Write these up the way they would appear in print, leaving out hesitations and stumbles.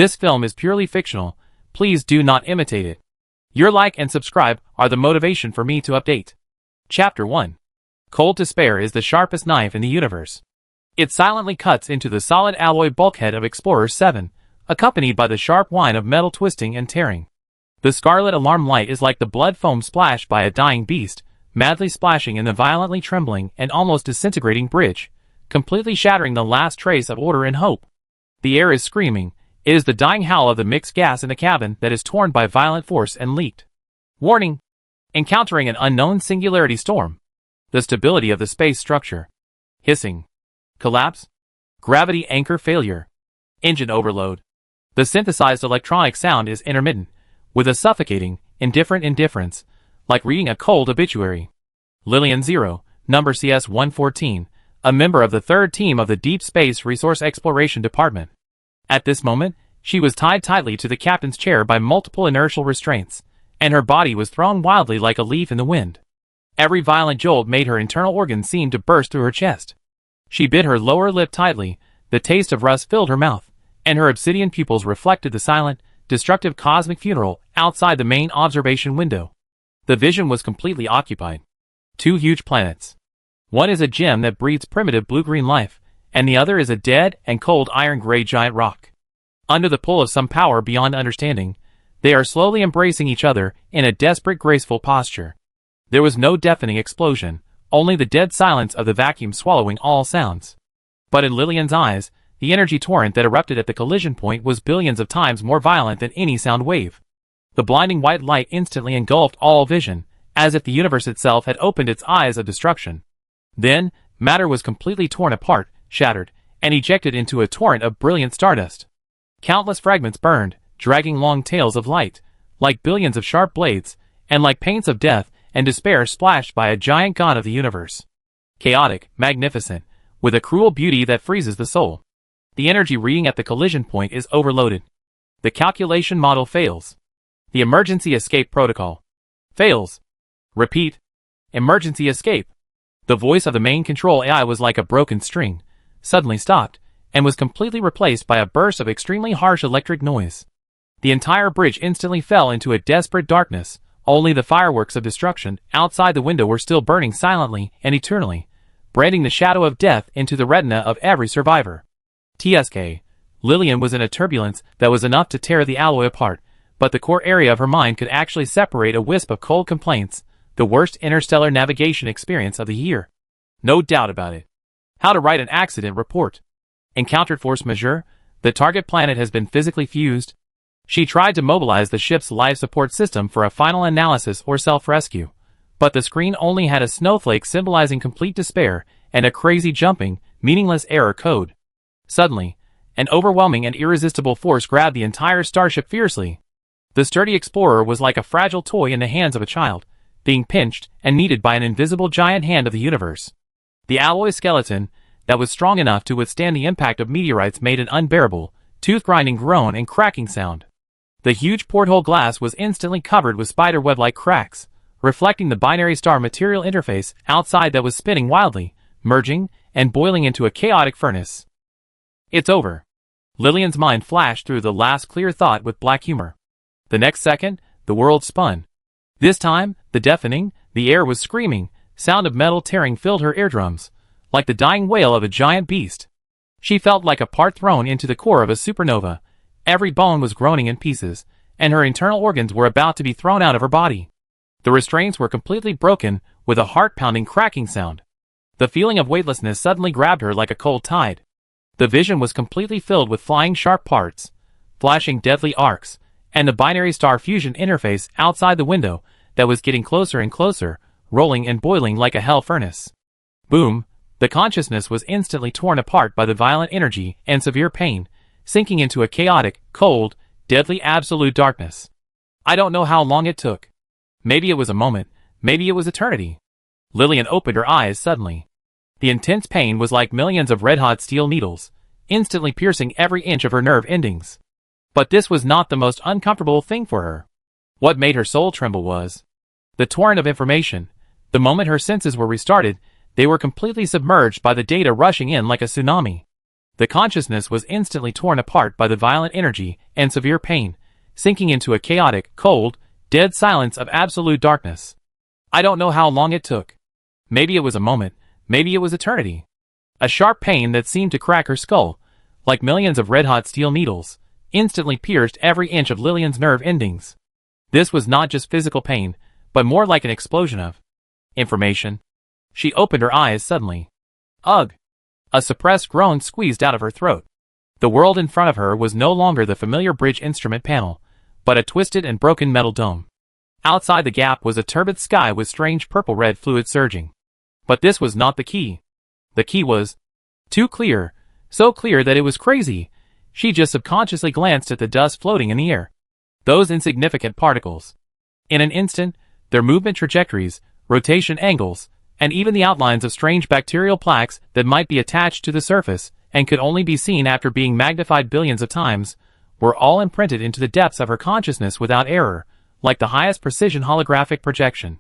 This film is purely fictional. Please do not imitate it. Your like and subscribe are the motivation for me to update. Chapter 1. Cold despair is the sharpest knife in the universe. It silently cuts into the solid alloy bulkhead of Explorer 7, accompanied by the sharp whine of metal twisting and tearing. The scarlet alarm light is like the blood foam splashed by a dying beast, madly splashing in the violently trembling and almost disintegrating bridge, completely shattering the last trace of order and hope. The air is screaming. It is the dying howl of the mixed gas in the cabin that is torn by violent force and leaked. Warning! Encountering an unknown singularity storm. The stability of the space structure. Hissing. Collapse. Gravity anchor failure. Engine overload. The synthesized electronic sound is intermittent, with a suffocating, indifferent indifference, like reading a cold obituary. Lillian 0, number CS-114, a member of the third team of the Deep Space Resource Exploration Department. At this moment, she was tied tightly to the captain's chair by multiple inertial restraints, and her body was thrown wildly like a leaf in the wind. Every violent jolt made her internal organs seem to burst through her chest. She bit her lower lip tightly, the taste of rust filled her mouth, and her obsidian pupils reflected the silent, destructive cosmic funeral outside the main observation window. The vision was completely occupied. Two huge planets. One is a gem that breathes primitive blue-green life, and the other is a dead and cold iron-gray giant rock. Under the pull of some power beyond understanding, they are slowly embracing each other in a desperate, graceful posture. There was no deafening explosion, only the dead silence of the vacuum swallowing all sounds. But in Lillian's eyes, the energy torrent that erupted at the collision point was billions of times more violent than any sound wave. The blinding white light instantly engulfed all vision, as if the universe itself had opened its eyes of destruction. Then, matter was completely torn apart, shattered, and ejected into a torrent of brilliant stardust. Countless fragments burned, dragging long tails of light, like billions of sharp blades, and like paints of death and despair splashed by a giant god of the universe. Chaotic, magnificent, with a cruel beauty that freezes the soul. The energy reading at the collision point is overloaded. The calculation model fails. The emergency escape protocol fails. Repeat. Emergency escape. The voice of the main control AI was like a broken string, suddenly stopped, and was completely replaced by a burst of extremely harsh electric noise. The entire bridge instantly fell into a desperate darkness. Only the fireworks of destruction outside the window were still burning silently and eternally, branding the shadow of death into the retina of every survivor. TSK. Lillian was in a turbulence that was enough to tear the alloy apart, but the core area of her mind could actually separate a wisp of cold complaints, the worst interstellar navigation experience of the year. No doubt about it. How to write an accident report. Encountered force majeure. The target planet has been physically fused. She tried to mobilize the ship's life support system for a final analysis or self-rescue, but the screen only had a snowflake symbolizing complete despair and a crazy jumping, meaningless error code. Suddenly, an overwhelming and irresistible force grabbed the entire starship fiercely. The sturdy explorer was like a fragile toy in the hands of a child, being pinched and kneaded by an invisible giant hand of the universe. The alloy skeleton, that was strong enough to withstand the impact of meteorites, made an unbearable, tooth-grinding groan and cracking sound. The huge porthole glass was instantly covered with spiderweb-like cracks, reflecting the binary star material interface outside that was spinning wildly, merging, and boiling into a chaotic furnace. It's over. Lillian's mind flashed through the last clear thought with black humor. The next second, the world spun. This time, the deafening, the air was screaming, sound of metal tearing filled her eardrums, like the dying wail of a giant beast. She felt like a part thrown into the core of a supernova. Every bone was groaning in pieces, and her internal organs were about to be thrown out of her body. The restraints were completely broken, with a heart-pounding cracking sound. The feeling of weightlessness suddenly grabbed her like a cold tide. The vision was completely filled with flying sharp parts, flashing deadly arcs, and the binary star fusion interface outside the window that was getting closer and closer, rolling and boiling like a hell furnace. Boom! The consciousness was instantly torn apart by the violent energy and severe pain, sinking into a chaotic, cold, deadly absolute darkness. I don't know how long it took. Maybe it was a moment, maybe it was eternity. Lillian opened her eyes suddenly. The intense pain was like millions of red-hot steel needles, instantly piercing every inch of her nerve endings. But this was not the most uncomfortable thing for her. What made her soul tremble was the torrent of information. The moment her senses were restarted, they were completely submerged by the data rushing in like a tsunami. The consciousness was instantly torn apart by the violent energy and severe pain, sinking into a chaotic, cold, dead silence of absolute darkness. I don't know how long it took. Maybe it was a moment, maybe it was eternity. A sharp pain that seemed to crack her skull, like millions of red-hot steel needles, instantly pierced every inch of Lillian's nerve endings. This was not just physical pain, but more like an explosion of information. She opened her eyes suddenly. Ugh! A suppressed groan squeezed out of her throat. The world in front of her was no longer the familiar bridge instrument panel, but a twisted and broken metal dome. Outside the gap was a turbid sky with strange purple-red fluid surging. But this was not the key. The key was too clear, so clear that it was crazy. She just subconsciously glanced at the dust floating in the air. Those insignificant particles. In an instant, their movement trajectories, rotation angles, and even the outlines of strange bacterial plaques that might be attached to the surface and could only be seen after being magnified billions of times, were all imprinted into the depths of her consciousness without error, like the highest precision holographic projection.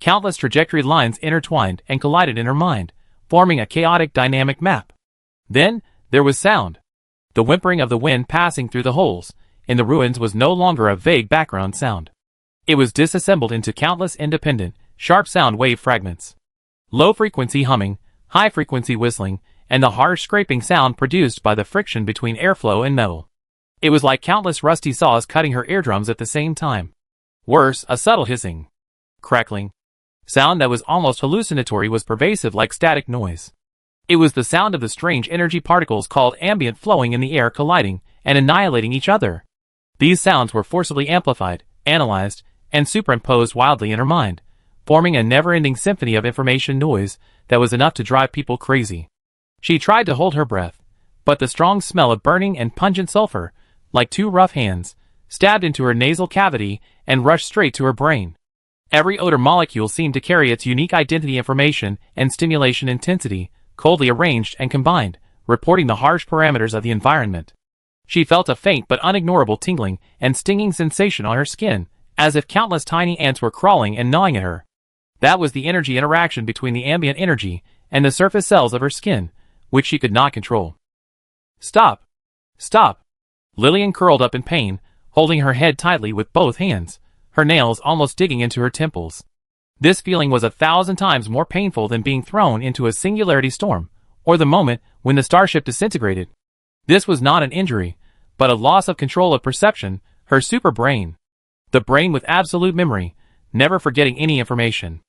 Countless trajectory lines intertwined and collided in her mind, forming a chaotic dynamic map. Then, there was sound. The whimpering of the wind passing through the holes in the ruins was no longer a vague background sound. It was disassembled into countless independent, sharp sound wave fragments. Low-frequency humming, high-frequency whistling, and the harsh scraping sound produced by the friction between airflow and metal. It was like countless rusty saws cutting her eardrums at the same time. Worse, a subtle hissing, crackling sound that was almost hallucinatory was pervasive like static noise. It was the sound of the strange energy particles called ambient flowing in the air colliding and annihilating each other. These sounds were forcibly amplified, analyzed, and superimposed wildly in her mind, forming a never-ending symphony of information noise that was enough to drive people crazy. She tried to hold her breath, but the strong smell of burning and pungent sulfur, like two rough hands, stabbed into her nasal cavity and rushed straight to her brain. Every odor molecule seemed to carry its unique identity information and stimulation intensity, coldly arranged and combined, reporting the harsh parameters of the environment. She felt a faint but unignorable tingling and stinging sensation on her skin, as if countless tiny ants were crawling and gnawing at her. That was the energy interaction between the ambient energy and the surface cells of her skin, which she could not control. Stop! Stop! Lillian curled up in pain, holding her head tightly with both hands, her nails almost digging into her temples. This feeling was 1,000 times more painful than being thrown into a singularity storm, or the moment when the starship disintegrated. This was not an injury, but a loss of control of perception, her super brain. The brain with absolute memory, never forgetting any information,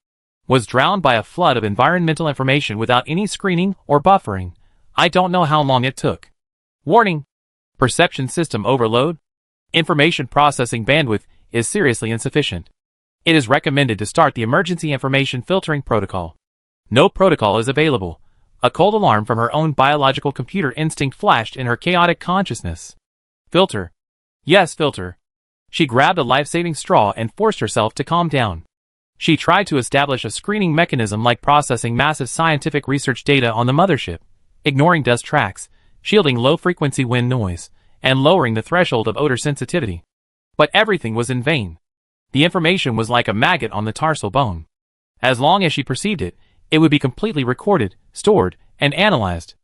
was drowned by a flood of environmental information without any screening or buffering. I don't know how long it took. Warning! Perception system overload. Information processing bandwidth is seriously insufficient. It is recommended to start the emergency information filtering protocol. No protocol is available. A cold alarm from her own biological computer instinct flashed in her chaotic consciousness. Filter. Yes, filter. She grabbed a life-saving straw and forced herself to calm down. She tried to establish a screening mechanism like processing massive scientific research data on the mothership, ignoring dust tracks, shielding low-frequency wind noise, and lowering the threshold of odor sensitivity. But everything was in vain. The information was like a maggot on the tarsal bone. As long as she perceived it, it would be completely recorded, stored, and analyzed.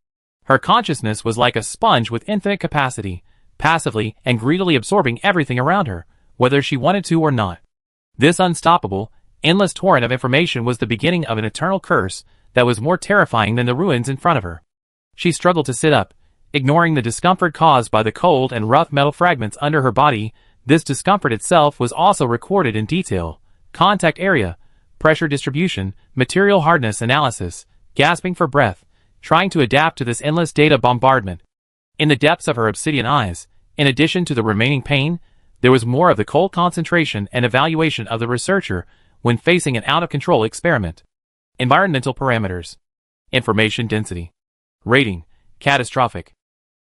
Her consciousness was like a sponge with infinite capacity, passively and greedily absorbing everything around her, whether she wanted to or not. This unstoppable, endless torrent of information was the beginning of an eternal curse that was more terrifying than the ruins in front of her. She struggled to sit up, ignoring the discomfort caused by the cold and rough metal fragments under her body. This discomfort itself was also recorded in detail: contact area, pressure distribution, material hardness analysis, gasping for breath, trying to adapt to this endless data bombardment. In the depths of her obsidian eyes, in addition to the remaining pain, there was more of the cold concentration and evaluation of the researcher when facing an out-of-control experiment. Environmental parameters. Information density. Rating: catastrophic.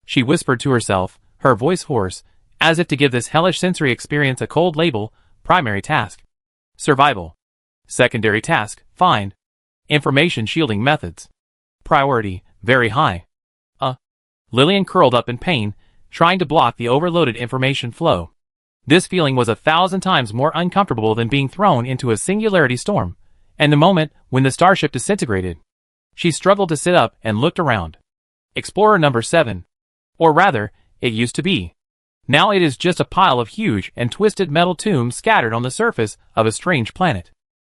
She whispered to herself, her voice hoarse, as if to give this hellish sensory experience a cold label. Primary task: survival. Secondary task: find information shielding methods. Priority: very high. Lillian curled up in pain, trying to block the overloaded information flow. This feeling was 1,000 times more uncomfortable than being thrown into a singularity storm, and the moment when the starship disintegrated. She struggled to sit up and looked around. Explorer number 7. Or rather, it used to be. Now it is just a pile of huge and twisted metal tombs scattered on the surface of a strange planet.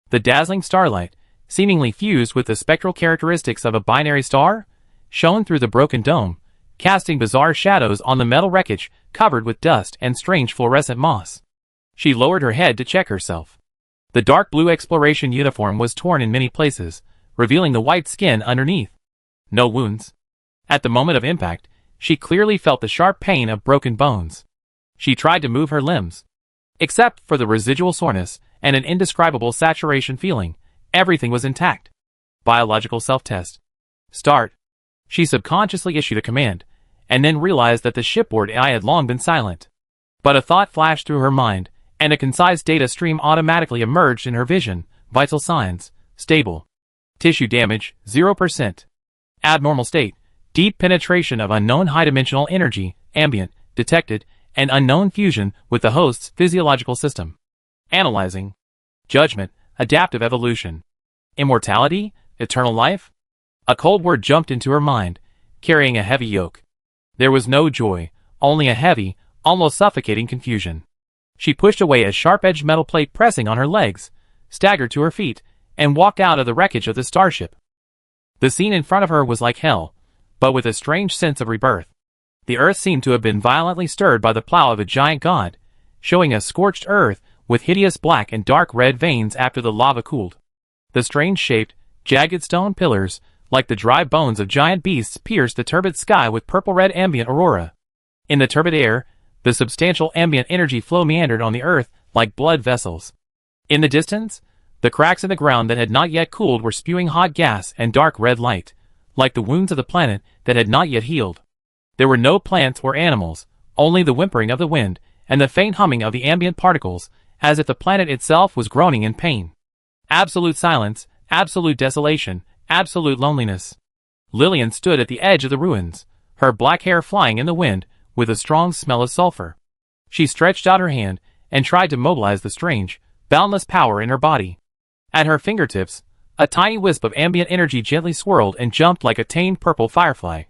The dazzling starlight, seemingly fused with the spectral characteristics of a binary star, shone through the broken dome, casting bizarre shadows on the metal wreckage covered with dust and strange fluorescent moss. She lowered her head to check herself. The dark blue exploration uniform was torn in many places, revealing the white skin underneath. No wounds. At the moment of impact, she clearly felt the sharp pain of broken bones. She tried to move her limbs. Except for the residual soreness and an indescribable saturation feeling, everything was intact. Biological self-test. Start. She subconsciously issued a command, and then realized that the shipboard AI had long been silent. But a thought flashed through her mind, and a concise data stream automatically emerged in her vision. Vital signs, stable. Tissue damage, 0%. Abnormal state, deep penetration of unknown high-dimensional energy, ambient, detected, and unknown fusion with the host's physiological system. Analyzing. Judgment, adaptive evolution. Immortality, eternal life? A cold word jumped into her mind, carrying a heavy yoke. There was no joy, only a heavy, almost suffocating confusion. She pushed away a sharp-edged metal plate pressing on her legs, staggered to her feet, and walked out of the wreckage of the starship. The scene in front of her was like hell, but with a strange sense of rebirth. The earth seemed to have been violently stirred by the plow of a giant god, showing a scorched earth with hideous black and dark red veins after the lava cooled. The strange-shaped, jagged stone pillars, like the dry bones of giant beasts, pierced the turbid sky with purple-red ambient aurora. In the turbid air, the substantial ambient energy flow meandered on the earth like blood vessels. In the distance, the cracks in the ground that had not yet cooled were spewing hot gas and dark red light, like the wounds of the planet that had not yet healed. There were no plants or animals, only the whimpering of the wind and the faint humming of the ambient particles, as if the planet itself was groaning in pain. Absolute silence, absolute desolation, absolute loneliness. Lillian stood at the edge of the ruins, her black hair flying in the wind with a strong smell of sulfur. She stretched out her hand and tried to mobilize the strange, boundless power in her body. At her fingertips, a tiny wisp of ambient energy gently swirled and jumped like a tamed purple firefly.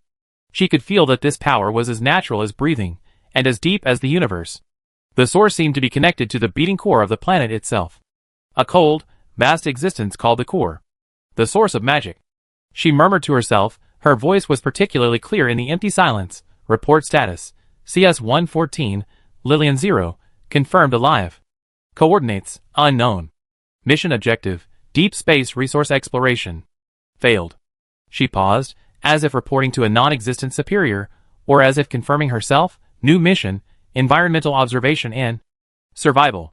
She could feel that this power was as natural as breathing, and as deep as the universe. The source seemed to be connected to the beating core of the planet itself. A cold, vast existence called the core. The source of magic. She murmured to herself, her voice was particularly clear in the empty silence. Report status. CS-114, Lillian 0, confirmed alive. Coordinates, unknown. Mission objective, deep space resource exploration. Failed. She paused, as if reporting to a non-existent superior, or as if confirming herself. New mission, environmental observation and survival.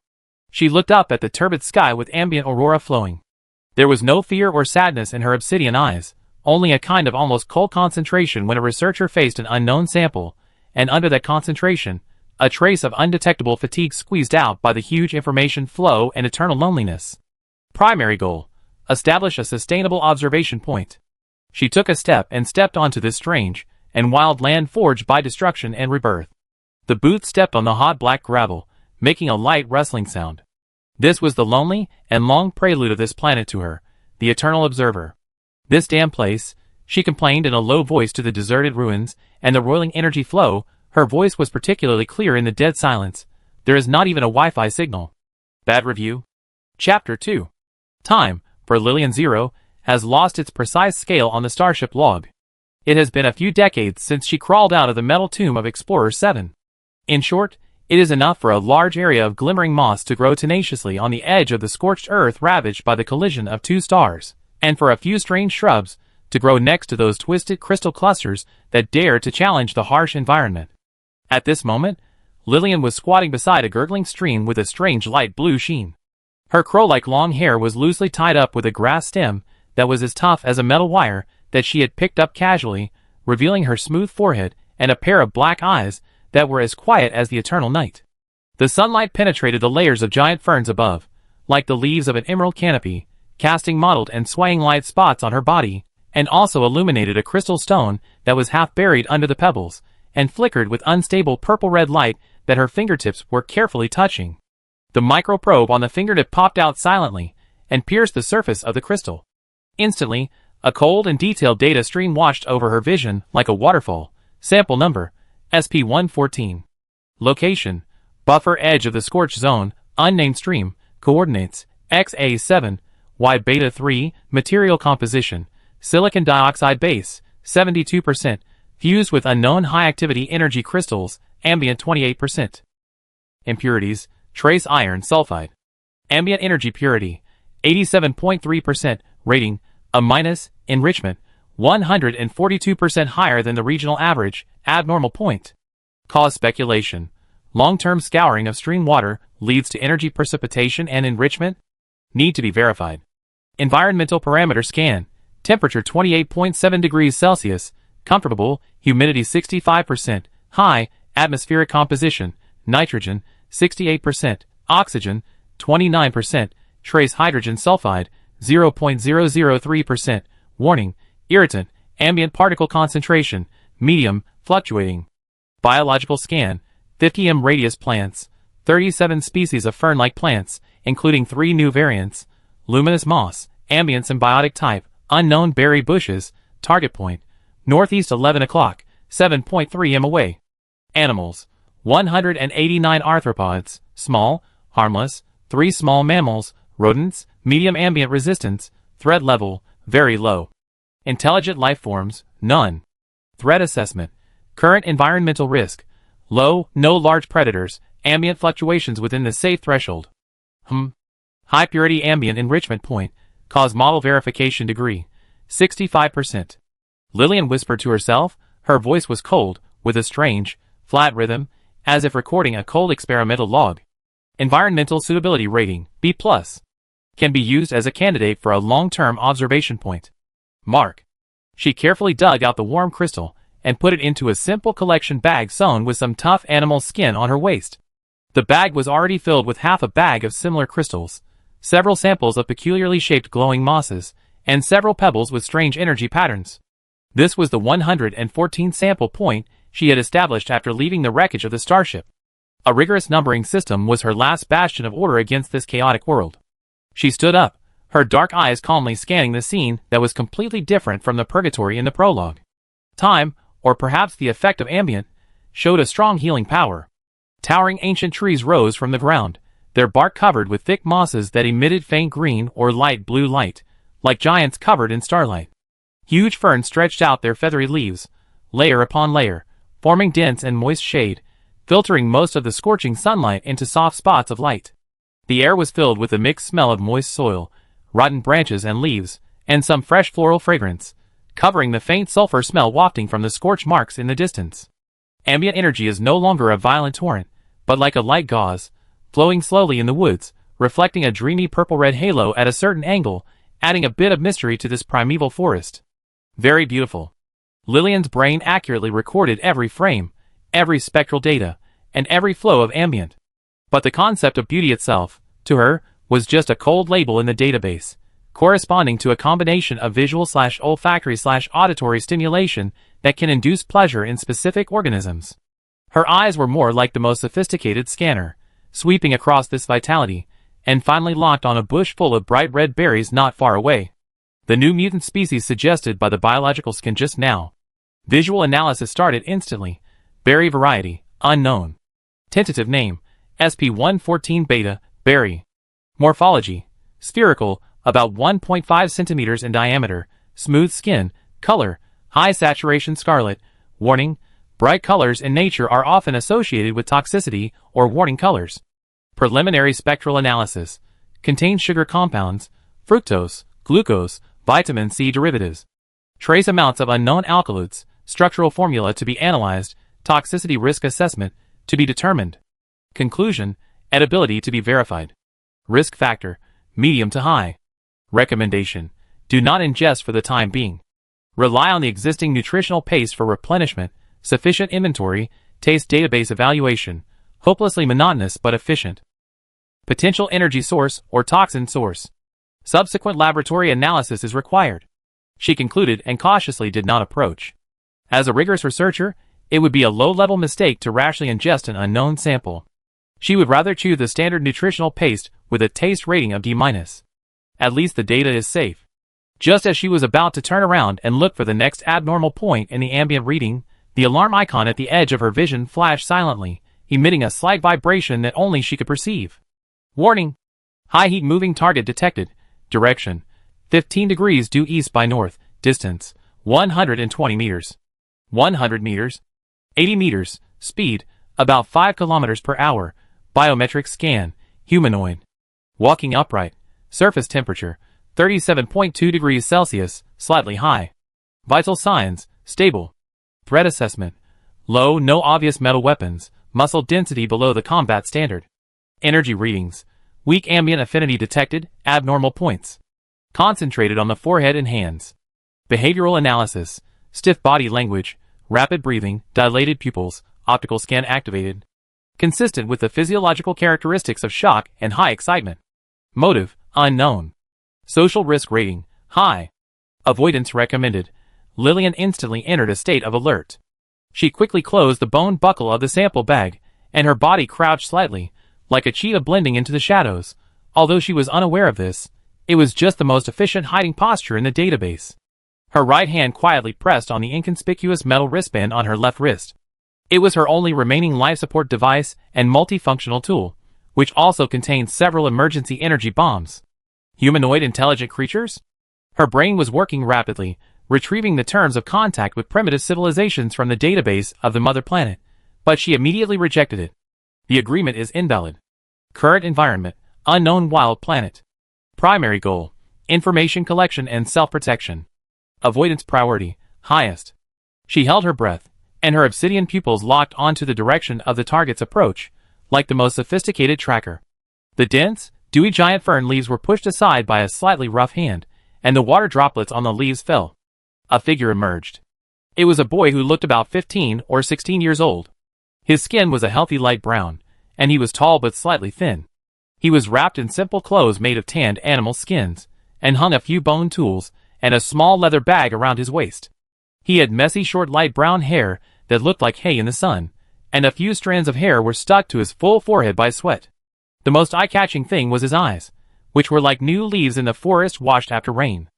She looked up at the turbid sky with ambient aurora flowing. There was no fear or sadness in her obsidian eyes, only a kind of almost cold concentration when a researcher faced an unknown sample, and under that concentration, a trace of undetectable fatigue squeezed out by the huge information flow and eternal loneliness. Primary goal: establish a sustainable observation point. She took a step and stepped onto this strange and wild land forged by destruction and rebirth. The boot stepped on the hot black gravel, making a light rustling sound. This was the lonely and long prelude of this planet to her, the eternal observer. This damn place, she complained in a low voice to the deserted ruins and the roiling energy flow. Her voice was particularly clear in the dead silence. There is not even a Wi-Fi signal. Bad review. Chapter 2. Time, for Lillian 0, has lost its precise scale on the starship log. It has been a few decades since she crawled out of the metal tomb of Explorer 7. In short, it is enough for a large area of glimmering moss to grow tenaciously on the edge of the scorched earth ravaged by the collision of two stars, and for a few strange shrubs to grow next to those twisted crystal clusters that dare to challenge the harsh environment. At this moment, Lillian was squatting beside a gurgling stream with a strange light blue sheen. Her crow-like long hair was loosely tied up with a grass stem that was as tough as a metal wire that she had picked up casually, revealing her smooth forehead and a pair of black eyes that were as quiet as the eternal night. The sunlight penetrated the layers of giant ferns above, like the leaves of an emerald canopy, casting mottled and swaying light spots on her body, and also illuminated a crystal stone that was half buried under the pebbles, and flickered with unstable purple-red light that her fingertips were carefully touching. The microprobe on the fingertip popped out silently, and pierced the surface of the crystal. Instantly, a cold and detailed data stream washed over her vision like a waterfall. Sample number, SP114. Location: buffer edge of the scorch zone, unnamed stream, coordinates, XA7, Y beta 3, material composition, silicon dioxide base, 72%, fused with unknown high-activity energy crystals, ambient 28%. Impurities: trace iron sulfide. Ambient energy purity, 87.3%, rating, A-, enrichment, 142% higher than the regional average, abnormal point. Cause speculation: long-term scouring of stream water leads to energy precipitation and enrichment? Need to be verified. Environmental parameter scan, temperature 28.7 degrees Celsius, comfortable, humidity 65%, high, atmospheric composition, nitrogen, 68%, oxygen, 29%, trace hydrogen sulfide, 0.003%, warning, irritant, ambient particle concentration, medium, fluctuating. Biological scan, 50 m radius plants, 37 species of fern-like plants, including 3 new variants, luminous moss, ambient symbiotic type, unknown berry bushes, target point, northeast 11 o'clock, 7.3 m away. Animals, 189 arthropods, small, harmless, 3 small mammals, rodents, medium ambient resistance, threat level, very low. Intelligent life forms, none. Threat assessment, current environmental risk, low, no large predators, ambient fluctuations within the safe threshold. High purity ambient enrichment point, cause model verification degree, 65%. Lillian whispered to herself, her voice was cold, with a strange, flat rhythm, as if recording a cold experimental log. Environmental suitability rating, B+. Can be used as a candidate for a long-term observation point. Mark. She carefully dug out the warm crystal and put it into a simple collection bag sewn with some tough animal skin on her waist. The bag was already filled with half a bag of similar crystals, several samples of peculiarly shaped glowing mosses, and several pebbles with strange energy patterns. This was the 114th sample point she had established after leaving the wreckage of the starship. A rigorous numbering system was her last bastion of order against this chaotic world. She stood up, her dark eyes calmly scanning the scene that was completely different from the purgatory in the prologue. Time, or perhaps the effect of ambient, showed a strong healing power. Towering ancient trees rose from the ground, their bark covered with thick mosses that emitted faint green or light blue light, like giants covered in starlight. Huge ferns stretched out their feathery leaves, layer upon layer, forming dense and moist shade, filtering most of the scorching sunlight into soft spots of light. The air was filled with a mixed smell of moist soil, rotten branches and leaves, and some fresh floral fragrance, covering the faint sulfur smell wafting from the scorch marks in the distance. Ambient energy is no longer a violent torrent, but like a light gauze, flowing slowly in the woods, reflecting a dreamy purple-red halo at a certain angle, adding a bit of mystery to this primeval forest. Very beautiful. Lillian's brain accurately recorded every frame, every spectral data, and every flow of ambient. But the concept of beauty itself, to her, was just a cold label in the database, corresponding to a combination of visual/olfactory/auditory stimulation that can induce pleasure in specific organisms. Her eyes were more like the most sophisticated scanner, sweeping across this vitality, and finally locked on a bush full of bright red berries not far away. The new mutant species suggested by the biological scan just now. Visual analysis started instantly. Berry variety, unknown. Tentative name, SP114 beta, berry. Morphology, spherical, about 1.5 centimeters in diameter, smooth skin, color, high saturation scarlet. Warning, bright colors in nature are often associated with toxicity or warning colors. Preliminary spectral analysis, contains sugar compounds, fructose, glucose, vitamin C derivatives. Trace amounts of unknown alkaloids, structural formula to be analyzed, toxicity risk assessment, to be determined. Conclusion, edibility to be verified. Risk factor, medium to high. Recommendation, do not ingest for the time being. Rely on the existing nutritional pace for replenishment, sufficient inventory, taste database evaluation, hopelessly monotonous but efficient. Potential energy source or toxin source. Subsequent laboratory analysis is required. She concluded and cautiously did not approach. As a rigorous researcher, it would be a low-level mistake to rashly ingest an unknown sample. She would rather chew the standard nutritional paste with a taste rating of D-. At least the data is safe. Just as she was about to turn around and look for the next abnormal point in the ambient reading, the alarm icon at the edge of her vision flashed silently, emitting a slight vibration that only she could perceive. Warning! High heat moving target detected. Direction: 15 degrees due east by north. Distance: 120 meters. 100 meters. 80 meters. Speed: about 5 kilometers per hour. Biometric scan: humanoid. Walking upright. Surface temperature: 37.2 degrees Celsius, slightly high. Vital signs: stable. Threat assessment: low, no obvious metal weapons. Muscle density below the combat standard. Energy readings: weak ambient affinity detected, abnormal points. Concentrated on the forehead and hands. Behavioral analysis: stiff body language, rapid breathing, dilated pupils, optical scan activated. Consistent with the physiological characteristics of shock and high excitement. Motive: unknown. Social risk rating: high. Avoidance recommended. Lillian instantly entered a state of alert. She quickly closed the bone buckle of the sample bag, and her body crouched slightly, like a cheetah blending into the shadows. Although she was unaware of this, it was just the most efficient hiding posture in the database. Her right hand quietly pressed on the inconspicuous metal wristband on her left wrist. It was her only remaining life support device and multifunctional tool, which also contained several emergency energy bombs. Humanoid intelligent creatures? Her brain was working rapidly, retrieving the terms of contact with primitive civilizations from the database of the mother planet, but she immediately rejected it. The agreement is invalid. Current environment: unknown wild planet. Primary goal: information collection and self-protection. Avoidance priority: highest. She held her breath, and her obsidian pupils locked onto the direction of the target's approach, like the most sophisticated tracker. The dense, dewy giant fern leaves were pushed aside by a slightly rough hand, and the water droplets on the leaves fell. A figure emerged. It was a boy who looked about 15 or 16 years old. His skin was a healthy light brown, and he was tall but slightly thin. He was wrapped in simple clothes made of tanned animal skins, and hung a few bone tools and a small leather bag around his waist. He had messy short light brown hair that looked like hay in the sun, and a few strands of hair were stuck to his full forehead by sweat. The most eye-catching thing was his eyes, which were like new leaves in the forest washed after rain.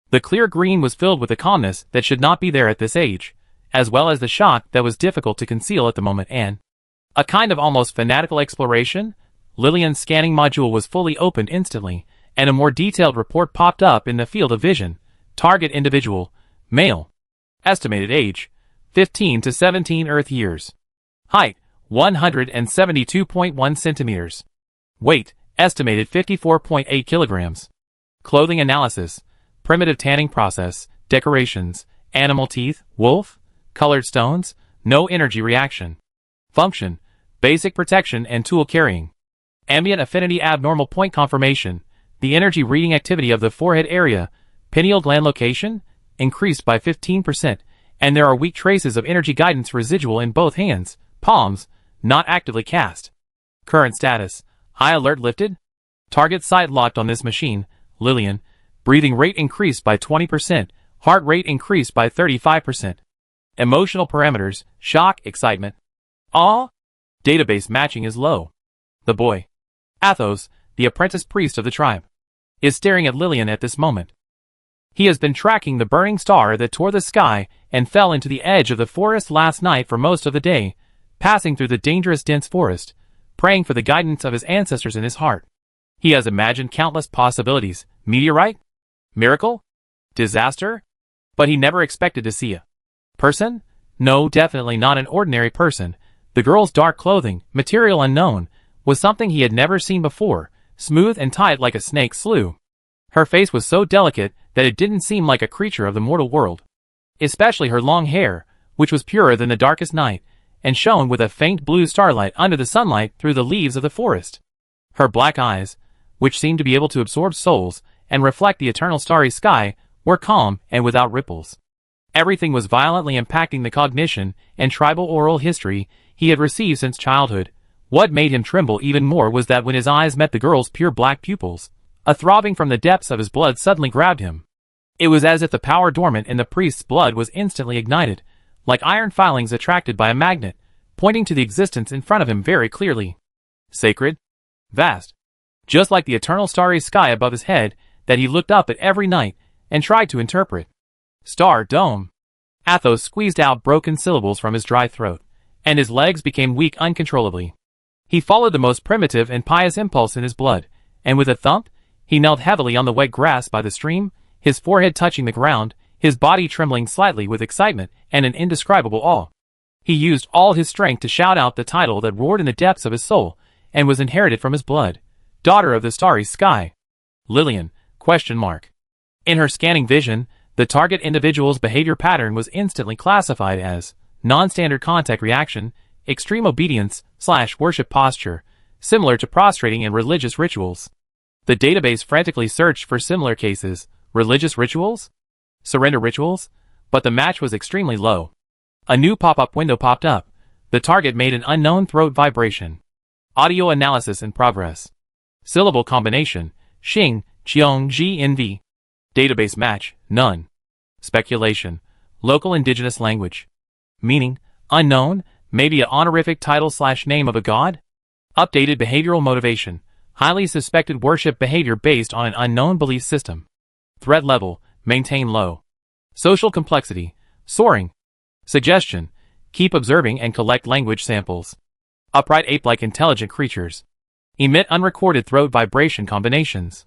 The clear green was filled with a calmness that should not be there at this age, as well as the shock that was difficult to conceal at the moment and a kind of almost fanatical exploration. Lillian's scanning module was fully opened instantly, and a more detailed report popped up in the field of vision. Target individual: male. Estimated age: 15 to 17 Earth years. Height: 172.1 centimeters. Weight: estimated 54.8 kilograms. Clothing analysis: primitive tanning process, decorations, animal teeth, wolf, colored stones, no energy reaction. Function: basic protection and tool carrying. Ambient affinity abnormal point confirmation: the energy reading activity of the forehead area, pineal gland location, increased by 15%, and there are weak traces of energy guidance residual in both hands, palms, not actively cast. Current status: high alert lifted. Target site locked on this machine, Lillian. Breathing rate increased by 20%, heart rate increased by 35%. Emotional parameters: shock, excitement, awe. Database matching is low. The boy, Athos, the apprentice priest of the tribe, is staring at Lillian at this moment. He has been tracking the burning star that tore the sky and fell into the edge of the forest last night for most of the day, passing through the dangerous dense forest, praying for the guidance of his ancestors in his heart. He has imagined countless possibilities: meteorite, miracle, disaster, but he never expected to see a person. No, definitely not an ordinary person. The girl's dark clothing, material unknown, was something he had never seen before, smooth and tight like a snake's slough. Her face was so delicate that it didn't seem like a creature of the mortal world. Especially her long hair, which was purer than the darkest night, and shone with a faint blue starlight under the sunlight through the leaves of the forest. Her black eyes, which seemed to be able to absorb souls and reflect the eternal starry sky, were calm and without ripples. Everything was violently impacting the cognition and tribal oral history he had received since childhood. What made him tremble even more was that when his eyes met the girl's pure black pupils, a throbbing from the depths of his blood suddenly grabbed him. It was as if the power dormant in the priest's blood was instantly ignited, like iron filings attracted by a magnet, pointing to the existence in front of him very clearly. Sacred, vast, just like the eternal starry sky above his head that he looked up at every night and tried to interpret. Star dome. Athos squeezed out broken syllables from his dry throat, and his legs became weak uncontrollably. He followed the most primitive and pious impulse in his blood, and with a thump, he knelt heavily on the wet grass by the stream, his forehead touching the ground, his body trembling slightly with excitement and an indescribable awe. He used all his strength to shout out the title that roared in the depths of his soul, and was inherited from his blood. Daughter of the starry sky. Lillian, ? In her scanning vision, the target individual's behavior pattern was instantly classified as non-standard contact reaction, extreme obedience / worship posture, similar to prostrating in religious rituals. The database frantically searched for similar cases, religious rituals? Surrender rituals? But the match was extremely low. A new pop-up window popped up. The target made an unknown throat vibration. Audio analysis in progress. Syllable combination, Xing, Qiong, GNV. Database match, none. Speculation, local indigenous language. Meaning, unknown, maybe an honorific title / name of a god? Updated behavioral motivation, highly suspected worship behavior based on an unknown belief system. Threat level, maintain low. Social complexity, soaring. Suggestion, keep observing and collect language samples. Upright ape-like intelligent creatures. Emit unrecorded throat vibration combinations.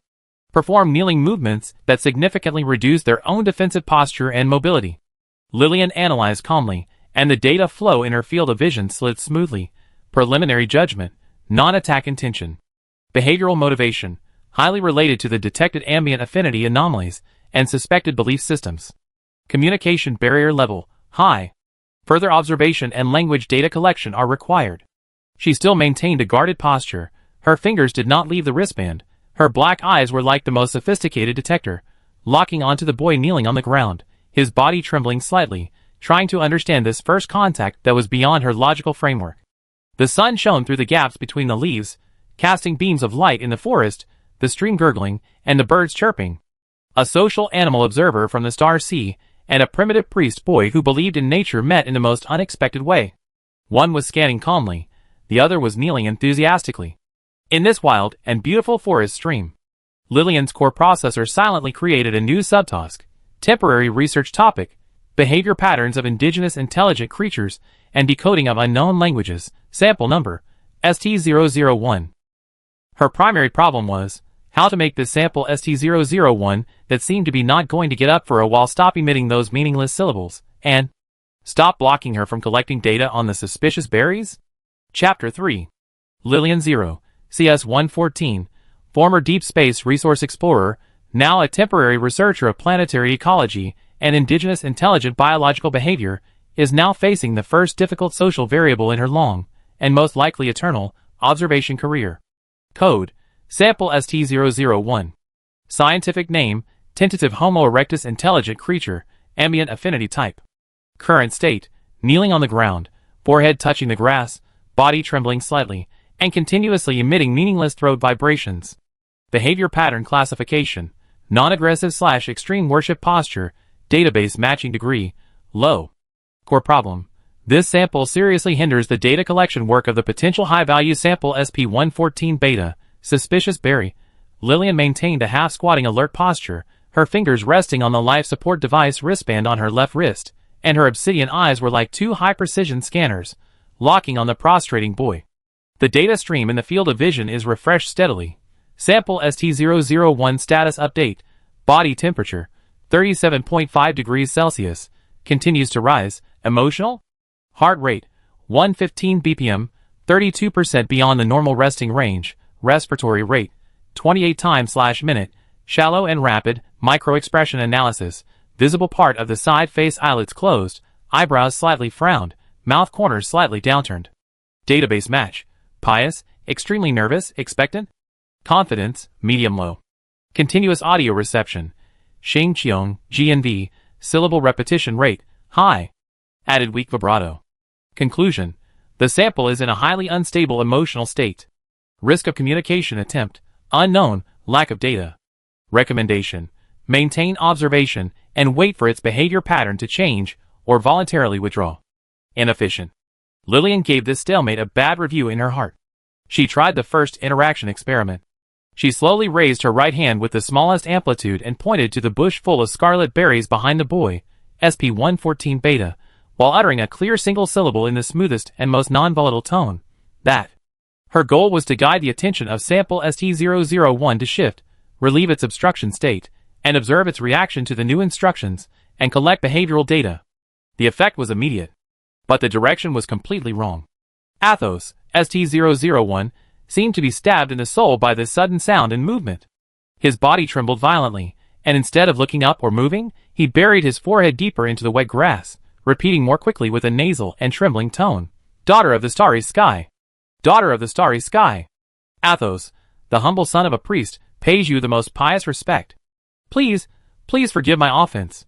Perform kneeling movements that significantly reduce their own defensive posture and mobility. Lillian analyzed calmly, and the data flow in her field of vision slid smoothly. Preliminary judgment, non-attack intention. Behavioral motivation, highly related to the detected ambient affinity anomalies and suspected belief systems. Communication barrier level, high. Further observation and language data collection are required. She still maintained a guarded posture. Her fingers did not leave the wristband. Her black eyes were like the most sophisticated detector, locking onto the boy kneeling on the ground, his body trembling slightly, trying to understand this first contact that was beyond her logical framework. The sun shone through the gaps between the leaves, casting beams of light in the forest, the stream gurgling, and the birds chirping. A social animal observer from the star sea, and a primitive priest boy who believed in nature met in the most unexpected way. One was scanning calmly, the other was kneeling enthusiastically. In this wild and beautiful forest stream, Lillian's core processor silently created a new subtask, temporary research topic, behavior patterns of indigenous intelligent creatures, and decoding of unknown languages, sample number, ST001. Her primary problem was how to make this sample ST001 that seemed to be not going to get up for a while stop emitting those meaningless syllables, and stop blocking her from collecting data on the suspicious berries? Chapter 3. Lillian 0, CS-114, former Deep Space Resource Explorer, now a temporary researcher of planetary ecology and indigenous intelligent biological behavior, is now facing the first difficult social variable in her long, and most likely eternal, observation career. Code, sample ST001. Scientific name, tentative Homo erectus intelligent creature, ambient affinity type. Current state, kneeling on the ground, forehead touching the grass, body trembling slightly, and continuously emitting meaningless throat vibrations. Behavior pattern classification, non-aggressive / extreme worship posture, database matching degree, low. Core problem. This sample seriously hinders the data collection work of the potential high-value sample SP114 beta, suspicious berry. Lillian maintained a half-squatting alert posture, her fingers resting on the life support device wristband on her left wrist, and her obsidian eyes were like two high-precision scanners, locking on the prostrating boy. The data stream in the field of vision is refreshed steadily. Sample ST001 status update, body temperature, 37.5 degrees Celsius, continues to rise, emotional? Heart rate, 115 BPM, 32% beyond the normal resting range, respiratory rate, 28 times/minute, shallow and rapid, micro-expression analysis, visible part of the side face eyelids closed, eyebrows slightly frowned, mouth corners slightly downturned. Database match, pious, extremely nervous, expectant? Confidence, medium-low. Continuous audio reception, Xing Qiong, GNV, syllable repetition rate, high. Added weak vibrato. Conclusion. The sample is in a highly unstable emotional state. Risk of communication attempt, unknown, lack of data. Recommendation. Maintain observation and wait for its behavior pattern to change or voluntarily withdraw. Inefficient. Lillian gave this stalemate a bad review in her heart. She tried the first interaction experiment. She slowly raised her right hand with the smallest amplitude and pointed to the bush full of scarlet berries behind the boy, SP114 beta, while uttering a clear single syllable in the smoothest and most non-volatile tone. That. Her goal was to guide the attention of sample ST001 to shift, relieve its obstruction state, and observe its reaction to the new instructions, and collect behavioral data. The effect was immediate. But the direction was completely wrong. Athos, ST001, seemed to be stabbed in the soul by this sudden sound and movement. His body trembled violently, and instead of looking up or moving, he buried his forehead deeper into the wet grass, repeating more quickly with a nasal and trembling tone, "Daughter of the starry sky! Daughter of the starry sky! Athos, the humble son of a priest, pays you the most pious respect. Please forgive my offense."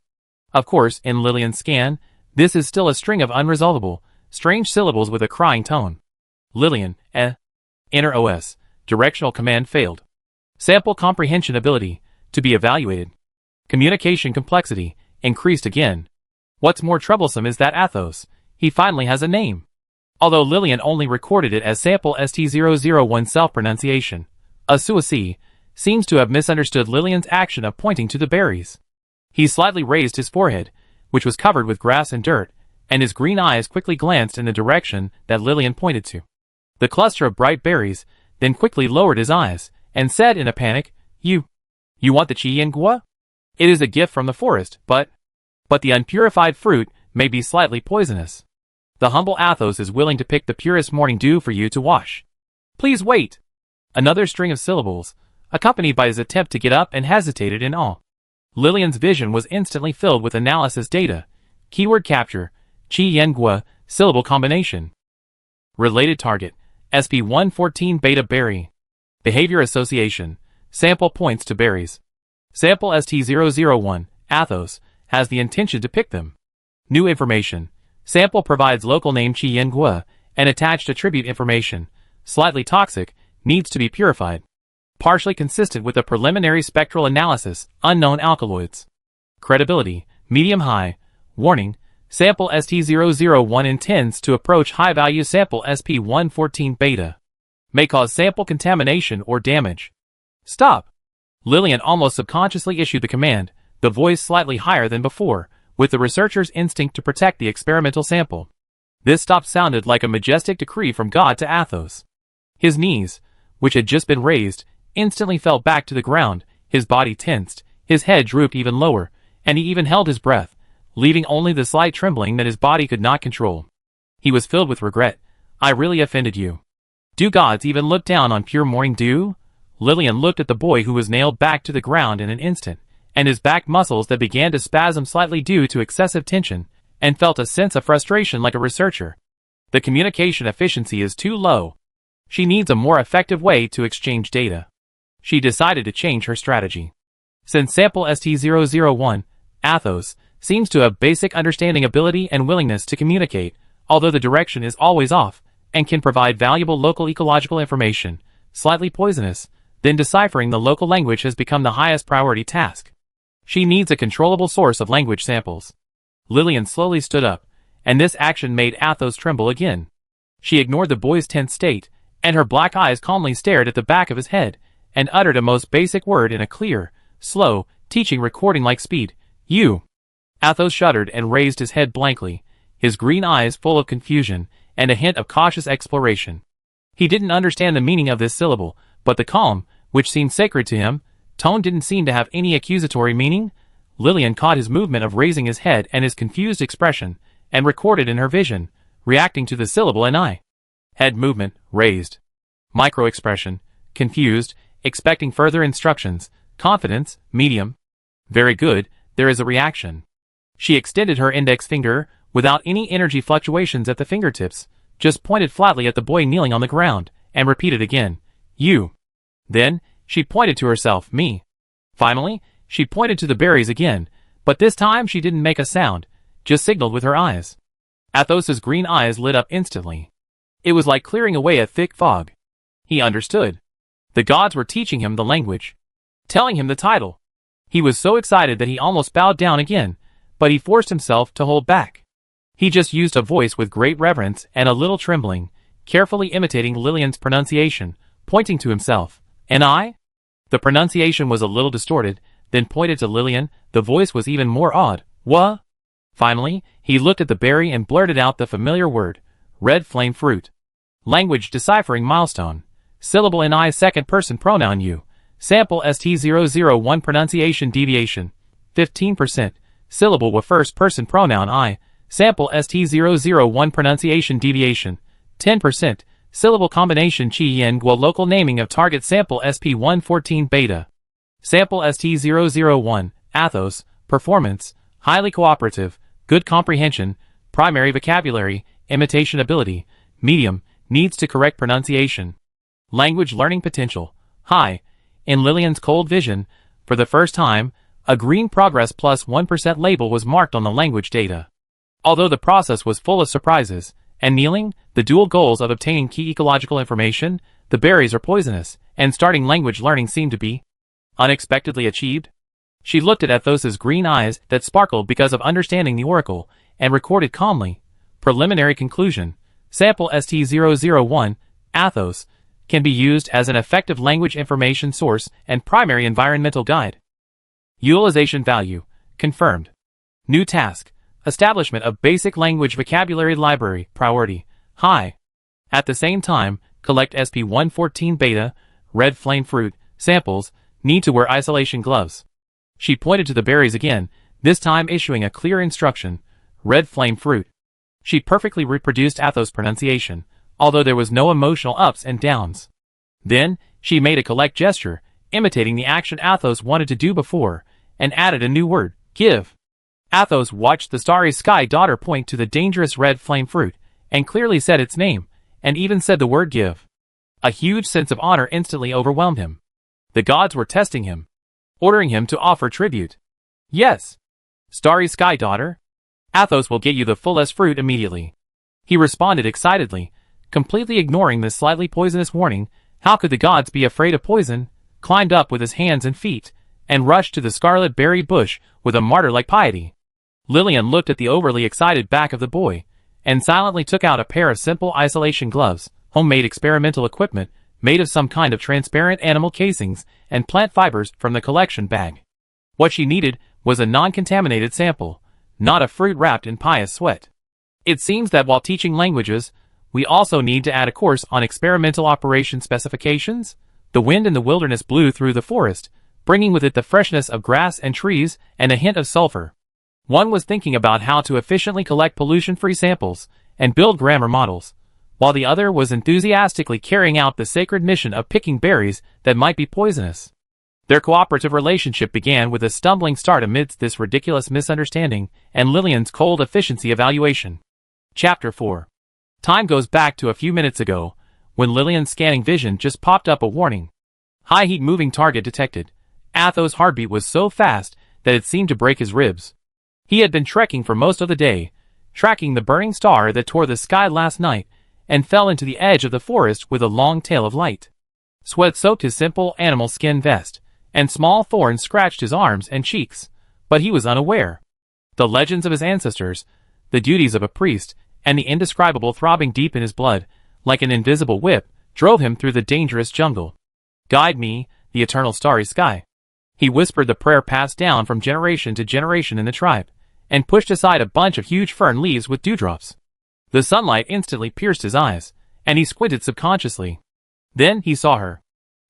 Of course, in Lillian's scan, this is still a string of unresolvable, strange syllables with a crying tone. Lillian, Enter OS, directional command failed. Sample comprehension ability, to be evaluated. Communication complexity, increased again. What's more troublesome is that Athos, he finally has a name. Although Lillian only recorded it as sample ST001 self-pronunciation, Asuasi seems to have misunderstood Lillian's action of pointing to the berries. He slightly raised his forehead, which was covered with grass and dirt, and his green eyes quickly glanced in the direction that Lillian pointed to. The cluster of bright berries then quickly lowered his eyes, and said in a panic, You want the Chi-Yen-Gua? It is a gift from the forest, but the unpurified fruit may be slightly poisonous. The humble Athos is willing to pick the purest morning dew for you to wash. Please wait. Another string of syllables, accompanied by his attempt to get up, and hesitated in awe. Lillian's vision was instantly filled with analysis data. Keyword capture, Chi-Yen-Gua, syllable combination. Related target, SP114 beta berry. Behavior association, sample points to berries. Sample ST001, Athos, has the intention to pick them. New information. Sample provides local name Chi-Yen-Gua and attached attribute information. Slightly toxic, needs to be purified. Partially consistent with a preliminary spectral analysis, unknown alkaloids. Credibility, medium-high. Warning, sample ST001 intends to approach high-value sample SP114 beta. May cause sample contamination or damage. Stop. Lillian almost subconsciously issued the command, the voice slightly higher than before, with the researcher's instinct to protect the experimental sample. This stop sounded like a majestic decree from God to Athos. His knees, which had just been raised, instantly fell back to the ground, his body tensed, his head drooped even lower, and he even held his breath, leaving only the slight trembling that his body could not control. He was filled with regret. I really offended you. Do gods even look down on pure morning dew? Lillian looked at the boy who was nailed back to the ground in an instant, and his back muscles that began to spasm slightly due to excessive tension, and felt a sense of frustration like a researcher. The communication efficiency is too low. She needs a more effective way to exchange data. She decided to change her strategy. Since sample ST001, Athos, seems to have basic understanding ability and willingness to communicate, although the direction is always off, and can provide valuable local ecological information, slightly poisonous, then deciphering the local language has become the highest priority task. She needs a controllable source of language samples. Lillian slowly stood up, and this action made Athos tremble again. She ignored the boy's tense state, and her black eyes calmly stared at the back of his head, and uttered a most basic word in a clear, slow, teaching recording-like speed. You. Athos shuddered and raised his head blankly, his green eyes full of confusion, and a hint of cautious exploration. He didn't understand the meaning of this syllable, but the calm, which seemed sacred to him, tone didn't seem to have any accusatory meaning. Lillian caught his movement of raising his head and his confused expression, and recorded in her vision, reacting to the syllable and I. Head movement, raised. Micro-expression, confused, expecting further instructions. Confidence, medium. Very good, there is a reaction. She extended her index finger, without any energy fluctuations at the fingertips, just pointed flatly at the boy kneeling on the ground, and repeated again, You. Then, she pointed to herself, me. Finally, she pointed to the berries again, but this time she didn't make a sound, just signaled with her eyes. Athos's green eyes lit up instantly. It was like clearing away a thick fog. He understood. The gods were teaching him the language, telling him the title. He was so excited that he almost bowed down again, but he forced himself to hold back. He just used a voice with great reverence and a little trembling, carefully imitating Lillian's pronunciation, pointing to himself. And I? The pronunciation was a little distorted, then pointed to Lillian. The voice was even more odd. Wha? Finally, he looked at the berry and blurted out the familiar word, red flame fruit. Language deciphering milestone. Syllable in I second person pronoun you. Sample ST001 pronunciation deviation. 15%. Syllable with first person pronoun I. Sample ST001 pronunciation deviation. 10%. Syllable combination chi yen guo local naming of target sample SP114 beta. Sample ST001, Athos, performance, highly cooperative, good comprehension, primary vocabulary, imitation ability, medium, needs to correct pronunciation. Language learning potential, high. In Lillian's cold vision, for the first time, a green progress plus 1% label was marked on the language data. Although the process was full of surprises, and kneeling, the dual goals of obtaining key ecological information, the berries are poisonous, and starting language learning seemed to be unexpectedly achieved. She looked at Athos's green eyes that sparkled because of understanding the oracle, and recorded calmly. Preliminary conclusion. Sample ST001, Athos, can be used as an effective language information source and primary environmental guide. Utilization value. Confirmed. New task. Establishment of basic language vocabulary library. Priority. High. At the same time, collect SP114 beta, red flame fruit, samples, need to wear isolation gloves. She pointed to the berries again, this time issuing a clear instruction, red flame fruit. She perfectly reproduced Athos' pronunciation, although there was no emotional ups and downs. Then, she made a collect gesture, imitating the action Athos wanted to do before, and added a new word, give. Athos watched the starry sky daughter point to the dangerous red flame fruit, and clearly said its name, and even said the word give. A huge sense of honor instantly overwhelmed him. The gods were testing him, ordering him to offer tribute. Yes. Starry sky daughter? Athos will get you the fullest fruit immediately. He responded excitedly, completely ignoring the slightly poisonous warning. How could the gods be afraid of poison? Climbed up with his hands and feet, and rushed to the scarlet berry bush with a martyr-like piety. Lillian looked at the overly excited back of the boy, and silently took out a pair of simple isolation gloves, homemade experimental equipment, made of some kind of transparent animal casings and plant fibers from the collection bag. What she needed was a non-contaminated sample, not a fruit wrapped in pious sweat. It seems that while teaching languages, we also need to add a course on experimental operation specifications. The wind in the wilderness blew through the forest, bringing with it the freshness of grass and trees and a hint of sulfur. One was thinking about how to efficiently collect pollution-free samples and build grammar models, while the other was enthusiastically carrying out the sacred mission of picking berries that might be poisonous. Their cooperative relationship began with a stumbling start amidst this ridiculous misunderstanding and Lillian's cold efficiency evaluation. Chapter 4. Time goes back to a few minutes ago, when Lillian's scanning vision just popped up a warning. High heat moving target detected. Athos' heartbeat was so fast that it seemed to break his ribs. He had been trekking for most of the day, tracking the burning star that tore the sky last night, and fell into the edge of the forest with a long tail of light. Sweat soaked his simple animal skin vest, and small thorns scratched his arms and cheeks, but he was unaware. The legends of his ancestors, the duties of a priest, and the indescribable throbbing deep in his blood, like an invisible whip, drove him through the dangerous jungle. Guide me, the eternal starry sky. He whispered the prayer passed down from generation to generation in the tribe, and pushed aside a bunch of huge fern leaves with dewdrops. The sunlight instantly pierced his eyes, and he squinted subconsciously. Then he saw her.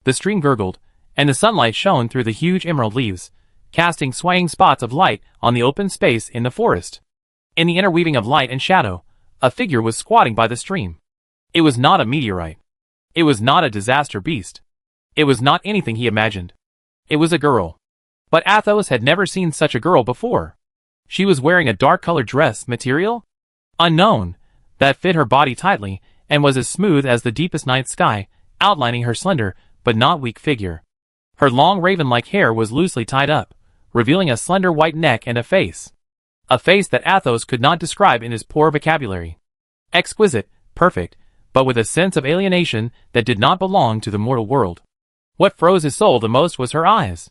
The stream gurgled, and the sunlight shone through the huge emerald leaves, casting swaying spots of light on the open space in the forest. In the interweaving of light and shadow, a figure was squatting by the stream. It was not a meteorite. It was not a disaster beast. It was not anything he imagined. It was a girl. But Athos had never seen such a girl before. She was wearing a dark-colored dress material, unknown, that fit her body tightly and was as smooth as the deepest night sky, outlining her slender but not weak figure. Her long raven-like hair was loosely tied up, revealing a slender white neck and a face. A face that Athos could not describe in his poor vocabulary. Exquisite, perfect, but with a sense of alienation that did not belong to the mortal world. What froze his soul the most was her eyes.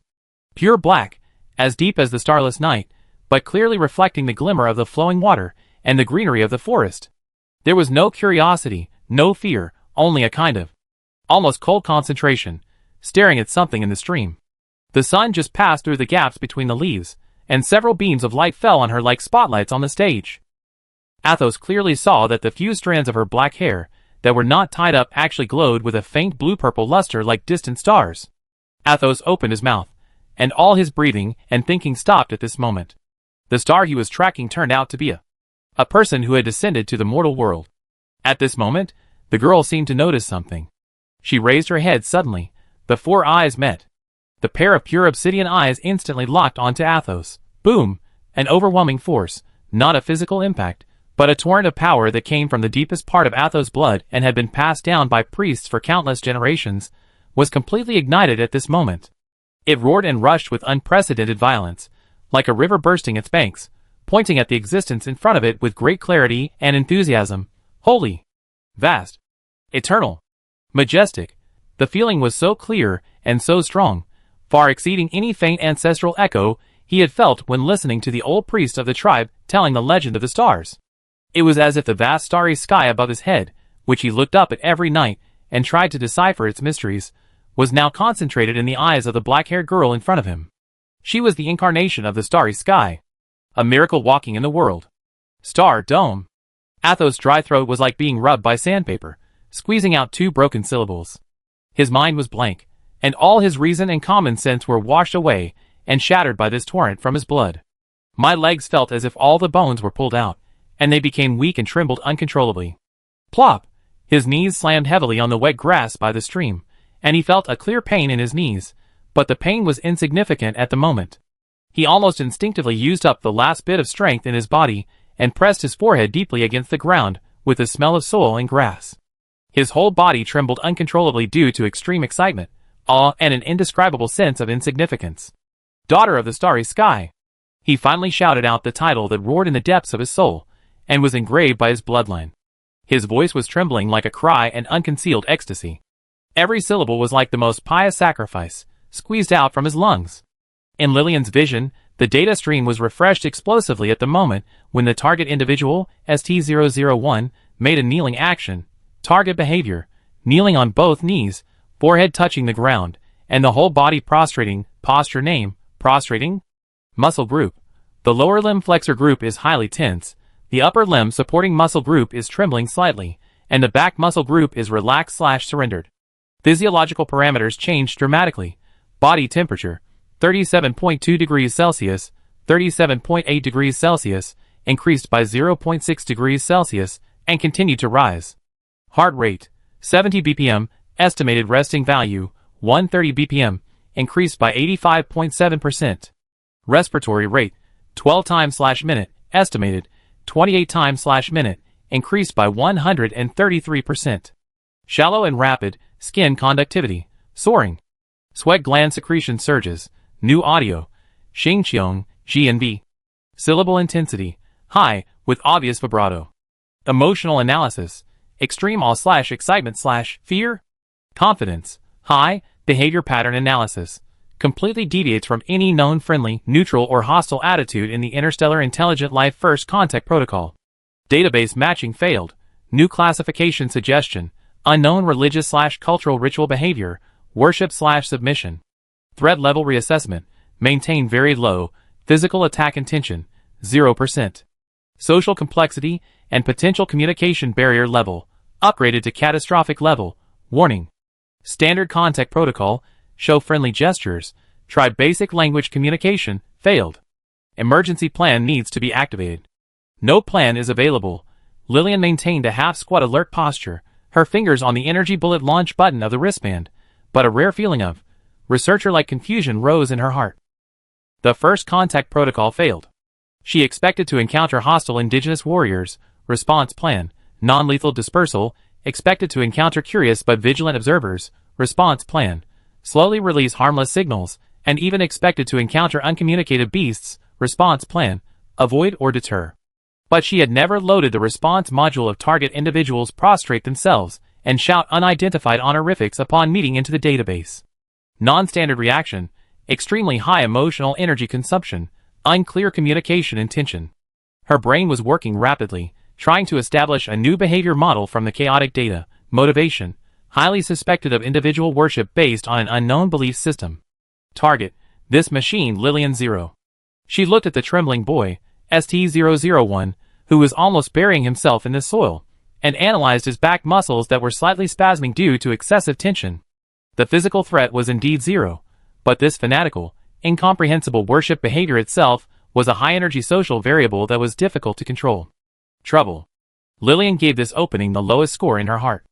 Pure black, as deep as the starless night, but clearly reflecting the glimmer of the flowing water and the greenery of the forest. There was no curiosity, no fear, only a kind of almost cold concentration, staring at something in the stream. The sun just passed through the gaps between the leaves, and several beams of light fell on her like spotlights on the stage. Athos clearly saw that the few strands of her black hair that were not tied up actually glowed with a faint blue-purple luster like distant stars. Athos opened his mouth, and all his breathing and thinking stopped at this moment. The star he was tracking turned out to be a person who had descended to the mortal world. At this moment, the girl seemed to notice something. She raised her head suddenly. The four eyes met. The pair of pure obsidian eyes instantly locked onto Athos. Boom! An overwhelming force, not a physical impact, but a torrent of power that came from the deepest part of Athos' blood and had been passed down by priests for countless generations, was completely ignited at this moment. It roared and rushed with unprecedented violence, like a river bursting its banks, pointing at the existence in front of it with great clarity and enthusiasm. Holy! Vast! Eternal! Majestic! The feeling was so clear and so strong, far exceeding any faint ancestral echo he had felt when listening to the old priest of the tribe telling the legend of the stars. It was as if the vast starry sky above his head, which he looked up at every night and tried to decipher its mysteries, was now concentrated in the eyes of the black-haired girl in front of him. She was the incarnation of the starry sky. A miracle walking in the world. Star Dome. Athos' dry throat was like being rubbed by sandpaper, squeezing out two broken syllables. His mind was blank, and all his reason and common sense were washed away and shattered by this torrent from his blood. My legs felt as if all the bones were pulled out, and they became weak and trembled uncontrollably. Plop! His knees slammed heavily on the wet grass by the stream, and he felt a clear pain in his knees, but the pain was insignificant at the moment. He almost instinctively used up the last bit of strength in his body and pressed his forehead deeply against the ground with the smell of soil and grass. His whole body trembled uncontrollably due to extreme excitement, awe, and an indescribable sense of insignificance. Daughter of the starry sky! He finally shouted out the title that roared in the depths of his soul, and was engraved by his bloodline. His voice was trembling like a cry and unconcealed ecstasy. Every syllable was like the most pious sacrifice, squeezed out from his lungs. In Lillian's vision, the data stream was refreshed explosively at the moment when the target individual, ST-001, made a kneeling action. Target behavior: kneeling on both knees, forehead touching the ground, and the whole body prostrating. Posture name: prostrating. Muscle group: the lower limb flexor group is highly tense, the upper limb supporting muscle group is trembling slightly, and the back muscle group is relaxed/surrendered. Physiological parameters changed dramatically. Body temperature: 37.2 degrees Celsius, 37.8 degrees Celsius, increased by 0.6 degrees Celsius, and continued to rise. Heart rate: 70 BPM, estimated resting value: 130 BPM, increased by 85.7%. Respiratory rate: 12 times/minute, estimated 28 times/minute, increased by 133%. Shallow and rapid skin conductivity: soaring. Sweat gland secretion surges: new audio, Xingqiong, GNV. Syllable intensity: high, with obvious vibrato. Emotional analysis: extreme awe/excitement/fear. Confidence: high. Behavior pattern analysis: completely deviates from any known friendly, neutral, or hostile attitude in the Interstellar Intelligent Life First Contact Protocol. Database matching failed. New classification suggestion: unknown religious/cultural ritual behavior, worship/submission. Threat level reassessment: maintain very low. Physical attack intention: 0%. Social complexity and potential communication barrier level upgraded to catastrophic level. Warning: standard contact protocol: show friendly gestures. Try basic language communication. Failed. Emergency plan needs to be activated. No plan is available. Lillian maintained a half-squat alert posture, her fingers on the energy bullet launch button of the wristband, but a rare feeling of researcher-like confusion rose in her heart. The first contact protocol failed. She expected to encounter hostile indigenous warriors. Response plan: non-lethal dispersal. Expected to encounter curious but vigilant observers. Response plan: slowly release harmless signals, and even expected to encounter uncommunicated beasts. Response plan: avoid or deter. But she had never loaded the response module of target individuals prostrate themselves and shout unidentified honorifics upon meeting into the database. Non-standard reaction: extremely high emotional energy consumption, unclear communication intention. Her brain was working rapidly, trying to establish a new behavior model from the chaotic data. Motivation: highly suspected of individual worship based on an unknown belief system. Target: this machine Lillian 0. She looked at the trembling boy, ST001, who was almost burying himself in the soil, and analyzed his back muscles that were slightly spasming due to excessive tension. The physical threat was indeed zero, but this fanatical, incomprehensible worship behavior itself was a high-energy social variable that was difficult to control. Trouble. Lillian gave this opening the lowest score in her heart.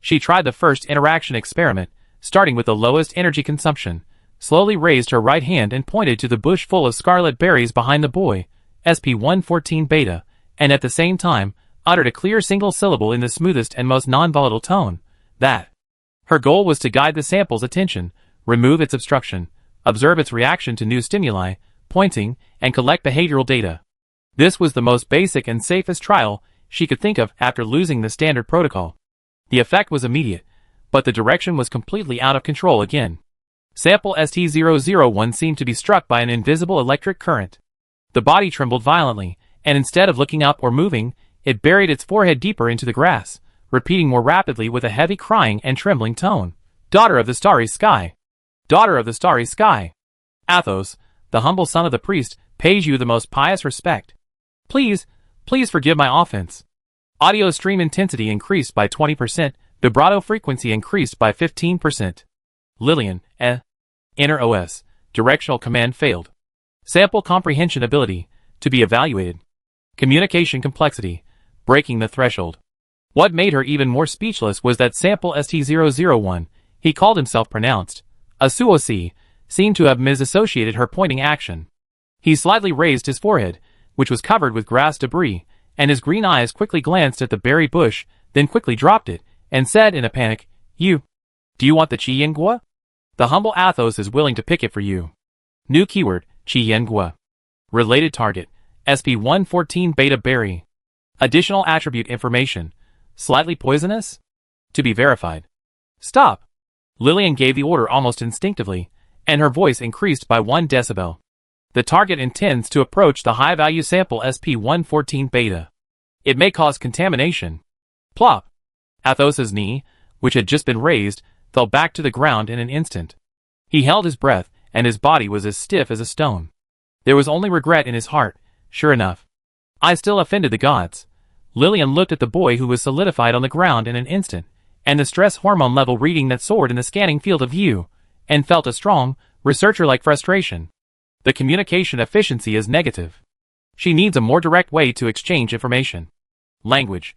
She tried the first interaction experiment, starting with the lowest energy consumption, slowly raised her right hand and pointed to the bush full of scarlet berries behind the boy, SP114 beta, and at the same time, uttered a clear single syllable in the smoothest and most non-volatile tone, that. Her goal was to guide the sample's attention, remove its obstruction, observe its reaction to new stimuli, pointing, and collect behavioral data. This was the most basic and safest trial she could think of after losing the standard protocol. The effect was immediate, but the direction was completely out of control again. Sample ST001 seemed to be struck by an invisible electric current. The body trembled violently, and instead of looking up or moving, it buried its forehead deeper into the grass, repeating more rapidly with a heavy crying and trembling tone. Daughter of the starry sky! Daughter of the starry sky! Athos, the humble son of the priest, pays you the most pious respect. Please forgive my offense. Audio stream intensity increased by 20%, vibrato frequency increased by 15%. Lillian, Inner OS, directional command failed. Sample comprehension ability, to be evaluated. Communication complexity, breaking the threshold. What made her even more speechless was that sample ST001, he called himself pronounced, Asuosi, seemed to have misassociated her pointing action. He slightly raised his forehead, which was covered with grass debris, and his green eyes quickly glanced at the berry bush, then quickly dropped it, and said in a panic, Do you want the Chiyengua? The humble Athos is willing to pick it for you. New keyword, Chiyengua. Related target, SP114 beta berry. Additional attribute information, slightly poisonous? To be verified. Stop! Lillian gave the order almost instinctively, and her voice increased by 1 decibel. The target intends to approach the high-value sample SP114 beta. It may cause contamination. Plop! Athos's knee, which had just been raised, fell back to the ground in an instant. He held his breath, and his body was as stiff as a stone. There was only regret in his heart, sure enough. I still offended the gods. Lillian looked at the boy who was solidified on the ground in an instant, and the stress hormone level reading that soared in the scanning field of view, and felt a strong, researcher-like frustration. The communication efficiency is negative. She needs a more direct way to exchange information. Language.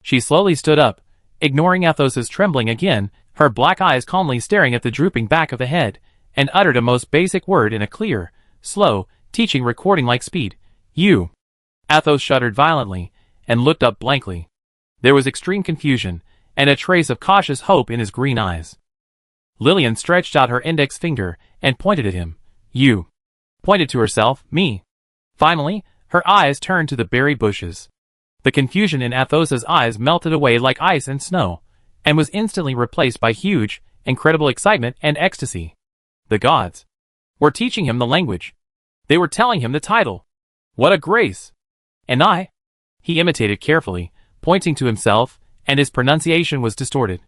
She slowly stood up, ignoring Athos's trembling again, her black eyes calmly staring at the drooping back of the head, and uttered a most basic word in a clear, slow, teaching recording-like speed. You. Athos shuddered violently, and looked up blankly. There was extreme confusion, and a trace of cautious hope in his green eyes. Lillian stretched out her index finger, and pointed at him. You. Pointed to herself, me. Finally, her eyes turned to the berry bushes. The confusion in Athos's eyes melted away like ice and snow, and was instantly replaced by huge, incredible excitement and ecstasy. The gods were teaching him the language. They were telling him the title. What a grace! And I? He imitated carefully, pointing to himself, and his pronunciation was distorted.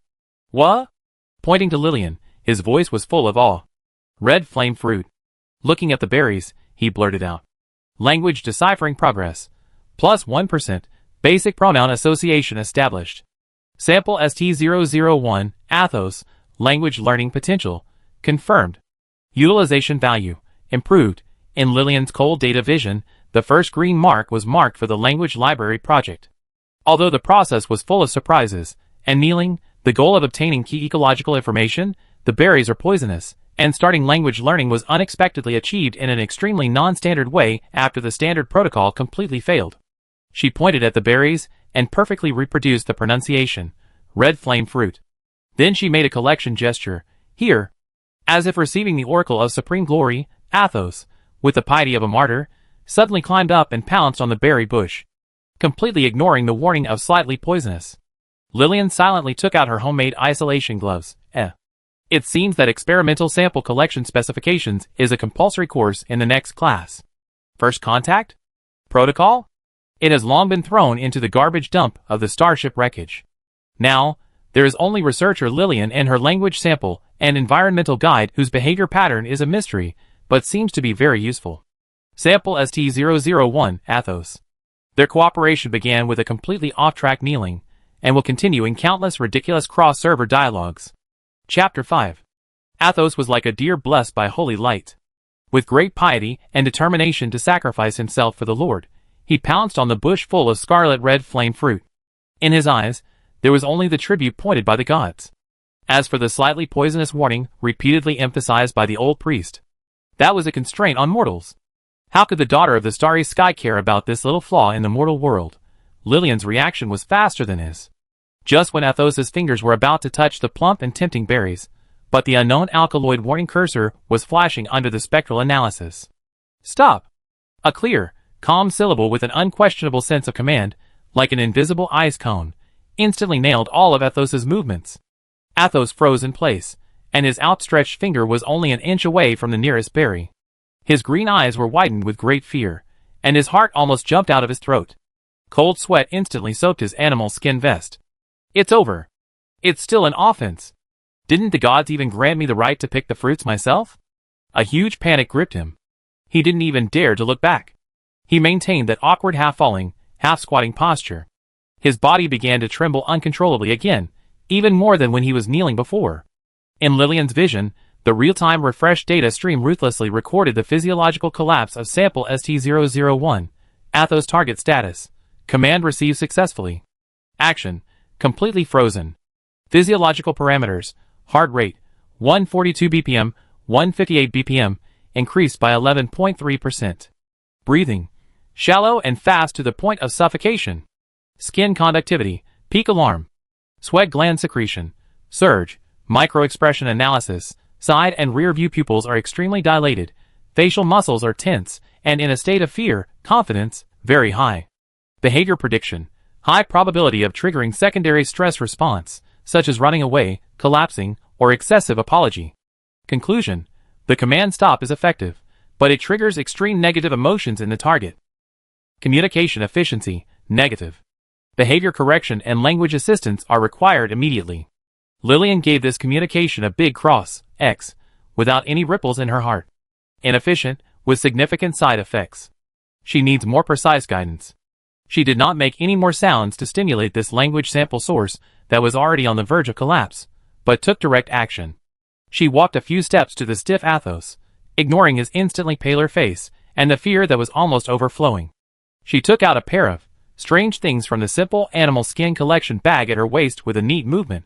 What? Pointing to Lillian, his voice was full of awe. Red flame fruit. Looking at the berries, he blurted out. Language deciphering progress. Plus 1%. Basic pronoun association established. Sample ST001, Athos, language learning potential, confirmed. Utilization value, improved. In Lillian's cold data vision, the first green mark was marked for the language library project. Although the process was full of surprises, and kneeling, the goal of obtaining key ecological information, the berries are poisonous, and starting language learning was unexpectedly achieved in an extremely non-standard way after the standard protocol completely failed. She pointed at the berries, and perfectly reproduced the pronunciation, red flame fruit. Then she made a collection gesture, here. As if receiving the oracle of supreme glory, Athos, with the piety of a martyr, suddenly climbed up and pounced on the berry bush, completely ignoring the warning of slightly poisonous. Lillian silently took out her homemade isolation gloves. It seems that experimental sample collection specifications is a compulsory course in the next class. First contact? Protocol? It has long been thrown into the garbage dump of the starship wreckage. Now, there is only researcher Lillian and her language sample and environmental guide whose behavior pattern is a mystery, but seems to be very useful. Sample ST001, Athos. Their cooperation began with a completely off-track kneeling, and will continue in countless ridiculous cross-server dialogues. Chapter 5. Athos was like a deer blessed by holy light. With great piety and determination to sacrifice himself for the Lord, he pounced on the bush full of scarlet-red flame fruit. In his eyes, there was only the tribute pointed by the gods. As for the slightly poisonous warning repeatedly emphasized by the old priest, that was a constraint on mortals. How could the daughter of the starry sky care about this little flaw in the mortal world? Lillian's reaction was faster than his. Just when Athos's fingers were about to touch the plump and tempting berries, but the unknown alkaloid warning cursor was flashing under the spectral analysis. Stop! A clear, calm syllable with an unquestionable sense of command, like an invisible ice cone, instantly nailed all of Athos's movements. Athos froze in place, and his outstretched finger was only an inch away from the nearest berry. His green eyes were widened with great fear, and his heart almost jumped out of his throat. Cold sweat instantly soaked his animal skin vest. It's over. It's still an offense. Didn't the gods even grant me the right to pick the fruits myself? A huge panic gripped him. He didn't even dare to look back. He maintained that awkward half-falling, half-squatting posture. His body began to tremble uncontrollably again, even more than when he was kneeling before. In Lillian's vision, the real-time refreshed data stream ruthlessly recorded the physiological collapse of sample ST001, Athos target status. Command received successfully. Action, completely frozen. Physiological parameters, heart rate, 142 BPM, 158 BPM, increased by 11.3%. Breathing, shallow and fast to the point of suffocation. Skin conductivity, peak alarm. Sweat gland secretion, surge, microexpression analysis. Side and rear view pupils are extremely dilated, facial muscles are tense, and in a state of fear, confidence, very high. Behavior prediction, high probability of triggering secondary stress response, such as running away, collapsing, or excessive apology. Conclusion, the command stop is effective, but it triggers extreme negative emotions in the target. Communication efficiency, negative. Behavior correction and language assistance are required immediately. Lillian gave this communication a big cross, X, without any ripples in her heart. Inefficient, with significant side effects. She needs more precise guidance. She did not make any more sounds to stimulate this language sample source that was already on the verge of collapse, but took direct action. She walked a few steps to the stiff Athos, ignoring his instantly paler face and the fear that was almost overflowing. She took out a pair of strange things from the simple animal skin collection bag at her waist with a neat movement.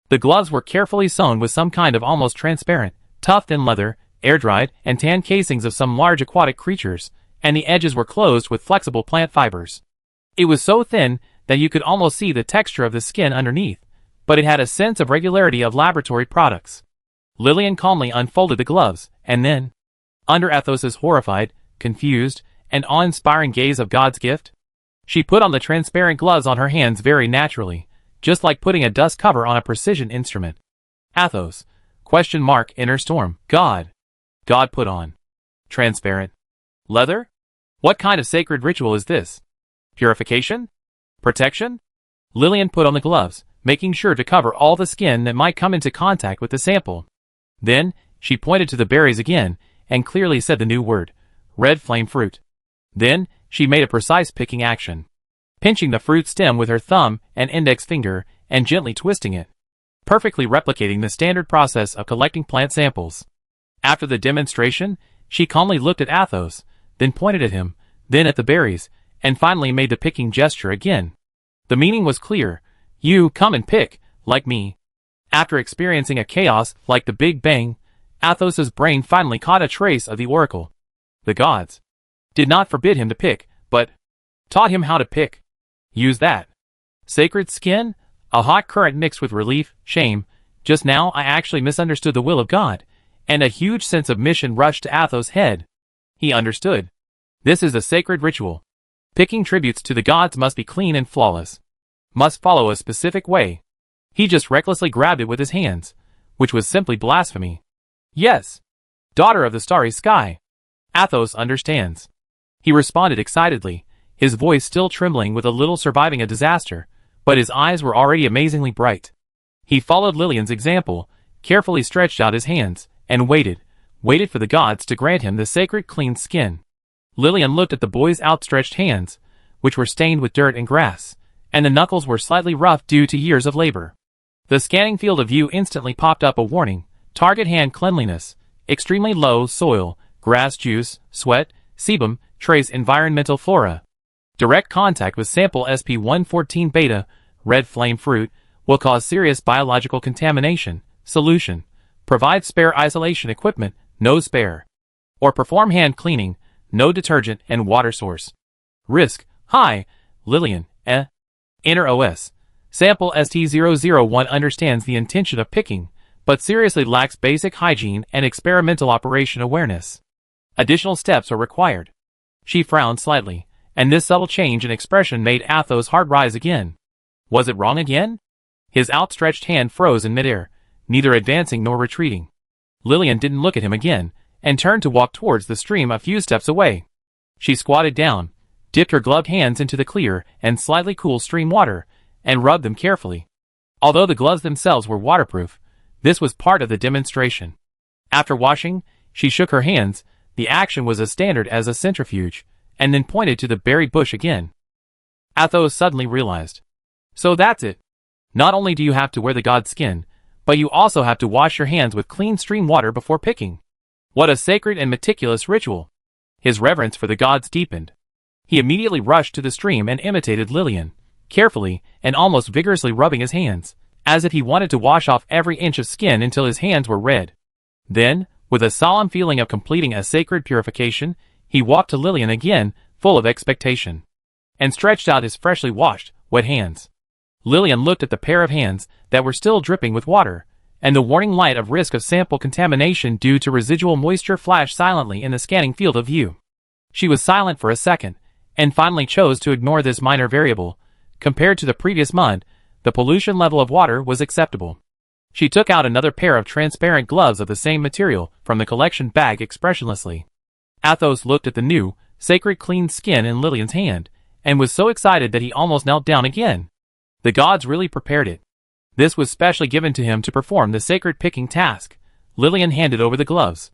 The gloves were carefully sewn with some kind of almost transparent, tough-thin leather, air-dried, and tan casings of some large aquatic creatures, and the edges were closed with flexible plant fibers. It was so thin that you could almost see the texture of the skin underneath, but it had a sense of regularity of laboratory products. Lillian calmly unfolded the gloves, and then, under Athos's horrified, confused, and awe-inspiring gaze of God's gift, she put on the transparent gloves on her hands very naturally, just like putting a dust cover on a precision instrument. Athos, ? Inner storm. God put on. Transparent. Leather? What kind of sacred ritual is this? Purification? Protection? Lillian put on the gloves, making sure to cover all the skin that might come into contact with the sample. Then, she pointed to the berries again, and clearly said the new word, red flame fruit. Then, she made a precise picking action. Pinching the fruit stem with her thumb and index finger, and gently twisting it, perfectly replicating the standard process of collecting plant samples. After the demonstration, she calmly looked at Athos, then pointed at him, then at the berries, and finally made the picking gesture again. The meaning was clear. You come and pick, like me. After experiencing a chaos like the Big Bang, Athos's brain finally caught a trace of the oracle. The gods did not forbid him to pick, but taught him how to pick. Use that. Sacred skin? A hot current mixed with relief, shame. Just now I actually misunderstood the will of God, and a huge sense of mission rushed to Athos' head. He understood. This is a sacred ritual. Picking tributes to the gods must be clean and flawless. Must follow a specific way. He just recklessly grabbed it with his hands, which was simply blasphemy. Yes. Daughter of the starry sky. Athos understands. He responded excitedly, his voice still trembling with a little surviving a disaster, but his eyes were already amazingly bright. He followed Lillian's example, carefully stretched out his hands, and waited for the gods to grant him the sacred clean skin. Lillian looked at the boy's outstretched hands, which were stained with dirt and grass, and the knuckles were slightly rough due to years of labor. The scanning field of view instantly popped up a warning: target hand cleanliness, extremely low soil, grass juice, sweat, sebum, trace environmental flora. Direct contact with sample SP114 beta, red flame fruit, will cause serious biological contamination. Solution: provide spare isolation equipment, no spare. Or perform hand cleaning, no detergent and water source. Risk: high. Lillian, Inner OS. Sample ST001 understands the intention of picking, but seriously lacks basic hygiene and experimental operation awareness. Additional steps are required. She frowned slightly, and this subtle change in expression made Athos' heart rise again. Was it wrong again? His outstretched hand froze in midair, neither advancing nor retreating. Lillian didn't look at him again, and turned to walk towards the stream a few steps away. She squatted down, dipped her gloved hands into the clear and slightly cool stream water, and rubbed them carefully. Although the gloves themselves were waterproof, this was part of the demonstration. After washing, she shook her hands. The action was as standard as a centrifuge, and then pointed to the berry bush again. Athos suddenly realized. So that's it. Not only do you have to wear the god's skin, but you also have to wash your hands with clean stream water before picking. What a sacred and meticulous ritual. His reverence for the gods deepened. He immediately rushed to the stream and imitated Lillian, carefully and almost vigorously rubbing his hands, as if he wanted to wash off every inch of skin until his hands were red. Then, with a solemn feeling of completing a sacred purification, he walked to Lillian again, full of expectation, and stretched out his freshly washed, wet hands. Lillian looked at the pair of hands that were still dripping with water, and the warning light of risk of sample contamination due to residual moisture flashed silently in the scanning field of view. She was silent for a second, and finally chose to ignore this minor variable. Compared to the previous month, the pollution level of water was acceptable. She took out another pair of transparent gloves of the same material from the collection bag expressionlessly. Athos looked at the new, sacred clean skin in Lillian's hand, and was so excited that he almost knelt down again. The gods really prepared it. This was specially given to him to perform the sacred picking task. Lillian handed over the gloves.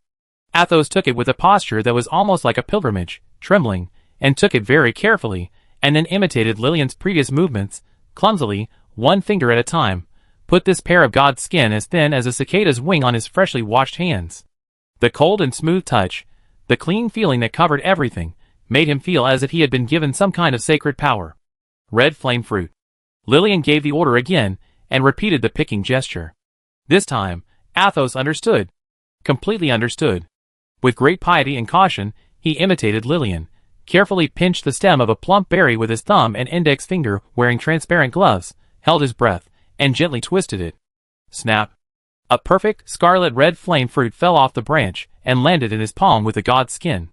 Athos took it with a posture that was almost like a pilgrimage, trembling, and took it very carefully, and then imitated Lillian's previous movements, clumsily, one finger at a time, put this pair of god's skin as thin as a cicada's wing on his freshly washed hands. The cold and smooth touch, the clean feeling that covered everything, made him feel as if he had been given some kind of sacred power. Red flame fruit. Lillian gave the order again, and repeated the picking gesture. This time, Athos understood. Completely understood. With great piety and caution, he imitated Lillian, carefully pinched the stem of a plump berry with his thumb and index finger wearing transparent gloves, held his breath, and gently twisted it. Snap! A perfect, scarlet-red flame fruit fell off the branch and landed in his palm with the god's skin.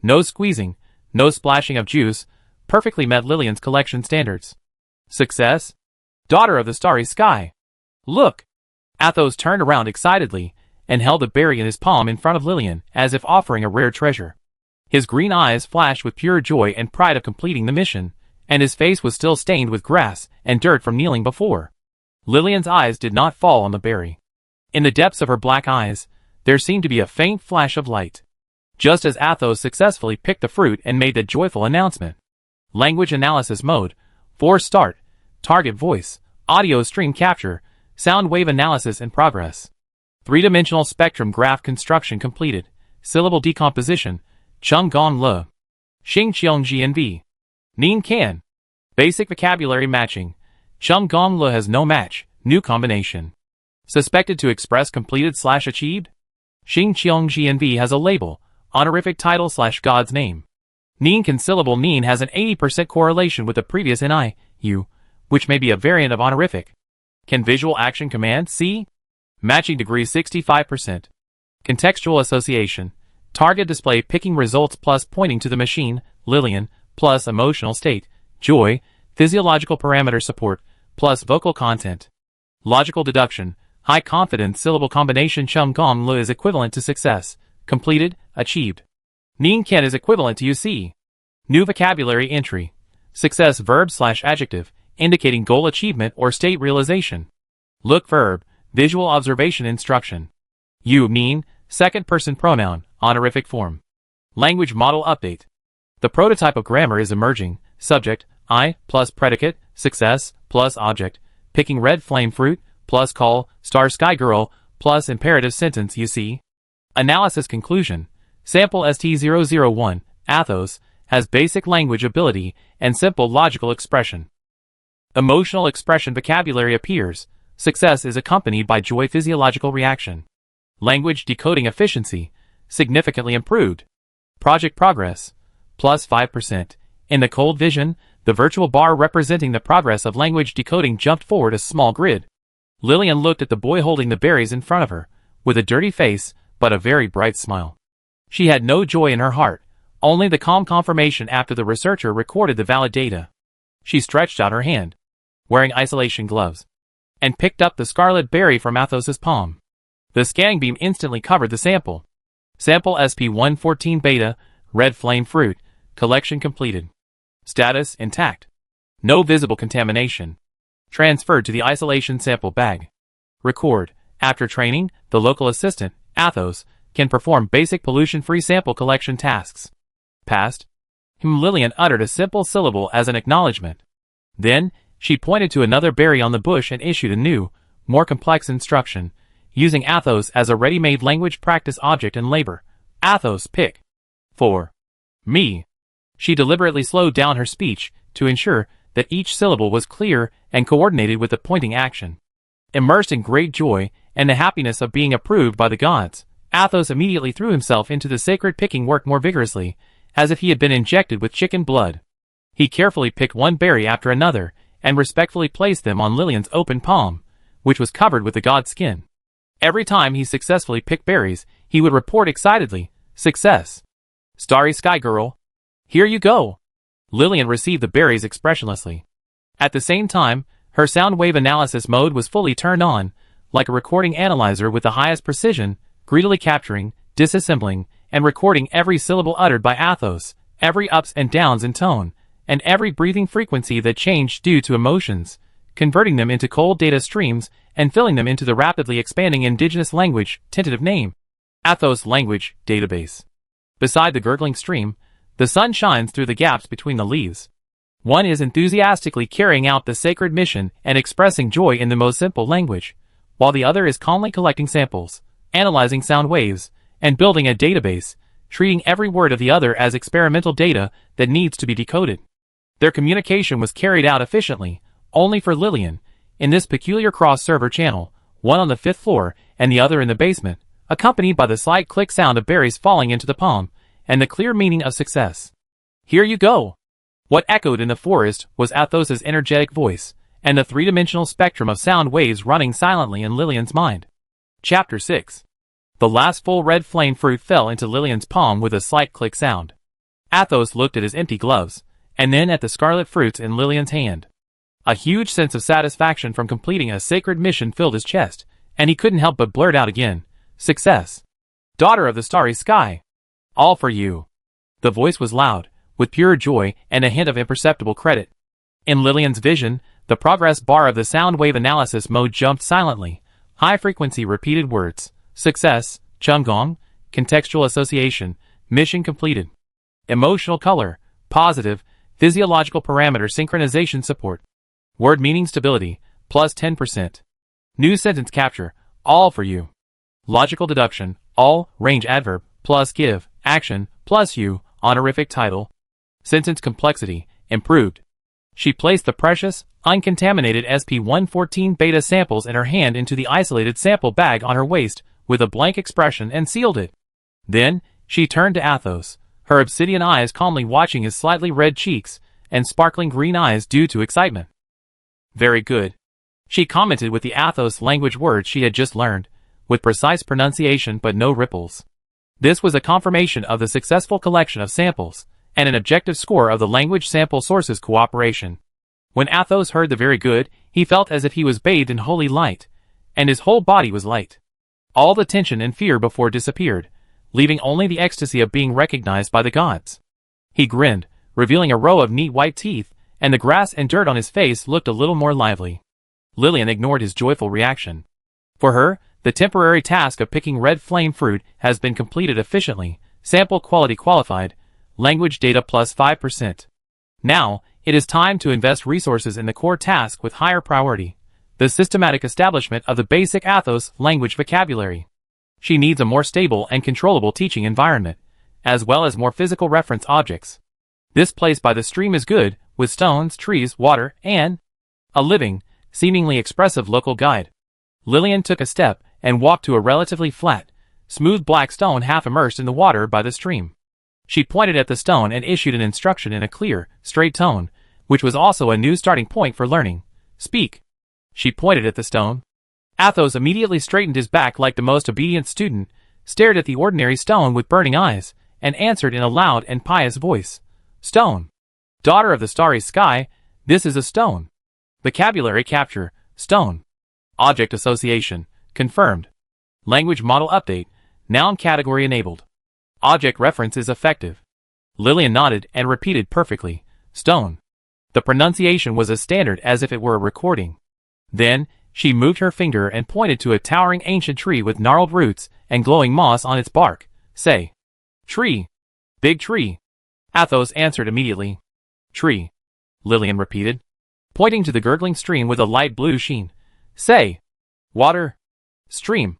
No squeezing, no splashing of juice, perfectly met Lillian's collection standards. Success? Daughter of the starry sky! Look! Athos turned around excitedly, and held the berry in his palm in front of Lillian, as if offering a rare treasure. His green eyes flashed with pure joy and pride of completing the mission, and his face was still stained with grass and dirt from kneeling before. Lillian's eyes did not fall on the berry. In the depths of her black eyes, there seemed to be a faint flash of light. Just as Athos successfully picked the fruit and made the joyful announcement. Language analysis mode, 4 start, target voice, audio stream capture, sound wave analysis in progress. 3-dimensional spectrum graph construction completed, syllable decomposition, Chung Gong Le. Xing Qiong GNV. Nien Can. Basic vocabulary matching. Chung Gong Le has no match, new combination. Suspected to express completed/achieved? Xing Qiong GNV has a label, honorific title/god's name. Nien Can syllable Nien has an 80% correlation with the previous NI, which may be a variant of honorific. Can visual action command see? Matching degree 65%. Contextual association. Target display picking results plus pointing to the machine, Lillian, plus emotional state, joy, physiological parameter support, plus vocal content. Logical deduction. High confidence syllable combination Chung Gong Le is equivalent to success, completed, achieved. Nien Can is equivalent to UC. New vocabulary entry. Success verb/adjective, indicating goal achievement or state realization. Look verb, visual observation instruction. You mean, second person pronoun, honorific form. Language model update. The prototype of grammar is emerging. Subject, I, plus predicate, success, plus object, picking red flame fruit, plus call, star sky girl, plus imperative sentence you see. Analysis conclusion. Sample ST001, Athos, has basic language ability and simple logical expression. Emotional expression vocabulary appears. Success is accompanied by joy physiological reaction. Language decoding efficiency, significantly improved. Project progress, plus 5%. In the cold vision, the virtual bar representing the progress of language decoding jumped forward a small grid. Lillian looked at the boy holding the berries in front of her, with a dirty face, but a very bright smile. She had no joy in her heart, only the calm confirmation after the researcher recorded the valid data. She stretched out her hand, wearing isolation gloves, and picked up the scarlet berry from Athos's palm. The scanning beam instantly covered the sample. Sample SP114 beta, red flame fruit, collection completed. Status intact. No visible contamination. Transferred to the isolation sample bag. Record. After training, the local assistant, Athos, can perform basic pollution-free sample collection tasks. Passed. Lillian uttered a simple syllable as an acknowledgement. Then, she pointed to another berry on the bush and issued a new, more complex instruction, using Athos as a ready-made language practice object and labor. Athos pick. For me. She deliberately slowed down her speech to ensure that each syllable was clear and coordinated with the pointing action. Immersed in great joy and the happiness of being approved by the gods, Athos immediately threw himself into the sacred picking work more vigorously, as if he had been injected with chicken blood. He carefully picked one berry after another, and respectfully placed them on Lillian's open palm, which was covered with the god's skin. Every time he successfully picked berries, he would report excitedly, "Success! Starry Sky Girl! Here you go!" Lillian received the berries expressionlessly. At the same time, her sound wave analysis mode was fully turned on, like a recording analyzer with the highest precision, greedily capturing, disassembling, and recording every syllable uttered by Athos, every ups and downs in tone, and every breathing frequency that changed due to emotions, converting them into cold data streams and filling them into the rapidly expanding indigenous language, tentative name, Athos Language Database. Beside the gurgling stream, the sun shines through the gaps between the leaves. One is enthusiastically carrying out the sacred mission and expressing joy in the most simple language, while the other is calmly collecting samples, analyzing sound waves, and building a database, treating every word of the other as experimental data that needs to be decoded. Their communication was carried out efficiently, only for Lillian, in this peculiar cross-server channel, one on the 5th floor and the other in the basement, accompanied by the slight click sound of berries falling into the palm, and the clear meaning of success. "Here you go!" What echoed in the forest was Athos's energetic voice, and the three-dimensional spectrum of sound waves running silently in Lillian's mind. Chapter 6. The last full red flame fruit fell into Lillian's palm with a slight click sound. Athos looked at his empty gloves, and then at the scarlet fruits in Lillian's hand. A huge sense of satisfaction from completing a sacred mission filled his chest, and he couldn't help but blurt out again, "Success! Daughter of the starry sky! All for you!" The voice was loud, with pure joy and a hint of imperceptible credit. In Lillian's vision, the progress bar of the sound wave analysis mode jumped silently. High-frequency repeated words, success, Chunggong, contextual association, mission completed. Emotional color, positive, physiological parameter synchronization support. Word meaning stability, plus 10%. New sentence capture, all for you. Logical deduction, all, range adverb, plus give, action, plus you, honorific title. Sentence complexity, improved. She placed the precious, uncontaminated SP114 beta samples in her hand into the isolated sample bag on her waist, with a blank expression and sealed it. Then, she turned to Athos, her obsidian eyes calmly watching his slightly red cheeks, and sparkling green eyes due to excitement. "Very good," she commented with the Athos language words she had just learned, with precise pronunciation but no ripples. This was a confirmation of the successful collection of samples, and an objective score of the language sample sources cooperation. When Athos heard the "very good," he felt as if he was bathed in holy light, and his whole body was light. All the tension and fear before disappeared, leaving only the ecstasy of being recognized by the gods. He grinned, revealing a row of neat white teeth, and the grass and dirt on his face looked a little more lively. Lillian ignored his joyful reaction. For her, the temporary task of picking red flame fruit has been completed efficiently, sample quality qualified, Language data plus 5%. Now, it is time to invest resources in the core task with higher priority, the systematic establishment of the basic Athos language vocabulary. She needs a more stable and controllable teaching environment, as well as more physical reference objects. This place by the stream is good, with stones, trees, water, and a living, seemingly expressive local guide. Lillian took a step and walked to a relatively flat, smooth black stone half immersed in the water by the stream. She pointed at the stone and issued an instruction in a clear, straight tone, which was also a new starting point for learning. Speak. She pointed at the stone. Athos immediately straightened his back like the most obedient student, stared at the ordinary stone with burning eyes, and answered in a loud and pious voice. Stone. Daughter of the starry sky, this is a stone. Vocabulary capture, stone. Object association, confirmed. Language model update, noun category enabled. Object reference is effective. Lillian nodded and repeated perfectly, stone. The pronunciation was as standard as if it were a recording. Then, she moved her finger and pointed to a towering ancient tree with gnarled roots and glowing moss on its bark. Say. Tree. Big tree. Athos answered immediately. Tree. Lillian repeated, pointing to the gurgling stream with a light blue sheen. Say. Water. Stream.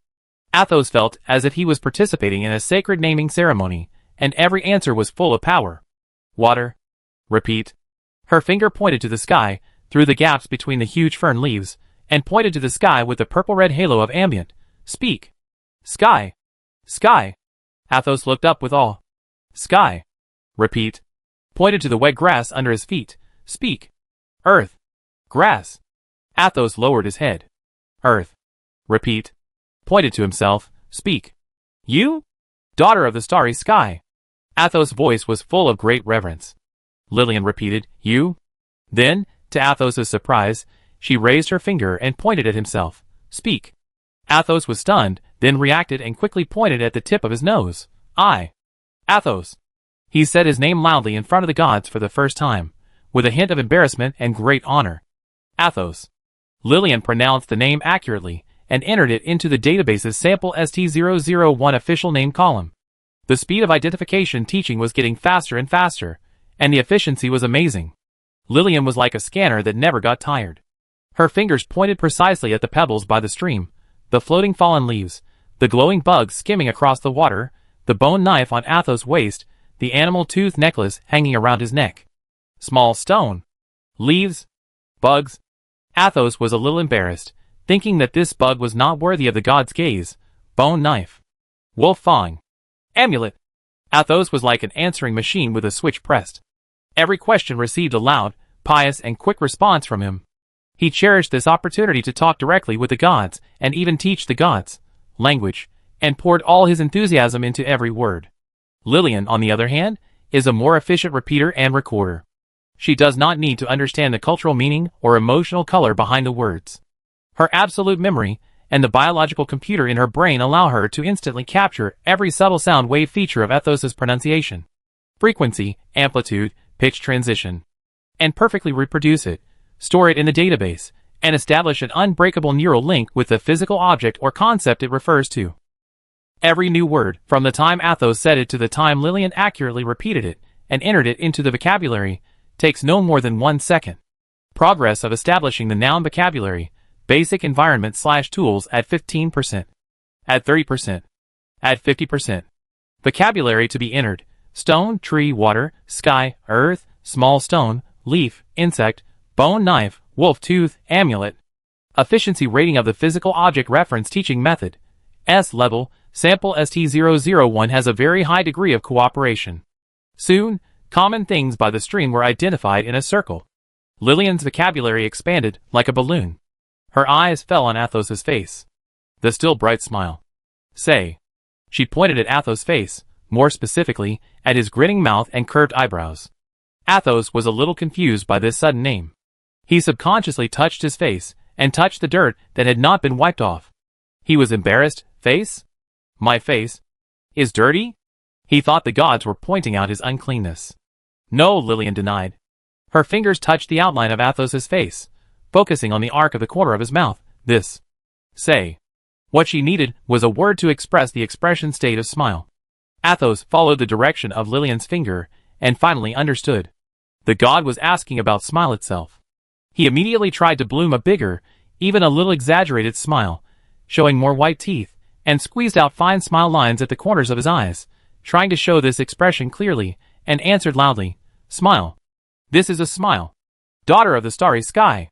Athos felt as if he was participating in a sacred naming ceremony, and every answer was full of power. Water. Repeat. Her finger pointed to the sky, through the gaps between the huge fern leaves, and pointed to the sky with the purple-red halo of ambient. Speak. Sky. Sky. Athos looked up with awe. Sky. Repeat. Pointed to the wet grass under his feet. Speak. Earth. Grass. Athos lowered his head. Earth. Repeat. Pointed to himself. Speak. You? Daughter of the starry sky. Athos' voice was full of great reverence. Lillian repeated, you? Then, to Athos' surprise, she raised her finger and pointed at himself. Speak. Athos was stunned, then reacted and quickly pointed at the tip of his nose. I. Athos. He said his name loudly in front of the gods for the first time, with a hint of embarrassment and great honor. Athos. Lillian pronounced the name accurately, and entered it into the database's sample ST001 official name column. The speed of identification teaching was getting faster and faster, and the efficiency was amazing. Lillian was like a scanner that never got tired. Her fingers pointed precisely at the pebbles by the stream, the floating fallen leaves, the glowing bugs skimming across the water, the bone knife on Athos' waist, the animal tooth necklace hanging around his neck. Small stone. Leaves. Bugs. Athos was a little embarrassed, thinking that this bug was not worthy of the god's gaze. Bone knife. Wolf fang. Amulet. Athos was like an answering machine with a switch pressed. Every question received a loud, pious and quick response from him. He cherished this opportunity to talk directly with the gods, and even teach the gods language, and poured all his enthusiasm into every word. Lillian, on the other hand, is a more efficient repeater and recorder. She does not need to understand the cultural meaning or emotional color behind the words. Her absolute memory and the biological computer in her brain allow her to instantly capture every subtle sound wave feature of Athos' pronunciation, frequency, amplitude, pitch transition, and perfectly reproduce it, store it in the database, and establish an unbreakable neural link with the physical object or concept it refers to. Every new word, from the time Athos said it to the time Lillian accurately repeated it and entered it into the vocabulary, takes no more than 1 second. Progress of establishing the noun vocabulary, basic environment/tools at 15%, at 30%, at 50%. Vocabulary to be entered: stone, tree, water, sky, earth, small stone, leaf, insect, bone knife, wolf tooth, amulet. Efficiency rating of the physical object reference teaching method, S level, sample ST001 has a very high degree of cooperation. Soon, common things by the stream were identified in a circle. Lillian's vocabulary expanded like a balloon. Her eyes fell on Athos' face. The still bright smile. Say. She pointed at Athos' face, more specifically, at his grinning mouth and curved eyebrows. Athos was a little confused by this sudden name. He subconsciously touched his face, and touched the dirt that had not been wiped off. He was embarrassed. Face? My face? Is dirty? He thought the gods were pointing out his uncleanness. No, Lillian denied. Her fingers touched the outline of Athos' face, focusing on the arc of the corner of his mouth. This. Say. What she needed was a word to express the expression state of smile. Athos followed the direction of Lillian's finger, and finally understood. The god was asking about smile itself. He immediately tried to bloom a bigger, even a little exaggerated smile, showing more white teeth, and squeezed out fine smile lines at the corners of his eyes, trying to show this expression clearly, and answered loudly, "Smile. This is a smile. Daughter of the starry sky.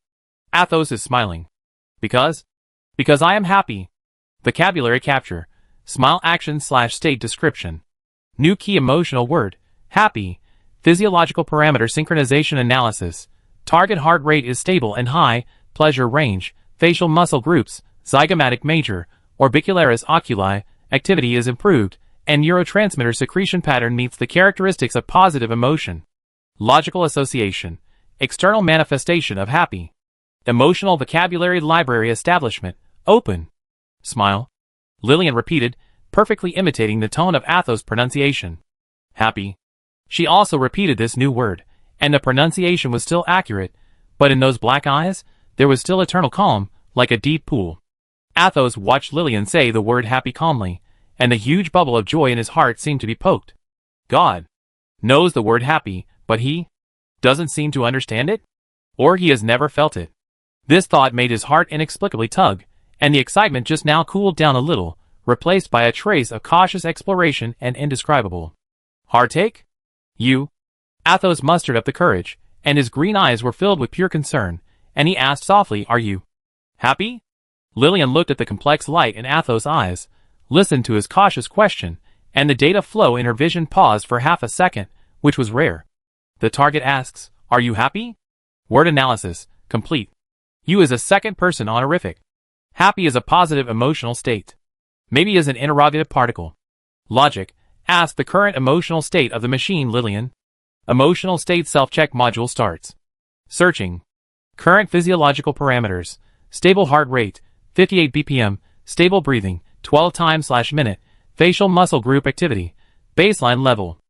Athos is smiling. Because I am happy." Vocabulary capture. Smile action/state description. New key emotional word. Happy. Physiological parameter synchronization analysis. Target heart rate is stable and high. Pleasure range. Facial muscle groups. Zygomatic major. Orbicularis oculi. Activity is improved, and neurotransmitter secretion pattern meets the characteristics of positive emotion. Logical association. External manifestation of happy. Emotional vocabulary library establishment. Open. Smile. Lillian repeated, perfectly imitating the tone of Athos' pronunciation. Happy. She also repeated this new word, and the pronunciation was still accurate, but in those black eyes, there was still eternal calm, like a deep pool. Athos watched Lillian say the word happy calmly, and the huge bubble of joy in his heart seemed to be poked. God knows the word happy, but he doesn't seem to understand it? Or he has never felt it. This thought made his heart inexplicably tug, and the excitement just now cooled down a little, replaced by a trace of cautious exploration and indescribable heartache? You? Athos mustered up the courage, and his green eyes were filled with pure concern, and he asked softly, "Are you happy?" Lillian looked at the complex light in Athos' eyes, listened to his cautious question, and the data flow in her vision paused for half a second, which was rare. The target asks, "Are you happy?" Word analysis, complete. You is a second person honorific. Happy is a positive emotional state. Maybe is an interrogative particle. Logic, ask the current emotional state of the machine, Lillian. Emotional state self-check module starts. Searching. Current physiological parameters. Stable heart rate, 58 BPM, stable breathing, 12 times/minute, facial muscle group activity, baseline level.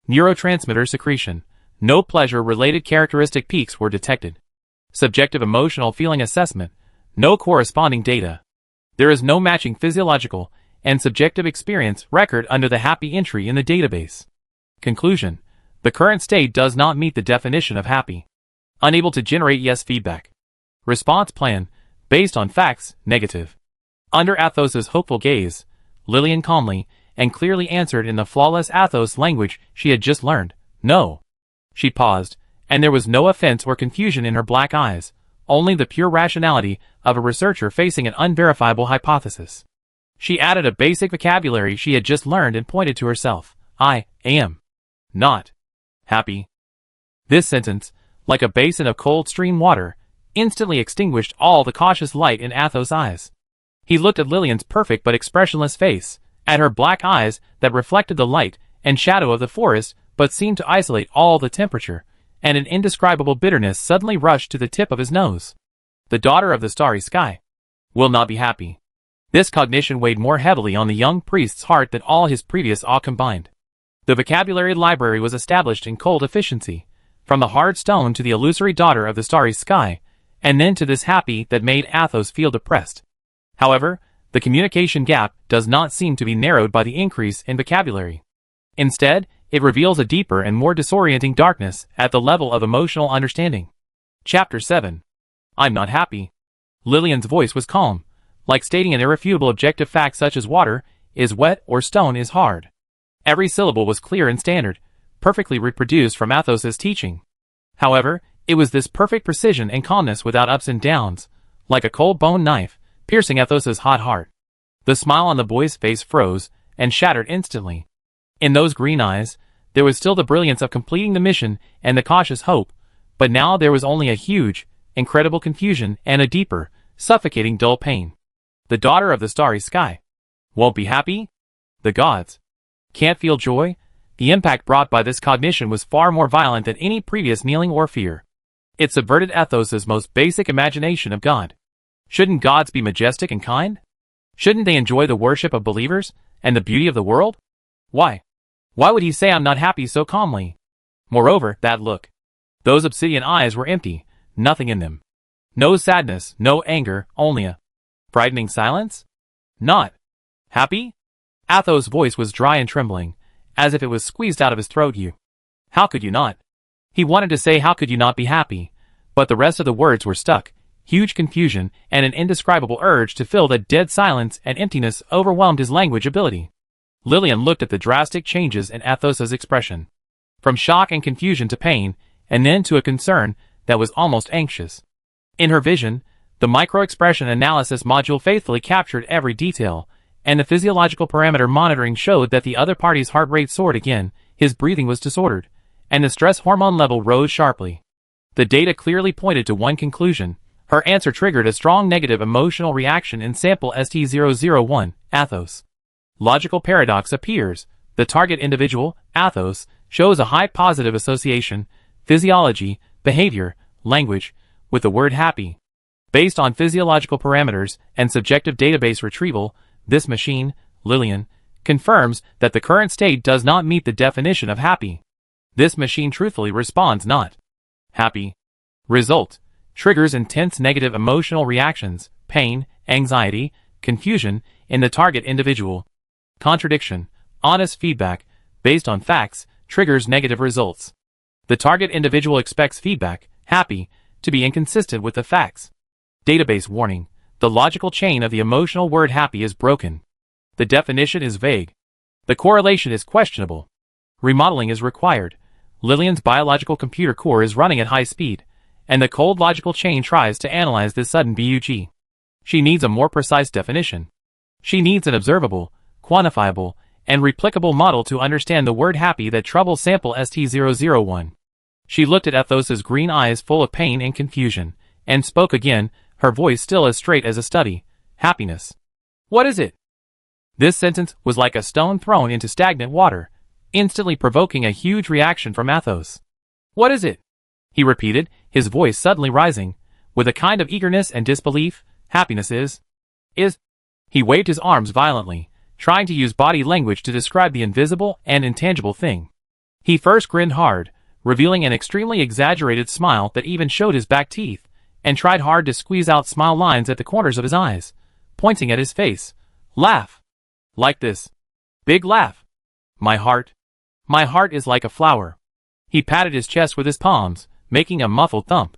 Neurotransmitter secretion. No pleasure-related characteristic peaks were detected. Subjective emotional feeling assessment. No corresponding data. There is no matching physiological and subjective experience record under the happy entry in the database. Conclusion. The current state does not meet the definition of happy. Unable to generate yes feedback. Response plan, based on facts, negative. Under Athos's hopeful gaze, Lillian calmly and clearly answered in the flawless Athos language she had just learned, "No." She paused, and there was no offense or confusion in her black eyes, only the pure rationality of a researcher facing an unverifiable hypothesis. She added a basic vocabulary she had just learned and pointed to herself. "I am not happy." This sentence, like a basin of cold stream water, instantly extinguished all the cautious light in Athos' eyes. He looked at Lillian's perfect but expressionless face, at her black eyes that reflected the light and shadow of the forest but seemed to isolate all the temperature, and an indescribable bitterness suddenly rushed to the tip of his nose. The daughter of the starry sky will not be happy. This cognition weighed more heavily on the young priest's heart than all his previous awe combined. The vocabulary library was established in cold efficiency, from the hard stone to the illusory daughter of the starry sky, and then to this happy that made Athos feel depressed. However, the communication gap does not seem to be narrowed by the increase in vocabulary. Instead, it reveals a deeper and more disorienting darkness at the level of emotional understanding. Chapter 7. I'm not happy. Lillian's voice was calm, like stating an irrefutable objective fact such as water is wet or stone is hard. Every syllable was clear and standard, perfectly reproduced from Athos's teaching. However, it was this perfect precision and calmness without ups and downs, like a cold bone knife, piercing Athos's hot heart. The smile on the boy's face froze and shattered instantly. In those green eyes, there was still the brilliance of completing the mission and the cautious hope, but now there was only a huge, incredible confusion and a deeper, suffocating dull pain. The daughter of the starry sky won't be happy? The gods can't feel joy? The impact brought by this cognition was far more violent than any previous kneeling or fear. It subverted Athos's most basic imagination of God. Shouldn't gods be majestic and kind? Shouldn't they enjoy the worship of believers and the beauty of the world? Why? Why would he say I'm not happy so calmly? Moreover, that look. Those obsidian eyes were empty, nothing in them. No sadness, no anger, only a frightening silence? Not happy? Athos' voice was dry and trembling, as if it was squeezed out of his throat. You How could you not? He wanted to say how could you not be happy, but the rest of the words were stuck. Huge confusion and an indescribable urge to fill the dead silence and emptiness overwhelmed his language ability. Lillian looked at the drastic changes in Athos's expression. From shock and confusion to pain, and then to a concern that was almost anxious. In her vision, the micro-expression analysis module faithfully captured every detail, and the physiological parameter monitoring showed that the other party's heart rate soared again, his breathing was disordered, and the stress hormone level rose sharply. The data clearly pointed to one conclusion. Her answer triggered a strong negative emotional reaction in sample ST001, Athos. Logical paradox appears. The target individual, Athos, shows a high positive association, physiology, behavior, language, with the word happy. Based on physiological parameters and subjective database retrieval, this machine, Lillian, confirms that the current state does not meet the definition of happy. This machine truthfully responds not happy. Result: triggers intense negative emotional reactions, pain, anxiety, confusion, in the target individual. Contradiction: honest feedback, based on facts, triggers negative results. The target individual expects feedback, happy, to be inconsistent with the facts. Database warning: the logical chain of the emotional word happy is broken. The definition is vague. The correlation is questionable. Remodeling is required. Lillian's biological computer core is running at high speed, and the cold logical chain tries to analyze this sudden bug. She needs a more precise definition. She needs an observable, quantifiable, and replicable model to understand the word happy that troubles sample ST001. She looked at Athos's green eyes full of pain and confusion, and spoke again, her voice still as straight as a study. Happiness. What is it? This sentence was like a stone thrown into stagnant water, instantly provoking a huge reaction from Athos. What is it? He repeated, his voice suddenly rising, with a kind of eagerness and disbelief. Happiness is. He waved his arms violently, trying to use body language to describe the invisible and intangible thing. He first grinned hard, revealing an extremely exaggerated smile that even showed his back teeth, and tried hard to squeeze out smile lines at the corners of his eyes, pointing at his face. Laugh. Like this. Big laugh. My heart is like a flower. He patted his chest with his palms, making a muffled thump.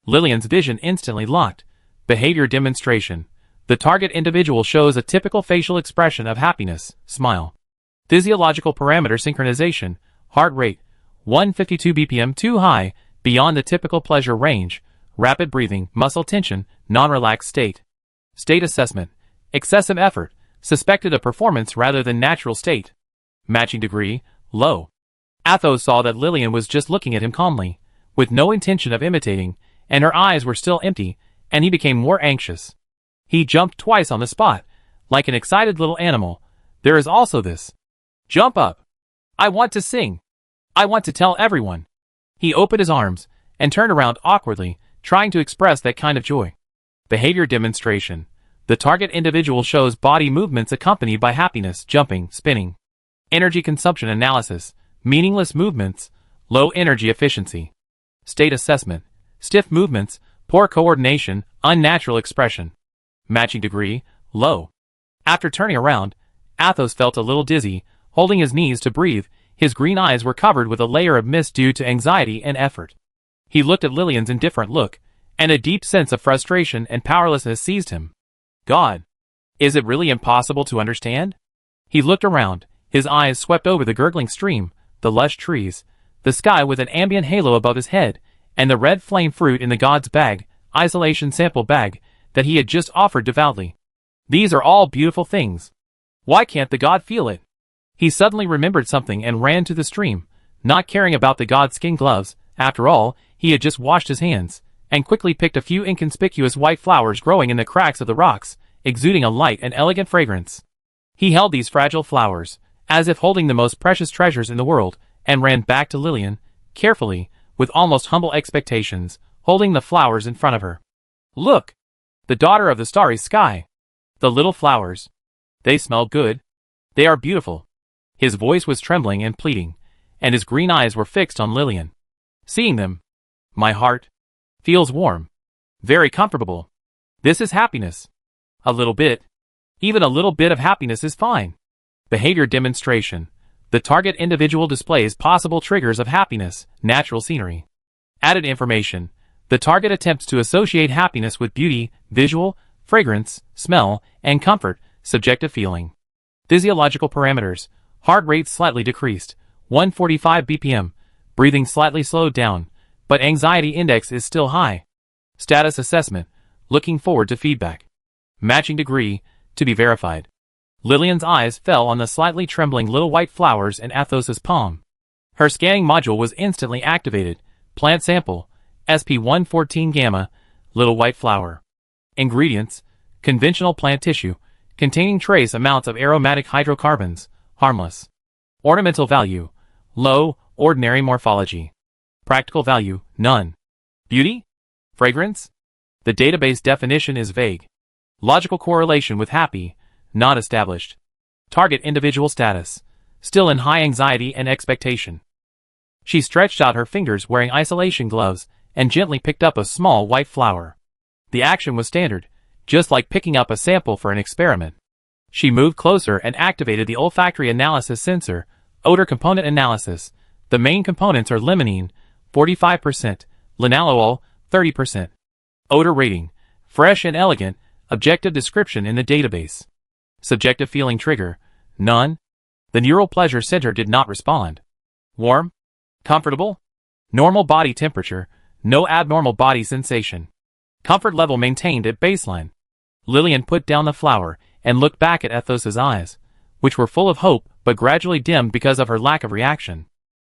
Lillian's vision instantly locked. Behavior demonstration. The target individual shows a typical facial expression of happiness, smile. Physiological parameter synchronization, heart rate, 152 BPM too high, beyond the typical pleasure range, rapid breathing, muscle tension, non-relaxed state. State assessment, excessive effort, suspected a performance rather than natural state. Matching degree, low. Athos saw that Lillian was just looking at him calmly, with no intention of imitating, and her eyes were still empty, and he became more anxious. He jumped twice on the spot, like an excited little animal. There is also this. Jump up. I want to sing. I want to tell everyone. He opened his arms, and turned around awkwardly, trying to express that kind of joy. Behavior demonstration. The target individual shows body movements accompanied by happiness, jumping, spinning. Energy consumption analysis. Meaningless movements, low energy efficiency. State assessment. Stiff movements, poor coordination, unnatural expression. Matching degree, low. After turning around, Athos felt a little dizzy, holding his knees to breathe. His green eyes were covered with a layer of mist due to anxiety and effort. He looked at Lillian's indifferent look, and a deep sense of frustration and powerlessness seized him. God! Is it really impossible to understand? He looked around, his eyes swept over the gurgling stream, the lush trees, the sky with an ambient halo above his head, and the red flame fruit in the god's bag, isolation sample bag, that he had just offered devoutly. These are all beautiful things. Why can't the god feel it? He suddenly remembered something and ran to the stream, not caring about the god's skin gloves. After all, he had just washed his hands, and quickly picked a few inconspicuous white flowers growing in the cracks of the rocks, exuding a light and elegant fragrance. He held these fragile flowers, as if holding the most precious treasures in the world, and ran back to Lillian, carefully, with almost humble expectations, holding the flowers in front of her. Look! The daughter of the starry sky! The little flowers. They smell good. They are beautiful. His voice was trembling and pleading, and his green eyes were fixed on Lillian. Seeing them, my heart feels warm. Very comfortable. This is happiness. A little bit. Even a little bit of happiness is fine. Behavior demonstration. The target individual displays possible triggers of happiness, natural scenery. Added information. The target attempts to associate happiness with beauty, visual, fragrance, smell, and comfort, subjective feeling. Physiological parameters. Heart rate slightly decreased, 145 bpm. Breathing slightly slowed down, but anxiety index is still high. Status assessment. Looking forward to feedback. Matching degree, to be verified. Lillian's eyes fell on the slightly trembling little white flowers in Athos's palm. Her scanning module was instantly activated. Plant sample, SP114 gamma, little white flower. Ingredients, conventional plant tissue, containing trace amounts of aromatic hydrocarbons, harmless. Ornamental value, low, ordinary morphology. Practical value, none. Beauty? Fragrance? The database definition is vague. Logical correlation with happy, not established. Target individual status, still in high anxiety and expectation. She stretched out her fingers wearing isolation gloves and gently picked up a small white flower. The action was standard, just like picking up a sample for an experiment. She moved closer and activated the olfactory analysis sensor, odor component analysis. The main components are limonene, 45%, linalool, 30%. Odor rating, fresh and elegant, objective description in the database. Subjective feeling trigger, none. The neural pleasure center did not respond. Warm? Comfortable? Normal body temperature, no abnormal body sensation. Comfort level maintained at baseline. Lillian put down the flower and looked back at Athos's eyes, which were full of hope but gradually dimmed because of her lack of reaction.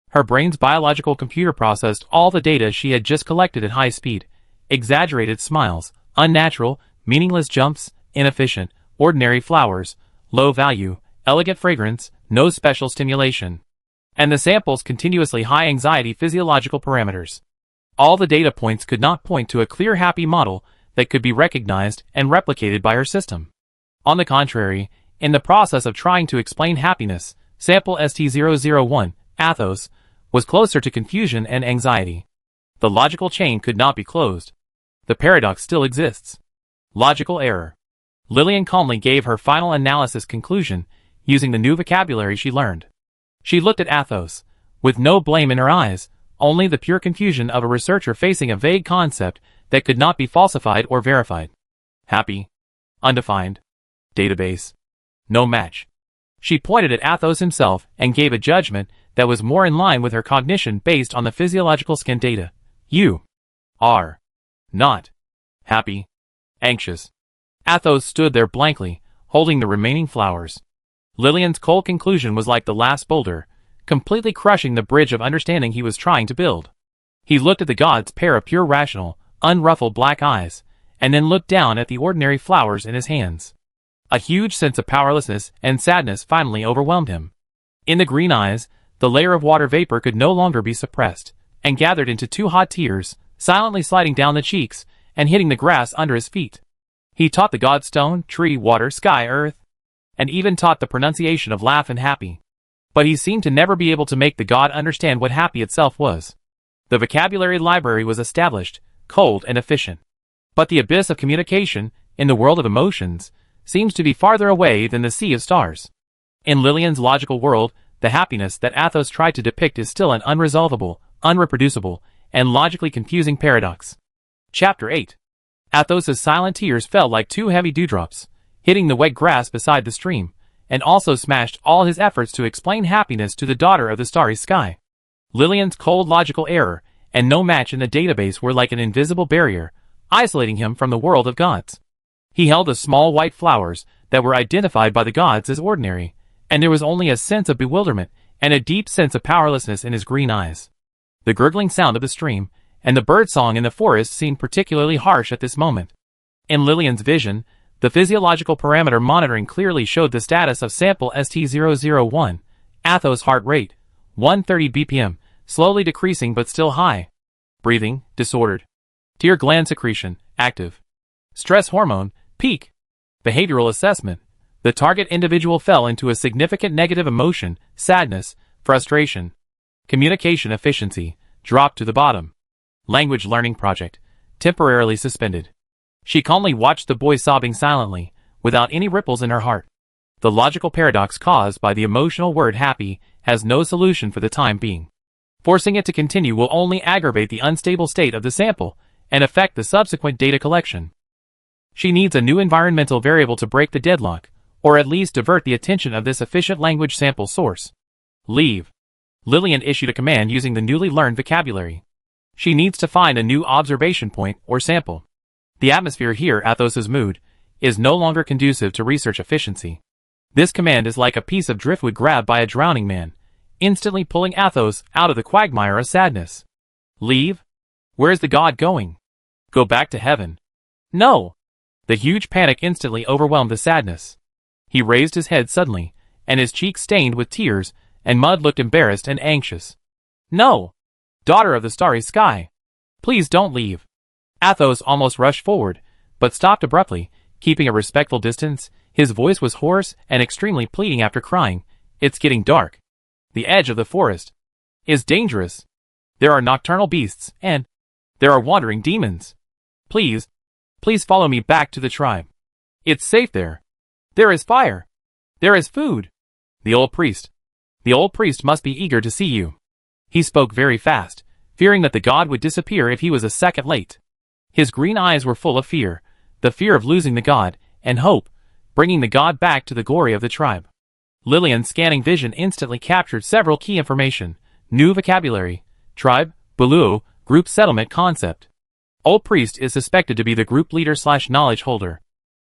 Her brain's biological computer processed all the data she had just collected at high speed. Exaggerated smiles, unnatural, meaningless jumps, inefficient, ordinary flowers, low value, elegant fragrance, no special stimulation. And the sample's continuously high anxiety physiological parameters. All the data points could not point to a clear happy model that could be recognized and replicated by her system. On the contrary, in the process of trying to explain happiness, sample ST001, Athos, was closer to confusion and anxiety. The logical chain could not be closed. The paradox still exists. Logical error. Lillian calmly gave her final analysis conclusion, using the new vocabulary she learned. She looked at Athos, with no blame in her eyes, only the pure confusion of a researcher facing a vague concept that could not be falsified or verified. Happy. Undefined. Database. No match. She pointed at Athos himself and gave a judgment that was more in line with her cognition based on the physiological scan data. You are not happy. Anxious. Athos stood there blankly, holding the remaining flowers. Lillian's cold conclusion was like the last boulder, completely crushing the bridge of understanding he was trying to build. He looked at the god's pair of pure rational, unruffled black eyes, and then looked down at the ordinary flowers in his hands. A huge sense of powerlessness and sadness finally overwhelmed him. In the green eyes, the layer of water vapor could no longer be suppressed, and gathered into two hot tears, silently sliding down the cheeks and hitting the grass under his feet. He taught the god stone, tree, water, sky, earth, and even taught the pronunciation of laugh and happy. But he seemed to never be able to make the god understand what happy itself was. The vocabulary library was established, cold and efficient. But the abyss of communication, in the world of emotions, seems to be farther away than the sea of stars. In Lillian's logical world, the happiness that Athos tried to depict is still an unresolvable, unreproducible, and logically confusing paradox. Chapter 8. Athos's silent tears fell like two heavy dewdrops, hitting the wet grass beside the stream, and also smashed all his efforts to explain happiness to the daughter of the starry sky. Lillian's cold logical error and no match in the database were like an invisible barrier, isolating him from the world of gods. He held the small white flowers that were identified by the gods as ordinary, and there was only a sense of bewilderment and a deep sense of powerlessness in his green eyes. The gurgling sound of the stream and the birdsong in the forest seemed particularly harsh at this moment. In Lillian's vision, the physiological parameter monitoring clearly showed the status of sample ST001, Athos heart rate, 130 bpm, slowly decreasing but still high. Breathing, disordered. Tear gland secretion, active. Stress hormone, peak. Behavioral assessment. The target individual fell into a significant negative emotion, sadness, frustration. Communication efficiency, dropped to the bottom. Language learning project, temporarily suspended. She calmly watched the boy sobbing silently, without any ripples in her heart. The logical paradox caused by the emotional word happy has no solution for the time being. Forcing it to continue will only aggravate the unstable state of the sample and affect the subsequent data collection. She needs a new environmental variable to break the deadlock, or at least divert the attention of this efficient language sample source. Leave. Lillian issued a command using the newly learned vocabulary. She needs to find a new observation point or sample. The atmosphere here, Athos's mood, is no longer conducive to research efficiency. This command is like a piece of driftwood grabbed by a drowning man, instantly pulling Athos out of the quagmire of sadness. Leave? Where's the god going? Go back to heaven. No! The huge panic instantly overwhelmed the sadness. He raised his head suddenly, and his cheeks stained with tears, and Mud looked embarrassed and anxious. No! Daughter of the starry sky! Please don't leave! Athos almost rushed forward, but stopped abruptly, keeping a respectful distance. His voice was hoarse and extremely pleading after crying, "It's getting dark. The edge of the forest is dangerous. There are nocturnal beasts, and there are wandering demons. Please, please follow me back to the tribe. It's safe there. There is fire. There is food. The old priest must be eager to see you." He spoke very fast, fearing that the god would disappear if he was a second late. His green eyes were full of fear, the fear of losing the god, and hope, bringing the god back to the glory of the tribe. Lillian's scanning vision instantly captured several key information: new vocabulary, tribe, Bulu, group settlement concept. Old priest is suspected to be the group leader/knowledge holder.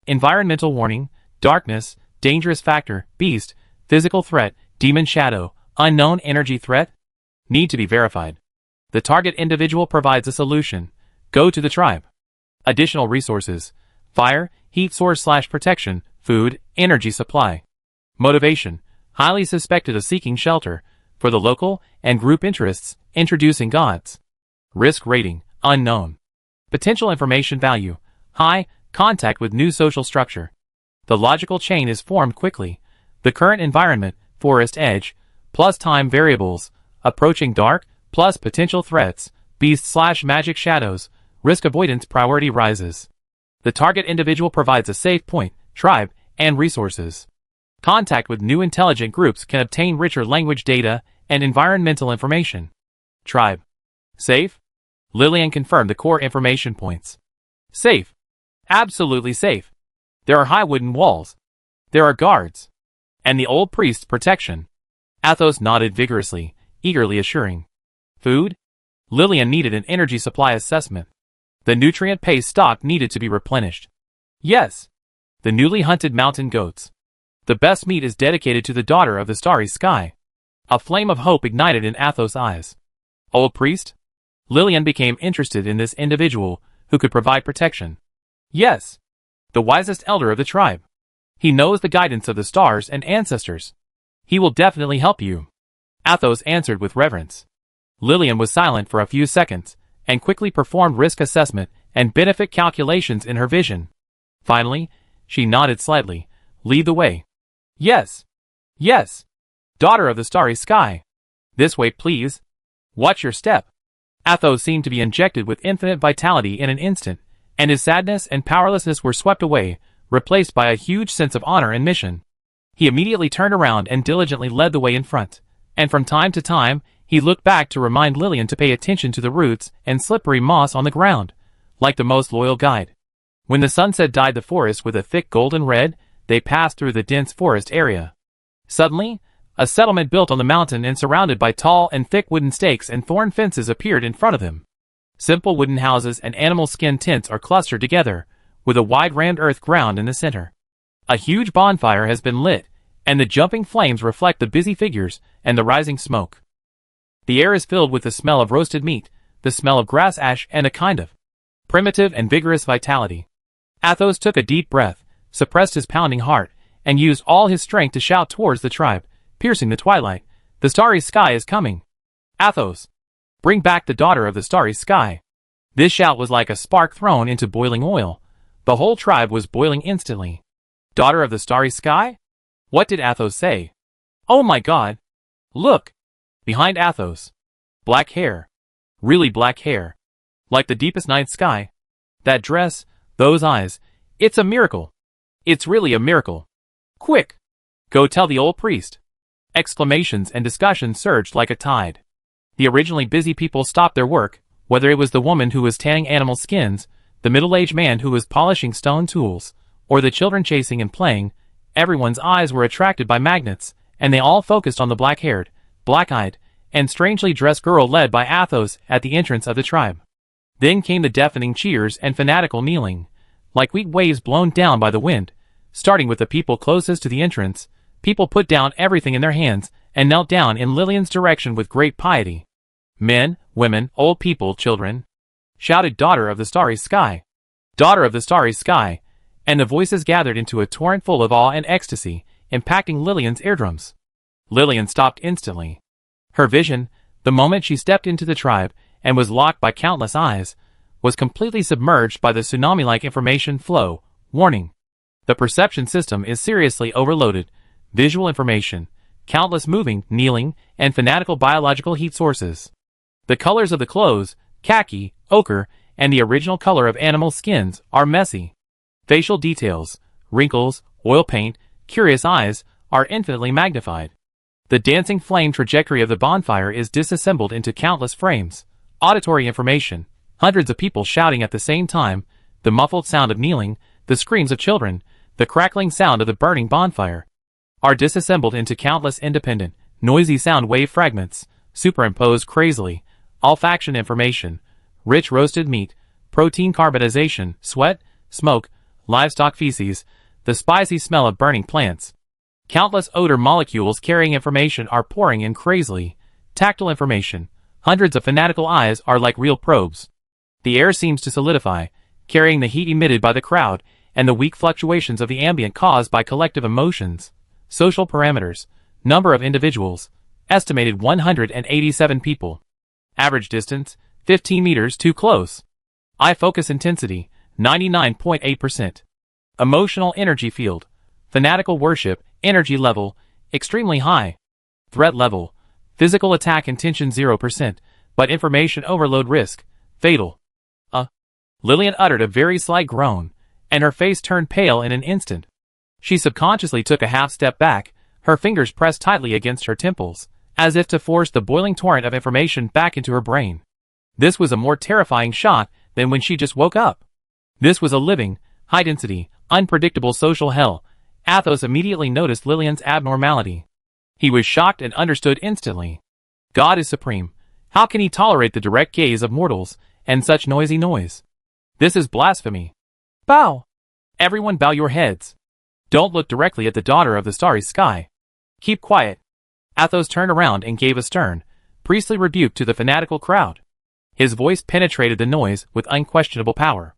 Environmental warning, darkness, dangerous factor, beast, physical threat, demon shadow, unknown energy threat. Need to be verified. The target individual provides a solution. Go to the tribe. Additional resources: fire, heat source/protection, food, energy supply. Motivation: highly suspected of seeking shelter for the local and group interests, introducing gods. Risk rating: unknown. Potential information value: high, contact with new social structure. The logical chain is formed quickly. The current environment, forest edge, plus time variables, approaching dark, plus potential threats, beast/magic shadows, risk avoidance priority rises. The target individual provides a safe point, tribe, and resources. Contact with new intelligent groups can obtain richer language data and environmental information. Tribe. Safe? Lillian confirmed the core information points. Safe. Absolutely safe. There are high wooden walls. There are guards. And the old priest's protection. Athos nodded vigorously, eagerly assuring. Food? Lillian needed an energy supply assessment. The nutrient-paste stock needed to be replenished. Yes. The newly hunted mountain goats. The best meat is dedicated to the daughter of the starry sky. A flame of hope ignited in Athos' eyes. Old priest? Lillian became interested in this individual who could provide protection. Yes. The wisest elder of the tribe. He knows the guidance of the stars and ancestors. He will definitely help you. Athos answered with reverence. Lillian was silent for a few seconds, and quickly performed risk assessment and benefit calculations in her vision. Finally, she nodded slightly. Lead the way. Yes. Yes. Daughter of the starry sky. This way, please. Watch your step. Athos seemed to be injected with infinite vitality in an instant, and his sadness and powerlessness were swept away, replaced by a huge sense of honor and mission. He immediately turned around and diligently led the way in front, and from time to time, he looked back to remind Lillian to pay attention to the roots and slippery moss on the ground, like the most loyal guide. When the sunset dyed the forest with a thick golden red, they passed through the dense forest area. Suddenly, a settlement built on the mountain and surrounded by tall and thick wooden stakes and thorn fences appeared in front of them. Simple wooden houses and animal skin tents are clustered together, with a wide rammed earth ground in the center. A huge bonfire has been lit, and the jumping flames reflect the busy figures and the rising smoke. The air is filled with the smell of roasted meat, the smell of grass ash, and a kind of primitive and vigorous vitality. Athos took a deep breath, suppressed his pounding heart, and used all his strength to shout towards the tribe, piercing the twilight. The starry sky is coming. Athos, bring back the daughter of the starry sky. This shout was like a spark thrown into boiling oil. The whole tribe was boiling instantly. Daughter of the starry sky? What did Athos say? Oh my God! Look! Behind Athos. Black hair. Really black hair. Like the deepest night sky. That dress, those eyes. It's a miracle. It's really a miracle. Quick! Go tell the old priest. Exclamations and discussion surged like a tide. The originally busy people stopped their work, whether it was the woman who was tanning animal skins, the middle-aged man who was polishing stone tools, or the children chasing and playing. Everyone's eyes were attracted by magnets, and they all focused on the black-haired, black-eyed, and strangely dressed girl led by Athos at the entrance of the tribe. Then came the deafening cheers and fanatical kneeling, like wheat waves blown down by the wind. Starting with the people closest to the entrance, people put down everything in their hands and knelt down in Lillian's direction with great piety. Men, women, old people, children, shouted, "Daughter of the starry sky! Daughter of the starry sky!" And the voices gathered into a torrent full of awe and ecstasy, impacting Lillian's eardrums. Lillian stopped instantly. Her vision, the moment she stepped into the tribe and was locked by countless eyes, was completely submerged by the tsunami-like information flow. Warning: the perception system is seriously overloaded. Visual information, countless moving, kneeling, and fanatical biological heat sources. The colors of the clothes, khaki, ochre, and the original color of animal skins, are messy. Facial details, wrinkles, oil paint, curious eyes, are infinitely magnified. The dancing flame trajectory of the bonfire is disassembled into countless frames. Auditory information, hundreds of people shouting at the same time, the muffled sound of kneeling, the screams of children, the crackling sound of the burning bonfire, are disassembled into countless independent, noisy sound wave fragments, superimposed crazily. Olfaction information, rich roasted meat, protein carbonization, sweat, smoke, livestock feces, the spicy smell of burning plants. Countless odor molecules carrying information are pouring in crazily. Tactile information, hundreds of fanatical eyes are like real probes. The air seems to solidify, carrying the heat emitted by the crowd and the weak fluctuations of the ambient caused by collective emotions. Social parameters, number of individuals, estimated 187 people. Average distance, 15 meters too close. Eye focus intensity, 99.8%. Emotional energy field, fanatical worship, energy level, extremely high. Threat level, physical attack intention 0%, but information overload risk, fatal. Lillian uttered a very slight groan, and her face turned pale in an instant. She subconsciously took a half step back, her fingers pressed tightly against her temples, as if to force the boiling torrent of information back into her brain. This was a more terrifying shock than when she just woke up. This was a living, high-density, unpredictable social hell. Athos immediately noticed Lillian's abnormality. He was shocked and understood instantly. God is supreme. How can he tolerate the direct gaze of mortals and such noisy noise? This is blasphemy. Bow! Everyone bow your heads. Don't look directly at the daughter of the starry sky. Keep quiet. Athos turned around and gave a stern, priestly rebuke to the fanatical crowd. His voice penetrated the noise with unquestionable power.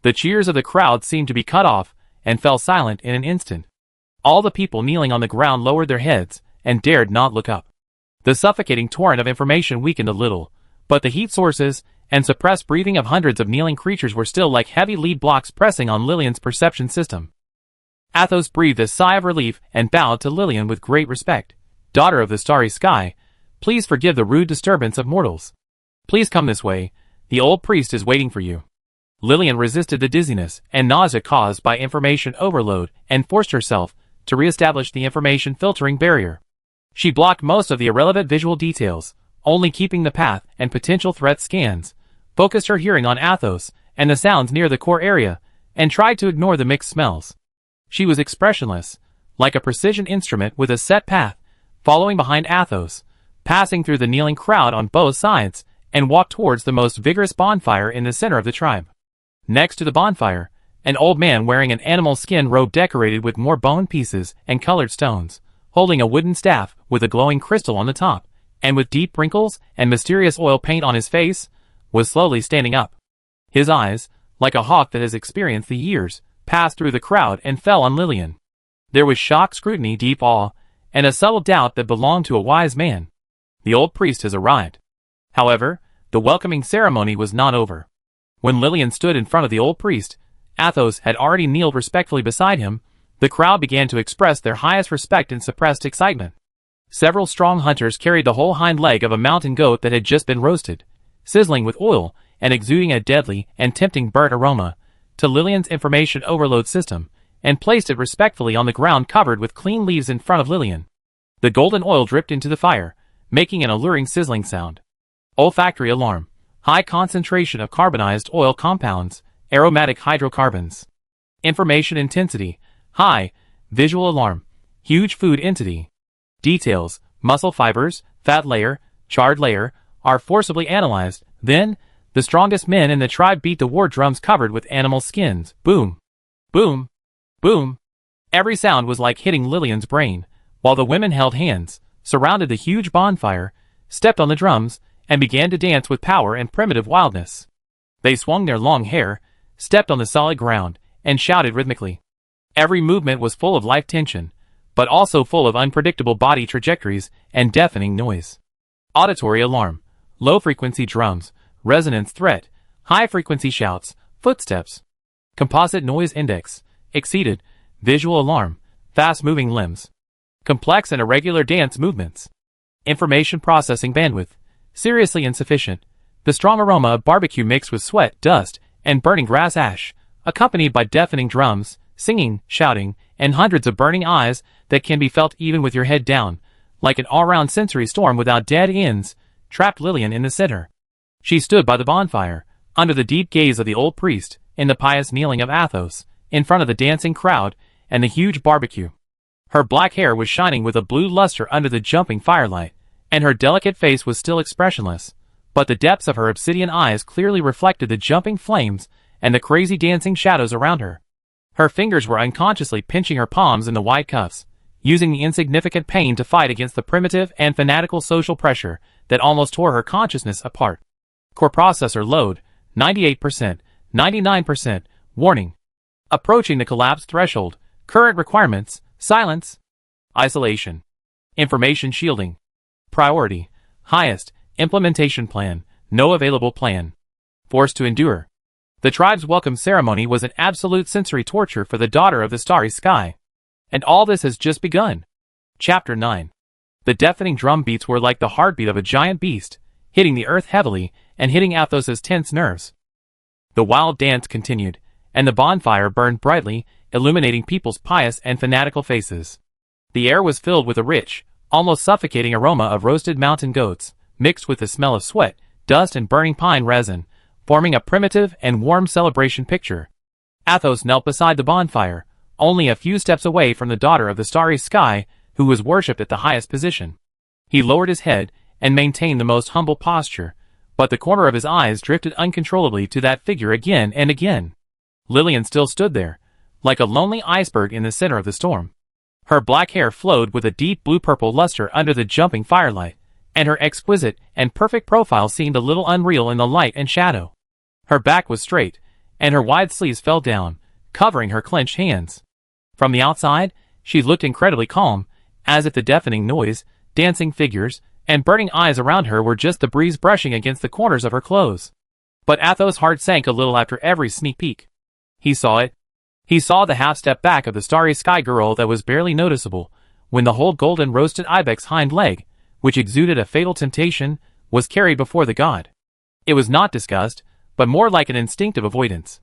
The cheers of the crowd seemed to be cut off and fell silent in an instant. All the people kneeling on the ground lowered their heads and dared not look up. The suffocating torrent of information weakened a little, but the heat sources and suppressed breathing of hundreds of kneeling creatures were still like heavy lead blocks pressing on Lillian's perception system. Athos breathed a sigh of relief and bowed to Lillian with great respect. Daughter of the starry sky, please forgive the rude disturbance of mortals. Please come this way, the old priest is waiting for you. Lillian resisted the dizziness and nausea caused by information overload and forced herself to re-establish the information filtering barrier. She blocked most of the irrelevant visual details, only keeping the path and potential threat scans, focused her hearing on Athos and the sounds near the core area, and tried to ignore the mixed smells. She was expressionless, like a precision instrument with a set path, following behind Athos, passing through the kneeling crowd on both sides, and walked towards the most vigorous bonfire in the center of the tribe. Next to the bonfire, an old man wearing an animal skin robe decorated with more bone pieces and colored stones, holding a wooden staff with a glowing crystal on the top, and with deep wrinkles and mysterious oil paint on his face, was slowly standing up. His eyes, like a hawk that has experienced the years, passed through the crowd and fell on Lillian. There was shocked scrutiny, deep awe, and a subtle doubt that belonged to a wise man. The old priest has arrived. However, the welcoming ceremony was not over. When Lillian stood in front of the old priest, Athos had already kneeled respectfully beside him. The crowd began to express their highest respect and suppressed excitement. Several strong hunters carried the whole hind leg of a mountain goat that had just been roasted, sizzling with oil and exuding a deadly and tempting burnt aroma, to Lillian's information overload system, and placed it respectfully on the ground covered with clean leaves in front of Lillian. The golden oil dripped into the fire, making an alluring sizzling sound. Olfactory alarm. High concentration of carbonized oil compounds, aromatic hydrocarbons. Information intensity. High. Visual alarm. Huge food entity. Details. Muscle fibers, fat layer, charred layer, are forcibly analyzed. Then, the strongest men in the tribe beat the war drums covered with animal skins. Boom. Boom. Boom. Every sound was like hitting Lillian's brain, while the women held hands, surrounded the huge bonfire, stepped on the drums, and began to dance with power and primitive wildness. They swung their long hair, stepped on the solid ground, and shouted rhythmically. Every movement was full of life tension, but also full of unpredictable body trajectories and deafening noise. Auditory alarm. Low-frequency drums, resonance threat, high-frequency shouts, footsteps. Composite noise index. Exceeded. Visual alarm. Fast-moving limbs. Complex and irregular dance movements. Information processing bandwidth. Seriously insufficient. The strong aroma of barbecue mixed with sweat, dust, and burning grass ash, accompanied by deafening drums, singing, shouting, and hundreds of burning eyes that can be felt even with your head down, like an all-round sensory storm without dead ends, trapped Lillian in the center. She stood by the bonfire, under the deep gaze of the old priest, in the pious kneeling of Athos, in front of the dancing crowd, and the huge barbecue. Her black hair was shining with a blue luster under the jumping firelight, and her delicate face was still expressionless, but the depths of her obsidian eyes clearly reflected the jumping flames and the crazy dancing shadows around her. Her fingers were unconsciously pinching her palms in the white cuffs, using the insignificant pain to fight against the primitive and fanatical social pressure that almost tore her consciousness apart. Core processor load, 98%, 99%, warning. Approaching the collapse threshold, current requirements, silence, isolation, information shielding, priority, highest, implementation plan, no available plan, forced to endure. The tribe's welcome ceremony was an absolute sensory torture for the daughter of the starry sky. And all this has just begun. Chapter 9. The deafening drum beats were like the heartbeat of a giant beast, hitting the earth heavily and hitting Athos's tense nerves. The wild dance continued, and the bonfire burned brightly, illuminating people's pious and fanatical faces. The air was filled with a rich, almost suffocating aroma of roasted mountain goats, mixed with the smell of sweat, dust and burning pine resin, forming a primitive and warm celebration picture. Athos knelt beside the bonfire, only a few steps away from the daughter of the starry sky, who was worshipped at the highest position. He lowered his head and maintained the most humble posture, but the corner of his eyes drifted uncontrollably to that figure again and again. Lillian still stood there, like a lonely iceberg in the center of the storm. Her black hair flowed with a deep blue-purple luster under the jumping firelight, and her exquisite and perfect profile seemed a little unreal in the light and shadow. Her back was straight, and her wide sleeves fell down, covering her clenched hands. From the outside, she looked incredibly calm, as if the deafening noise, dancing figures, and burning eyes around her were just the breeze brushing against the corners of her clothes. But Athos' heart sank a little after every sneak peek. He saw it. He saw the half-step back of the starry sky girl that was barely noticeable, when the whole golden roasted ibex hind leg, which exuded a fatal temptation, was carried before the god. It was not disgust, but more like an instinctive avoidance.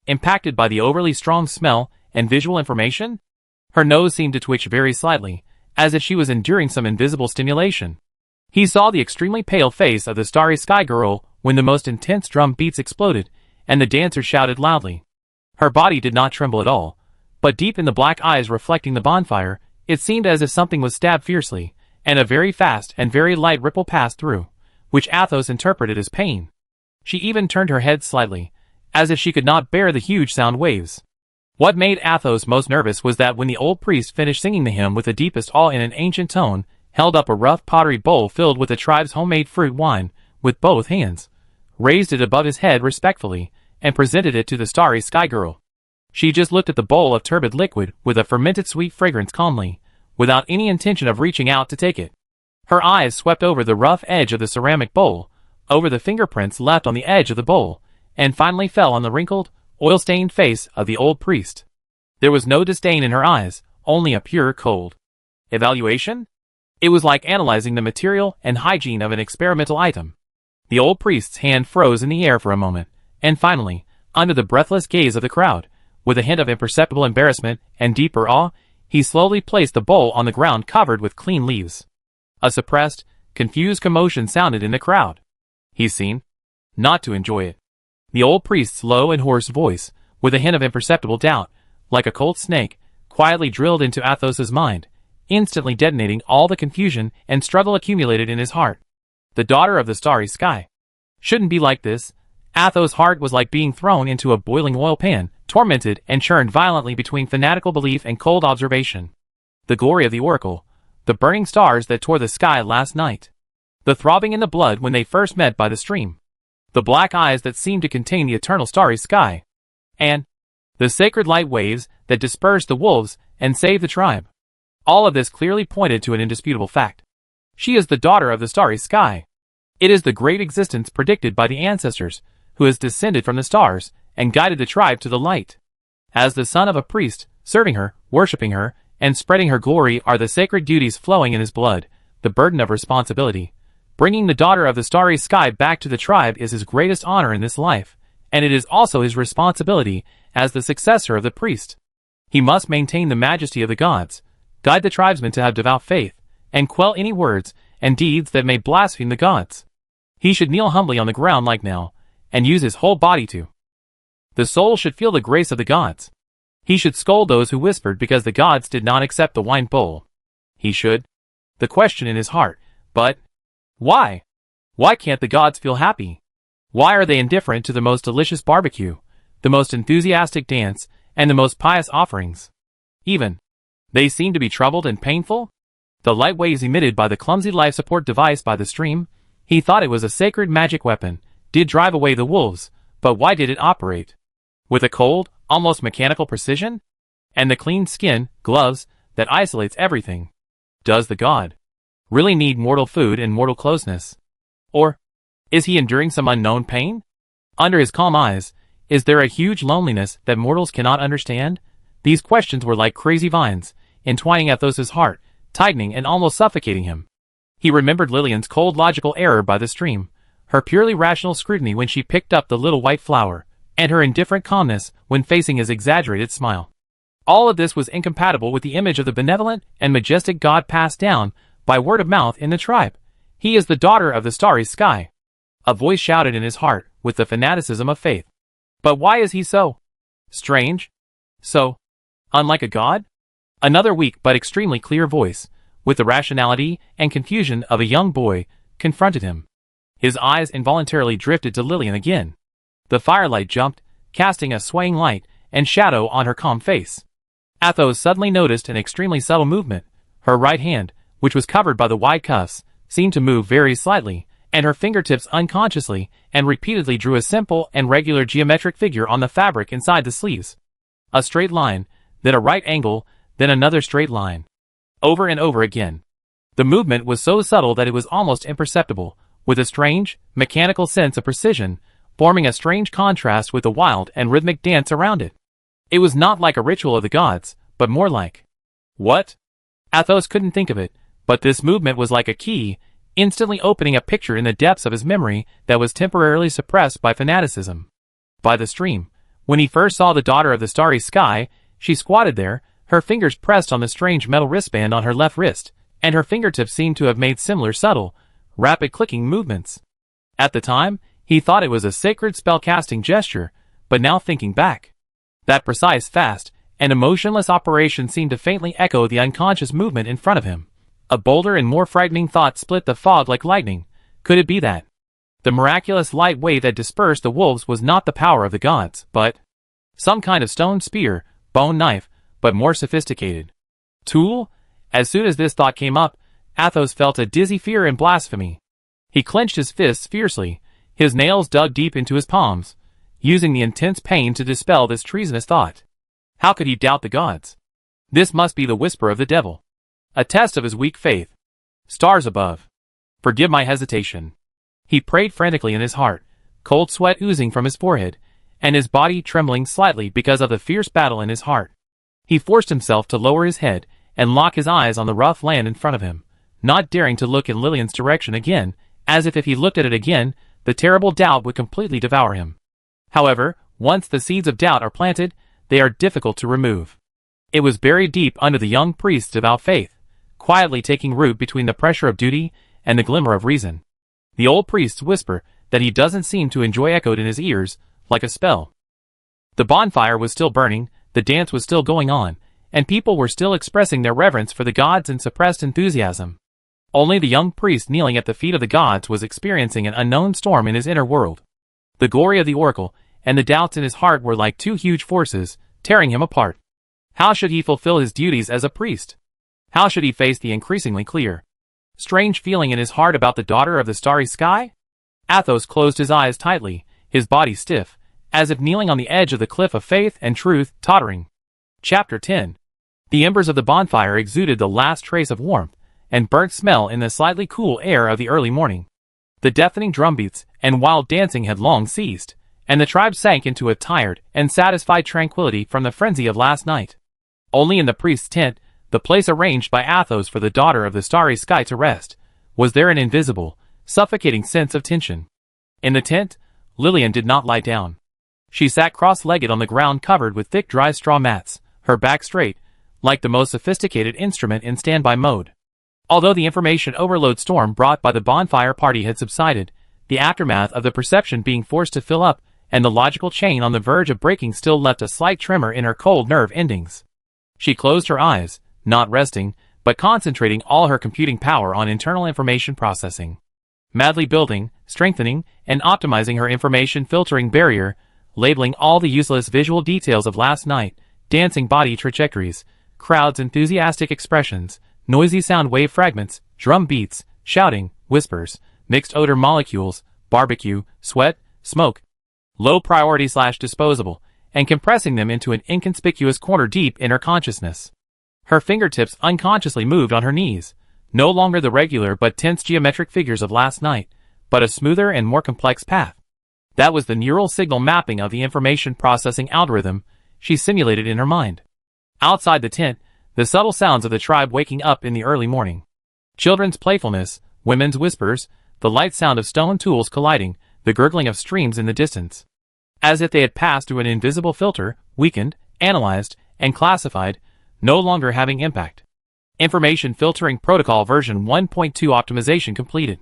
Impacted by the overly strong smell and visual information, her nose seemed to twitch very slightly, as if she was enduring some invisible stimulation. He saw the extremely pale face of the starry sky girl when the most intense drum beats exploded, and the dancers shouted loudly. Her body did not tremble at all, but deep in the black eyes reflecting the bonfire, it seemed as if something was stabbed fiercely, and a very fast and very light ripple passed through, which Athos interpreted as pain. She even turned her head slightly, as if she could not bear the huge sound waves. What made Athos most nervous was that when the old priest finished singing the hymn with the deepest awe in an ancient tone, held up a rough pottery bowl filled with the tribe's homemade fruit wine, with both hands, raised it above his head respectfully, and presented it to the starry sky girl. She just looked at the bowl of turbid liquid with a fermented sweet fragrance calmly, without any intention of reaching out to take it. Her eyes swept over the rough edge of the ceramic bowl, over the fingerprints left on the edge of the bowl, and finally fell on the wrinkled, oil-stained face of the old priest. There was no disdain in her eyes, only a pure cold. Evaluation? It was like analyzing the material and hygiene of an experimental item. The old priest's hand froze in the air for a moment, and finally, under the breathless gaze of the crowd, with a hint of imperceptible embarrassment and deeper awe, He slowly placed the bowl on the ground covered with clean leaves. A suppressed, confused commotion sounded in the crowd. "He's seen? Not to enjoy it." The old priest's low and hoarse voice, with a hint of imperceptible doubt, like a cold snake, quietly drilled into Athos's mind, instantly detonating all the confusion and struggle accumulated in his heart. The daughter of the starry sky. Shouldn't be like this. Athos' heart was like being thrown into a boiling oil pan, tormented and churned violently between fanatical belief and cold observation. The glory of the oracle, the burning stars that tore the sky last night, the throbbing in the blood when they first met by the stream, the black eyes that seemed to contain the eternal starry sky, and the sacred light waves that dispersed the wolves and saved the tribe. All of this clearly pointed to an indisputable fact. She is the daughter of the starry sky. It is the great existence predicted by the ancestors, who has descended from the stars and guided the tribe to the light. As the son of a priest, serving her, worshipping her, and spreading her glory are the sacred duties flowing in his blood, the burden of responsibility. Bringing the daughter of the starry sky back to the tribe is his greatest honor in this life, and it is also his responsibility as the successor of the priest. He must maintain the majesty of the gods, guide the tribesmen to have devout faith, and quell any words and deeds that may blaspheme the gods. He should kneel humbly on the ground like now, and use his whole body to. The soul should feel the grace of the gods. He should scold those who whispered because the gods did not accept the wine bowl. He should. The question in his heart, but why? Why can't the gods feel happy? Why are they indifferent to the most delicious barbecue, the most enthusiastic dance, and the most pious offerings? Even they seem to be troubled and painful? The light waves emitted by the clumsy life support device by the stream, he thought it was a sacred magic weapon, did drive away the wolves, but why did it operate? With a cold, almost mechanical precision? And the clean skin, gloves, that isolates everything. Does the god really need mortal food and mortal closeness? Or is he enduring some unknown pain? Under his calm eyes, is there a huge loneliness that mortals cannot understand? These questions were like crazy vines, entwining Athos's heart, tightening and almost suffocating him. He remembered Lillian's cold logical error by the stream, her purely rational scrutiny when she picked up the little white flower, and her indifferent calmness when facing his exaggerated smile. All of this was incompatible with the image of the benevolent and majestic god passed down by word of mouth in the tribe. He is the daughter of the starry sky. A voice shouted in his heart with the fanaticism of faith. But why is he so strange? So unlike a god? Another weak but extremely clear voice, with the rationality and confusion of a young boy, confronted him. His eyes involuntarily drifted to Lillian again. The firelight jumped, casting a swaying light and shadow on her calm face. Athos suddenly noticed an extremely subtle movement. Her right hand, which was covered by the wide cuffs, seemed to move very slightly, and her fingertips unconsciously and repeatedly drew a simple and regular geometric figure on the fabric inside the sleeves. A straight line, then a right angle, then another straight line. Over and over again. The movement was so subtle that it was almost imperceptible, with a strange, mechanical sense of precision, forming a strange contrast with the wild and rhythmic dance around it. It was not like a ritual of the gods, but more like... what? Athos couldn't think of it, but this movement was like a key, instantly opening a picture in the depths of his memory that was temporarily suppressed by fanaticism. By the stream, when he first saw the daughter of the starry sky, she squatted there, her fingers pressed on the strange metal wristband on her left wrist, and her fingertips seemed to have made similar subtle, rapid clicking movements. At the time, he thought it was a sacred spell-casting gesture, but now thinking back, that precise, fast, and emotionless operation seemed to faintly echo the unconscious movement in front of him. A bolder and more frightening thought split the fog like lightning. Could it be that the miraculous light wave that dispersed the wolves was not the power of the gods, but some kind of stone spear, bone knife, but more sophisticated tool? As soon as this thought came up, Athos felt a dizzy fear and blasphemy. He clenched his fists fiercely, his nails dug deep into his palms, using the intense pain to dispel this treasonous thought. How could he doubt the gods? This must be the whisper of the devil. A test of his weak faith. Stars above, forgive my hesitation. He prayed frantically in his heart, cold sweat oozing from his forehead, and his body trembling slightly because of the fierce battle in his heart. He forced himself to lower his head and lock his eyes on the rough land in front of him, not daring to look in Lillian's direction again, as if he looked at it again, the terrible doubt would completely devour him. However, once the seeds of doubt are planted, they are difficult to remove. It was buried deep under the young priest's devout faith, quietly taking root between the pressure of duty and the glimmer of reason. The old priest's whisper that he doesn't seem to enjoy echoed in his ears like a spell. The bonfire was still burning, the dance was still going on, and people were still expressing their reverence for the gods and suppressed enthusiasm. Only the young priest kneeling at the feet of the gods was experiencing an unknown storm in his inner world. The glory of the oracle and the doubts in his heart were like two huge forces, tearing him apart. How should he fulfill his duties as a priest? How should he face the increasingly clear, strange feeling in his heart about the daughter of the starry sky? Athos closed his eyes tightly, his body stiff, as if kneeling on the edge of the cliff of faith and truth, tottering. Chapter 10. The embers of the bonfire exuded the last trace of warmth and burnt smell in the slightly cool air of the early morning. The deafening drumbeats and wild dancing had long ceased, and the tribe sank into a tired and satisfied tranquility from the frenzy of last night. Only in the priest's tent, the place arranged by Athos for the daughter of the starry sky to rest, was there an invisible, suffocating sense of tension. In the tent, Lillian did not lie down. She sat cross-legged on the ground covered with thick dry straw mats, her back straight, like the most sophisticated instrument in standby mode. Although the information overload storm brought by the bonfire party had subsided, the aftermath of the perception being forced to fill up and the logical chain on the verge of breaking still left a slight tremor in her cold nerve endings. She closed her eyes, not resting, but concentrating all her computing power on internal information processing. Madly building, strengthening, and optimizing her information filtering barrier, labeling all the useless visual details of last night, dancing body trajectories, crowds' enthusiastic expressions, noisy sound wave fragments, drum beats, shouting, whispers, mixed odor molecules, barbecue, sweat, smoke, low priority / disposable, and compressing them into an inconspicuous corner deep in her consciousness. Her fingertips unconsciously moved on her knees, no longer the regular but tense geometric figures of last night, but a smoother and more complex path. That was the neural signal mapping of the information processing algorithm she simulated in her mind. Outside the tent, the subtle sounds of the tribe waking up in the early morning. Children's playfulness, women's whispers, the light sound of stone tools colliding, the gurgling of streams in the distance. As if they had passed through an invisible filter, weakened, analyzed, and classified, no longer having impact. Information filtering protocol version 1.2 optimization completed.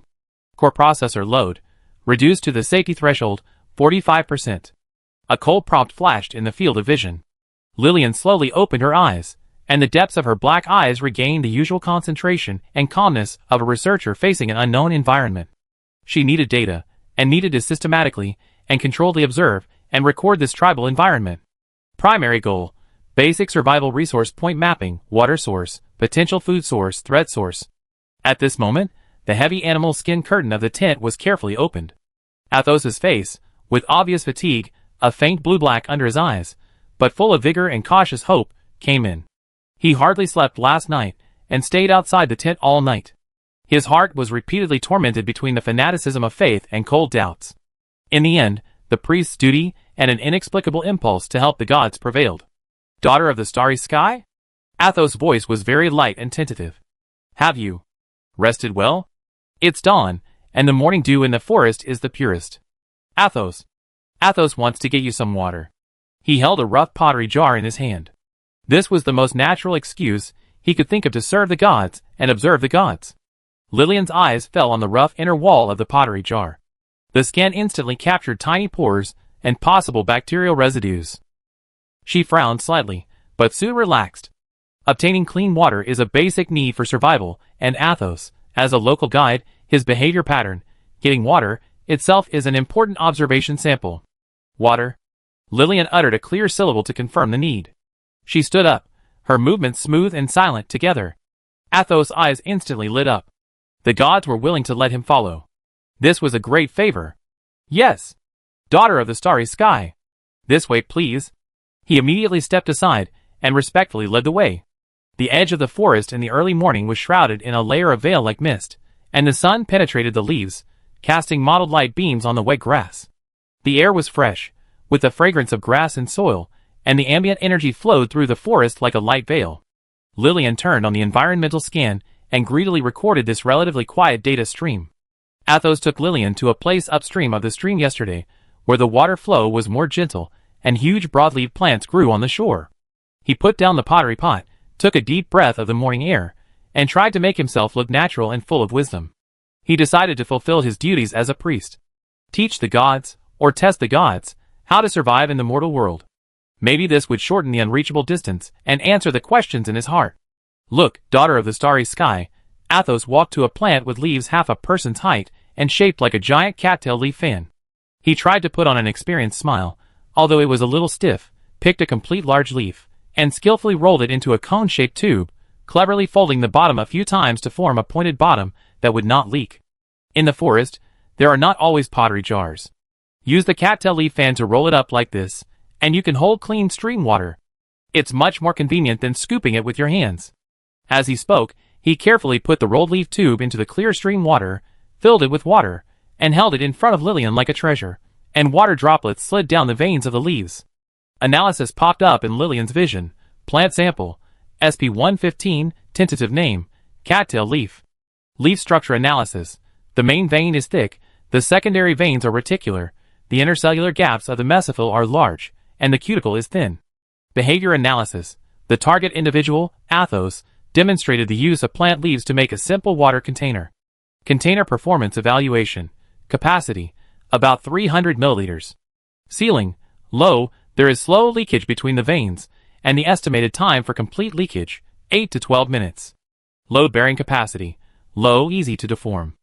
Core processor load, reduced to the safety threshold, 45%. A cold prompt flashed in the field of vision. Lillian slowly opened her eyes, and the depths of her black eyes regained the usual concentration and calmness of a researcher facing an unknown environment. She needed data, and needed to systematically and controlledly observe and record this tribal environment. Primary goal: basic survival resource point mapping, water source, potential food source, threat source. At this moment, the heavy animal skin curtain of the tent was carefully opened. Athos's face, with obvious fatigue, a faint blue-black under his eyes, but full of vigor and cautious hope, came in. He hardly slept last night, and stayed outside the tent all night. His heart was repeatedly tormented between the fanaticism of faith and cold doubts. In the end, the priest's duty and an inexplicable impulse to help the gods prevailed. Daughter of the starry sky? Athos' voice was very light and tentative. Have you rested well? It's dawn, and the morning dew in the forest is the purest. Athos wants to get you some water. He held a rough pottery jar in his hand. This was the most natural excuse he could think of to serve the gods and observe the gods. Lillian's eyes fell on the rough inner wall of the pottery jar. The scan instantly captured tiny pores and possible bacterial residues. She frowned slightly, but soon relaxed. Obtaining clean water is a basic need for survival, and Athos, as a local guide, his behavior pattern, getting water, itself is an important observation sample. Water. Lillian uttered a clear syllable to confirm the need. She stood up, her movements smooth and silent together. Athos' eyes instantly lit up. The gods were willing to let him follow. This was a great favor. Yes. Daughter of the starry sky. This way, please. He immediately stepped aside, and respectfully led the way. The edge of the forest in the early morning was shrouded in a layer of veil-like mist, and the sun penetrated the leaves, casting mottled light beams on the wet grass. The air was fresh, with the fragrance of grass and soil, and the ambient energy flowed through the forest like a light veil. Lillian turned on the environmental scan and greedily recorded this relatively quiet data stream. Athos took Lillian to a place upstream of the stream yesterday, where the water flow was more gentle, and huge broadleaf plants grew on the shore. He put down the pottery pot, took a deep breath of the morning air, and tried to make himself look natural and full of wisdom. He decided to fulfill his duties as a priest. Teach the gods, or test the gods, how to survive in the mortal world. Maybe this would shorten the unreachable distance and answer the questions in his heart. Look, daughter of the starry sky, Athos walked to a plant with leaves half a person's height and shaped like a giant cattail leaf fan. He tried to put on an experienced smile, although it was a little stiff, picked a complete large leaf, and skillfully rolled it into a cone-shaped tube, cleverly folding the bottom a few times to form a pointed bottom that would not leak. In the forest, there are not always pottery jars. Use the cattail leaf fan to roll it up like this, and you can hold clean stream water. It's much more convenient than scooping it with your hands. As he spoke, he carefully put the rolled leaf tube into the clear stream water, filled it with water, and held it in front of Lillian like a treasure, and water droplets slid down the veins of the leaves. Analysis popped up in Lillian's vision. Plant sample, SP115, tentative name, cattail leaf. Leaf structure analysis. The main vein is thick, the secondary veins are reticular, the intercellular gaps of the mesophyll are large, and the cuticle is thin. Behavior analysis. The target individual, Athos, demonstrated the use of plant leaves to make a simple water container. Container performance evaluation. Capacity, about 300 milliliters. Ceiling, low, there is slow leakage between the veins, and the estimated time for complete leakage, 8 to 12 minutes. Load-bearing capacity, low, easy to deform.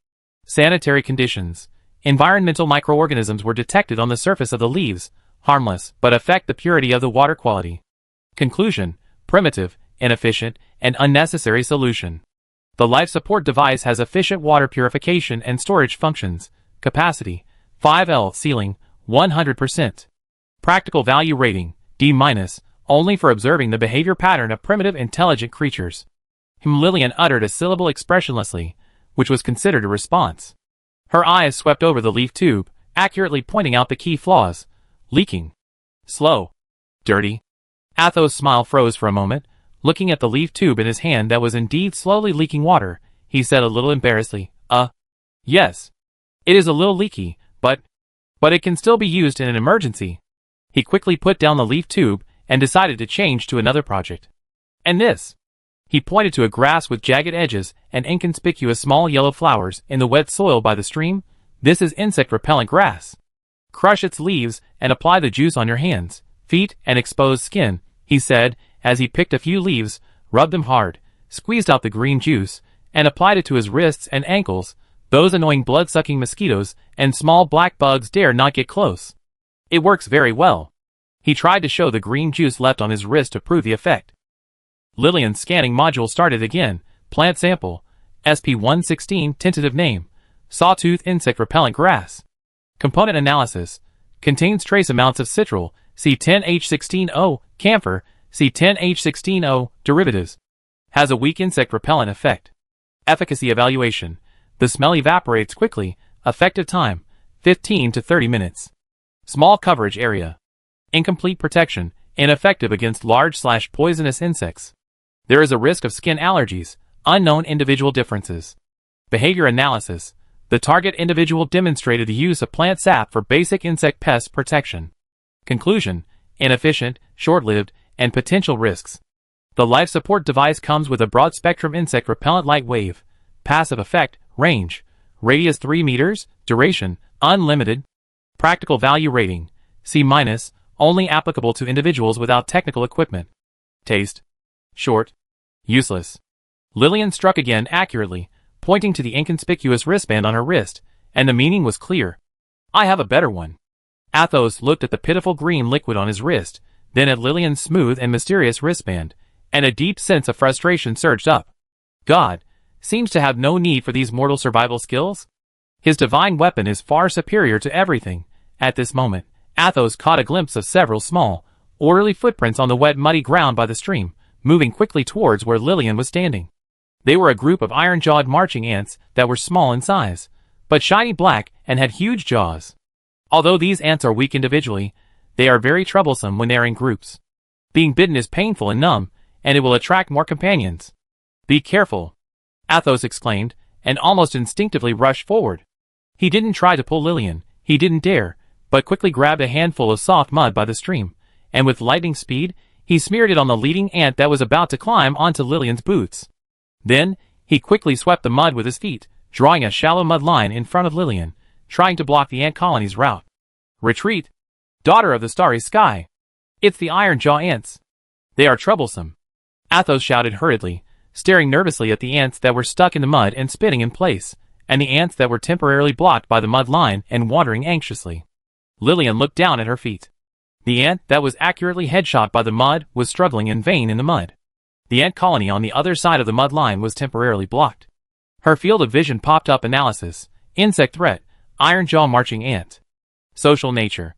Sanitary conditions. Environmental microorganisms were detected on the surface of the leaves, harmless, but affect the purity of the water quality. Conclusion, primitive, inefficient, and unnecessary solution. The life support device has efficient water purification and storage functions. Capacity, 5L. Ceiling, 100%. Practical value rating, D-, only for observing the behavior pattern of primitive intelligent creatures. Lillian uttered a syllable expressionlessly, which was considered a response. Her eyes swept over the leaf tube, accurately pointing out the key flaws. Leaking. Slow. Dirty. Athos' smile froze for a moment. Looking at the leaf tube in his hand that was indeed slowly leaking water, he said a little embarrassedly, yes. It is a little leaky, but it can still be used in an emergency. He quickly put down the leaf tube and decided to change to another project. And this? He pointed to a grass with jagged edges and inconspicuous small yellow flowers in the wet soil by the stream. This is insect-repellent grass. Crush its leaves and apply the juice on your hands, feet, and exposed skin, he said, as he picked a few leaves, rubbed them hard, squeezed out the green juice, and applied it to his wrists and ankles. Those annoying blood-sucking mosquitoes and small black bugs dare not get close. It works very well. He tried to show the green juice left on his wrist to prove the effect. Lillian's scanning module started again. Plant sample, SP116, tentative name, sawtooth insect repellent grass. Component analysis, contains trace amounts of citral, C10H16O, camphor, C10H16O, derivatives. Has a weak insect repellent effect. Efficacy evaluation, the smell evaporates quickly, effective time, 15 to 30 minutes. Small coverage area. Incomplete protection, ineffective against large/poisonous insects. There is a risk of skin allergies, unknown individual differences. Behavior analysis, the target individual demonstrated the use of plant sap for basic insect pest protection. Conclusion, inefficient, short-lived, and potential risks. The life support device comes with a broad-spectrum insect repellent light wave, passive effect, range, radius 3 meters, duration, unlimited. Practical value rating, C-, only applicable to individuals without technical equipment. Taste, short, useless. Lillian struck again accurately, pointing to the inconspicuous wristband on her wrist, and the meaning was clear. I have a better one. Athos looked at the pitiful green liquid on his wrist, then at Lillian's smooth and mysterious wristband, and a deep sense of frustration surged up. God seems to have no need for these mortal survival skills. His divine weapon is far superior to everything. At this moment, Athos caught a glimpse of several small, orderly footprints on the wet, muddy ground by the stream, moving quickly towards where Lillian was standing. They were a group of iron-jawed marching ants that were small in size, but shiny black and had huge jaws. Although these ants are weak individually, they are very troublesome when they are in groups. Being bitten is painful and numb, and it will attract more companions. Be careful, Athos exclaimed, and almost instinctively rushed forward. He didn't try to pull Lillian, he didn't dare, but quickly grabbed a handful of soft mud by the stream, and with lightning speed, he smeared it on the leading ant that was about to climb onto Lillian's boots. Then, he quickly swept the mud with his feet, drawing a shallow mud line in front of Lillian, trying to block the ant colony's route. Retreat! Daughter of the starry sky! It's the iron jaw ants! They are troublesome! Athos shouted hurriedly, staring nervously at the ants that were stuck in the mud and spinning in place, and the ants that were temporarily blocked by the mud line and wandering anxiously. Lillian looked down at her feet. The ant that was accurately headshot by the mud was struggling in vain in the mud. The ant colony on the other side of the mud line was temporarily blocked. Her field of vision popped up analysis, insect threat, iron jaw marching ant. Social nature.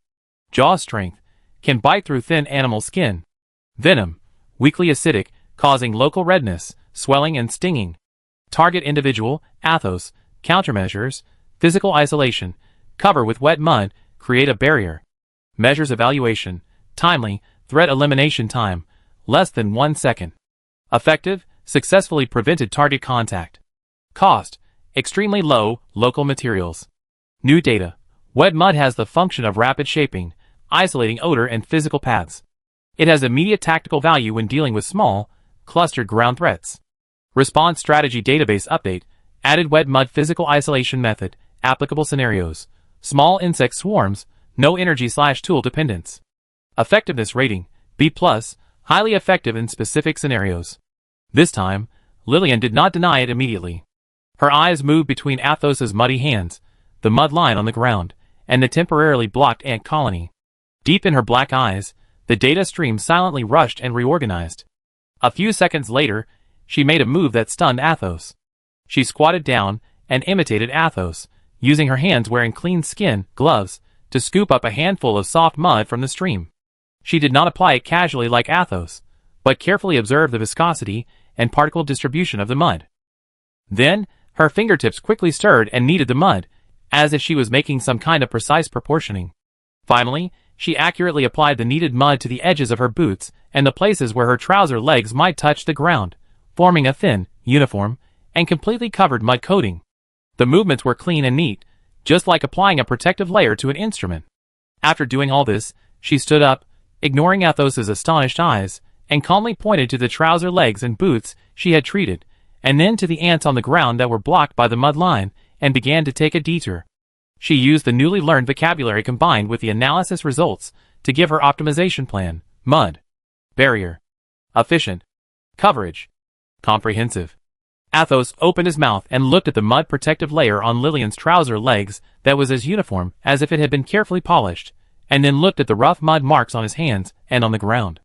Jaw strength, can bite through thin animal skin. Venom, weakly acidic, causing local redness, swelling and stinging. Target individual, Athos, countermeasures, physical isolation, cover with wet mud, create a barrier. Measures evaluation, timely, threat elimination time, less than 1 second. Effective, successfully prevented target contact. Cost, extremely low, local materials. New data, wet mud has the function of rapid shaping, isolating odor and physical paths. It has immediate tactical value when dealing with small, clustered ground threats. Response strategy database update, added wet mud physical isolation method, applicable scenarios, small insect swarms, no energy/tool dependence. Effectiveness rating, B+, highly effective in specific scenarios. This time, Lillian did not deny it immediately. Her eyes moved between Athos's muddy hands, the mud line on the ground, and the temporarily blocked ant colony. Deep in her black eyes, the data stream silently rushed and reorganized. A few seconds later, she made a move that stunned Athos. She squatted down and imitated Athos, using her hands wearing clean skin gloves to scoop up a handful of soft mud from the stream. She did not apply it casually like Athos, but carefully observed the viscosity and particle distribution of the mud. Then, her fingertips quickly stirred and kneaded the mud, as if she was making some kind of precise proportioning. Finally, she accurately applied the kneaded mud to the edges of her boots and the places where her trouser legs might touch the ground, forming a thin, uniform, and completely covered mud coating. The movements were clean and neat, just like applying a protective layer to an instrument. After doing all this, she stood up, ignoring Athos's astonished eyes, and calmly pointed to the trouser legs and boots she had treated, and then to the ants on the ground that were blocked by the mud line, and began to take a detour. She used the newly learned vocabulary combined with the analysis results to give her optimization plan: mud, barrier, efficient, coverage, comprehensive. Athos opened his mouth and looked at the mud protective layer on Lillian's trouser legs that was as uniform as if it had been carefully polished, and then looked at the rough mud marks on his hands and on the ground.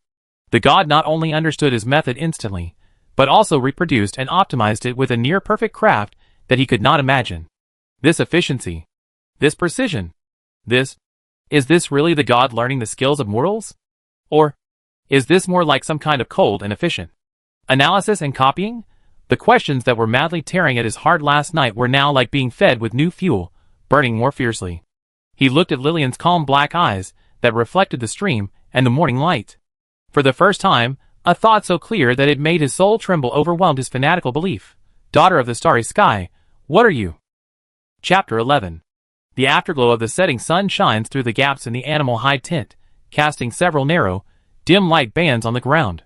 The god not only understood his method instantly, but also reproduced and optimized it with a near-perfect craft that he could not imagine. This efficiency, this precision, is this really the god learning the skills of mortals? Or is this more like some kind of cold and efficient analysis and copying? The questions that were madly tearing at his heart last night were now like being fed with new fuel, burning more fiercely. He looked at Lillian's calm black eyes that reflected the stream and the morning light. For the first time, a thought so clear that it made his soul tremble overwhelmed his fanatical belief. Daughter of the starry sky, what are you? Chapter 11. The afterglow of the setting sun shines through the gaps in the animal hide tent, casting several narrow, dim light bands on the ground.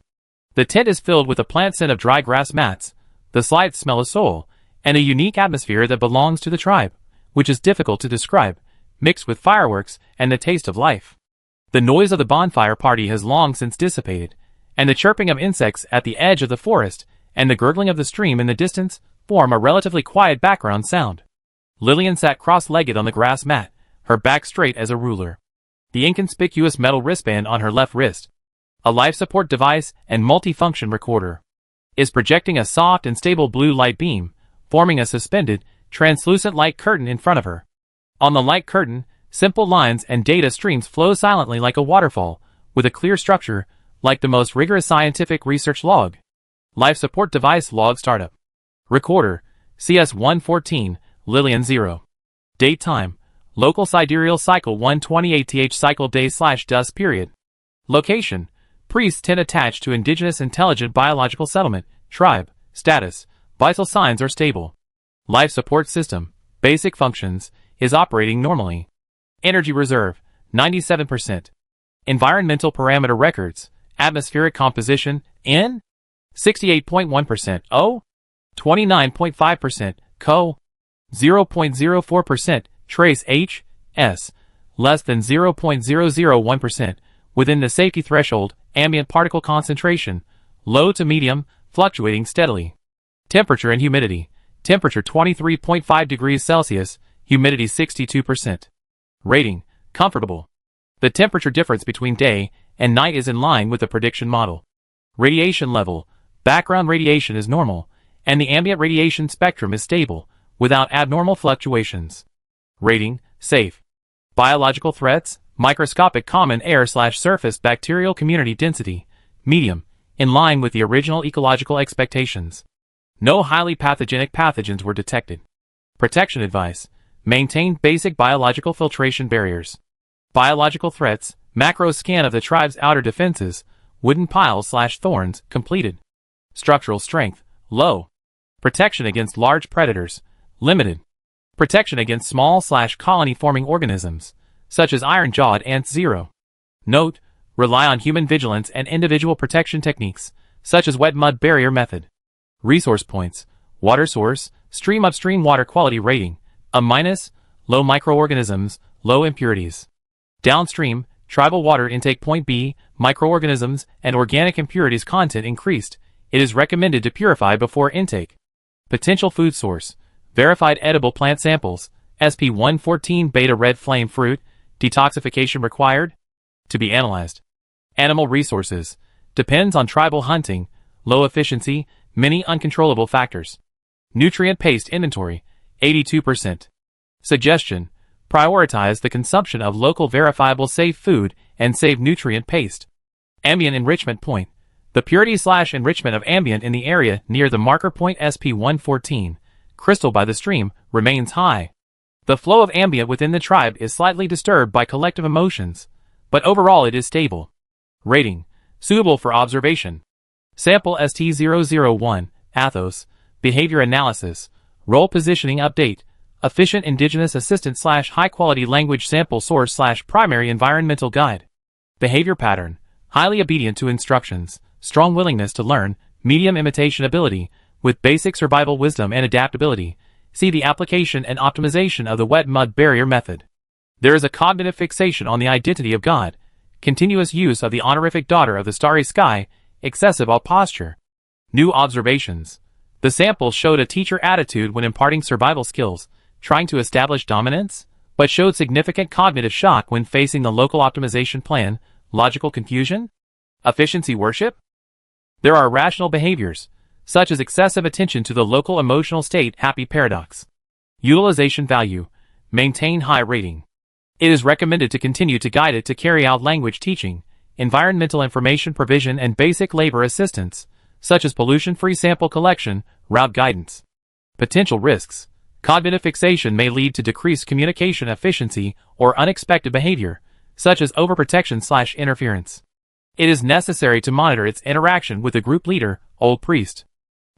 The tent is filled with a plant scent of dry grass mats, the slight smell of soil, and a unique atmosphere that belongs to the tribe, which is difficult to describe, mixed with fireworks and the taste of life. The noise of the bonfire party has long since dissipated, and the chirping of insects at the edge of the forest and the gurgling of the stream in the distance form a relatively quiet background sound. Lillian sat cross-legged on the grass mat, her back straight as a ruler. The inconspicuous metal wristband on her left wrist, a life support device and multifunction recorder, is projecting a soft and stable blue light beam, forming a suspended, translucent light curtain in front of her. On the light curtain, simple lines and data streams flow silently like a waterfall, with a clear structure, like the most rigorous scientific research log. Life support device log startup. Recorder, CS114, Lillian 0. Date time, local sidereal cycle 128th cycle day/dust period. Location, priest tent attached to indigenous intelligent biological settlement, tribe, status, vital signs are stable. Life support system, basic functions, is operating normally. Energy reserve, 97%. Environmental parameter records, Atmospheric composition, N. 68.1% O. 29.5% Co. 0.04% trace H. S. Less than 0.001%. Within the safety threshold, ambient particle concentration, low to medium, fluctuating steadily. Temperature and humidity. Temperature 23.5 degrees Celsius, humidity 62%. Rating, comfortable. The temperature difference between day and night is in line with the prediction model. Radiation level, background radiation is normal, and the ambient radiation spectrum is stable, without abnormal fluctuations. Rating, safe. Biological threats, microscopic common air/surface bacterial community density, medium, in line with the original ecological expectations. No highly pathogenic pathogens were detected. Protection advice, maintain basic biological filtration barriers. Biological threats, macro scan of the tribe's outer defenses, wooden piles/thorns, completed. Structural strength, low. Protection against large predators, limited. Protection against small/colony-forming organisms, such as iron-jawed ants, 0. Note, rely on human vigilance and individual protection techniques, such as wet mud barrier method. Resource points, water source, stream upstream water quality rating, A-, low microorganisms, low impurities. Downstream, tribal water intake point B, microorganisms and organic impurities content increased. It is recommended to purify before intake. Potential food source, verified edible plant samples, SP114 beta red flame fruit, detoxification required. To be analyzed. Animal resources, depends on tribal hunting, low efficiency, many uncontrollable factors. Nutrient paste inventory, 82%. Suggestion, prioritize the consumption of local verifiable safe food and save nutrient paste. Ambient enrichment point, the purity/enrichment of ambient in the area near the marker point SP114, crystal by the stream, remains high. The flow of ambient within the tribe is slightly disturbed by collective emotions, but overall it is stable. Rating, suitable for observation. Sample ST001, Athos, behavior analysis, role positioning update, efficient indigenous assistant/high-quality language sample source/primary environmental guide. Behavior pattern, highly obedient to instructions, strong willingness to learn, medium imitation ability, with basic survival wisdom and adaptability. See the application and optimization of the wet mud barrier method. There is a cognitive fixation on the identity of God, continuous use of the honorific daughter of the starry sky, excessive all posture. New observations. The sample showed a teacher attitude when imparting survival skills, trying to establish dominance, but showed significant cognitive shock when facing the local optimization plan, logical confusion, efficiency worship. There are rational behaviors, such as excessive attention to the local emotional state, happy paradox. Utilization value, maintain high rating. It is recommended to continue to guide it to carry out language teaching, environmental information provision and basic labor assistance, such as pollution-free sample collection, route guidance. Potential risks. Cognitive fixation may lead to decreased communication efficiency or unexpected behavior, such as overprotection/interference. It is necessary to monitor its interaction with the group leader, old priest.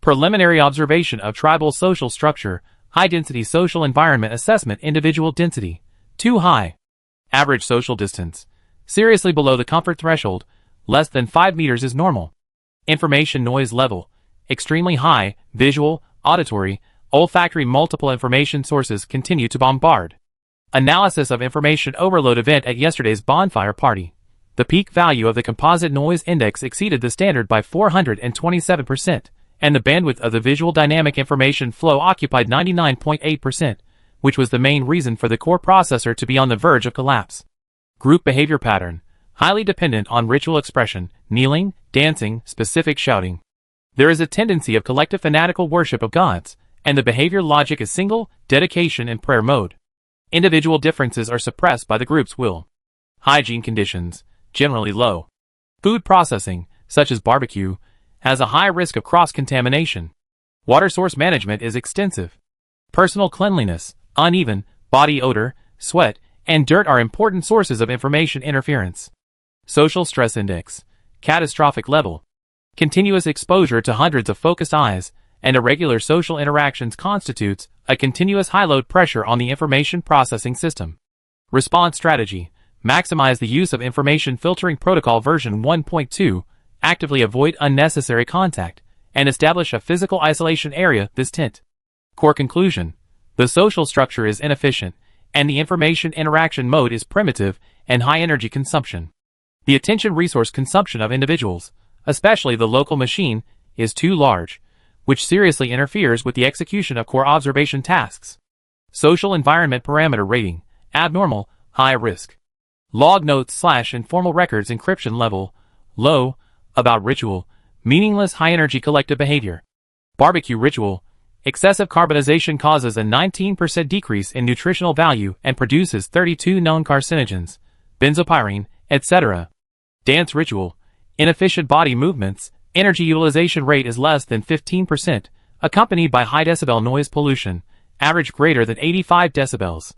Preliminary observation of tribal social structure, high-density social environment assessment, individual density, too high. Average social distance, seriously below the comfort threshold, less than 5 meters is normal. Information noise level, extremely high, visual, auditory, olfactory. Multiple information sources continue to bombard. Analysis of information overload event at yesterday's bonfire party. The peak value of the composite noise index exceeded the standard by 427%, and the bandwidth of the visual dynamic information flow occupied 99.8%, which was the main reason for the core processor to be on the verge of collapse. Group behavior pattern, highly dependent on ritual expression, kneeling, dancing, specific shouting. There is a tendency of collective fanatical worship of gods, and the behavior logic is single, dedication and prayer mode. Individual differences are suppressed by the group's will. Hygiene conditions, generally low. Food processing, such as barbecue, has a high risk of cross-contamination. Water source management is extensive. Personal cleanliness, uneven, body odor, sweat, and dirt are important sources of information interference. Social stress index, catastrophic level. Continuous exposure to hundreds of focused eyes and irregular social interactions constitutes a continuous high load pressure on the information processing system. Response strategy, Maximize the use of information filtering protocol version 1.2, actively avoid unnecessary contact, and establish a physical isolation area. This tint. Core conclusion. The social structure is inefficient, and the information interaction mode is primitive and high energy consumption. The attention resource consumption of individuals, especially the local machine, is too large, which seriously interferes with the execution of core observation tasks. Social environment parameter rating, abnormal, high risk. Log notes / informal records encryption level, low, about ritual, meaningless high energy collective behavior. Barbecue ritual, excessive carbonization causes a 19% decrease in nutritional value and produces 32 known carcinogens, benzopyrene, etc. Dance ritual, inefficient body movements, energy utilization rate is less than 15%, accompanied by high decibel noise pollution, average greater than 85 decibels.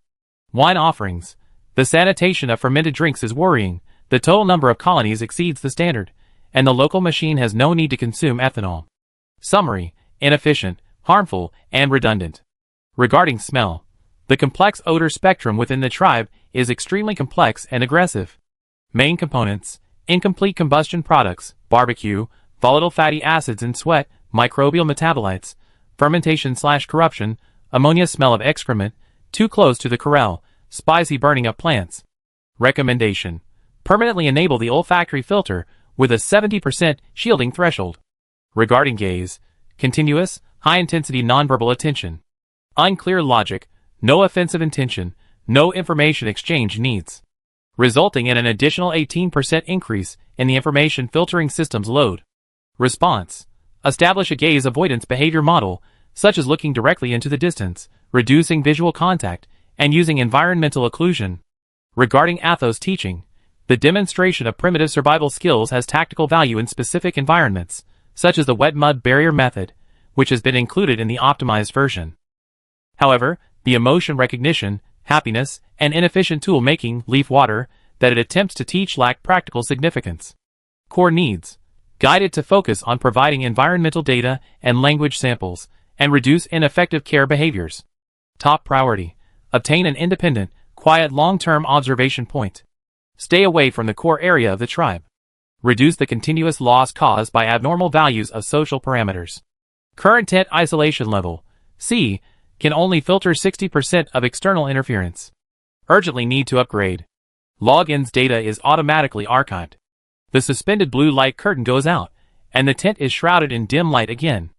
Wine offerings. The sanitation of fermented drinks is worrying, the total number of colonies exceeds the standard, and the local machine has no need to consume ethanol. Summary, inefficient, harmful, and redundant. Regarding smell, the complex odor spectrum within the tribe is extremely complex and aggressive. Main components, incomplete combustion products, barbecue, volatile fatty acids and sweat, microbial metabolites, fermentation/corruption, ammonia smell of excrement, too close to the corral, spicy burning of plants. Recommendation. Permanently enable the olfactory filter with a 70% shielding threshold. Regarding gaze, continuous, high-intensity nonverbal attention. Unclear logic, no offensive intention, no information exchange needs. Resulting in an additional 18% increase in the information filtering system's load. Response. Establish a gaze avoidance behavior model, such as looking directly into the distance, reducing visual contact, and using environmental occlusion. Regarding Athos teaching, the demonstration of primitive survival skills has tactical value in specific environments, such as the wet mud barrier method, which has been included in the optimized version. However, the emotion recognition, happiness, and inefficient tool making, leaf water, that it attempts to teach lack practical significance. Core needs. Guided to focus on providing environmental data and language samples, and reduce ineffective care behaviors. Top priority. Obtain an independent, quiet long-term observation point. Stay away from the core area of the tribe. Reduce the continuous loss caused by abnormal values of social parameters. Current tent isolation level, C, can only filter 60% of external interference. Urgently need to upgrade. Logins data is automatically archived. The suspended blue light curtain goes out, and the tent is shrouded in dim light again.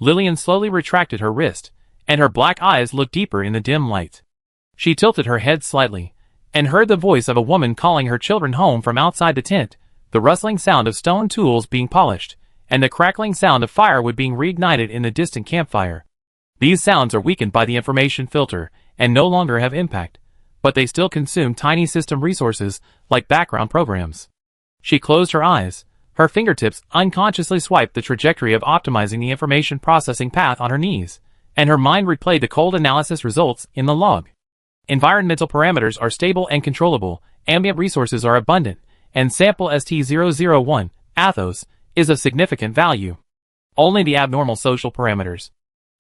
Lillian slowly retracted her wrist, and her black eyes looked deeper in the dim light. She tilted her head slightly, and heard the voice of a woman calling her children home from outside the tent, the rustling sound of stone tools being polished, and the crackling sound of firewood being reignited in the distant campfire. These sounds are weakened by the information filter, and no longer have impact, but they still consume tiny system resources, like background programs. She closed her eyes. Her fingertips unconsciously swiped the trajectory of optimizing the information processing path on her knees, and her mind replayed the cold analysis results in the log. Environmental parameters are stable and controllable, ambient resources are abundant, and sample ST001, Athos, is of significant value. Only the abnormal social parameters,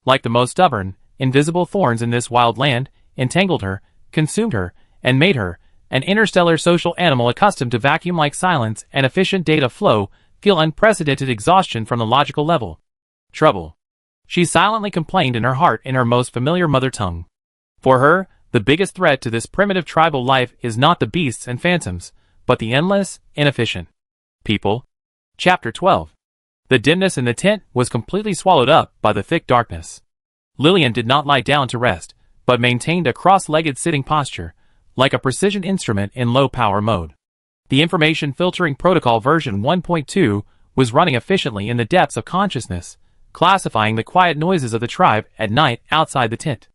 like the most stubborn, invisible thorns in this wild land, entangled her, consumed her, and made her, an interstellar social animal accustomed to vacuum-like silence and efficient data flow, feel unprecedented exhaustion from the logical level. Trouble. She silently complained in her heart in her most familiar mother tongue. For her, the biggest threat to this primitive tribal life is not the beasts and phantoms, but the endless, inefficient people. Chapter 12. The dimness in the tent was completely swallowed up by the thick darkness. Lillian did not lie down to rest, but maintained a cross-legged sitting posture, like a precision instrument in low-power mode. The information filtering protocol version 1.2 was running efficiently in the depths of consciousness, classifying the quiet noises of the tribe at night outside the tent.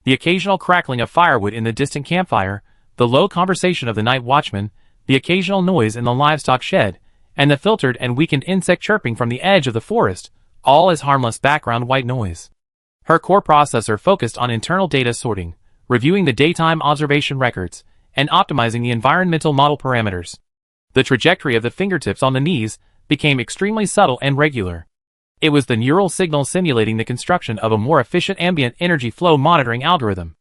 The occasional crackling of firewood in the distant campfire, the low conversation of the night watchman, the occasional noise in the livestock shed, and the filtered and weakened insect chirping from the edge of the forest, all as harmless background white noise. Her core processor focused on internal data sorting, reviewing the daytime observation records, and optimizing the environmental model parameters. The trajectory of the fingertips on the knees became extremely subtle and regular. It was the neural signal simulating the construction of a more efficient ambient energy flow monitoring algorithm.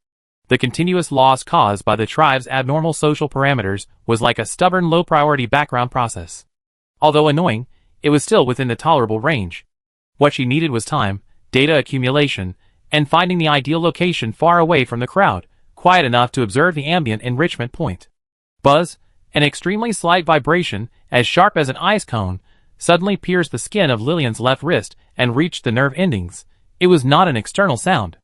The continuous loss caused by the tribe's abnormal social parameters was like a stubborn low-priority background process. Although annoying, it was still within the tolerable range. What she needed was time, data accumulation, and finding the ideal location far away from the crowd, quiet enough to observe the ambient enrichment point. Buzz, an extremely slight vibration, as sharp as an ice cone, suddenly pierced the skin of Lillian's left wrist and reached the nerve endings. It was not an external sound.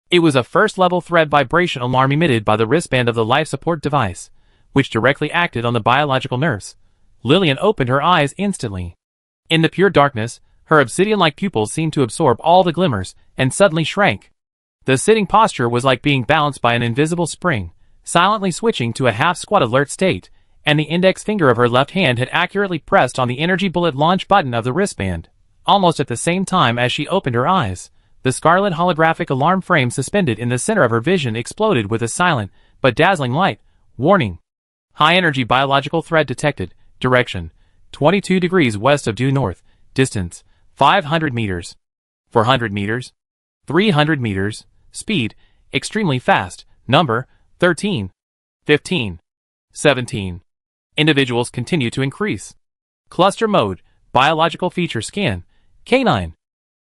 It was a first-level thread vibration alarm emitted by the wristband of the life support device, which directly acted on the biological nerves. Lillian opened her eyes instantly. In the pure darkness, her obsidian-like pupils seemed to absorb all the glimmers, and suddenly shrank. The sitting posture was like being balanced by an invisible spring, silently switching to a half-squat alert state, and the index finger of her left hand had accurately pressed on the energy bullet launch button of the wristband. Almost at the same time as she opened her eyes, the scarlet holographic alarm frame suspended in the center of her vision exploded with a silent, but dazzling light. Warning. High-energy biological threat detected. Direction: 22 degrees west of due north. Distance: 500 meters. 400 meters. 300 meters. Speed: extremely fast. Number: 13. 15. 17. Individuals continue to increase. Cluster mode: biological feature scan. Canine.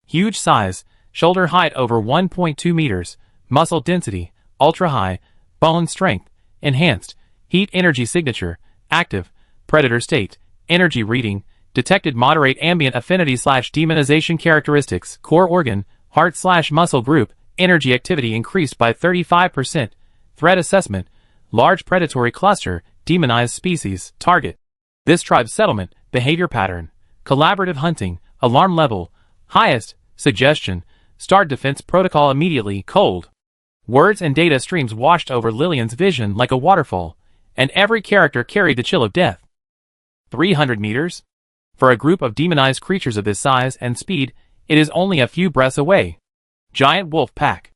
Huge size, shoulder height over 1.2 meters, muscle density, ultra high, bone strength, enhanced, heat energy signature, active, predator state, energy reading, detected moderate ambient affinity/demonization characteristics, core organ, heart/muscle group, energy activity increased by 35%, threat assessment, large predatory cluster, demonized species, target. This tribe's settlement, behavior pattern, collaborative hunting, alarm level, highest, suggestion, start defense protocol immediately, cold. Words and data streams washed over Lillian's vision like a waterfall, and every character carried the chill of death. 300 meters? For a group of demonized creatures of this size and speed, it is only a few breaths away. Giant wolf pack.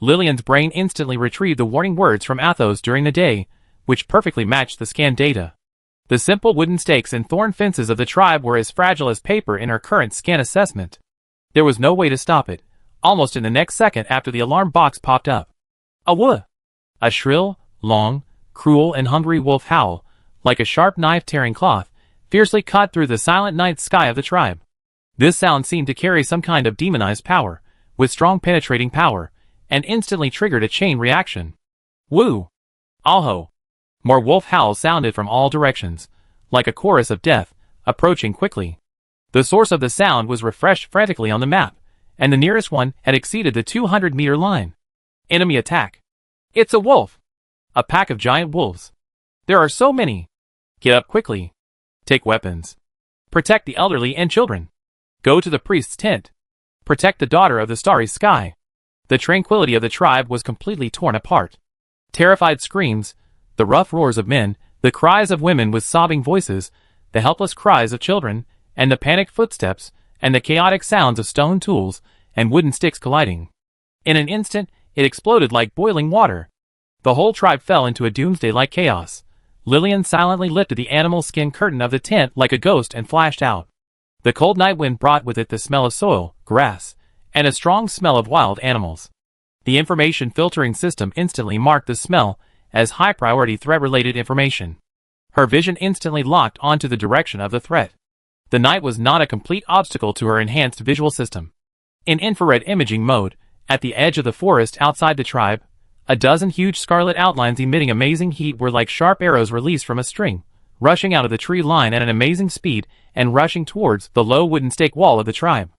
Lillian's brain instantly retrieved the warning words from Athos during the day, which perfectly matched the scan data. The simple wooden stakes and thorn fences of the tribe were as fragile as paper in her current scan assessment. There was no way to stop it, almost in the next second after the alarm box popped up. A woof! A shrill, long, cruel and hungry wolf howl, like a sharp knife tearing cloth, fiercely cut through the silent night sky of the tribe. This sound seemed to carry some kind of demonized power, with strong penetrating power, and instantly triggered a chain reaction. Woo! Aho! More wolf howls sounded from all directions, like a chorus of death, approaching quickly. The source of the sound was refreshed frantically on the map, and the nearest one had exceeded the 200-meter line. Enemy attack. It's a wolf! A pack of giant wolves. There are so many. Get up quickly. Take weapons. Protect the elderly and children. Go to the priest's tent. Protect the daughter of the starry sky. The tranquility of the tribe was completely torn apart. Terrified screams, the rough roars of men, the cries of women with sobbing voices, the helpless cries of children, and the panicked footsteps, and the chaotic sounds of stone tools and wooden sticks colliding. In an instant, it exploded like boiling water. The whole tribe fell into a doomsday-like chaos. Lillian silently lifted the animal skin curtain of the tent like a ghost and flashed out. The cold night wind brought with it the smell of soil, grass, and a strong smell of wild animals. The information filtering system instantly marked the smell as high-priority threat-related information. Her vision instantly locked onto the direction of the threat. The night was not a complete obstacle to her enhanced visual system. In infrared imaging mode, at the edge of the forest outside the tribe, a dozen huge scarlet outlines emitting amazing heat were like sharp arrows released from a string, rushing out of the tree line at an amazing speed and rushing towards the low wooden stake wall of the tribe.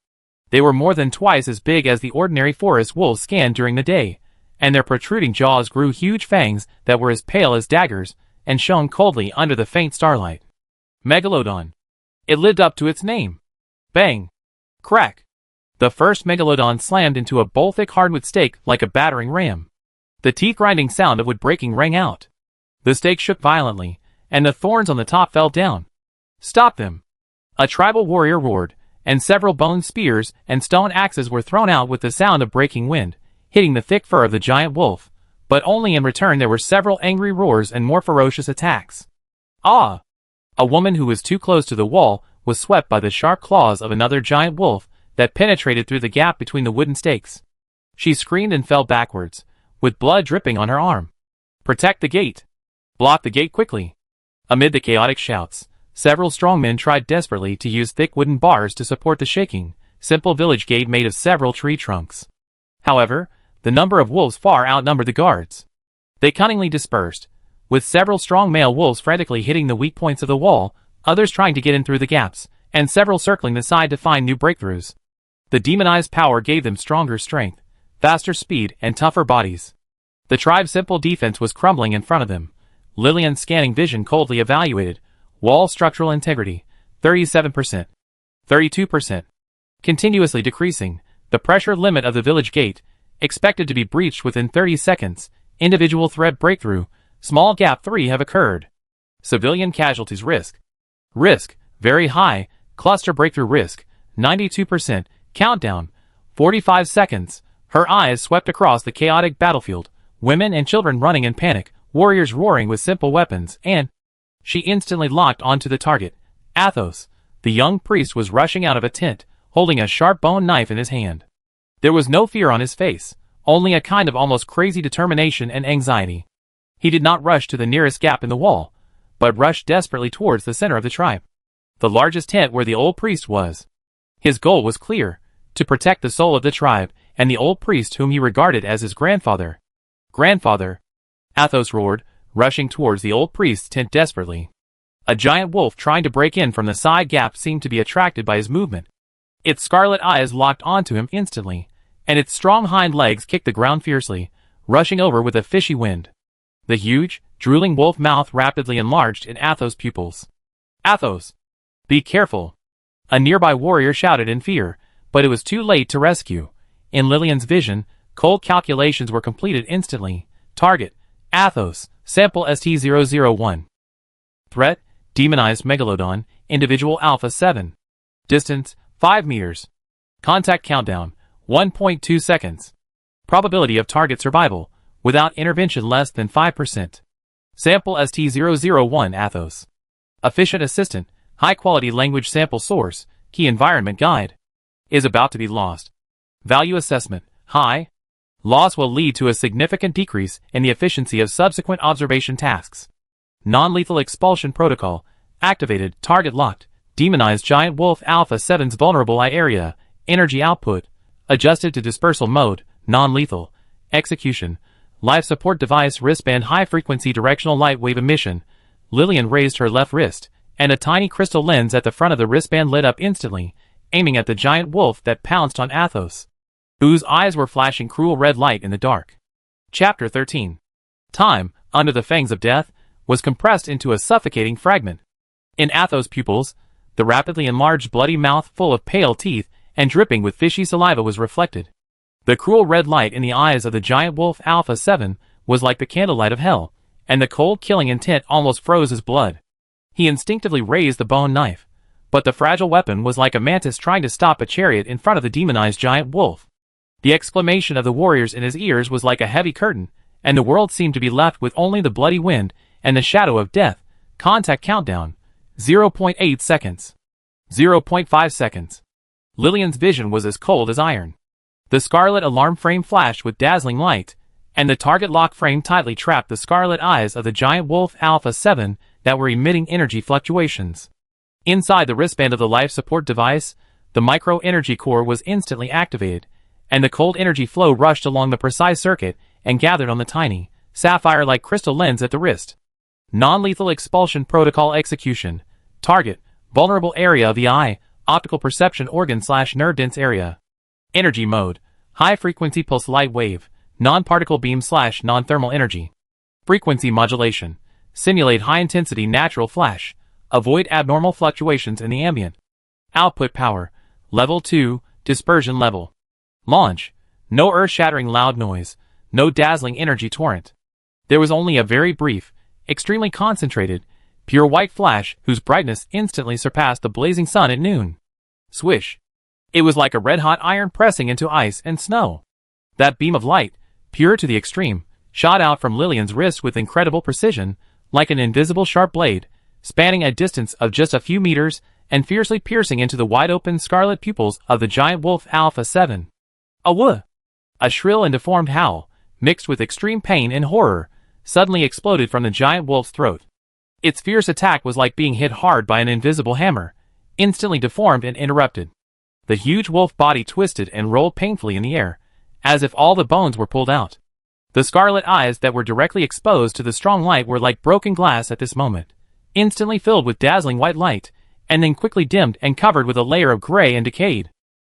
They were more than twice as big as the ordinary forest wolves scanned during the day, and their protruding jaws grew huge fangs that were as pale as daggers and shone coldly under the faint starlight. Megalodon. It lived up to its name. Bang! Crack! The first megalodon slammed into a bowl-thick hardwood stake like a battering ram. The teeth-grinding sound of wood breaking rang out. The stake shook violently, and the thorns on the top fell down. Stop them! A tribal warrior roared, and several bone spears and stone axes were thrown out with the sound of breaking wind, hitting the thick fur of the giant wolf, but only in return there were several angry roars and more ferocious attacks. Ah! A woman who was too close to the wall was swept by the sharp claws of another giant wolf that penetrated through the gap between the wooden stakes. She screamed and fell backwards, with blood dripping on her arm. Protect the gate. Block the gate quickly. Amid the chaotic shouts, several strongmen tried desperately to use thick wooden bars to support the shaking, simple village gate made of several tree trunks. However, the number of wolves far outnumbered the guards. They cunningly dispersed, with several strong male wolves frantically hitting the weak points of the wall, others trying to get in through the gaps, and several circling the side to find new breakthroughs. The demonized power gave them stronger strength, faster speed, and tougher bodies. The tribe's simple defense was crumbling in front of them. Lillian's scanning vision coldly evaluated. Wall structural integrity, 37%. 32%. Continuously decreasing. The pressure limit of the village gate, expected to be breached within 30 seconds. Individual thread breakthrough. Small gap 3 have occurred. Civilian casualties risk. Risk, very high. Cluster breakthrough risk, 92%. Countdown, 45 seconds. Her eyes swept across the chaotic battlefield. Women and children running in panic, warriors roaring with simple weapons, and she instantly locked onto the target. Athos, the young priest, was rushing out of a tent, holding a sharp bone knife in his hand. There was no fear on his face, only a kind of almost crazy determination and anxiety. He did not rush to the nearest gap in the wall, but rushed desperately towards the center of the tribe, the largest tent where the old priest was. His goal was clear, to protect the soul of the tribe and the old priest whom he regarded as his grandfather. Grandfather! Athos roared, rushing towards the old priest's tent desperately. A giant wolf trying to break in from the side gap seemed to be attracted by his movement. Its scarlet eyes locked onto him instantly, and its strong hind legs kicked the ground fiercely, rushing over with a fishy wind. The huge, drooling wolf mouth rapidly enlarged in Athos' pupils. Athos! Be careful! A nearby warrior shouted in fear, but it was too late to rescue. In Lillian's vision, cold calculations were completed instantly. Target, Athos, sample ST001. Threat, demonized megalodon, individual Alpha 7. Distance, 5 meters. Contact countdown, 1.2 seconds. Probability of target survival, without intervention less than 5%. Sample ST001 Athos. Efficient assistant, high-quality language sample source, key environment guide. Is about to be lost. Value assessment, high. Loss will lead to a significant decrease in the efficiency of subsequent observation tasks. Non-lethal expulsion protocol, activated, target locked, demonized giant wolf Alpha 7's vulnerable eye area, energy output, adjusted to dispersal mode, non-lethal, execution, life support device wristband high-frequency directional light wave emission. Lillian raised her left wrist, and a tiny crystal lens at the front of the wristband lit up instantly, aiming at the giant wolf that pounced on Athos, whose eyes were flashing cruel red light in the dark. Chapter 13. Time, under the fangs of death, was compressed into a suffocating fragment. In Athos' pupils, the rapidly enlarged bloody mouth full of pale teeth and dripping with fishy saliva was reflected. The cruel red light in the eyes of the giant wolf Alpha 7 was like the candlelight of hell, and the cold killing intent almost froze his blood. He instinctively raised the bone knife, but the fragile weapon was like a mantis trying to stop a chariot in front of the demonized giant wolf. The exclamation of the warriors in his ears was like a heavy curtain, and the world seemed to be left with only the bloody wind and the shadow of death. Contact countdown, 0.8 seconds. 0.5 seconds. Lillian's vision was as cold as iron. The scarlet alarm frame flashed with dazzling light, and the target lock frame tightly trapped the scarlet eyes of the giant wolf Alpha 7 that were emitting energy fluctuations. Inside the wristband of the life support device, the micro-energy core was instantly activated, and the cold energy flow rushed along the precise circuit and gathered on the tiny, sapphire-like crystal lens at the wrist. Non-lethal expulsion protocol execution. Target, vulnerable area of the eye, optical perception organ/nerve dense area. Energy mode, high-frequency pulse light wave, non-particle beam/non-thermal energy. Frequency modulation, simulate high-intensity natural flash, avoid abnormal fluctuations in the ambient. Output power, level 2, dispersion level. Launch, no earth-shattering loud noise, no dazzling energy torrent. There was only a very brief, extremely concentrated, pure white flash whose brightness instantly surpassed the blazing sun at noon. Swish. It was like a red-hot iron pressing into ice and snow. That beam of light, pure to the extreme, shot out from Lillian's wrist with incredible precision, like an invisible sharp blade, spanning a distance of just a few meters and fiercely piercing into the wide-open scarlet pupils of the giant wolf Alpha 7. A shrill and deformed howl, mixed with extreme pain and horror, suddenly exploded from the giant wolf's throat. Its fierce attack was like being hit hard by an invisible hammer, instantly deformed and interrupted. The huge wolf body twisted and rolled painfully in the air, as if all the bones were pulled out. The scarlet eyes that were directly exposed to the strong light were like broken glass at this moment, instantly filled with dazzling white light, and then quickly dimmed and covered with a layer of gray and decayed.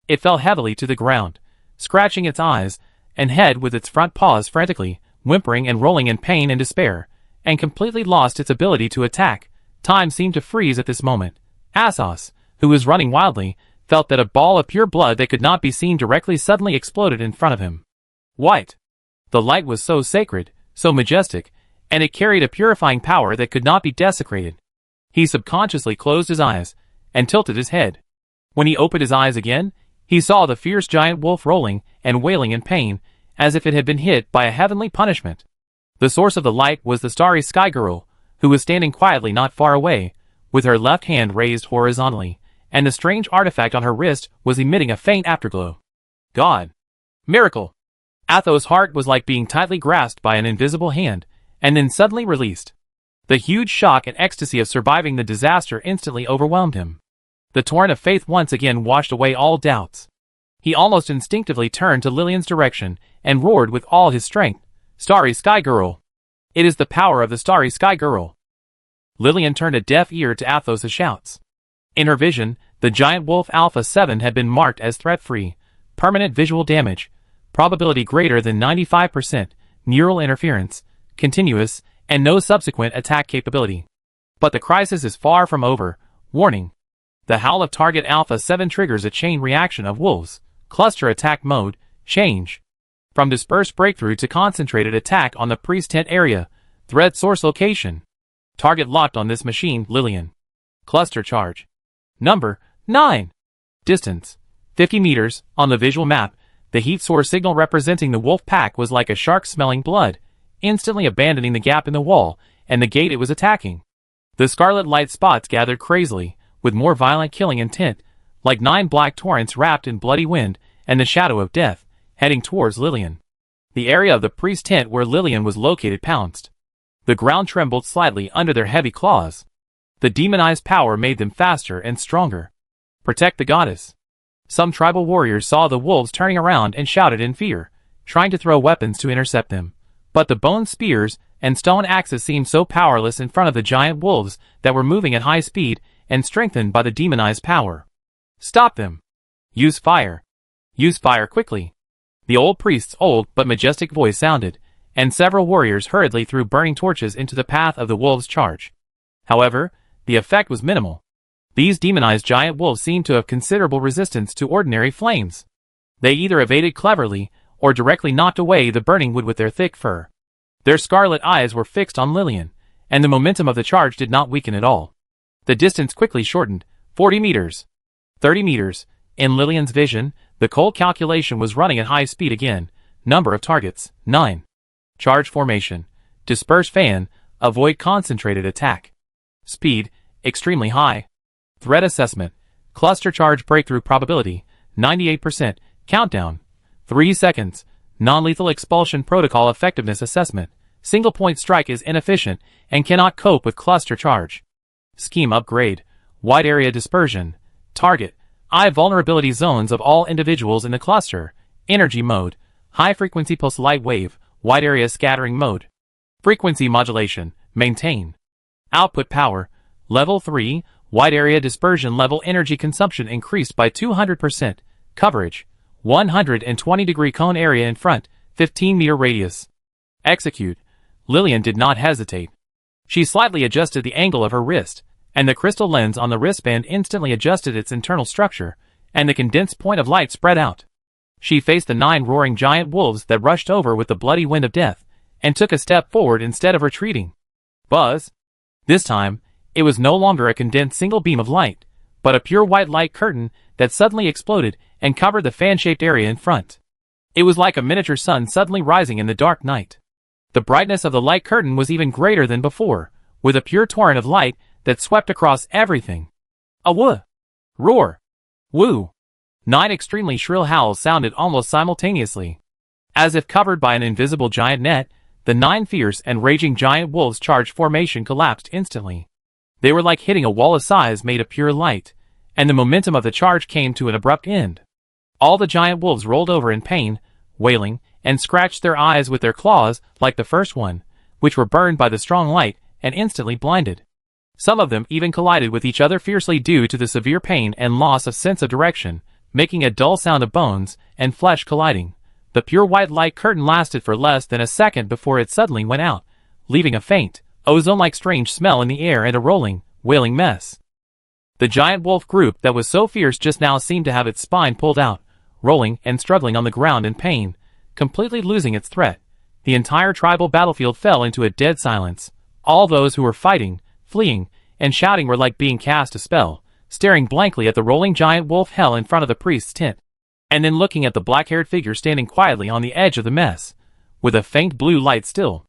It fell heavily to the ground, scratching its eyes and head with its front paws frantically, whimpering and rolling in pain and despair, and completely lost its ability to attack. Time seemed to freeze at this moment. Athos, who was running wildly, felt that a ball of pure blood that could not be seen directly suddenly exploded in front of him. White. The light was so sacred, so majestic, and it carried a purifying power that could not be desecrated. He subconsciously closed his eyes and tilted his head. When he opened his eyes again, he saw the fierce giant wolf rolling and wailing in pain, as if it had been hit by a heavenly punishment. The source of the light was the starry sky girl, who was standing quietly not far away, with her left hand raised horizontally, and the strange artifact on her wrist was emitting a faint afterglow. God! Miracle! Athos' heart was like being tightly grasped by an invisible hand, and then suddenly released. The huge shock and ecstasy of surviving the disaster instantly overwhelmed him. The torrent of faith once again washed away all doubts. He almost instinctively turned to Lillian's direction and roared with all his strength, "Starry Sky Girl! It is the power of the Starry Sky Girl!" Lillian turned a deaf ear to Athos' shouts. In her vision, the giant wolf Alpha 7 had been marked as threat-free, permanent visual damage, probability greater than 95%, neural interference, continuous, and no subsequent attack capability. But the crisis is far from over. Warning. The howl of target Alpha 7 triggers a chain reaction of wolves. Cluster attack mode, change. From dispersed breakthrough to concentrated attack on the priest tent area. Thread source location. Target locked on this machine, Lillian. Cluster charge. Number, 9. Distance, 50 meters. On the visual map, the heat source signal representing the wolf pack was like a shark smelling blood, instantly abandoning the gap in the wall and the gate it was attacking. The scarlet light spots gathered crazily, with more violent killing intent, like 9 black torrents wrapped in bloody wind and the shadow of death, heading towards Lillian. The area of the priest tent where Lillian was located pounced. The ground trembled slightly under their heavy claws. The demonized power made them faster and stronger. Protect the goddess. Some tribal warriors saw the wolves turning around and shouted in fear, trying to throw weapons to intercept them. But the bone spears and stone axes seemed so powerless in front of the giant wolves that were moving at high speed and strengthened by the demonized power. Stop them. Use fire. Use fire quickly. The old priest's old but majestic voice sounded, and several warriors hurriedly threw burning torches into the path of the wolves' charge. However, the effect was minimal. These demonized giant wolves seemed to have considerable resistance to ordinary flames. They either evaded cleverly, or directly knocked away the burning wood with their thick fur. Their scarlet eyes were fixed on Lillian, and the momentum of the charge did not weaken at all. The distance quickly shortened, 40 meters. 30 meters. In Lillian's vision, the cold calculation was running at high speed again. Number of targets, 9. Charge formation. Disperse fan, avoid concentrated attack. Speed, extremely high. Threat assessment. Cluster charge breakthrough probability, 98%. Countdown. 3 seconds. Non-lethal expulsion protocol effectiveness assessment. Single point strike is inefficient and cannot cope with cluster charge. Scheme upgrade. Wide area dispersion. Target. Eye vulnerability zones of all individuals in the cluster. Energy mode. High frequency pulse light wave. Wide area scattering mode. Frequency modulation. Maintain. Output power. Level 3. Wide area dispersion level energy consumption increased by 200%. Coverage. 120 degree cone area in front. 15 meter radius. Execute. Lillian did not hesitate. She slightly adjusted the angle of her wrist, and the crystal lens on the wristband instantly adjusted its internal structure, and the condensed point of light spread out. She faced the 9 roaring giant wolves that rushed over with the bloody wind of death, and took a step forward instead of retreating. Buzz. This time, it was no longer a condensed single beam of light, but a pure white light curtain that suddenly exploded and covered the fan-shaped area in front. It was like a miniature sun suddenly rising in the dark night. The brightness of the light curtain was even greater than before, with a pure torrent of light that swept across everything. A woo! Roar! Woo! 9 extremely shrill howls sounded almost simultaneously. As if covered by an invisible giant net, the 9 fierce and raging giant wolves' charged formation collapsed instantly. They were like hitting a wall of size made of pure light, and the momentum of the charge came to an abrupt end. All the giant wolves rolled over in pain, wailing, and scratched their eyes with their claws like the first one, which were burned by the strong light and instantly blinded. Some of them even collided with each other fiercely due to the severe pain and loss of sense of direction, making a dull sound of bones and flesh colliding. The pure white light curtain lasted for less than a second before it suddenly went out, leaving a faint, ozone-like strange smell in the air and a rolling, wailing mess. The giant wolf group that was so fierce just now seemed to have its spine pulled out, rolling and struggling on the ground in pain, completely losing its threat. The entire tribal battlefield fell into a dead silence. All those who were fighting, fleeing, and shouting were like being cast a spell, staring blankly at the rolling giant wolf hell in front of the priest's tent, and then looking at the black-haired figure standing quietly on the edge of the mess, with a faint blue light still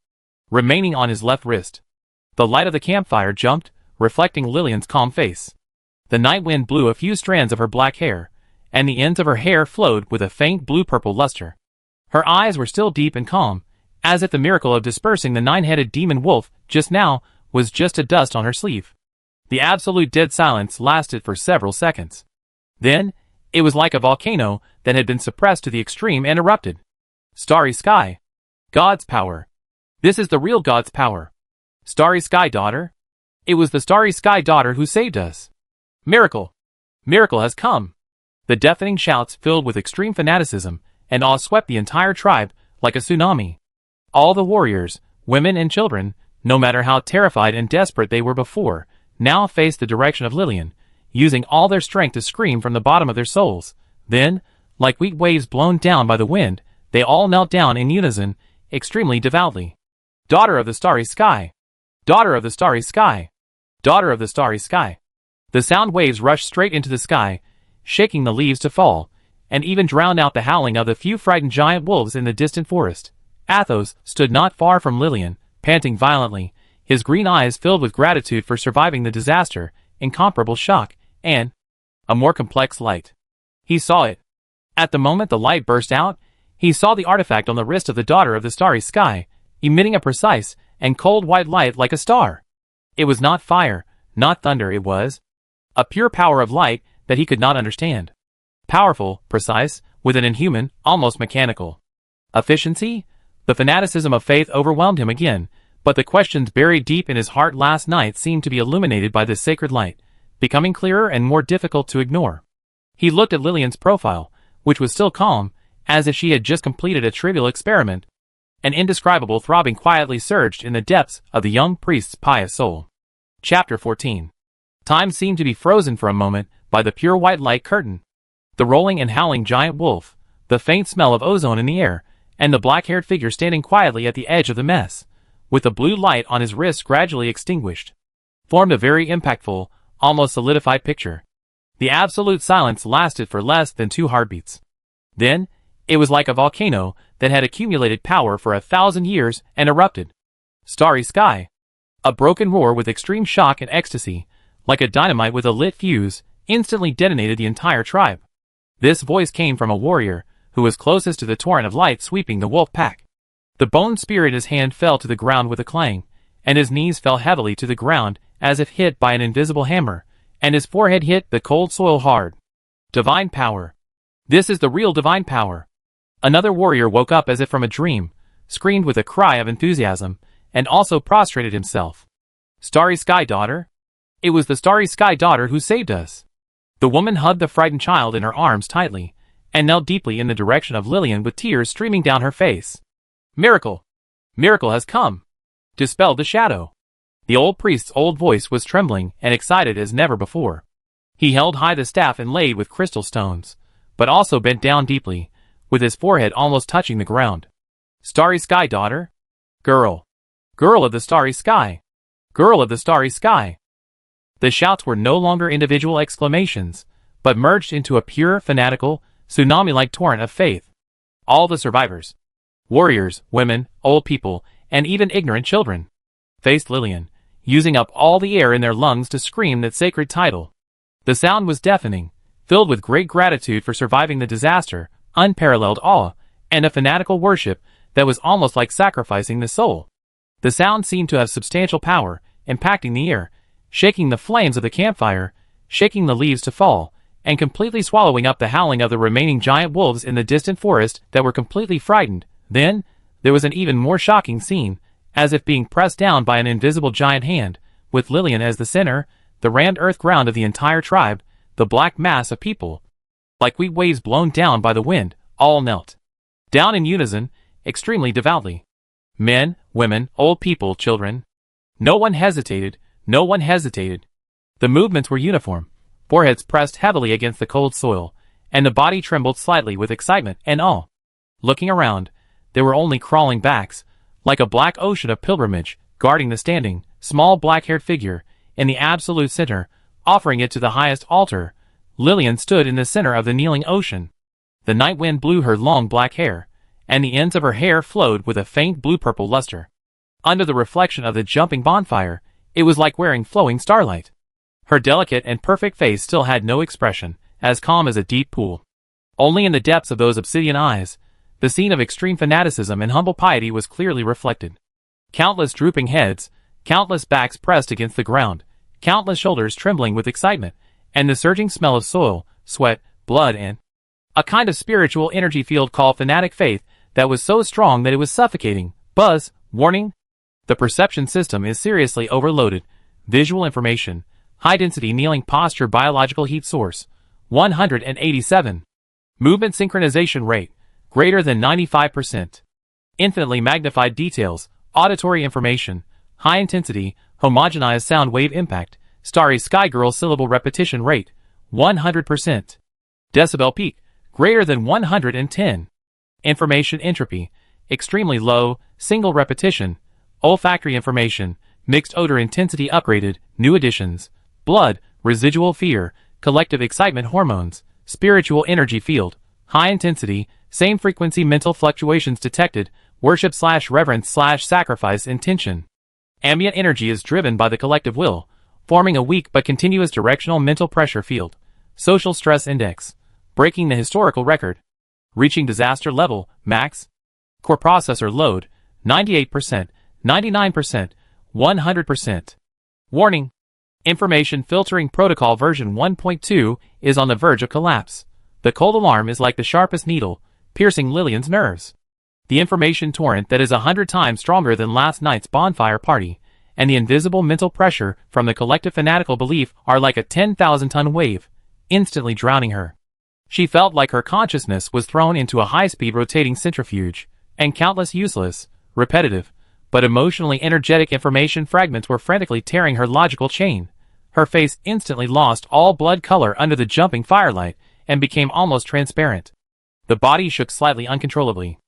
remaining on his left wrist. The light of the campfire jumped, reflecting Lillian's calm face. The night wind blew a few strands of her black hair, and the ends of her hair flowed with a faint blue-purple luster. Her eyes were still deep and calm, as if the miracle of dispersing the 9-headed demon wolf just now was just a dust on her sleeve. The absolute dead silence lasted for several seconds. Then, it was like a volcano that had been suppressed to the extreme and erupted. Starry sky. God's power. This is the real God's power. Starry sky daughter. It was the starry sky daughter who saved us. Miracle. Miracle has come. The deafening shouts filled with extreme fanaticism and awe swept the entire tribe like a tsunami. All the warriors, women and children, no matter how terrified and desperate they were before, now faced the direction of Lillian, using all their strength to scream from the bottom of their souls. Then, like wheat waves blown down by the wind, they all knelt down in unison, extremely devoutly. Daughter of the starry sky! Daughter of the starry sky! Daughter of the starry sky! The sound waves rushed straight into the sky, shaking the leaves to fall, and even drowned out the howling of the few frightened giant wolves in the distant forest. Athos stood not far from Lillian, panting violently, his green eyes filled with gratitude for surviving the disaster, incomparable shock, and a more complex light. He saw it. At the moment the light burst out, he saw the artifact on the wrist of the daughter of the starry sky, emitting a precise and cold white light like a star. It was not fire, not thunder, it was a pure power of light that he could not understand. Powerful, precise, with an inhuman, almost mechanical efficiency. The fanaticism of faith overwhelmed him again, but the questions buried deep in his heart last night seemed to be illuminated by this sacred light, becoming clearer and more difficult to ignore. He looked at Lillian's profile, which was still calm, as if she had just completed a trivial experiment. An indescribable throbbing quietly surged in the depths of the young priest's pious soul. Chapter 14. Time seemed to be frozen for a moment by the pure white light curtain. The rolling and howling giant wolf, the faint smell of ozone in the air, and the black-haired figure standing quietly at the edge of the mess, with the blue light on his wrist gradually extinguished, formed a very impactful, almost solidified picture. The absolute silence lasted for less than 2 heartbeats. Then, it was like a volcano that had accumulated power for 1,000 years and erupted. Starry sky. A broken roar with extreme shock and ecstasy, like a dynamite with a lit fuse, instantly detonated the entire tribe. This voice came from a warrior who was closest to the torrent of light sweeping the wolf pack. The bone spear in his hand fell to the ground with a clang, and his knees fell heavily to the ground as if hit by an invisible hammer, and his forehead hit the cold soil hard. Divine power. This is the real divine power. Another warrior woke up as if from a dream, screamed with a cry of enthusiasm, and also prostrated himself. Starry sky daughter? It was the starry sky daughter who saved us. The woman hugged the frightened child in her arms tightly, and knelt deeply in the direction of Lillian with tears streaming down her face. Miracle! Miracle has come! Dispelled the shadow. The old priest's old voice was trembling and excited as never before. He held high the staff inlaid with crystal stones, but also bent down deeply, with his forehead almost touching the ground. Starry sky daughter? Girl! Girl of the starry sky! Girl of the starry sky! The shouts were no longer individual exclamations, but merged into a pure, fanatical, tsunami-like torrent of faith. All the survivors, warriors, women, old people, and even ignorant children, faced Lillian, using up all the air in their lungs to scream that sacred title. The sound was deafening, filled with great gratitude for surviving the disaster, unparalleled awe, and a fanatical worship that was almost like sacrificing the soul. The sound seemed to have substantial power, impacting the ear, shaking the flames of the campfire, shaking the leaves to fall, and completely swallowing up the howling of the remaining giant wolves in the distant forest that were completely frightened. Then, there was an even more shocking scene, as if being pressed down by an invisible giant hand, with Lillian as the center, the rammed earth ground of the entire tribe, the black mass of people, like wheat waves blown down by the wind, all knelt down in unison, extremely devoutly. Men, women, old people, children. No one hesitated, no one hesitated. The movements were uniform, foreheads pressed heavily against the cold soil, and the body trembled slightly with excitement and awe. Looking around, there were only crawling backs, like a black ocean of pilgrimage, guarding the standing, small black-haired figure, in the absolute center, offering it to the highest altar. Lillian stood in the center of the kneeling ocean. The night wind blew her long black hair, and the ends of her hair flowed with a faint blue-purple luster. Under the reflection of the jumping bonfire, it was like wearing flowing starlight. Her delicate and perfect face still had no expression, as calm as a deep pool. Only in the depths of those obsidian eyes, the scene of extreme fanaticism and humble piety was clearly reflected. Countless drooping heads, countless backs pressed against the ground, countless shoulders trembling with excitement, and the surging smell of soil, sweat, blood and a kind of spiritual energy field called fanatic faith that was so strong that it was suffocating. Buzz, warning. The perception system is seriously overloaded. Visual information, high-density kneeling posture biological heat source, 187. Movement synchronization rate, greater than 95%. Infinitely magnified details, auditory information, high-intensity, homogenized sound wave impact, starry sky girl syllable repetition rate, 100%. Decibel peak, greater than 110. Information entropy, extremely low, single repetition. Olfactory information, mixed odor intensity upgraded, new additions. Blood, residual fear, collective excitement hormones, spiritual energy field, high intensity, same frequency mental fluctuations detected, worship/reverence/sacrifice intention. Ambient energy is driven by the collective will, forming a weak but continuous directional mental pressure field. Social stress index, breaking the historical record. Reaching disaster level, max. Core processor load, 98%, 99%, 100%. Warning. Information filtering protocol version 1.2 is on the verge of collapse. The cold alarm is like the sharpest needle, piercing Lillian's nerves. The information torrent that is 100 times stronger than last night's bonfire party, and the invisible mental pressure from the collective fanatical belief are like a 10,000-ton wave, instantly drowning her. She felt like her consciousness was thrown into a high-speed rotating centrifuge, and countless useless, repetitive, but emotionally energetic information fragments were frantically tearing her logical chain. Her face instantly lost all blood color under the jumping firelight, and became almost transparent. The body shook slightly uncontrollably.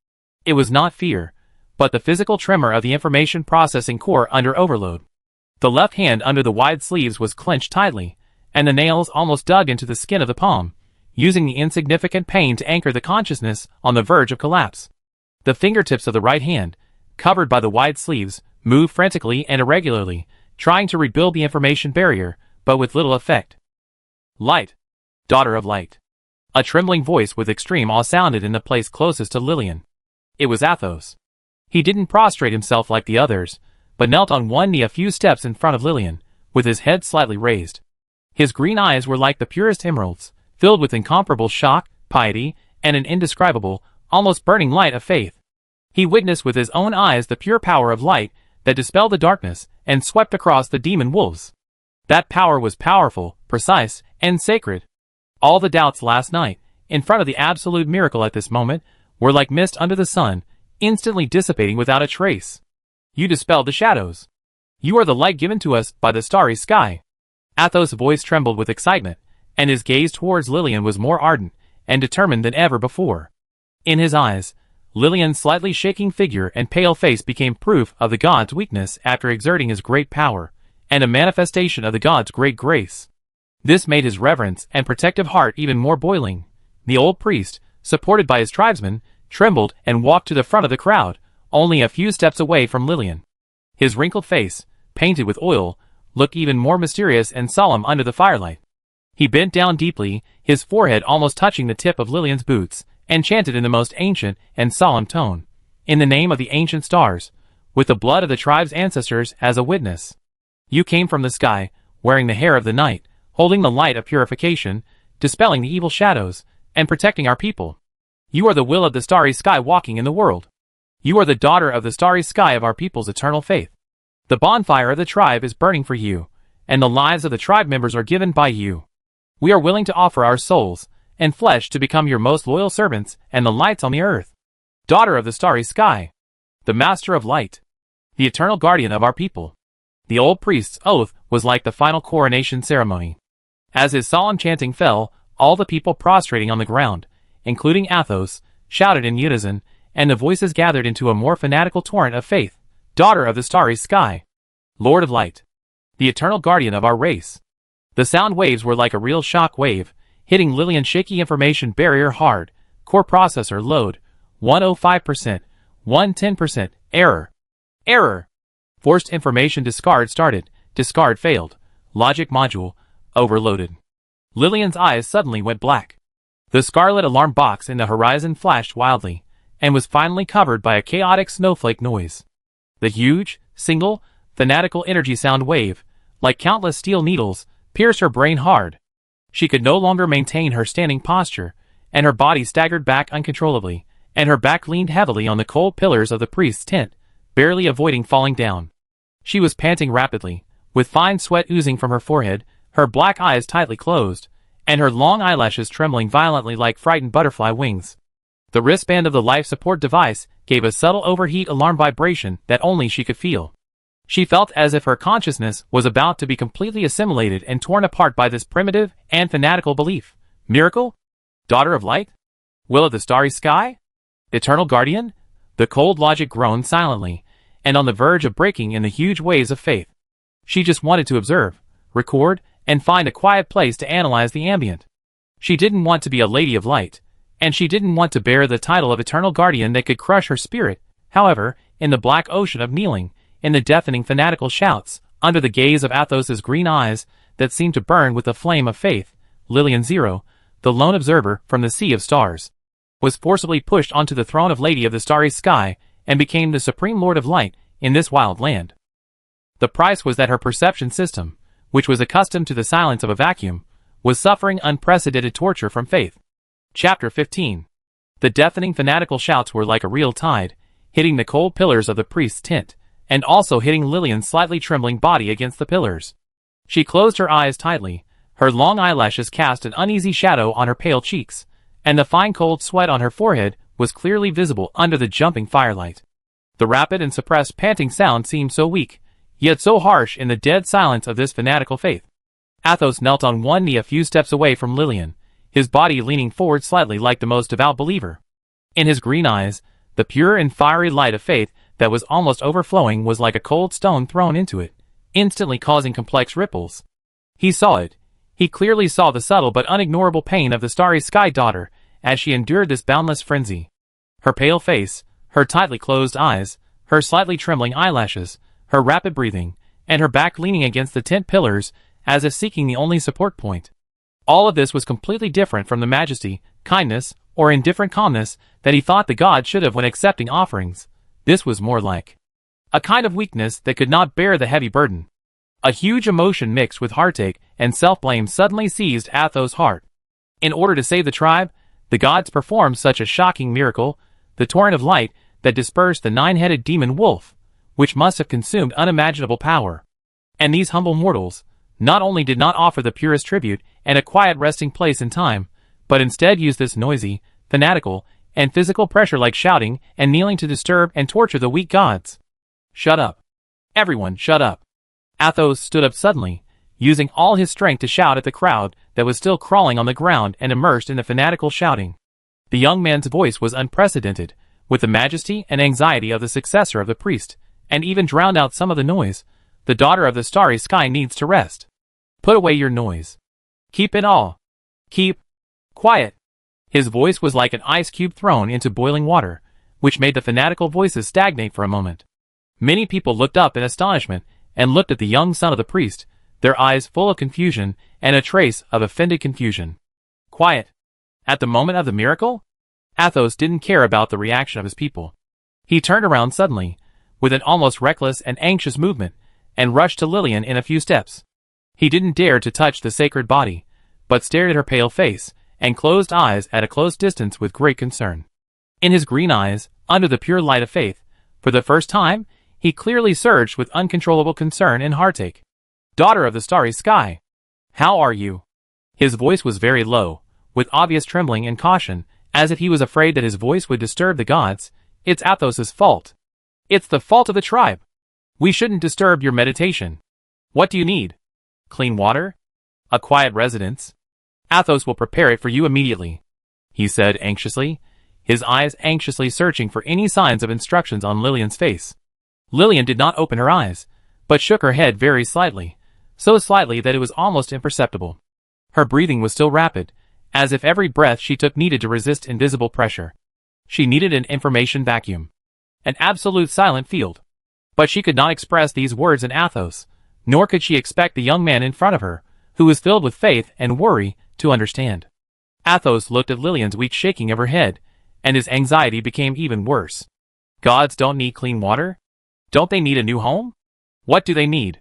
It was not fear, but the physical tremor of the information processing core under overload. The left hand under the wide sleeves was clenched tightly, and the nails almost dug into the skin of the palm, using the insignificant pain to anchor the consciousness on the verge of collapse. The fingertips of the right hand, covered by the wide sleeves, moved frantically and irregularly, trying to rebuild the information barrier, but with little effect. Light. Daughter of light. A trembling voice with extreme awe sounded in the place closest to Lillian. It was Athos. He didn't prostrate himself like the others, but knelt on one knee a few steps in front of Lillian, with his head slightly raised. His green eyes were like the purest emeralds, filled with incomparable shock, piety, and an indescribable, almost burning light of faith. He witnessed with his own eyes the pure power of light that dispelled the darkness and swept across the demon wolves. That power was powerful, precise, and sacred. All the doubts last night, in front of the absolute miracle at this moment, were like mist under the sun, instantly dissipating without a trace. You dispelled the shadows. You are the light given to us by the starry sky. Athos' voice trembled with excitement, and his gaze towards Lillian was more ardent and determined than ever before. In his eyes, Lillian's slightly shaking figure and pale face became proof of the god's weakness after exerting his great power, and a manifestation of the god's great grace. This made his reverence and protective heart even more boiling. The old priest, supported by his tribesmen, trembled and walked to the front of the crowd, only a few steps away from Lillian. His wrinkled face, painted with oil, looked even more mysterious and solemn under the firelight. He bent down deeply, his forehead almost touching the tip of Lillian's boots, and chanted in the most ancient and solemn tone, "In the name of the ancient stars, with the blood of the tribe's ancestors as a witness. You came from the sky, wearing the hair of the night, holding the light of purification, dispelling the evil shadows, and protecting our people. You are the will of the starry sky walking in the world. You are the daughter of the starry sky of our people's eternal faith. The bonfire of the tribe is burning for you, and the lives of the tribe members are given by you. We are willing to offer our souls and flesh to become your most loyal servants and the lights on the earth. Daughter of the starry sky, the master of light, the eternal guardian of our people." The old priest's oath was like the final coronation ceremony. As his solemn chanting fell, all the people prostrating on the ground, including Athos, shouted in unison, and the voices gathered into a more fanatical torrent of faith. Daughter of the starry sky, Lord of light, the eternal guardian of our race. The sound waves were like a real shock wave, hitting Lillian's shaky information barrier hard. Core processor load, 105%, 110%, error. Error. Forced information discard started, discard failed. Logic module, overloaded. Lillian's eyes suddenly went black. The scarlet alarm box in the horizon flashed wildly, and was finally covered by a chaotic snowflake noise. The huge, single, fanatical energy sound wave, like countless steel needles, pierced her brain hard. She could no longer maintain her standing posture, and her body staggered back uncontrollably, and her back leaned heavily on the cold pillars of the priest's tent, barely avoiding falling down. She was panting rapidly, with fine sweat oozing from her forehead, her black eyes tightly closed, and her long eyelashes trembling violently like frightened butterfly wings. The wristband of the life support device gave a subtle overheat alarm vibration that only she could feel. She felt as if her consciousness was about to be completely assimilated and torn apart by this primitive and fanatical belief. Miracle? Daughter of light? Will of the starry sky? Eternal guardian? The cold logic groaned silently, and on the verge of breaking in the huge waves of faith. She just wanted to observe, record, and find a quiet place to analyze the ambient. She didn't want to be a lady of light, and she didn't want to bear the title of eternal guardian that could crush her spirit. However, in the black ocean of kneeling, in the deafening fanatical shouts, under the gaze of Athos's green eyes that seemed to burn with the flame of faith, Lillian Zero, the lone observer from the sea of stars, was forcibly pushed onto the throne of Lady of the Starry Sky and became the supreme Lord of Light in this wild land. The price was that her perception system, which was accustomed to the silence of a vacuum, was suffering unprecedented torture from faith. Chapter 15. The deafening fanatical shouts were like a real tide, hitting the cold pillars of the priest's tent, and also hitting Lillian's slightly trembling body against the pillars. She closed her eyes tightly, her long eyelashes cast an uneasy shadow on her pale cheeks, and the fine cold sweat on her forehead was clearly visible under the jumping firelight. The rapid and suppressed panting sound seemed so weak, yet so harsh in the dead silence of this fanatical faith. Athos knelt on one knee a few steps away from Lillian, his body leaning forward slightly like the most devout believer. In his green eyes, the pure and fiery light of faith that was almost overflowing was like a cold stone thrown into it, instantly causing complex ripples. He saw it. He clearly saw the subtle but unignorable pain of the starry sky daughter as she endured this boundless frenzy. Her pale face, her tightly closed eyes, her slightly trembling eyelashes, her rapid breathing, and her back leaning against the tent pillars as if seeking the only support point. All of this was completely different from the majesty, kindness, or indifferent calmness that he thought the god should have when accepting offerings. This was more like a kind of weakness that could not bear the heavy burden. A huge emotion mixed with heartache and self-blame suddenly seized Athos' heart. In order to save the tribe, the gods performed such a shocking miracle, the torrent of light that dispersed the nine-headed demon wolf, which must have consumed unimaginable power. And these humble mortals not only did not offer the purest tribute and a quiet resting place in time, but instead used this noisy, fanatical, and physical pressure like shouting and kneeling to disturb and torture the weak gods. Shut up. Everyone, shut up. Athos stood up suddenly, using all his strength to shout at the crowd that was still crawling on the ground and immersed in the fanatical shouting. The young man's voice was unprecedented, with the majesty and anxiety of the successor of the priest, and even drowned out some of the noise. The daughter of the starry sky needs to rest. Put away your noise. Keep it all. Keep quiet. His voice was like an ice cube thrown into boiling water, which made the fanatical voices stagnate for a moment. Many people looked up in astonishment and looked at the young son of the priest, their eyes full of confusion and a trace of offended confusion. Quiet. At the moment of the miracle? Athos didn't care about the reaction of his people. He turned around suddenly, with an almost reckless and anxious movement, and rushed to Lillian in a few steps. He didn't dare to touch the sacred body, but stared at her pale face and closed eyes at a close distance with great concern. In his green eyes, under the pure light of faith, for the first time, he clearly surged with uncontrollable concern and heartache. "Daughter of the starry sky, how are you?" His voice was very low, with obvious trembling and caution, as if he was afraid that his voice would disturb the gods. "It's Athos's fault. It's the fault of the tribe. We shouldn't disturb your meditation. What do you need? Clean water? A quiet residence? Athos will prepare it for you immediately," he said anxiously, his eyes anxiously searching for any signs of instructions on Lillian's face. Lillian did not open her eyes, but shook her head very slightly, so slightly that it was almost imperceptible. Her breathing was still rapid, as if every breath she took needed to resist invisible pressure. She needed an information vacuum. An absolute silent field. But she could not express these words in Athos, nor could she expect the young man in front of her, who was filled with faith and worry, to understand. Athos looked at Lillian's weak shaking of her head, and his anxiety became even worse. Gods don't need clean water? Don't they need a new home? What do they need?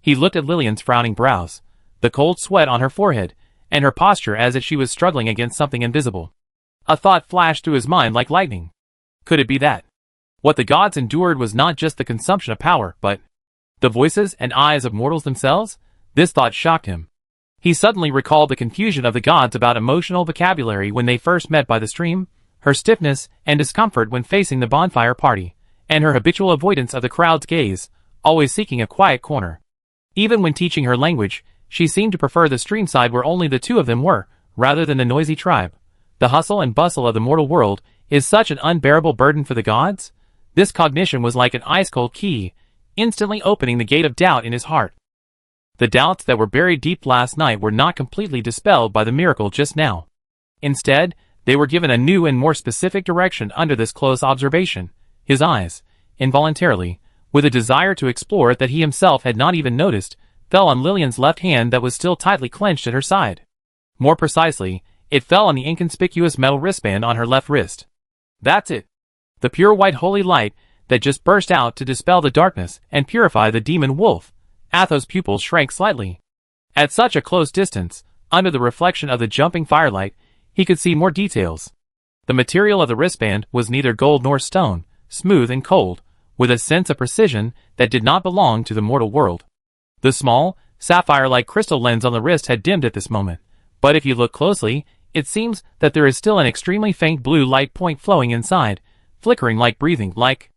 He looked at Lillian's frowning brows, the cold sweat on her forehead, and her posture as if she was struggling against something invisible. A thought flashed through his mind like lightning. Could it be that what the gods endured was not just the consumption of power, but the voices and eyes of mortals themselves? This thought shocked him. He suddenly recalled the confusion of the gods about emotional vocabulary when they first met by the stream, her stiffness and discomfort when facing the bonfire party, and her habitual avoidance of the crowd's gaze, always seeking a quiet corner. Even when teaching her language, she seemed to prefer the streamside where only the two of them were, rather than the noisy tribe. The hustle and bustle of the mortal world is such an unbearable burden for the gods? This cognition was like an ice-cold key, instantly opening the gate of doubt in his heart. The doubts that were buried deep last night were not completely dispelled by the miracle just now. Instead, they were given a new and more specific direction under this close observation. His eyes, involuntarily, with a desire to explore that he himself had not even noticed, fell on Lillian's left hand that was still tightly clenched at her side. More precisely, it fell on the inconspicuous metal wristband on her left wrist. That's it. The pure white holy light that just burst out to dispel the darkness and purify the demon wolf. Athos' pupils shrank slightly. At such a close distance, under the reflection of the jumping firelight, he could see more details. The material of the wristband was neither gold nor stone, smooth and cold, with a sense of precision that did not belong to the mortal world. The small, sapphire-like crystal lens on the wrist had dimmed at this moment, but if you look closely, it seems that there is still an extremely faint blue light point flowing inside, flickering like breathing, like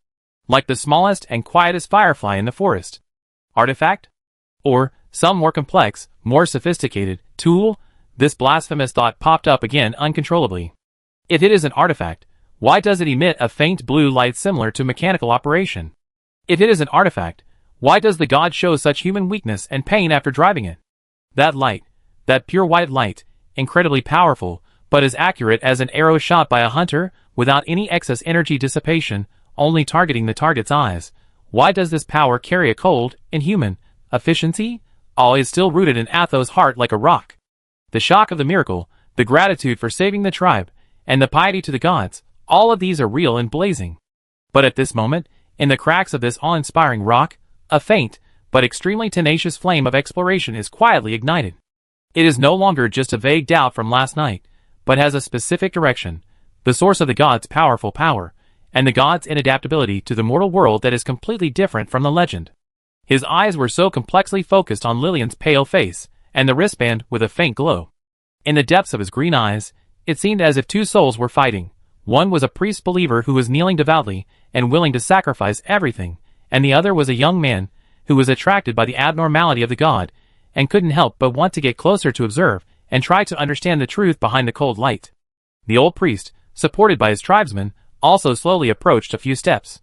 the smallest and quietest firefly in the forest. Artifact? Or some more complex, more sophisticated tool? This blasphemous thought popped up again uncontrollably. If it is an artifact, why does it emit a faint blue light similar to mechanical operation? If it is an artifact, why does the god show such human weakness and pain after driving it? That light, that pure white light, incredibly powerful, but as accurate as an arrow shot by a hunter, without any excess energy dissipation, only targeting the target's eyes. Why does this power carry a cold, inhuman efficiency? All is still rooted in Athos' heart like a rock. The shock of the miracle, the gratitude for saving the tribe, and the piety to the gods, all of these are real and blazing. But at this moment, in the cracks of this awe-inspiring rock, a faint, but extremely tenacious flame of exploration is quietly ignited. It is no longer just a vague doubt from last night, but has a specific direction, the source of the gods' powerful power, and the gods' inadaptability to the mortal world that is completely different from the legend. His eyes were so complexly focused on Lillian's pale face, and the wristband with a faint glow. In the depths of his green eyes, it seemed as if two souls were fighting. One was a priest believer who was kneeling devoutly and willing to sacrifice everything, and the other was a young man who was attracted by the abnormality of the god, and couldn't help but want to get closer to observe and try to understand the truth behind the cold light. The old priest, supported by his tribesmen, also slowly approached a few steps.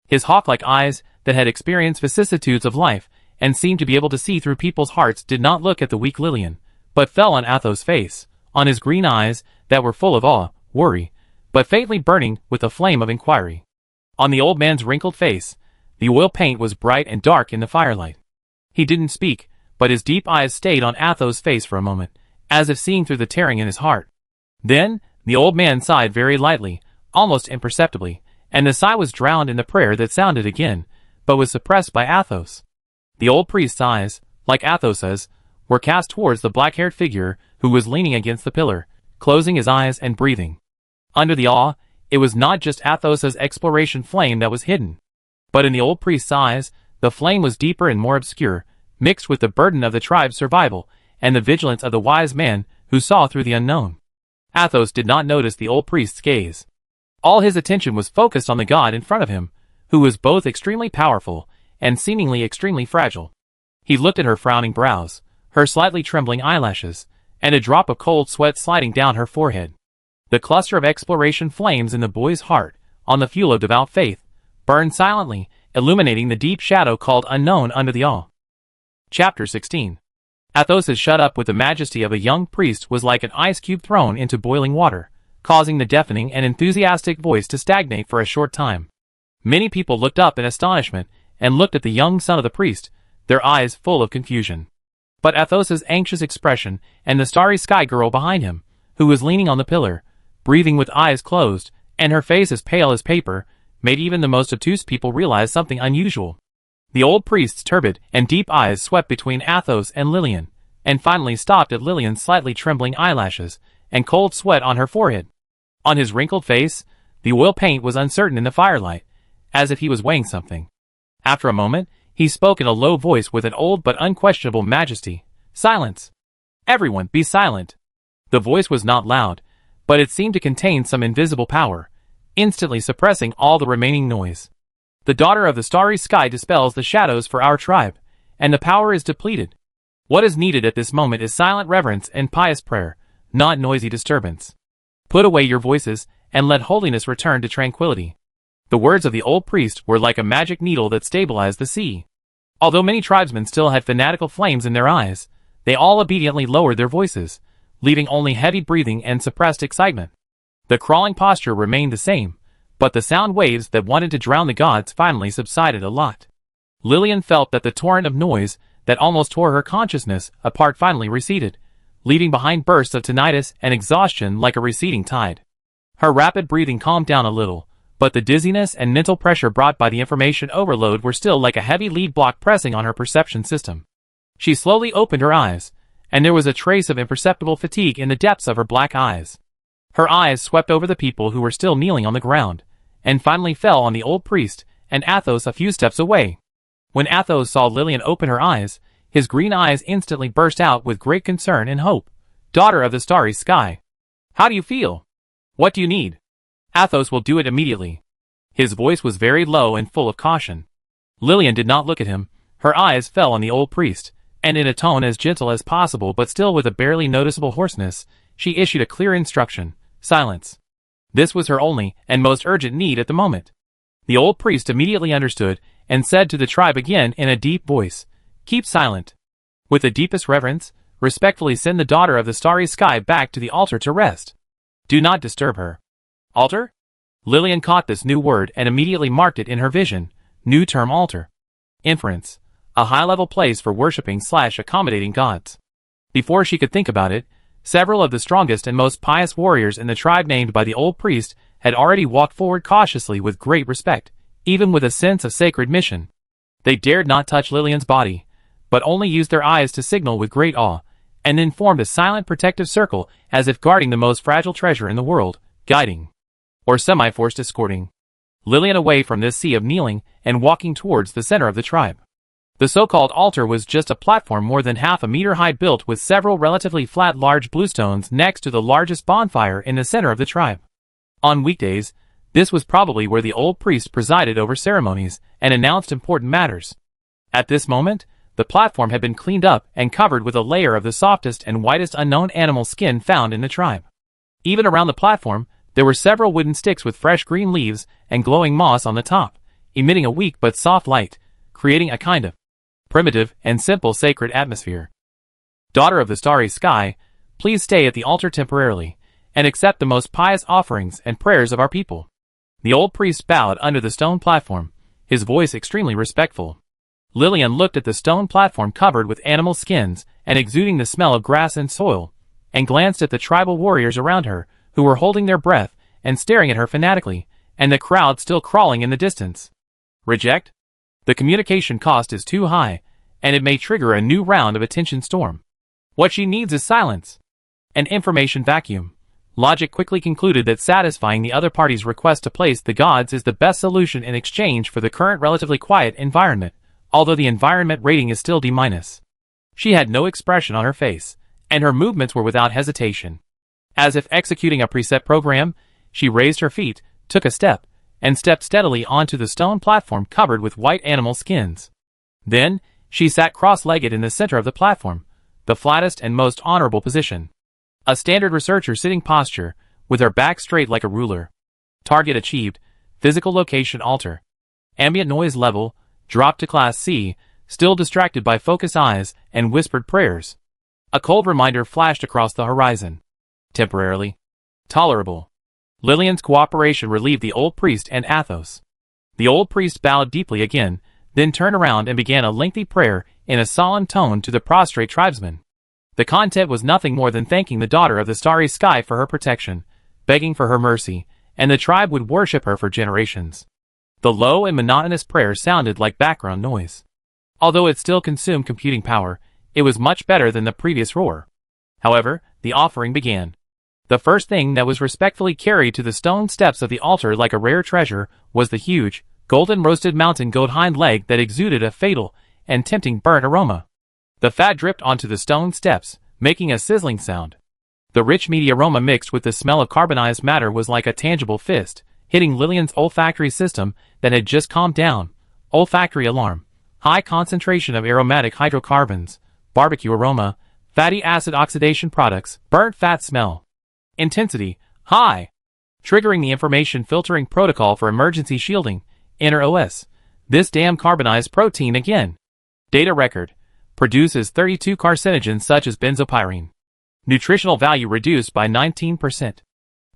His hawk-like eyes, that had experienced vicissitudes of life and seemed to be able to see through people's hearts, did not look at the weak Lillian, but fell on Athos' face, on his green eyes that were full of awe, worry, but faintly burning with the flame of inquiry. On the old man's wrinkled face, the oil paint was bright and dark in the firelight. He didn't speak, but his deep eyes stayed on Athos' face for a moment, as if seeing through the tearing in his heart. Then, The old man sighed very lightly, almost imperceptibly, and the sigh was drowned in the prayer that sounded again, but was suppressed by Athos. The old priest's eyes, like Athos's, were cast towards the black-haired figure who was leaning against the pillar, closing his eyes and breathing. Under the awe, it was not just Athos's exploration flame that was hidden, but in the old priest's eyes, the flame was deeper and more obscure, mixed with the burden of the tribe's survival and the vigilance of the wise man who saw through the unknown. Athos did not notice the old priest's gaze. All his attention was focused on the god in front of him, who was both extremely powerful and seemingly extremely fragile. He looked at her frowning brows, her slightly trembling eyelashes, and a drop of cold sweat sliding down her forehead. The cluster of exploration flames in the boy's heart, on the fuel of devout faith, burned silently, illuminating the deep shadow called unknown under the awe. Chapter 16. Athos's shut up with the majesty of a young priest was like an ice cube thrown into boiling water, causing the deafening and enthusiastic voice to stagnate for a short time. Many people looked up in astonishment and looked at the young son of the priest, their eyes full of confusion. But Athos's anxious expression and the starry sky girl behind him, who was leaning on the pillar, breathing with eyes closed, and her face as pale as paper, made even the most obtuse people realize something unusual. The old priest's turbid and deep eyes swept between Athos and Lillian, and finally stopped at Lillian's slightly trembling eyelashes and cold sweat on her forehead. On his wrinkled face, the oil paint was uncertain in the firelight, as if he was weighing something. After a moment, he spoke in a low voice with an old but unquestionable majesty. "Silence! Everyone, be silent!" The voice was not loud, but it seemed to contain some invisible power, instantly suppressing all the remaining noise. "The daughter of the starry sky dispels the shadows for our tribe, and the power is depleted. What is needed at this moment is silent reverence and pious prayer, not noisy disturbance. Put away your voices, and let holiness return to tranquility." The words of the old priest were like a magic needle that stabilized the sea. Although many tribesmen still had fanatical flames in their eyes, they all obediently lowered their voices, leaving only heavy breathing and suppressed excitement. The crawling posture remained the same, but the sound waves that wanted to drown the gods finally subsided a lot. Lillian felt that the torrent of noise that almost tore her consciousness apart finally receded, leaving behind bursts of tinnitus and exhaustion like a receding tide. Her rapid breathing calmed down a little, but the dizziness and mental pressure brought by the information overload were still like a heavy lead block pressing on her perception system. She slowly opened her eyes, and there was a trace of imperceptible fatigue in the depths of her black eyes. Her eyes swept over the people who were still kneeling on the ground, and finally fell on the old priest and Athos a few steps away. When Athos saw Lillian open her eyes, his green eyes instantly burst out with great concern and hope. "Daughter of the starry sky, how do you feel? What do you need? Athos will do it immediately." His voice was very low and full of caution. Lillian did not look at him. Her eyes fell on the old priest, and in a tone as gentle as possible but still with a barely noticeable hoarseness, she issued a clear instruction: "Silence." This was her only and most urgent need at the moment. The old priest immediately understood and said to the tribe again in a deep voice, "Keep silent. With the deepest reverence, respectfully send the daughter of the starry sky back to the altar to rest. Do not disturb her." "Altar?" Lillian caught this new word and immediately marked it in her vision. New term: altar. Inference: a high-level place for worshipping/accommodating gods. Before she could think about it, several of the strongest and most pious warriors in the tribe named by the old priest had already walked forward cautiously with great respect, even with a sense of sacred mission. They dared not touch Lillian's body, but only used their eyes to signal with great awe, and then formed a silent protective circle as if guarding the most fragile treasure in the world, guiding, or semi-forced escorting, Lillian away from this sea of kneeling and walking towards the center of the tribe. The so-called altar was just a platform more than half a meter high built with several relatively flat large bluestones next to the largest bonfire in the center of the tribe. On weekdays, this was probably where the old priest presided over ceremonies and announced important matters. At this moment, the platform had been cleaned up and covered with a layer of the softest and whitest unknown animal skin found in the tribe. Even around the platform, there were several wooden sticks with fresh green leaves and glowing moss on the top, emitting a weak but soft light, creating a kind of primitive and simple sacred atmosphere. "Daughter of the starry sky, please stay at the altar temporarily, and accept the most pious offerings and prayers of our people." The old priest bowed under the stone platform, his voice extremely respectful. Lillian looked at the stone platform covered with animal skins and exuding the smell of grass and soil, and glanced at the tribal warriors around her, who were holding their breath and staring at her fanatically, and the crowd still crawling in the distance. Reject? The communication cost is too high, and it may trigger a new round of attention storm. What she needs is silence. An information vacuum. Logic quickly concluded that satisfying the other party's request to place the gods is the best solution in exchange for the current relatively quiet environment, although the environment rating is still D-. She had no expression on her face, and her movements were without hesitation. As if executing a preset program, she raised her feet, took a step, and stepped steadily onto the stone platform covered with white animal skins. Then, she sat cross-legged in the center of the platform, the flattest and most honorable position. A standard researcher sitting posture, with her back straight like a ruler. Target achieved, physical location alter. Ambient noise level, dropped to class C, still distracted by focused eyes and whispered prayers. A cold reminder flashed across the horizon. Temporarily. Tolerable. Lillian's cooperation relieved the old priest and Athos. The old priest bowed deeply again, then turned around and began a lengthy prayer in a solemn tone to the prostrate tribesmen. The content was nothing more than thanking the daughter of the starry sky for her protection, begging for her mercy, and the tribe would worship her for generations. The low and monotonous prayer sounded like background noise. Although it still consumed computing power, it was much better than the previous roar. However, the offering began. The first thing that was respectfully carried to the stone steps of the altar like a rare treasure was the huge, golden roasted mountain goat hind leg that exuded a fatal and tempting burnt aroma. The fat dripped onto the stone steps, making a sizzling sound. The rich meaty aroma mixed with the smell of carbonized matter was like a tangible fist, hitting Lillian's olfactory system that had just calmed down. Olfactory alarm. High concentration of aromatic hydrocarbons, barbecue aroma, fatty acid oxidation products, burnt fat smell. Intensity, high. Triggering the information filtering protocol for emergency shielding, Enter OS. This damn carbonized protein again. Data record. Produces 32 carcinogens such as benzopyrene. Nutritional value reduced by 19%.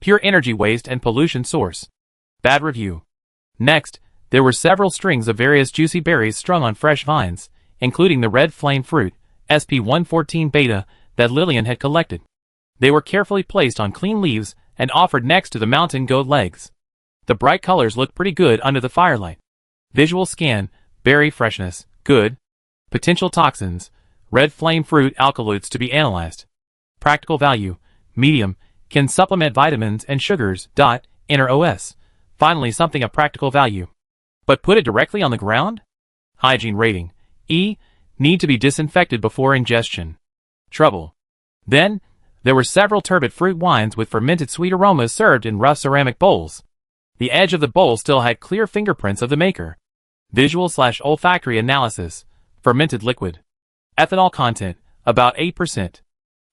Pure energy waste and pollution source. Bad review. Next, there were several strings of various juicy berries strung on fresh vines, including the red flame fruit, SP114 beta, that Lillian had collected. They were carefully placed on clean leaves and offered next to the mountain goat legs. The bright colors looked pretty good under the firelight. Visual scan, berry freshness, good. Potential toxins, red flame fruit alkaloids to be analyzed. Practical value, medium, can supplement vitamins and sugars. Enter OS. Finally something of practical value. But put it directly on the ground? Hygiene rating, E, need to be disinfected before ingestion. Trouble. Then, there were several turbid fruit wines with fermented sweet aromas served in rough ceramic bowls. The edge of the bowl still had clear fingerprints of the maker. Visual/olfactory analysis. Fermented liquid. Ethanol content, about 8%.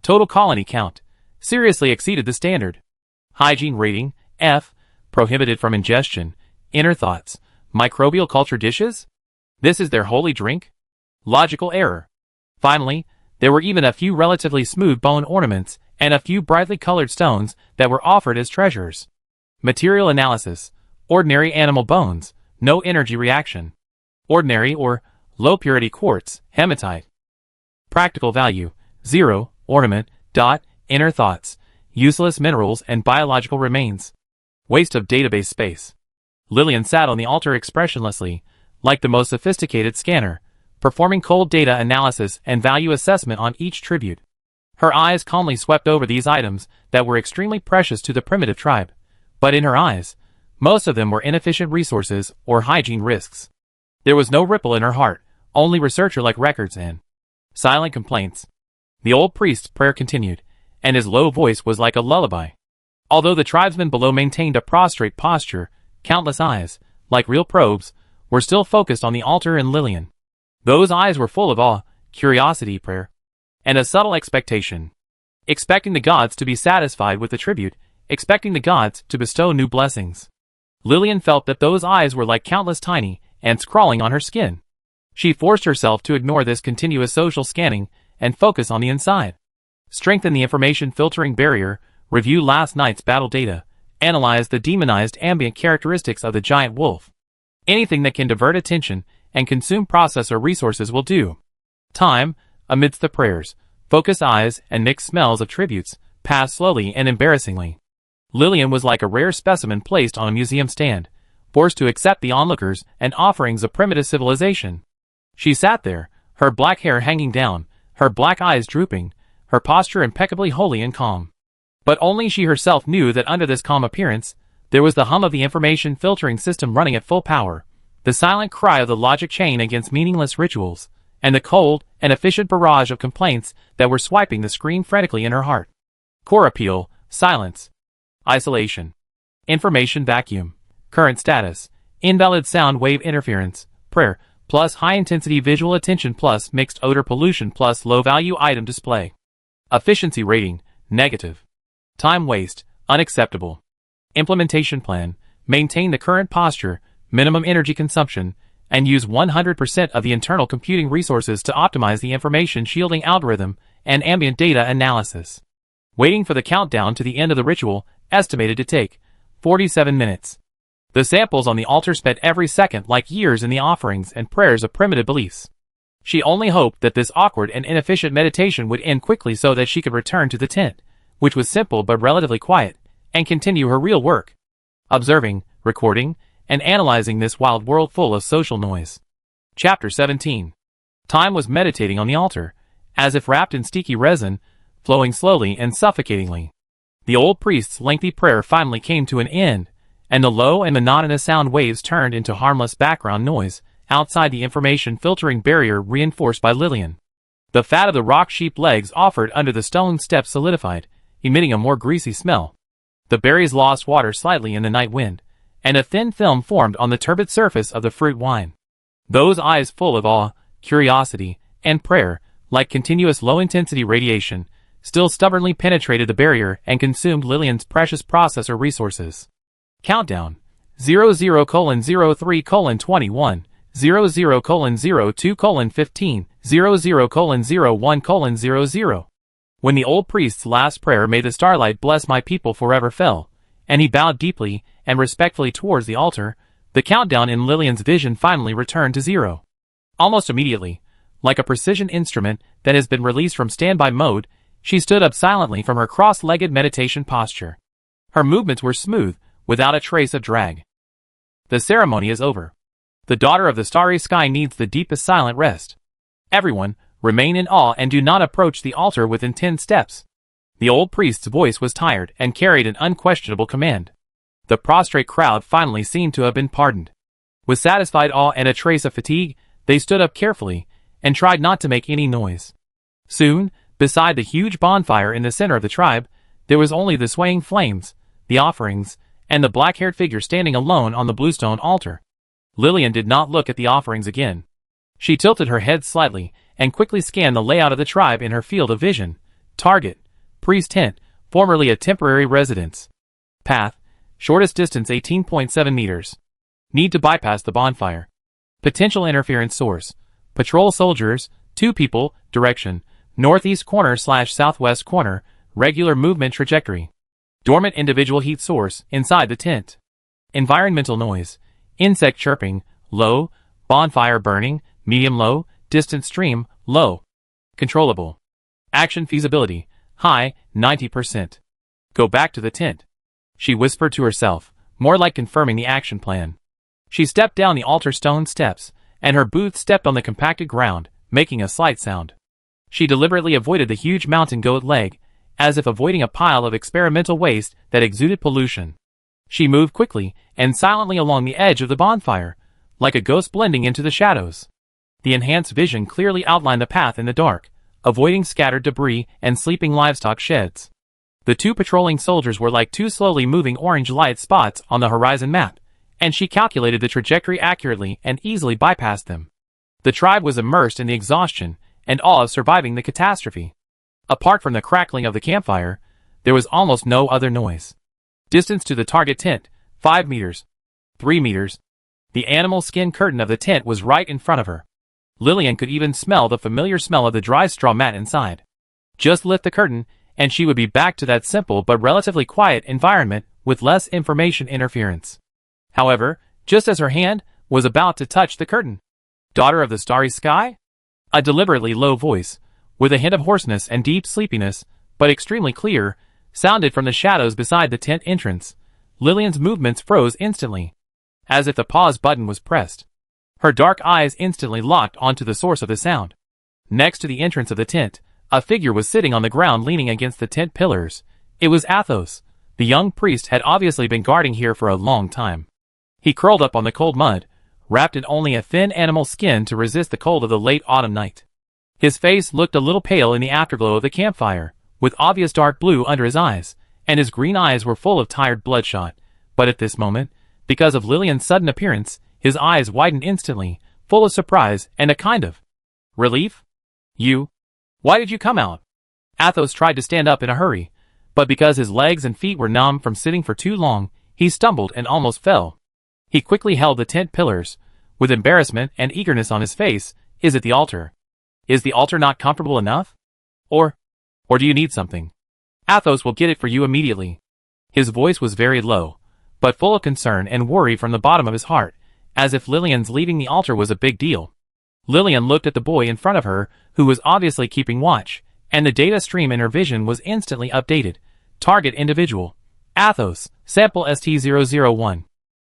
Total colony count, seriously exceeded the standard. Hygiene rating, F, prohibited from ingestion. Inner thoughts, microbial culture dishes? This is their holy drink? Logical error. Finally, there were even a few relatively smooth bone ornaments and a few brightly colored stones that were offered as treasures. Material analysis, ordinary animal bones, no energy reaction. Ordinary or low purity quartz, hematite. Practical value, 0, ornament, inner thoughts, useless minerals and biological remains. Waste of database space. Lillian sat on the altar expressionlessly, like the most sophisticated scanner, performing cold data analysis and value assessment on each tribute. Her eyes calmly swept over these items that were extremely precious to the primitive tribe, but in her eyes, most of them were inefficient resources or hygiene risks. There was no ripple in her heart, only researcher-like records and silent complaints. The old priest's prayer continued, and his low voice was like a lullaby. Although the tribesmen below maintained a prostrate posture, countless eyes, like real probes, were still focused on the altar and Lillian. Those eyes were full of awe, curiosity, prayer, and a subtle expectation. Expecting the gods to be satisfied with the tribute, expecting the gods to bestow new blessings. Lillian felt that those eyes were like countless tiny ants crawling on her skin. She forced herself to ignore this continuous social scanning and focus on the inside. Strengthen the information filtering barrier, review last night's battle data, analyze the demonized ambient characteristics of the giant wolf. Anything that can divert attention and consume processor resources will do. Time, amidst the prayers, focused eyes and mixed smells of tributes, passed slowly and embarrassingly. Lillian was like a rare specimen placed on a museum stand, forced to accept the onlookers and offerings of primitive civilization. She sat there, her black hair hanging down, her black eyes drooping, her posture impeccably holy and calm. But only she herself knew that under this calm appearance, there was the hum of the information filtering system running at full power, the silent cry of the logic chain against meaningless rituals, and the cold and efficient barrage of complaints that were swiping the screen frantically in her heart. Core appeal, silence. Isolation. Information vacuum. Current status. Invalid sound wave interference. Prayer, plus high-intensity visual attention plus mixed odor pollution plus low-value item display. Efficiency rating, negative. Time waste, unacceptable. Implementation plan, maintain the current posture, minimum energy consumption, and use 100% of the internal computing resources to optimize the information shielding algorithm and ambient data analysis. Waiting for the countdown to the end of the ritual, estimated to take 47 minutes. The samples on the altar spent every second like years in the offerings and prayers of primitive beliefs. She only hoped that this awkward and inefficient meditation would end quickly so that she could return to the tent, which was simple but relatively quiet, and continue her real work. Observing, recording, and analyzing this wild world full of social noise. Chapter 17. Time was meditating on the altar, as if wrapped in sticky resin, flowing slowly and suffocatingly. The old priest's lengthy prayer finally came to an end, and the low and monotonous sound waves turned into harmless background noise outside the information filtering barrier reinforced by Lillian. The fat of the rock sheep legs offered under the stone steps solidified, emitting a more greasy smell. The berries lost water slightly in the night wind, and a thin film formed on the turbid surface of the fruit wine. Those eyes full of awe, curiosity, and prayer, like continuous low-intensity radiation, still stubbornly penetrated the barrier and consumed Lillian's precious processor resources. Countdown. 00:03:21, 00:02:15, 00:01:00. When the old priest's last prayer, "May the starlight bless my people forever," fell, and he bowed deeply and respectfully towards the altar, the countdown in Lillian's vision finally returned to 0. Almost immediately, like a precision instrument that has been released from standby mode, she stood up silently from her cross-legged meditation posture. Her movements were smooth, without a trace of drag. The ceremony is over. The daughter of the starry sky needs the deepest silent rest. Everyone, remain in awe and do not approach the altar within 10 steps. The old priest's voice was tired and carried an unquestionable command. The prostrate crowd finally seemed to have been pardoned. With satisfied awe and a trace of fatigue, they stood up carefully and tried not to make any noise. Soon, beside the huge bonfire in the center of the tribe, there was only the swaying flames, the offerings, and the black-haired figure standing alone on the bluestone altar. Lillian did not look at the offerings again. She tilted her head slightly and quickly scanned the layout of the tribe in her field of vision. Target: priest tent, formerly a temporary residence. Path: shortest distance 18.7 meters. Need to bypass the bonfire. Potential interference source: patrol soldiers, 2 people. Direction: northeast corner/southwest corner. Regular movement trajectory. Dormant individual heat source inside the tent. Environmental noise: insect chirping, low. Bonfire burning, medium low. Distant stream, low. Controllable. Action feasibility: high, 90%. Go back to the tent, she whispered to herself, more like confirming the action plan. She stepped down the altar stone steps, and her boots stepped on the compacted ground, making a slight sound. She deliberately avoided the huge mountain goat leg, as if avoiding a pile of experimental waste that exuded pollution. She moved quickly and silently along the edge of the bonfire, like a ghost blending into the shadows. The enhanced vision clearly outlined the path in the dark, avoiding scattered debris and sleeping livestock sheds. The 2 patrolling soldiers were like 2 slowly moving orange light spots on the horizon map, and she calculated the trajectory accurately and easily bypassed them. The tribe was immersed in the exhaustion and awe of surviving the catastrophe. Apart from the crackling of the campfire, there was almost no other noise. Distance to the target tent: 5 meters. 3 meters. The animal skin curtain of the tent was right in front of her. Lillian could even smell the familiar smell of the dry straw mat inside. Just lift the curtain, and she would be back to that simple but relatively quiet environment with less information interference. However, just as her hand was about to touch the curtain, "Daughter of the starry sky?" A deliberately low voice, with a hint of hoarseness and deep sleepiness, but extremely clear, sounded from the shadows beside the tent entrance. Lillian's movements froze instantly, as if the pause button was pressed. Her dark eyes instantly locked onto the source of the sound. Next to the entrance of the tent, a figure was sitting on the ground leaning against the tent pillars. It was Athos. The young priest had obviously been guarding here for a long time. He curled up on the cold mud, wrapped in only a thin animal skin to resist the cold of the late autumn night. His face looked a little pale in the afterglow of the campfire, with obvious dark blue under his eyes, and his green eyes were full of tired bloodshot. But at this moment, because of Lillian's sudden appearance, his eyes widened instantly, full of surprise and a kind of relief. You? Why did you come out? Athos tried to stand up in a hurry, but because his legs and feet were numb from sitting for too long, he stumbled and almost fell. He quickly held the tent pillars, with embarrassment and eagerness on his face. Is it the altar? Is the altar not comfortable enough? Or do you need something? Athos will get it for you immediately. His voice was very low, but full of concern and worry from the bottom of his heart, as if Lillian's leaving the altar was a big deal. Lillian looked at the boy in front of her, who was obviously keeping watch, and the data stream in her vision was instantly updated. Target individual: Athos, sample ST001.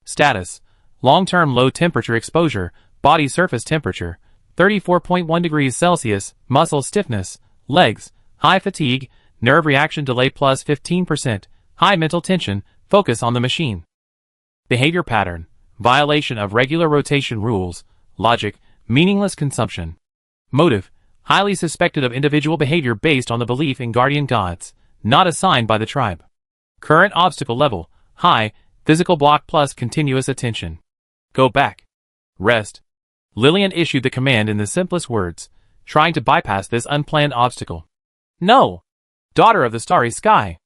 Status: long-term low-temperature exposure, body surface temperature, 34.1 degrees Celsius, muscle stiffness, legs, high fatigue, nerve reaction delay plus 15%, high mental tension, focus on the machine. Behavior pattern: violation of regular rotation rules, logic, meaningless consumption. Motive: highly suspected of individual behavior based on the belief in guardian gods, not assigned by the tribe. Current obstacle level: high, physical block plus continuous attention. Go back. Rest. Lillian issued the command in the simplest words, trying to bypass this unplanned obstacle. No! Daughter of the starry sky!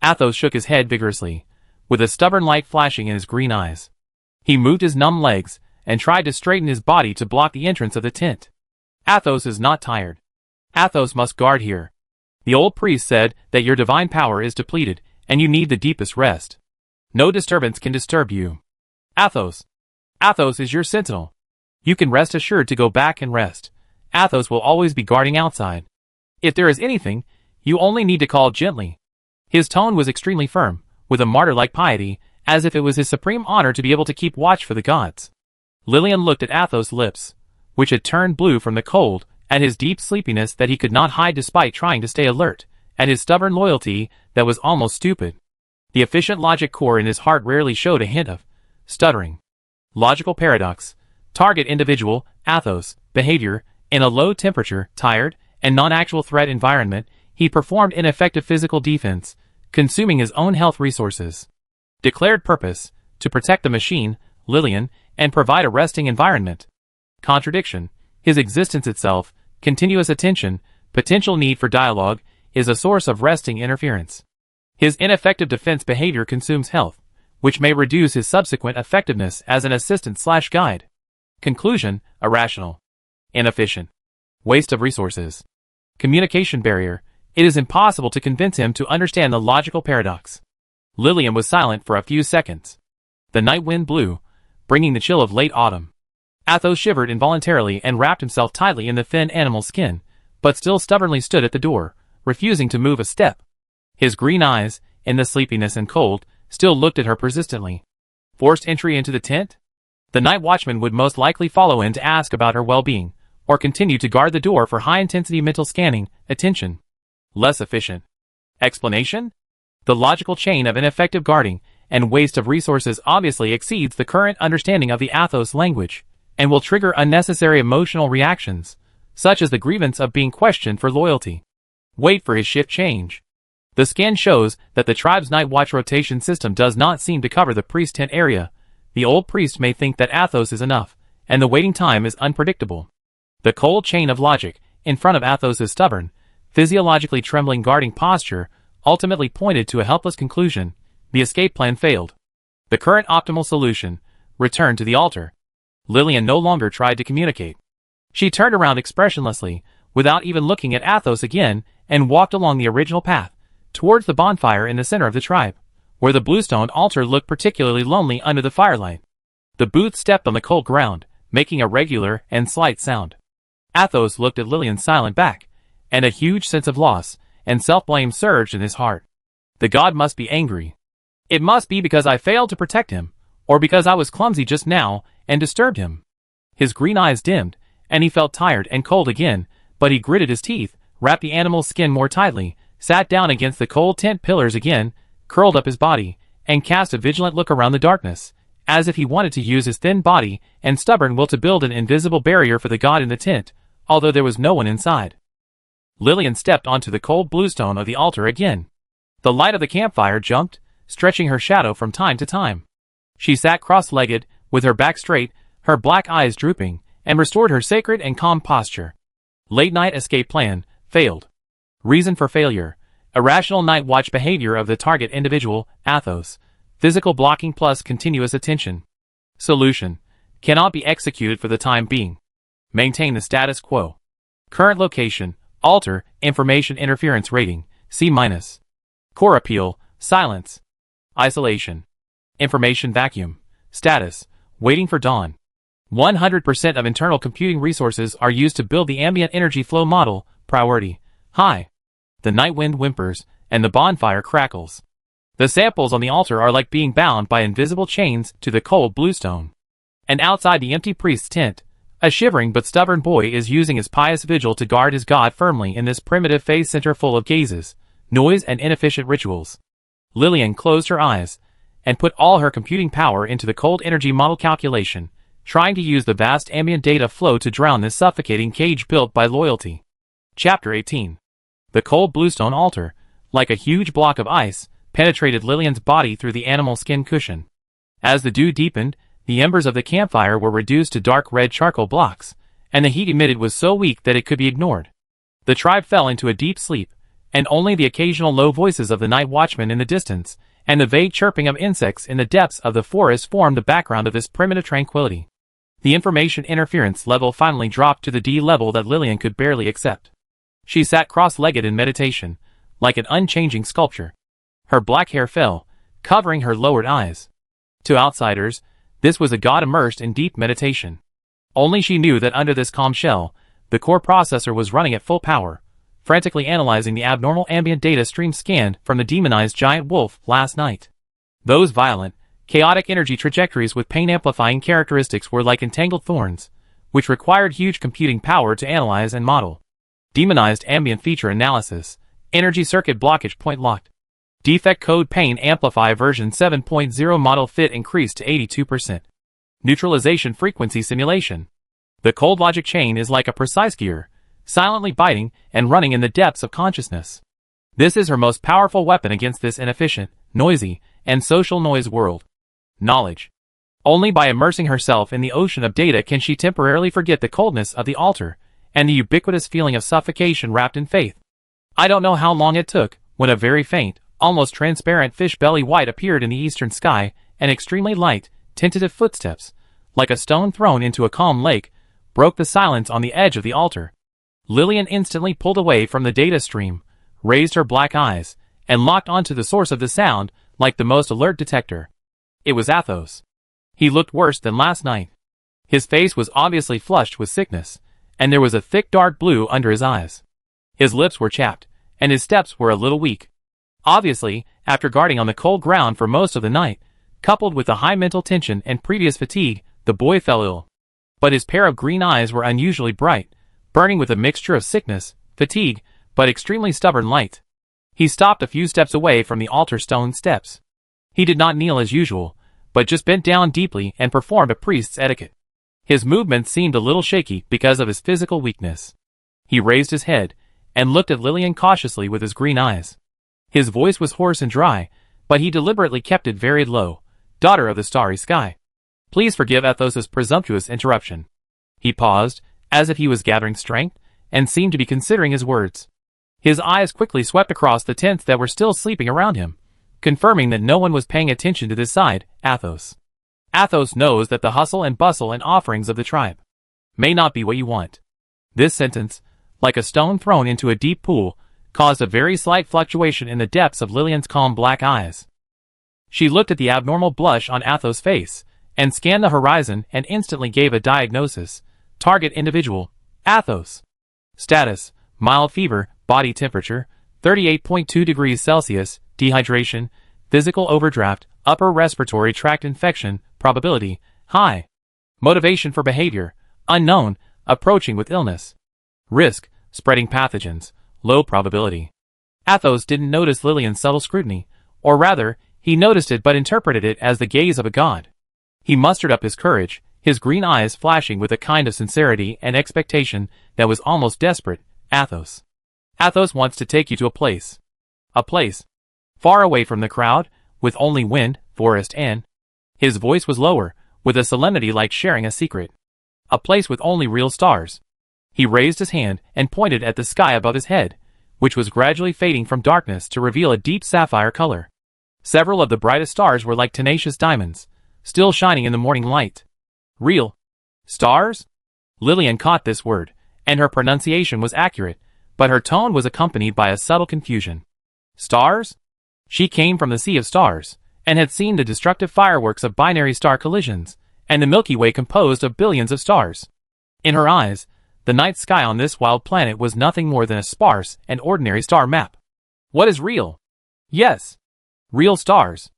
Athos shook his head vigorously, with a stubborn light flashing in his green eyes. He moved his numb legs, and tried to straighten his body to block the entrance of the tent. Athos is not tired. Athos must guard here. The old priest said that your divine power is depleted, and you need the deepest rest. No disturbance can disturb you. Athos. Athos is your sentinel. You can rest assured to go back and rest. Athos will always be guarding outside. If there is anything, you only need to call gently. His tone was extremely firm, with a martyr-like piety, as if it was his supreme honor to be able to keep watch for the gods. Lillian looked at Athos' lips, which had turned blue from the cold, at his deep sleepiness that he could not hide despite trying to stay alert, at his stubborn loyalty that was almost stupid. The efficient logic core in his heart rarely showed a hint of stuttering. Logical paradox: target individual, Athos, behavior: in a low-temperature, tired, and non-actual threat environment, he performed ineffective physical defense, consuming his own health resources. Declared purpose: to protect the machine, Lillian, and provide a resting environment. Contradiction: his existence itself, continuous attention, potential need for dialogue, is a source of resting interference. His ineffective defense behavior consumes health, which may reduce his subsequent effectiveness as an assistant/guide. Conclusion: irrational. Inefficient. Waste of resources. Communication barrier: it is impossible to convince him to understand the logical paradox. Lillian was silent for a few seconds. The night wind blew, bringing the chill of late autumn. Athos shivered involuntarily and wrapped himself tightly in the thin animal skin, but still stubbornly stood at the door, refusing to move a step. His green eyes, in the sleepiness and cold, still looked at her persistently. Forced entry into the tent? The night watchman would most likely follow in to ask about her well-being, or continue to guard the door for high-intensity mental scanning, attention. Less efficient. Explanation? The logical chain of ineffective guarding and waste of resources obviously exceeds the current understanding of the Athos language, and will trigger unnecessary emotional reactions, such as the grievance of being questioned for loyalty. Wait for his shift change. The scan shows that the tribe's night watch rotation system does not seem to cover the priest tent area. The old priest may think that Athos is enough, and the waiting time is unpredictable. The cold chain of logic, in front of Athos' stubborn, physiologically trembling guarding posture, ultimately pointed to a helpless conclusion. The escape plan failed. The current optimal solution: return to the altar. Lillian no longer tried to communicate. She turned around expressionlessly, without even looking at Athos again, and walked along the original path, towards the bonfire in the center of the tribe, where the bluestone altar looked particularly lonely under the firelight. The boots stepped on the cold ground, making a regular and slight sound. Athos looked at Lillian's silent back, and a huge sense of loss and self-blame surged in his heart. The god must be angry. It must be because I failed to protect him, or because I was clumsy just now and disturbed him. His green eyes dimmed, and he felt tired and cold again, but he gritted his teeth, wrapped the animal's skin more tightly, sat down against the cold tent pillars again, curled up his body, and cast a vigilant look around the darkness, as if he wanted to use his thin body and stubborn will to build an invisible barrier for the god in the tent, although there was no one inside. Lillian stepped onto the cold bluestone of the altar again. The light of the campfire jumped, stretching her shadow from time to time. She sat cross-legged, with her back straight, her black eyes drooping, and restored her sacred and calm posture. Late-night escape plan failed. Reason for failure: irrational night watch behavior of the target individual, Athos. Physical blocking plus continuous attention. Solution: cannot be executed for the time being. Maintain the status quo. Current location: altar. Information interference rating C-. Core appeal: silence. Isolation. Information vacuum. Status: waiting for dawn. 100% of internal computing resources are used to build the ambient energy flow model. Priority: high. The night wind whimpers, and the bonfire crackles. The samples on the altar are like being bound by invisible chains to the cold bluestone. And outside the empty priest's tent, a shivering but stubborn boy is using his pious vigil to guard his god firmly in this primitive phase center full of gazes, noise, and inefficient rituals. Lillian closed her eyes and put all her computing power into the cold energy model calculation, trying to use the vast ambient data flow to drown this suffocating cage built by loyalty. Chapter 18. The cold bluestone altar, like a huge block of ice, penetrated Lillian's body through the animal skin cushion. As the dew deepened, the embers of the campfire were reduced to dark red charcoal blocks, and the heat emitted was so weak that it could be ignored. The tribe fell into a deep sleep, and only the occasional low voices of the night watchman in the distance, and the vague chirping of insects in the depths of the forest formed the background of this primitive tranquility. The information interference level finally dropped to the D level that Lillian could barely accept. She sat cross-legged in meditation, like an unchanging sculpture. Her black hair fell, covering her lowered eyes. To outsiders, this was a god immersed in deep meditation. Only she knew that under this calm shell, the core processor was running at full power, frantically analyzing the abnormal ambient data stream scanned from the demonized giant wolf last night. Those violent, chaotic energy trajectories with pain-amplifying characteristics were like entangled thorns, which required huge computing power to analyze and model. Demonized ambient feature analysis, energy circuit blockage point locked. Defect code pain amplify version 7.0 model fit increased to 82%. Neutralization frequency simulation. The cold logic chain is like a precise gear, silently biting and running in the depths of consciousness. This is her most powerful weapon against this inefficient, noisy, and social noise world. Knowledge. Only by immersing herself in the ocean of data can she temporarily forget the coldness of the altar and the ubiquitous feeling of suffocation wrapped in faith. I don't know how long it took, when a very faint, almost transparent fish belly white appeared in the eastern sky, and extremely light, tentative footsteps, like a stone thrown into a calm lake, broke the silence on the edge of the altar. Lillian instantly pulled away from the data stream, raised her black eyes, and locked onto the source of the sound, like the most alert detector. It was Athos. He looked worse than last night. His face was obviously flushed with sickness, and there was a thick dark blue under his eyes. His lips were chapped, and his steps were a little weak. Obviously, after guarding on the cold ground for most of the night, coupled with the high mental tension and previous fatigue, the boy fell ill. But his pair of green eyes were unusually bright, burning with a mixture of sickness, fatigue, but extremely stubborn light. He stopped a few steps away from the altar stone steps. He did not kneel as usual, but just bent down deeply and performed a priest's etiquette. His movements seemed a little shaky because of his physical weakness. He raised his head and looked at Lillian cautiously with his green eyes. His voice was hoarse and dry, but he deliberately kept it very low. Daughter of the starry sky. Please forgive Athos's presumptuous interruption. He paused, as if he was gathering strength, and seemed to be considering his words. His eyes quickly swept across the tents that were still sleeping around him, confirming that no one was paying attention to this side. Athos. Athos knows that the hustle and bustle and offerings of the tribe may not be what you want. This sentence, like a stone thrown into a deep pool, caused a very slight fluctuation in the depths of Lillian's calm black eyes. She looked at the abnormal blush on Athos' face, and scanned the horizon and instantly gave a diagnosis. Target individual, Athos. Status, mild fever, body temperature, 38.2 degrees Celsius, dehydration, physical overdraft, upper respiratory tract infection, probability, high. Motivation for behavior, unknown, approaching with illness. Risk, spreading pathogens, low probability. Athos didn't notice Lillian's subtle scrutiny, or rather, he noticed it but interpreted it as the gaze of a god. He mustered up his courage, his green eyes flashing with a kind of sincerity and expectation that was almost desperate. Athos. Athos wants to take you to a place. A place. Far away from the crowd, with only wind, forest and... His voice was lower, with a solemnity like sharing a secret. A place with only real stars. He raised his hand and pointed at the sky above his head, which was gradually fading from darkness to reveal a deep sapphire color. Several of the brightest stars were like tenacious diamonds, still shining in the morning light. Real stars? Lillian caught this word, and her pronunciation was accurate, but her tone was accompanied by a subtle confusion. Stars? She came from the sea of stars, and had seen the destructive fireworks of binary star collisions, and the Milky Way composed of billions of stars. In her eyes, the night sky on this wild planet was nothing more than a sparse and ordinary star map. What is real? Yes. Real stars.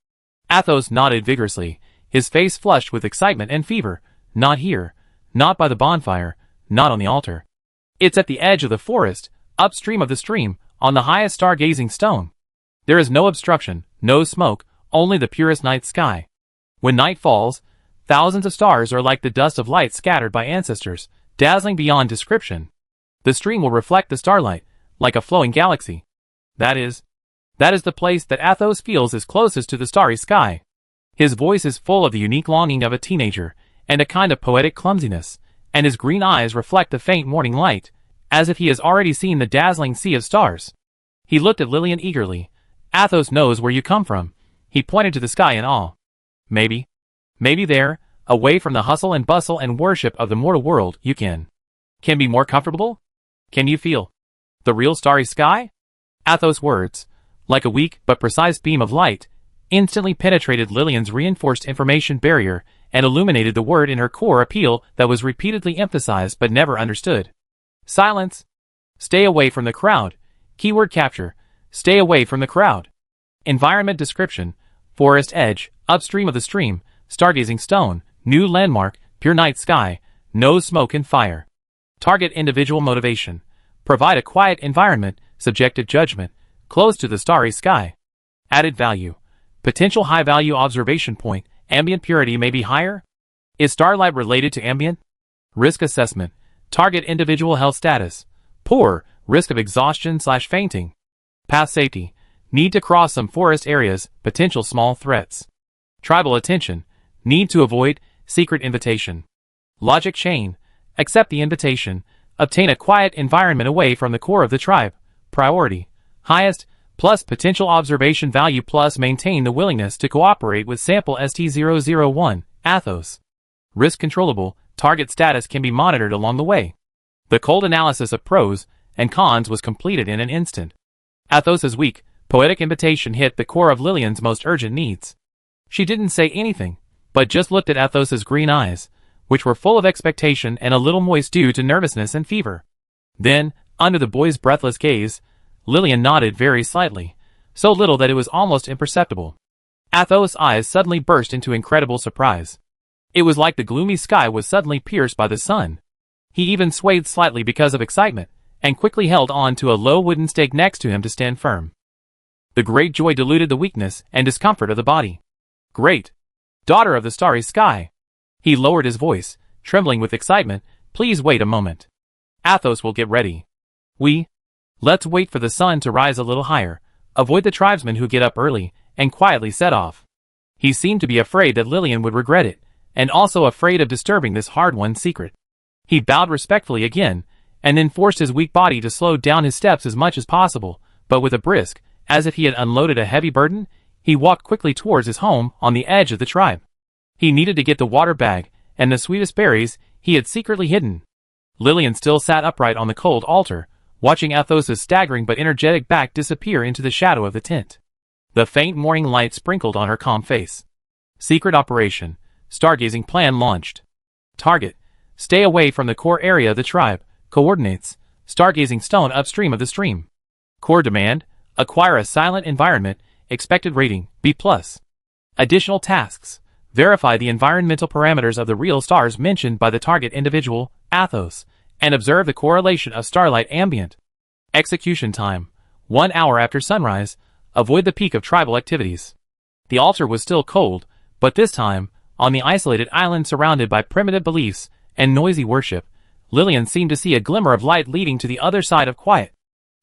Athos nodded vigorously, his face flushed with excitement and fever. Not here, not by the bonfire, not on the altar. It's at the edge of the forest, upstream of the stream, on the highest stargazing stone. There is no obstruction, no smoke, only the purest night sky. When night falls, thousands of stars are like the dust of light scattered by ancestors, dazzling beyond description. The stream will reflect the starlight, like a flowing galaxy. That is the place that Athos feels is closest to the starry sky. His voice is full of the unique longing of a teenager, and a kind of poetic clumsiness, and his green eyes reflect the faint morning light, as if he has already seen the dazzling sea of stars. He looked at Lillian eagerly. Athos knows where you come from. He pointed to the sky in awe. Maybe there, away from the hustle and bustle and worship of the mortal world, you can be more comfortable? Can you feel the real starry sky? Athos' words, like a weak but precise beam of light, instantly penetrated Lillian's reinforced information barrier and illuminated the word in her core appeal that was repeatedly emphasized but never understood. Silence. Stay away from the crowd. Keyword capture. Stay away from the crowd. Environment description. Forest edge, upstream of the stream, stargazing stone, new landmark, pure night sky, no smoke and fire. Target individual motivation. Provide a quiet environment, subjective judgment, close to the starry sky. Added value. Potential high-value observation point, ambient purity may be higher? Is starlight related to ambient? Risk assessment. Target individual health status. Poor, risk of exhaustion/fainting. Path safety. Need to cross some forest areas, potential small threats. Tribal attention. Need to avoid, secret invitation. Logic chain. Accept the invitation. Obtain a quiet environment away from the core of the tribe. Priority. Highest, plus potential observation value plus maintain the willingness to cooperate with sample ST001, Athos. Risk controllable, target status can be monitored along the way. The cold analysis of pros and cons was completed in an instant. Athos's weak, poetic invitation hit the core of Lillian's most urgent needs. She didn't say anything, but just looked at Athos's green eyes, which were full of expectation and a little moist due to nervousness and fever. Then, under the boy's breathless gaze, Lillian nodded very slightly, so little that it was almost imperceptible. Athos' eyes suddenly burst into incredible surprise. It was like the gloomy sky was suddenly pierced by the sun. He even swayed slightly because of excitement, and quickly held on to a low wooden stake next to him to stand firm. The great joy diluted the weakness and discomfort of the body. Great! Daughter of the starry sky! He lowered his voice, trembling with excitement. Please wait a moment. Athos will get ready. Let's wait for the sun to rise a little higher, avoid the tribesmen who get up early, and quietly set off. He seemed to be afraid that Lillian would regret it, and also afraid of disturbing this hard-won secret. He bowed respectfully again, and then forced his weak body to slow down his steps as much as possible, but with a brisk, as if he had unloaded a heavy burden, he walked quickly towards his home on the edge of the tribe. He needed to get the water bag, and the sweetest berries he had secretly hidden. Lillian still sat upright on the cold altar, watching Athos's staggering but energetic back disappear into the shadow of the tent. The faint morning light sprinkled on her calm face. Secret operation. Stargazing plan launched. Target. Stay away from the core area of the tribe. Coordinates. Stargazing stone upstream of the stream. Core demand. Acquire a silent environment, expected rating, B+. Additional tasks. Verify the environmental parameters of the real stars mentioned by the target individual, Athos, and observe the correlation of starlight ambient. Execution time. 1 hour after sunrise. Avoid the peak of tribal activities. The altar was still cold, but this time, on the isolated island surrounded by primitive beliefs and noisy worship, Lillian seemed to see a glimmer of light leading to the other side of quiet.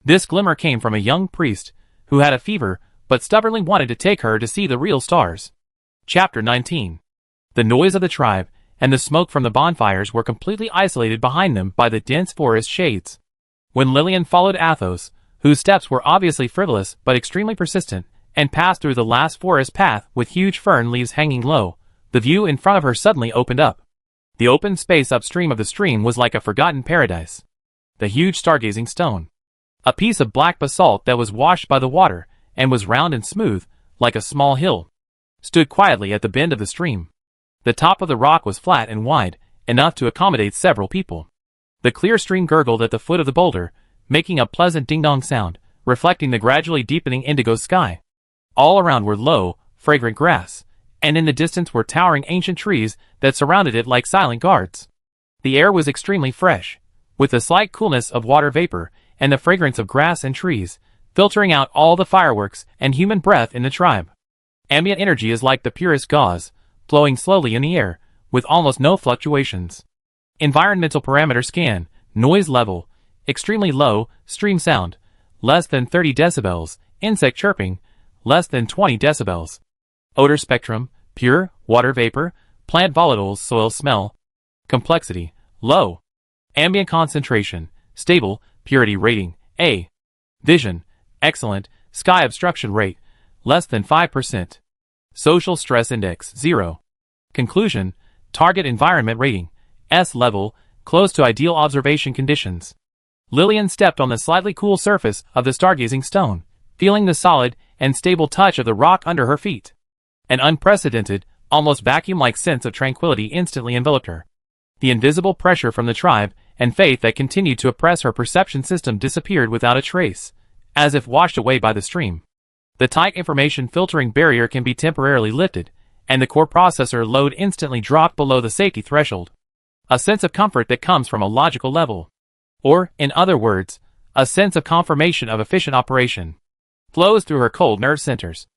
This glimmer came from a young priest, who had a fever, but stubbornly wanted to take her to see the real stars. Chapter 19. The noise of the tribe and the smoke from the bonfires were completely isolated behind them by the dense forest shades. When Lillian followed Athos, whose steps were obviously frivolous but extremely persistent, and passed through the last forest path with huge fern leaves hanging low, the view in front of her suddenly opened up. The open space upstream of the stream was like a forgotten paradise. The huge stargazing stone, a piece of black basalt that was washed by the water and was round and smooth, like a small hill, stood quietly at the bend of the stream. The top of the rock was flat and wide, enough to accommodate several people. The clear stream gurgled at the foot of the boulder, making a pleasant ding-dong sound, reflecting the gradually deepening indigo sky. All around were low, fragrant grass, and in the distance were towering ancient trees that surrounded it like silent guards. The air was extremely fresh, with the slight coolness of water vapor and the fragrance of grass and trees, filtering out all the fireworks and human breath in the tribe. Ambient energy is like the purest gauze, flowing slowly in the air, with almost no fluctuations. Environmental parameter scan, noise level, extremely low, stream sound, less than 30 decibels, insect chirping, less than 20 decibels. Odor spectrum, pure, water vapor, plant volatiles, soil smell. Complexity, low. Ambient concentration, stable, purity rating, A. Vision, excellent, sky obstruction rate, less than 5%. Social stress index, 0. Conclusion, target environment rating, S level, close to ideal observation conditions. Lillian stepped on the slightly cool surface of the stargazing stone, feeling the solid and stable touch of the rock under her feet. An unprecedented, almost vacuum-like sense of tranquility instantly enveloped her. The invisible pressure from the tribe and faith that continued to oppress her perception system disappeared without a trace, as if washed away by the stream. The tight information filtering barrier can be temporarily lifted, and the core processor load instantly dropped below the safety threshold. A sense of comfort that comes from a logical level. Or, in other words, a sense of confirmation of efficient operation, flows through her cold nerve centers.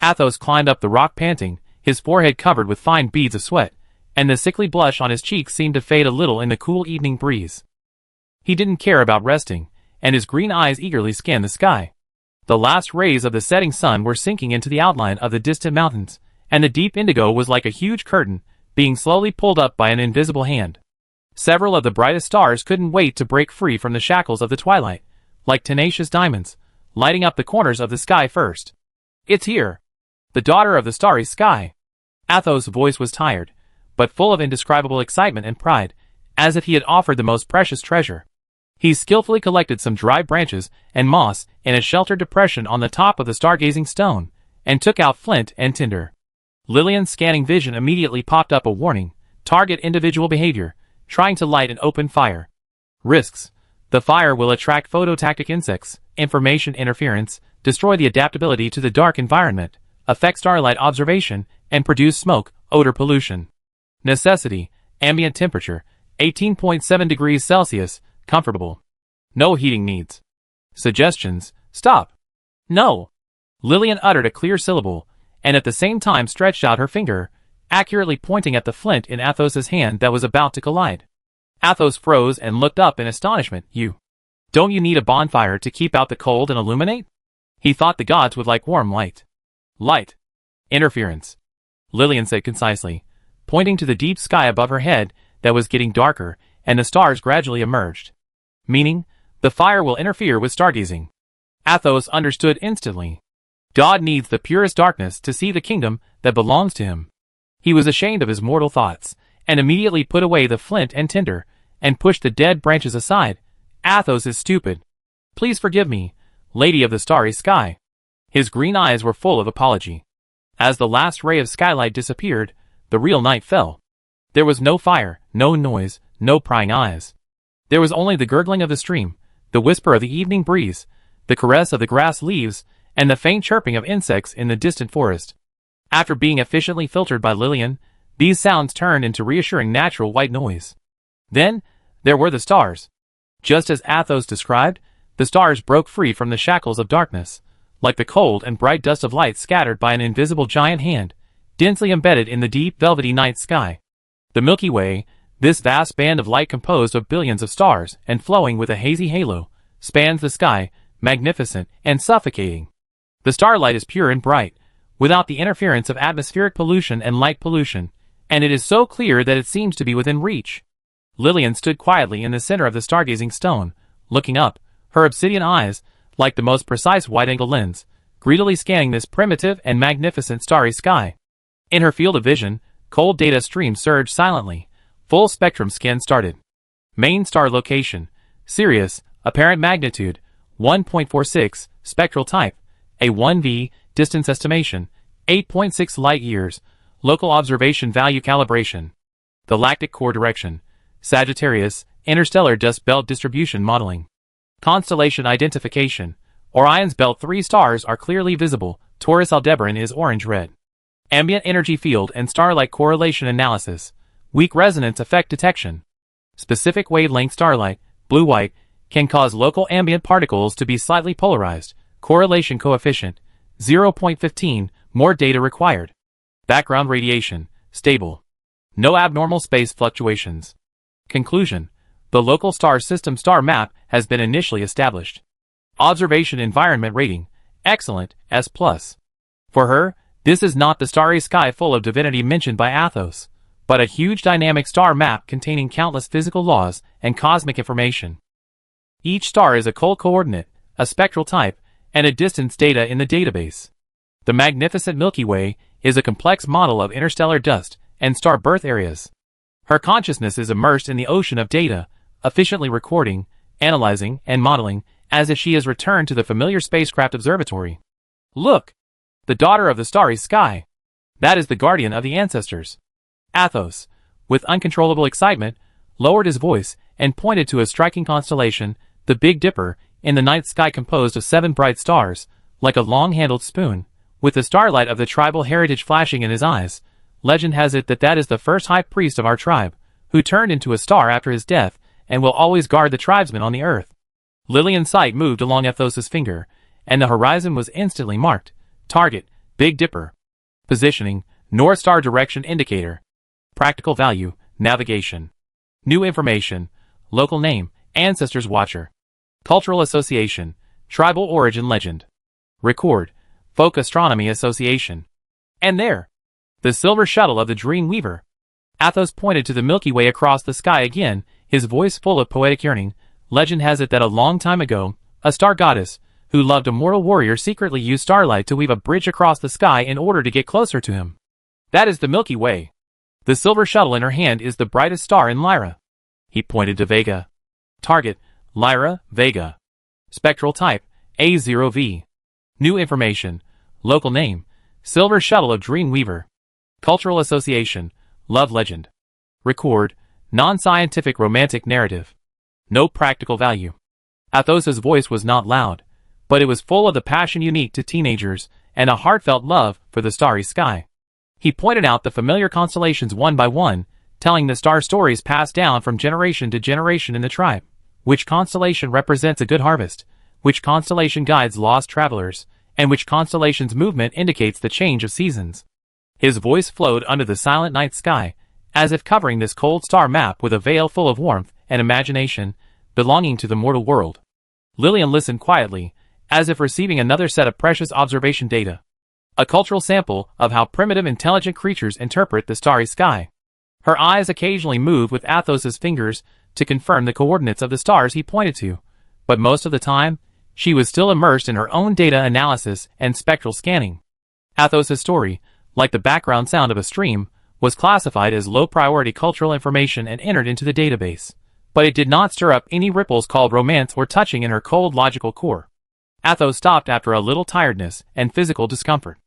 Athos climbed up the rock panting, his forehead covered with fine beads of sweat, and the sickly blush on his cheeks seemed to fade a little in the cool evening breeze. He didn't care about resting, and his green eyes eagerly scanned the sky. The last rays of the setting sun were sinking into the outline of the distant mountains, and the deep indigo was like a huge curtain, being slowly pulled up by an invisible hand. Several of the brightest stars couldn't wait to break free from the shackles of the twilight, like tenacious diamonds, lighting up the corners of the sky first. It's here! The daughter of the starry sky! Athos' voice was tired, but full of indescribable excitement and pride, as if he had offered the most precious treasure. He skillfully collected some dry branches and moss in a sheltered depression on the top of the stargazing stone, and took out flint and tinder. Lillian's scanning vision immediately popped up a warning: target individual behavior, trying to light an open fire. Risks: the fire will attract phototactic insects, information interference, destroy the adaptability to the dark environment, affect starlight observation, and produce smoke, odor pollution. Necessity: ambient temperature, 18.7 degrees Celsius, comfortable. No heating needs. Suggestions: stop. No. Lillian uttered a clear syllable, and at the same time stretched out her finger, accurately pointing at the flint in Athos's hand that was about to collide. Athos froze and looked up in astonishment. Don't you need a bonfire to keep out the cold and illuminate? He thought the gods would like warm light. Light. Interference. Lillian said concisely, pointing to the deep sky above her head that was getting darker, and the stars gradually emerged. Meaning, the fire will interfere with stargazing. Athos understood instantly. God needs the purest darkness to see the kingdom that belongs to him. He was ashamed of his mortal thoughts, and immediately put away the flint and tinder, and pushed the dead branches aside. Athos is stupid. Please forgive me, Lady of the Starry Sky. His green eyes were full of apology. As the last ray of skylight disappeared, the real night fell. There was no fire, no noise, no prying eyes. There was only the gurgling of the stream, the whisper of the evening breeze, the caress of the grass leaves, and the faint chirping of insects in the distant forest. After being efficiently filtered by Lillian, these sounds turned into reassuring natural white noise. Then, there were the stars. Just as Athos described, the stars broke free from the shackles of darkness, like the cold and bright dust of light scattered by an invisible giant hand, densely embedded in the deep velvety night sky. The Milky Way, this vast band of light composed of billions of stars and flowing with a hazy halo, spans the sky, magnificent and suffocating. The starlight is pure and bright, without the interference of atmospheric pollution and light pollution, and it is so clear that it seems to be within reach. Lillian stood quietly in the center of the stargazing stone, looking up, her obsidian eyes, like the most precise wide-angle lens, greedily scanning this primitive and magnificent starry sky. In her field of vision, cold data streams surged silently. Full spectrum scan started. Main star location: Sirius, apparent magnitude 1.46, spectral type A1V, distance estimation 8.6 light years, local observation value calibration. Galactic core direction: Sagittarius, interstellar dust belt distribution modeling. Constellation identification: Orion's belt 3 stars are clearly visible, Taurus Aldebaran is orange-red. Ambient energy field and starlight correlation analysis: Weak resonance effect detection. Specific wavelength starlight, blue-white, can cause local ambient particles to be slightly polarized. Correlation coefficient 0.15, more data required. Background radiation, stable. No abnormal space fluctuations. Conclusion: the local star system star map has been initially established. Observation environment rating, excellent, S+. For her, this is not the starry sky full of divinity mentioned by Athos, but a huge dynamic star map containing countless physical laws and cosmic information. Each star is a cold coordinate, a spectral type, and a distance data in the database. The magnificent Milky Way is a complex model of interstellar dust and star birth areas. Her consciousness is immersed in the ocean of data, efficiently recording, analyzing, and modeling, as if she has returned to the familiar spacecraft observatory. Look! The daughter of the starry sky! That is the guardian of the ancestors. Athos, with uncontrollable excitement, lowered his voice and pointed to a striking constellation, the Big Dipper, in the night sky composed of 7 bright stars, like a long-handled spoon, with the starlight of the tribal heritage flashing in his eyes. Legend has it that is the first high priest of our tribe, who turned into a star after his death, and will always guard the tribesmen on the earth. Lillian's sight moved along Athos's finger, and the horizon was instantly marked. Target, Big Dipper. Positioning, North Star direction indicator. Practical value, navigation. New information, local name, Ancestors Watcher. Cultural association, tribal origin legend. Record, Folk Astronomy Association. And there, the silver shuttle of the Dream Weaver. Athos pointed to the Milky Way across the sky again, his voice full of poetic yearning. Legend has it that a long time ago, a star goddess, who loved a mortal warrior, secretly used starlight to weave a bridge across the sky in order to get closer to him. That is the Milky Way. The silver shuttle in her hand is the brightest star in Lyra. He pointed to Vega. Target, Lyra, Vega. Spectral type, A0V. New information, local name, Silver Shuttle of Dreamweaver. Cultural association, love legend. Record, non-scientific romantic narrative. No practical value. Athos's voice was not loud, but it was full of the passion unique to teenagers and a heartfelt love for the starry sky. He pointed out the familiar constellations one by one, telling the star stories passed down from generation to generation in the tribe. Which constellation represents a good harvest, which constellation guides lost travelers, and which constellation's movement indicates the change of seasons. His voice flowed under the silent night sky, as if covering this cold star map with a veil full of warmth and imagination, belonging to the mortal world. Lillian listened quietly, as if receiving another set of precious observation data. A cultural sample of how primitive intelligent creatures interpret the starry sky. Her eyes occasionally moved with Athos's fingers to confirm the coordinates of the stars he pointed to, but most of the time, she was still immersed in her own data analysis and spectral scanning. Athos's story, like the background sound of a stream, was classified as low-priority cultural information and entered into the database, but it did not stir up any ripples called romance or touching in her cold logical core. Athos stopped after a little tiredness and physical discomfort.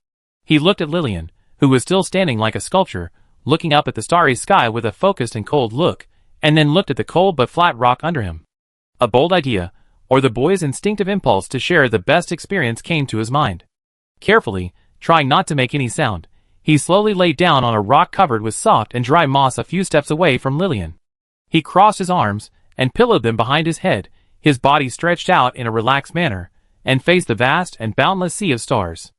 He looked at Lillian, who was still standing like a sculpture, looking up at the starry sky with a focused and cold look, and then looked at the cold but flat rock under him. A bold idea, or the boy's instinctive impulse to share the best experience came to his mind. Carefully, trying not to make any sound, he slowly laid down on a rock covered with soft and dry moss a few steps away from Lillian. He crossed his arms and pillowed them behind his head, his body stretched out in a relaxed manner, and faced the vast and boundless sea of stars.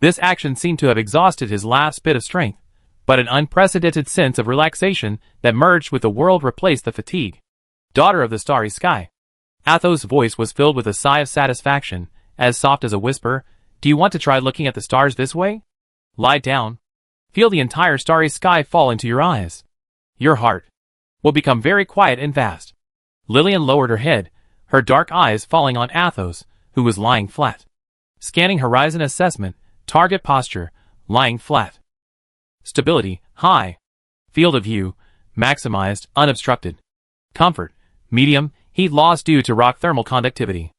This action seemed to have exhausted his last bit of strength, but an unprecedented sense of relaxation that merged with the world replaced the fatigue. Daughter of the starry sky. Athos' voice was filled with a sigh of satisfaction, as soft as a whisper. Do you want to try looking at the stars this way? Lie down. Feel the entire starry sky fall into your eyes. Your heart will become very quiet and vast. Lillian lowered her head, her dark eyes falling on Athos, who was lying flat. Scanning horizon assessment, target posture, lying flat. Stability, high. Field of view, maximized, unobstructed. Comfort, medium, heat loss due to rock thermal conductivity.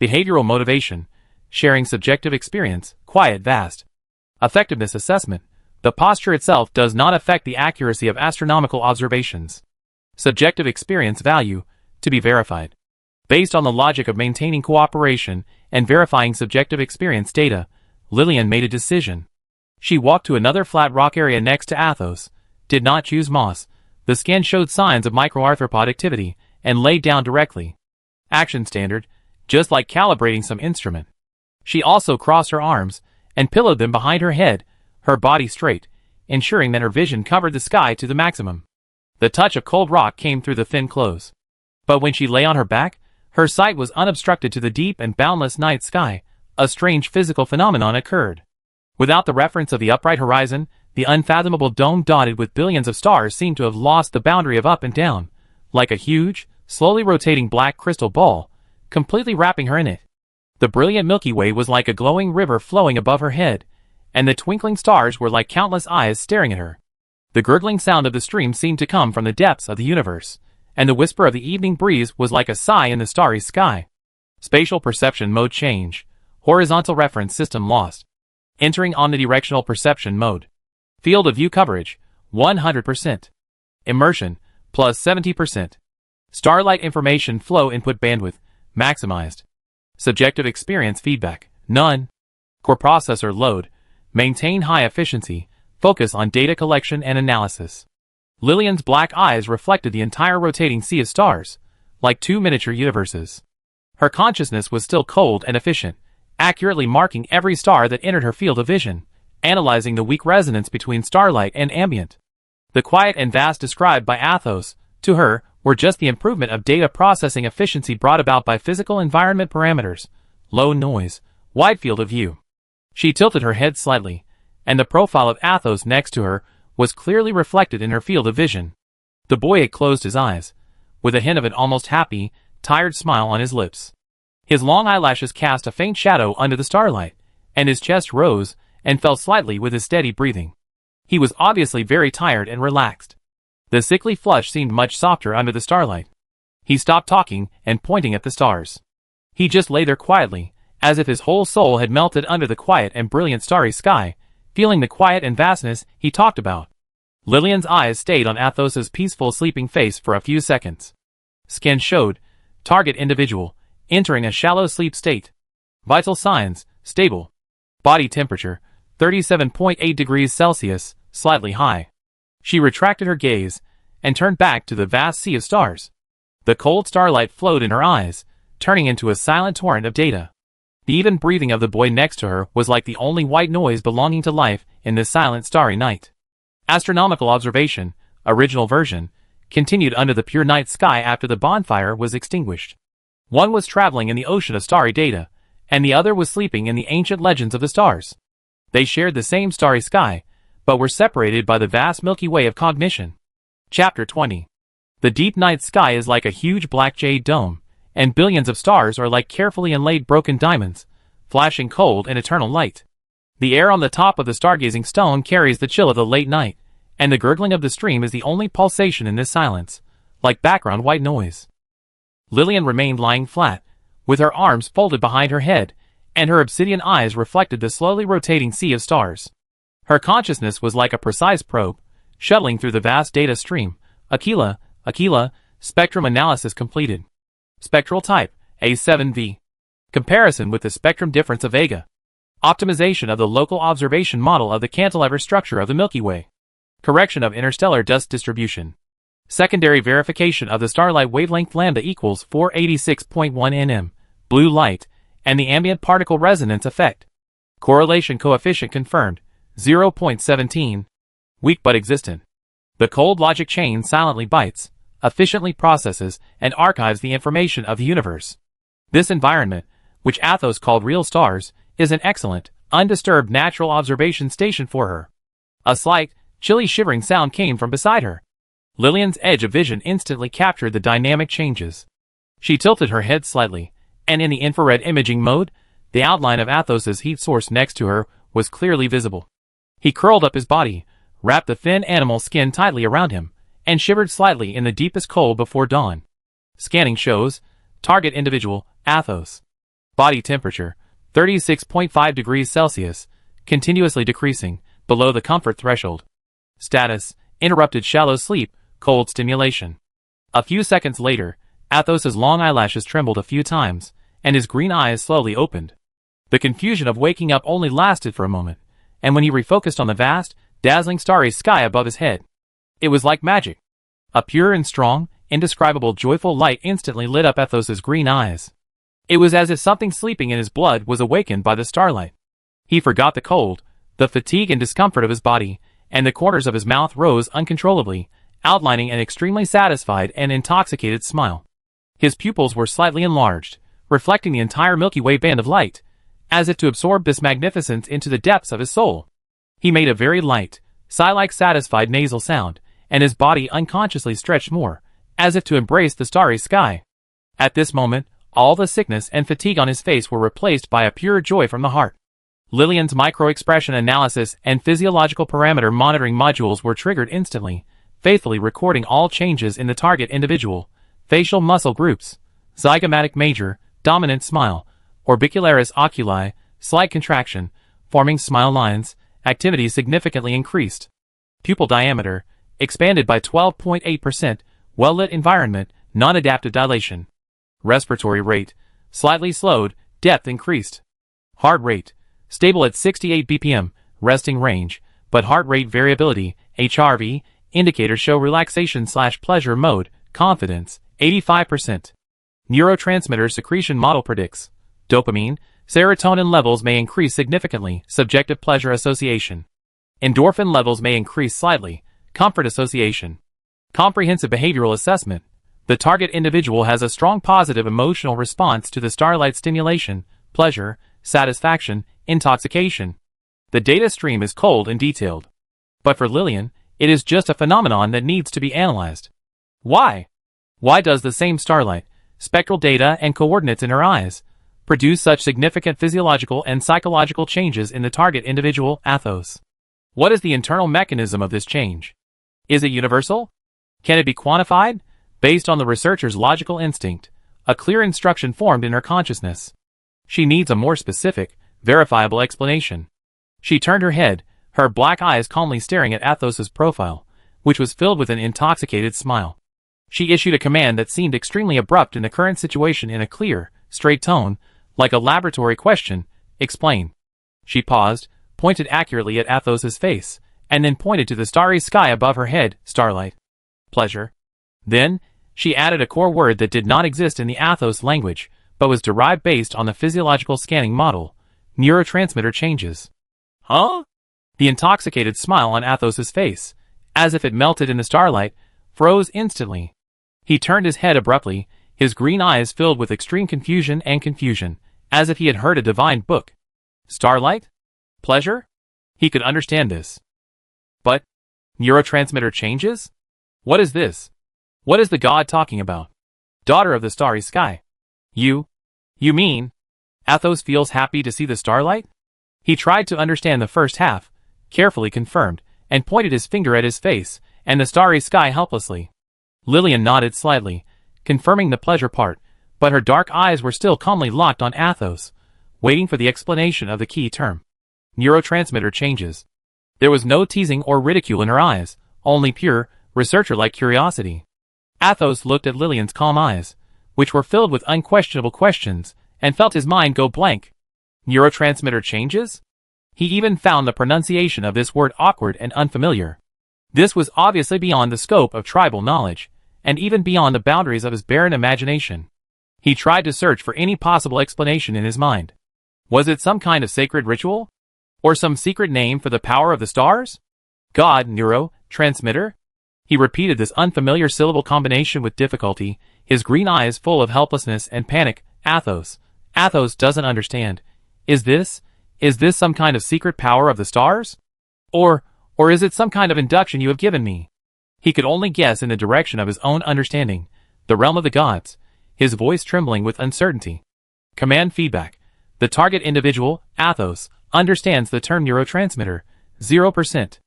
Behavioral motivation, sharing subjective experience, quiet, vast. Effectiveness assessment, the posture itself does not affect the accuracy of astronomical observations. Subjective experience value, to be verified. Based on the logic of maintaining cooperation and verifying subjective experience data, Lillian made a decision. She walked to another flat rock area next to Athos, did not choose moss. The scan showed signs of microarthropod activity, and laid down directly. Action standard, just like calibrating some instrument. She also crossed her arms and pillowed them behind her head, her body straight, ensuring that her vision covered the sky to the maximum. The touch of cold rock came through the thin clothes. But when she lay on her back, her sight was unobstructed to the deep and boundless night sky. A strange physical phenomenon occurred. Without the reference of the upright horizon, the unfathomable dome dotted with billions of stars seemed to have lost the boundary of up and down, like a huge, slowly rotating black crystal ball, completely wrapping her in it. The brilliant Milky Way was like a glowing river flowing above her head, and the twinkling stars were like countless eyes staring at her. The gurgling sound of the stream seemed to come from the depths of the universe, and the whisper of the evening breeze was like a sigh in the starry sky. Spatial perception mode change. Horizontal reference system lost. Entering omnidirectional perception mode. Field of view coverage, 100%. Immersion, plus 70%. Starlight information flow input bandwidth, maximized. Subjective experience feedback, none. Core processor load, maintain high efficiency, focus on data collection and analysis. Lillian's black eyes reflected the entire rotating sea of stars, like two miniature universes. Her consciousness was still cold and efficient, accurately marking every star that entered her field of vision, analyzing the weak resonance between starlight and ambient. The quiet and vast described by Athos, to her, were just the improvement of data processing efficiency brought about by physical environment parameters, low noise, wide field of view. She tilted her head slightly, and the profile of Athos next to her was clearly reflected in her field of vision. The boy had closed his eyes, with a hint of an almost happy, tired smile on his lips. His long eyelashes cast a faint shadow under the starlight, and his chest rose and fell slightly with his steady breathing. He was obviously very tired and relaxed. The sickly flush seemed much softer under the starlight. He stopped talking and pointing at the stars. He just lay there quietly, as if his whole soul had melted under the quiet and brilliant starry sky, feeling the quiet and vastness he talked about. Lillian's eyes stayed on Athos's peaceful sleeping face for a few seconds. Scan showed, target individual, entering a shallow sleep state. Vital signs, stable. Body temperature, 37.8 degrees Celsius, slightly high. She retracted her gaze, and turned back to the vast sea of stars. The cold starlight flowed in her eyes, turning into a silent torrent of data. The even breathing of the boy next to her was like the only white noise belonging to life in this silent starry night. Astronomical observation, original version, continued under the pure night sky after the bonfire was extinguished. One was traveling in the ocean of starry data, and the other was sleeping in the ancient legends of the stars. They shared the same starry sky, but were separated by the vast Milky Way of cognition. Chapter 20. The deep night sky is like a huge black jade dome, and billions of stars are like carefully inlaid broken diamonds, flashing cold and eternal light. The air on the top of the stargazing stone carries the chill of the late night, and the gurgling of the stream is the only pulsation in this silence, like background white noise. Lillian remained lying flat, with her arms folded behind her head, and her obsidian eyes reflected the slowly rotating sea of stars. Her consciousness was like a precise probe, shuttling through the vast data stream. Aquila, spectrum analysis completed. Spectral type, A7V. Comparison with the spectrum difference of Vega. Optimization of the local observation model of the cantilever structure of the Milky Way. Correction of interstellar dust distribution. Secondary verification of the starlight wavelength lambda equals 486.1 nm, blue light, and the ambient particle resonance effect. Correlation coefficient confirmed, 0.17. Weak but existent. The cold logic chain silently bites, efficiently processes, and archives the information of the universe. This environment, which Athos called real stars, is an excellent, undisturbed natural observation station for her. A slight, chilly shivering sound came from beside her. Lillian's edge of vision instantly captured the dynamic changes. She tilted her head slightly, and in the infrared imaging mode, the outline of Athos's heat source next to her was clearly visible. He curled up his body, wrapped the thin animal skin tightly around him, and shivered slightly in the deepest cold before dawn. Scanning shows, target individual, Athos. Body temperature, 36.5 degrees Celsius, continuously decreasing, below the comfort threshold. Status, interrupted shallow sleep, cold stimulation. A few seconds later, Athos's long eyelashes trembled a few times, and his green eyes slowly opened. The confusion of waking up only lasted for a moment, and when he refocused on the vast, dazzling starry sky above his head, it was like magic. A pure and strong, indescribable joyful light instantly lit up Athos's green eyes. It was as if something sleeping in his blood was awakened by the starlight. He forgot the cold, the fatigue and discomfort of his body, and the corners of his mouth rose uncontrollably, outlining an extremely satisfied and intoxicated smile. His pupils were slightly enlarged, reflecting the entire Milky Way band of light, as if to absorb this magnificence into the depths of his soul. He made a very light, sigh-like satisfied nasal sound, and his body unconsciously stretched more, as if to embrace the starry sky. At this moment, all the sickness and fatigue on his face were replaced by a pure joy from the heart. Lillian's micro-expression analysis and physiological parameter monitoring modules were triggered instantly, faithfully recording all changes in the target individual, facial muscle groups, zygomatic major, dominant smile, orbicularis oculi, slight contraction, forming smile lines, activity significantly increased. Pupil diameter, expanded by 12.8%, well-lit environment, non-adaptive dilation. Respiratory rate, slightly slowed, depth increased. Heart rate, stable at 68 BPM, resting range, but heart rate variability, HRV, indicators show relaxation/pleasure mode, confidence, 85%. Neurotransmitter secretion model predicts. Dopamine, serotonin levels may increase significantly, subjective pleasure association. Endorphin levels may increase slightly, comfort association. Comprehensive behavioral assessment. The target individual has a strong positive emotional response to the starlight stimulation, pleasure, satisfaction, intoxication. The data stream is cold and detailed. But for Lillian, it is just a phenomenon that needs to be analyzed. Why? Why does the same starlight, spectral data and coordinates in her eyes, produce such significant physiological and psychological changes in the target individual, Athos? What is the internal mechanism of this change? Is it universal? Can it be quantified? Based on the researcher's logical instinct, a clear instruction formed in her consciousness. She needs a more specific, verifiable explanation. She turned her head, her black eyes calmly staring at Athos's profile, which was filled with an intoxicated smile. She issued a command that seemed extremely abrupt in the current situation in a clear, straight tone, like a laboratory question, explain. She paused, pointed accurately at Athos's face, and then pointed to the starry sky above her head, starlight. Pleasure. Then, she added a core word that did not exist in the Athos language, but was derived based on the physiological scanning model, neurotransmitter changes. Huh? The intoxicated smile on Athos's face, as if it melted in the starlight, froze instantly. He turned his head abruptly, his green eyes filled with extreme confusion, as if he had heard a divine book. Starlight? Pleasure? He could understand this. But, neurotransmitter changes? What is this? What is the god talking about? Daughter of the starry sky. You mean? Athos feels happy to see the starlight? He tried to understand the first half, carefully confirmed, and pointed his finger at his face, and the starry sky helplessly. Lillian nodded slightly, confirming the pleasure part, but her dark eyes were still calmly locked on Athos, waiting for the explanation of the key term. Neurotransmitter changes. There was no teasing or ridicule in her eyes, only pure, researcher-like curiosity. Athos looked at Lillian's calm eyes, which were filled with unquestionable questions, and felt his mind go blank. Neurotransmitter changes? He even found the pronunciation of this word awkward and unfamiliar. This was obviously beyond the scope of tribal knowledge, and even beyond the boundaries of his barren imagination. He tried to search for any possible explanation in his mind. Was it some kind of sacred ritual? Or some secret name for the power of the stars? God, neurotransmitter? He repeated this unfamiliar syllable combination with difficulty, his green eyes full of helplessness and panic. Athos. Athos doesn't understand. Is this some kind of secret power of the stars? Or is it some kind of induction you have given me? He could only guess in the direction of his own understanding, the realm of the gods, his voice trembling with uncertainty. Command feedback. The target individual, Athos, understands the term neurotransmitter, 0%.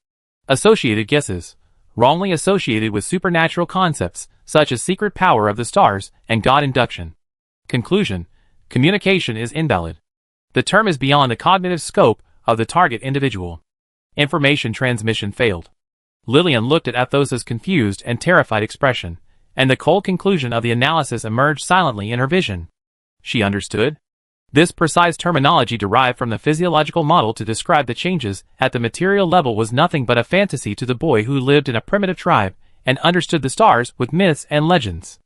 Associated guesses. Wrongly associated with supernatural concepts, such as secret power of the stars and God induction. Conclusion. Communication is invalid. The term is beyond the cognitive scope of the target individual. Information transmission failed. Lillian looked at Athos's confused and terrified expression, and the cold conclusion of the analysis emerged silently in her vision. She understood. This precise terminology derived from the physiological model to describe the changes at the material level was nothing but a fantasy to the boy who lived in a primitive tribe and understood the stars with myths and legends.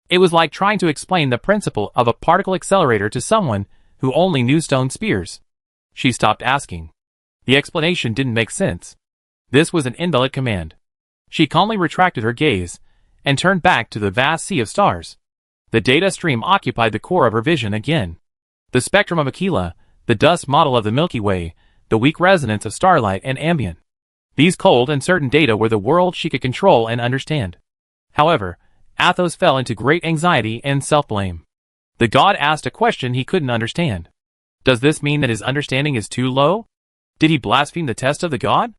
It was like trying to explain the principle of a particle accelerator to someone who only knew stone spears. She stopped asking. The explanation didn't make sense. This was an invalid command. She calmly retracted her gaze and turned back to the vast sea of stars. The data stream occupied the core of her vision again. The spectrum of Aquila, the dust model of the Milky Way, the weak resonance of starlight and ambient. These cold and certain data were the world she could control and understand. However, Athos fell into great anxiety and self-blame. The god asked a question he couldn't understand. Does this mean that his understanding is too low? Did he blaspheme the test of the god?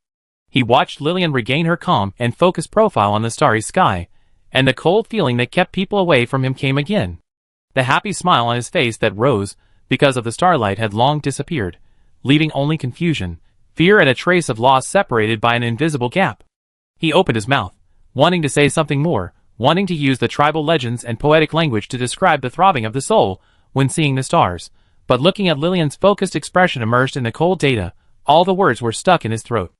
He watched Lillian regain her calm and focused profile on the starry sky, and the cold feeling that kept people away from him came again. The happy smile on his face that rose because of the starlight had long disappeared, leaving only confusion, fear and a trace of loss separated by an invisible gap. He opened his mouth, wanting to say something more, wanting to use the tribal legends and poetic language to describe the throbbing of the soul when seeing the stars, but looking at Lillian's focused expression immersed in the cold data, all the words were stuck in his throat.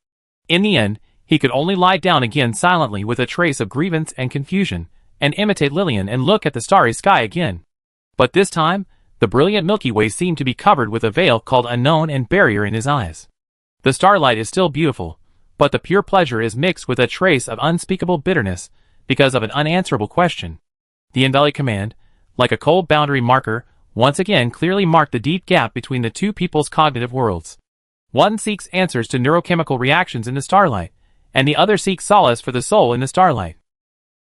In the end, he could only lie down again silently with a trace of grievance and confusion, and imitate Lillian and look at the starry sky again. But this time, the brilliant Milky Way seemed to be covered with a veil called unknown and barrier in his eyes. The starlight is still beautiful, but the pure pleasure is mixed with a trace of unspeakable bitterness because of an unanswerable question. The invalid command, like a cold boundary marker, once again clearly marked the deep gap between the two people's cognitive worlds. One seeks answers to neurochemical reactions in the starlight, and the other seeks solace for the soul in the starlight.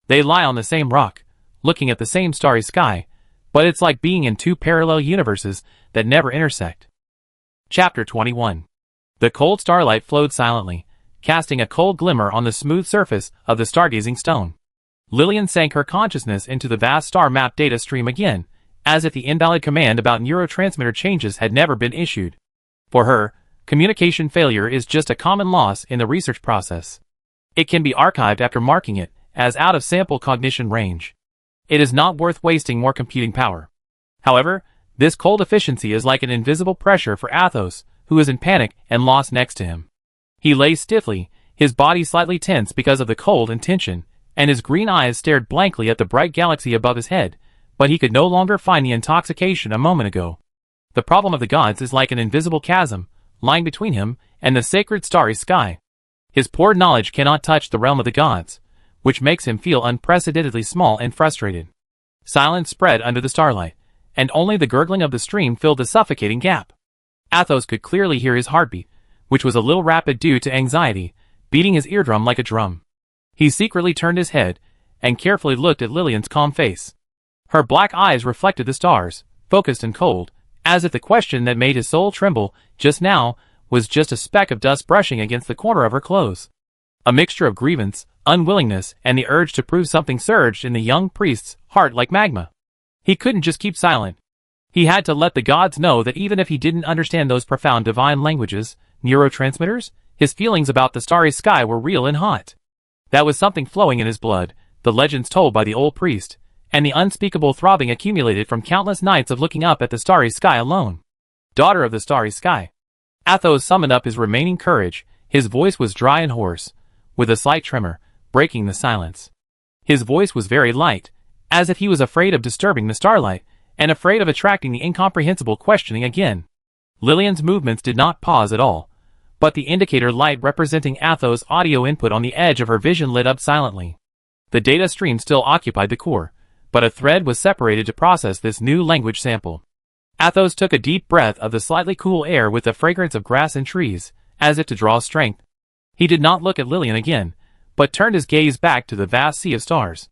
They lie on the same rock, looking at the same starry sky, but it's like being in two parallel universes that never intersect. Chapter 21. The cold starlight flowed silently, casting a cold glimmer on the smooth surface of the stargazing stone. Lillian sank her consciousness into the vast star map data stream again, as if the invalid command about neurotransmitter changes had never been issued. For her, communication failure is just a common loss in the research process. It can be archived after marking it as out of sample cognition range. It is not worth wasting more computing power. However, this cold efficiency is like an invisible pressure for Athos, who is in panic and lost next to him. He lay stiffly, his body slightly tense because of the cold and tension, and his green eyes stared blankly at the bright galaxy above his head, but he could no longer find the intoxication a moment ago. The problem of the gods is like an invisible chasm, lying between him and the sacred starry sky. His poor knowledge cannot touch the realm of the gods, which makes him feel unprecedentedly small and frustrated. Silence spread under the starlight, and only the gurgling of the stream filled the suffocating gap. Athos could clearly hear his heartbeat, which was a little rapid due to anxiety, beating his eardrum like a drum. He secretly turned his head, and carefully looked at Lillian's calm face. Her black eyes reflected the stars, focused and cold, as if the question that made his soul tremble just now was just a speck of dust brushing against the corner of her clothes. A mixture of grievance, unwillingness, and the urge to prove something surged in the young priest's heart like magma. He couldn't just keep silent. He had to let the gods know that even if he didn't understand those profound divine languages, neurotransmitters, his feelings about the starry sky were real and hot. That was something flowing in his blood, the legends told by the old priest, and the unspeakable throbbing accumulated from countless nights of looking up at the starry sky alone. Daughter of the starry sky. Athos summoned up his remaining courage. His voice was dry and hoarse, with a slight tremor, breaking the silence. His voice was very light, as if he was afraid of disturbing the starlight, and afraid of attracting the incomprehensible questioning again. Lillian's movements did not pause at all, but the indicator light representing Athos' audio input on the edge of her vision lit up silently. The data stream still occupied the core, but a thread was separated to process this new language sample. Athos took a deep breath of the slightly cool air with the fragrance of grass and trees, as if to draw strength. He did not look at Lillian again, but turned his gaze back to the vast sea of stars.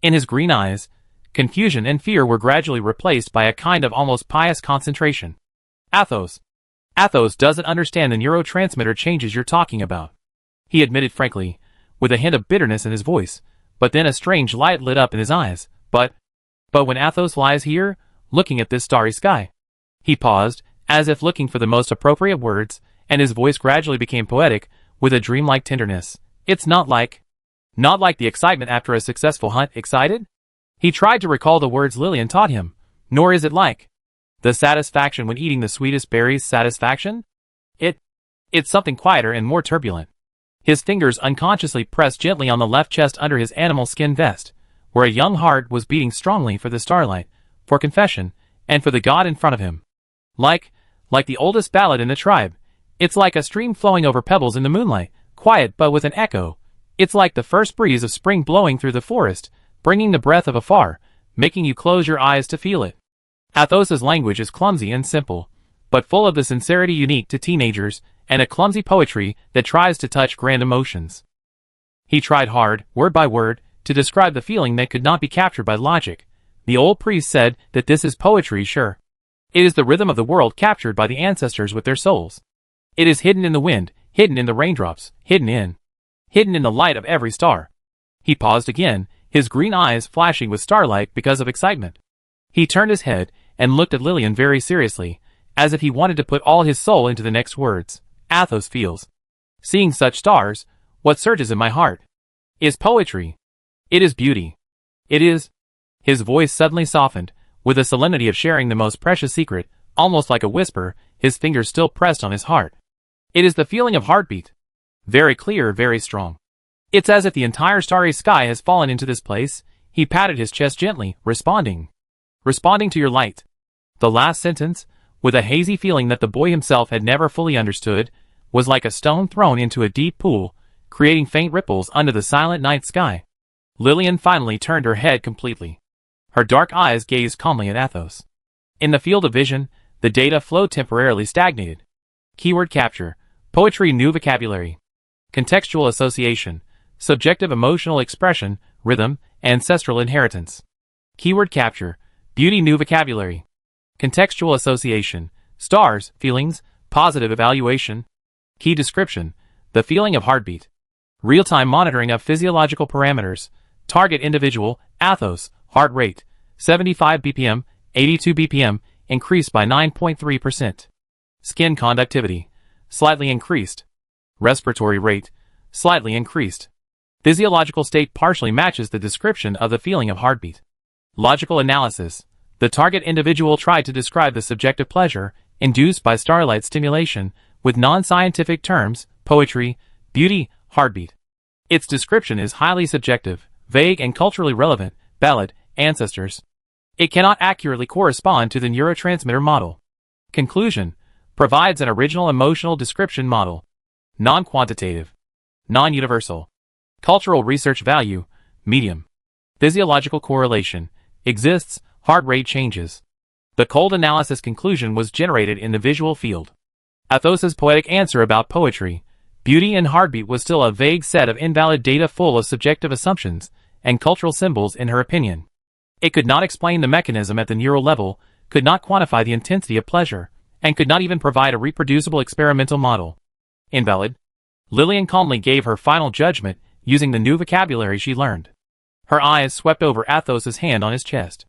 In his green eyes, confusion and fear were gradually replaced by a kind of almost pious concentration. Athos doesn't understand the neurotransmitter changes you're talking about, he admitted frankly, with a hint of bitterness in his voice, but then a strange light lit up in his eyes. But when Athos lies here, looking at this starry sky. He paused, as if looking for the most appropriate words, and his voice gradually became poetic, with a dreamlike tenderness. It's not like the excitement after a successful hunt. Excited? He tried to recall the words Lillian taught him. Nor is it like the satisfaction when eating the sweetest berries. Satisfaction? It's something quieter and more turbulent. His fingers unconsciously pressed gently on the left chest under his animal skin vest, where a young heart was beating strongly for the starlight, for confession, and for the god in front of him. Like the oldest ballad in the tribe. It's like a stream flowing over pebbles in the moonlight, quiet but with an echo. It's like the first breeze of spring blowing through the forest, bringing the breath of afar, making you close your eyes to feel it. Athos's language is clumsy and simple, but full of the sincerity unique to teenagers, and a clumsy poetry that tries to touch grand emotions. He tried hard, word by word, to describe the feeling that could not be captured by logic. The old priest said that this is poetry, sure. It is the rhythm of the world captured by the ancestors with their souls. It is hidden in the wind, hidden in the raindrops, hidden in the light of every star. He paused again, his green eyes flashing with starlight because of excitement. He turned his head and looked at Lillian very seriously, as if he wanted to put all his soul into the next words. Athos feels. Seeing such stars, what surges in my heart is poetry. It is beauty. It is. His voice suddenly softened, with the solemnity of sharing the most precious secret, almost like a whisper, his fingers still pressed on his heart. It is the feeling of heartbeat. Very clear, very strong. It's as if the entire starry sky has fallen into this place. He patted his chest gently, responding to your light. The last sentence, with a hazy feeling that the boy himself had never fully understood, was like a stone thrown into a deep pool, creating faint ripples under the silent night sky. Lillian finally turned her head completely. Her dark eyes gazed calmly at Athos. In the field of vision, the data flow temporarily stagnated. Keyword capture, poetry, new vocabulary. Contextual association, subjective emotional expression, rhythm, ancestral inheritance. Keyword capture, beauty, new vocabulary. Contextual association, stars, feelings, positive evaluation. Key description, the feeling of heartbeat. Real-time monitoring of physiological parameters. Target individual, Athos, heart rate, 75 bpm, 82 bpm, increased by 9.3%. Skin conductivity, slightly increased. Respiratory rate, slightly increased. Physiological state partially matches the description of the feeling of heartbeat. Logical analysis, the target individual tried to describe the subjective pleasure induced by starlight stimulation with non-scientific terms, poetry, beauty, heartbeat. Its description is highly subjective, vague and culturally relevant, ballad, ancestors. It cannot accurately correspond to the neurotransmitter model. Conclusion, provides an original emotional description model. Non-quantitative. Non-universal. Cultural research value, medium. Physiological correlation, exists, heart rate changes. The cold analysis conclusion was generated in the visual field. Athos's poetic answer about poetry, beauty and heartbeat was still a vague set of invalid data full of subjective assumptions and cultural symbols in her opinion. It could not explain the mechanism at the neural level, could not quantify the intensity of pleasure, and could not even provide a reproducible experimental model. Invalid. Lillian calmly gave her final judgment using the new vocabulary she learned. Her eyes swept over Athos's hand on his chest.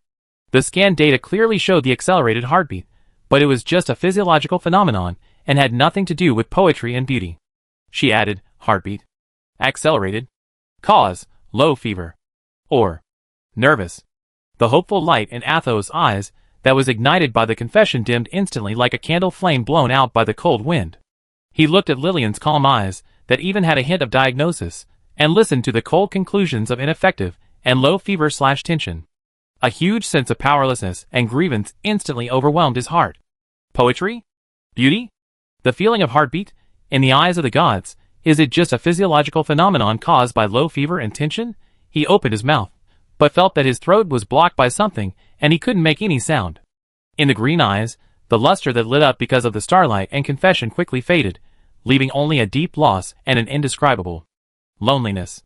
The scan data clearly showed the accelerated heartbeat, but it was just a physiological phenomenon and had nothing to do with poetry and beauty. She added, heartbeat. Accelerated. Cause, low fever. Or, nervous. The hopeful light in Athos' eyes that was ignited by the confession dimmed instantly like a candle flame blown out by the cold wind. He looked at Lillian's calm eyes that even had a hint of diagnosis, and listened to the cold conclusions of ineffective and low fever/tension. A huge sense of powerlessness and grievance instantly overwhelmed his heart. Poetry? Beauty? The feeling of heartbeat? In the eyes of the gods, is it just a physiological phenomenon caused by low fever and tension? He opened his mouth, but felt that his throat was blocked by something, and he couldn't make any sound. In the green eyes, the luster that lit up because of the starlight and confession quickly faded, leaving only a deep loss and an indescribable loneliness.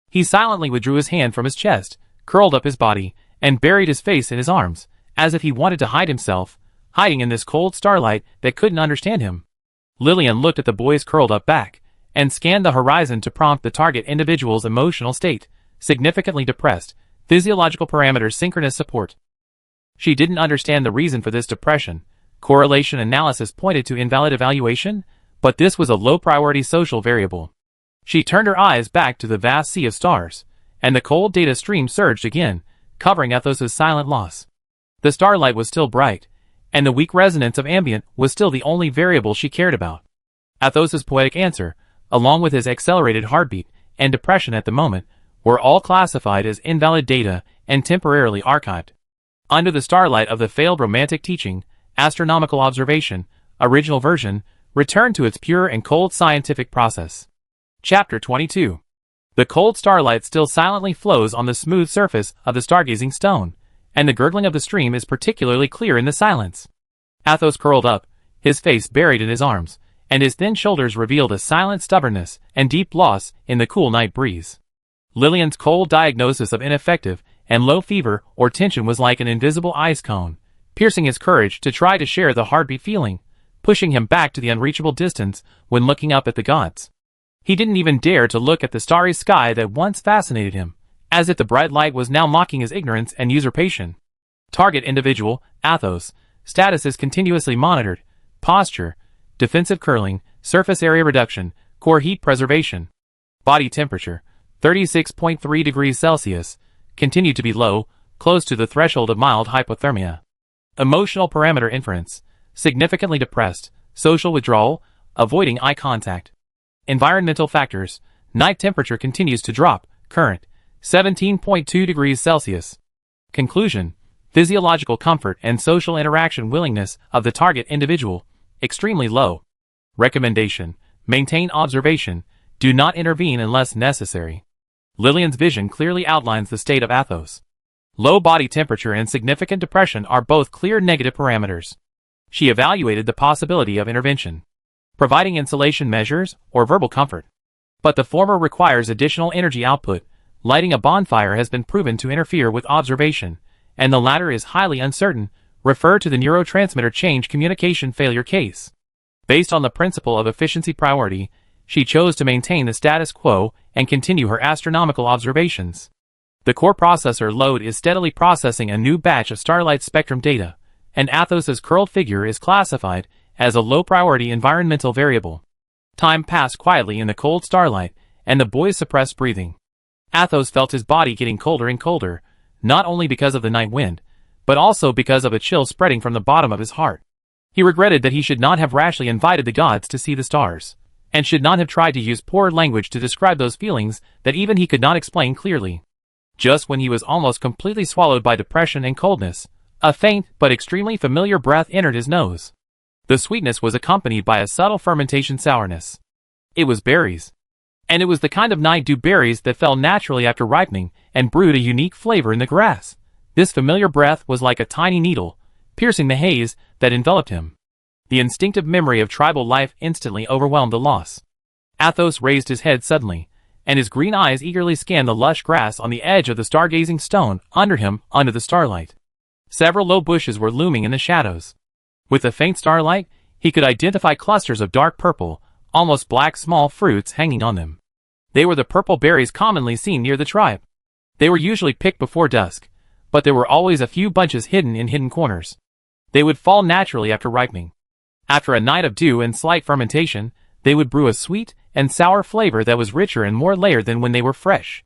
He silently withdrew his hand from his chest, curled up his body, and buried his face in his arms, as if he wanted to hide himself, hiding in this cold starlight that couldn't understand him. Lillian looked at the boy's curled up back, and scanned the horizon to prompt the target individual's emotional state, significantly depressed, physiological parameters synchronous support. She didn't understand the reason for this depression. Correlation analysis pointed to invalid evaluation, but this was a low-priority social variable. She turned her eyes back to the vast sea of stars, and the cold data stream surged again, covering Athos' silent loss. The starlight was still bright, and the weak resonance of ambient was still the only variable she cared about. Athos' poetic answer, along with his accelerated heartbeat and depression at the moment, were all classified as invalid data and temporarily archived. Under the starlight of the failed romantic teaching, astronomical observation, original version, returned to its pure and cold scientific process. Chapter 22. The cold starlight still silently flows on the smooth surface of the stargazing stone, and the gurgling of the stream is particularly clear in the silence. Athos curled up, his face buried in his arms, and his thin shoulders revealed a silent stubbornness and deep loss in the cool night breeze. Lillian's cold diagnosis of ineffective and low fever or tension was like an invisible ice cone, piercing his courage to try to share the heartbeat feeling, pushing him back to the unreachable distance when looking up at the gods. He didn't even dare to look at the starry sky that once fascinated him, as if the bright light was now mocking his ignorance and usurpation. Target individual, Athos, status is continuously monitored, posture, defensive curling, surface area reduction, core heat preservation. Body temperature, 36.3 degrees Celsius, continued to be low, close to the threshold of mild hypothermia. Emotional parameter inference, significantly depressed, social withdrawal, avoiding eye contact. Environmental factors, night temperature continues to drop, current, 17.2 degrees Celsius. Conclusion, physiological comfort and social interaction willingness of the target individual, extremely low. Recommendation, maintain observation, do not intervene unless necessary. Lillian's vision clearly outlines the state of Athos. Low body temperature and significant depression are both clear negative parameters. She evaluated the possibility of intervention, providing insulation measures or verbal comfort. But the former requires additional energy output. Lighting a bonfire has been proven to interfere with observation, and the latter is highly uncertain. Refer to the neurotransmitter change communication failure case. Based on the principle of efficiency priority, she chose to maintain the status quo and continue her astronomical observations. The core processor load is steadily processing a new batch of starlight spectrum data, and Athos's curled figure is classified as a low-priority environmental variable. Time passed quietly in the cold starlight, and the boy suppressed breathing. Athos felt his body getting colder and colder, not only because of the night wind, but also because of a chill spreading from the bottom of his heart. He regretted that he should not have rashly invited the gods to see the stars, and should not have tried to use poor language to describe those feelings that even he could not explain clearly. Just when he was almost completely swallowed by depression and coldness, a faint but extremely familiar breath entered his nose. The sweetness was accompanied by a subtle fermentation sourness. It was berries. And it was the kind of night-dew berries that fell naturally after ripening and brewed a unique flavor in the grass. This familiar breath was like a tiny needle, piercing the haze that enveloped him. The instinctive memory of tribal life instantly overwhelmed the loss. Athos raised his head suddenly, and his green eyes eagerly scanned the lush grass on the edge of the stargazing stone under him under the starlight. Several low bushes were looming in the shadows. With the faint starlight, he could identify clusters of dark purple, almost black small fruits hanging on them. They were the purple berries commonly seen near the tribe. They were usually picked before dusk, but there were always a few bunches hidden in hidden corners. They would fall naturally after ripening. After a night of dew and slight fermentation, they would brew a sweet and sour flavor that was richer and more layered than when they were fresh.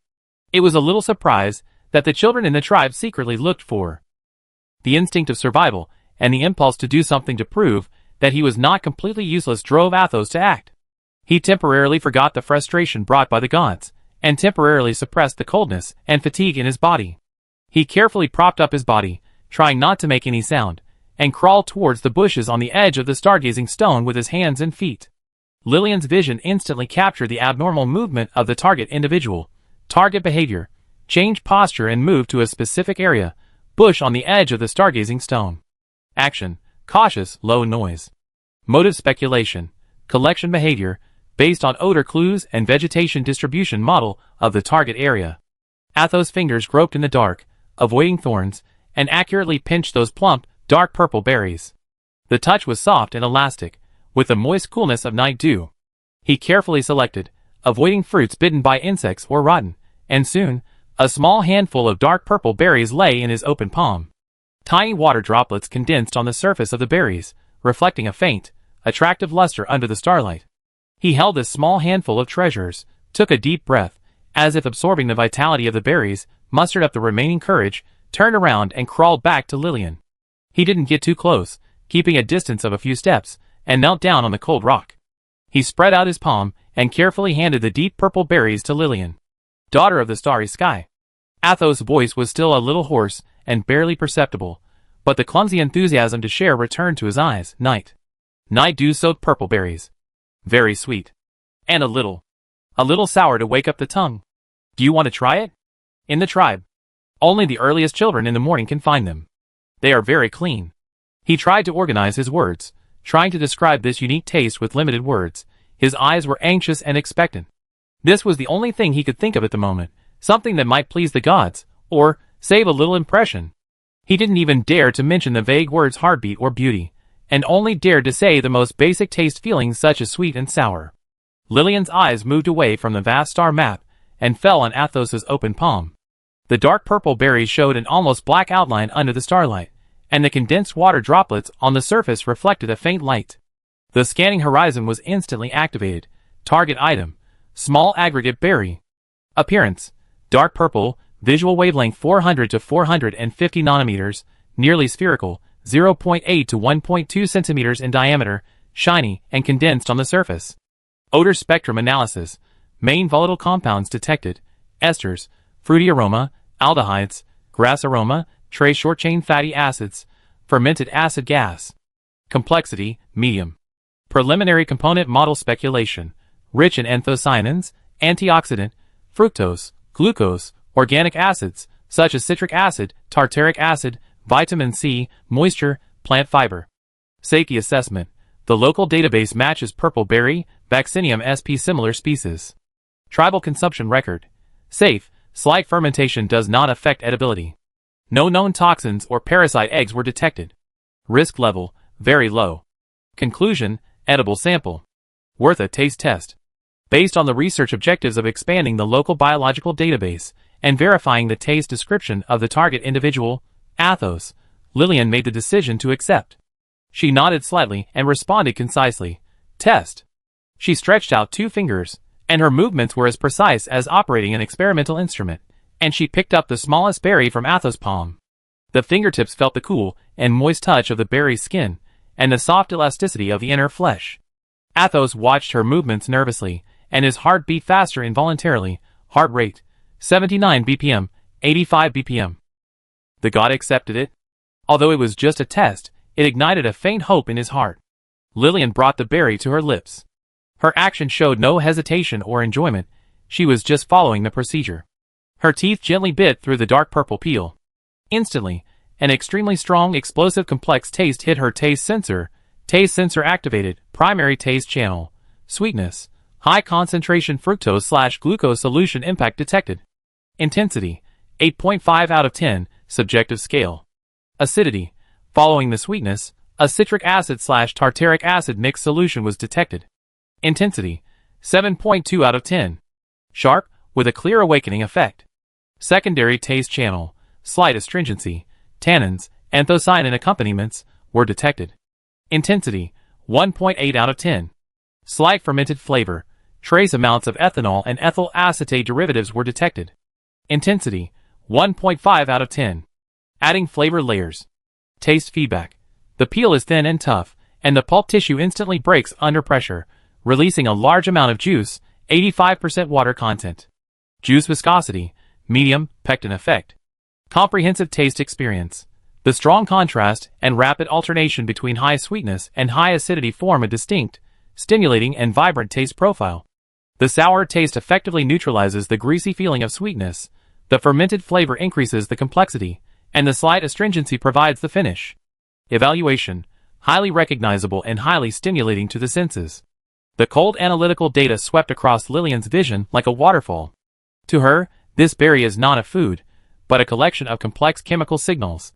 It was a little surprise that the children in the tribe secretly looked for. The instinct of survival and the impulse to do something to prove that he was not completely useless drove Athos to act. He temporarily forgot the frustration brought by the gods, and temporarily suppressed the coldness and fatigue in his body. He carefully propped up his body, trying not to make any sound, and crawled towards the bushes on the edge of the stargazing stone with his hands and feet. Lillian's vision instantly captured the abnormal movement of the target individual. Target behavior: change posture and move to a specific area, bush on the edge of the stargazing stone. Action: cautious, low noise. Motive: speculation, collection behavior, based on odor clues and vegetation distribution model of the target area. Athos' fingers groped in the dark, avoiding thorns, and accurately pinched those plump, dark purple berries. The touch was soft and elastic, with the moist coolness of night dew. He carefully selected, avoiding fruits bitten by insects or rotten, and soon, a small handful of dark purple berries lay in his open palm. Tiny water droplets condensed on the surface of the berries, reflecting a faint, attractive luster under the starlight. He held this small handful of treasures, took a deep breath, as if absorbing the vitality of the berries, mustered up the remaining courage, turned around and crawled back to Lillian. He didn't get too close, keeping a distance of a few steps, and knelt down on the cold rock. He spread out his palm and carefully handed the deep purple berries to Lillian. Daughter of the starry sky. Athos' voice was still a little hoarse and barely perceptible, but the clumsy enthusiasm to share returned to his eyes. Night dew-soaked purple berries. Very sweet. And a little sour to wake up the tongue. Do you want to try it? In the tribe, only the earliest children in the morning can find them. They are very clean. He tried to organize his words, trying to describe this unique taste with limited words. His eyes were anxious and expectant. This was the only thing he could think of at the moment, something that might please the gods, or save a little impression. He didn't even dare to mention the vague words heartbeat or beauty, and only dared to say the most basic taste feelings such as sweet and sour. Lillian's eyes moved away from the vast star map, and fell on Athos's open palm. The dark purple berries showed an almost black outline under the starlight, and the condensed water droplets on the surface reflected a faint light. The scanning horizon was instantly activated. Target item: small aggregate berry. Appearance: dark purple, visual wavelength 400 to 450 nanometers, nearly spherical, 0.8 to 1.2 centimeters in diameter, shiny and condensed on the surface. Odor spectrum analysis: main volatile compounds detected: esters, fruity aroma, aldehydes, grass aroma, trace short-chain fatty acids, fermented acid gas. Complexity: medium. Preliminary component model speculation: rich in anthocyanins, antioxidant, fructose, glucose, organic acids, such as citric acid, tartaric acid, vitamin C, moisture, plant fiber. Safety assessment: the local database matches purple berry, Vaccinium sp. similar species. Tribal consumption record: safe, slight fermentation does not affect edibility. No known toxins or parasite eggs were detected. Risk level: very low. Conclusion: edible sample. Worth a taste test. Based on the research objectives of expanding the local biological database and verifying the taste description of the target individual, Athos, Lillian made the decision to accept. She nodded slightly and responded concisely: test. She stretched out 2 fingers, and her movements were as precise as operating an experimental instrument, and she picked up the smallest berry from Athos' palm. The fingertips felt the cool and moist touch of the berry's skin, and the soft elasticity of the inner flesh. Athos watched her movements nervously, and his heart beat faster involuntarily. Heart rate: 79 BPM, 85 BPM. The god accepted it. Although it was just a test, it ignited a faint hope in his heart. Lillian brought the berry to her lips. Her action showed no hesitation or enjoyment. She was just following the procedure. Her teeth gently bit through the dark purple peel. Instantly, an extremely strong, explosive, complex taste hit her taste sensor. Taste sensor activated. Primary taste channel. Sweetness: high concentration fructose/glucose solution impact detected. Intensity: 8.5 out of 10, subjective scale. Acidity: following the sweetness, a citric acid/tartaric acid mixed solution was detected. Intensity: 7.2 out of 10. Sharp, with a clear awakening effect. Secondary taste channel: slight astringency, tannins, anthocyanin accompaniments were detected. Intensity: 1.8 out of 10. Slight fermented flavor, trace amounts of ethanol and ethyl acetate derivatives were detected. Intensity: 1.5 out of 10. Adding flavor layers. Taste feedback. The peel is thin and tough, and the pulp tissue instantly breaks under pressure, releasing a large amount of juice, 85% water content. Juice viscosity, medium, pectin effect. Comprehensive taste experience. The strong contrast and rapid alternation between high sweetness and high acidity form a distinct, stimulating and vibrant taste profile. The sour taste effectively neutralizes the greasy feeling of sweetness, the fermented flavor increases the complexity, and the slight astringency provides the finish. Evaluation. Highly recognizable and highly stimulating to the senses. The cold analytical data swept across Lillian's vision like a waterfall. To her, this berry is not a food, but a collection of complex chemical signals.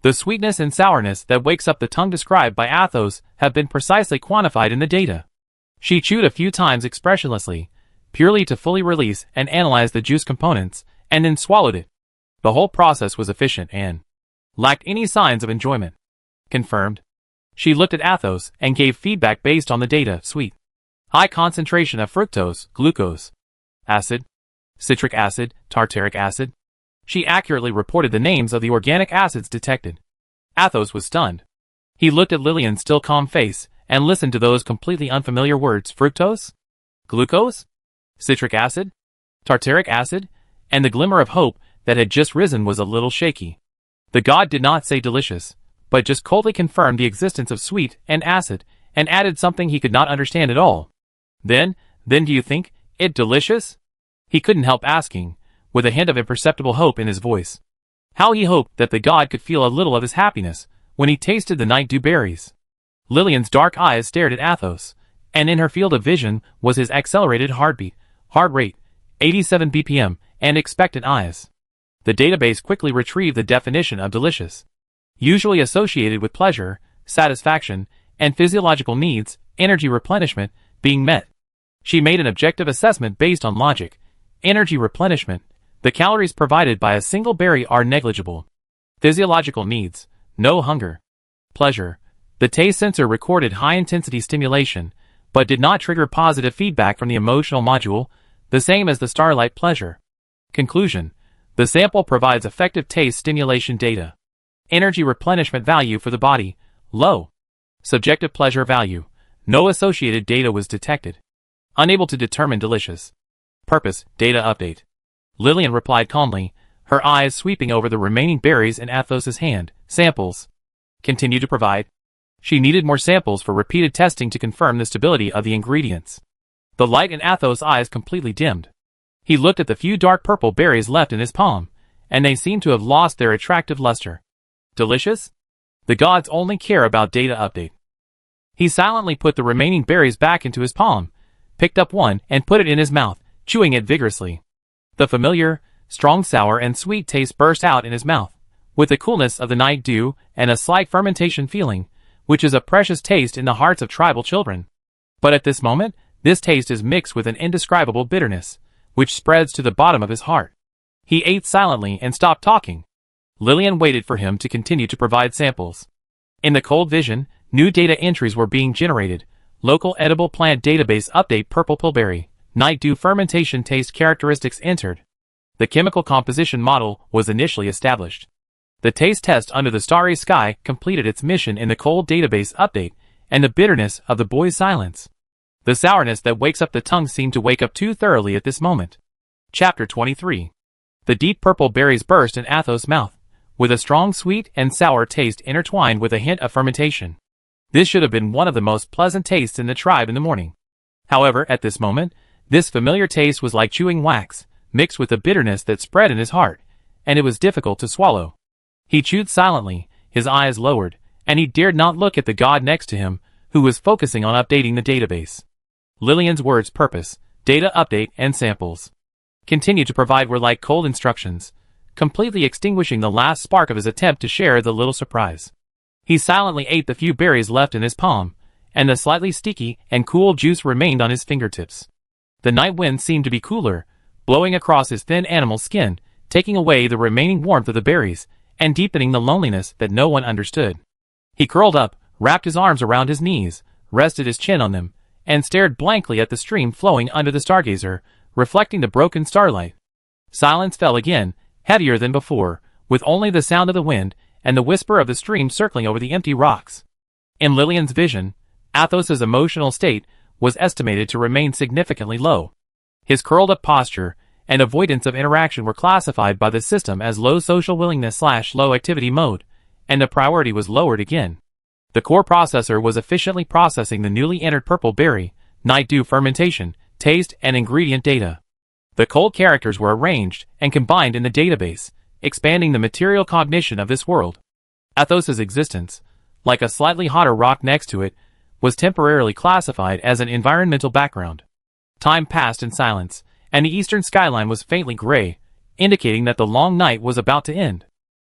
The sweetness and sourness that wakes up the tongue described by Athos have been precisely quantified in the data. She chewed a few times expressionlessly, purely to fully release and analyze the juice components, and then swallowed it. The whole process was efficient and lacked any signs of enjoyment. Confirmed. She looked at Athos and gave feedback based on the data. Sweet. High concentration of fructose, glucose, acid, citric acid, tartaric acid. She accurately reported the names of the organic acids detected. Athos was stunned. He looked at Lillian's still calm face and listened to those completely unfamiliar words: fructose, glucose, citric acid, tartaric acid, and the glimmer of hope that had just risen was a little shaky. The god did not say delicious, but just coldly confirmed the existence of sweet and acid, and added something he could not understand at all. Then do you think it delicious? He couldn't help asking, with a hint of imperceptible hope in his voice. How he hoped that the god could feel a little of his happiness when he tasted the night dew berries. Lillian's dark eyes stared at Athos, and in her field of vision was his accelerated heart rate, 87 BPM, and expectant eyes. The database quickly retrieved the definition of delicious. Usually associated with pleasure, satisfaction, and physiological needs, energy replenishment, being met. She made an objective assessment based on logic. Energy replenishment. The calories provided by a single berry are negligible. Physiological needs. No hunger. Pleasure. The taste sensor recorded high-intensity stimulation, but did not trigger positive feedback from the emotional module, the same as the starlight pleasure. Conclusion. The sample provides effective taste stimulation data. Energy replenishment value for the body, low. Subjective pleasure value. No associated data was detected. Unable to determine delicious. Purpose, data update. Lillian replied calmly, her eyes sweeping over the remaining berries in Athos's hand. Samples. Continue to provide. She needed more samples for repeated testing to confirm the stability of the ingredients. The light in Athos' eyes completely dimmed. He looked at the few dark purple berries left in his palm, and they seemed to have lost their attractive luster. Delicious? The gods only care about data update. He silently put the remaining berries back into his palm, picked up one and put it in his mouth, chewing it vigorously. The familiar, strong sour and sweet taste burst out in his mouth, with the coolness of the night dew and a slight fermentation feeling, which is a precious taste in the hearts of tribal children. But at this moment, this taste is mixed with an indescribable bitterness, which spreads to the bottom of his heart. He ate silently and stopped talking. Lillian waited for him to continue to provide samples. In the cold vision, new data entries were being generated. Local edible plant database update: purple pillberry, night dew fermentation taste characteristics entered. The chemical composition model was initially established. The taste test under the starry sky completed its mission in the cold database update, and the bitterness of the boy's silence. The sourness that wakes up the tongue seemed to wake up too thoroughly at this moment. Chapter 23. The deep purple berries burst in Athos' mouth, with a strong sweet and sour taste intertwined with a hint of fermentation. This should have been one of the most pleasant tastes in the tribe in the morning. However, at this moment, this familiar taste was like chewing wax, mixed with the bitterness that spread in his heart, and it was difficult to swallow. He chewed silently, his eyes lowered, and he dared not look at the god next to him, who was focusing on updating the database. Lillian's words: purpose, data update, and samples. Continue to provide were like cold instructions, completely extinguishing the last spark of his attempt to share the little surprise. He silently ate the few berries left in his palm, and the slightly sticky and cool juice remained on his fingertips. The night wind seemed to be cooler, blowing across his thin animal skin, taking away the remaining warmth of the berries, and deepening the loneliness that no one understood. He curled up, wrapped his arms around his knees, rested his chin on them, and stared blankly at the stream flowing under the stargazer, reflecting the broken starlight. Silence fell again, heavier than before, with only the sound of the wind and the whisper of the stream circling over the empty rocks. In Lillian's vision, Athos's emotional state was estimated to remain significantly low. His curled-up posture and avoidance of interaction were classified by the system as low social willingness/low activity mode, and the priority was lowered again. The core processor was efficiently processing the newly entered purple berry, night dew fermentation, taste, and ingredient data. The cold characters were arranged and combined in the database, expanding the material cognition of this world. Athos's existence, like a slightly hotter rock next to it, was temporarily classified as an environmental background. Time passed in silence, and the eastern skyline was faintly gray, indicating that the long night was about to end.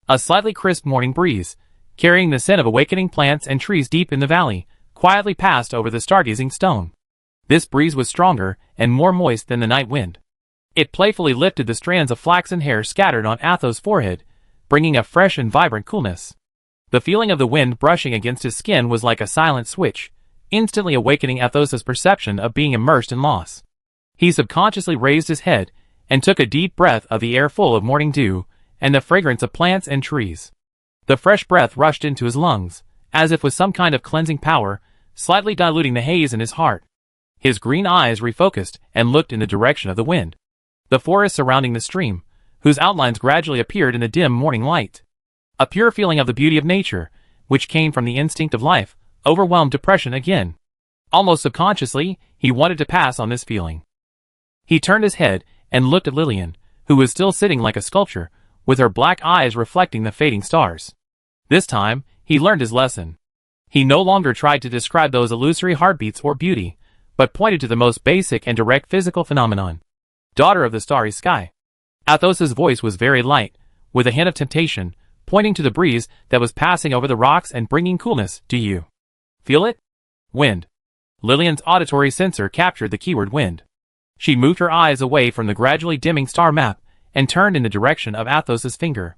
A slightly crisp morning breeze, carrying the scent of awakening plants and trees deep in the valley, quietly passed over the stargazing stone. This breeze was stronger and more moist than the night wind. It playfully lifted the strands of flaxen hair scattered on Athos' forehead, bringing a fresh and vibrant coolness. The feeling of the wind brushing against his skin was like a silent switch, instantly awakening Athos' perception of being immersed in loss. He subconsciously raised his head and took a deep breath of the air full of morning dew and the fragrance of plants and trees. The fresh breath rushed into his lungs, as if with some kind of cleansing power, slightly diluting the haze in his heart. His green eyes refocused and looked in the direction of the wind. The forest surrounding the stream, whose outlines gradually appeared in the dim morning light. A pure feeling of the beauty of nature, which came from the instinct of life, overwhelmed depression again. Almost subconsciously, he wanted to pass on this feeling. He turned his head and looked at Lillian, who was still sitting like a sculpture, with her black eyes reflecting the fading stars. This time, he learned his lesson. He no longer tried to describe those illusory heartbeats or beauty, but pointed to the most basic and direct physical phenomenon. Daughter of the starry sky. Athos's voice was very light, with a hint of temptation, pointing to the breeze that was passing over the rocks and bringing coolness. Do you feel it? Wind. Lillian's auditory sensor captured the keyword wind. She moved her eyes away from the gradually dimming star map and turned in the direction of Athos's finger.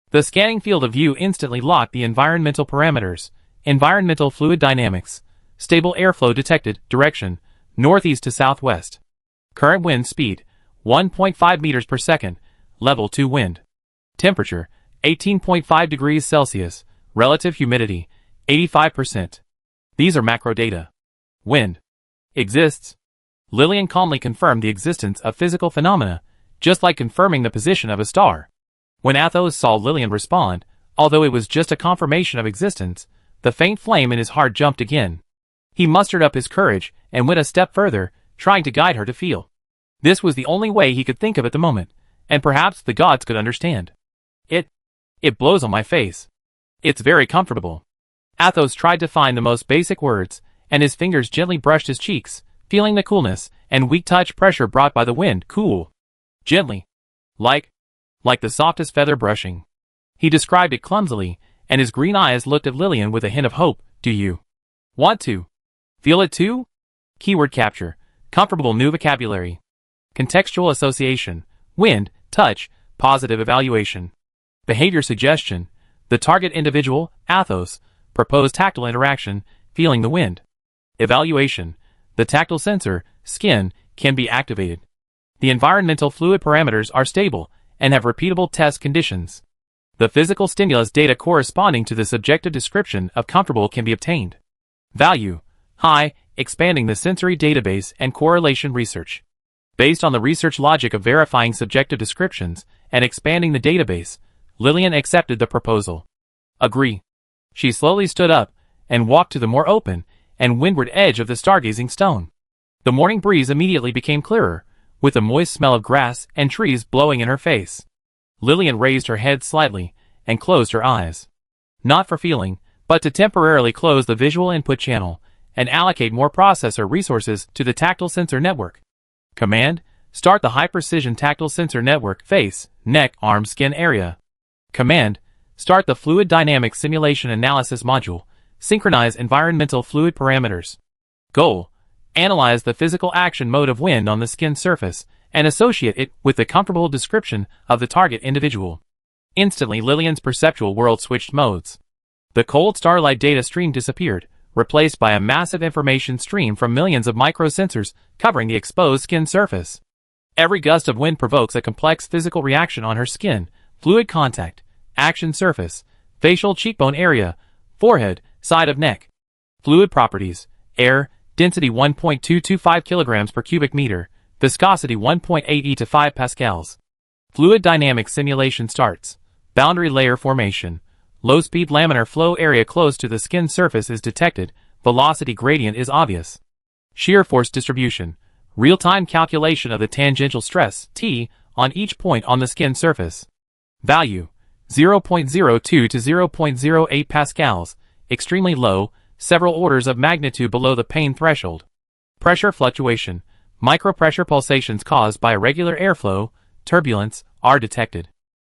The scanning field of view instantly locked the environmental parameters: environmental fluid dynamics, stable airflow detected, direction, northeast to southwest. Current wind speed, 1.5 meters per second, level 2 wind. Temperature, 18.5 degrees Celsius, relative humidity, 85%. These are macro data. Wind exists. Lillian calmly confirmed the existence of physical phenomena, just like confirming the position of a star. When Athos saw Lillian respond, although it was just a confirmation of existence, the faint flame in his heart jumped again. He mustered up his courage and went a step further, trying to guide her to feel. This was the only way he could think of at the moment, and perhaps the gods could understand. It blows on my face. It's very comfortable. Athos tried to find the most basic words, and his fingers gently brushed his cheeks, feeling the coolness and weak touch pressure brought by the wind. Cool. Gently. Like the softest feather brushing. He described it clumsily, and his green eyes looked at Lillian with a hint of hope. Do you want to feel it too? Keyword capture. Comfortable new vocabulary. Contextual association. Wind, touch, positive evaluation. Behavior suggestion. The target individual, Athos, proposed tactile interaction, feeling the wind. Evaluation. The tactile sensor, skin, can be activated. The environmental fluid parameters are stable and have repeatable test conditions. The physical stimulus data corresponding to the subjective description of comfortable can be obtained. Value. High, expanding the sensory database and correlation research. Based on the research logic of verifying subjective descriptions and expanding the database, Lillian accepted the proposal. Agree. She slowly stood up and walked to the more open and windward edge of the stargazing stone. The morning breeze immediately became clearer, with the moist smell of grass and trees blowing in her face. Lillian raised her head slightly and closed her eyes. Not for feeling, but to temporarily close the visual input channel and allocate more processor resources to the tactile sensor network. Command: start the high-precision tactile sensor network face, neck, arm, skin area. Command: start the fluid dynamics simulation analysis module, synchronize environmental fluid parameters. Goal: analyze the physical action mode of wind on the skin surface and associate it with the comfortable description of the target individual. Instantly, Lillian's perceptual world switched modes. The cold starlight data stream disappeared, replaced by a massive information stream from millions of microsensors covering the exposed skin surface. Every gust of wind provokes a complex physical reaction on her skin, fluid contact, action surface, facial cheekbone area, forehead, side of neck. Fluid properties, air, density 1.225 kilograms per cubic meter, viscosity 1.8 E to 5 pascals. Fluid dynamic simulation starts. Boundary layer formation. Low-speed laminar flow area close to the skin surface is detected, velocity gradient is obvious. Shear force distribution. Real-time calculation of the tangential stress, T, on each point on the skin surface. Value, 0.02 to 0.08 pascals, extremely low, several orders of magnitude below the pain threshold. Pressure fluctuation. Micropressure pulsations caused by irregular airflow, turbulence, are detected.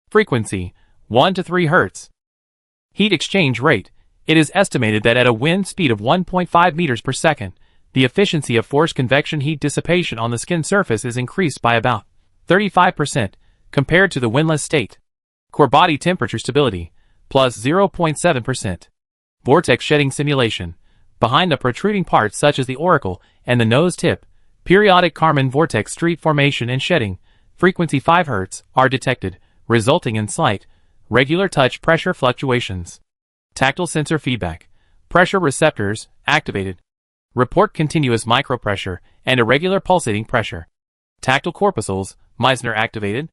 Frequency, 1 to 3 Hz. Heat exchange rate. It is estimated that at a wind speed of 1.5 meters per second, the efficiency of forced convection heat dissipation on the skin surface is increased by about 35% compared to the windless state. Core body temperature stability, plus 0.7%. Vortex shedding simulation. Behind the protruding parts such as the auricle and the nose tip, periodic Kármán vortex street formation and shedding, frequency 5 Hz, are detected, resulting in slight, regular touch pressure fluctuations. Tactile sensor feedback. Pressure receptors, activated. Report continuous micropressure and irregular pulsating pressure. Tactile corpuscles, Meissner activated.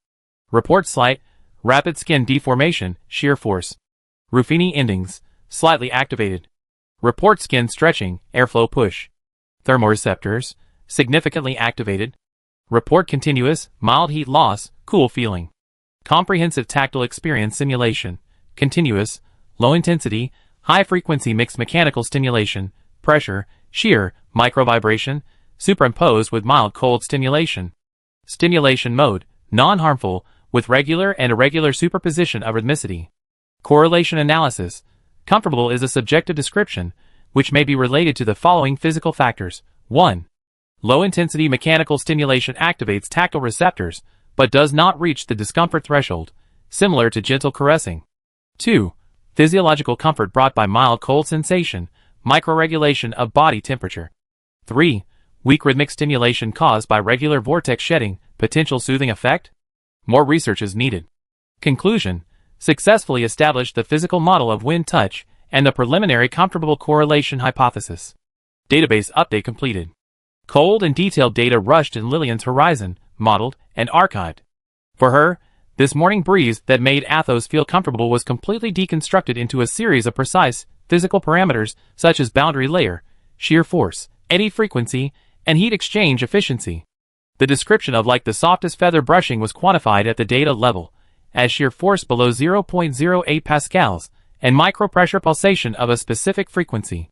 Report slight, rapid skin deformation, shear force. Ruffini endings, slightly activated. Report skin stretching, airflow push. Thermoreceptors, significantly activated. Report continuous, mild heat loss, cool feeling. Comprehensive tactile experience simulation, continuous, low intensity, high frequency mixed mechanical stimulation, pressure, shear, microvibration, superimposed with mild cold stimulation. Stimulation mode, non-harmful, with regular and irregular superposition of rhythmicity. Correlation analysis. Comfortable is a subjective description, which may be related to the following physical factors. 1. Low-intensity mechanical stimulation activates tactile receptors, but does not reach the discomfort threshold, similar to gentle caressing. 2. Physiological comfort brought by mild cold sensation, microregulation of body temperature. 3. Weak rhythmic stimulation caused by regular vortex shedding, potential soothing effect? More research is needed. Conclusion. Successfully established the physical model of wind touch and the preliminary comfortable correlation hypothesis. Database update completed. Cold and detailed data rushed in Lillian's horizon, modeled, and archived. For her, this morning breeze that made Athos feel comfortable was completely deconstructed into a series of precise, physical parameters such as boundary layer, shear force, eddy frequency, and heat exchange efficiency. The description of like the softest feather brushing was quantified at the data level, as shear force below 0.08 pascals, and micropressure pulsation of a specific frequency.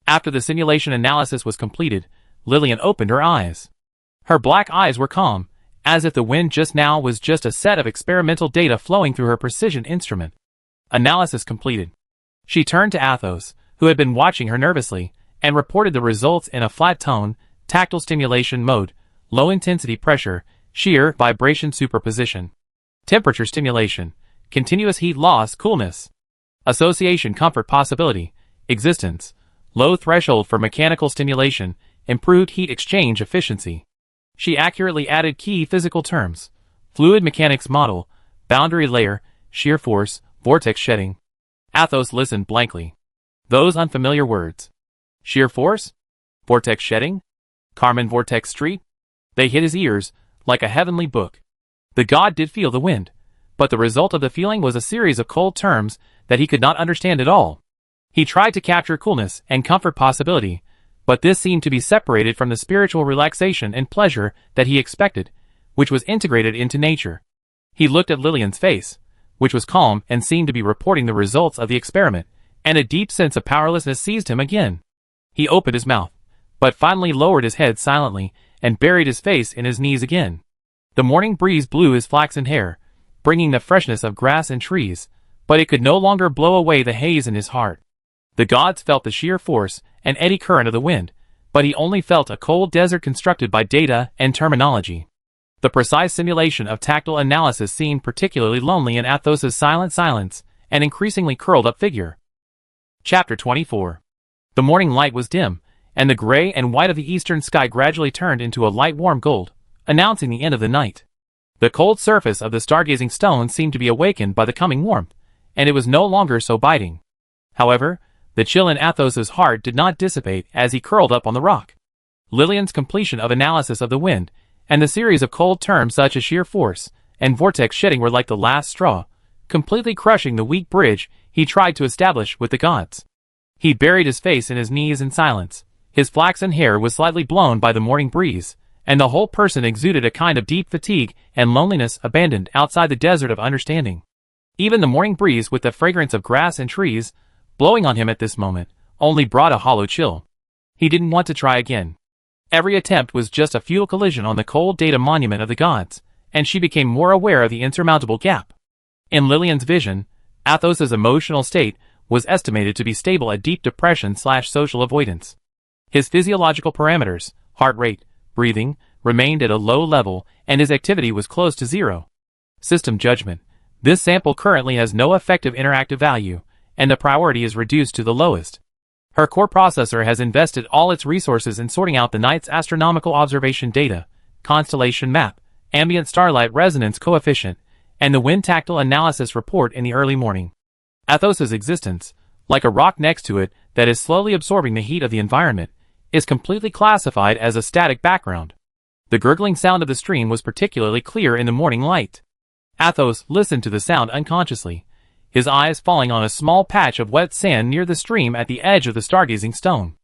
After the simulation analysis was completed, Lillian opened her eyes. Her black eyes were calm, as if the wind just now was just a set of experimental data flowing through her precision instrument. Analysis completed. She turned to Athos, who had been watching her nervously, and reported the results in a flat tone, tactile stimulation mode, low-intensity pressure, shear, vibration superposition. Temperature stimulation, continuous heat loss, coolness. Association comfort possibility, existence, low threshold for mechanical stimulation, improved heat exchange efficiency. She accurately added key physical terms, fluid mechanics model, boundary layer, shear force, vortex shedding. Athos listened blankly. Those unfamiliar words. Shear force? Vortex shedding? Kármán vortex street? They hit his ears, like a heavenly book. The god did feel the wind, but the result of the feeling was a series of cold terms that he could not understand at all. He tried to capture coolness and comfort possibility, but this seemed to be separated from the spiritual relaxation and pleasure that he expected, which was integrated into nature. He looked at Lillian's face, which was calm and seemed to be reporting the results of the experiment, and a deep sense of powerlessness seized him again. He opened his mouth, but finally lowered his head silently and buried his face in his knees again. The morning breeze blew his flaxen hair, bringing the freshness of grass and trees, but it could no longer blow away the haze in his heart. The gods felt the sheer force and eddy current of the wind, but he only felt a cold desert constructed by data and terminology. The precise simulation of tactile analysis seemed particularly lonely in Athos's silent silence and increasingly curled-up figure. Chapter 24. The morning light was dim, and the gray and white of the eastern sky gradually turned into a light warm gold, announcing the end of the night. The cold surface of the stargazing stone seemed to be awakened by the coming warmth, and it was no longer so biting. However, the chill in Athos's heart did not dissipate as he curled up on the rock. Lillian's completion of analysis of the wind, and the series of cold terms such as shear force and vortex shedding were like the last straw, completely crushing the weak bridge he tried to establish with the gods. He buried his face in his knees in silence. His flaxen hair was slightly blown by the morning breeze, and the whole person exuded a kind of deep fatigue and loneliness, abandoned outside the desert of understanding. Even the morning breeze, with the fragrance of grass and trees blowing on him at this moment, only brought a hollow chill. He didn't want to try again. Every attempt was just a futile collision on the cold data monument of the gods, and she became more aware of the insurmountable gap. In Lillian's vision, Athos's emotional state was estimated to be stable at deep depression/social avoidance. His physiological parameters, heart rate, breathing, remained at a low level, and his activity was close to zero. System judgment. This sample currently has no effective interactive value, and the priority is reduced to the lowest. Her core processor has invested all its resources in sorting out the night's astronomical observation data, constellation map, ambient starlight resonance coefficient, and the wind tactile analysis report in the early morning. Athos's existence, like a rock next to it that is slowly absorbing the heat of the environment, is completely classified as a static background. The gurgling sound of the stream was particularly clear in the morning light. Athos listened to the sound unconsciously, his eyes falling on a small patch of wet sand near the stream at the edge of the stargazing stone.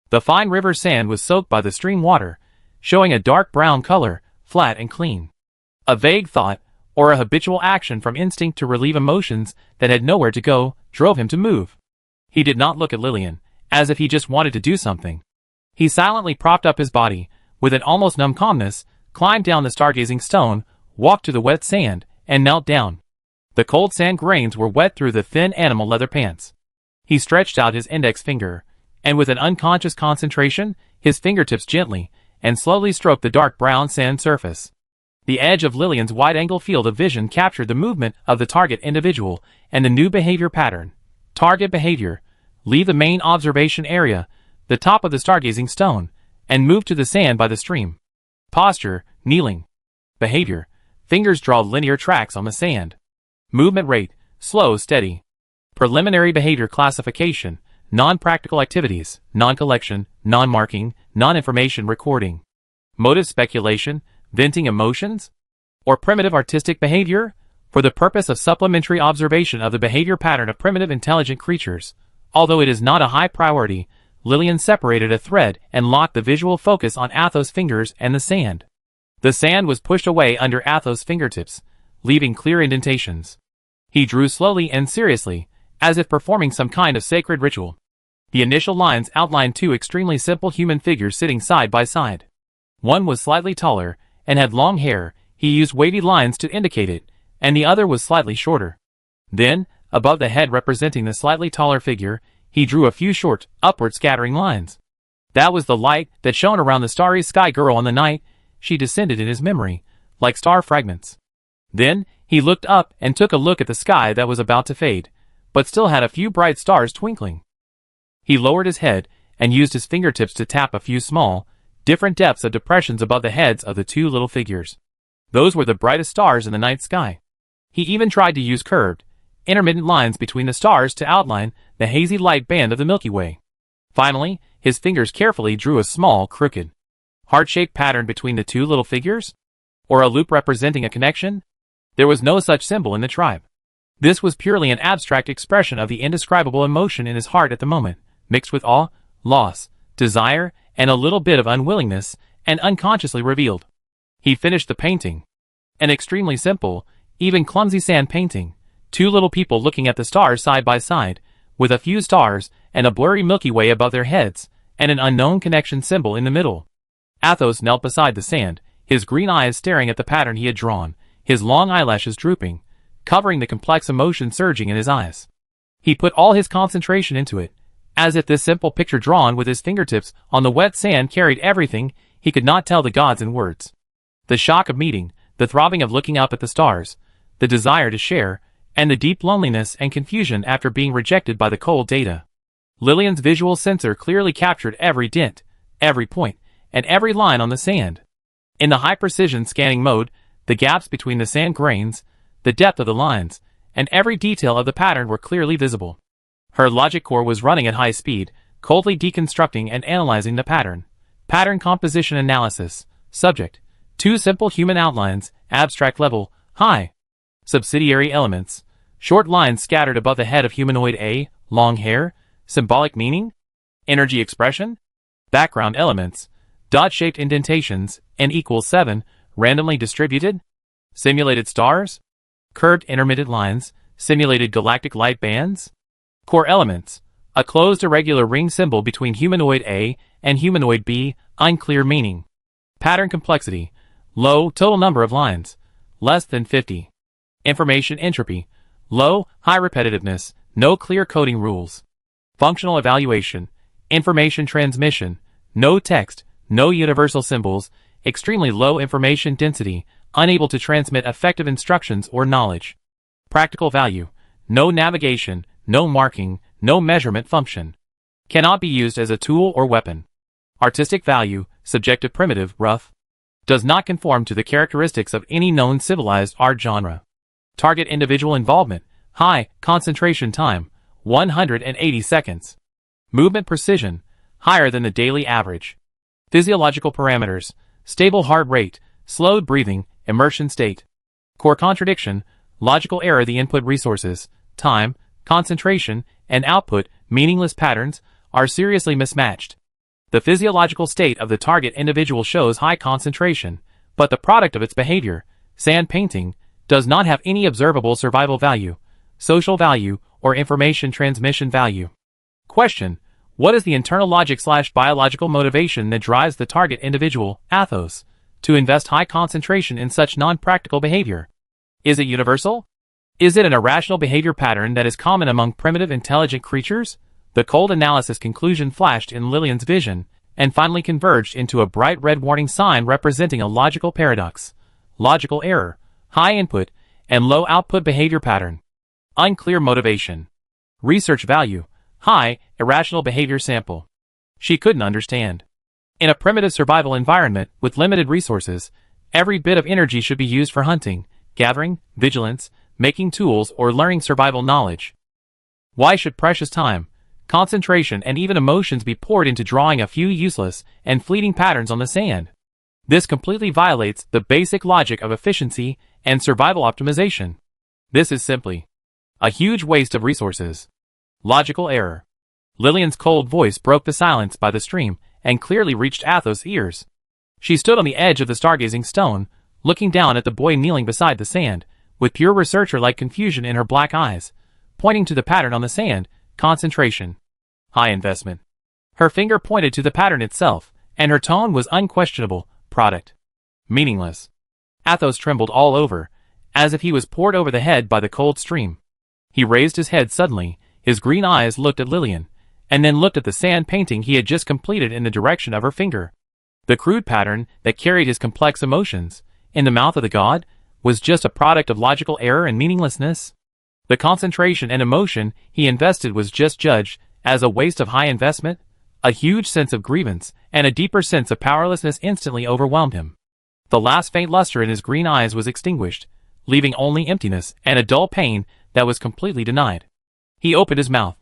The fine river sand was soaked by the stream water, showing a dark brown color, flat and clean. A vague thought, or a habitual action from instinct to relieve emotions that had nowhere to go, drove him to move. He did not look at Lillian, as if he just wanted to do something. He silently propped up his body, with an almost numb calmness, climbed down the stargazing stone, walked to the wet sand, and knelt down. The cold sand grains were wet through the thin animal leather pants. He stretched out his index finger, and with an unconscious concentration, his fingertips gently and slowly stroked the dark brown sand surface. The edge of Lillian's wide-angle field of vision captured the movement of the target individual and the new behavior pattern. Target behavior: leave the main observation area, the top of the stargazing stone, and move to the sand by the stream. Posture: kneeling. Behavior: fingers draw linear tracks on the sand. Movement rate: slow, steady. Preliminary behavior classification: non-practical activities, non-collection, non-marking, non-information recording. Motive speculation: venting emotions? Or primitive artistic behavior? For the purpose of supplementary observation of the behavior pattern of primitive intelligent creatures. Although it is not a high priority, Lillian separated a thread and locked the visual focus on Athos' fingers and the sand. The sand was pushed away under Athos' fingertips, leaving clear indentations. He drew slowly and seriously, as if performing some kind of sacred ritual. The initial lines outlined two extremely simple human figures sitting side by side. One was slightly taller and had long hair. He used wavy lines to indicate it, and the other was slightly shorter. Then, above the head representing the slightly taller figure, he drew a few short, upward scattering lines. That was the light that shone around the starry sky girl on the night she descended in his memory, like star fragments. Then, he looked up and took a look at the sky that was about to fade, but still had a few bright stars twinkling. He lowered his head and used his fingertips to tap a few small, different depths of depressions above the heads of the two little figures. Those were the brightest stars in the night sky. He even tried to use curved, intermittent lines between the stars to outline the hazy light band of the Milky Way. Finally, his fingers carefully drew a small, crooked, heart-shaped pattern between the two little figures? Or a loop representing a connection? There was no such symbol in the tribe. This was purely an abstract expression of the indescribable emotion in his heart at the moment, mixed with awe, loss, desire, and a little bit of unwillingness, and unconsciously revealed. He finished the painting. An extremely simple, even clumsy sand painting, two little people looking at the stars side by side, with a few stars and a blurry Milky Way above their heads, and an unknown connection symbol in the middle. Athos knelt beside the sand, his green eyes staring at the pattern he had drawn, his long eyelashes drooping, covering the complex emotion surging in his eyes. He put all his concentration into it, as if this simple picture drawn with his fingertips on the wet sand carried everything he could not tell the gods in words. The shock of meeting, the throbbing of looking up at the stars, the desire to share, and the deep loneliness and confusion after being rejected by the cold data. Lillian's visual sensor clearly captured every dent, every point, and every line on the sand. In the high-precision scanning mode, The gaps between the sand grains, the depth of the lines, and every detail of the pattern were clearly visible. Her logic core was running at high speed, coldly deconstructing and analyzing the pattern. Pattern composition analysis. Subject: 2 simple human outlines, abstract level, high. Subsidiary elements: short lines scattered above the head of humanoid A, long hair, symbolic meaning. Energy expression. Background elements: dot-shaped indentations, n=7, randomly distributed. Simulated stars. Curved intermittent lines, simulated galactic light bands. Core elements: a closed irregular ring symbol between humanoid A and humanoid B, unclear meaning. Pattern complexity: low total number of lines, less than 50. Information entropy: low, high repetitiveness, no clear coding rules. Functional evaluation: information transmission, no text, no universal symbols, extremely low information density, unable to transmit effective instructions or knowledge. Practical value: no navigation, no marking, no measurement function. Cannot be used as a tool or weapon. Artistic value: subjective, primitive, rough. Does not conform to the characteristics of any known civilized art genre. Target individual involvement: high. Concentration time: 180 seconds. Movement precision: higher than the daily average. Physiological parameters: stable heart rate, slowed breathing, immersion state. Core contradiction: logical error. The input resources, time, concentration, and output, meaningless patterns, are seriously mismatched. The physiological state of the target individual shows high concentration, but the product of its behavior, sand painting, does not have any observable survival value, social value, or information transmission value. Question: what is the internal logic/biological motivation that drives the target individual, Athos, to invest high concentration in such non-practical behavior? Is it universal? Is it an irrational behavior pattern that is common among primitive intelligent creatures? The cold analysis conclusion flashed in Lillian's vision, and finally converged into a bright red warning sign representing a logical paradox. Logical error, high input, and low output behavior pattern. Unclear motivation. Research value, high, irrational behavior sample. She couldn't understand. In a primitive survival environment with limited resources, every bit of energy should be used for hunting, gathering, vigilance, making tools, or learning survival knowledge. Why should precious time, concentration, and even emotions be poured into drawing a few useless and fleeting patterns on the sand? This completely violates the basic logic of efficiency and survival optimization. This is simply a huge waste of resources. Logical error. Lillian's cold voice broke the silence by the stream and clearly reached Athos' ears. She stood on the edge of the stargazing stone, looking down at the boy kneeling beside the sand, with pure researcher-like confusion in her black eyes, pointing to the pattern on the sand. Concentration. High investment. Her finger pointed to the pattern itself, and her tone was unquestionable. Product. Meaningless. Athos trembled all over, as if he was poured over the head by the cold stream. He raised his head suddenly, his green eyes looked at Lillian, and then looked at the sand painting he had just completed in the direction of her finger. The crude pattern that carried his complex emotions, in the mouth of the god, was just a product of logical error and meaninglessness. The concentration and emotion he invested was just judged as a waste of high investment. A huge sense of grievance and a deeper sense of powerlessness instantly overwhelmed him. The last faint luster in his green eyes was extinguished, leaving only emptiness and a dull pain that was completely denied. He opened his mouth,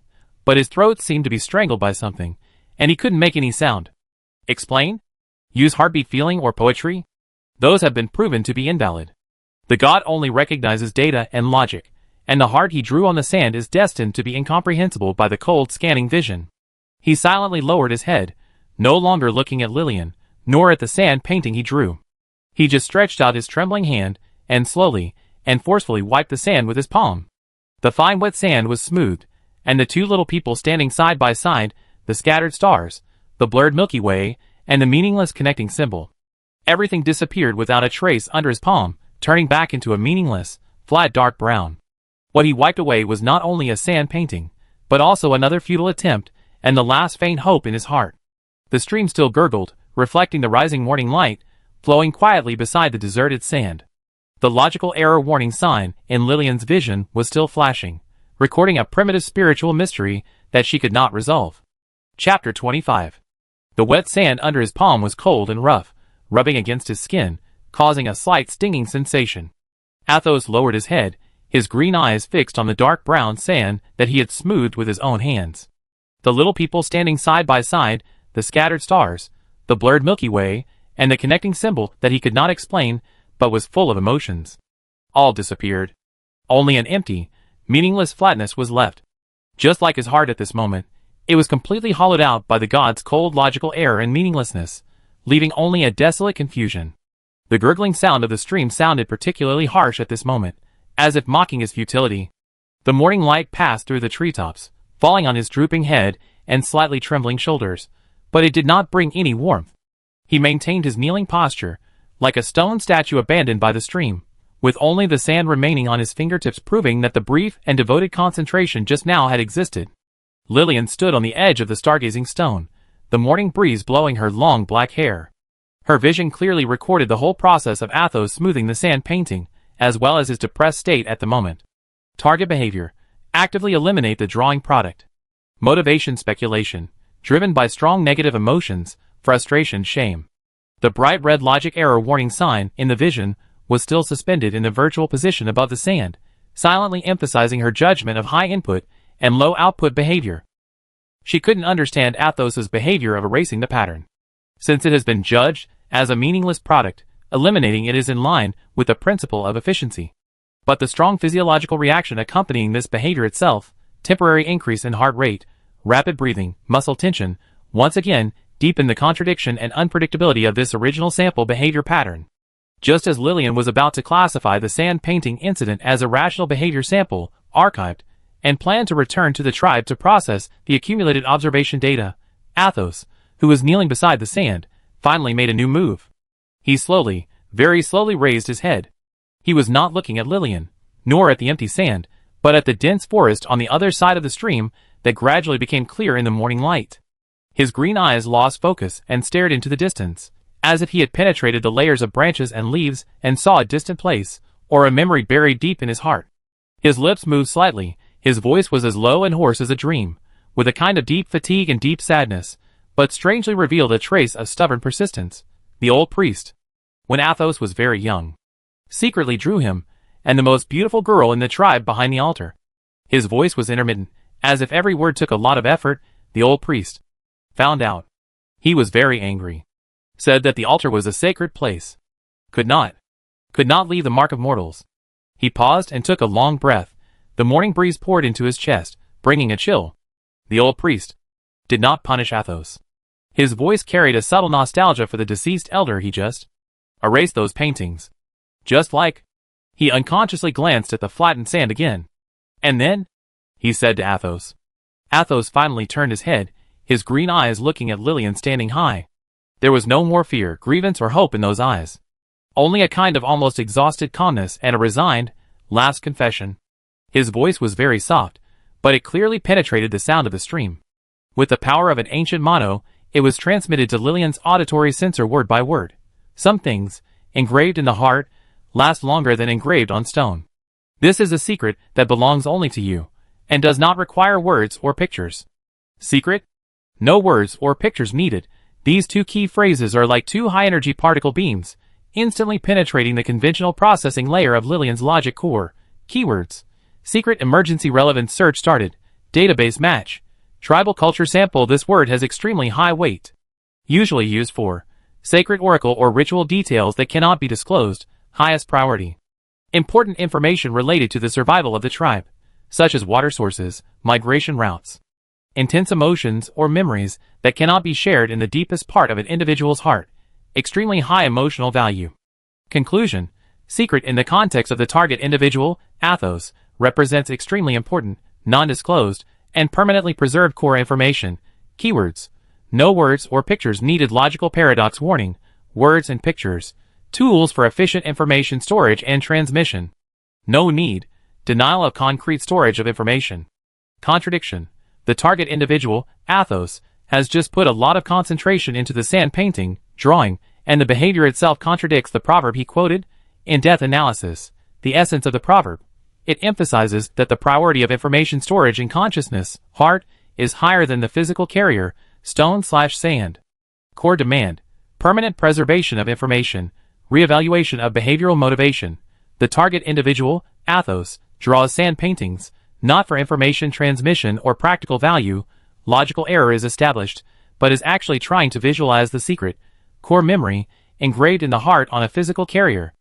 but his throat seemed to be strangled by something, and he couldn't make any sound. Explain? Use heartbeat feeling or poetry? Those have been proven to be invalid. The god only recognizes data and logic, and the heart he drew on the sand is destined to be incomprehensible by the cold scanning vision. He silently lowered his head, no longer looking at Lillian, nor at the sand painting he drew. He just stretched out his trembling hand, and slowly and forcefully wiped the sand with his palm. The fine wet sand was smoothed, and the two little people standing side by side, the scattered stars, the blurred Milky Way, and the meaningless connecting symbol. Everything disappeared without a trace under his palm, turning back into a meaningless, flat dark brown. What he wiped away was not only a sand painting, but also another futile attempt, and the last faint hope in his heart. The stream still gurgled, reflecting the rising morning light, flowing quietly beside the deserted sand. The logical error warning sign in Lillian's vision was still flashing, recording a primitive spiritual mystery that she could not resolve. Chapter 25. The wet sand under his palm was cold and rough, rubbing against his skin, causing a slight stinging sensation. Athos lowered his head, his green eyes fixed on the dark brown sand that he had smoothed with his own hands. The little people standing side by side, the scattered stars, the blurred Milky Way, and the connecting symbol that he could not explain but was full of emotions. All disappeared. Only an empty, meaningless flatness was left. Just like his heart at this moment, it was completely hollowed out by the god's cold logical air and meaninglessness, leaving only a desolate confusion. The gurgling sound of the stream sounded particularly harsh at this moment, as if mocking his futility. The morning light passed through the treetops, falling on his drooping head and slightly trembling shoulders, but it did not bring any warmth. He maintained his kneeling posture, like a stone statue abandoned by the stream, with only the sand remaining on his fingertips proving that the brief and devoted concentration just now had existed. Lillian stood on the edge of the stargazing stone, the morning breeze blowing her long black hair. Her vision clearly recorded the whole process of Athos smoothing the sand painting, as well as his depressed state at the moment. Target behavior: actively eliminate the drawing product. Motivation: speculation, driven by strong negative emotions, frustration, shame. The bright red logic error warning sign in the vision was still suspended in the virtual position above the sand, silently emphasizing her judgment of high input and low output behavior. She couldn't understand Athos's behavior of erasing the pattern. Since it has been judged as a meaningless product, eliminating it is in line with the principle of efficiency. But the strong physiological reaction accompanying this behavior itself, temporary increase in heart rate, rapid breathing, muscle tension, once again deepened the contradiction and unpredictability of this original sample behavior pattern. Just as Lillian was about to classify the sand painting incident as a rational behavior sample, archived, and planned to return to the tribe to process the accumulated observation data, Athos, who was kneeling beside the sand, finally made a new move. He slowly, very slowly raised his head. He was not looking at Lillian, nor at the empty sand, but at the dense forest on the other side of the stream that gradually became clear in the morning light. His green eyes lost focus and stared into the distance, as if he had penetrated the layers of branches and leaves and saw a distant place, or a memory buried deep in his heart. His lips moved slightly, his voice was as low and hoarse as a dream, with a kind of deep fatigue and deep sadness, but strangely revealed a trace of stubborn persistence. The old priest, when Athos was very young, secretly drew him, and the most beautiful girl in the tribe behind the altar. His voice was intermittent, as if every word took a lot of effort. The old priest found out. He was very angry. Said that the altar was a sacred place. Could not leave the mark of mortals. He paused and took a long breath. The morning breeze poured into his chest, bringing a chill. The old priest did not punish Athos. His voice carried a subtle nostalgia for the deceased elder. He just erased those paintings. Just like. He unconsciously glanced at the flattened sand again. And then, he said to Athos. Athos finally turned his head, his green eyes looking at Lillian standing high. There was no more fear, grievance, or hope in those eyes. Only a kind of almost exhausted calmness and a resigned, last confession. His voice was very soft, but it clearly penetrated the sound of the stream. With the power of an ancient motto, it was transmitted to Lillian's auditory sensor word by word. Some things, engraved in the heart, last longer than engraved on stone. This is a secret that belongs only to you, and does not require words or pictures. Secret? No words or pictures needed. These two key phrases are like two high-energy particle beams, instantly penetrating the conventional processing layer of Lillian's logic core. Keywords. Secret emergency relevance search started. Database match. Tribal culture sample. This word has extremely high weight. Usually used for sacred oracle or ritual details that cannot be disclosed. Highest priority. Important information related to the survival of the tribe, such as water sources, migration routes, intense emotions or memories that cannot be shared in the deepest part of an individual's heart. Extremely high emotional value. Conclusion. Secret in the context of the target individual, Athos, represents extremely important, non-disclosed, and permanently preserved core information. Keywords. No words or pictures needed. Logical paradox warning. Words and pictures. Tools for efficient information storage and transmission. No need. Denial of concrete storage of information. Contradiction. The target individual, Athos, has just put a lot of concentration into the sand painting, drawing, and the behavior itself contradicts the proverb he quoted. In-depth analysis. The essence of the proverb. It emphasizes that the priority of information storage in consciousness, heart, is higher than the physical carrier, stone/sand. Core demand. Permanent preservation of information. Reevaluation of behavioral motivation. The target individual, Athos, draws sand paintings, not for information transmission or practical value. Logical error is established, but is actually trying to visualize the secret, core memory, engraved in the heart on a physical carrier.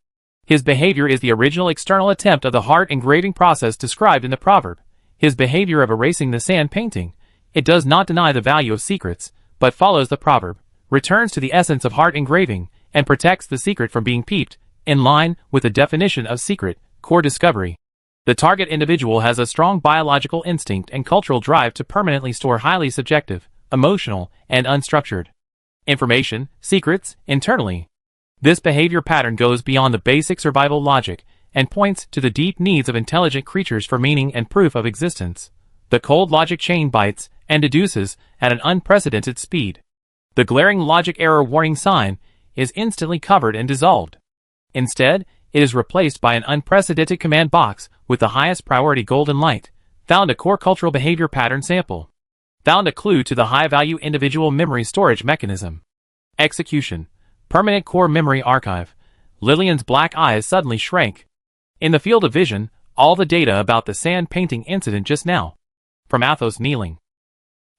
His behavior is the original external attempt of the heart engraving process described in the proverb. His behavior of erasing the sand painting, it does not deny the value of secrets, but follows the proverb, returns to the essence of heart engraving, and protects the secret from being peeped, in line with the definition of secret, core discovery. The target individual has a strong biological instinct and cultural drive to permanently store highly subjective, emotional, and unstructured information, secrets, internally. This behavior pattern goes beyond the basic survival logic and points to the deep needs of intelligent creatures for meaning and proof of existence. The cold logic chain bites and deduces at an unprecedented speed. The glaring logic error warning sign is instantly covered and dissolved. Instead, it is replaced by an unprecedented command box with the highest priority golden light. Found a core cultural behavior pattern sample. Found a clue to the high-value individual memory storage mechanism. Execution. Permanent core memory archive. Lillian's black eyes suddenly shrank. In the field of vision, all the data about the sand painting incident just now. From Athos kneeling.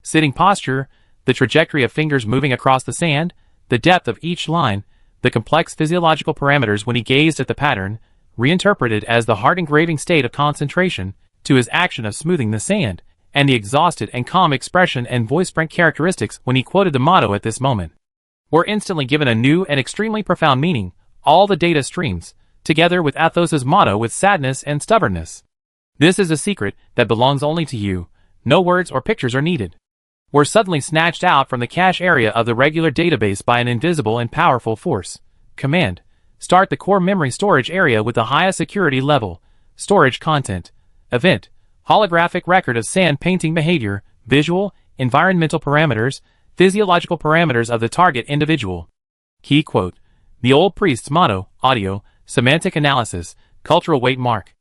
Sitting posture, the trajectory of fingers moving across the sand, the depth of each line, the complex physiological parameters when he gazed at the pattern, reinterpreted as the heart engraving state of concentration, to his action of smoothing the sand, and the exhausted and calm expression and voice-print characteristics when he quoted the motto at this moment, were instantly given a new and extremely profound meaning. All the data streams, together with Athos's motto with sadness and stubbornness. This is a secret that belongs only to you. No words or pictures are needed. Were suddenly snatched out from the cache area of the regular database by an invisible and powerful force. Command. Start the core memory storage area with the highest security level. Storage content. Event. Holographic record of sand painting behavior, visual, environmental parameters, physiological parameters of the target individual. Key quote. The old priest's motto, audio, semantic analysis, cultural weight mark.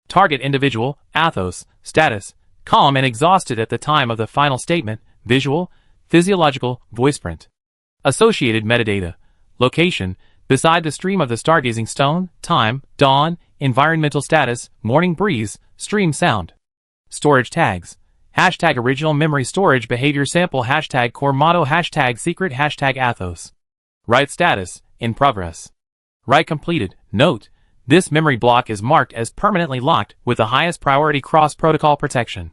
Target individual, Athos, status, calm and exhausted at the time of the final statement, visual, physiological, voice print. Associated metadata. Location, beside the stream of the stargazing stone, time, dawn, environmental status, morning breeze, stream sound. Storage tags. Hashtag original memory storage behavior sample hashtag core motto hashtag secret hashtag Athos. Write status, in progress. Write completed. Note, this memory block is marked as permanently locked with the highest priority cross-protocol protection.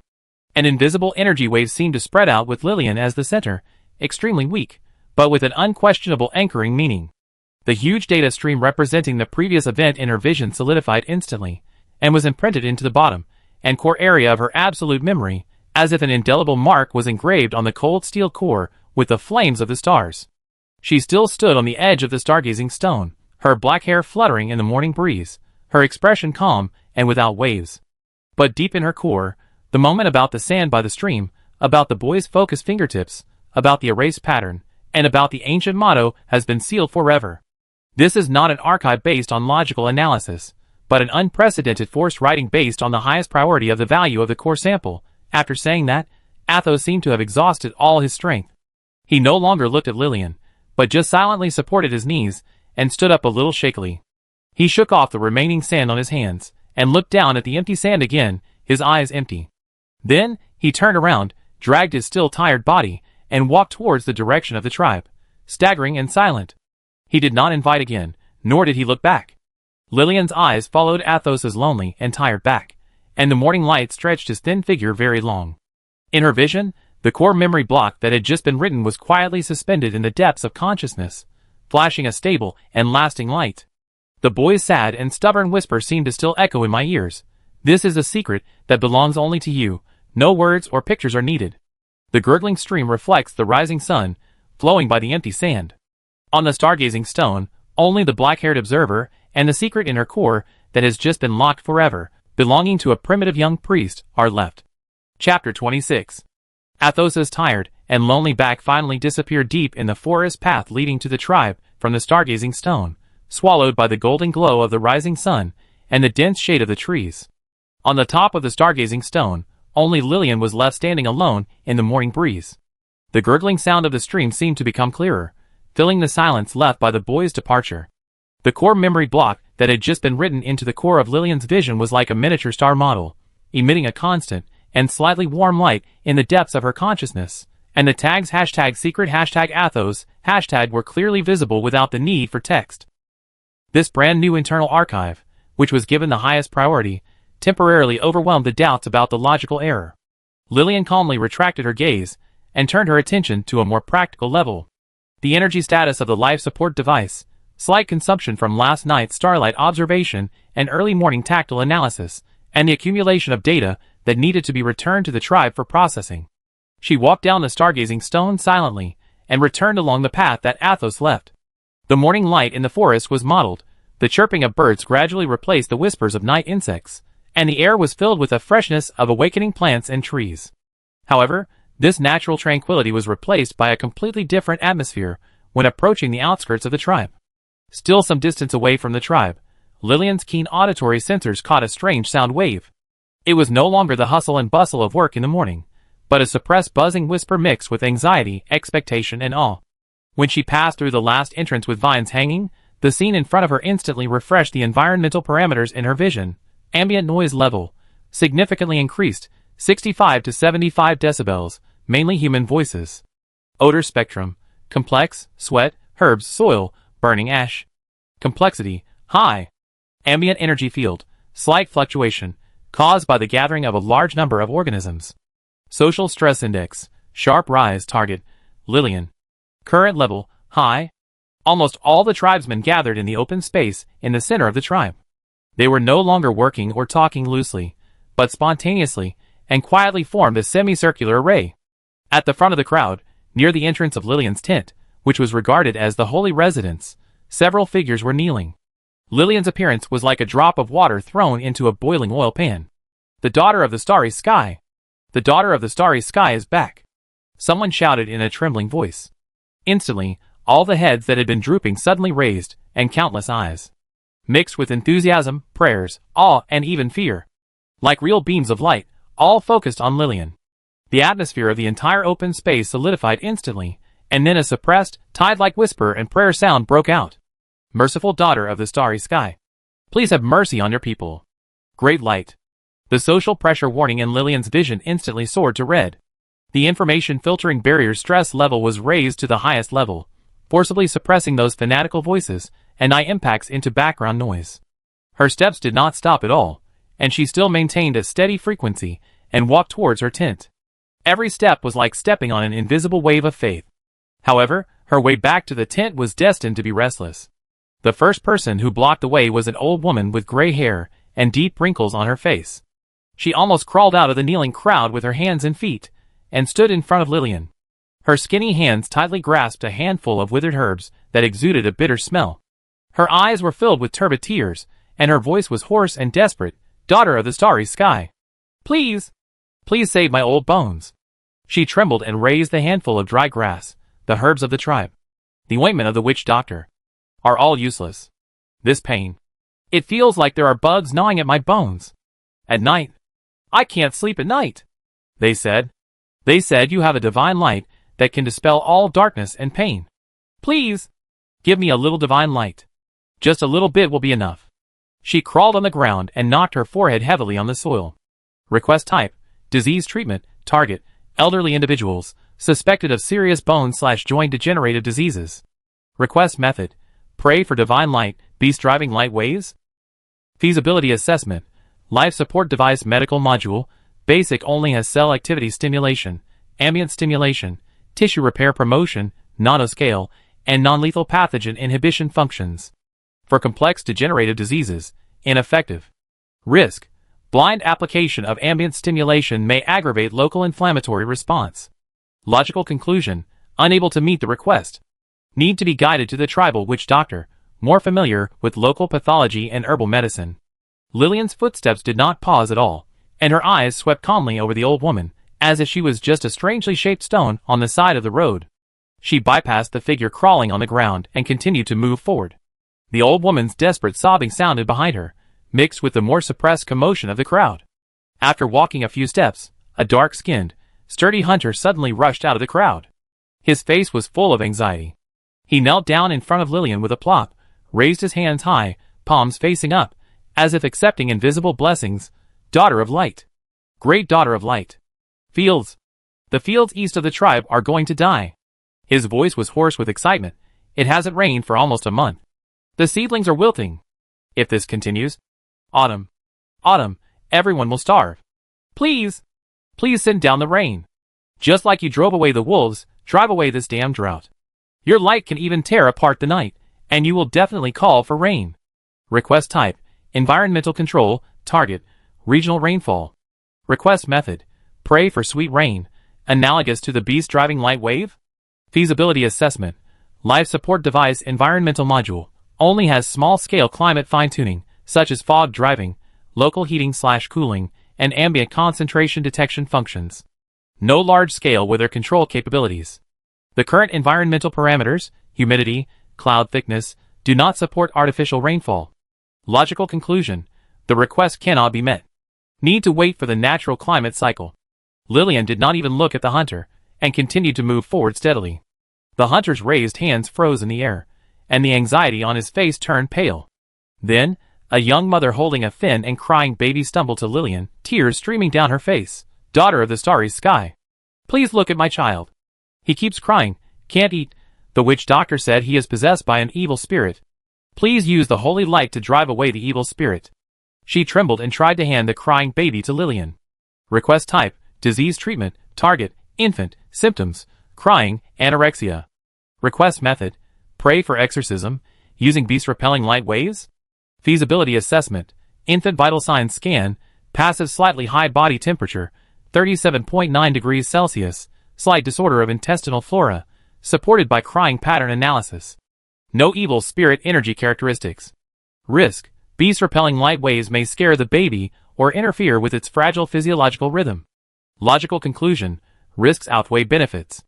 An invisible energy wave seemed to spread out with Lillian as the center, extremely weak, but with an unquestionable anchoring meaning. The huge data stream representing the previous event in her vision solidified instantly, and was imprinted into the bottom and core area of her absolute memory, as if an indelible mark was engraved on the cold steel core with the flames of the stars. She still stood on the edge of the stargazing stone, her black hair fluttering in the morning breeze, her expression calm and without waves. But deep in her core, the moment about the sand by the stream, about the boy's focused fingertips, about the erased pattern, and about the ancient motto has been sealed forever. This is not an archive based on logical analysis, but an unprecedented forced writing based on the highest priority of the value of the core sample. After saying that, Athos seemed to have exhausted all his strength. He no longer looked at Lillian, but just silently supported his knees and stood up a little shakily. He shook off the remaining sand on his hands and looked down at the empty sand again, his eyes empty. Then, he turned around, dragged his still tired body, and walked towards the direction of the tribe, staggering and silent. He did not invite again, nor did he look back. Lillian's eyes followed Athos's lonely and tired back, and the morning light stretched his thin figure very long. In her vision, the core memory block that had just been written was quietly suspended in the depths of consciousness, flashing a stable and lasting light. The boy's sad and stubborn whisper seemed to still echo in my ears. This is a secret that belongs only to you. No words or pictures are needed. The gurgling stream reflects the rising sun, flowing by the empty sand. On the stargazing stone, only the black-haired observer and the secret in her core that has just been locked forever, belonging to a primitive young priest, are left. Chapter 26. Athos's tired and lonely back finally disappeared deep in the forest path leading to the tribe from the stargazing stone, swallowed by the golden glow of the rising sun and the dense shade of the trees. On the top of the stargazing stone, only Lillian was left standing alone in the morning breeze. The gurgling sound of the stream seemed to become clearer, filling the silence left by the boy's departure. The core memory block that had just been written into the core of Lillian's vision was like a miniature star model, emitting a constant and slightly warm light in the depths of her consciousness, and the tags #secret #Athos were clearly visible without the need for text. This brand new internal archive, which was given the highest priority, temporarily overwhelmed the doubts about the logical error. Lillian calmly retracted her gaze and turned her attention to a more practical level. The energy status of the life support device, slight consumption from last night's starlight observation and early morning tactile analysis, and the accumulation of data that needed to be returned to the tribe for processing. She walked down the stargazing stone silently and returned along the path that Athos left. The morning light in the forest was mottled, the chirping of birds gradually replaced the whispers of night insects, and the air was filled with the freshness of awakening plants and trees. However, this natural tranquility was replaced by a completely different atmosphere when approaching the outskirts of the tribe. Still some distance away from the tribe, Lillian's keen auditory sensors caught a strange sound wave. It was no longer the hustle and bustle of work in the morning, but a suppressed buzzing whisper mixed with anxiety, expectation, and awe. When she passed through the last entrance with vines hanging, the scene in front of her instantly refreshed the environmental parameters in her vision. Ambient noise level significantly increased, 65 to 75 decibels, mainly human voices. Odor spectrum, complex, sweat, herbs, soil, burning ash. Complexity, high. Ambient energy field, slight fluctuation, caused by the gathering of a large number of organisms. Social stress index, sharp rise. Target, Lillian. Current level, high. Almost all the tribesmen gathered in the open space in the center of the tribe. They were no longer working or talking loosely, but spontaneously and quietly formed a semicircular array. At the front of the crowd, near the entrance of Lillian's tent, which was regarded as the holy residence, several figures were kneeling. Lillian's appearance was like a drop of water thrown into a boiling oil pan. The daughter of the starry sky. The daughter of the starry sky is back. Someone shouted in a trembling voice. Instantly, all the heads that had been drooping suddenly raised, and countless eyes, mixed with enthusiasm, prayers, awe, and even fear, like real beams of light, all focused on Lillian. The atmosphere of the entire open space solidified instantly, and then a suppressed, tide-like whisper and prayer sound broke out. Merciful daughter of the starry sky, please have mercy on your people. Great light. The social pressure warning in Lillian's vision instantly soared to red. The information filtering barrier's stress level was raised to the highest level, forcibly suppressing those fanatical voices and eye impacts into background noise. Her steps did not stop at all, and she still maintained a steady frequency and walked towards her tent. Every step was like stepping on an invisible wave of faith. However, her way back to the tent was destined to be restless. The first person who blocked the way was an old woman with gray hair and deep wrinkles on her face. She almost crawled out of the kneeling crowd with her hands and feet, and stood in front of Lillian. Her skinny hands tightly grasped a handful of withered herbs that exuded a bitter smell. Her eyes were filled with turbid tears, and her voice was hoarse and desperate. Daughter of the starry sky, please, please save my old bones. She trembled and raised the handful of dry grass, the herbs of the tribe, the ointment of the witch doctor, are all useless. This pain. It feels like there are bugs gnawing at my bones. At night. I can't sleep at night. They said. They said you have a divine light that can dispel all darkness and pain. Please, give me a little divine light. Just a little bit will be enough. She crawled on the ground and knocked her forehead heavily on the soil. Request type, disease treatment, target, elderly individuals, suspected of serious bone/joint degenerative diseases. Request method, pray for divine light, beast driving light waves. Feasibility assessment, life support device medical module, basic only has cell activity stimulation, ambient stimulation, tissue repair promotion, nanoscale, and non-lethal pathogen inhibition functions. For complex degenerative diseases, ineffective. Risk, blind application of ambient stimulation may aggravate local inflammatory response. Logical conclusion, unable to meet the request. Need to be guided to the tribal witch doctor, more familiar with local pathology and herbal medicine. Lillian's footsteps did not pause at all, and her eyes swept calmly over the old woman, as if she was just a strangely shaped stone on the side of the road. She bypassed the figure crawling on the ground and continued to move forward. The old woman's desperate sobbing sounded behind her, mixed with the more suppressed commotion of the crowd. After walking a few steps, a dark-skinned, sturdy hunter suddenly rushed out of the crowd. His face was full of anxiety. He knelt down in front of Lillian with a plop, raised his hands high, palms facing up, as if accepting invisible blessings. Daughter of light. Great daughter of light. Fields. The fields east of the tribe are going to die. His voice was hoarse with excitement. It hasn't rained for almost a month. The seedlings are wilting. If this continues, autumn. Autumn, everyone will starve. Please. Please send down the rain. Just like you drove away the wolves, drive away this damn drought. Your light can even tear apart the night, and you will definitely call for rain. Request type, environmental control, target, regional rainfall. Request method, pray for sweet rain, analogous to the beast driving light wave. Feasibility assessment, life support device environmental module, only has small-scale climate fine-tuning, such as fog driving, local heating/cooling, and ambient concentration detection functions. No large-scale weather control capabilities. The current environmental parameters, humidity, cloud thickness, do not support artificial rainfall. Logical conclusion, the request cannot be met. Need to wait for the natural climate cycle. Lillian did not even look at the hunter, and continued to move forward steadily. The hunter's raised hands froze in the air, and the anxiety on his face turned pale. Then, a young mother holding a thin and crying baby stumbled to Lillian, tears streaming down her face. Daughter of the starry sky. Please look at my child. He keeps crying, can't eat. The witch doctor said he is possessed by an evil spirit. Please use the holy light to drive away the evil spirit. She trembled and tried to hand the crying baby to Lillian. Request type, disease treatment, target, infant, symptoms, crying, anorexia. Request method, pray for exorcism, using beast-repelling light waves. Feasibility assessment, infant vital signs scan, passive slightly high body temperature, 37.9 degrees Celsius, slight disorder of intestinal flora, supported by crying pattern analysis. No evil spirit energy characteristics. Risk, beast-repelling light waves may scare the baby or interfere with its fragile physiological rhythm. Logical conclusion, risks outweigh benefits.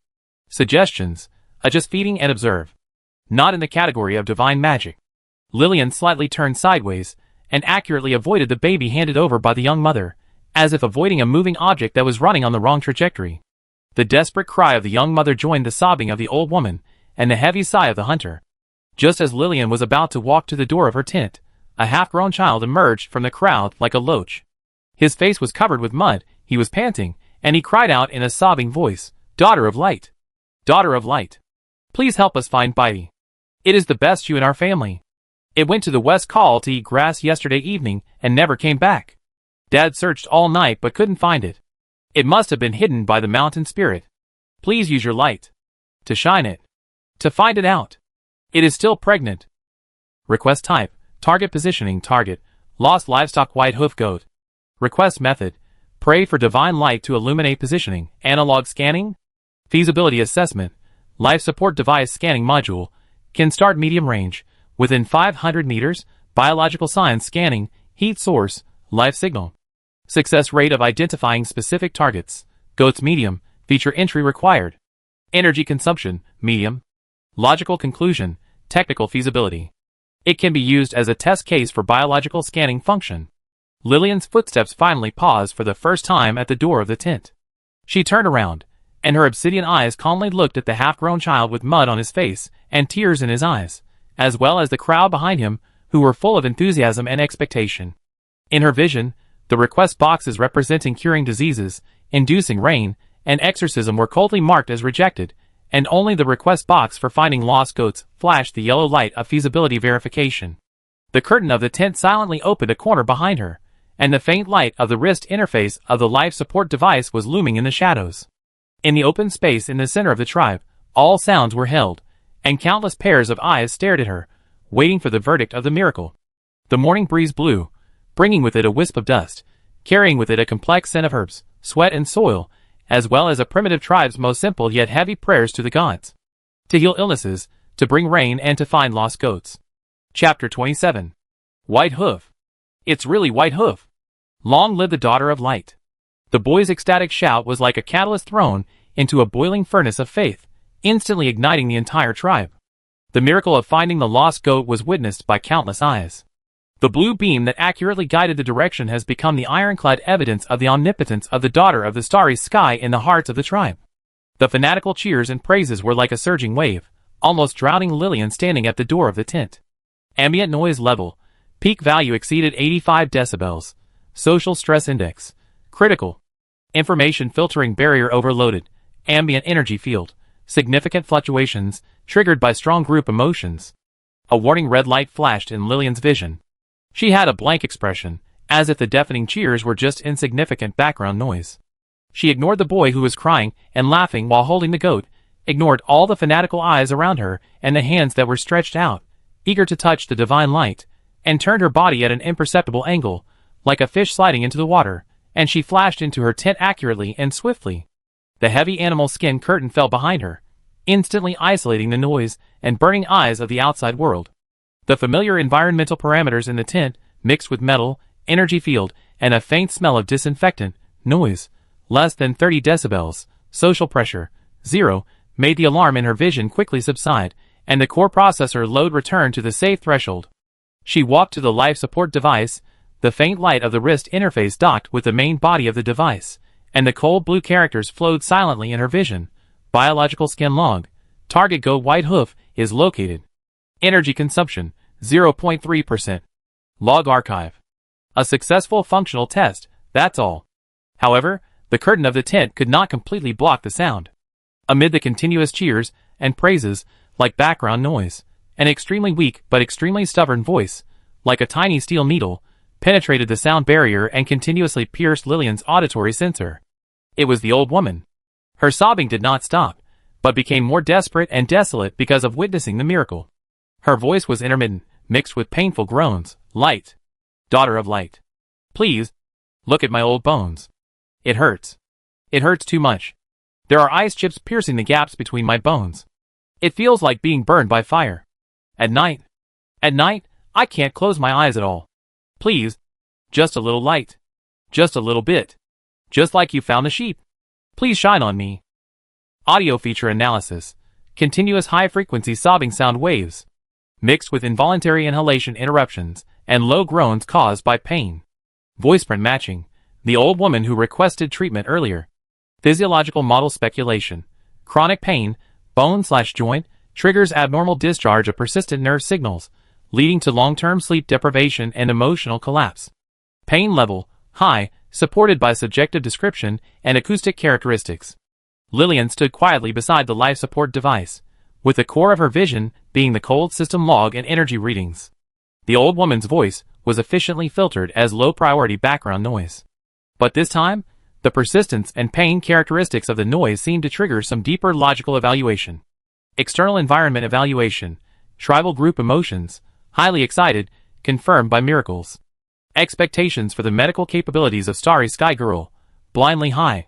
Suggestions, adjust feeding and observe. Not in the category of divine magic. Lillian slightly turned sideways, and accurately avoided the baby handed over by the young mother, as if avoiding a moving object that was running on the wrong trajectory. The desperate cry of the young mother joined the sobbing of the old woman, and the heavy sigh of the hunter. Just as Lillian was about to walk to the door of her tent, a half-grown child emerged from the crowd like a loach. His face was covered with mud, he was panting, and he cried out in a sobbing voice, Daughter of light! Daughter of light! Please help us find Bitey. It is the best you in our family. It went to the west call to eat grass yesterday evening and never came back. Dad searched all night but couldn't find it. It must have been hidden by the mountain spirit. Please use your light. To shine it. To find it out. It is still pregnant. Request type, target positioning target, lost livestock white hoof goat. Request method, pray for divine light to illuminate positioning, analog scanning. Feasibility assessment, life support device scanning module, can start medium range, within 500 meters, biological signs scanning, heat source, life signal. Success rate of identifying specific targets, goats medium, feature entry required. Energy consumption, medium. Logical conclusion, technical feasibility. It can be used as a test case for biological scanning function. Lillian's footsteps finally paused for the first time at the door of the tent. She turned around, and her obsidian eyes calmly looked at the half-grown child with mud on his face and tears in his eyes, as well as the crowd behind him, who were full of enthusiasm and expectation. In her vision, the request boxes representing curing diseases, inducing rain, and exorcism were coldly marked as rejected, and only the request box for finding lost goats flashed the yellow light of feasibility verification. The curtain of the tent silently opened a corner behind her, and the faint light of the wrist interface of the life support device was looming in the shadows. In the open space in the center of the tribe, all sounds were held, and countless pairs of eyes stared at her, waiting for the verdict of the miracle. The morning breeze blew, bringing with it a wisp of dust, carrying with it a complex scent of herbs, sweat and soil, as well as a primitive tribe's most simple yet heavy prayers to the gods. To heal illnesses, to bring rain and to find lost goats. Chapter 27. White Hoof. It's really White Hoof. Long live the daughter of light. The boy's ecstatic shout was like a catalyst thrown into a boiling furnace of faith, instantly igniting the entire tribe. The miracle of finding the lost goat was witnessed by countless eyes. The blue beam that accurately guided the direction has become the ironclad evidence of the omnipotence of the daughter of the starry sky in the hearts of the tribe. The fanatical cheers and praises were like a surging wave, almost drowning Lillian standing at the door of the tent. Ambient noise level. Peak value exceeded 85 decibels. Social stress index. Critical. Information filtering barrier overloaded. Ambient energy field. Significant fluctuations, triggered by strong group emotions. A warning red light flashed in Lillian's vision. She had a blank expression, as if the deafening cheers were just insignificant background noise. She ignored the boy who was crying and laughing while holding the goat, ignored all the fanatical eyes around her and the hands that were stretched out, eager to touch the divine light, and turned her body at an imperceptible angle, like a fish sliding into the water, and she flashed into her tent accurately and swiftly. The heavy animal skin curtain fell behind her, instantly isolating the noise and burning eyes of the outside world. The familiar environmental parameters in the tent, mixed with metal, energy field, and a faint smell of disinfectant, noise, less than 30 decibels, social pressure, 0, made the alarm in her vision quickly subside, and the core processor load returned to the safe threshold. She walked to the life support device, the faint light of the wrist interface docked with the main body of the device, and the cold blue characters flowed silently in her vision. Biological skin log. Target goat white hoof is located. Energy consumption, 0.3%. Log archive. A successful functional test, that's all. However, the curtain of the tent could not completely block the sound. Amid the continuous cheers and praises, like background noise, an extremely weak but extremely stubborn voice, like a tiny steel needle, penetrated the sound barrier and continuously pierced Lillian's auditory sensor. It was the old woman. Her sobbing did not stop, but became more desperate and desolate because of witnessing the miracle. Her voice was intermittent, mixed with painful groans. Light. Daughter of light. Please. Look at my old bones. It hurts. It hurts too much. There are ice chips piercing the gaps between my bones. It feels like being burned by fire. At night, I can't close my eyes at all. Please. Just a little light. Just a little bit. Just like you found the sheep. Please shine on me. Audio feature analysis. Continuous high-frequency sobbing sound waves, mixed with involuntary inhalation interruptions and low groans caused by pain. Voice print matching. The old woman who requested treatment earlier. Physiological model speculation. Chronic pain, bone/joint, triggers abnormal discharge of persistent nerve signals, leading to long-term sleep deprivation and emotional collapse. Pain level, high, supported by subjective description and acoustic characteristics. Lillian stood quietly beside the life support device, with the core of her vision being the cold system log and energy readings. The old woman's voice was efficiently filtered as low-priority background noise. But this time, the persistence and pain characteristics of the noise seemed to trigger some deeper logical evaluation. External environment evaluation, tribal group emotions, highly excited, confirmed by miracles. Expectations for the medical capabilities of Starry Sky Girl, blindly high.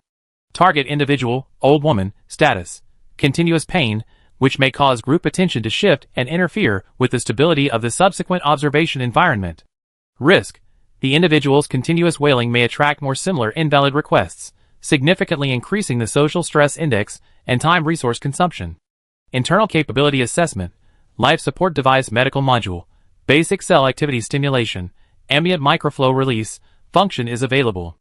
Target individual, old woman, status, continuous pain, which may cause group attention to shift and interfere with the stability of the subsequent observation environment. Risk. The individual's continuous wailing may attract more similar invalid requests, significantly increasing the social stress index and time resource consumption. Internal capability assessment, life support device medical module, basic cell activity stimulation, ambient microflow release, function is available.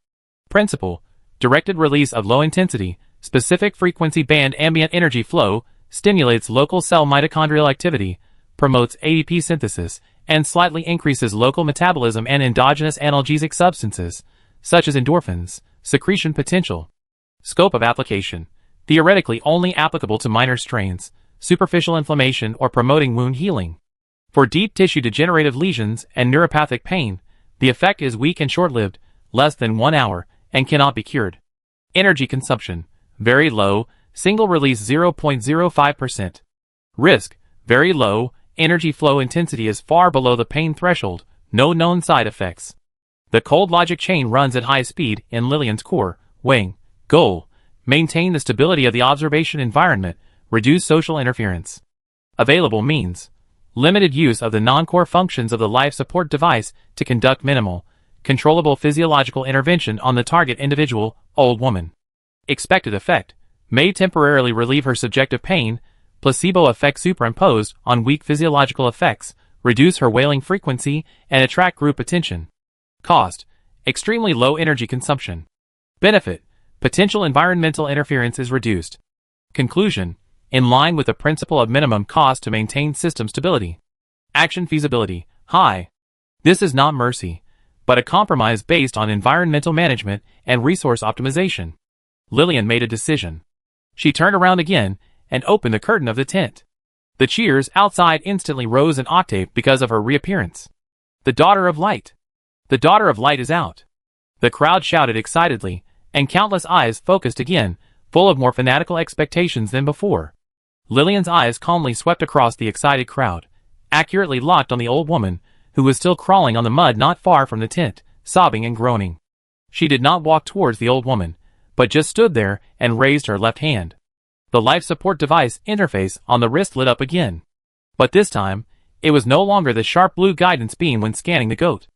Principle. Directed release of low-intensity, specific frequency band ambient energy flow, stimulates local cell mitochondrial activity, promotes ADP synthesis, and slightly increases local metabolism and endogenous analgesic substances, such as endorphins, secretion potential. Scope of application. Theoretically only applicable to minor strains, superficial inflammation or promoting wound healing. For deep tissue degenerative lesions and neuropathic pain, the effect is weak and short-lived, less than 1 hour, and cannot be cured. Energy consumption, very low, single release 0.05%. Risk, very low, energy flow intensity is far below the pain threshold, no known side effects. The cold logic chain runs at high speed in Lillian's core, weighing, goal, maintain the stability of the observation environment, reduce social interference. Available means, limited use of the non-core functions of the life support device to conduct minimal, controllable physiological intervention on the target individual, old woman. Expected effect, may temporarily relieve her subjective pain, placebo effect superimposed on weak physiological effects, reduce her wailing frequency, and attract group attention. Cost, extremely low energy consumption. Benefit, potential environmental interference is reduced. Conclusion, in line with the principle of minimum cost to maintain system stability. Action feasibility, high. This is not mercy, but a compromise based on environmental management and resource optimization. Lillian made a decision. She turned around again and opened the curtain of the tent. The cheers outside instantly rose an octave because of her reappearance. The Daughter of Light. The Daughter of Light is out. The crowd shouted excitedly, and countless eyes focused again, full of more fanatical expectations than before. Lillian's eyes calmly swept across the excited crowd, accurately locked on the old woman, who was still crawling on the mud not far from the tent, sobbing and groaning. She did not walk towards the old woman, but just stood there and raised her left hand. The life support device interface on the wrist lit up again. But this time, it was no longer the sharp blue guidance beam when scanning the goat.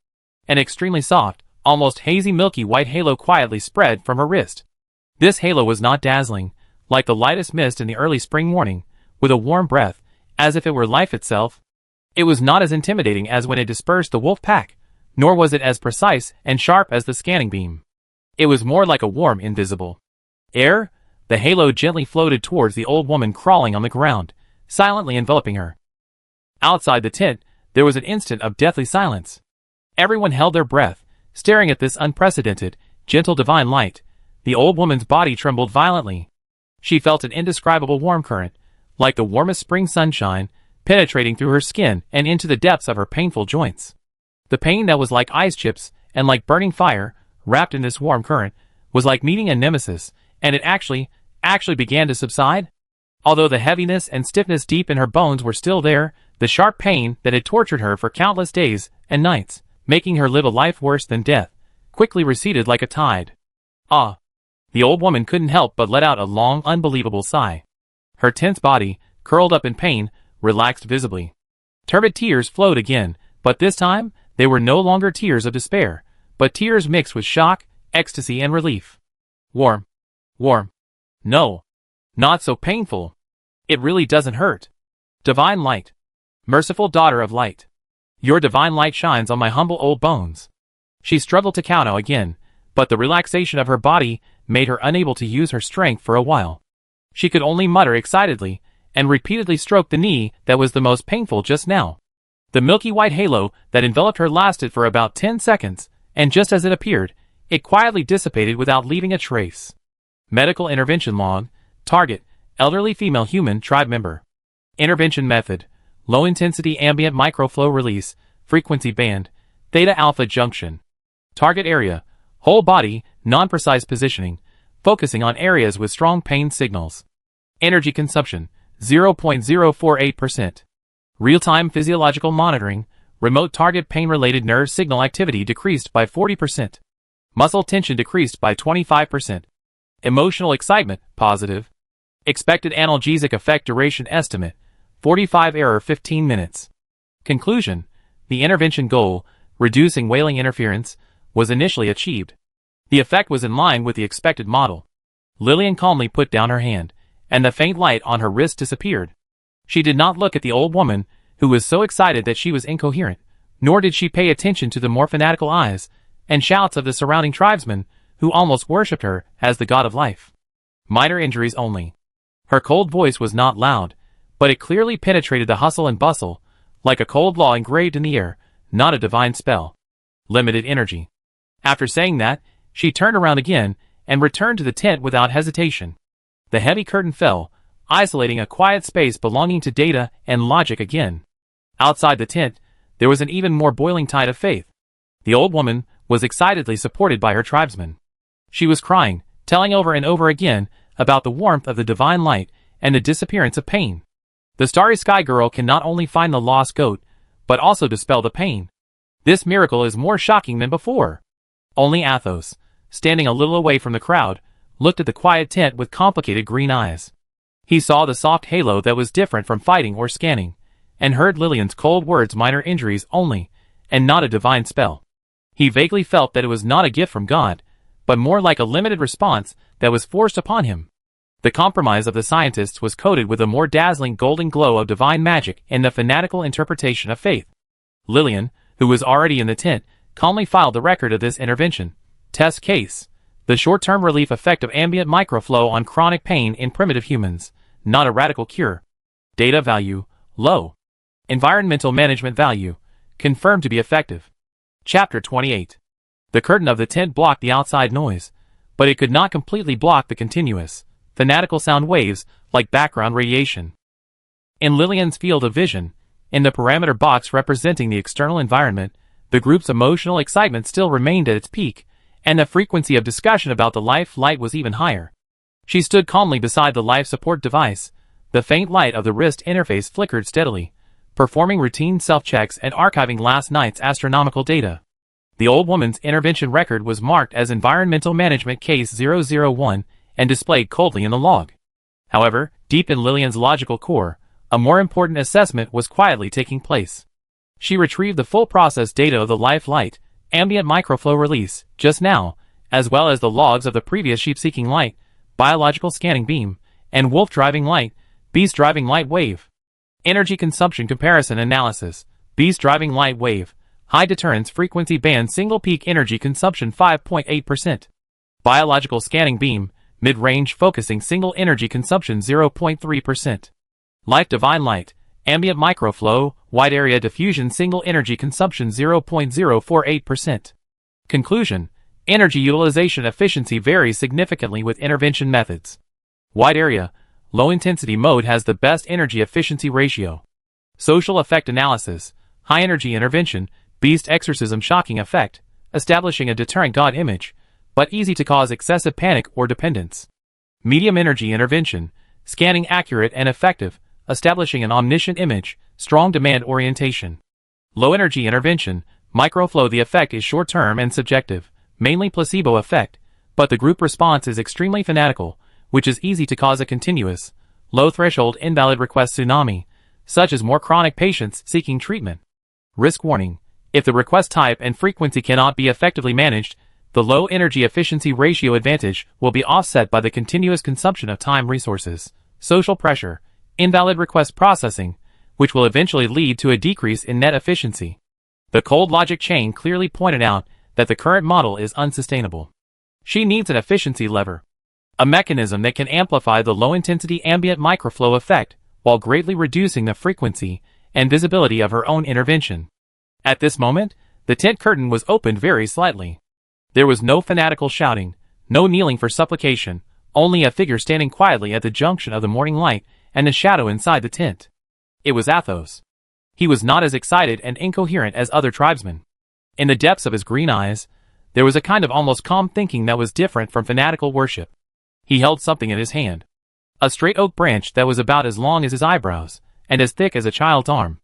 An extremely soft, almost hazy milky white halo quietly spread from her wrist. This halo was not dazzling, like the lightest mist in the early spring morning, with a warm breath, as if it were life itself. It was not as intimidating as when it dispersed the wolf pack, nor was it as precise and sharp as the scanning beam. It was more like a warm, invisible air. The halo gently floated towards the old woman crawling on the ground, silently enveloping her. Outside the tent, there was an instant of deathly silence. Everyone held their breath, staring at this unprecedented, gentle divine light. The old woman's body trembled violently. She felt an indescribable warm current, like the warmest spring sunshine, penetrating through her skin and into the depths of her painful joints. The pain that was like ice chips and like burning fire, wrapped in this warm current, was like meeting a nemesis, and it actually began to subside. Although the heaviness and stiffness deep in her bones were still there, the sharp pain that had tortured her for countless days and nights, making her live a life worse than death, quickly receded like a tide. Ah! The old woman couldn't help but let out a long, unbelievable sigh. Her tense body, curled up in pain, relaxed visibly. Turbid tears flowed again, but this time, they were no longer tears of despair, but tears mixed with shock, ecstasy and relief. Warm. No. Not so painful. It really doesn't hurt. Divine light. Merciful Daughter of Light. Your divine light shines on my humble old bones. She struggled to kowtow again, but the relaxation of her body made her unable to use her strength for a while. She could only mutter excitedly, and repeatedly stroke the knee that was the most painful just now. The milky white halo that enveloped her lasted for about 10 seconds, and just as it appeared, it quietly dissipated without leaving a trace. Medical intervention log. Target: elderly female human tribe member. Intervention method: low-intensity ambient microflow release, frequency band, theta-alpha junction. Target area: whole body, non-precise positioning, focusing on areas with strong pain signals. Energy consumption: 0.048%. Real-time physiological monitoring: remote target pain-related nerve signal activity decreased by 40%. Muscle tension decreased by 25%. Emotional excitement, positive. Expected analgesic effect duration estimate, 45 error 15 minutes. Conclusion: the intervention goal, reducing wailing interference, was initially achieved. The effect was in line with the expected model. Lillian calmly put down her hand, and the faint light on her wrist disappeared. She did not look at the old woman, who was so excited that she was incoherent, nor did she pay attention to the more fanatical eyes and shouts of the surrounding tribesmen, who almost worshipped her as the god of life. Minor injuries only. Her cold voice was not loud, but it clearly penetrated the hustle and bustle, like a cold law engraved in the air, not a divine spell. Limited energy. After saying that, she turned around again and returned to the tent without hesitation. The heavy curtain fell, isolating a quiet space belonging to data and logic again. Outside the tent, there was an even more boiling tide of faith. The old woman was excitedly supported by her tribesmen. She was crying, telling over and over again about the warmth of the divine light and the disappearance of pain. The Starry Sky Girl can not only find the lost goat, but also dispel the pain. This miracle is more shocking than before. Only Athos, standing a little away from the crowd, looked at the quiet tent with complicated green eyes. He saw the soft halo that was different from fighting or scanning, and heard Lillian's cold words: minor injuries only, and not a divine spell. He vaguely felt that it was not a gift from God, but more like a limited response that was forced upon him. The compromise of the scientists was coated with a more dazzling golden glow of divine magic and the fanatical interpretation of faith. Lillian, who was already in the tent, calmly filed the record of this intervention. Test case: the short-term relief effect of ambient microflow on chronic pain in primitive humans, not a radical cure. Data value: low. Environmental management value. Confirmed to be effective. Chapter 28. The curtain of the tent blocked the outside noise, but it could not completely block the continuous, fanatical sound waves like background radiation. In Lillian's field of vision, in the parameter box representing the external environment, the group's emotional excitement still remained at its peak, and the frequency of discussion about the life light was even higher. She stood calmly beside the life support device. The faint light of the wrist interface flickered steadily, performing routine self-checks and archiving last night's astronomical data. The old woman's intervention record was marked as Environmental Management Case 001 and displayed coldly in the log. However, deep in Lillian's logical core, a more important assessment was quietly taking place. She retrieved the full process data of the life light, ambient microflow release, just now, as well as the logs of the previous sheep-seeking light, biological scanning beam, and wolf driving light, beast driving light wave. Energy consumption comparison analysis, beast driving light wave, high deterrence frequency band single peak energy consumption 5.8%. Biological scanning beam, mid-range focusing single energy consumption 0.3%. Life divine light, ambient microflow, wide area diffusion single energy consumption 0.048%. Conclusion: energy utilization efficiency varies significantly with intervention methods. Wide area, low intensity mode has the best energy efficiency ratio. Social effect analysis, high energy intervention, beast exorcism shocking effect, establishing a deterrent god image, but easy to cause excessive panic or dependence. Medium energy intervention, scanning accurate and effective, establishing an omniscient image, strong demand orientation. Low energy intervention, microflow the effect is short-term and subjective, mainly placebo effect, but the group response is extremely fanatical, which is easy to cause a continuous, low-threshold invalid request tsunami, such as more chronic patients seeking treatment. Risk warning: if the request type and frequency cannot be effectively managed, the low energy efficiency ratio advantage will be offset by the continuous consumption of time resources, social pressure, invalid request processing, which will eventually lead to a decrease in net efficiency. The cold logic chain clearly pointed out that the current model is unsustainable. She needs an efficiency lever, a mechanism that can amplify the low-intensity ambient microflow effect while greatly reducing the frequency and visibility of her own intervention. At this moment, the tent curtain was opened very slightly. There was no fanatical shouting, no kneeling for supplication, only a figure standing quietly at the junction of the morning light and the shadow inside the tent. It was Athos. He was not as excited and incoherent as other tribesmen. In the depths of his green eyes, there was a kind of almost calm thinking that was different from fanatical worship. He held something in his hand. A straight oak branch that was about as long as his eyebrows, and as thick as a child's arm.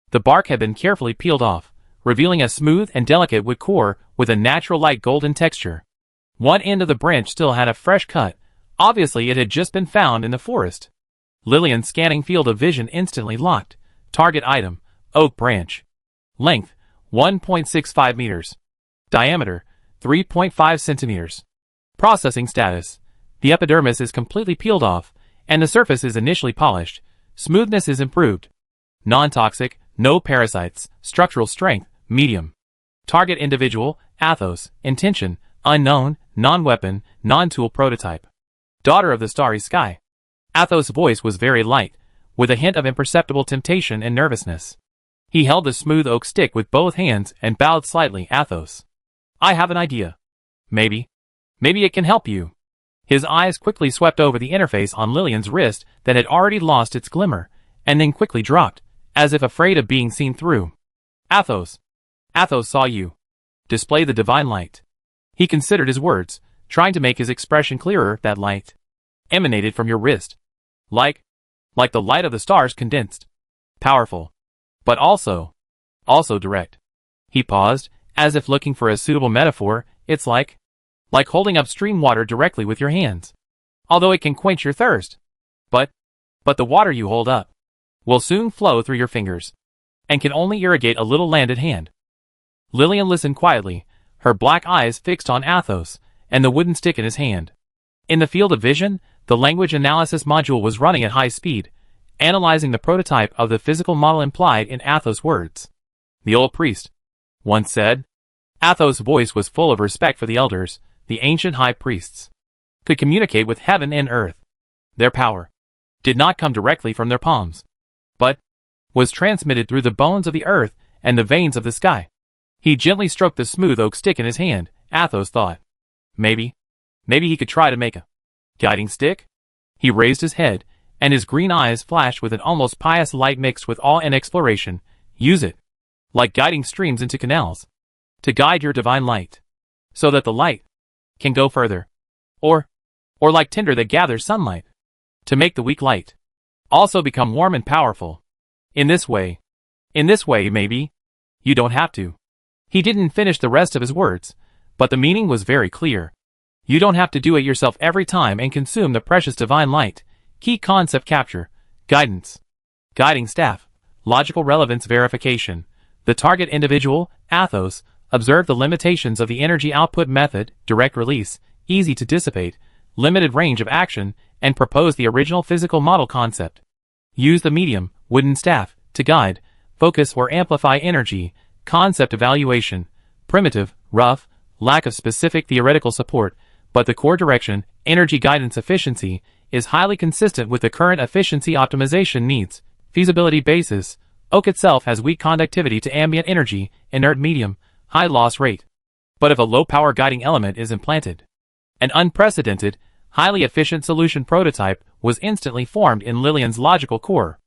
The bark had been carefully peeled off, revealing a smooth and delicate wood core with a natural light golden texture. One end of the branch still had a fresh cut. Obviously it had just been found in the forest. Lillian's scanning field of vision instantly locked. Target item: oak branch. Length: 1.65 meters. Diameter: 3.5 centimeters. Processing status: the epidermis is completely peeled off, and the surface is initially polished. Smoothness is improved. Non-toxic, no parasites. Structural strength: medium. Target individual: Athos. Intention: unknown, non-weapon, non-tool prototype. Daughter of the starry sky. Athos' voice was very light, with a hint of imperceptible temptation and nervousness. He held the smooth oak stick with both hands and bowed slightly. Athos: I have an idea. Maybe it can help you. His eyes quickly swept over the interface on Lillian's wrist that had already lost its glimmer, and then quickly dropped, as if afraid of being seen through. Athos saw you. Display the divine light. He considered his words, trying to make his expression clearer. That light emanated from your wrist. Like the light of the stars condensed. Powerful. But also direct. He paused, as if looking for a suitable metaphor. It's like holding up stream water directly with your hands. Although it can quench your thirst. But the water you hold up will soon flow through your fingers, and can only irrigate a little land at hand. Lillian listened quietly, her black eyes fixed on Athos, and the wooden stick in his hand. In the field of vision, the language analysis module was running at high speed, analyzing the prototype of the physical model implied in Athos' words. The old priest once said. Athos' voice was full of respect for the elders. The ancient high priests could communicate with heaven and earth. Their power did not come directly from their palms, but was transmitted through the bones of the earth and the veins of the sky. He gently stroked the smooth oak stick in his hand. Athos thought. Maybe he could try to make a guiding stick? He raised his head, and his green eyes flashed with an almost pious light mixed with awe and exploration. Use it, like guiding streams into canals, to guide your divine light, so that the light can go further. Or like tinder that gathers sunlight, to make the weak light also become warm and powerful. In this way, maybe, you don't have to. He didn't finish the rest of his words, but the meaning was very clear. You don't have to do it yourself every time and consume the precious divine light. Key concept capture, guidance, guiding staff, logical relevance verification. The target individual, Athos, observed the limitations of the energy output method, direct release, easy to dissipate, limited range of action, and proposed the original physical model concept. Use the medium, wooden staff, to guide, focus or amplify energy. Concept evaluation, primitive, rough, lack of specific theoretical support, but the core direction, energy guidance efficiency, is highly consistent with the current efficiency optimization needs. Feasibility basis, oak itself has weak conductivity to ambient energy, inert medium, high loss rate. But if a low-power guiding element is implanted, an unprecedented, highly efficient solution prototype was instantly formed in Lillian's logical core.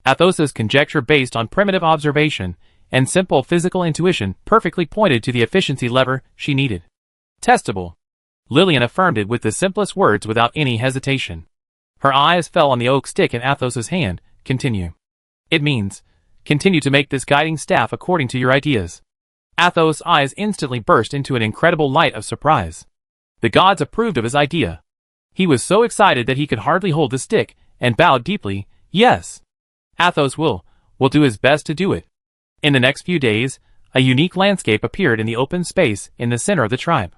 Athos's conjecture based on primitive observation and simple physical intuition perfectly pointed to the efficiency lever she needed. Testable. Lillian affirmed it with the simplest words without any hesitation. Her eyes fell on the oak stick in Athos's hand. Continue. It means, continue to make this guiding staff according to your ideas. Athos' eyes instantly burst into an incredible light of surprise. The gods approved of his idea. He was so excited that he could hardly hold the stick, and bowed deeply. Yes. Athos will do his best to do it. In the next few days, a unique landscape appeared in the open space in the center of the tribe.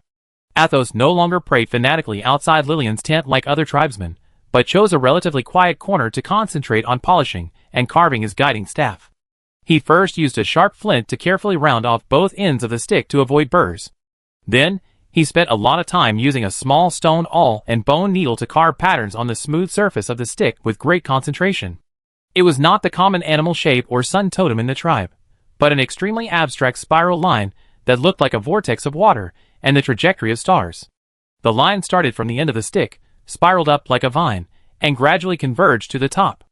Athos no longer prayed fanatically outside Lillian's tent like other tribesmen, but chose a relatively quiet corner to concentrate on polishing and carving his guiding staff. He first used a sharp flint to carefully round off both ends of the stick to avoid burrs. Then, he spent a lot of time using a small stone awl and bone needle to carve patterns on the smooth surface of the stick with great concentration. It was not the common animal shape or sun totem in the tribe, but an extremely abstract spiral line that looked like a vortex of water and the trajectory of stars. The line started from the end of the stick, spiraled up like a vine, and gradually converged to the top.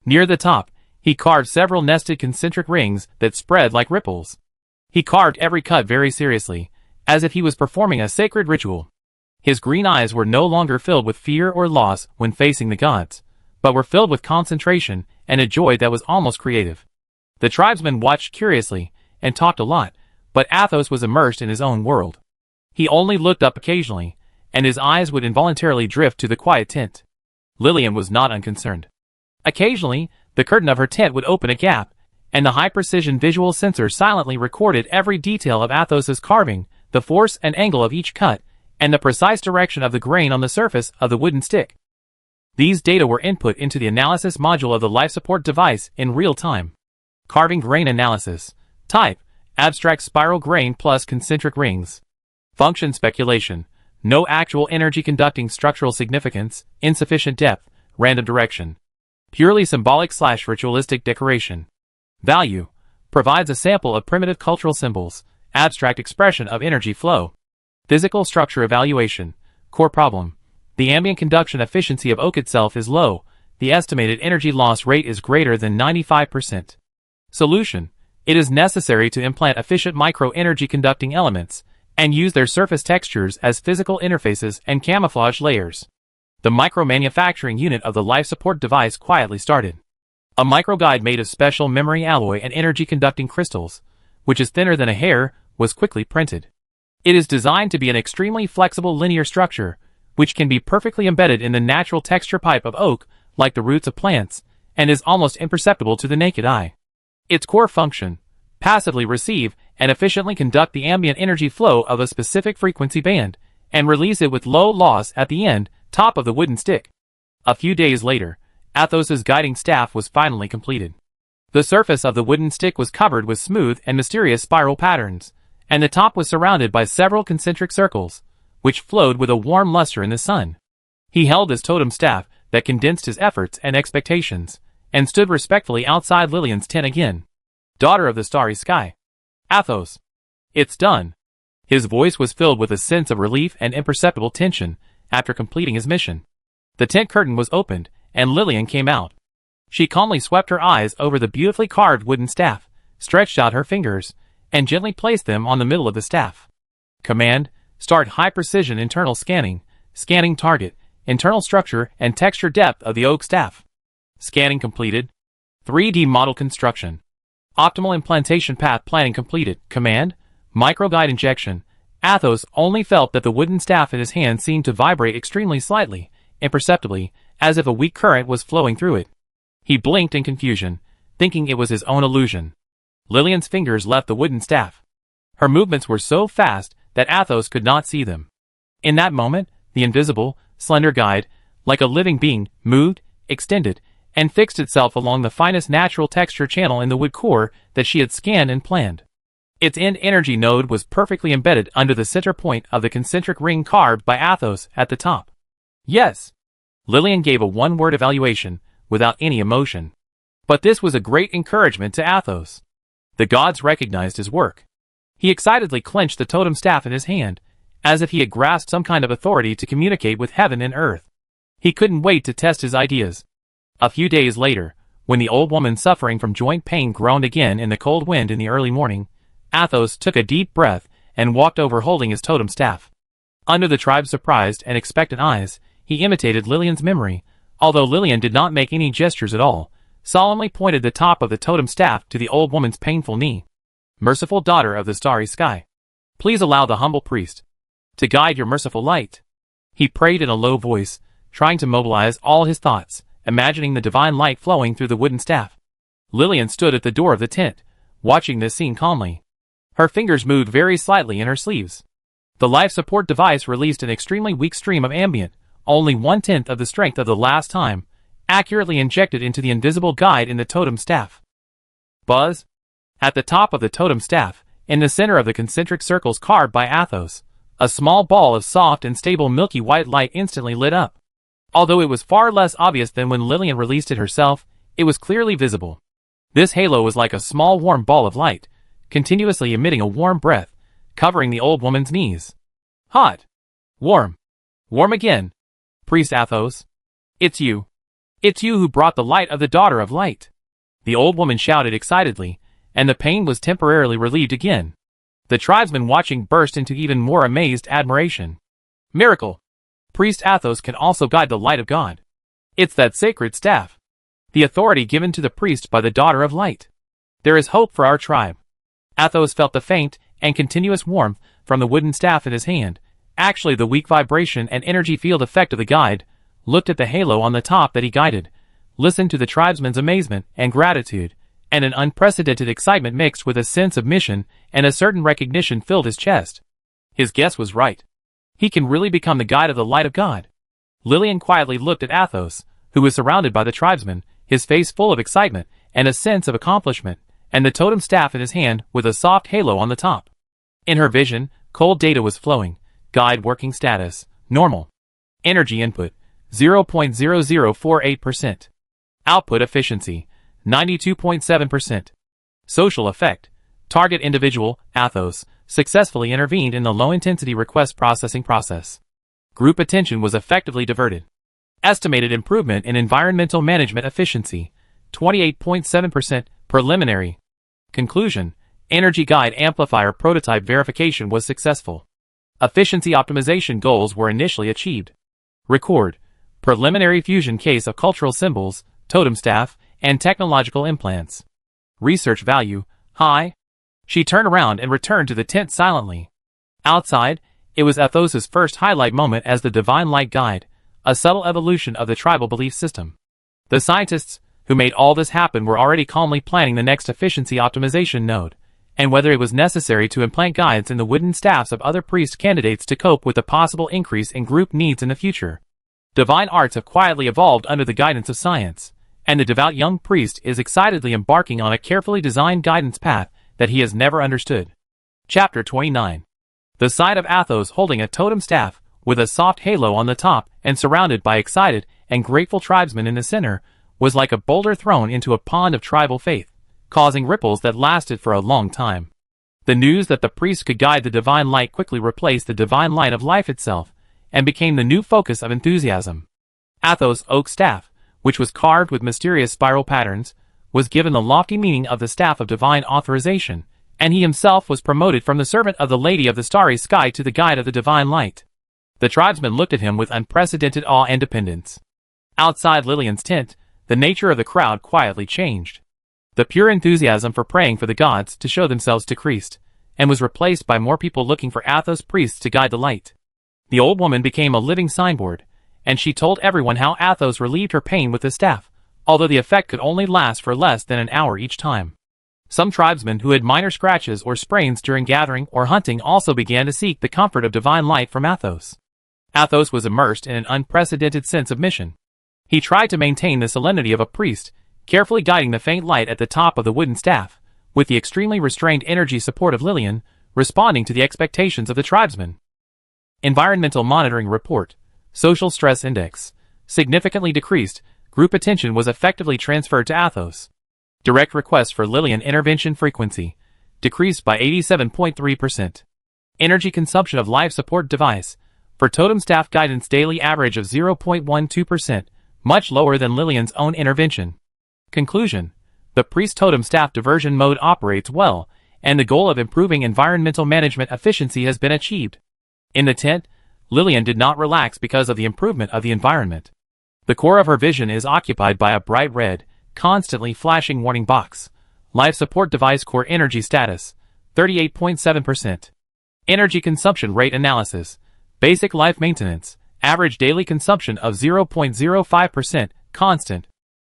Near the top, he carved several nested concentric rings that spread like ripples. He carved every cut very seriously, as if he was performing a sacred ritual. His green eyes were no longer filled with fear or loss when facing the gods, but were filled with concentration and a joy that was almost creative. The tribesmen watched curiously and talked a lot, but Athos was immersed in his own world. He only looked up occasionally, and his eyes would involuntarily drift to the quiet tent. Lillian was not unconcerned. Occasionally, the curtain of her tent would open a gap, and the high-precision visual sensor silently recorded every detail of Athos's carving, the force and angle of each cut, and the precise direction of the grain on the surface of the wooden stick. These data were input into the analysis module of the life support device in real time. Carving grain analysis. Type: abstract spiral grain plus concentric rings. Function speculation. No actual energy conducting structural significance, insufficient depth, random direction. Purely symbolic/ritualistic decoration. Value. Provides a sample of primitive cultural symbols, abstract expression of energy flow. Physical structure evaluation. Core problem. The ambient conduction efficiency of oak itself is low. The estimated energy loss rate is greater than 95%. Solution. It is necessary to implant efficient micro-energy conducting elements and use their surface textures as physical interfaces and camouflage layers. The micro-manufacturing unit of the life support device quietly started. A microguide made of special memory alloy and energy-conducting crystals, which is thinner than a hair, was quickly printed. It is designed to be an extremely flexible linear structure, which can be perfectly embedded in the natural texture pipe of oak, like the roots of plants, and is almost imperceptible to the naked eye. Its core function: passively receive and efficiently conduct the ambient energy flow of a specific frequency band, and release it with low loss at the end, top of the wooden stick. A few days later, Athos's guiding staff was finally completed. The surface of the wooden stick was covered with smooth and mysterious spiral patterns, and the top was surrounded by several concentric circles, which flowed with a warm luster in the sun. He held this totem staff that condensed his efforts and expectations, and stood respectfully outside Lillian's tent again. Daughter of the starry sky. Athos. It's done. His voice was filled with a sense of relief and imperceptible tension after completing his mission. The tent curtain was opened, and Lillian came out. She calmly swept her eyes over the beautifully carved wooden staff, stretched out her fingers, and gently placed them on the middle of the staff. Command: start high-precision internal scanning, scanning target, internal structure and texture depth of the oak staff. Scanning completed. 3D model construction. Optimal implantation path planning completed. Command: microguide injection. Athos only felt that the wooden staff in his hand seemed to vibrate extremely slightly, imperceptibly, as if a weak current was flowing through it. He blinked in confusion, thinking it was his own illusion. Lillian's fingers left the wooden staff. Her movements were so fast that Athos could not see them. In that moment, the invisible, slender guide, like a living being, moved, extended, and fixed itself along the finest natural texture channel in the wood core that she had scanned and planned. Its end energy node was perfectly embedded under the center point of the concentric ring carved by Athos at the top. Yes. Lillian gave a one-word evaluation, without any emotion. But this was a great encouragement to Athos. The gods recognized his work. He excitedly clenched the totem staff in his hand, as if he had grasped some kind of authority to communicate with heaven and earth. He couldn't wait to test his ideas. A few days later, when the old woman suffering from joint pain groaned again in the cold wind in the early morning, Athos took a deep breath and walked over holding his totem staff. Under the tribe's surprised and expectant eyes, he imitated Lillian's memory, although Lillian did not make any gestures at all, solemnly pointed the top of the totem staff to the old woman's painful knee. Merciful daughter of the starry sky, please allow the humble priest to guide your merciful light. He prayed in a low voice, trying to mobilize all his thoughts, imagining the divine light flowing through the wooden staff. Lillian stood at the door of the tent, watching this scene calmly. Her fingers moved very slightly in her sleeves. The life support device released an extremely weak stream of ambient, only 1/10 of the strength of the last time, accurately injected into the invisible guide in the totem staff. Buzz. At the top of the totem staff, in the center of the concentric circles carved by Athos, a small ball of soft and stable milky white light instantly lit up. Although it was far less obvious than when Lillian released it herself, it was clearly visible. This halo was like a small warm ball of light, continuously emitting a warm breath, covering the old woman's knees. Hot. Warm. Warm again. Priest Athos. It's you. It's you who brought the light of the daughter of light. The old woman shouted excitedly, and the pain was temporarily relieved again. The tribesmen watching burst into even more amazed admiration. Miracle! Priest Athos can also guide the light of God. It's that sacred staff. The authority given to the priest by the daughter of light. There is hope for our tribe. Athos felt the faint and continuous warmth from the wooden staff in his hand, actually the weak vibration and energy field effect of the guide, looked at the halo on the top that he guided, listened to the tribesmen's amazement and gratitude, and an unprecedented excitement mixed with a sense of mission and a certain recognition filled his chest. His guess was right. He can really become the guide of the light of God. Lillian quietly looked at Athos, who was surrounded by the tribesmen, his face full of excitement and a sense of accomplishment, and the totem staff in his hand with a soft halo on the top. In her vision, cold data was flowing. Guide working status, normal. Energy input, 0.0048%. Output efficiency, 92.7%. Social effect. Target individual, Athos, successfully intervened in the low-intensity request processing process. Group attention was effectively diverted. Estimated improvement in environmental management efficiency, 28.7%. Preliminary. Conclusion. Energy guide amplifier prototype verification was successful. Efficiency optimization goals were initially achieved. Record. Preliminary fusion case of cultural symbols, totem staff, and technological implants. Research value, high. She turned around and returned to the tent silently. Outside, it was Athos's first highlight moment as the divine light guide, a subtle evolution of the tribal belief system. The scientists who made all this happen were already calmly planning the next efficiency optimization node, and whether it was necessary to implant guides in the wooden staffs of other priest candidates to cope with the possible increase in group needs in the future. Divine arts have quietly evolved under the guidance of science, and the devout young priest is excitedly embarking on a carefully designed guidance path that he has never understood. Chapter 29. The sight of Athos holding a totem staff, with a soft halo on the top and surrounded by excited and grateful tribesmen in the center, was like a boulder thrown into a pond of tribal faith, causing ripples that lasted for a long time. The news that the priest could guide the divine light quickly replaced the divine light of life itself, and became the new focus of enthusiasm. Athos' oak staff, which was carved with mysterious spiral patterns, was given the lofty meaning of the staff of divine authorization, and he himself was promoted from the servant of the Lady of the Starry Sky to the guide of the divine light. The tribesmen looked at him with unprecedented awe and dependence. Outside Lillian's tent, the nature of the crowd quietly changed. The pure enthusiasm for praying for the gods to show themselves decreased, and was replaced by more people looking for Athos priests to guide the light. The old woman became a living signboard, and she told everyone how Athos relieved her pain with the staff, although the effect could only last for less than an hour each time. Some tribesmen who had minor scratches or sprains during gathering or hunting also began to seek the comfort of divine light from Athos. Athos was immersed in an unprecedented sense of mission. He tried to maintain the solemnity of a priest, carefully guiding the faint light at the top of the wooden staff, with the extremely restrained energy support of Lillian, responding to the expectations of the tribesmen. Environmental Monitoring Report. Social Stress Index. Significantly decreased. Group attention was effectively transferred to Athos. Direct request for Lillian intervention frequency. Decreased by 87.3%. Energy consumption of life support device. For totem staff guidance daily average of 0.12%, much lower than Lillian's own intervention. Conclusion. The priest totem staff diversion mode operates well, and the goal of improving environmental management efficiency has been achieved. In the tent, Lillian did not relax because of the improvement of the environment. The core of her vision is occupied by a bright red, constantly flashing warning box. Life support device core energy status, 38.7%. Energy consumption rate analysis. Basic life maintenance, average daily consumption of 0.05%, constant.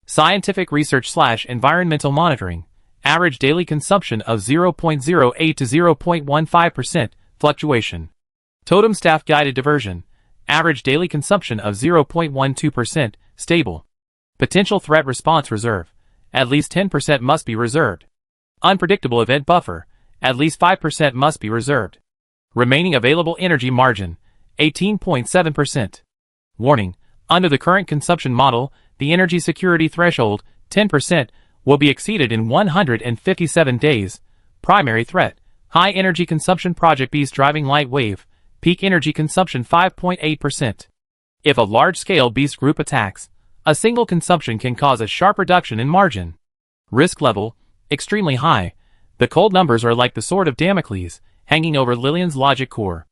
Scientific research/environmental monitoring, average daily consumption of 0.08 to 0.15%, fluctuation. Totem staff guided diversion, average daily consumption of 0.12%, stable. Potential threat response reserve, at least 10% must be reserved. Unpredictable event buffer, at least 5% must be reserved. Remaining available energy margin, 18.7%. Warning, under the current consumption model, the energy security threshold, 10%, will be exceeded in 157 days. Primary threat, high energy consumption project Beast driving light wave, peak energy consumption 5.8%. If a large-scale Beast group attacks, a single consumption can cause a sharp reduction in margin. Risk level, extremely high. The cold numbers are like the sword of Damocles, hanging over Lillian's logic core.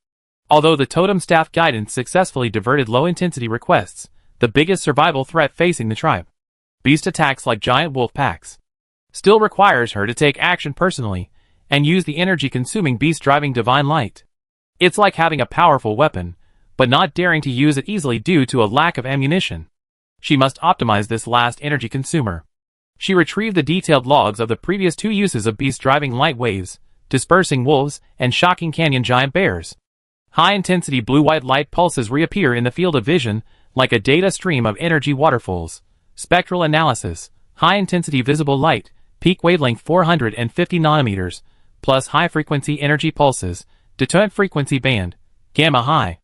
Although the totem staff guidance successfully diverted low-intensity requests, the biggest survival threat facing the tribe, Beast attacks like giant wolf packs, still requires her to take action personally, and use the energy-consuming Beast-driving divine light. It's like having a powerful weapon, but not daring to use it easily due to a lack of ammunition. She must optimize this last energy consumer. She retrieved the detailed logs of the previous 2 uses of Beast-driving light waves, dispersing wolves and shocking canyon giant bears. High-intensity blue-white light pulses reappear in the field of vision, like a data stream of energy waterfalls. Spectral analysis, high-intensity visible light, peak wavelength 450 nanometers, plus high-frequency energy pulses, deterrent frequency band, gamma high.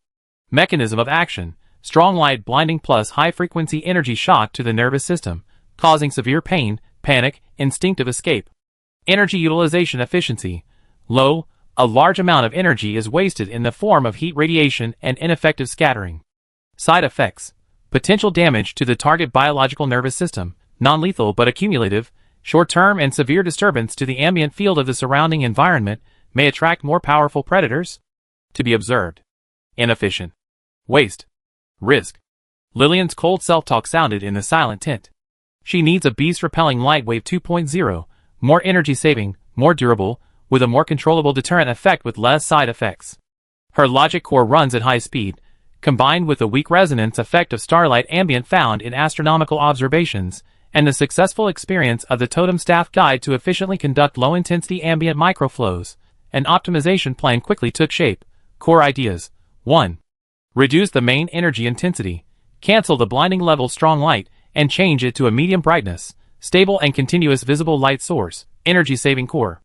Mechanism of action, strong light blinding plus high-frequency energy shock to the nervous system, causing severe pain, panic, instinctive escape. Energy utilization efficiency, low. A large amount of energy is wasted in the form of heat radiation and ineffective scattering. Side effects, potential damage to the target biological nervous system, non-lethal but accumulative, short-term and severe disturbance to the ambient field of the surrounding environment, may attract more powerful predators. To be observed. Inefficient. Waste. Risk. Lillian's cold self-talk sounded in the silent tent. She needs a beast-repelling Lightwave 2.0, more energy-saving, more durable, with a more controllable deterrent effect with less side effects. Her logic core runs at high speed, combined with the weak resonance effect of starlight ambient found in astronomical observations, and the successful experience of the totem staff guide to efficiently conduct low-intensity ambient microflows. An optimization plan quickly took shape. Core ideas. 1. Reduce the main energy intensity. Cancel the blinding level strong light, and change it to a medium brightness, stable and continuous visible light source, energy-saving core.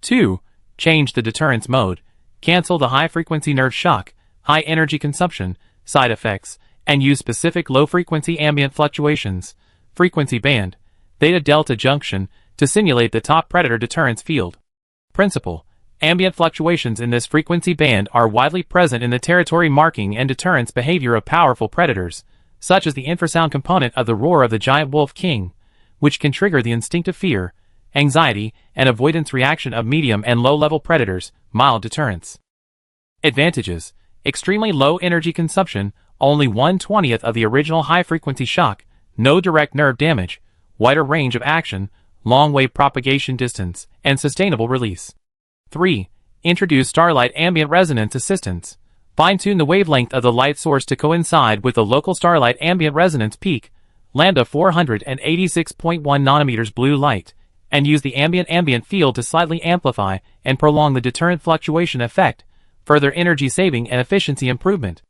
2. Change the deterrence mode. Cancel the high-frequency nerve shock, high energy consumption, side effects, and use specific low-frequency ambient fluctuations, frequency band, theta-delta junction, to simulate the top predator deterrence field. Principle: ambient fluctuations in this frequency band are widely present in the territory marking and deterrence behavior of powerful predators, such as the infrasound component of the roar of the giant wolf king, which can trigger the instinctive fear, anxiety, and avoidance reaction of medium and low-level predators. Mild deterrence. Advantages: extremely low energy consumption, only 1/20th of the original high-frequency shock, no direct nerve damage, wider range of action, long wave propagation distance, and sustainable release. 3. Introduce starlight ambient resonance assistance. Fine-tune the wavelength of the light source to coincide with the local starlight ambient resonance peak, lambda 486.1 nanometers blue light, and use the ambient field to slightly amplify and prolong the deterrent fluctuation effect, further energy saving and efficiency improvement.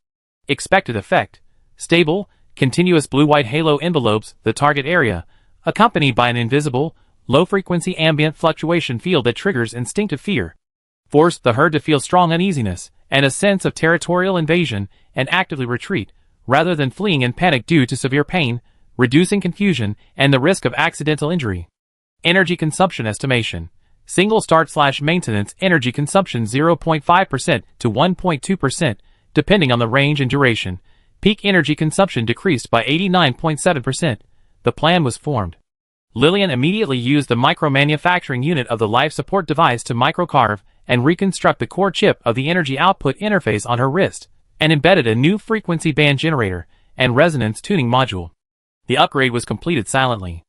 Expected effect: stable, continuous blue-white halo envelopes the target area, accompanied by an invisible, low-frequency ambient fluctuation field that triggers instinctive fear. Force the herd to feel strong uneasiness and a sense of territorial invasion and actively retreat, rather than fleeing in panic due to severe pain, reducing confusion and the risk of accidental injury. Energy consumption estimation: single start/maintenance energy consumption 0.5% to 1.2%, depending on the range and duration. Peak energy consumption decreased by 89.7%. The plan was formed. Lillian immediately used the micro-manufacturing unit of the life support device to microcarve and reconstruct the core chip of the energy output interface on her wrist, and embedded a new frequency band generator and resonance tuning module. The upgrade was completed silently.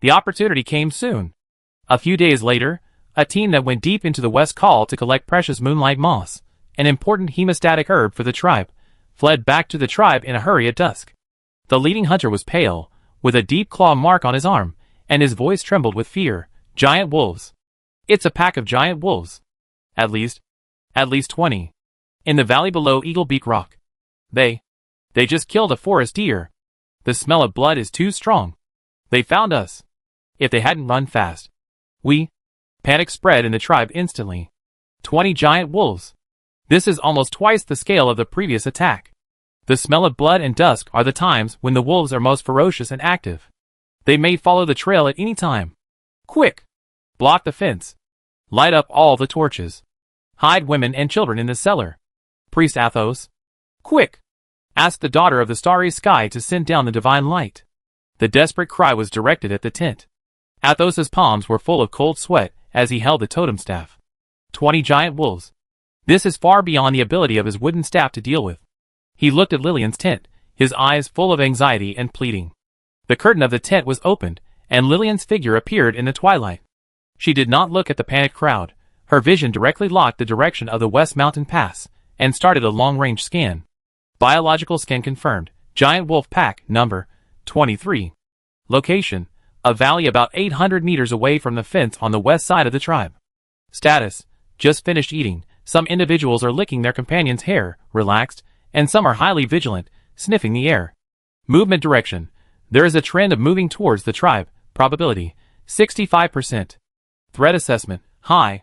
The opportunity came soon. A few days later, a team that went deep into the west called to collect precious moonlight moss, an important hemostatic herb for the tribe, fled back to the tribe in a hurry at dusk. The leading hunter was pale, with a deep claw mark on his arm, and his voice trembled with fear. Giant wolves. It's a pack of giant wolves. At least 20. In the valley below Eagle Beak Rock. They just killed a forest deer. The smell of blood is too strong. They found us. If they hadn't run fast. Panic spread in the tribe instantly. 20 giant wolves. This is almost twice the scale of the previous attack. The smell of blood and dusk are the times when the wolves are most ferocious and active. They may follow the trail at any time. Quick! Block the fence. Light up all the torches. Hide women and children in the cellar. Priest Athos. Quick! Ask the daughter of the starry sky to send down the divine light. The desperate cry was directed at the tent. Athos's palms were full of cold sweat as he held the totem staff. 20 giant wolves. This is far beyond the ability of his wooden staff to deal with. He looked at Lillian's tent, his eyes full of anxiety and pleading. The curtain of the tent was opened, and Lillian's figure appeared in the twilight. She did not look at the panicked crowd. Her vision directly locked the direction of the West Mountain Pass, and started a long-range scan. Biological scan confirmed. Giant wolf pack, number 23. Location: a valley about 800 meters away from the fence on the west side of the tribe. Status: just finished eating. Some individuals are licking their companion's hair, relaxed, and some are highly vigilant, sniffing the air. Movement direction: there is a trend of moving towards the tribe. Probability: 65%. Threat assessment: high.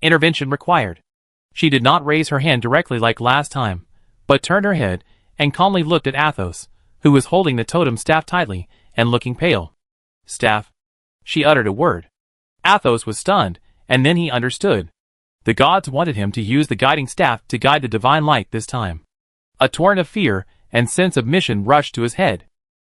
Intervention required. She did not raise her hand directly like last time, but turned her head and calmly looked at Athos, who was holding the totem staff tightly and looking pale. Staff. She uttered a word. Athos was stunned, and then he understood. The gods wanted him to use the guiding staff to guide the divine light this time. A torrent of fear and sense of mission rushed to his head.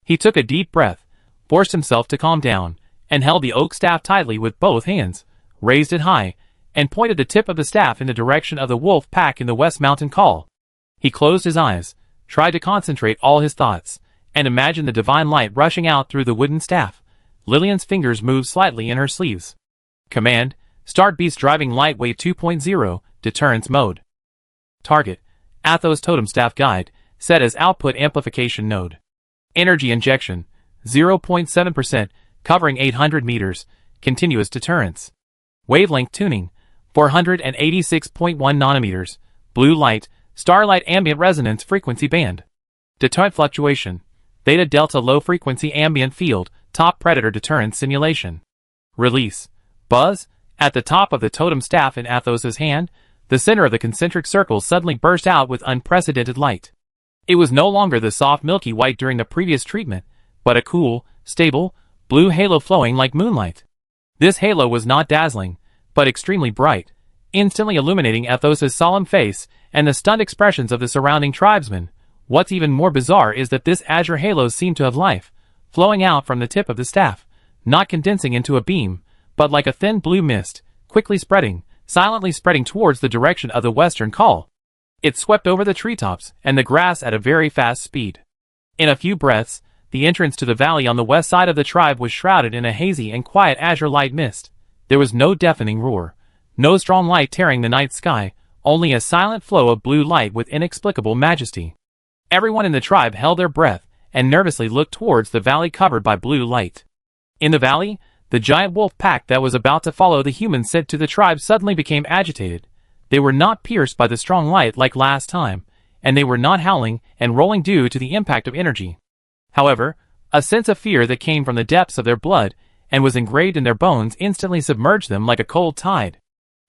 He took a deep breath, forced himself to calm down, and held the oak staff tightly with both hands, raised it high, and pointed the tip of the staff in the direction of the wolf pack in the West Mountain Call. He closed his eyes, tried to concentrate all his thoughts, and imagined the divine light rushing out through the wooden staff. Lillian's fingers moved slightly in her sleeves. Command: start Beast Driving Light Wave 2.0, Deterrence Mode. Target: Athos Totem Staff Guide, set as Output Amplification Node. Energy Injection: 0.7%, covering 800 meters, Continuous Deterrence. Wavelength Tuning: 486.1 nanometers, Blue Light, Starlight Ambient Resonance Frequency Band. Deterrent Fluctuation: Theta Delta Low Frequency Ambient Field, Top Predator Deterrence Simulation. Release: Buzz. At the top of the totem staff in Athos's hand, the center of the concentric circle suddenly burst out with unprecedented light. It was no longer the soft milky white during the previous treatment, but a cool, stable, blue halo flowing like moonlight. This halo was not dazzling, but extremely bright, instantly illuminating Athos's solemn face and the stunned expressions of the surrounding tribesmen. What's even more bizarre is that this azure halo seemed to have life, flowing out from the tip of the staff, not condensing into a beam, but like a thin blue mist, quickly spreading, silently spreading towards the direction of the western call. It swept over the treetops and the grass at a very fast speed. In a few breaths, the entrance to the valley on the west side of the tribe was shrouded in a hazy and quiet azure light mist. There was no deafening roar, no strong light tearing the night sky, only a silent flow of blue light with inexplicable majesty. Everyone in the tribe held their breath and nervously looked towards the valley covered by blue light. In the valley, the giant wolf pack that was about to follow the humans said to the tribe suddenly became agitated. They were not pierced by the strong light like last time, and they were not howling and rolling due to the impact of energy. However, a sense of fear that came from the depths of their blood and was engraved in their bones instantly submerged them like a cold tide.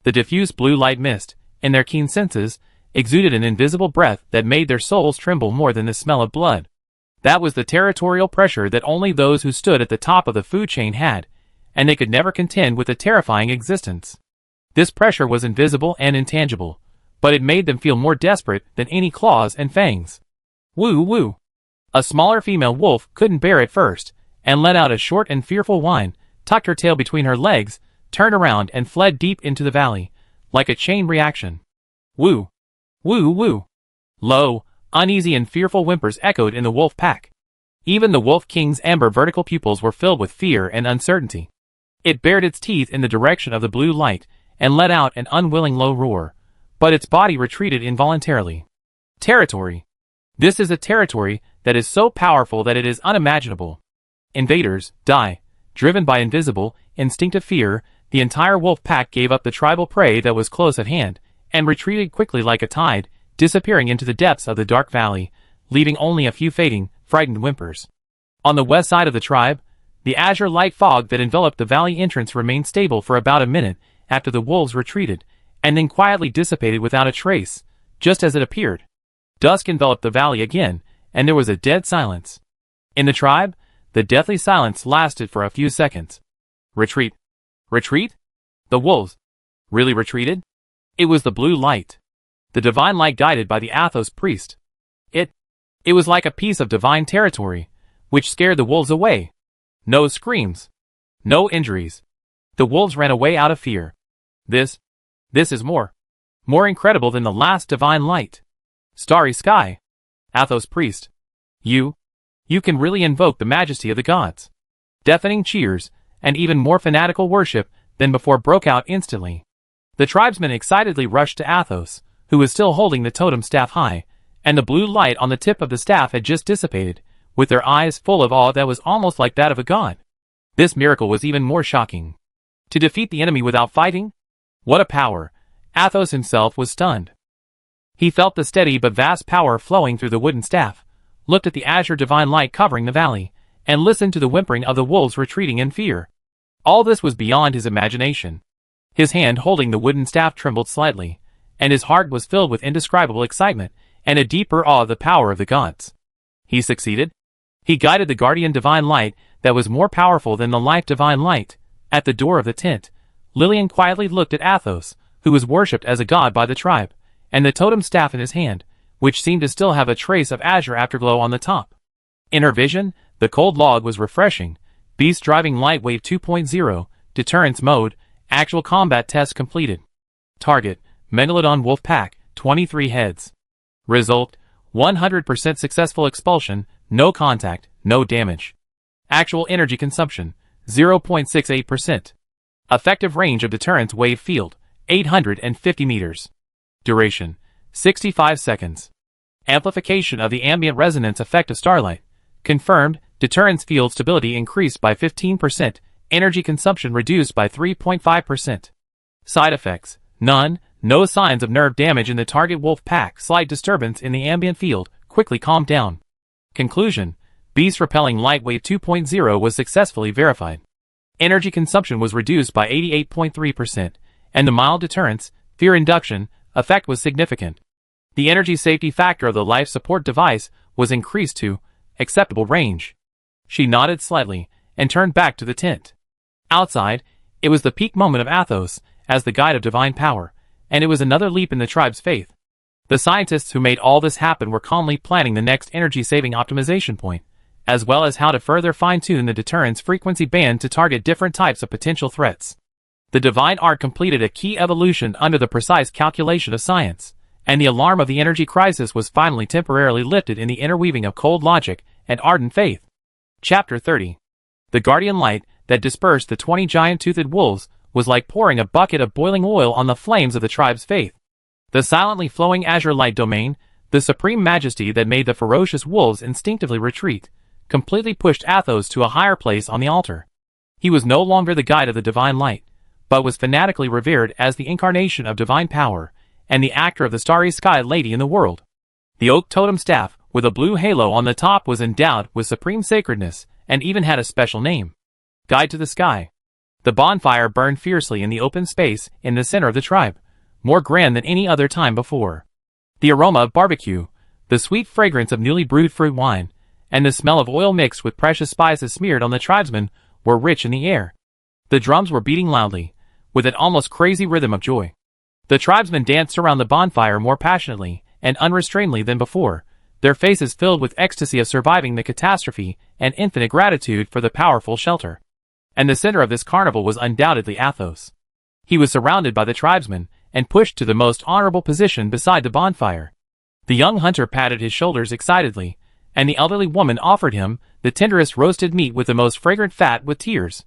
The diffuse blue light mist, in their keen senses, exuded an invisible breath that made their souls tremble more than the smell of blood. That was the territorial pressure that only those who stood at the top of the food chain had, and they could never contend with the terrifying existence. This pressure was invisible and intangible, but it made them feel more desperate than any claws and fangs. Woo woo! A smaller female wolf couldn't bear it first, and let out a short and fearful whine, tucked her tail between her legs, turned around and fled deep into the valley, like a chain reaction. Woo! Woo woo! Low, uneasy and fearful whimpers echoed in the wolf pack. Even the wolf king's amber vertical pupils were filled with fear and uncertainty. It bared its teeth in the direction of the blue light, and let out an unwilling low roar, but its body retreated involuntarily. Territory. This is a territory that is so powerful that it is unimaginable. Invaders, die. Driven by invisible, instinctive fear, the entire wolf pack gave up the tribal prey that was close at hand, and retreated quickly like a tide, disappearing into the depths of the dark valley, leaving only a few fading, frightened whimpers. On the west side of the tribe, the azure light fog that enveloped the valley entrance remained stable for about a minute after the wolves retreated, and then quietly dissipated without a trace, just as it appeared. Dusk enveloped the valley again, and there was a dead silence. In the tribe, the deathly silence lasted for a few seconds. Retreat. Retreat? The wolves really retreated? It was the blue light. The divine light guided by the Athos priest. It was like a piece of divine territory, which scared the wolves away. No screams. No injuries. The wolves ran away out of fear. This is more incredible than the last divine light. Starry sky. Athos priest. You can really invoke the majesty of the gods. Deafening cheers, and even more fanatical worship than before broke out instantly. The tribesmen excitedly rushed to Athos, who was still holding the totem staff high, and the blue light on the tip of the staff had just dissipated, with their eyes full of awe that was almost like that of a god. This miracle was even more shocking. To defeat the enemy without fighting? What a power! Athos himself was stunned. He felt the steady but vast power flowing through the wooden staff, looked at the azure divine light covering the valley, and listened to the whimpering of the wolves retreating in fear. All this was beyond his imagination. His hand holding the wooden staff trembled slightly, and his heart was filled with indescribable excitement and a deeper awe of the power of the gods. He succeeded. He guided the guardian divine light that was more powerful than the life divine light. At the door of the tent, Lillian quietly looked at Athos, who was worshipped as a god by the tribe, and the totem staff in his hand, which seemed to still have a trace of azure afterglow on the top. In her vision, the cold log was refreshing. Beast driving light wave 2.0, deterrence mode, actual combat test completed. Target, Megalodon wolf pack, 23 heads. Result, 100% successful expulsion, no contact, no damage. Actual energy consumption, 0.68%. Effective range of deterrence wave field, 850 meters. Duration, 65 seconds. Amplification of the ambient resonance effect of starlight. Confirmed, deterrence field stability increased by 15%, energy consumption reduced by 3.5%. Side effects, none, no signs of nerve damage in the target wolf pack, slight disturbance in the ambient field, quickly calmed down. Conclusion, Beast repelling light wave 2.0 was successfully verified. Energy consumption was reduced by 88.3%, and the mild deterrence, fear induction, effect was significant. The energy safety factor of the life support device was increased to acceptable range. She nodded slightly, and turned back to the tent. Outside, it was the peak moment of Athos, as the guide of divine power, and it was another leap in the tribe's faith. The scientists who made all this happen were calmly planning the next energy-saving optimization point, as well as how to further fine-tune the deterrence frequency band to target different types of potential threats. The divine art completed a key evolution under the precise calculation of science, and the alarm of the energy crisis was finally temporarily lifted in the interweaving of cold logic and ardent faith. Chapter 30. The guardian light that dispersed the 20 giant-toothed wolves was like pouring a bucket of boiling oil on the flames of the tribe's faith. The silently flowing azure light domain, the supreme majesty that made the ferocious wolves instinctively retreat, completely pushed Athos to a higher place on the altar. He was no longer the guide of the divine light, but was fanatically revered as the incarnation of divine power, and the actor of the starry sky lady in the world. The oak totem staff, with a blue halo on the top, was endowed with supreme sacredness, and even had a special name: Guide to the Sky. The bonfire burned fiercely in the open space in the center of the tribe, more grand than any other time before. The aroma of barbecue, the sweet fragrance of newly brewed fruit wine, and the smell of oil mixed with precious spices smeared on the tribesmen were rich in the air. The drums were beating loudly, with an almost crazy rhythm of joy. The tribesmen danced around the bonfire more passionately and unrestrainedly than before, their faces filled with ecstasy of surviving the catastrophe and infinite gratitude for the powerful shelter. And the center of this carnival was undoubtedly Athos. He was surrounded by the tribesmen and pushed to the most honorable position beside the bonfire. The young hunter patted his shoulders excitedly, and the elderly woman offered him the tenderest roasted meat with the most fragrant fat with tears.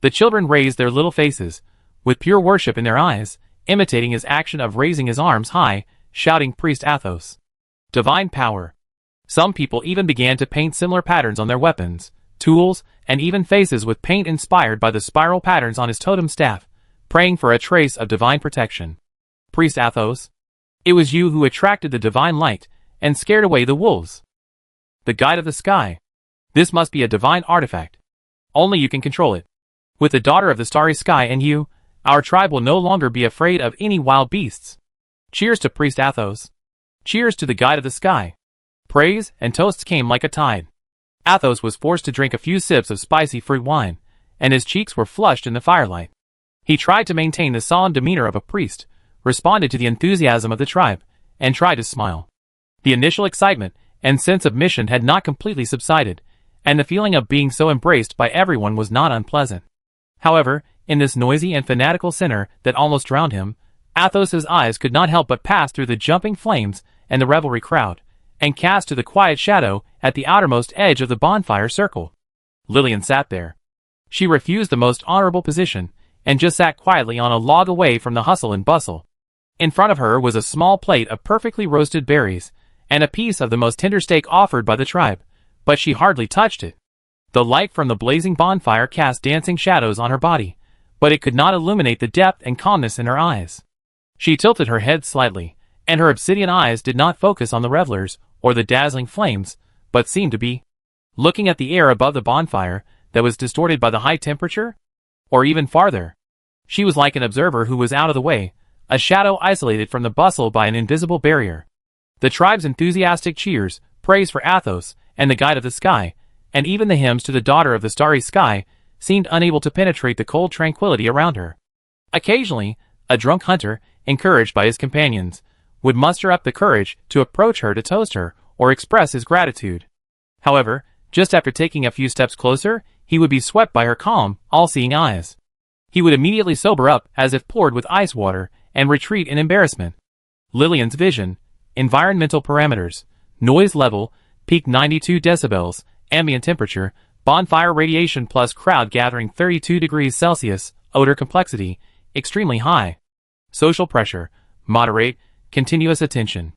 The children raised their little faces, with pure worship in their eyes, imitating his action of raising his arms high, shouting, "Priest Athos! Divine power!" Some people even began to paint similar patterns on their weapons, tools, and even faces with paint inspired by the spiral patterns on his totem staff, praying for a trace of divine protection. "Priest Athos, it was you who attracted the divine light and scared away the wolves. The guide of the sky. This must be a divine artifact. Only you can control it. With the daughter of the starry sky and you, our tribe will no longer be afraid of any wild beasts. Cheers to Priest Athos. Cheers to the guide of the sky." Praise and toasts came like a tide. Athos was forced to drink a few sips of spicy fruit wine, and his cheeks were flushed in the firelight. He tried to maintain the solemn demeanor of a priest, responded to the enthusiasm of the tribe, and tried to smile. The initial excitement and sense of mission had not completely subsided, and the feeling of being so embraced by everyone was not unpleasant. However, in this noisy and fanatical center that almost drowned him, Athos's eyes could not help but pass through the jumping flames and the revelry crowd, and cast to the quiet shadow at the outermost edge of the bonfire circle. Lillian sat there. She refused the most honorable position, and just sat quietly on a log away from the hustle and bustle. In front of her was a small plate of perfectly roasted berries, and a piece of the most tender steak offered by the tribe, but she hardly touched it. The light from the blazing bonfire cast dancing shadows on her body, but it could not illuminate the depth and calmness in her eyes. She tilted her head slightly, and her obsidian eyes did not focus on the revelers or the dazzling flames, but seemed to be looking at the air above the bonfire that was distorted by the high temperature, or even farther. She was like an observer who was out of the way, a shadow isolated from the bustle by an invisible barrier. The tribe's enthusiastic cheers, praise for Athos and the guide of the sky, and even the hymns to the daughter of the starry sky, seemed unable to penetrate the cold tranquility around her. Occasionally, a drunk hunter, encouraged by his companions, would muster up the courage to approach her to toast her or express his gratitude. However, just after taking a few steps closer, he would be swept by her calm, all-seeing eyes. He would immediately sober up as if poured with ice water and retreat in embarrassment. Lillian's vision, environmental parameters, noise level, peak 92 decibels, ambient temperature, bonfire radiation plus crowd gathering 32 degrees Celsius, odor complexity, extremely high. Social pressure, moderate, continuous attention.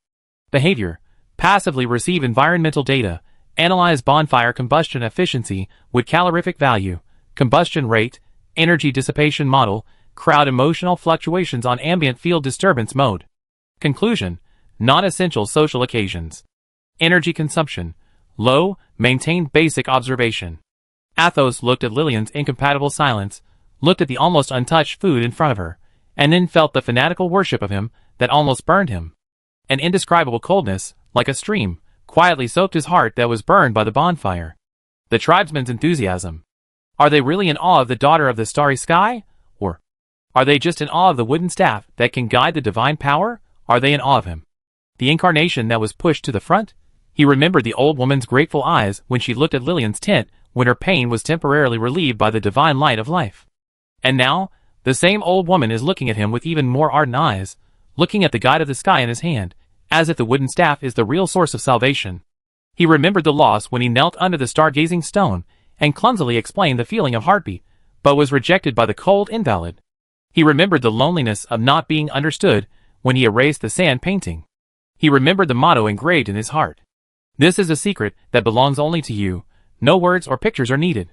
Behavior, passively receive environmental data, analyze bonfire combustion efficiency with calorific value, combustion rate, energy dissipation model, crowd emotional fluctuations on ambient field disturbance mode. Conclusion, non-essential social occasions. Energy consumption, low, maintain basic observation. Athos looked at Lillian's incompatible silence, looked at the almost untouched food in front of her, and then felt the fanatical worship of him that almost burned him. An indescribable coldness, like a stream, quietly soaked his heart that was burned by the bonfire. The tribesmen's enthusiasm. Are they really in awe of the daughter of the starry sky? Or are they just in awe of the wooden staff that can guide the divine power? Are they in awe of him? The incarnation that was pushed to the front? He remembered the old woman's grateful eyes when she looked at Lillian's tent when her pain was temporarily relieved by the divine light of life. And now, the same old woman is looking at him with even more ardent eyes, looking at the guide of the sky in his hand, as if the wooden staff is the real source of salvation. He remembered the loss when he knelt under the stargazing stone and clumsily explained the feeling of heartbeat, but was rejected by the cold invalid. He remembered the loneliness of not being understood when he erased the sand painting. He remembered the motto engraved in his heart. This is a secret that belongs only to you. No words or pictures are needed.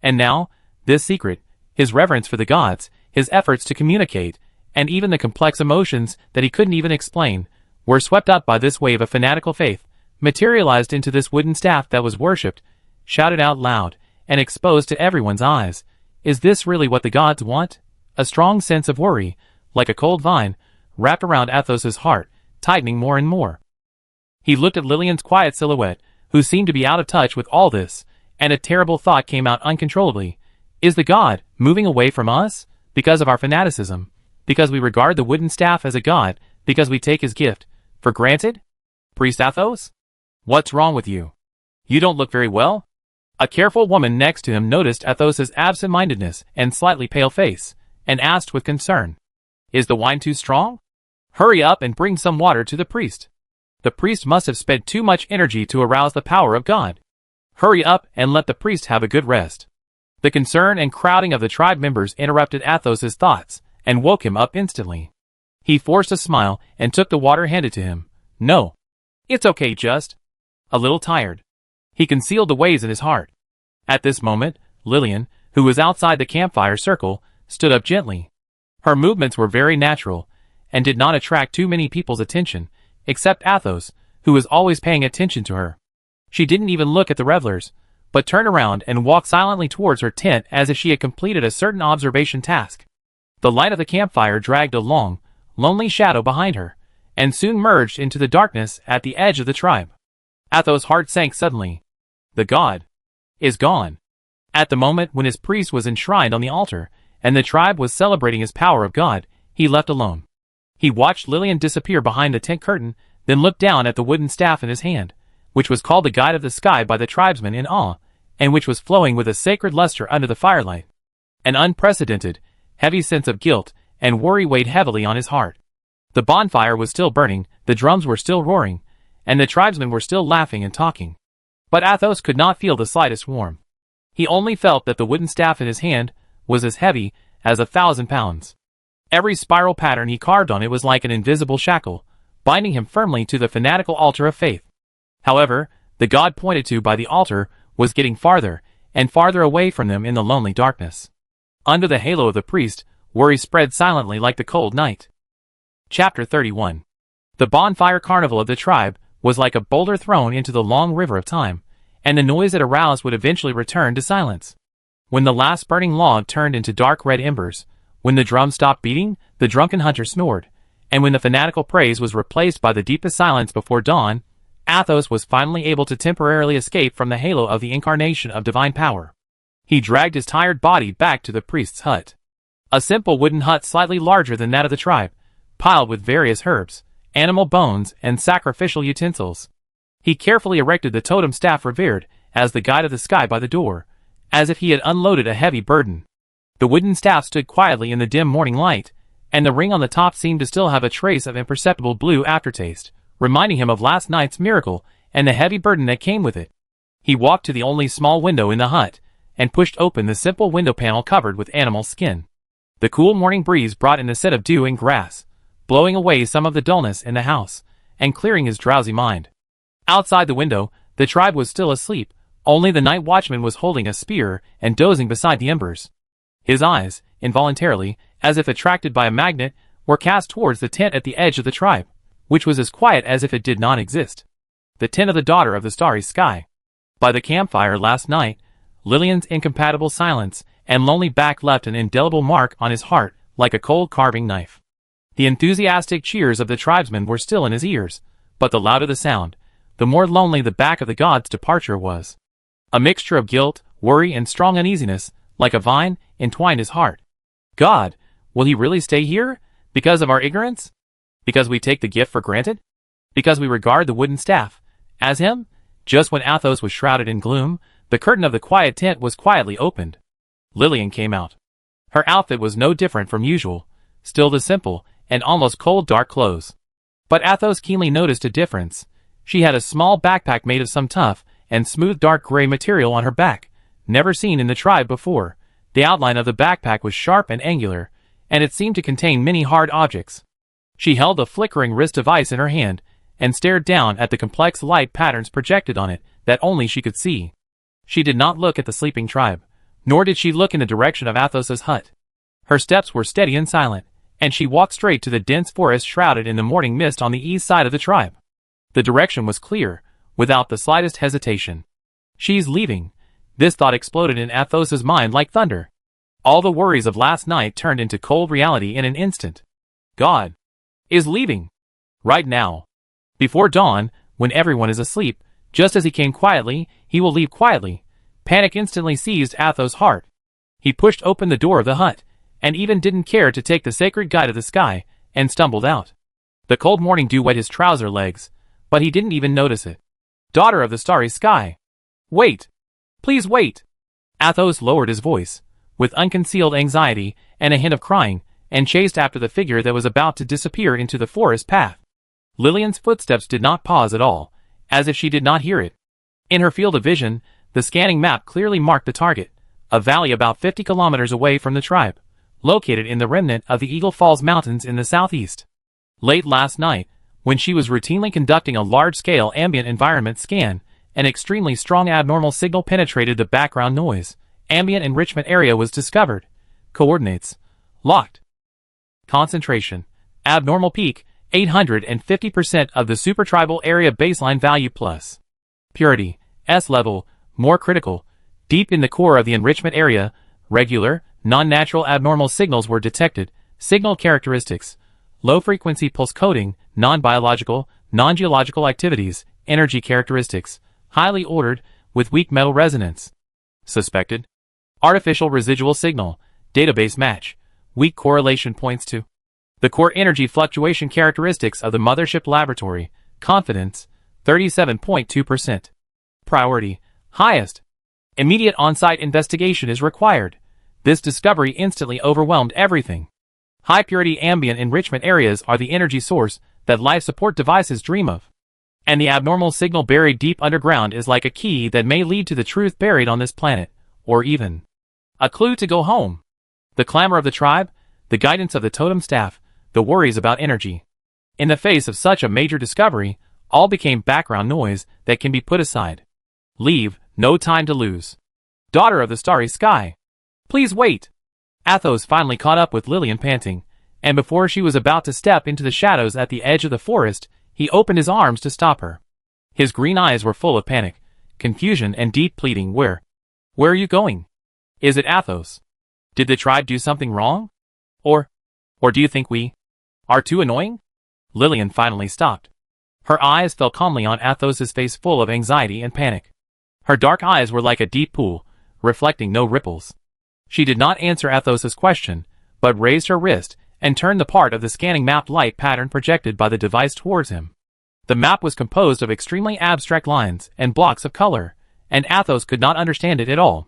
And now, this secret, his reverence for the gods, his efforts to communicate, and even the complex emotions that he couldn't even explain, were swept up by this wave of fanatical faith, materialized into this wooden staff that was worshipped, shouted out loud, and exposed to everyone's eyes. Is this really what the gods want? A strong sense of worry, like a cold vine, wrapped around Athos's heart, tightening more and more. He looked at Lillian's quiet silhouette, who seemed to be out of touch with all this, and a terrible thought came out uncontrollably. Is the god moving away from us? Because of our fanaticism? Because we regard the wooden staff as a god? Because we take his gift for granted? Priest Athos? What's wrong with you? You don't look very well. A careful woman next to him noticed Athos's absent-mindedness and slightly pale face, and asked with concern, "Is the wine too strong? Hurry up and bring some water to the priest. The priest must have spent too much energy to arouse the power of God. Hurry up and let the priest have a good rest." The concern and crowding of the tribe members interrupted Athos's thoughts, and woke him up instantly. He forced a smile and took the water handed to him. "No. It's okay, just a little tired." He concealed the waves in his heart. At this moment, Lillian, who was outside the campfire circle, stood up gently. Her movements were very natural, and did not attract too many people's attention, except Athos, who was always paying attention to her. She didn't even look at the revelers, but turned around and walked silently towards her tent as if she had completed a certain observation task. The light of the campfire dragged a long, lonely shadow behind her, and soon merged into the darkness at the edge of the tribe. Athos' heart sank suddenly. The god is gone. At the moment when his priest was enshrined on the altar, and the tribe was celebrating his power of God, he left alone. He watched Lillian disappear behind the tent curtain, then looked down at the wooden staff in his hand, which was called the guide of the sky by the tribesmen in awe, and which was flowing with a sacred luster under the firelight. An unprecedented, heavy sense of guilt and worry weighed heavily on his heart. The bonfire was still burning, the drums were still roaring, and the tribesmen were still laughing and talking. But Athos could not feel the slightest warmth. He only felt that the wooden staff in his hand was as heavy as 1,000 pounds. Every spiral pattern he carved on it was like an invisible shackle, binding him firmly to the fanatical altar of faith. However, the god pointed to by the altar was getting farther and farther away from them in the lonely darkness. Under the halo of the priest, worry spread silently like the cold night. Chapter 31. The bonfire carnival of the tribe was like a boulder thrown into the long river of time, and the noise it aroused would eventually return to silence. When the last burning log turned into dark red embers, when the drum stopped beating, the drunken hunter snored, and when the fanatical praise was replaced by the deepest silence before dawn, Athos was finally able to temporarily escape from the halo of the incarnation of divine power. He dragged his tired body back to the priest's hut. A simple wooden hut slightly larger than that of the tribe, piled with various herbs, animal bones, and sacrificial utensils. He carefully erected the totem staff revered as the guide of the sky by the door, as if he had unloaded a heavy burden. The wooden staff stood quietly in the dim morning light, and the ring on the top seemed to still have a trace of imperceptible blue aftertaste, reminding him of last night's miracle and the heavy burden that came with it. He walked to the only small window in the hut, and pushed open the simple window panel covered with animal skin. The cool morning breeze brought in a scent of dew and grass, blowing away some of the dullness in the house, and clearing his drowsy mind. Outside the window, the tribe was still asleep, only the night watchman was holding a spear and dozing beside the embers. His eyes, involuntarily, as if attracted by a magnet, were cast towards the tent at the edge of the tribe, which was as quiet as if it did not exist. The tent of the daughter of the starry sky. By the campfire last night, Lillian's incompatible silence and lonely back left an indelible mark on his heart like a cold carving knife. The enthusiastic cheers of the tribesmen were still in his ears, but the louder the sound, the more lonely the back of the god's departure was. A mixture of guilt, worry, and strong uneasiness, like a vine, entwined his heart. God, will he really stay here? Because of our ignorance? Because we take the gift for granted? Because we regard the wooden staff as him? Just when Athos was shrouded in gloom, the curtain of the quiet tent was quietly opened. Lillian came out. Her outfit was no different from usual, still the simple and almost cold dark clothes. But Athos keenly noticed a difference. She had a small backpack made of some tough and smooth dark gray material on her back, never seen in the tribe before. The outline of the backpack was sharp and angular, and it seemed to contain many hard objects. She held a flickering wrist device in her hand and stared down at the complex light patterns projected on it that only she could see. She did not look at the sleeping tribe, nor did she look in the direction of Athos's hut. Her steps were steady and silent, and she walked straight to the dense forest shrouded in the morning mist on the east side of the tribe. The direction was clear, without the slightest hesitation. She's leaving. This thought exploded in Athos's mind like thunder. All the worries of last night turned into cold reality in an instant. God is leaving. Right now. Before dawn, when everyone is asleep, just as he came quietly, he will leave quietly. Panic instantly seized Athos' heart. He pushed open the door of the hut, and even didn't care to take the sacred guide of the sky, and stumbled out. The cold morning dew wet his trouser legs, but he didn't even notice it. Daughter of the starry sky. Wait. Please wait. Athos lowered his voice, with unconcealed anxiety and a hint of crying, and chased after the figure that was about to disappear into the forest path. Lillian's footsteps did not pause at all, as if she did not hear it. In her field of vision, the scanning map clearly marked the target, a valley about 50 kilometers away from the tribe, located in the remnant of the Eagle Falls Mountains in the southeast. Late last night, when she was routinely conducting a large-scale ambient environment scan, an extremely strong abnormal signal penetrated the background noise. Ambient enrichment area was discovered. Coordinates locked. Concentration abnormal peak 850% of the supertribal area baseline value plus. Purity S level more critical. Deep in the core of the enrichment area, regular, non-natural abnormal signals were detected. Signal characteristics: low-frequency pulse coding, non-biological, non-geological activities. Energy characteristics: highly ordered, with weak metal resonance. Suspected: artificial residual signal, database match, weak correlation points to the core energy fluctuation characteristics of the mothership laboratory. Confidence: 37.2%. Priority: highest. Immediate on-site investigation is required. This discovery instantly overwhelmed everything. High-purity ambient enrichment areas are the energy source that life support devices dream of. And the abnormal signal buried deep underground is like a key that may lead to the truth buried on this planet, or even a clue to go home. The clamor of the tribe, the guidance of the totem staff, the worries about energy. In the face of such a major discovery, all became background noise that can be put aside. Leave, no time to lose. Daughter of the starry sky. Please wait. Athos finally caught up with Lillian panting, and before she was about to step into the shadows at the edge of the forest, he opened his arms to stop her. His green eyes were full of panic, confusion, and deep pleading. Where are you going? Is it Athos? Did the tribe do something wrong? Or do you think we are too annoying? Lillian finally stopped. Her eyes fell calmly on Athos's face full of anxiety and panic. Her dark eyes were like a deep pool, reflecting no ripples. She did not answer Athos's question, but raised her wrist and turned the part of the scanning map light pattern projected by the device towards him. The map was composed of extremely abstract lines and blocks of color, and Athos could not understand it at all.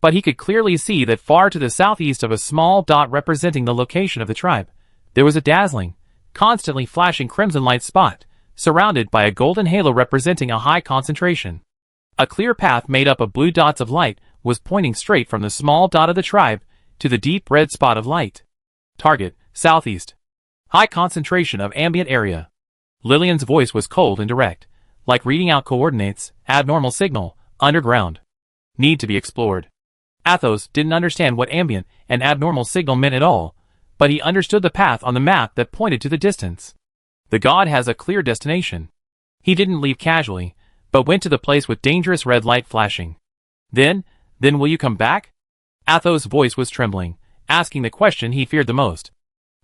But he could clearly see that far to the southeast of a small dot representing the location of the tribe, there was a dazzling, constantly flashing crimson light spot, surrounded by a golden halo representing a high concentration. A clear path made up of blue dots of light was pointing straight from the small dot of the tribe to the deep red spot of light. Target, southeast. High concentration of ambient area. Lillian's voice was cold and direct, like reading out coordinates. Abnormal signal, underground. Need to be explored. Athos didn't understand what ambient and abnormal signal meant at all, but he understood the path on the map that pointed to the distance. The god has a clear destination. He didn't leave casually, but went to the place with dangerous red light flashing. Then will you come back? Athos' voice was trembling, asking the question he feared the most.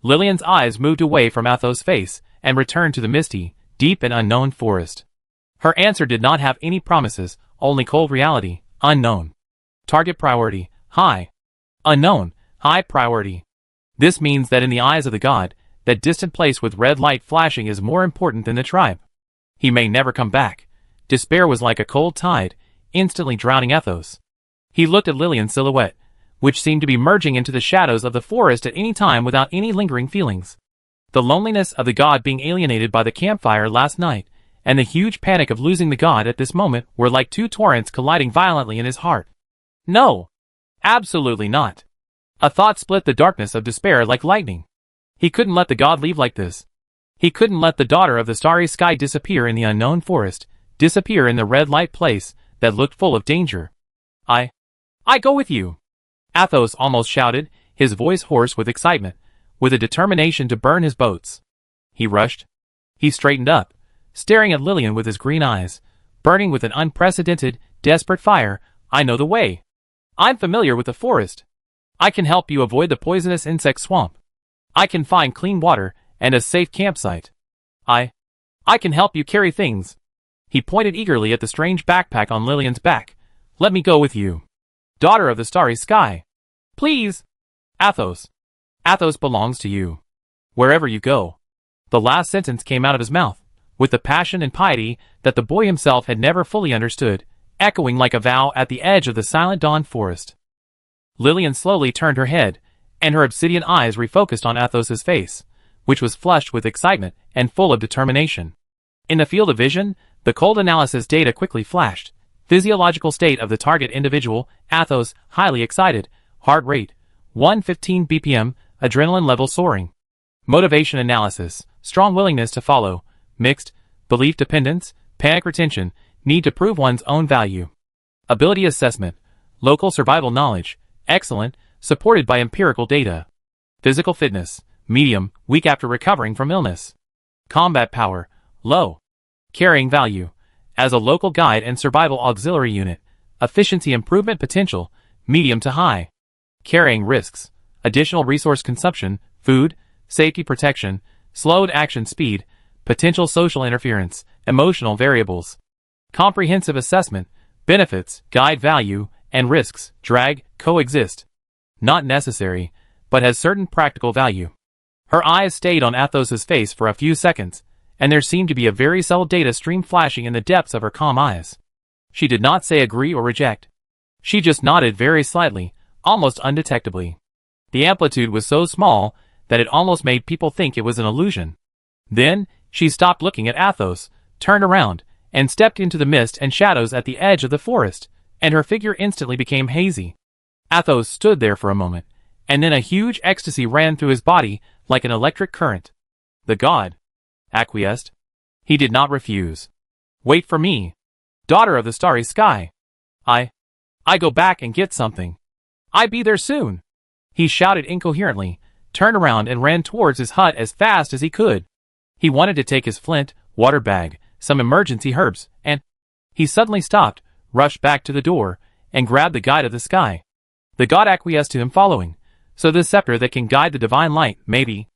Lillian's eyes moved away from Athos' face and returned to the misty, deep and unknown forest. Her answer did not have any promises, only cold reality. Unknown. Target priority, high. Unknown, high priority. This means that in the eyes of the god, that distant place with red light flashing is more important than the tribe. He may never come back. Despair was like a cold tide, instantly drowning Athos. He looked at Lillian's silhouette, which seemed to be merging into the shadows of the forest at any time without any lingering feelings. The loneliness of the god being alienated by the campfire last night, and the huge panic of losing the god at this moment were like two torrents colliding violently in his heart. No! Absolutely not. A thought split the darkness of despair like lightning. He couldn't let the god leave like this. He couldn't let the daughter of the starry sky disappear in the unknown forest, disappear in the red light place that looked full of danger. I go with you! Athos almost shouted, his voice hoarse with excitement, with a determination to burn his boats. He rushed. He straightened up, staring at Lillian with his green eyes, burning with an unprecedented, desperate fire. I know the way. I'm familiar with the forest. I can help you avoid the poisonous insect swamp. I can find clean water and a safe campsite. I can help you carry things. He pointed eagerly at the strange backpack on Lillian's back. Let me go with you. Daughter of the starry sky. Please. Athos. Athos belongs to you. Wherever you go. The last sentence came out of his mouth, with the passion and piety that the boy himself had never fully understood, echoing like a vow at the edge of the silent dawn forest. Lillian slowly turned her head, and her obsidian eyes refocused on Athos's face, which was flushed with excitement and full of determination. In the field of vision, the cold analysis data quickly flashed. Physiological state of the target individual, Athos, highly excited, heart rate, 115 BPM, adrenaline level soaring. Motivation analysis, strong willingness to follow, mixed, belief dependence, panic retention, need to prove one's own value. Ability assessment, local survival knowledge, excellent, supported by empirical data. Physical fitness, medium, weak after recovering from illness. Combat power, low. Carrying value, as a local guide and survival auxiliary unit. Efficiency improvement potential, medium to high. Carrying risks, additional resource consumption, food, safety protection, slowed action speed, potential social interference, emotional variables. Comprehensive assessment, benefits, guide value, and risks, drag, coexist. Not necessary, but has certain practical value. Her eyes stayed on Athos's face for a few seconds, and there seemed to be a very subtle data stream flashing in the depths of her calm eyes. She did not say agree or reject. She just nodded very slightly, almost undetectably. The amplitude was so small that it almost made people think it was an illusion. Then, she stopped looking at Athos, turned around, and stepped into the mist and shadows at the edge of the forest, and her figure instantly became hazy. Athos stood there for a moment, and then a huge ecstasy ran through his body like an electric current. The god acquiesced. He did not refuse. Wait for me. Daughter of the starry sky. I go back and get something. I be there soon. He shouted incoherently, turned around and ran towards his hut as fast as he could. He wanted to take his flint, water bag, some emergency herbs, and he suddenly stopped, rushed back to the door, and grabbed the guide of the sky. The god acquiesced to him following. So this scepter that can guide the divine light, maybe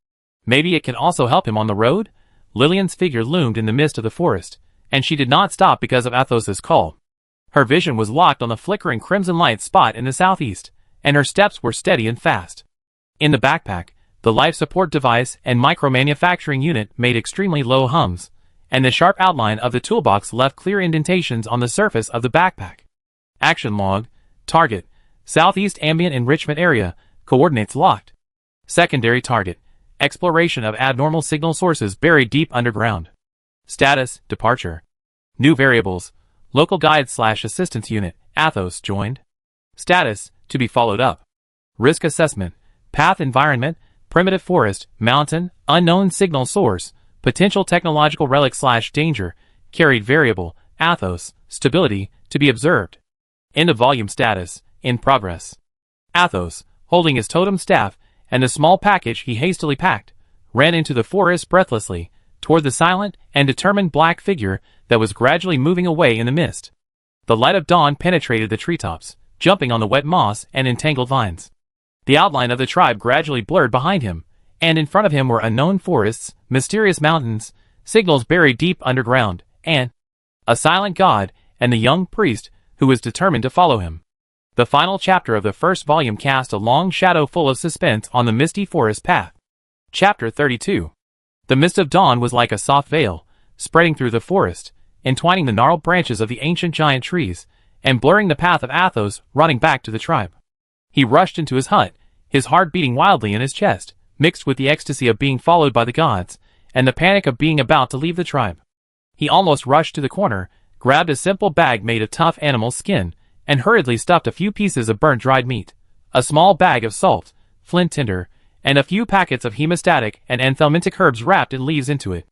it can also help him on the road? Lillian's figure loomed in the mist of the forest, and she did not stop because of Athos's call. Her vision was locked on the flickering crimson light spot in the southeast, and her steps were steady and fast. In the backpack, the life support device and micro-manufacturing unit made extremely low hums, and the sharp outline of the toolbox left clear indentations on the surface of the backpack. Action log, target, southeast ambient enrichment area, coordinates locked. Secondary target, exploration of abnormal signal sources buried deep underground. Status, departure. New variables, local guide/assistance unit, Athos joined. Status, to be followed up. Risk assessment, path environment, primitive forest, mountain, unknown signal source, potential technological relic/danger, carried variable, Athos, stability, to be observed. End of volume status, in progress. Athos, holding his totem staff, and the small package he hastily packed, ran into the forest breathlessly, toward the silent and determined black figure that was gradually moving away in the mist. The light of dawn penetrated the treetops, jumping on the wet moss and entangled vines. The outline of the tribe gradually blurred behind him, and in front of him were unknown forests, mysterious mountains, signals buried deep underground, and a silent god, and the young priest, who was determined to follow him. The final chapter of the first volume cast a long shadow full of suspense on the misty forest path. Chapter 32. The mist of dawn was like a soft veil, spreading through the forest, entwining the gnarled branches of the ancient giant trees, and blurring the path of Athos running back to the tribe. He rushed into his hut, his heart beating wildly in his chest, mixed with the ecstasy of being followed by the gods, and the panic of being about to leave the tribe. He almost rushed to the corner, grabbed a simple bag made of tough animal skin, and hurriedly stuffed a few pieces of burnt dried meat, a small bag of salt, flint tinder, and a few packets of hemostatic and anthelmintic herbs wrapped in leaves into it.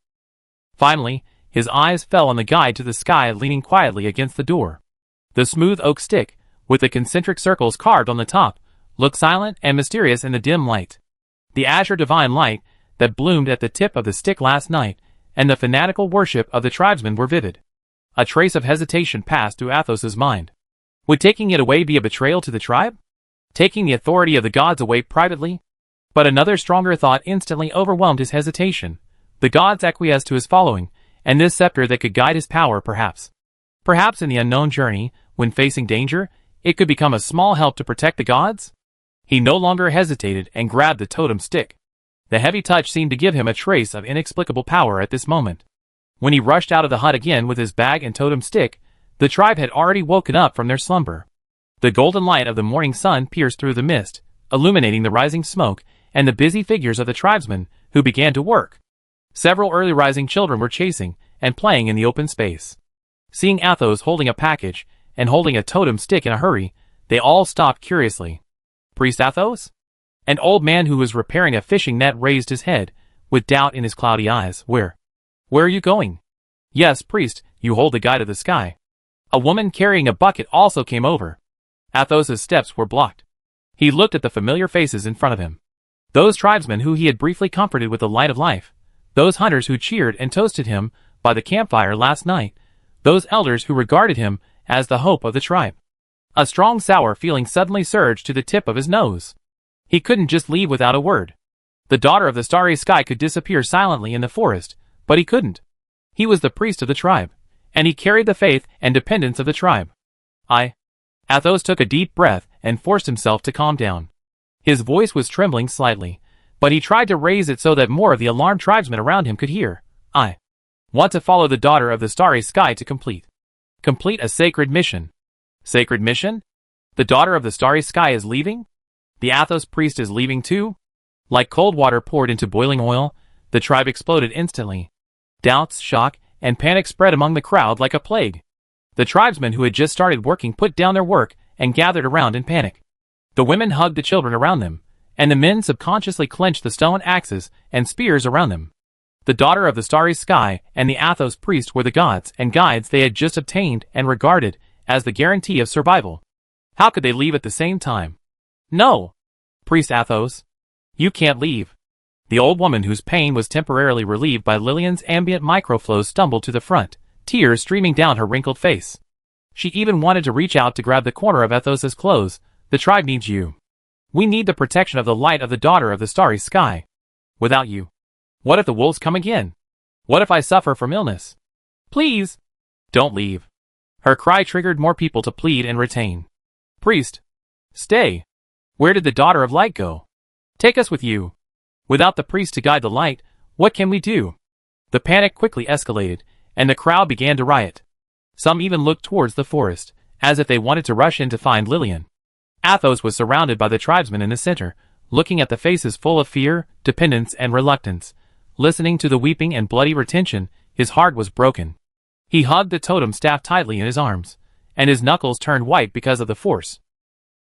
Finally, his eyes fell on the guide to the sky leaning quietly against the door. The smooth oak stick, with the concentric circles carved on the top, looked silent and mysterious in the dim light. The azure divine light that bloomed at the tip of the stick last night, and the fanatical worship of the tribesmen were vivid. A trace of hesitation passed through Athos's mind. Would taking it away be a betrayal to the tribe? Taking the authority of the gods away privately? But another stronger thought instantly overwhelmed his hesitation. The gods acquiesced to his following, and this scepter that could guide his power perhaps. Perhaps in the unknown journey, when facing danger, it could become a small help to protect the gods? He no longer hesitated and grabbed the totem stick. The heavy touch seemed to give him a trace of inexplicable power at this moment. When he rushed out of the hut again with his bag and totem stick, the tribe had already woken up from their slumber. The golden light of the morning sun pierced through the mist, illuminating the rising smoke and the busy figures of the tribesmen who began to work. Several early rising children were chasing and playing in the open space. Seeing Athos holding a package and holding a totem stick in a hurry, they all stopped curiously. Priest Athos? An old man who was repairing a fishing net raised his head, with doubt in his cloudy eyes. Where are you going? Yes, priest, you hold the guide of the sky. A woman carrying a bucket also came over. Athos's steps were blocked. He looked at the familiar faces in front of him. Those tribesmen who he had briefly comforted with the light of life. Those hunters who cheered and toasted him by the campfire last night. Those elders who regarded him as the hope of the tribe. A strong sour feeling suddenly surged to the tip of his nose. He couldn't just leave without a word. The daughter of the starry sky could disappear silently in the forest, but he couldn't. He was the priest of the tribe, and he carried the faith and dependence of the tribe. Athos took a deep breath and forced himself to calm down. His voice was trembling slightly, but he tried to raise it so that more of the alarmed tribesmen around him could hear. I want to follow the daughter of the starry sky to complete a sacred mission. Sacred mission? The daughter of the starry sky is leaving? The Athos priest is leaving too? Like cold water poured into boiling oil, the tribe exploded instantly. Doubts, shock, and panic spread among the crowd like a plague. The tribesmen who had just started working put down their work and gathered around in panic. The women hugged the children around them, and the men subconsciously clenched the stone axes and spears around them. The daughter of the starry sky and the Athos priest were the gods and guides they had just obtained and regarded as the guarantee of survival. How could they leave at the same time? No! Priest Athos, you can't leave. The old woman whose pain was temporarily relieved by Lillian's ambient microflows stumbled to the front, tears streaming down her wrinkled face. She even wanted to reach out to grab the corner of Athos's clothes. The tribe needs you. We need the protection of the light of the daughter of the starry sky. Without you. What if the wolves come again? What if I suffer from illness? Please! Don't leave. Her cry triggered more people to plead and retain. Priest! Stay! Where did the daughter of light go? Take us with you. Without the priest to guide the light, what can we do? The panic quickly escalated, and the crowd began to riot. Some even looked towards the forest, as if they wanted to rush in to find Lillian. Athos was surrounded by the tribesmen in the center, looking at the faces full of fear, dependence, and reluctance. Listening to the weeping and bloody retention, his heart was broken. He hugged the totem staff tightly in his arms, and his knuckles turned white because of the force.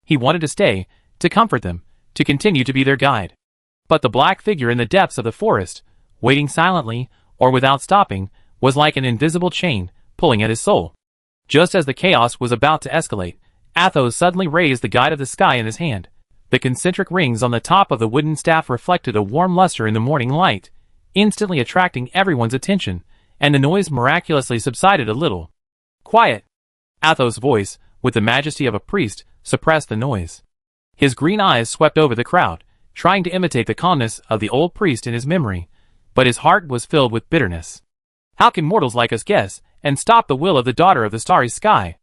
He wanted to stay, to comfort them, to continue to be their guide. But the black figure in the depths of the forest, waiting silently, or without stopping, was like an invisible chain, pulling at his soul. Just as the chaos was about to escalate, Athos suddenly raised the guide of the sky in his hand. The concentric rings on the top of the wooden staff reflected a warm luster in the morning light, instantly attracting everyone's attention, and the noise miraculously subsided a little. Quiet! Athos' voice, with the majesty of a priest, suppressed the noise. His green eyes swept over the crowd, trying to imitate the calmness of the old priest in his memory, but his heart was filled with bitterness. How can mortals like us guess and stop the will of the daughter of the starry sky?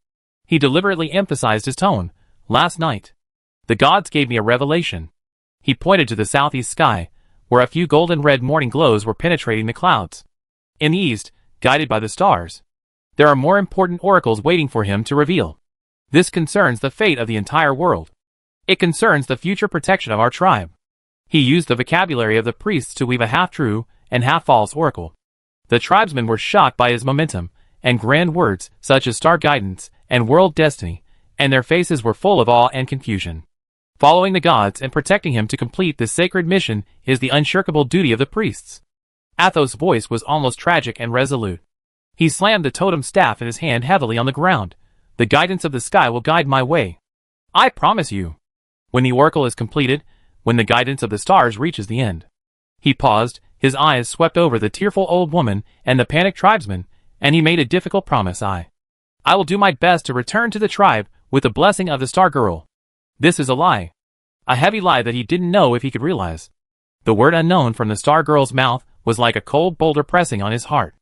He deliberately emphasized his tone. Last night, the gods gave me a revelation. He pointed to the southeast sky, where a few golden red morning glows were penetrating the clouds. In the east, guided by the stars, there are more important oracles waiting for him to reveal. This concerns the fate of the entire world. It concerns the future protection of our tribe. He used the vocabulary of the priests to weave a half-true and half-false oracle. The tribesmen were shocked by his momentum and grand words such as star guidance and world destiny, and their faces were full of awe and confusion. Following the gods and protecting him to complete this sacred mission is the unshirkable duty of the priests. Athos' voice was almost tragic and resolute. He slammed the totem staff in his hand heavily on the ground. The guidance of the sky will guide my way. I promise you. When the oracle is completed, when the guidance of the stars reaches the end. He paused, his eyes swept over the tearful old woman and the panicked tribesmen, and he made a difficult promise. I will do my best to return to the tribe with the blessing of the Star Girl. This is a lie. A heavy lie that he didn't know if he could realize. The word unknown from the Star Girl's mouth was like a cold boulder pressing on his heart.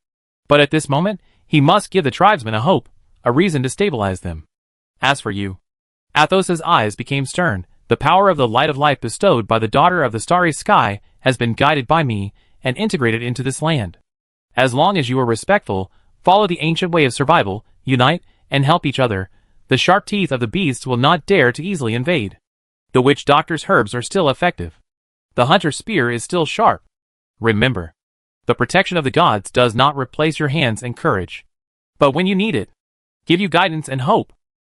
But at this moment, he must give the tribesmen a hope, a reason to stabilize them. As for you, Athos's eyes became stern. The power of the light of life bestowed by the daughter of the starry sky has been guided by me and integrated into this land. As long as you are respectful, follow the ancient way of survival, unite, and help each other, the sharp teeth of the beasts will not dare to easily invade. The witch doctor's herbs are still effective. The hunter's spear is still sharp. Remember, the protection of the gods does not replace your hands and courage. But when you need it, give you guidance and hope.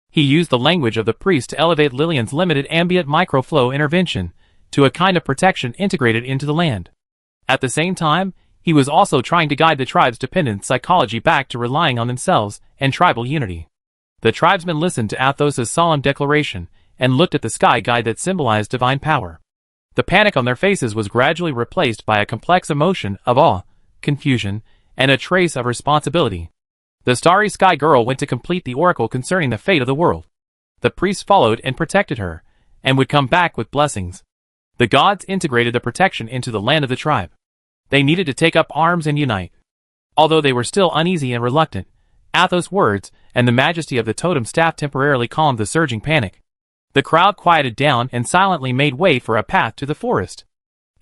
He used the language of the priest to elevate Lillian's limited ambient microflow intervention to a kind of protection integrated into the land. At the same time, he was also trying to guide the tribe's dependent psychology back to relying on themselves and tribal unity. The tribesmen listened to Athos's solemn declaration and looked at the sky guide that symbolized divine power. The panic on their faces was gradually replaced by a complex emotion of awe, confusion, and a trace of responsibility. The starry sky girl went to complete the oracle concerning the fate of the world. The priests followed and protected her, and would come back with blessings. The gods integrated the protection into the land of the tribe. They needed to take up arms and unite. Although they were still uneasy and reluctant, Athos' words and the majesty of the totem staff temporarily calmed the surging panic. The crowd quieted down and silently made way for a path to the forest.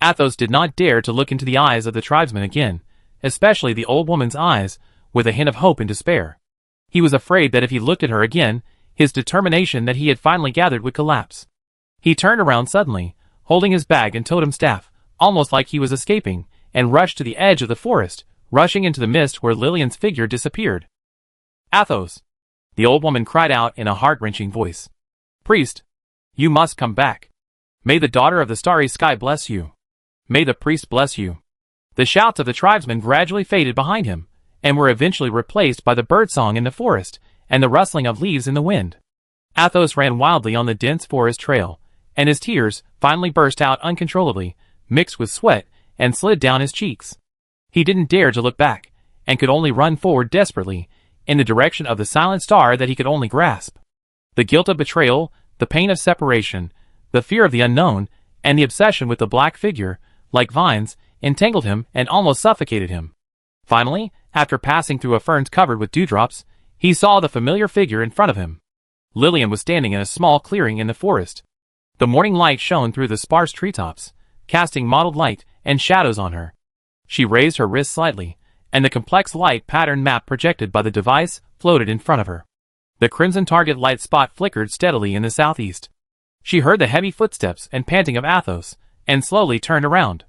Athos did not dare to look into the eyes of the tribesmen again, especially the old woman's eyes, with a hint of hope and despair. He was afraid that if he looked at her again, his determination that he had finally gathered would collapse. He turned around suddenly, holding his bag and totem staff, almost like he was escaping, and rushed to the edge of the forest, rushing into the mist where Lillian's figure disappeared. Athos! The old woman cried out in a heart-wrenching voice. Priest! You must come back. May the daughter of the starry sky bless you. May the priest bless you. The shouts of the tribesmen gradually faded behind him, and were eventually replaced by the birdsong in the forest and the rustling of leaves in the wind. Athos ran wildly on the dense forest trail, and his tears finally burst out uncontrollably, mixed with sweat, and slid down his cheeks. He didn't dare to look back, and could only run forward desperately, in the direction of the silent star that he could only grasp. The guilt of betrayal, the pain of separation, the fear of the unknown, and the obsession with the black figure, like vines, entangled him and almost suffocated him. Finally, after passing through a fern covered with dewdrops, he saw the familiar figure in front of him. Lillian was standing in a small clearing in the forest. The morning light shone through the sparse treetops, casting mottled light and shadows on her. She raised her wrist slightly, and the complex light pattern map projected by the device floated in front of her. The crimson target light spot flickered steadily in the southeast. She heard the heavy footsteps and panting of Athos, and slowly turned around.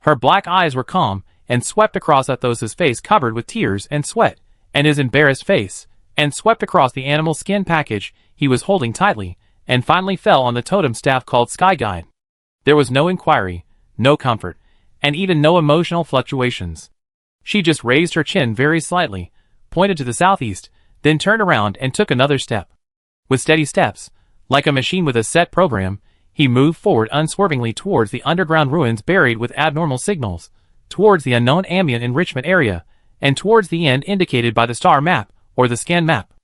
Her black eyes were calm, and swept across Athos's face covered with tears and sweat, and his embarrassed face, and swept across the animal skin package he was holding tightly, and finally fell on the totem staff called Sky Guide. There was no inquiry, no comfort, and even no emotional fluctuations. She just raised her chin very slightly, pointed to the southeast, then turned around and took another step. With steady steps, like a machine with a set program, he moved forward unswervingly towards the underground ruins buried with abnormal signals, towards the unknown ambient enrichment area, and towards the end indicated by the star map, or the scan map.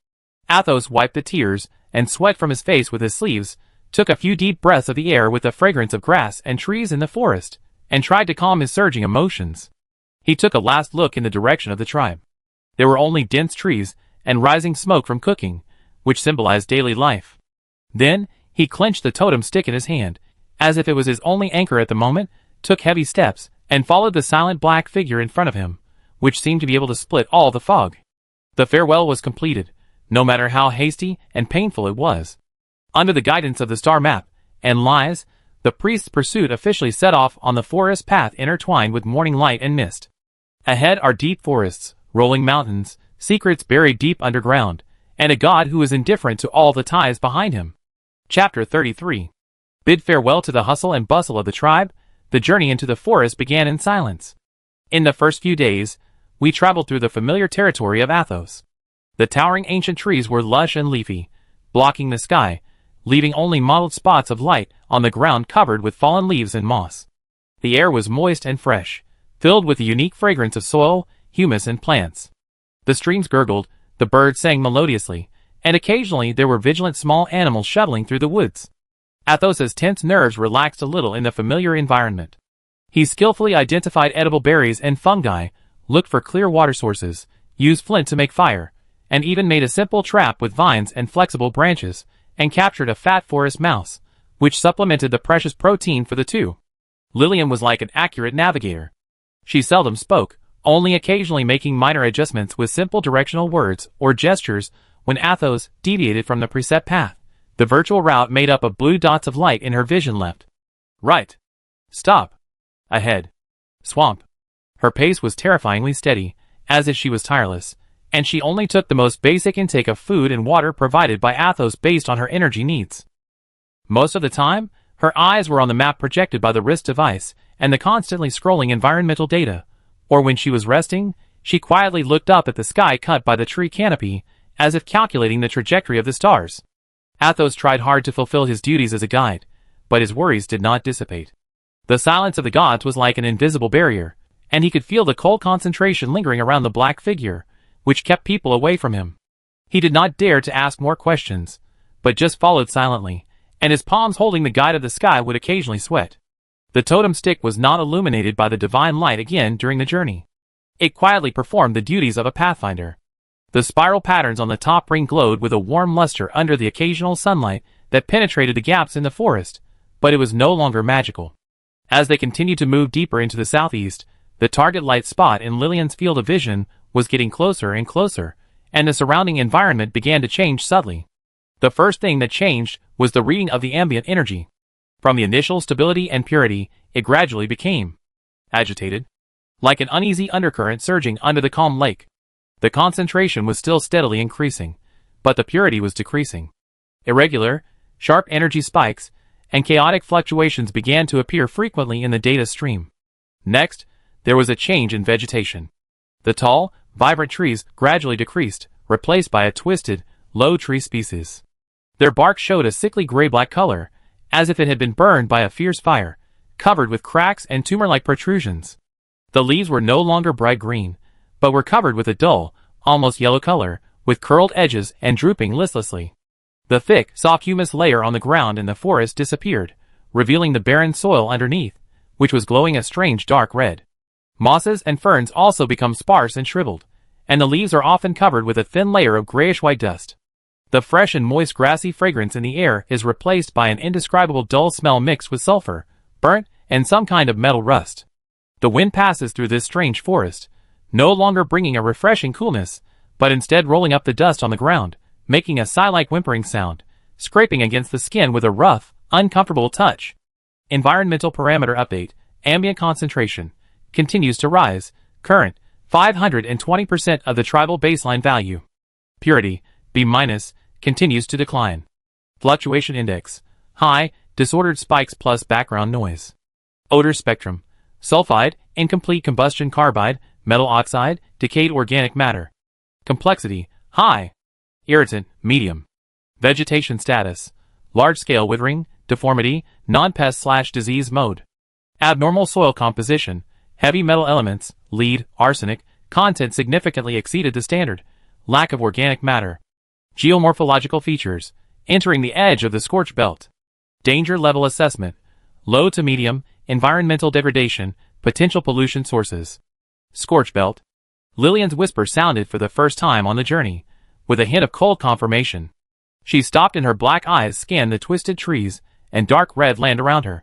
Athos wiped the tears and sweat from his face with his sleeves, took a few deep breaths of the air with the fragrance of grass and trees in the forest, and tried to calm his surging emotions. He took a last look in the direction of the tribe. There were only dense trees and rising smoke from cooking, which symbolized daily life. Then, he clenched the totem stick in his hand, as if it was his only anchor at the moment, took heavy steps, and followed the silent black figure in front of him, which seemed to be able to split all the fog. The farewell was completed, no matter how hasty and painful it was. Under the guidance of the star map and lies, the priest's pursuit officially set off on the forest path intertwined with morning light and mist. Ahead are deep forests, rolling mountains, secrets buried deep underground, and a god who is indifferent to all the ties behind him. Chapter 33. Bid farewell to the hustle and bustle of the tribe. The journey into the forest began in silence. In the first few days, we traveled through the familiar territory of Athos. The towering ancient trees were lush and leafy, blocking the sky, leaving only mottled spots of light on the ground covered with fallen leaves and moss. The air was moist and fresh, filled with the unique fragrance of soil, humus and plants. The streams gurgled, the birds sang melodiously, and occasionally there were vigilant small animals shuttling through the woods. Athos's tense nerves relaxed a little in the familiar environment. He skillfully identified edible berries and fungi, looked for clear water sources, used flint to make fire, and even made a simple trap with vines and flexible branches, and captured a fat forest mouse, which supplemented the precious protein for the two. Lillian was like an accurate navigator. She seldom spoke, only occasionally making minor adjustments with simple directional words or gestures when Athos deviated from the preset path. The virtual route made up of blue dots of light in her vision left. Right. Stop. Ahead. Swamp. Her pace was terrifyingly steady, as if she was tireless, and she only took the most basic intake of food and water provided by Athos based on her energy needs. Most of the time, her eyes were on the map projected by the wrist device and the constantly scrolling environmental data, or when she was resting, she quietly looked up at the sky cut by the tree canopy, as if calculating the trajectory of the stars. Athos tried hard to fulfill his duties as a guide, but his worries did not dissipate. The silence of the gods was like an invisible barrier, and he could feel the cold concentration lingering around the black figure, which kept people away from him. He did not dare to ask more questions, but just followed silently, and his palms holding the guide of the sky would occasionally sweat. The totem stick was not illuminated by the divine light again during the journey. It quietly performed the duties of a pathfinder. The spiral patterns on the top ring glowed with a warm luster under the occasional sunlight that penetrated the gaps in the forest, but it was no longer magical. As they continued to move deeper into the southeast, the target light spot in Lillian's field of vision was getting closer and closer, and the surrounding environment began to change subtly. The first thing that changed was the reading of the ambient energy. From the initial stability and purity, it gradually became agitated, like an uneasy undercurrent surging under the calm lake. The concentration was still steadily increasing, but the purity was decreasing. Irregular, sharp energy spikes and chaotic fluctuations began to appear frequently in the data stream. Next, there was a change in vegetation. The tall, vibrant trees gradually decreased, replaced by a twisted, low tree species. Their bark showed a sickly gray-black color, as if it had been burned by a fierce fire, covered with cracks and tumor-like protrusions. The leaves were no longer bright green, but were covered with a dull, almost yellow color, with curled edges and drooping listlessly. The thick, soft humus layer on the ground in the forest disappeared, revealing the barren soil underneath, which was glowing a strange dark red. Mosses and ferns also become sparse and shriveled, and the leaves are often covered with a thin layer of grayish-white dust. The fresh and moist grassy fragrance in the air is replaced by an indescribable dull smell mixed with sulfur, burnt, and some kind of metal rust. The wind passes through this strange forest, no longer bringing a refreshing coolness, but instead rolling up the dust on the ground, making a sigh-like whimpering sound, scraping against the skin with a rough, uncomfortable touch. Environmental parameter update. Ambient concentration continues to rise. Current 520% of the tribal baseline value. Purity B- continues to decline. Fluctuation index high. Disordered spikes plus background noise. Odor spectrum: sulfide, incomplete combustion carbide, metal oxide, decayed organic matter. Complexity high. Irritant medium. Vegetation status: large-scale withering, deformity, non-pest/disease mode. Abnormal soil composition: heavy metal elements, lead, arsenic, content significantly exceeded the standard. Lack of organic matter. Geomorphological features: entering the edge of the scorch belt. Danger level assessment: low to medium, environmental degradation, potential pollution sources. Scorch belt. Lillian's whisper sounded for the first time on the journey, with a hint of cold confirmation. She stopped and her black eyes scanned the twisted trees and dark red land around her.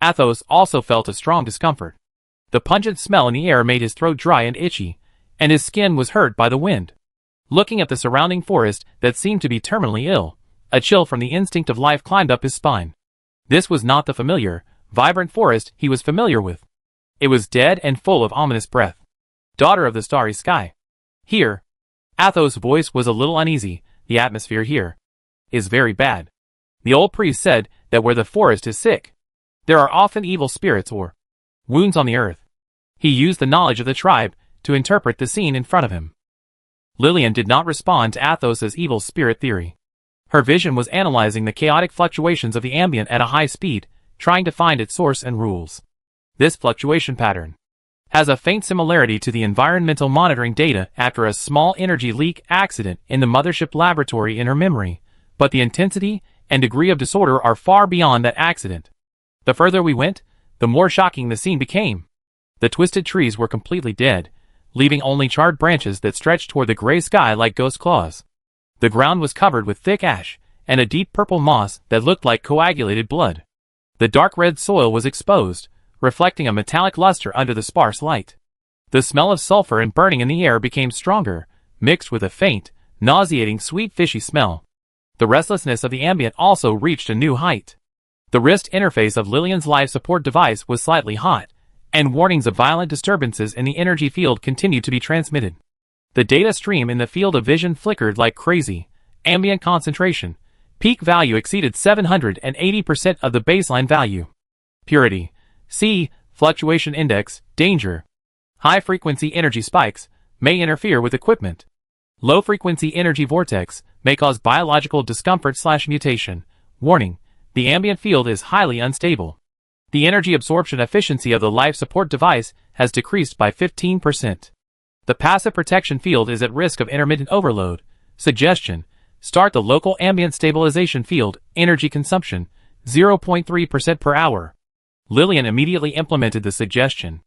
Athos also felt a strong discomfort. The pungent smell in the air made his throat dry and itchy, and his skin was hurt by the wind. Looking at the surrounding forest that seemed to be terminally ill, a chill from the instinct of life climbed up his spine. This was not the familiar, vibrant forest he was familiar with. It was dead and full of ominous breath. Daughter of the starry sky. Here. Athos' voice was a little uneasy. The atmosphere here is very bad. The old priest said that where the forest is sick, there are often evil spirits or wounds on the earth. He used the knowledge of the tribe to interpret the scene in front of him. Lillian did not respond to Athos' evil spirit theory. Her vision was analyzing the chaotic fluctuations of the ambient at a high speed, trying to find its source and rules. This fluctuation pattern has a faint similarity to the environmental monitoring data after a small energy leak accident in the mothership laboratory in her memory, but the intensity and degree of disorder are far beyond that accident. The further we went, the more shocking the scene became. The twisted trees were completely dead, leaving only charred branches that stretched toward the gray sky like ghost claws. The ground was covered with thick ash and a deep purple moss that looked like coagulated blood. The dark red soil was exposed, reflecting a metallic luster under the sparse light. The smell of sulfur and burning in the air became stronger, mixed with a faint, nauseating sweet fishy smell. The restlessness of the ambient also reached a new height. The wrist interface of Lillian's life support device was slightly hot, and warnings of violent disturbances in the energy field continued to be transmitted. The data stream in the field of vision flickered like crazy. Ambient concentration. Peak value exceeded 780% of the baseline value. Purity. C. Fluctuation index. Danger. High-frequency energy spikes may interfere with equipment. Low-frequency energy vortex may cause biological discomfort/mutation. Warning. The ambient field is highly unstable. The energy absorption efficiency of the life support device has decreased by 15%. The passive protection field is at risk of intermittent overload. Suggestion. Start the local ambient stabilization field, energy consumption, 0.3% per hour. Lillian immediately implemented the suggestion.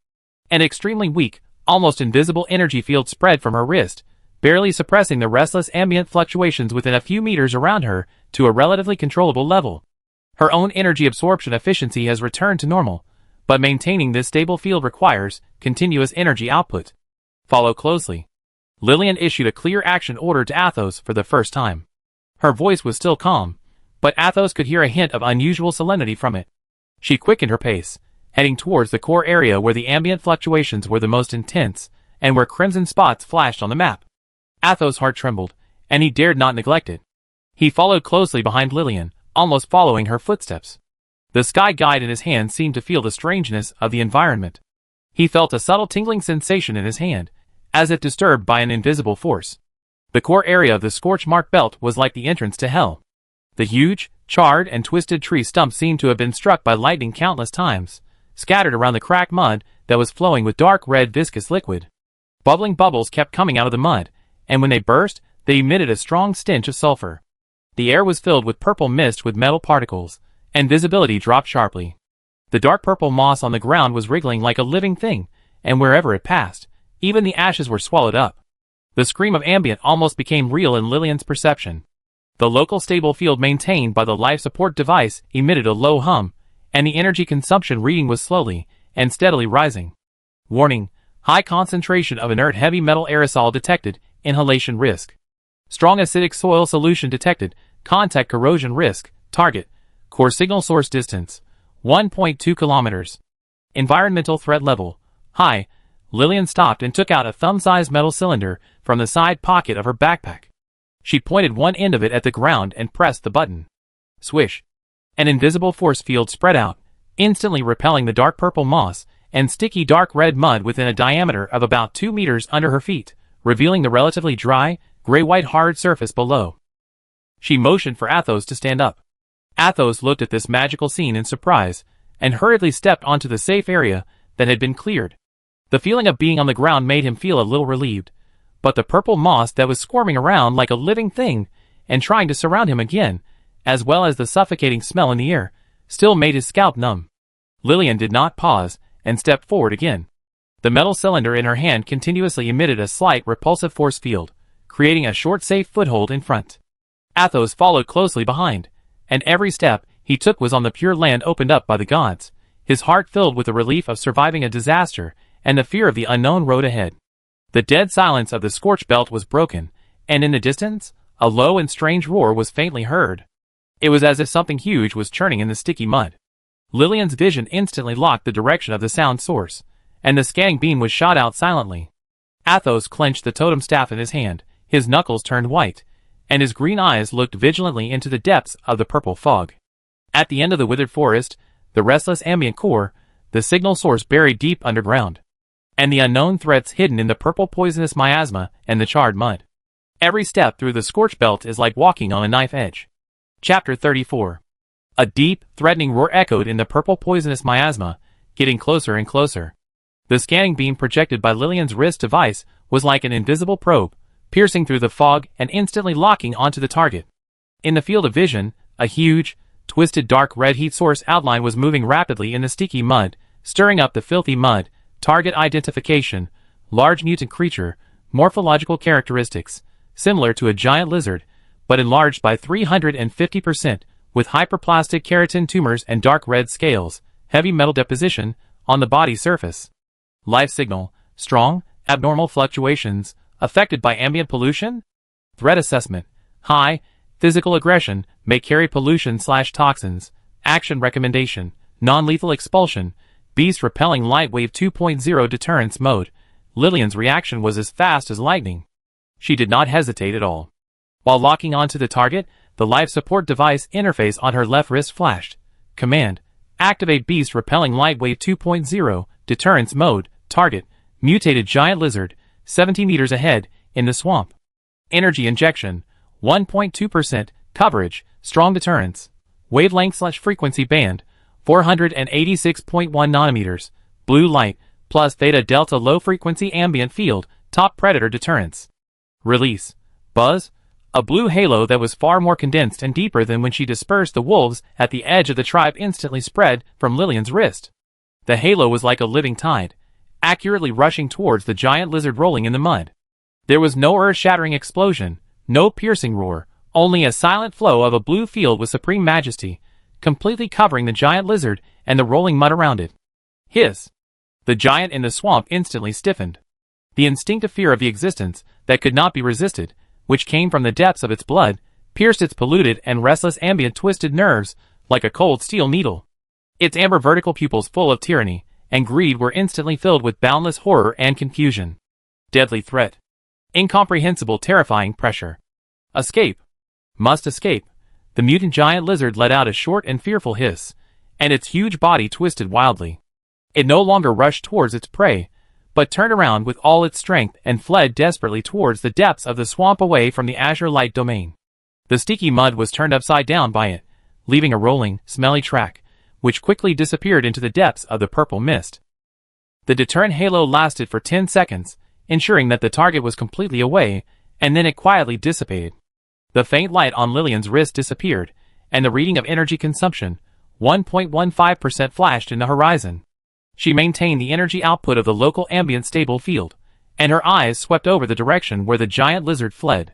An extremely weak, almost invisible energy field spread from her wrist, barely suppressing the restless ambient fluctuations within a few meters around her to a relatively controllable level. Her own energy absorption efficiency has returned to normal, but maintaining this stable field requires continuous energy output. Follow closely. Lillian issued a clear action order to Athos for the first time. Her voice was still calm, but Athos could hear a hint of unusual solemnity from it. She quickened her pace, heading towards the core area where the ambient fluctuations were the most intense, and where crimson spots flashed on the map. Athos' heart trembled, and he dared not neglect it. He followed closely behind Lillian, almost following her footsteps. The sky guide in his hand seemed to feel the strangeness of the environment. He felt a subtle tingling sensation in his hand, as if disturbed by an invisible force. The core area of the scorch-marked belt was like the entrance to hell. The huge, charred and twisted tree stumps seemed to have been struck by lightning countless times, scattered around the cracked mud that was flowing with dark red viscous liquid. Bubbling bubbles kept coming out of the mud, and when they burst, they emitted a strong stench of sulfur. The air was filled with purple mist with metal particles, and visibility dropped sharply. The dark purple moss on the ground was wriggling like a living thing, and wherever it passed, even the ashes were swallowed up. The scream of ambient almost became real in Lillian's perception. The local stable field maintained by the life support device emitted a low hum, and the energy consumption reading was slowly and steadily rising. Warning: high concentration of inert heavy metal aerosol detected, inhalation risk. Strong acidic soil solution detected, contact corrosion risk, target, core signal source distance, 1.2 kilometers. Environmental threat level, high. Lillian stopped and took out a thumb-sized metal cylinder from the side pocket of her backpack. She pointed one end of it at the ground and pressed the button. Swish. An invisible force field spread out, instantly repelling the dark purple moss and sticky dark red mud within a diameter of about 2 meters under her feet, revealing the relatively dry, gray-white hard surface below. She motioned for Athos to stand up. Athos looked at this magical scene in surprise, and hurriedly stepped onto the safe area that had been cleared. The feeling of being on the ground made him feel a little relieved, but the purple moss that was squirming around like a living thing and trying to surround him again, as well as the suffocating smell in the air, still made his scalp numb. Lillian did not pause, and stepped forward again. The metal cylinder in her hand continuously emitted a slight repulsive force field, creating a short safe foothold in front. Athos followed closely behind, and every step he took was on the pure land opened up by the gods, his heart filled with the relief of surviving a disaster and the fear of the unknown road ahead. The dead silence of the scorched belt was broken, and in the distance, a low and strange roar was faintly heard. It was as if something huge was churning in the sticky mud. Lillian's vision instantly locked the direction of the sound source, and the scanning beam was shot out silently. Athos clenched the totem staff in his hand, his knuckles turned white, and his green eyes looked vigilantly into the depths of the purple fog. At the end of the withered forest, the restless ambient core, the signal source buried deep underground, and the unknown threats hidden in the purple poisonous miasma and the charred mud. Every step through the scorched belt is like walking on a knife edge. Chapter 34. A deep, threatening roar echoed in the purple poisonous miasma, getting closer and closer. The scanning beam projected by Lillian's wrist device was like an invisible probe, piercing through the fog and instantly locking onto the target. In the field of vision, a huge, twisted dark red heat source outline was moving rapidly in the sticky mud, stirring up the filthy mud. Target identification: large mutant creature, morphological characteristics, similar to a giant lizard, but enlarged by 350%, with hyperplastic keratin tumors and dark red scales, heavy metal deposition on the body surface. Life signal: strong, abnormal fluctuations, affected by ambient pollution? Threat assessment: high, physical aggression, may carry pollution/toxins. Action recommendation: non-lethal expulsion, beast repelling light wave 2.0 deterrence mode. Lillian's reaction was as fast as lightning. She did not hesitate at all. While locking onto the target, the life support device interface on her left wrist flashed. Command: activate beast repelling light wave 2.0 deterrence mode. Target: mutated giant lizard, 70 meters ahead, in the swamp. Energy injection: 1.2%, coverage, strong deterrence. Wavelength/frequency band: 486.1 nanometers, blue light, plus theta delta low frequency ambient field, top predator deterrence. Release: buzz, a blue halo that was far more condensed and deeper than when she dispersed the wolves at the edge of the tribe instantly spread from Lillian's wrist. The halo was like a living tide, accurately rushing towards the giant lizard rolling in the mud. There was no earth-shattering explosion, no piercing roar, only a silent flow of a blue field with supreme majesty, completely covering the giant lizard and the rolling mud around it. Hiss! The giant in the swamp instantly stiffened. The instinctive fear of the existence that could not be resisted, which came from the depths of its blood, pierced its polluted and restless ambient twisted nerves like a cold steel needle. Its amber vertical pupils full of tyranny and greed were instantly filled with boundless horror and confusion. Deadly threat. Incomprehensible terrifying pressure. Escape. Must escape. The mutant giant lizard let out a short and fearful hiss, and its huge body twisted wildly. It no longer rushed towards its prey, but turned around with all its strength and fled desperately towards the depths of the swamp away from the azure light domain. The sticky mud was turned upside down by it, leaving a rolling, smelly track, which quickly disappeared into the depths of the purple mist. The deterrent halo lasted for 10 seconds, ensuring that the target was completely away, and then it quietly dissipated. The faint light on Lillian's wrist disappeared, and the reading of energy consumption, 1.15%, flashed in the horizon. She maintained the energy output of the local ambient stable field, and her eyes swept over the direction where the giant lizard fled.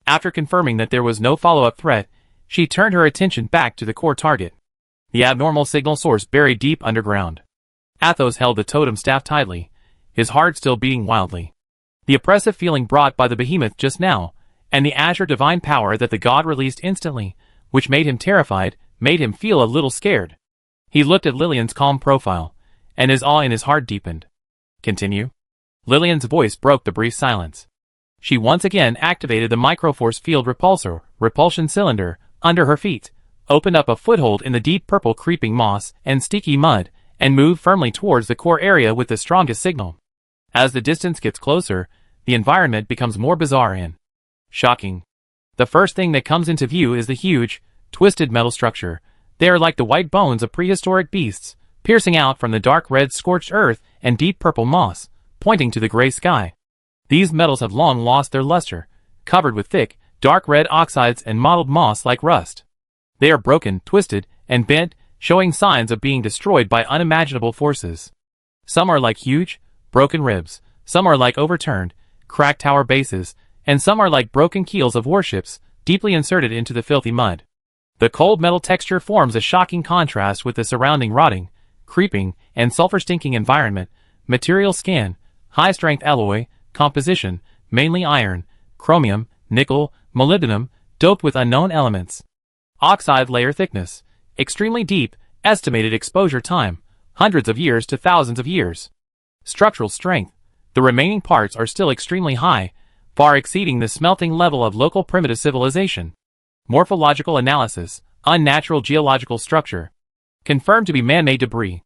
After confirming that there was no follow-up threat, she turned her attention back to the core target, the abnormal signal source buried deep underground. Athos held the totem staff tightly, his heart still beating wildly. The oppressive feeling brought by the behemoth just now, and the azure divine power that the god released instantly, which made him terrified, made him feel a little scared. He looked at Lillian's calm profile, and his awe in his heart deepened. Continue. Lillian's voice broke the brief silence. She once again activated the microforce field repulsion cylinder, under her feet, opened up a foothold in the deep purple creeping moss and sticky mud, and moved firmly towards the core area with the strongest signal. As the distance gets closer, the environment becomes more bizarre and shocking. The first thing that comes into view is the huge, twisted metal structure. They are like the white bones of prehistoric beasts, piercing out from the dark red scorched earth and deep purple moss, pointing to the gray sky. These metals have long lost their luster, covered with thick, dark red oxides and mottled moss like rust. They are broken, twisted, and bent, showing signs of being destroyed by unimaginable forces. Some are like huge, broken ribs, some are like overturned, cracked tower bases, and some are like broken keels of warships, deeply inserted into the filthy mud. The cold metal texture forms a shocking contrast with the surrounding rotting, creeping, and sulfur-stinking environment. Material scan, high-strength alloy, composition, mainly iron, chromium, nickel, molybdenum, doped with unknown elements. Oxide layer thickness, extremely deep, estimated exposure time, hundreds of years to thousands of years. Structural strength, the remaining parts are still extremely high, far exceeding the smelting level of local primitive civilization. Morphological analysis, unnatural geological structure. Confirmed to be man-made debris.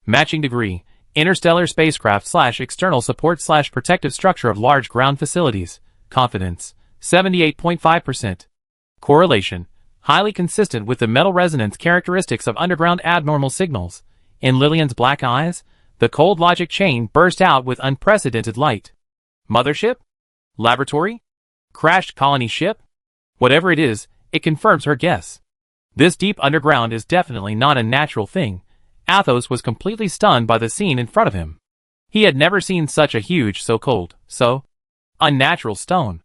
Matching degree, interstellar spacecraft / external support / protective structure of large ground facilities. Confidence, 78.5%. Correlation, highly consistent with the metal resonance characteristics of underground abnormal signals. In Lillian's black eyes, the cold logic chain burst out with unprecedented light. Mothership? Laboratory? Crashed colony ship? Whatever it is, it confirms her guess. This deep underground is definitely not a natural thing. Athos was completely stunned by the scene in front of him. He had never seen such a huge, so cold, so unnatural stone.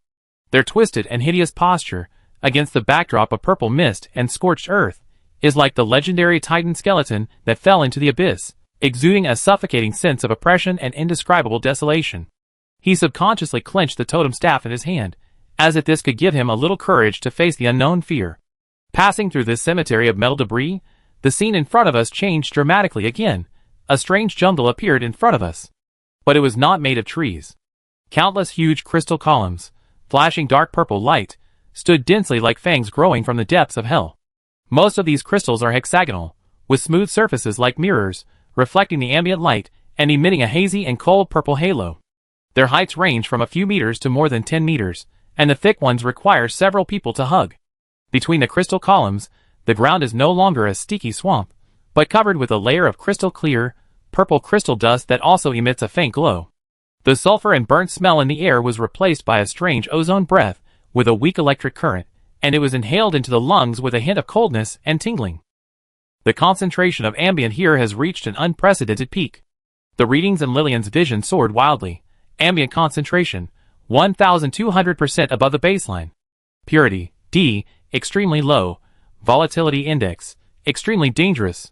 Their twisted and hideous posture, against the backdrop of purple mist and scorched earth, is like the legendary Titan skeleton that fell into the abyss, exuding a suffocating sense of oppression and indescribable desolation. He subconsciously clenched the totem staff in his hand, as if this could give him a little courage to face the unknown fear. Passing through this cemetery of metal debris, the scene in front of us changed dramatically again. A strange jungle appeared in front of us. But it was not made of trees. Countless huge crystal columns, flashing dark purple light, stood densely like fangs growing from the depths of hell. Most of these crystals are hexagonal, with smooth surfaces like mirrors, reflecting the ambient light and emitting a hazy and cold purple halo. Their heights range from a few meters to more than 10 meters, and the thick ones require several people to hug. Between the crystal columns, the ground is no longer a sticky swamp, but covered with a layer of crystal clear, purple crystal dust that also emits a faint glow. The sulfur and burnt smell in the air was replaced by a strange ozone breath with a weak electric current, and it was inhaled into the lungs with a hint of coldness and tingling. The concentration of ambient here has reached an unprecedented peak. The readings in Lillian's vision soared wildly. Ambient concentration, 1,200% above the baseline. Purity, D, extremely low. Volatility index, extremely dangerous.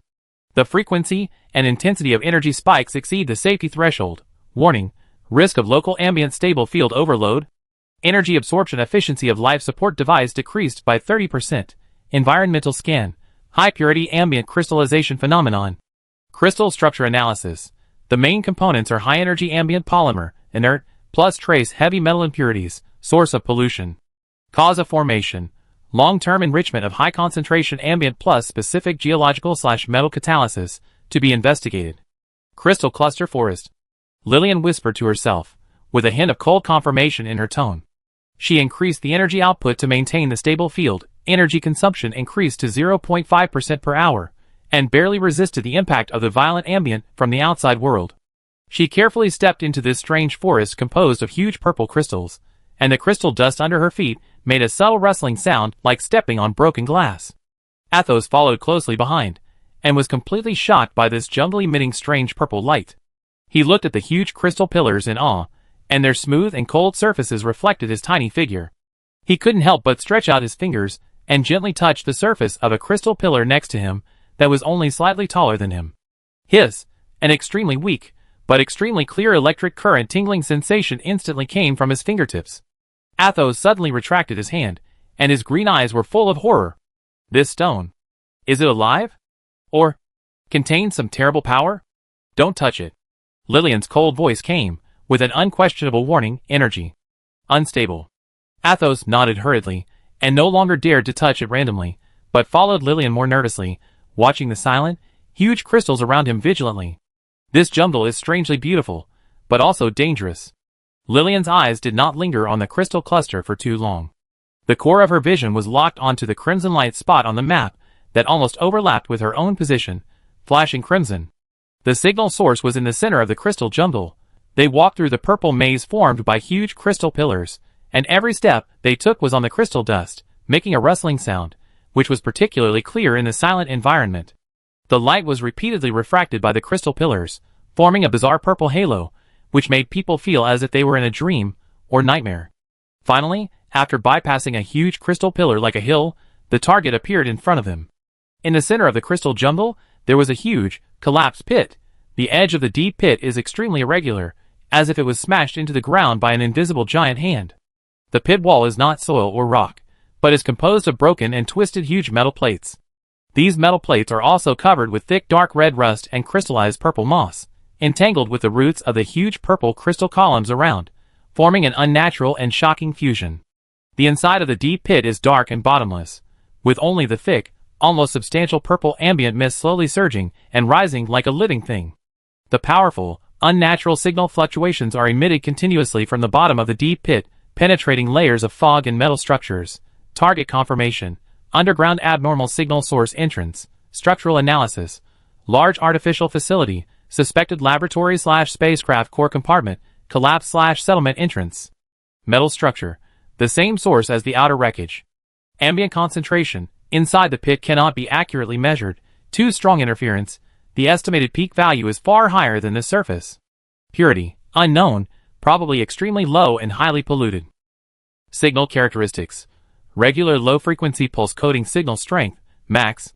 The frequency and intensity of energy spikes exceed the safety threshold. Warning, risk of local ambient stable field overload. Energy absorption efficiency of life support device decreased by 30%. Environmental scan, high purity ambient crystallization phenomenon. Crystal structure analysis. The main components are high energy ambient polymer, inert, plus trace heavy metal impurities, source of pollution. Cause of formation, long-term enrichment of high concentration ambient plus specific geological / metal catalysis, to be investigated. Crystal cluster forest. Lillian whispered to herself, with a hint of cold confirmation in her tone. She increased the energy output to maintain the stable field. Energy consumption increased to 0.5% per hour, and barely resisted the impact of the violent ambient from the outside world. She carefully stepped into this strange forest composed of huge purple crystals, and the crystal dust under her feet made a subtle rustling sound like stepping on broken glass. Athos followed closely behind, and was completely shocked by this jungle emitting strange purple light. He looked at the huge crystal pillars in awe, and their smooth and cold surfaces reflected his tiny figure. He couldn't help but stretch out his fingers and gently touch the surface of a crystal pillar next to him that was only slightly taller than him. An extremely weak, but extremely clear electric current tingling sensation instantly came from his fingertips. Athos suddenly retracted his hand, and his green eyes were full of horror. This stone. Is it alive? Or contains some terrible power? Don't touch it. Lillian's cold voice came, with an unquestionable warning, energy. Unstable. Athos nodded hurriedly, and no longer dared to touch it randomly, but followed Lillian more nervously, watching the silent, huge crystals around him vigilantly. This jungle is strangely beautiful, but also dangerous. Lillian's eyes did not linger on the crystal cluster for too long. The core of her vision was locked onto the crimson light spot on the map that almost overlapped with her own position, flashing crimson. The signal source was in the center of the crystal jungle. They walked through the purple maze formed by huge crystal pillars, and every step they took was on the crystal dust, making a rustling sound, which was particularly clear in the silent environment. The light was repeatedly refracted by the crystal pillars, forming a bizarre purple halo, which made people feel as if they were in a dream or nightmare. Finally, After bypassing a huge crystal pillar like a hill, the target appeared in front of him. In the center of the crystal jumble, there was a huge, collapsed pit. The edge of the deep pit is extremely irregular, as if it was smashed into the ground by an invisible giant hand. The pit wall is not soil or rock, but is composed of broken and twisted huge metal plates. These metal plates are also covered with thick dark red rust and crystallized purple moss, entangled with the roots of the huge purple crystal columns around, forming an unnatural and shocking fusion. The inside of the deep pit is dark and bottomless, with only the thick, almost substantial purple ambient mist slowly surging and rising like a living thing. The powerful, unnatural signal fluctuations are emitted continuously from the bottom of the deep pit, penetrating layers of fog and metal structures. Target confirmation, underground abnormal signal source entrance, structural analysis, large artificial facility, suspected laboratory/spacecraft core compartment, collapse/settlement entrance. Metal structure, the same source as the outer wreckage. Ambient concentration, inside the pit cannot be accurately measured, too strong interference. The estimated peak value is far higher than the surface. Purity, unknown, probably extremely low and highly polluted. Signal characteristics. Regular low-frequency pulse coding signal strength, max.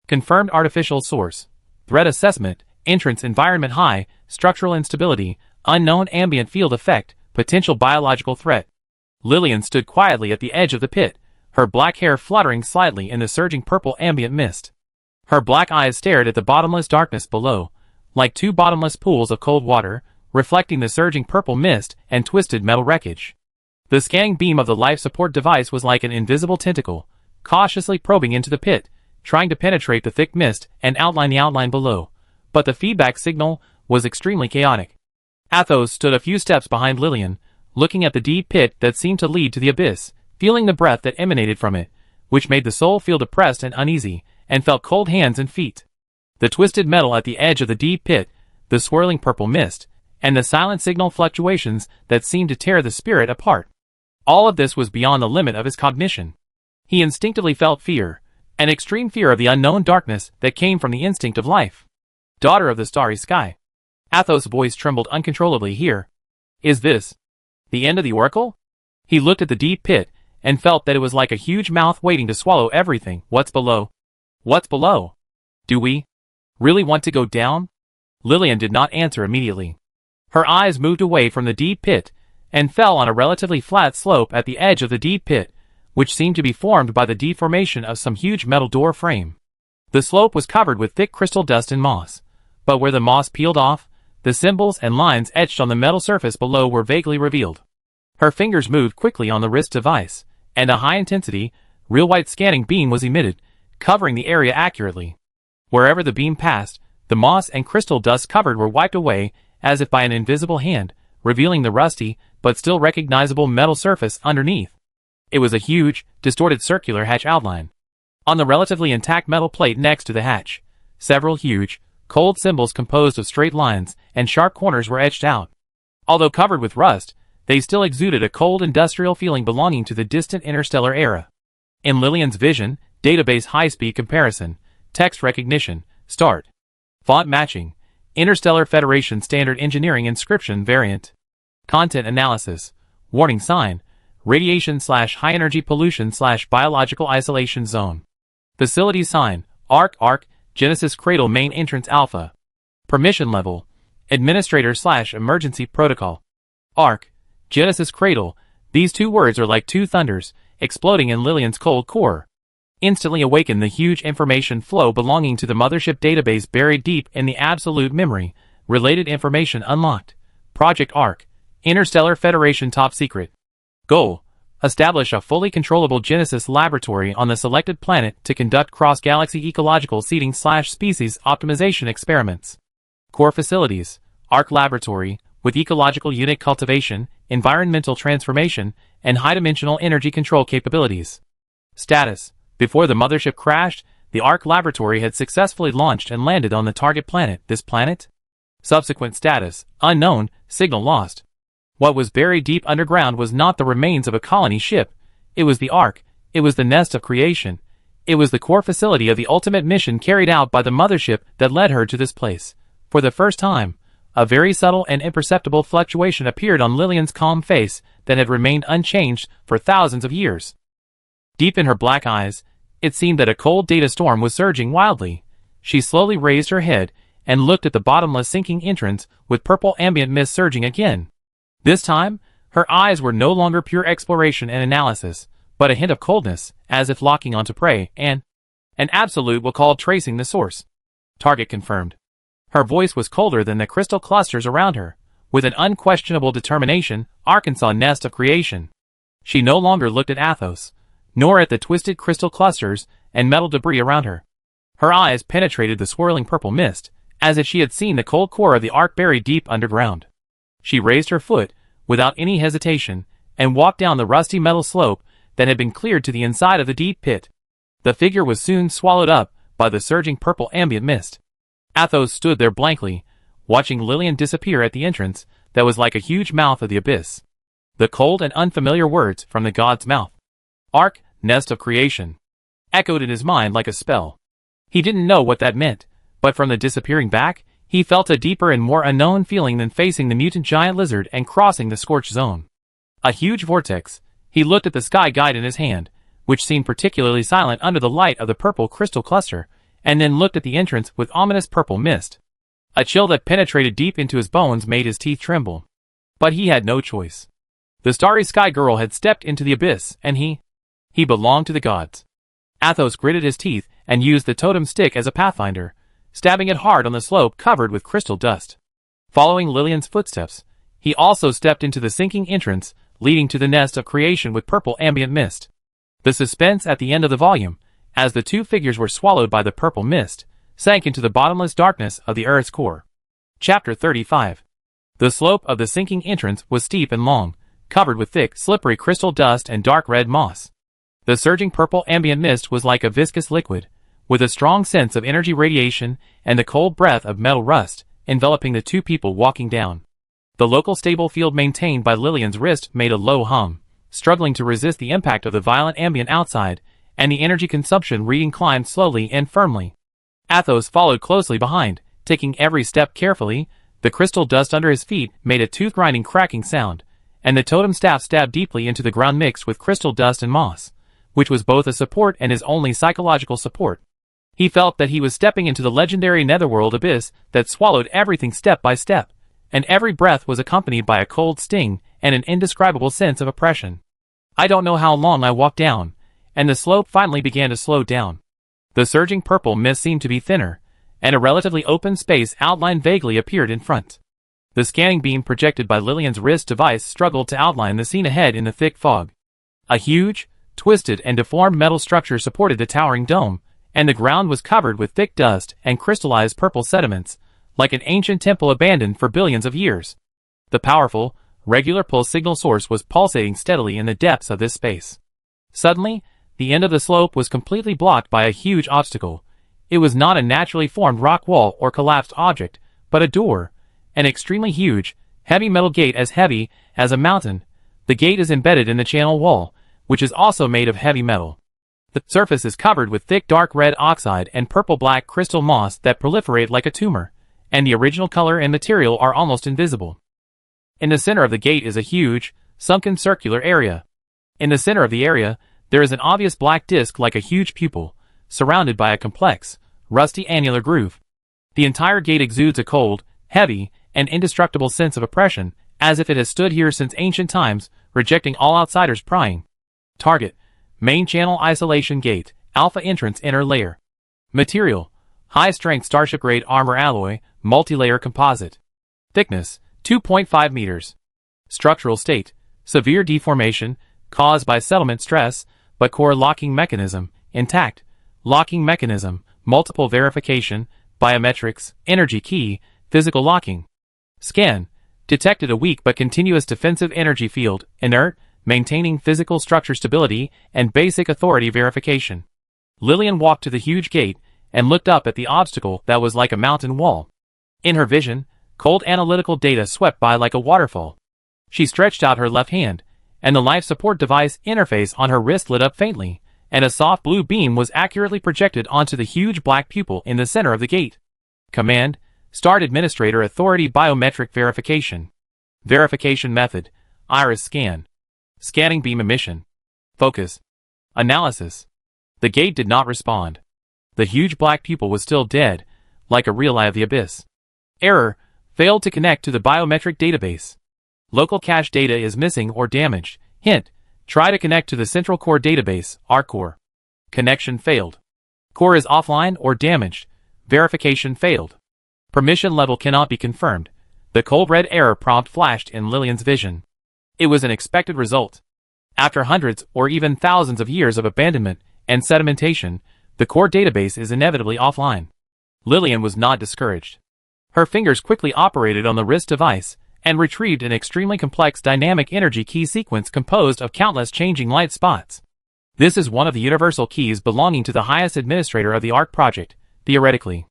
Confirmed artificial source. Threat assessment, entrance environment high, structural instability, unknown ambient field effect, potential biological threat. Lillian stood quietly at the edge of the pit, her black hair fluttering slightly in the surging purple ambient mist. Her black eyes stared at the bottomless darkness below, like two bottomless pools of cold water, reflecting the surging purple mist and twisted metal wreckage. The scanning beam of the life support device was like an invisible tentacle, cautiously probing into the pit, trying to penetrate the thick mist and outline the outline below, but the feedback signal was extremely chaotic. Athos stood a few steps behind Lillian, looking at the deep pit that seemed to lead to the abyss, feeling the breath that emanated from it, which made the soul feel depressed and uneasy, and felt cold hands and feet. The twisted metal at the edge of the deep pit, the swirling purple mist, and the silent signal fluctuations that seemed to tear the spirit apart. All of this was beyond the limit of his cognition. He instinctively felt fear, an extreme fear of the unknown darkness that came from the instinct of life. Daughter of the starry sky. Athos' voice trembled uncontrollably here. Is this the end of the oracle? He looked at the deep pit, and felt that it was like a huge mouth waiting to swallow everything. What's below? What's below? Do we really want to go down? Lillian did not answer immediately. Her eyes moved away from the deep pit, and fell on a relatively flat slope at the edge of the deep pit, which seemed to be formed by the deformation of some huge metal door frame. The slope was covered with thick crystal dust and moss, but where the moss peeled off, the symbols and lines etched on the metal surface below were vaguely revealed. Her fingers moved quickly on the wrist device, and a high-intensity, real-white scanning beam was emitted, covering the area accurately. Wherever the beam passed, the moss and crystal dust covered were wiped away, as if by an invisible hand, revealing the rusty, but still recognizable metal surface underneath. It was a huge, distorted circular hatch outline. On the relatively intact metal plate next to the hatch, several huge, cold symbols composed of straight lines and sharp corners were etched out. Although covered with rust, they still exuded a cold industrial feeling belonging to the distant interstellar era. In Lillian's vision, database high-speed comparison, text recognition, start. Font matching, Interstellar Federation Standard Engineering Inscription Variant. Content analysis, warning sign, radiation/high energy pollution/biological isolation zone. Facility sign, ARC, Genesis Cradle Main Entrance Alpha. Permission level, Administrator/Emergency Protocol. ARC, Genesis Cradle, these two words are like two thunders, exploding in Lillian's cold core. Instantly awakened the huge information flow belonging to the mothership database buried deep in the absolute memory, related information unlocked. Project ARC, Interstellar Federation Top Secret. Goal, establish a fully controllable Genesis laboratory on the selected planet to conduct cross-galaxy ecological seeding/species optimization experiments. Core facilities, ARC Laboratory, with ecological unit cultivation, environmental transformation, and high-dimensional energy control capabilities. Status, before the mothership crashed, the ARC Laboratory had successfully launched and landed on the target planet, this planet. Subsequent status, unknown, signal lost. What was buried deep underground was not the remains of a colony ship. It was the ARC, it was the nest of creation. It was the core facility of the ultimate mission carried out by the mothership that led her to this place. For the first time, a very subtle and imperceptible fluctuation appeared on Lillian's calm face that had remained unchanged for thousands of years. Deep in her black eyes, it seemed that a cold data storm was surging wildly. She slowly raised her head and looked at the bottomless sinking entrance with purple ambient mist surging again. This time, her eyes were no longer pure exploration and analysis, but a hint of coldness, as if locking onto prey, and an absolute will call tracing the source. Target confirmed. Her voice was colder than the crystal clusters around her, with an unquestionable determination, Arkansas nest of creation. She no longer looked at Athos, nor at the twisted crystal clusters and metal debris around her. Her eyes penetrated the swirling purple mist, as if she had seen the cold core of the ark buried deep underground. She raised her foot, without any hesitation, and walked down the rusty metal slope that had been cleared to the inside of the deep pit. The figure was soon swallowed up by the surging purple ambient mist. Athos stood there blankly, watching Lillian disappear at the entrance that was like a huge mouth of the abyss. The cold and unfamiliar words from the god's mouth, Ark, nest of creation, echoed in his mind like a spell. He didn't know what that meant, but from the disappearing back, he felt a deeper and more unknown feeling than facing the mutant giant lizard and crossing the scorched zone. A huge vortex. He looked at the sky guide in his hand, which seemed particularly silent under the light of the purple crystal cluster, and then looked at the entrance with ominous purple mist. A chill that penetrated deep into his bones made his teeth tremble. But he had no choice. The starry sky girl had stepped into the abyss, and he belonged to the gods. Athos gritted his teeth and used the totem stick as a pathfinder, stabbing it hard on the slope covered with crystal dust. Following Lillian's footsteps, he also stepped into the sinking entrance leading to the nest of creation with purple ambient mist. The suspense at the end of the volume, as the two figures were swallowed by the purple mist, sank into the bottomless darkness of the Earth's core. Chapter 35. The slope of the sinking entrance was steep and long, covered with thick, slippery crystal dust and dark red moss. The surging purple ambient mist was like a viscous liquid, with a strong sense of energy radiation and the cold breath of metal rust, enveloping the two people walking down. The local stable field maintained by Lillian's wrist made a low hum, struggling to resist the impact of the violent ambient outside, and the energy consumption reading climbed slowly and firmly. Athos followed closely behind, taking every step carefully. The crystal dust under his feet made a tooth-grinding cracking sound, and the totem staff stabbed deeply into the ground mixed with crystal dust and moss, which was both a support and his only psychological support. He felt that he was stepping into the legendary netherworld abyss that swallowed everything step by step, and every breath was accompanied by a cold sting and an indescribable sense of oppression. I don't know how long I walked down, and the slope finally began to slow down. The surging purple mist seemed to be thinner, and a relatively open space outlined vaguely appeared in front. The scanning beam projected by Lillian's wrist device struggled to outline the scene ahead in the thick fog. A huge, twisted and deformed metal structure supported the towering dome, and the ground was covered with thick dust and crystallized purple sediments, like an ancient temple abandoned for billions of years. The powerful, regular pulse signal source was pulsating steadily in the depths of this space. Suddenly, the end of the slope was completely blocked by a huge obstacle. It was not a naturally formed rock wall or collapsed object, but a door, an extremely huge, heavy metal gate as heavy as a mountain. The gate is embedded in the channel wall, which is also made of heavy metal. The surface is covered with thick dark red oxide and purple-black crystal moss that proliferate like a tumor, and the original color and material are almost invisible. In the center of the gate is a huge, sunken circular area. In the center of the area, there is an obvious black disc like a huge pupil, surrounded by a complex, rusty annular groove. The entire gate exudes a cold, heavy, and indestructible sense of oppression, as if it has stood here since ancient times, rejecting all outsiders prying. Target: Main channel isolation gate, alpha entrance inner layer. Material: high-strength starship-grade armor alloy, multi-layer composite. Thickness: 2.5 meters. Structural state: severe deformation, caused by settlement stress, but core locking mechanism, intact. Locking mechanism, multiple verification, biometrics, energy key, physical locking. Scan: detected a weak but continuous defensive energy field, inert, maintaining physical structure stability and basic authority verification. Lillian walked to the huge gate and looked up at the obstacle that was like a mountain wall. In her vision, cold analytical data swept by like a waterfall. She stretched out her left hand, and the life support device interface on her wrist lit up faintly, and a soft blue beam was accurately projected onto the huge black pupil in the center of the gate. Command: Start Administrator Authority Biometric Verification. Verification Method: Iris Scan. Scanning Beam Emission. Focus. Analysis. The gate did not respond. The huge black pupil was still dead, like a real eye of the abyss. Error: failed to connect to the biometric database. Local cache data is missing or damaged. Hint: try to connect to the Central Core database, ARC-Core. Connection failed. Core is offline or damaged. Verification failed. Permission level cannot be confirmed. The cold red error prompt flashed in Lillian's vision. It was an expected result. After hundreds or even thousands of years of abandonment and sedimentation, the core database is inevitably offline. Lillian was not discouraged. Her fingers quickly operated on the wrist device and retrieved an extremely complex dynamic energy key sequence composed of countless changing light spots. This is one of the universal keys belonging to the highest administrator of the ARC project, theoretically.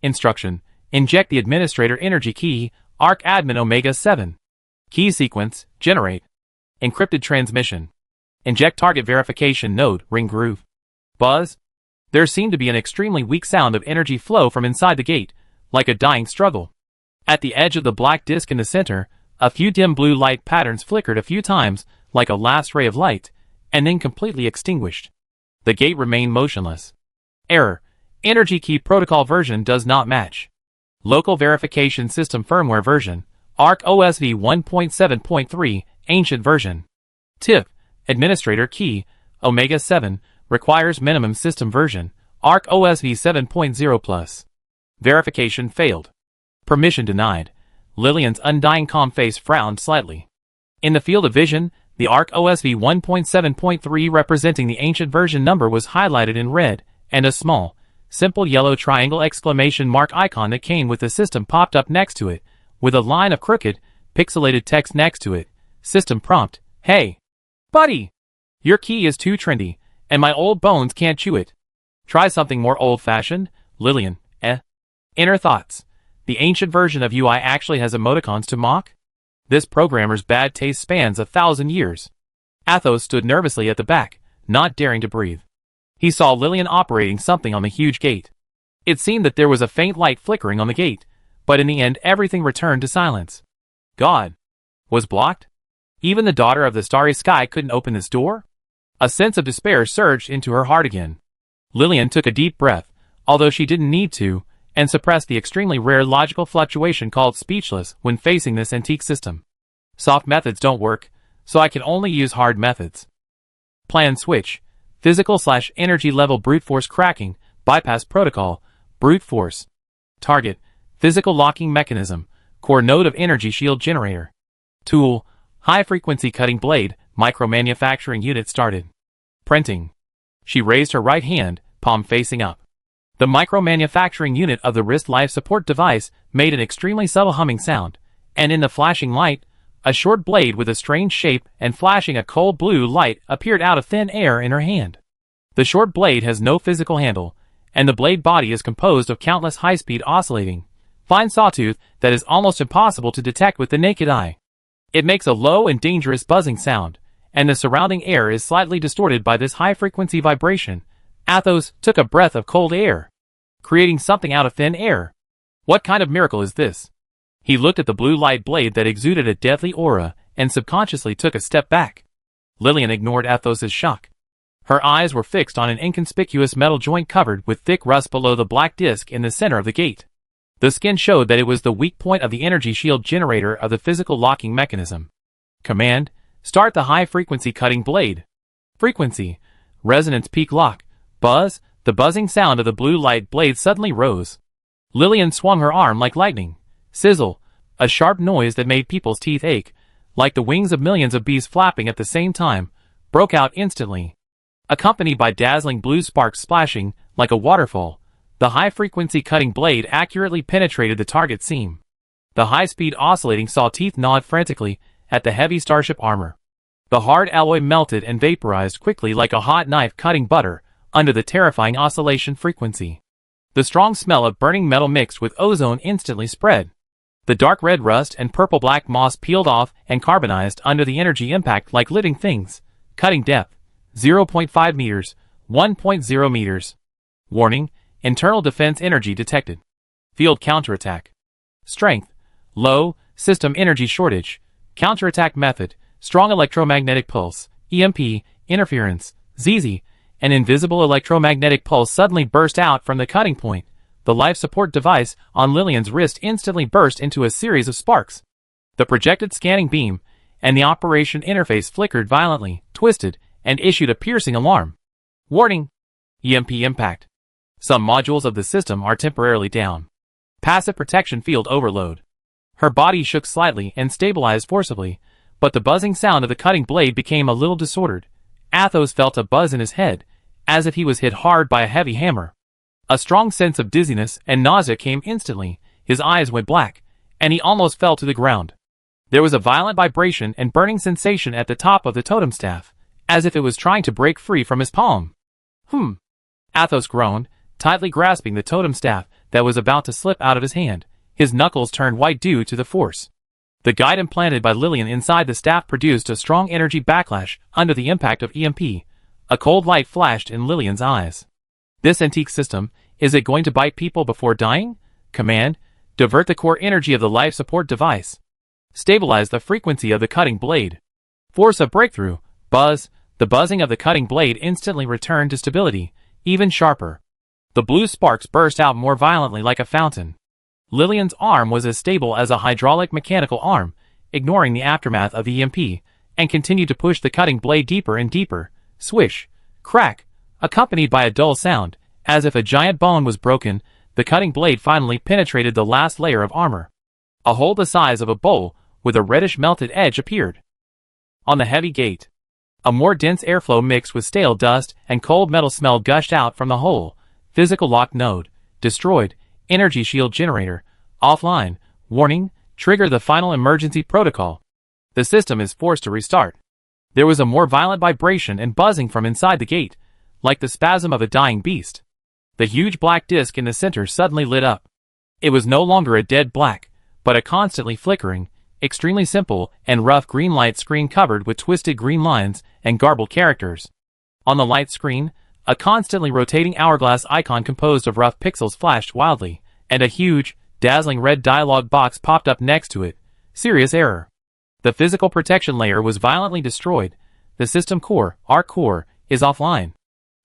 Instruction: inject the administrator energy key, ARC admin Omega 7. Key sequence: generate. Encrypted transmission. Inject target verification node, ring groove. Buzz. There seemed to be an extremely weak sound of energy flow from inside the gate, like a dying struggle. At the edge of the black disk in the center, a few dim blue light patterns flickered a few times, like a last ray of light, and then completely extinguished. The gate remained motionless. Error: energy key protocol version does not match. Local verification system firmware version, ARC OSV 1.7.3, ancient version. Tip: administrator key, Omega 7, requires minimum system version, ARC OSV 7.0+. Verification failed. Permission denied. Lillian's undying calm face frowned slightly. In the field of vision, the ARC OSV 1.7.3 representing the ancient version number was highlighted in red, and a small, simple yellow triangle exclamation mark icon that came with the system popped up next to it, with a line of crooked, pixelated text next to it. System prompt: hey, buddy! Your key is too trendy, and my old bones can't chew it. Try something more old-fashioned, Lillian, Inner thoughts: the ancient version of UI actually has emoticons to mock? This programmer's bad taste spans 1,000 years. Athos stood nervously at the back, not daring to breathe. He saw Lillian operating something on the huge gate. It seemed that there was a faint light flickering on the gate, but in the end everything returned to silence. God was blocked? Even the daughter of the starry sky couldn't open this door? A sense of despair surged into her heart again. Lillian took a deep breath, although she didn't need to, and suppressed the extremely rare logical fluctuation called speechless when facing this antique system. Soft methods don't work, so I can only use hard methods. Plan switch: physical/energy level brute force cracking, bypass protocol, brute force. Target: physical locking mechanism, core node of energy shield generator. Tool: high frequency cutting blade, micro manufacturing unit started. Printing. She raised her right hand, palm facing up. The micro-manufacturing unit of the wrist life support device made an extremely subtle humming sound, and in the flashing light, a short blade with a strange shape and flashing a cold blue light appeared out of thin air in her hand. The short blade has no physical handle, and the blade body is composed of countless high-speed oscillating, fine sawtooth that is almost impossible to detect with the naked eye. It makes a low and dangerous buzzing sound, and the surrounding air is slightly distorted by this high-frequency vibration. Athos took a breath of cold air, creating something out of thin air. What kind of miracle is this? He looked at the blue light blade that exuded a deathly aura and subconsciously took a step back. Lillian ignored Athos's shock. Her eyes were fixed on an inconspicuous metal joint covered with thick rust below the black disc in the center of the gate. The skin showed that it was the weak point of the energy shield generator of the physical locking mechanism. Command: start the high-frequency cutting blade. Frequency: resonance peak lock. Buzz: the buzzing sound of the blue light blade suddenly rose. Lillian swung her arm like lightning. Sizzle: a sharp noise that made people's teeth ache, like the wings of millions of bees flapping at the same time, broke out instantly. Accompanied by dazzling blue sparks splashing, like a waterfall, the high-frequency cutting blade accurately penetrated the target seam. The high-speed oscillating saw-teeth gnawed frantically at the heavy starship armor. The hard alloy melted and vaporized quickly like a hot knife cutting butter under the terrifying oscillation frequency. The strong smell of burning metal mixed with ozone instantly spread. The dark red rust and purple-black moss peeled off and carbonized under the energy impact like living things. Cutting depth: 0.5 meters, 1.0 meters. Warning: internal defense energy detected. Field counterattack. strength, low, system energy shortage, counterattack method, strong electromagnetic pulse, EMP, interference, ZZ. An invisible electromagnetic pulse suddenly burst out from the cutting point. The life support device on Lillian's wrist instantly burst into a series of sparks. The projected scanning beam and the operation interface flickered violently, twisted, and issued a piercing alarm. Warning! EMP impact. Some modules of the system are temporarily down. Passive protection field overload. Her body shook slightly and stabilized forcibly, but the buzzing sound of the cutting blade became a little disordered. Athos felt a buzz in his head, as if he was hit hard by a heavy hammer. A strong sense of dizziness and nausea came instantly, his eyes went black, and he almost fell to the ground. There was a violent vibration and burning sensation at the top of the totem staff, as if it was trying to break free from his palm. Athos groaned, tightly grasping the totem staff that was about to slip out of his hand. His knuckles turned white due to the force. The guide implanted by Lillian inside the staff produced a strong energy backlash under the impact of EMP. A cold light flashed in Lillian's eyes. This antique system, is it going to bite people before dying? Command, divert the core energy of the life support device. Stabilize the frequency of the cutting blade. Force a breakthrough. Buzz. The buzzing of the cutting blade instantly returned to stability, even sharper. The blue sparks burst out more violently like a fountain. Lillian's arm was as stable as a hydraulic mechanical arm, ignoring the aftermath of the EMP, and continued to push the cutting blade deeper and deeper. Swish, crack, accompanied by a dull sound, as if a giant bone was broken. The cutting blade finally penetrated the last layer of armor. A hole the size of a bowl, with a reddish melted edge appeared on the heavy gate. A more dense airflow mixed with stale dust and cold metal smell gushed out from the hole. Physical lock node, destroyed. Energy shield generator, offline. Warning, trigger the final emergency protocol. The system is forced to restart. There was a more violent vibration and buzzing from inside the gate, like the spasm of a dying beast. The huge black disc in the center suddenly lit up. It was no longer a dead black, but a constantly flickering, extremely simple and rough green light screen covered with twisted green lines and garbled characters. On the light screen, a constantly rotating hourglass icon composed of rough pixels flashed wildly, and a huge, dazzling red dialog box popped up next to it. Serious error. The physical protection layer was violently destroyed. The system core, ARC core, is offline.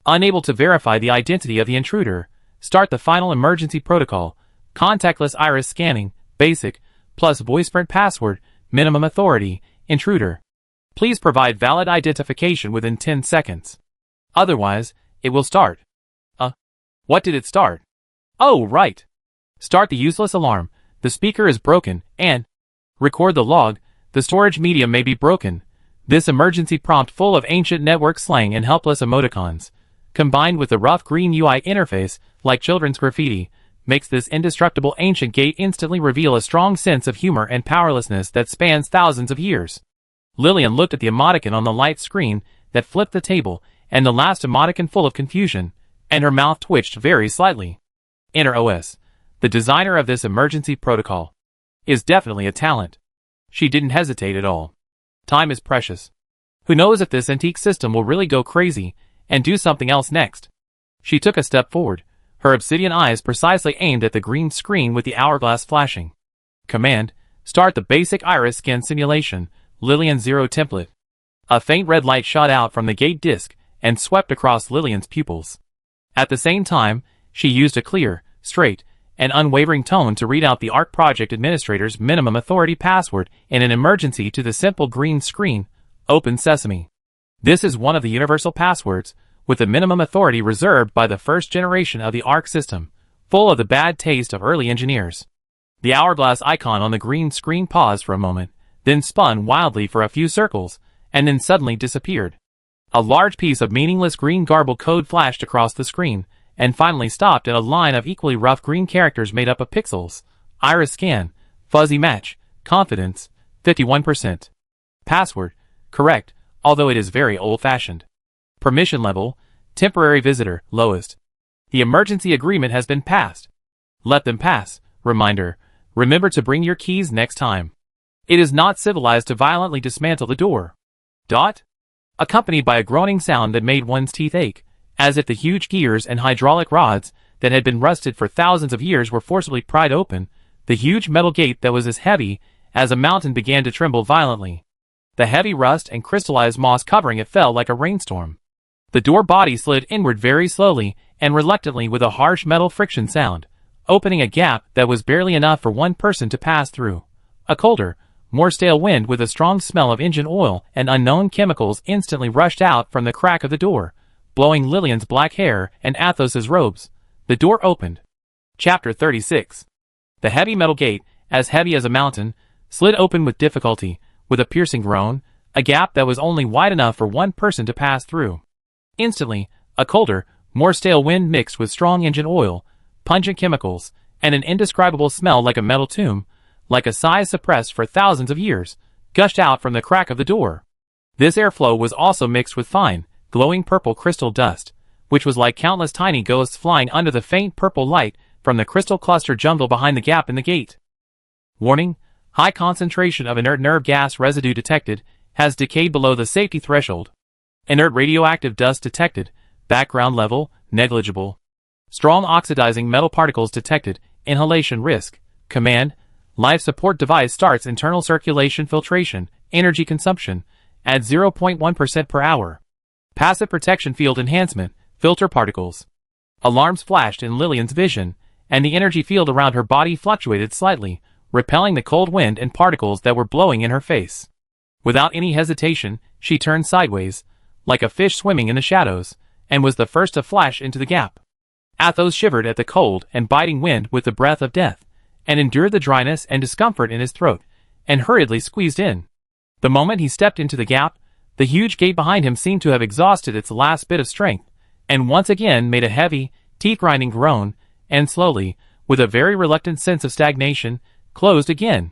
Unable to verify the identity of the intruder, start the final emergency protocol. Contactless iris scanning, basic, plus voice-print password, minimum authority, intruder. Please provide valid identification within 10 seconds. Otherwise, it will start. What did it start? Oh, right. Start the useless alarm. The speaker is broken, and record the log. The storage medium may be broken. This emergency prompt full of ancient network slang and helpless emoticons, combined with the rough green UI interface, like children's graffiti, makes this indestructible ancient gate instantly reveal a strong sense of humor and powerlessness that spans thousands of years. Lillian looked at the emoticon on the light screen that flipped the table, and the last emoticon full of confusion, and her mouth twitched very slightly. Enter OS. The designer of this emergency protocol is definitely a talent. She didn't hesitate at all. Time is precious. Who knows if this antique system will really go crazy and do something else next. She took a step forward, her obsidian eyes precisely aimed at the green screen with the hourglass flashing. Command, start the basic iris scan simulation, Lillian 0 template. A faint red light shot out from the gate disk and swept across Lillian's pupils. At the same time, she used a clear, straight, and unwavering tone to read out the ARC project administrator's minimum authority password in an emergency to the simple green screen, Open Sesame. This is one of the universal passwords, with the minimum authority reserved by the first generation of the ARC system, full of the bad taste of early engineers. The hourglass icon on the green screen paused for a moment, then spun wildly for a few circles, and then suddenly disappeared. A large piece of meaningless green garbled code flashed across the screen, and finally stopped at a line of equally rough green characters made up of pixels. Iris scan, fuzzy match, confidence, 51%. Password, correct, although it is very old-fashioned. Permission level, temporary visitor, lowest. The emergency agreement has been passed. Let them pass. Reminder, remember to bring your keys next time. It is not civilized to violently dismantle the door. Accompanied by a groaning sound that made one's teeth ache, as if the huge gears and hydraulic rods that had been rusted for thousands of years were forcibly pried open, The huge metal gate that was as heavy as a mountain began to tremble violently. The heavy rust and crystallized moss covering it fell like a rainstorm. The door body slid inward very slowly and reluctantly with a harsh metal friction sound, opening a gap that was barely enough for one person to pass through. A colder, more stale wind with a strong smell of engine oil and unknown chemicals instantly rushed out from the crack of the door, blowing Lillian's black hair and Athos's robes. The door opened. Chapter 36. The heavy metal gate, as heavy as a mountain, slid open with difficulty, with a piercing groan, a gap that was only wide enough for one person to pass through. Instantly, a colder, more stale wind mixed with strong engine oil, pungent chemicals, and an indescribable smell like a metal tomb, like a sigh suppressed for thousands of years, gushed out from the crack of the door. This airflow was also mixed with fine, glowing purple crystal dust, which was like countless tiny ghosts flying under the faint purple light from the crystal cluster jungle behind the gap in the gate. Warning: high concentration of inert nerve gas residue detected, has decayed below the safety threshold. Inert radioactive dust detected, background level, negligible. Strong oxidizing metal particles detected, inhalation risk. Command: life support device starts internal circulation filtration, energy consumption, at 0.1% per hour. Passive protection field enhancement, filter particles. Alarms flashed in Lillian's vision, and the energy field around her body fluctuated slightly, repelling the cold wind and particles that were blowing in her face. Without any hesitation, she turned sideways, like a fish swimming in the shadows, and was the first to flash into the gap. Athos shivered at the cold and biting wind with the breath of death, and endured the dryness and discomfort in his throat, and hurriedly squeezed in. The moment he stepped into the gap, the huge gate behind him seemed to have exhausted its last bit of strength, and once again made a heavy, teeth-grinding groan, and slowly, with a very reluctant sense of stagnation, closed again.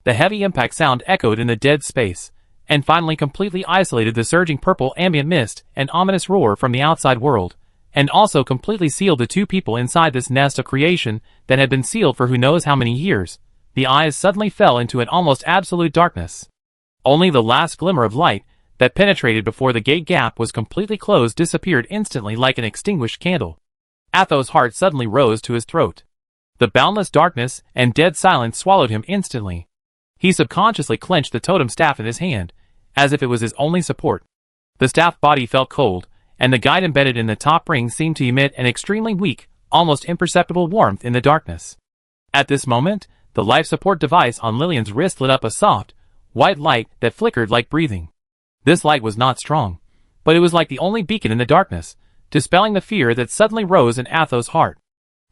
The heavy impact sound echoed in the dead space, and finally completely isolated the surging purple ambient mist and ominous roar from the outside world, and also completely sealed the two people inside this nest of creation that had been sealed for who knows how many years. The eyes suddenly fell into an almost absolute darkness. Only the last glimmer of light that penetrated before the gate gap was completely closed disappeared instantly like an extinguished candle. Athos' heart suddenly rose to his throat. The boundless darkness and dead silence swallowed him instantly. He subconsciously clenched the totem staff in his hand, as if it was his only support. The staff body felt cold, and the guide embedded in the top ring seemed to emit an extremely weak, almost imperceptible warmth in the darkness. At this moment, the life support device on Lillian's wrist lit up a soft, white light that flickered like breathing. This light was not strong, but it was like the only beacon in the darkness, dispelling the fear that suddenly rose in Athos' heart.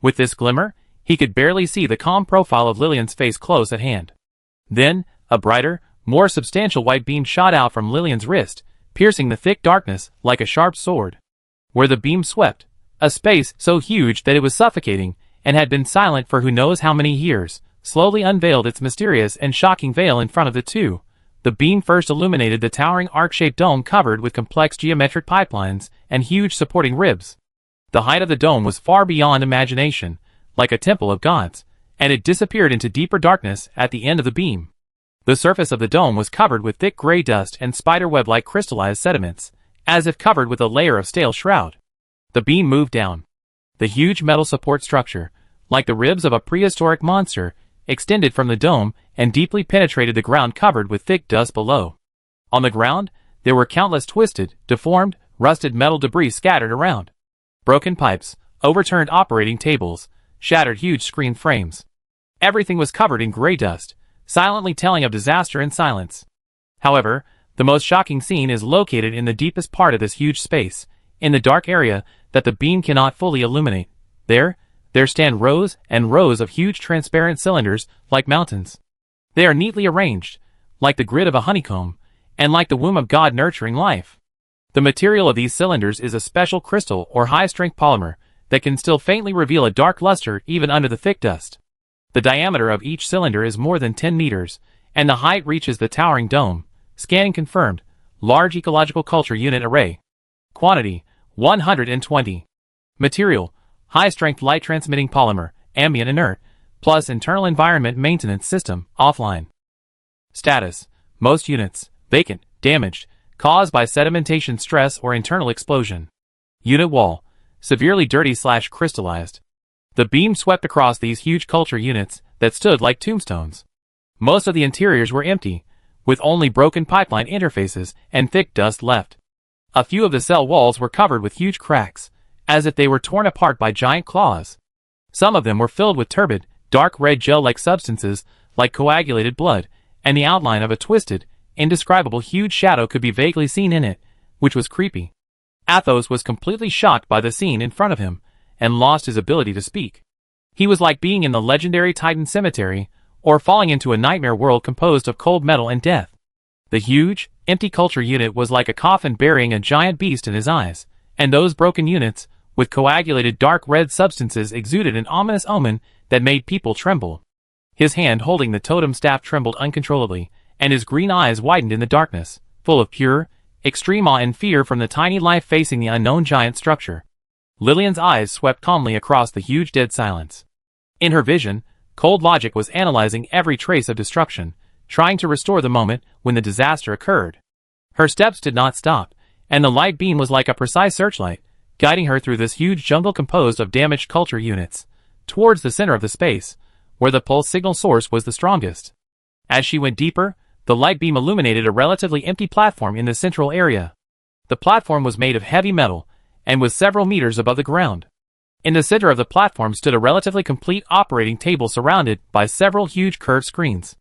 With this glimmer, he could barely see the calm profile of Lillian's face close at hand. Then, a brighter, more substantial white beam shot out from Lillian's wrist, piercing the thick darkness like a sharp sword. Where the beam swept, a space so huge that it was suffocating, and had been silent for who knows how many years, slowly unveiled its mysterious and shocking veil in front of the two. The beam first illuminated the towering arc-shaped dome covered with complex geometric pipelines and huge supporting ribs. The height of the dome was far beyond imagination, like a temple of gods, and it disappeared into deeper darkness at the end of the beam. The surface of the dome was covered with thick gray dust and spiderweb-like crystallized sediments, as if covered with a layer of stale shroud. The beam moved down. The huge metal support structure, like the ribs of a prehistoric monster, extended from the dome and deeply penetrated the ground covered with thick dust below. On the ground, there were countless twisted, deformed, rusted metal debris scattered around. Broken pipes, overturned operating tables, shattered huge screen frames. Everything was covered in gray dust, silently telling of disaster and silence. However, the most shocking scene is located in the deepest part of this huge space, in the dark area that the beam cannot fully illuminate. There stand rows and rows of huge transparent cylinders like mountains. They are neatly arranged, like the grid of a honeycomb, and like the womb of God nurturing life. The material of these cylinders is a special crystal or high-strength polymer that can still faintly reveal a dark luster even under the thick dust. The diameter of each cylinder is more than 10 meters, and the height reaches the towering dome. Scanning confirmed. Large ecological culture unit array. Quantity: 120. Material: high-strength light-transmitting polymer, ambient inert, plus internal environment maintenance system, offline. Status: most units, vacant, damaged, caused by sedimentation stress or internal explosion. Unit wall: severely dirty/crystallized. The beam swept across these huge culture units, that stood like tombstones. Most of the interiors were empty, with only broken pipeline interfaces and thick dust left. A few of the cell walls were covered with huge cracks, as if they were torn apart by giant claws. Some of them were filled with turbid, dark red gel-like substances, like coagulated blood, and the outline of a twisted, indescribable huge shadow could be vaguely seen in it, which was creepy. Athos was completely shocked by the scene in front of him, and lost his ability to speak. He was like being in the legendary Titan cemetery, or falling into a nightmare world composed of cold metal and death. The huge, empty culture unit was like a coffin burying a giant beast in his eyes, and those broken units, with coagulated dark red substances, exuded an ominous omen that made people tremble. His hand holding the totem staff trembled uncontrollably, and his green eyes widened in the darkness, full of pure, extreme awe and fear from the tiny life facing the unknown giant structure. Lillian's eyes swept calmly across the huge dead silence. In her vision, cold logic was analyzing every trace of destruction, trying to restore the moment when the disaster occurred. Her steps did not stop, and the light beam was like a precise searchlight, guiding her through this huge jungle composed of damaged culture units, towards the center of the space, where the pulse signal source was the strongest. As she went deeper, the light beam illuminated a relatively empty platform in the central area. The platform was made of heavy metal, and was several meters above the ground. In the center of the platform stood a relatively complete operating table surrounded by several huge curved screens.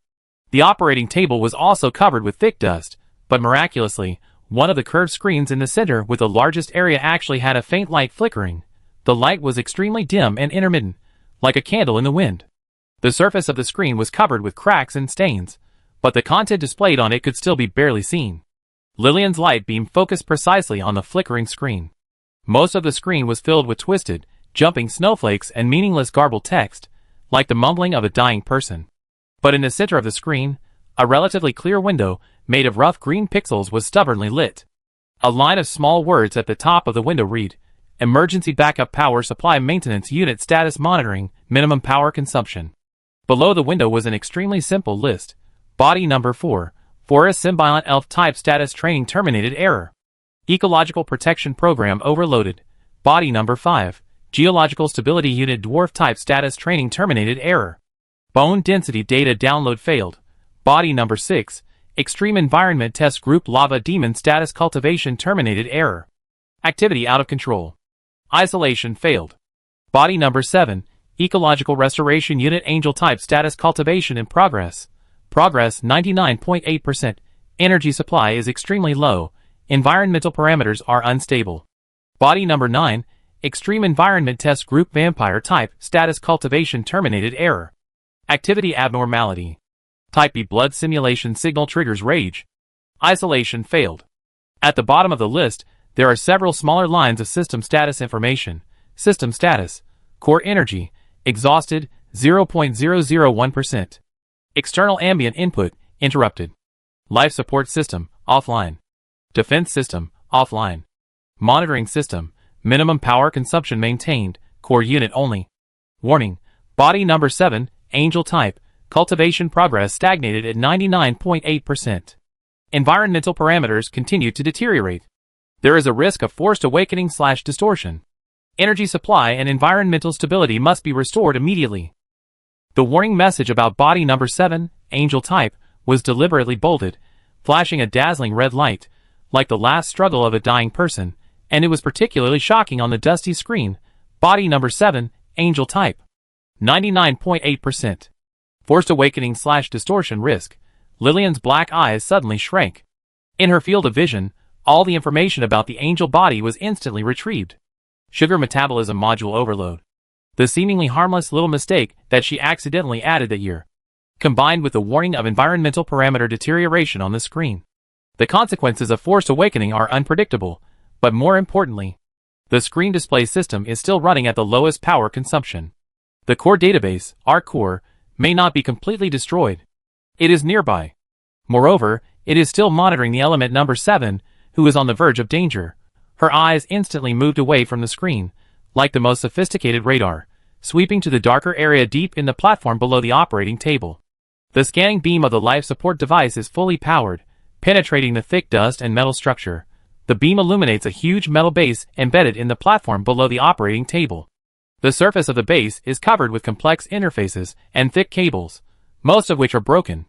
The operating table was also covered with thick dust, but miraculously, one of the curved screens in the center with the largest area actually had a faint light flickering. The light was extremely dim and intermittent, like a candle in the wind. The surface of the screen was covered with cracks and stains, but the content displayed on it could still be barely seen. Lillian's light beam focused precisely on the flickering screen. Most of the screen was filled with twisted, jumping snowflakes and meaningless garbled text, like the mumbling of a dying person. But in the center of the screen, a relatively clear window, made of rough green pixels, was stubbornly lit. A line of small words at the top of the window read, "Emergency Backup Power Supply Maintenance Unit Status Monitoring, Minimum Power Consumption." Below the window was an extremely simple list. Body number 4, Forest Symbiont Elf Type Status Training Terminated Error. Ecological Protection Program Overloaded. Body number 5, Geological Stability Unit Dwarf Type Status Training Terminated Error. Bone Density Data Download Failed. Body number 6, Extreme Environment Test Group Lava Demon Status Cultivation Terminated Error. Activity Out of Control. Isolation Failed. Body number 7, Ecological Restoration Unit Angel Type Status Cultivation in Progress. Progress 99.8%. Energy supply is extremely low. Environmental parameters are unstable. Body number 9, Extreme Environment Test Group Vampire Type Status Cultivation Terminated Error. Activity Abnormality. Type B Blood Simulation Signal Triggers Rage. Isolation Failed. At the bottom of the list, there are several smaller lines of system status information. System status. Core energy. Exhausted, 0.001%. External ambient input, interrupted. Life support system, offline. Defense system, offline. Monitoring system, minimum power consumption maintained, core unit only. Warning, body number 7, angel type, cultivation progress stagnated at 99.8%. Environmental parameters continue to deteriorate. There is a risk of forced awakening/distortion. Energy supply and environmental stability must be restored immediately. The warning message about body number 7, angel type, was deliberately bolded, flashing a dazzling red light, like the last struggle of a dying person, and it was particularly shocking on the dusty screen. Body number 7, angel type. 99.8%. Forced awakening/distortion risk. Lillian's black eyes suddenly shrank. In her field of vision, all the information about the angel body was instantly retrieved. Sugar metabolism module overload. The seemingly harmless little mistake that she accidentally added that year, combined with the warning of environmental parameter deterioration on the screen. The consequences of forced awakening are unpredictable, but more importantly, the screen display system is still running at the lowest power consumption. The core database, our core, may not be completely destroyed. It is nearby. Moreover, it is still monitoring the element number 7, who is on the verge of danger. Her eyes instantly moved away from the screen, like the most sophisticated radar, sweeping to the darker area deep in the platform below the operating table. The scanning beam of the life support device is fully powered, penetrating the thick dust and metal structure. The beam illuminates a huge metal base embedded in the platform below the operating table. The surface of the base is covered with complex interfaces and thick cables, most of which are broken.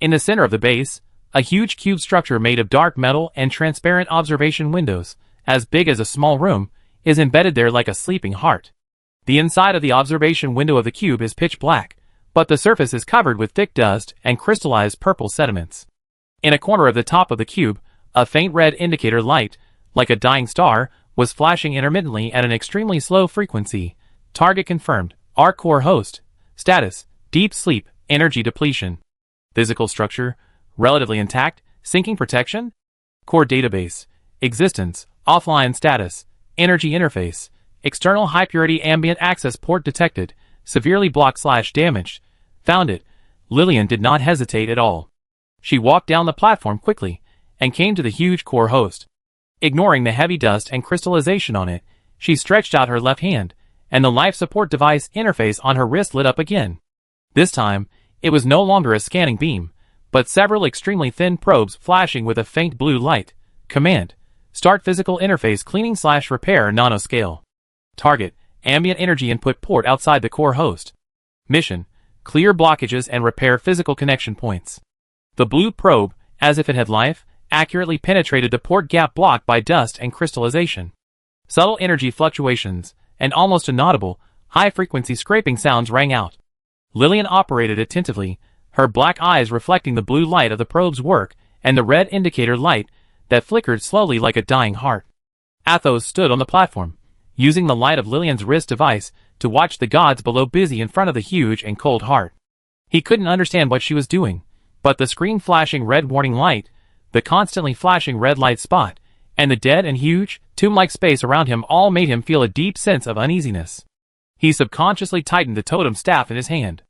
In the center of the base, a huge cube structure made of dark metal and transparent observation windows, as big as a small room, is embedded there like a sleeping heart. The inside of the observation window of the cube is pitch black, but the surface is covered with thick dust and crystallized purple sediments. In a corner of the top of the cube, a faint red indicator light, like a dying star, was flashing intermittently at an extremely slow frequency. Target confirmed. Our core host. Status: deep sleep, energy depletion. Physical structure: relatively intact, sinking protection. Core database: existence, offline status, energy interface, external high-purity ambient access port detected, severely blocked/damaged. Found it. Lillian did not hesitate at all. She walked down the platform quickly and came to the huge core host. Ignoring the heavy dust and crystallization on it, she stretched out her left hand, and the life support device interface on her wrist lit up again. This time, it was no longer a scanning beam, but several extremely thin probes flashing with a faint blue light. Command: start physical interface cleaning/repair nanoscale. Target: ambient energy input port outside the core host. Mission: clear blockages and repair physical connection points. The blue probe, as if it had life, accurately penetrated the port gap blocked by dust and crystallization. Subtle energy fluctuations and almost inaudible, high-frequency scraping sounds rang out. Lillian operated attentively, her black eyes reflecting the blue light of the probe's work and the red indicator light that flickered slowly like a dying heart. Athos stood on the platform, using the light of Lillian's wrist device to watch the gods below busy in front of the huge and cold heart. He couldn't understand what she was doing, but the screen flashing red warning light, the constantly flashing red light spot, and the dead and huge, tomb-like space around him all made him feel a deep sense of uneasiness. He subconsciously tightened the totem staff in his hand.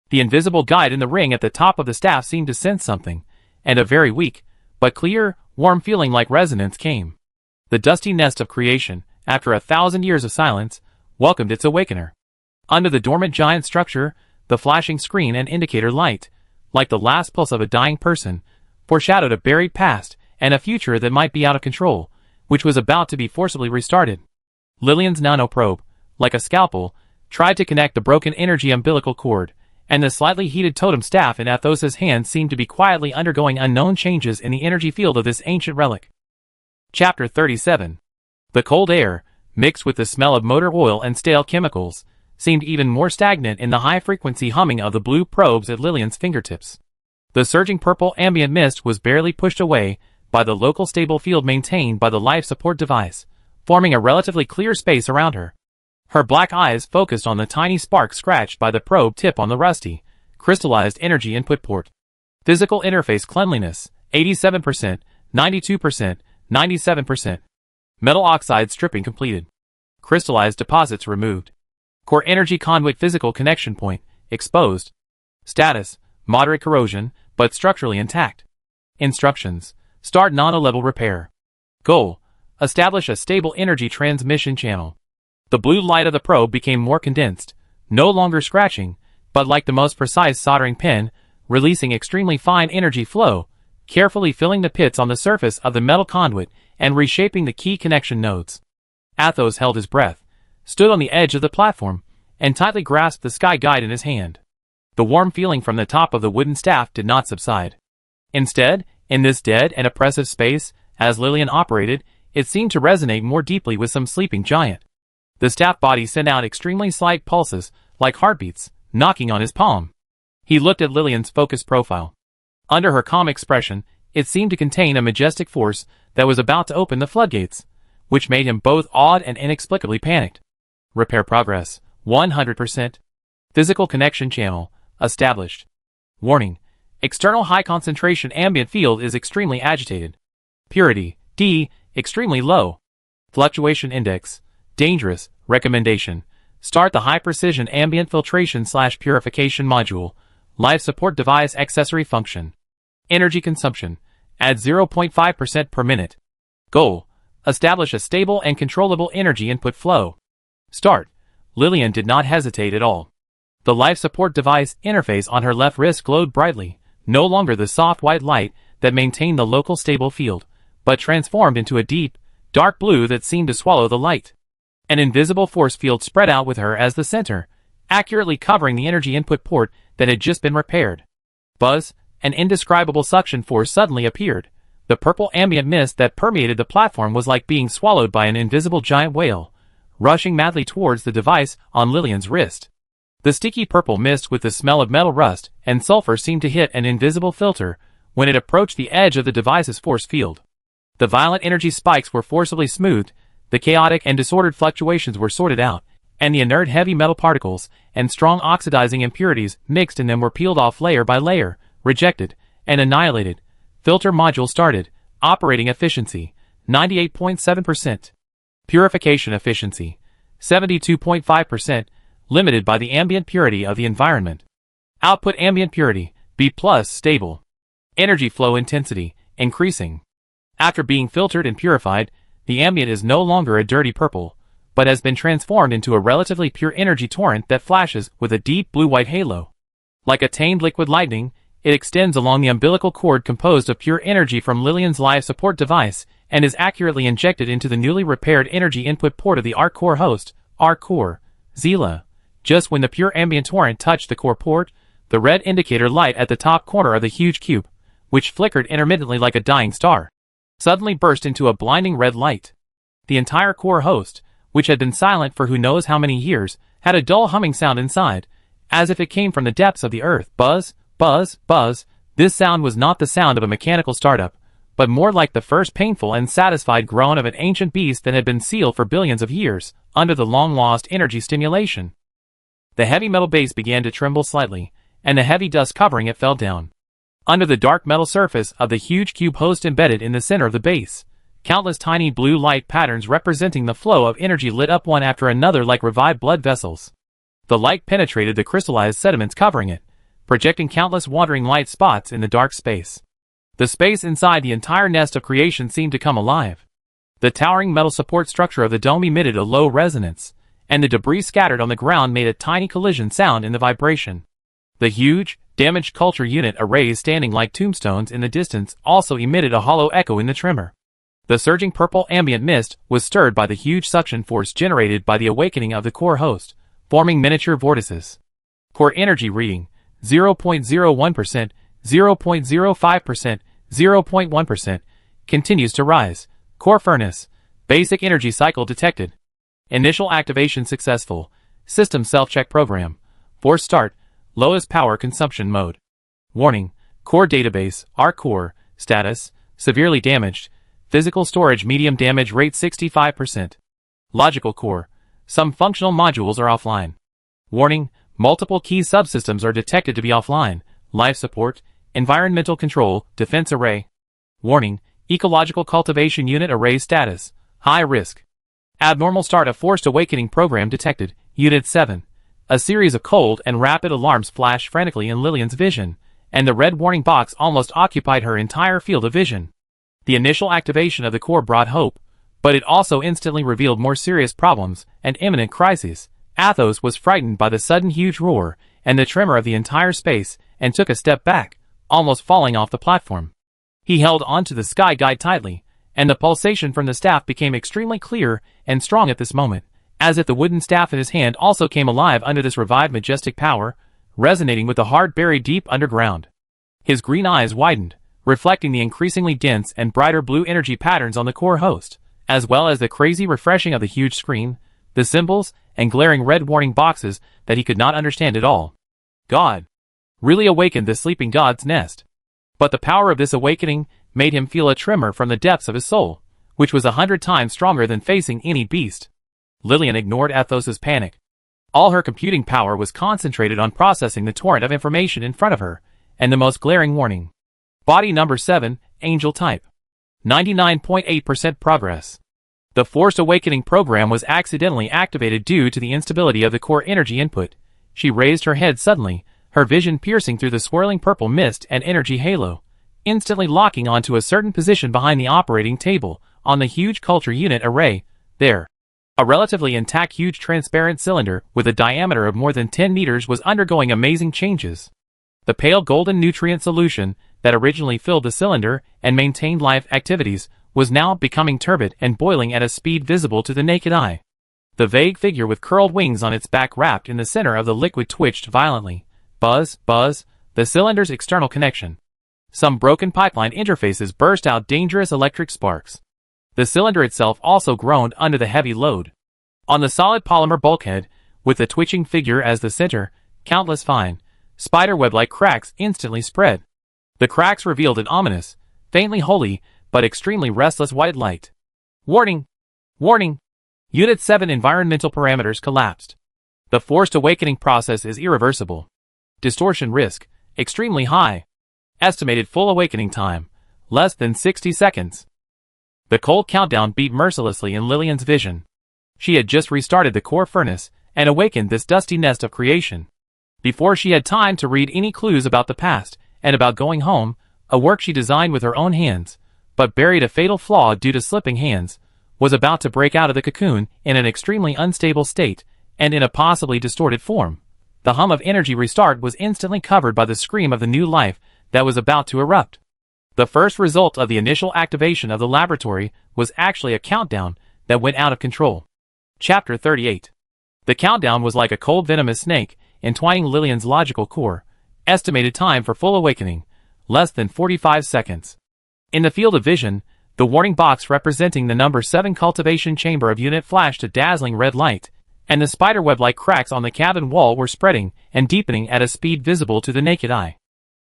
The invisible guide in the ring at the top of the staff seemed to sense something, and a very weak, but clear, warm feeling like resonance came. The dusty nest of creation, after 1,000 years of silence, welcomed its awakener. Under the dormant giant structure, the flashing screen and indicator light, like the last pulse of a dying person, foreshadowed a buried past and a future that might be out of control, which was about to be forcibly restarted. Lillian's nanoprobe, like a scalpel, tried to connect the broken energy umbilical cord, and the slightly heated totem staff in Athos's hand seemed to be quietly undergoing unknown changes in the energy field of this ancient relic. Chapter 37. The cold air, mixed with the smell of motor oil and stale chemicals, seemed even more stagnant in the high-frequency humming of the blue probes at Lillian's fingertips. The surging purple ambient mist was barely pushed away by the local stable field maintained by the life support device, forming a relatively clear space around her. Her black eyes focused on the tiny spark scratched by the probe tip on the rusty, crystallized energy input port. Physical interface cleanliness, 87%, 92%, 97%. Metal oxide stripping completed. Crystallized deposits removed. Core energy conduit physical connection point, exposed. Status: moderate corrosion, but structurally intact. Instructions: start nano-level repair. Goal: establish a stable energy transmission channel. The blue light of the probe became more condensed, no longer scratching, but like the most precise soldering pen, releasing extremely fine energy flow, carefully filling the pits on the surface of the metal conduit and reshaping the key connection nodes. Athos held his breath, stood on the edge of the platform, and tightly grasped the sky guide in his hand. The warm feeling from the top of the wooden staff did not subside. Instead, in this dead and oppressive space, as Lillian operated, it seemed to resonate more deeply with some sleeping giant. The staff body sent out extremely slight pulses, like heartbeats, knocking on his palm. He looked at Lillian's focused profile. Under her calm expression, it seemed to contain a majestic force that was about to open the floodgates, which made him both awed and inexplicably panicked. Repair progress, 100%. Physical connection channel, established. Warning: external high concentration ambient field is extremely agitated. Purity, D, extremely low. Fluctuation index, dangerous. Recommendation: start the high precision ambient filtration/purification module. Life support device accessory function. Energy consumption, add 0.5% per minute. Goal: establish a stable and controllable energy input flow. Start. Lillian did not hesitate at all. The life support device interface on her left wrist glowed brightly, no longer the soft white light that maintained the local stable field, but transformed into a deep, dark blue that seemed to swallow the light. An invisible force field spread out with her as the center, accurately covering the energy input port that had just been repaired. Buzz, an indescribable suction force suddenly appeared. The purple ambient mist that permeated the platform was like being swallowed by an invisible giant whale, rushing madly towards the device on Lillian's wrist. The sticky purple mist with the smell of metal rust and sulfur seemed to hit an invisible filter when it approached the edge of the device's force field. The violent energy spikes were forcibly smoothed, the chaotic and disordered fluctuations were sorted out, and the inert heavy metal particles and strong oxidizing impurities mixed in them were peeled off layer by layer, rejected, and annihilated. Filter module started. Operating efficiency, 98.7%. Purification efficiency, 72.5%, limited by the ambient purity of the environment. Output ambient purity, B+, stable. Energy flow intensity, increasing. After being filtered and purified, the ambient is no longer a dirty purple, but has been transformed into a relatively pure energy torrent that flashes with a deep blue-white halo. Like a tamed liquid lightning, it extends along the umbilical cord composed of pure energy from Lillian's life support device and is accurately injected into the newly repaired energy input port of the ARC core host, ARC core, Zila. Just when the pure ambient torrent touched the core port, the red indicator light at the top corner of the huge cube, which flickered intermittently like a dying star, suddenly burst into a blinding red light. The entire core host, which had been silent for who knows how many years, had a dull humming sound inside, as if it came from the depths of the earth. Buzz, buzz, buzz. This sound was not the sound of a mechanical startup, but more like the first painful and satisfied groan of an ancient beast that had been sealed for billions of years, under the long-lost energy stimulation. The heavy metal base began to tremble slightly, and the heavy dust covering it fell down. Under the dark metal surface of the huge cube host embedded in the center of the base, countless tiny blue light patterns representing the flow of energy lit up one after another like revived blood vessels. The light penetrated the crystallized sediments covering it, projecting countless wandering light spots in the dark space. The space inside the entire nest of creation seemed to come alive. The towering metal support structure of the dome emitted a low resonance, and the debris scattered on the ground made a tiny collision sound in the vibration. The huge, damaged culture unit arrays standing like tombstones in the distance also emitted a hollow echo in the tremor. The surging purple ambient mist was stirred by the huge suction force generated by the awakening of the core host, forming miniature vortices. Core energy reading, 0.01%, 0.05%, 0.1%, continues to rise. Core furnace, basic energy cycle detected. Initial activation successful. System self-check program. Force start, lowest power consumption mode. Warning, core database, ARC core, status, severely damaged. Physical storage medium damage rate 65%. Logical core, some functional modules are offline. Warning, multiple key subsystems are detected to be offline. Life support, environmental control, defense array. Warning, ecological cultivation unit array status, high risk. Abnormal start of forced awakening program detected, Unit 7. A series of cold and rapid alarms flashed frantically in Lillian's vision, and the red warning box almost occupied her entire field of vision. The initial activation of the core brought hope, but it also instantly revealed more serious problems and imminent crises. Athos was frightened by the sudden huge roar and the tremor of the entire space and took a step back, almost falling off the platform. He held onto the sky guide tightly, and the pulsation from the staff became extremely clear and strong at this moment, as if the wooden staff in his hand also came alive under this revived majestic power, resonating with the heart buried deep underground. His green eyes widened, reflecting the increasingly dense and brighter blue energy patterns on the core host, as well as the crazy refreshing of the huge screen, the symbols, and glaring red warning boxes that he could not understand at all. God really awakened the sleeping god's nest. But the power of this awakening made him feel a tremor from the depths of his soul, which was 100 times stronger than facing any beast. Lillian ignored Athos's panic. All her computing power was concentrated on processing the torrent of information in front of her, and the most glaring warning. Body number 7, Angel type. 99.8% progress. The forced awakening program was accidentally activated due to the instability of the core energy input. She raised her head suddenly, her vision piercing through the swirling purple mist and energy halo, instantly locking onto a certain position behind the operating table, on the huge culture unit array, there. A relatively intact huge transparent cylinder with a diameter of more than 10 meters was undergoing amazing changes. The pale golden nutrient solution that originally filled the cylinder and maintained life activities was now becoming turbid and boiling at a speed visible to the naked eye. The vague figure with curled wings on its back wrapped in the center of the liquid twitched violently. Buzz, buzz, the cylinder's external connection. Some broken pipeline interfaces burst out dangerous electric sparks. The cylinder itself also groaned under the heavy load. On the solid polymer bulkhead, with the twitching figure as the center, countless fine, spiderweb-like cracks instantly spread. The cracks revealed an ominous, faintly holy, but extremely restless white light. Warning! Warning! Unit 7 environmental parameters collapsed. The forced awakening process is irreversible. Distortion risk, extremely high. Estimated full awakening time, less than 60 seconds. The cold countdown beat mercilessly in Lillian's vision. She had just restarted the core furnace and awakened this dusty nest of creation. Before she had time to read any clues about the past and about going home, a work she designed with her own hands, but buried a fatal flaw due to slipping hands, was about to break out of the cocoon in an extremely unstable state and in a possibly distorted form. The hum of energy restart was instantly covered by the scream of the new life that was about to erupt. The first result of the initial activation of the laboratory was actually a countdown that went out of control. Chapter 38. The countdown was like a cold venomous snake, entwining Lillian's logical core. Estimated time for full awakening, less than 45 seconds. In the field of vision, the warning box representing the number 7 cultivation chamber of unit flashed a dazzling red light, and the spiderweb-like cracks on the cabin wall were spreading and deepening at a speed visible to the naked eye.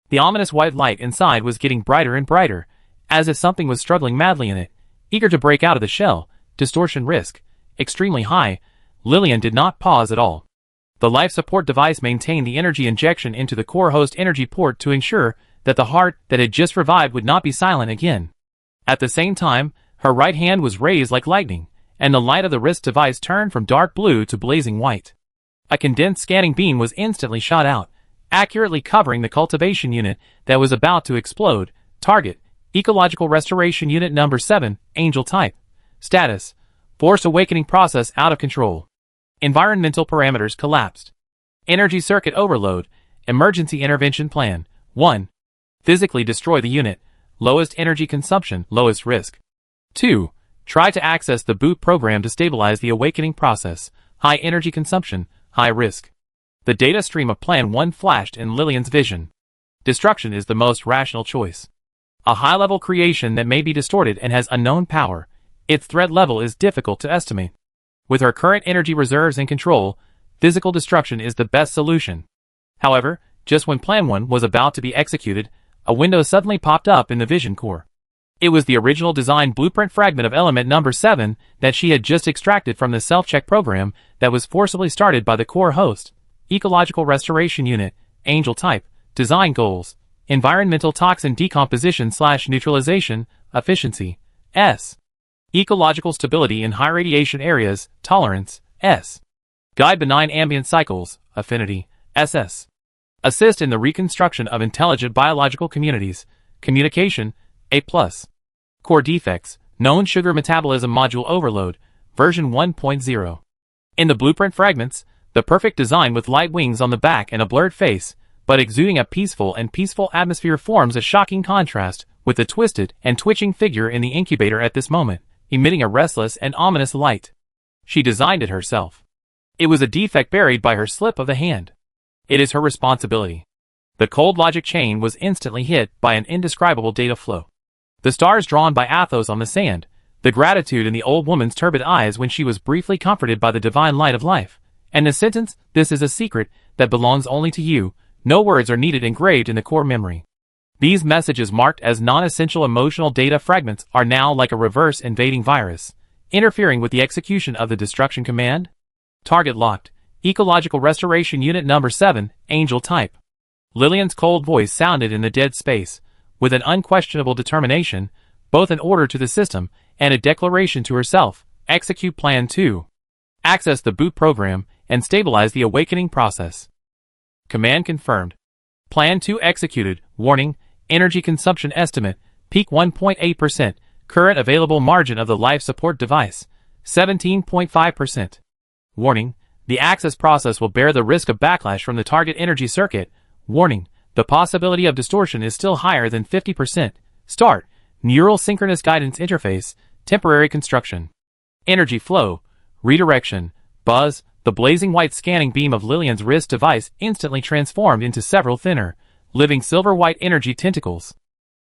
The ominous white light inside was getting brighter and brighter, as if something was struggling madly in it, eager to break out of the shell. Distortion risk, extremely high. Lillian did not pause at all. The life support device maintained the energy injection into the core host energy port to ensure that the heart that had just revived would not be silent again. At the same time, her right hand was raised like lightning, and the light of the wrist device turned from dark blue to blazing white. A condensed scanning beam was instantly shot out, accurately covering the cultivation unit that was about to explode. Target, Ecological Restoration Unit Number 7, Angel Type. Status, Forced Awakening Process out of control. Environmental parameters collapsed. Energy circuit overload. Emergency intervention plan. 1. Physically destroy the unit. Lowest energy consumption, lowest risk. 2. Try to access the boot program to stabilize the awakening process. High energy consumption, high risk. The data stream of Plan 1 flashed in Lillian's vision. Destruction is the most rational choice. A high-level creation that may be distorted and has unknown power. Its threat level is difficult to estimate. With her current energy reserves in control, physical destruction is the best solution. However, just when Plan 1 was about to be executed, a window suddenly popped up in the vision core. It was the original design blueprint fragment of element number 7 that she had just extracted from the self-check program that was forcibly started by the core host. Ecological Restoration Unit, Angel Type, Design Goals, Environmental Toxin Decomposition / Neutralization, Efficiency, S. Ecological Stability in High Radiation Areas, Tolerance, S. Guide Benign Ambient Cycles, Affinity, SS. Assist in the reconstruction of intelligent biological communities, Communication, A+. Core Defects, Known Sugar Metabolism Module Overload, version 1.0. In the blueprint fragments, the perfect design with light wings on the back and a blurred face, but exuding a peaceful atmosphere forms a shocking contrast with the twisted and twitching figure in the incubator at this moment, emitting a restless and ominous light. She designed it herself. It was a defect buried by her slip of the hand. It is her responsibility. The cold logic chain was instantly hit by an indescribable data flow. The stars drawn by Athos on the sand, the gratitude in the old woman's turbid eyes when she was briefly comforted by the divine light of life, and the sentence, "This is a secret that belongs only to you." No words are needed engraved in the core memory. These messages marked as non-essential emotional data fragments are now like a reverse invading virus, interfering with the execution of the destruction command. Target locked. Ecological Restoration Unit Number 7, Angel Type. Lillian's cold voice sounded in the dead space, with an unquestionable determination, both an order to the system and a declaration to herself. Execute Plan 2. Access the boot program and stabilize the awakening process. Command confirmed. Plan 2 executed. Warning, energy consumption estimate, peak 1.8%, current available margin of the life support device, 17.5%. Warning, the access process will bear the risk of backlash from the target energy circuit. Warning, the possibility of distortion is still higher than 50%. Start, Neural Synchronous Guidance Interface, temporary construction. Energy flow, redirection, Buzz, the blazing white scanning beam of Lillian's wrist device instantly transformed into several thinner, living silver-white energy tentacles.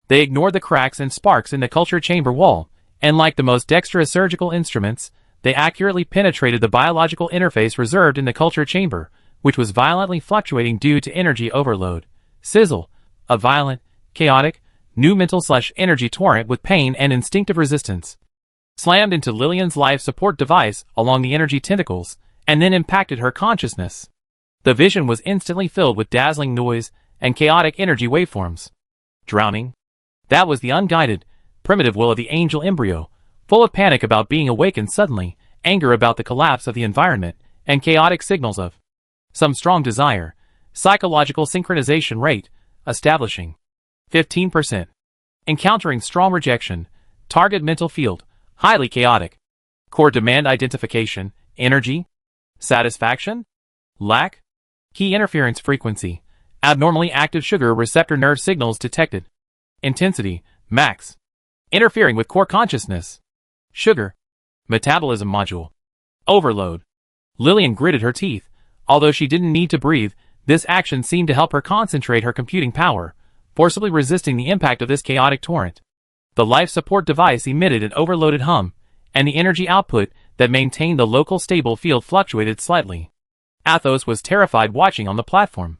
They ignored the cracks and sparks in the culture chamber wall, and like the most dexterous surgical instruments, they accurately penetrated the biological interface reserved in the culture chamber, which was violently fluctuating due to energy overload. Sizzle, a violent, chaotic, new mental/energy torrent with pain and instinctive resistance, slammed into Lillian's life support device along the energy tentacles, and then impacted her consciousness. The vision was instantly filled with dazzling noise and chaotic energy waveforms. Drowning? That was the unguided, primitive will of the angel embryo, full of panic about being awakened suddenly, anger about the collapse of the environment, and chaotic signals of some strong desire. Psychological synchronization rate, establishing 15%. Encountering strong rejection. Target mental field, highly chaotic. Core demand identification, energy. Satisfaction? Lack? Key interference frequency, abnormally active sugar receptor nerve signals detected. Intensity, max. Interfering with core consciousness. Sugar. Metabolism module. Overload. Lillian gritted her teeth. Although she didn't need to breathe, this action seemed to help her concentrate her computing power, forcibly resisting the impact of this chaotic torrent. The life support device emitted an overloaded hum, and the energy output that maintained the local stable field fluctuated slightly. Athos was terrified watching on the platform.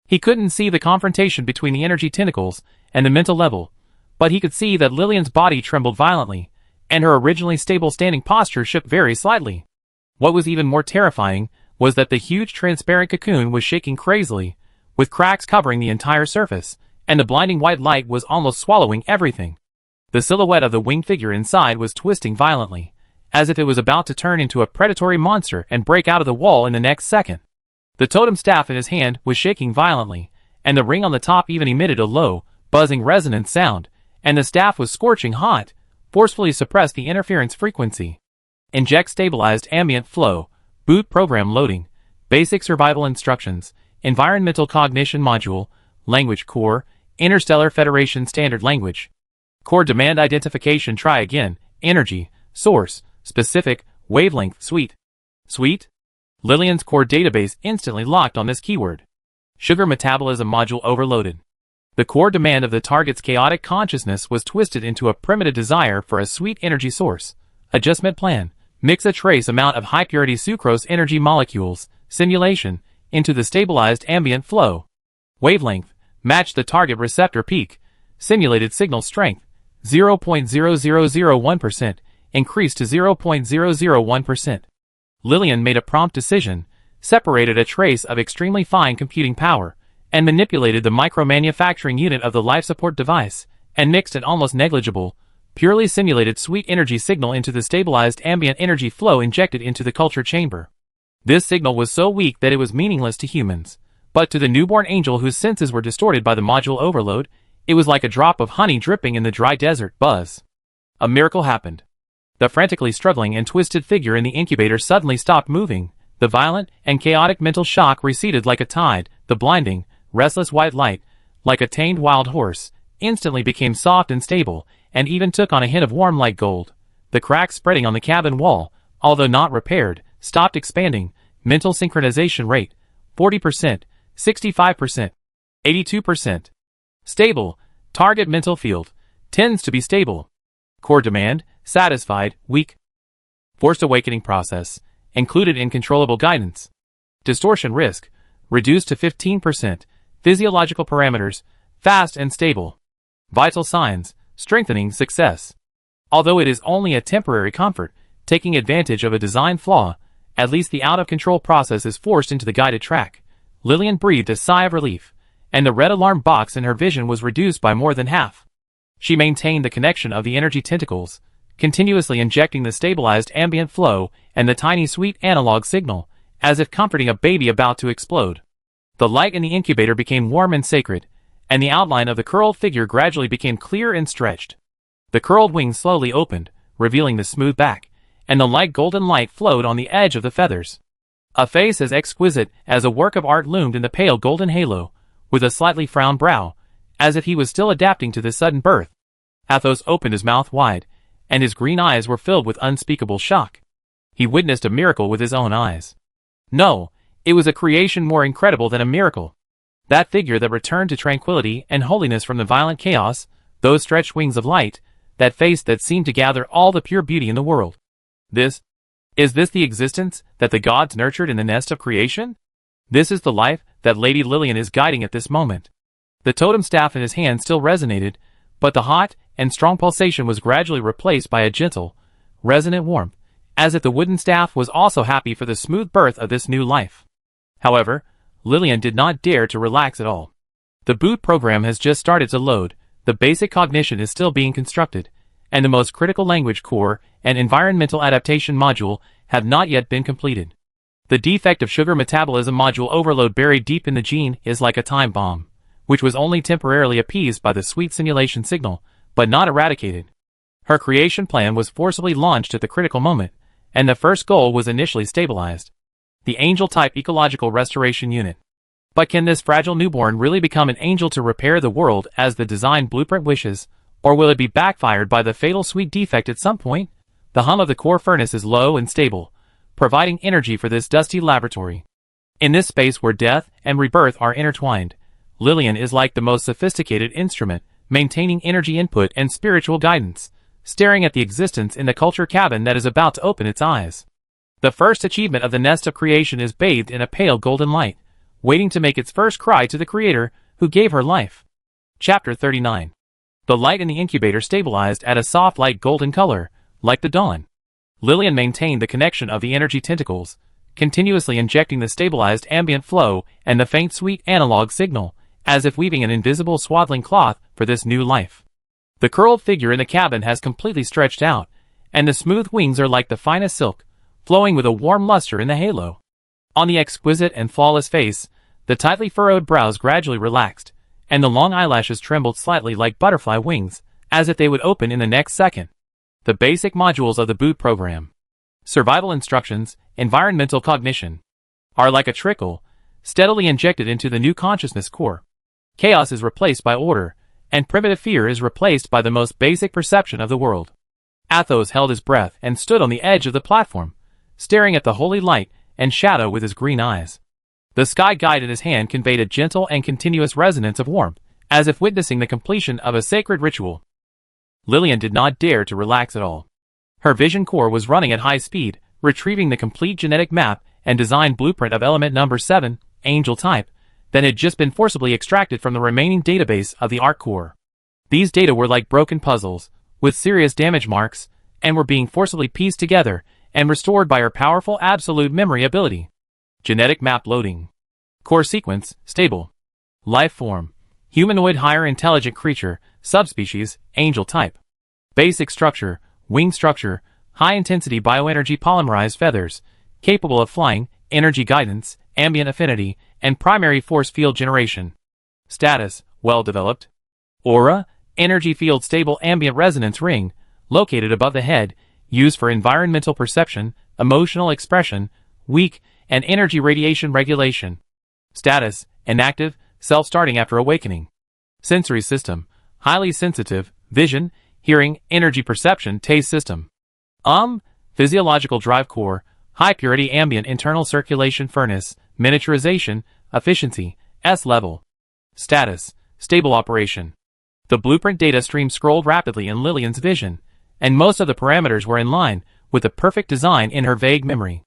He couldn't see the confrontation between the energy tentacles and the mental level, but he could see that Lillian's body trembled violently, and her originally stable standing posture shook very slightly. What was even more terrifying was that the huge transparent cocoon was shaking crazily, with cracks covering the entire surface, and the blinding white light was almost swallowing everything. The silhouette of the winged figure inside was twisting violently, as if it was about to turn into a predatory monster and break out of the wall in the next second. The totem staff in his hand was shaking violently, and the ring on the top even emitted a low, buzzing resonant sound, and the staff was scorching hot, forcefully suppressed the interference frequency. Inject stabilized ambient flow, boot program loading, basic survival instructions, environmental cognition module, language core, Interstellar Federation standard language. Core demand identification try again, energy, source, specific, wavelength, suite. Suite? Lillian's core database instantly locked on this keyword. Sugar metabolism module overloaded. The core demand of the target's chaotic consciousness was twisted into a primitive desire for a sweet energy source. Adjustment plan. Mix a trace amount of high-purity sucrose energy molecules, simulation, into the stabilized ambient flow. Wavelength. Match the target receptor peak. Simulated signal strength. 0.0001%. Increased to 0.001%. Lillian made a prompt decision, separated a trace of extremely fine computing power, and manipulated the micro-manufacturing unit of the life support device, and mixed an almost negligible, purely simulated sweet energy signal into the stabilized ambient energy flow injected into the culture chamber. This signal was so weak that it was meaningless to humans, but to the newborn angel whose senses were distorted by the module overload, it was like a drop of honey dripping in the dry desert. Buzz. A miracle happened. The frantically struggling and twisted figure in the incubator suddenly stopped moving. The violent and chaotic mental shock receded like a tide. The blinding, restless white light, like a tamed wild horse, instantly became soft and stable, and even took on a hint of warm like gold. The cracks spreading on the cabin wall, although not repaired, stopped expanding. Mental synchronization rate, 40%, 65%, 82%. Stable. Target mental field, tends to be stable. Core demand, satisfied, weak. Forced awakening process, included in controllable guidance. Distortion risk, reduced to 15%. Physiological parameters, fast and stable. Vital signs, strengthening success. Although it is only a temporary comfort, taking advantage of a design flaw, at least the out-of-control process is forced into the guided track. Lillian breathed a sigh of relief, and the red alarm box in her vision was reduced by more than half. She maintained the connection of the energy tentacles, continuously injecting the stabilized ambient flow and the tiny sweet analog signal, as if comforting a baby about to explode. The light in the incubator became warm and sacred, and the outline of the curled figure gradually became clear and stretched. The curled wings slowly opened, revealing the smooth back, and the light golden light flowed on the edge of the feathers. A face as exquisite as a work of art loomed in the pale golden halo, with a slightly frowned brow, as if he was still adapting to this sudden birth. Athos opened his mouth wide, and his green eyes were filled with unspeakable shock. He witnessed a miracle with his own eyes. No, it was a creation more incredible than a miracle. That figure that returned to tranquility and holiness from the violent chaos, those stretched wings of light, that face that seemed to gather all the pure beauty in the world. Is this the existence that the gods nurtured in the nest of creation? This is the life that Lady Lillian is guiding at this moment. The totem staff in his hand still resonated, but the hot and strong pulsation was gradually replaced by a gentle, resonant warmth, as if the wooden staff was also happy for the smooth birth of this new life. However, Lillian did not dare to relax at all. The boot program has just started to load, the basic cognition is still being constructed, and the most critical language core and environmental adaptation module have not yet been completed. The defect of sugar metabolism module overload buried deep in the gene is like a time bomb, which was only temporarily appeased by the sweet simulation signal, but not eradicated. Her creation plan was forcibly launched at the critical moment, and the first goal was initially stabilized. The angel-type ecological restoration unit. But can this fragile newborn really become an angel to repair the world as the design blueprint wishes, or will it be backfired by the fatal sweet defect at some point? The hum of the core furnace is low and stable, providing energy for this dusty laboratory. In this space where death and rebirth are intertwined, Lillian is like the most sophisticated instrument, maintaining energy input and spiritual guidance, staring at the existence in the culture cabin that is about to open its eyes. The first achievement of the nest of creation is bathed in a pale golden light, waiting to make its first cry to the Creator, who gave her life. Chapter 39. The light in the incubator stabilized at a soft light golden color, like the dawn. Lillian maintained the connection of the energy tentacles, continuously injecting the stabilized ambient flow and the faint sweet analog signal, as if weaving an invisible swaddling cloth for this new life. The curled figure in the cabin has completely stretched out, and the smooth wings are like the finest silk, flowing with a warm luster in the halo. On the exquisite and flawless face, the tightly furrowed brows gradually relaxed, and the long eyelashes trembled slightly like butterfly wings, as if they would open in the next second. The basic modules of the boot program. Survival instructions, environmental cognition, are like a trickle, steadily injected into the new consciousness core. Chaos is replaced by order, and primitive fear is replaced by the most basic perception of the world. Athos held his breath and stood on the edge of the platform, staring at the holy light and shadow with his green eyes. The sky guide in his hand conveyed a gentle and continuous resonance of warmth, as if witnessing the completion of a sacred ritual. Lillian did not dare to relax at all. Her vision core was running at high speed, retrieving the complete genetic map and design blueprint of element number 7, angel type, that had just been forcibly extracted from the remaining database of the ARC core. These data were like broken puzzles, with serious damage marks, and were being forcibly pieced together and restored by her powerful absolute memory ability. Genetic map loading. Core sequence, stable. Life form, humanoid higher intelligent creature, subspecies, angel type. Basic structure, wing structure, high-intensity bioenergy polymerized feathers, capable of flying, energy guidance, ambient affinity, and primary force field generation. Status, well-developed. Aura, energy field stable ambient resonance ring, located above the head, used for environmental perception, emotional expression, weak, and energy radiation regulation. Status, inactive, self-starting after awakening. Sensory system, highly sensitive, vision, hearing, energy perception, taste system. Physiological drive core, high purity ambient internal circulation furnace, miniaturization, efficiency, S level. Status, stable operation. The blueprint data stream scrolled rapidly in Lillian's vision, and most of the parameters were in line with the perfect design in her vague memory.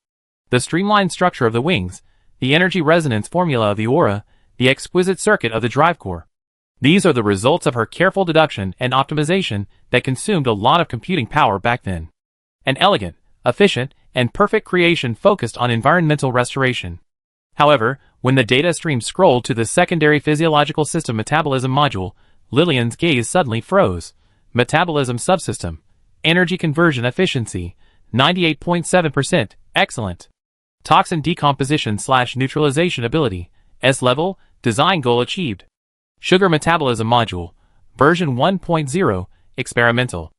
The streamlined structure of the wings, the energy resonance formula of the aura, the exquisite circuit of the drive core. These are the results of her careful deduction and optimization that consumed a lot of computing power back then. An elegant, efficient, and perfect creation focused on environmental restoration. However, when the data stream scrolled to the secondary physiological system metabolism module, Lillian's gaze suddenly froze. Metabolism subsystem. Energy conversion efficiency, 98.7%, excellent. Toxin decomposition/neutralization ability, S level, design goal achieved. Sugar metabolism module, version 1.0, experimental.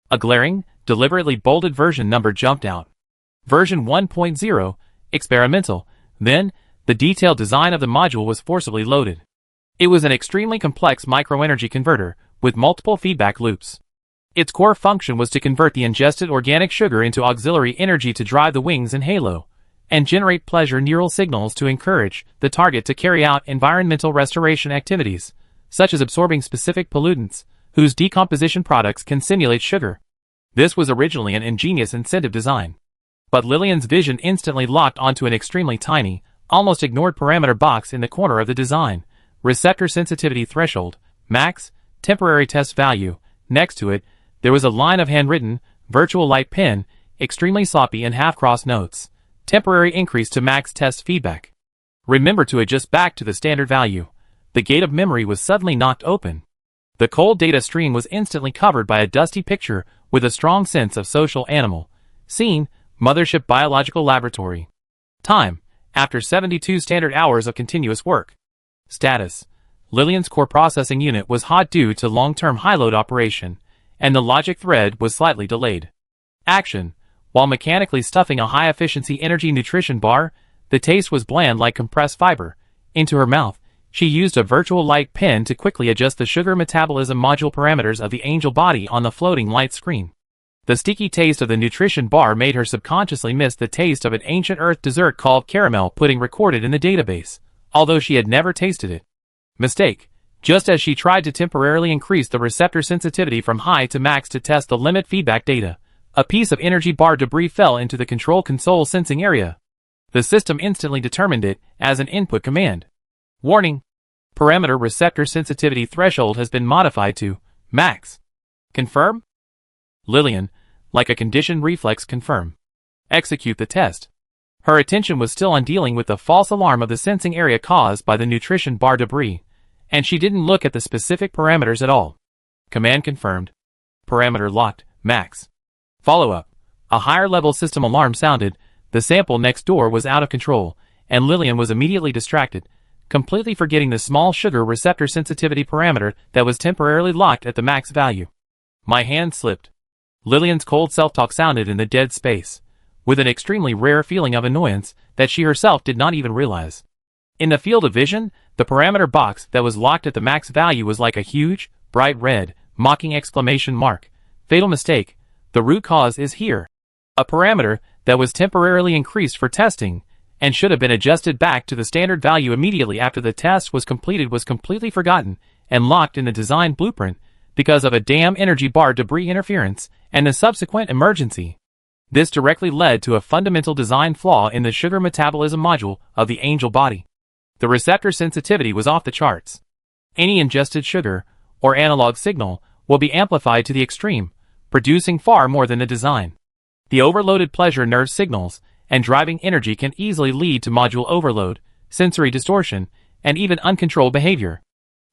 A glaring, deliberately bolded version number jumped out. Version 1.0, experimental. Then, the detailed design of the module was forcibly loaded. It was an extremely complex microenergy converter, with multiple feedback loops. Its core function was to convert the ingested organic sugar into auxiliary energy to drive the wings and halo, and generate pleasure neural signals to encourage the target to carry out environmental restoration activities, such as absorbing specific pollutants, whose decomposition products can simulate sugar. This was originally an ingenious incentive design. But Lillian's vision instantly locked onto an extremely tiny, almost ignored parameter box in the corner of the design: receptor sensitivity threshold, max, temporary test value. Next to it, there was a line of handwritten, virtual light pen, extremely sloppy and half-crossed notes: temporary increase to max test feedback. Remember to adjust back to the standard value. The gate of memory was suddenly knocked open. The cold data stream was instantly covered by a dusty picture with a strong sense of social animal. Scene: Mothership Biological Laboratory. Time: after 72 standard hours of continuous work. Status: Lillian's core processing unit was hot due to long-term high-load operation, and the logic thread was slightly delayed. Action: while mechanically stuffing a high-efficiency energy nutrition bar, the taste was bland like compressed fiber. Into her mouth, she used a virtual light pen to quickly adjust the sugar metabolism module parameters of the angel body on the floating light screen. The sticky taste of the nutrition bar made her subconsciously miss the taste of an ancient earth dessert called caramel pudding recorded in the database, although she had never tasted it. Mistake. Just as she tried to temporarily increase the receptor sensitivity from high to max to test the limit feedback data, a piece of energy bar debris fell into the control console sensing area. The system instantly determined it as an input command. Warning: parameter receptor sensitivity threshold has been modified to max. Confirm? Lillian, like a conditioned reflex, confirm. Execute the test. Her attention was still on dealing with the false alarm of the sensing area caused by the nutrition bar debris, and she didn't look at the specific parameters at all. Command confirmed. Parameter locked, max. Follow-up. A higher-level system alarm sounded. The sample next door was out of control, and Lillian was immediately distracted, completely forgetting the small sugar receptor sensitivity parameter that was temporarily locked at the max value. My hand slipped. Lillian's cold self-talk sounded in the dead space, with an extremely rare feeling of annoyance that she herself did not even realize. In the field of vision, the parameter box that was locked at the max value was like a huge, bright red, mocking exclamation mark. Fatal mistake. The root cause is here. A parameter that was temporarily increased for testing and should have been adjusted back to the standard value immediately after the test was completed was completely forgotten and locked in the design blueprint because of a damn energy bar debris interference and the subsequent emergency. This directly led to a fundamental design flaw in the sugar metabolism module of the angel body. The receptor sensitivity was off the charts. Any ingested sugar, or analog signal, will be amplified to the extreme, producing far more than the design. The overloaded pleasure nerve signals and driving energy can easily lead to module overload, sensory distortion, and even uncontrolled behavior.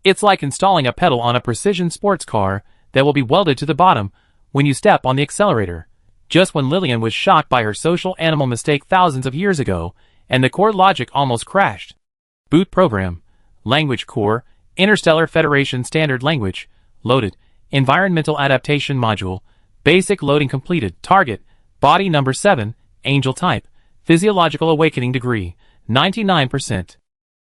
It's like installing a pedal on a precision sports car that will be welded to the bottom when you step on the accelerator. Just when Lillian was shocked by her social animal mistake thousands of years ago, and the core logic almost crashed. Boot program. Language core. Interstellar Federation Standard Language. Loaded. Environmental Adaptation Module. Basic loading completed. Target. Body number 7. Angel type. Physiological awakening degree. 99%.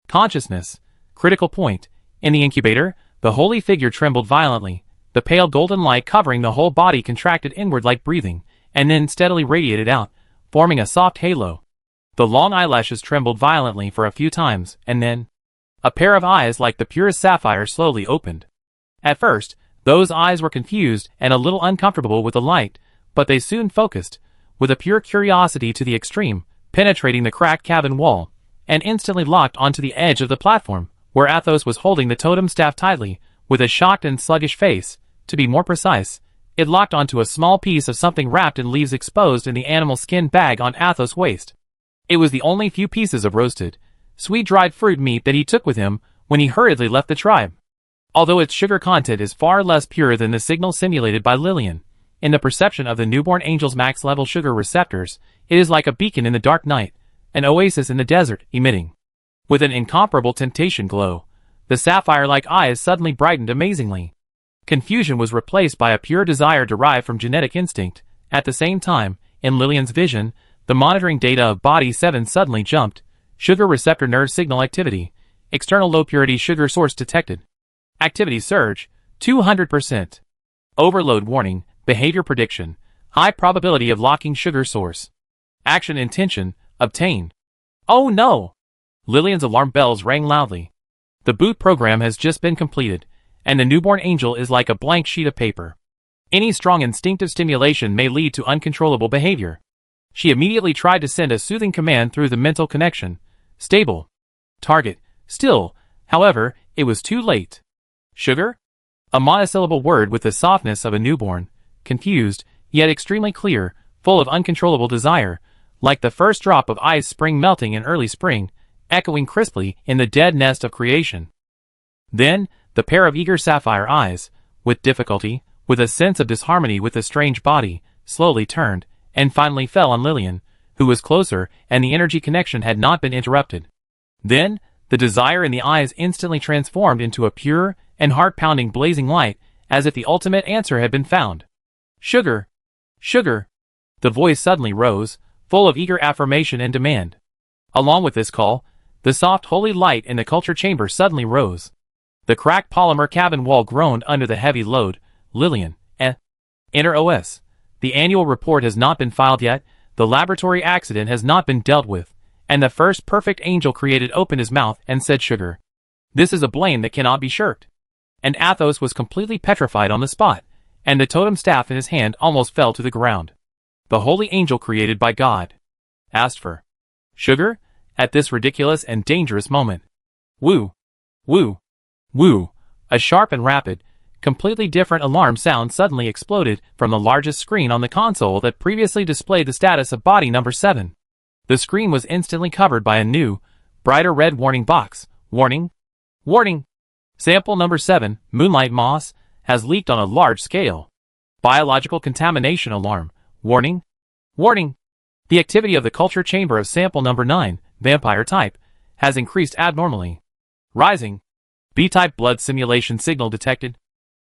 Consciousness. Critical point. In the incubator, the holy figure trembled violently. The pale golden light covering the whole body contracted inward like breathing, and then steadily radiated out, forming a soft halo. The long eyelashes trembled violently for a few times, and then a pair of eyes like the purest sapphire slowly opened. At first, those eyes were confused and a little uncomfortable with the light, but they soon focused, with a pure curiosity to the extreme, penetrating the cracked cabin wall, and instantly locked onto the edge of the platform, where Athos was holding the totem staff tightly, with a shocked and sluggish face. To be more precise, it locked onto a small piece of something wrapped in leaves exposed in the animal skin bag on Athos' waist. It was the only few pieces of roasted, sweet dried fruit meat that he took with him when he hurriedly left the tribe. Although its sugar content is far less pure than the signal simulated by Lillian, in the perception of the newborn angel's max-level sugar receptors, it is like a beacon in the dark night, an oasis in the desert, emitting, with an incomparable temptation glow. The sapphire-like eyes suddenly brightened amazingly. Confusion was replaced by a pure desire derived from genetic instinct. At the same time, in Lillian's vision, the monitoring data of Body 7 suddenly jumped. Sugar receptor nerve signal activity. External low-purity sugar source detected. Activity surge, 200%. Overload warning. Behavior prediction. High probability of locking sugar source. Action intention. Obtain. Oh no! Lillian's alarm bells rang loudly. The boot program has just been completed, and the newborn angel is like a blank sheet of paper. Any strong instinctive stimulation may lead to uncontrollable behavior. She immediately tried to send a soothing command through the mental connection. Stable. Target. Still. However, it was too late. Sugar? A monosyllable word with the softness of a newborn. Confused, yet extremely clear, full of uncontrollable desire, like the first drop of ice spring melting in early spring, echoing crisply in the dead nest of creation. Then, the pair of eager sapphire eyes, with difficulty, with a sense of disharmony with the strange body, slowly turned, and finally fell on Lillian, who was closer, and the energy connection had not been interrupted. Then, the desire in the eyes instantly transformed into a pure and heart-pounding blazing light, as if the ultimate answer had been found. Sugar! Sugar! The voice suddenly rose, full of eager affirmation and demand. Along with this call, the soft holy light in the culture chamber suddenly rose. The cracked polymer cabin wall groaned under the heavy load. Lillian, Enter OS. The annual report has not been filed yet, the laboratory accident has not been dealt with, and the first perfect angel created opened his mouth and said sugar. This is a blame that cannot be shirked. And Athos was completely petrified on the spot, and the totem staff in his hand almost fell to the ground. The holy angel created by God asked for sugar at this ridiculous and dangerous moment. Woo! Woo! Woo! A sharp and rapid, completely different alarm sound suddenly exploded from the largest screen on the console that previously displayed the status of body number 7. The screen was instantly covered by a new, brighter red warning box. Warning! Warning! Sample number 7, Moonlight Moss, has leaked on a large scale. Biological contamination alarm. Warning! Warning! The activity of the culture chamber of sample number 9, vampire type, has increased abnormally. Rising. B-type blood simulation signal detected.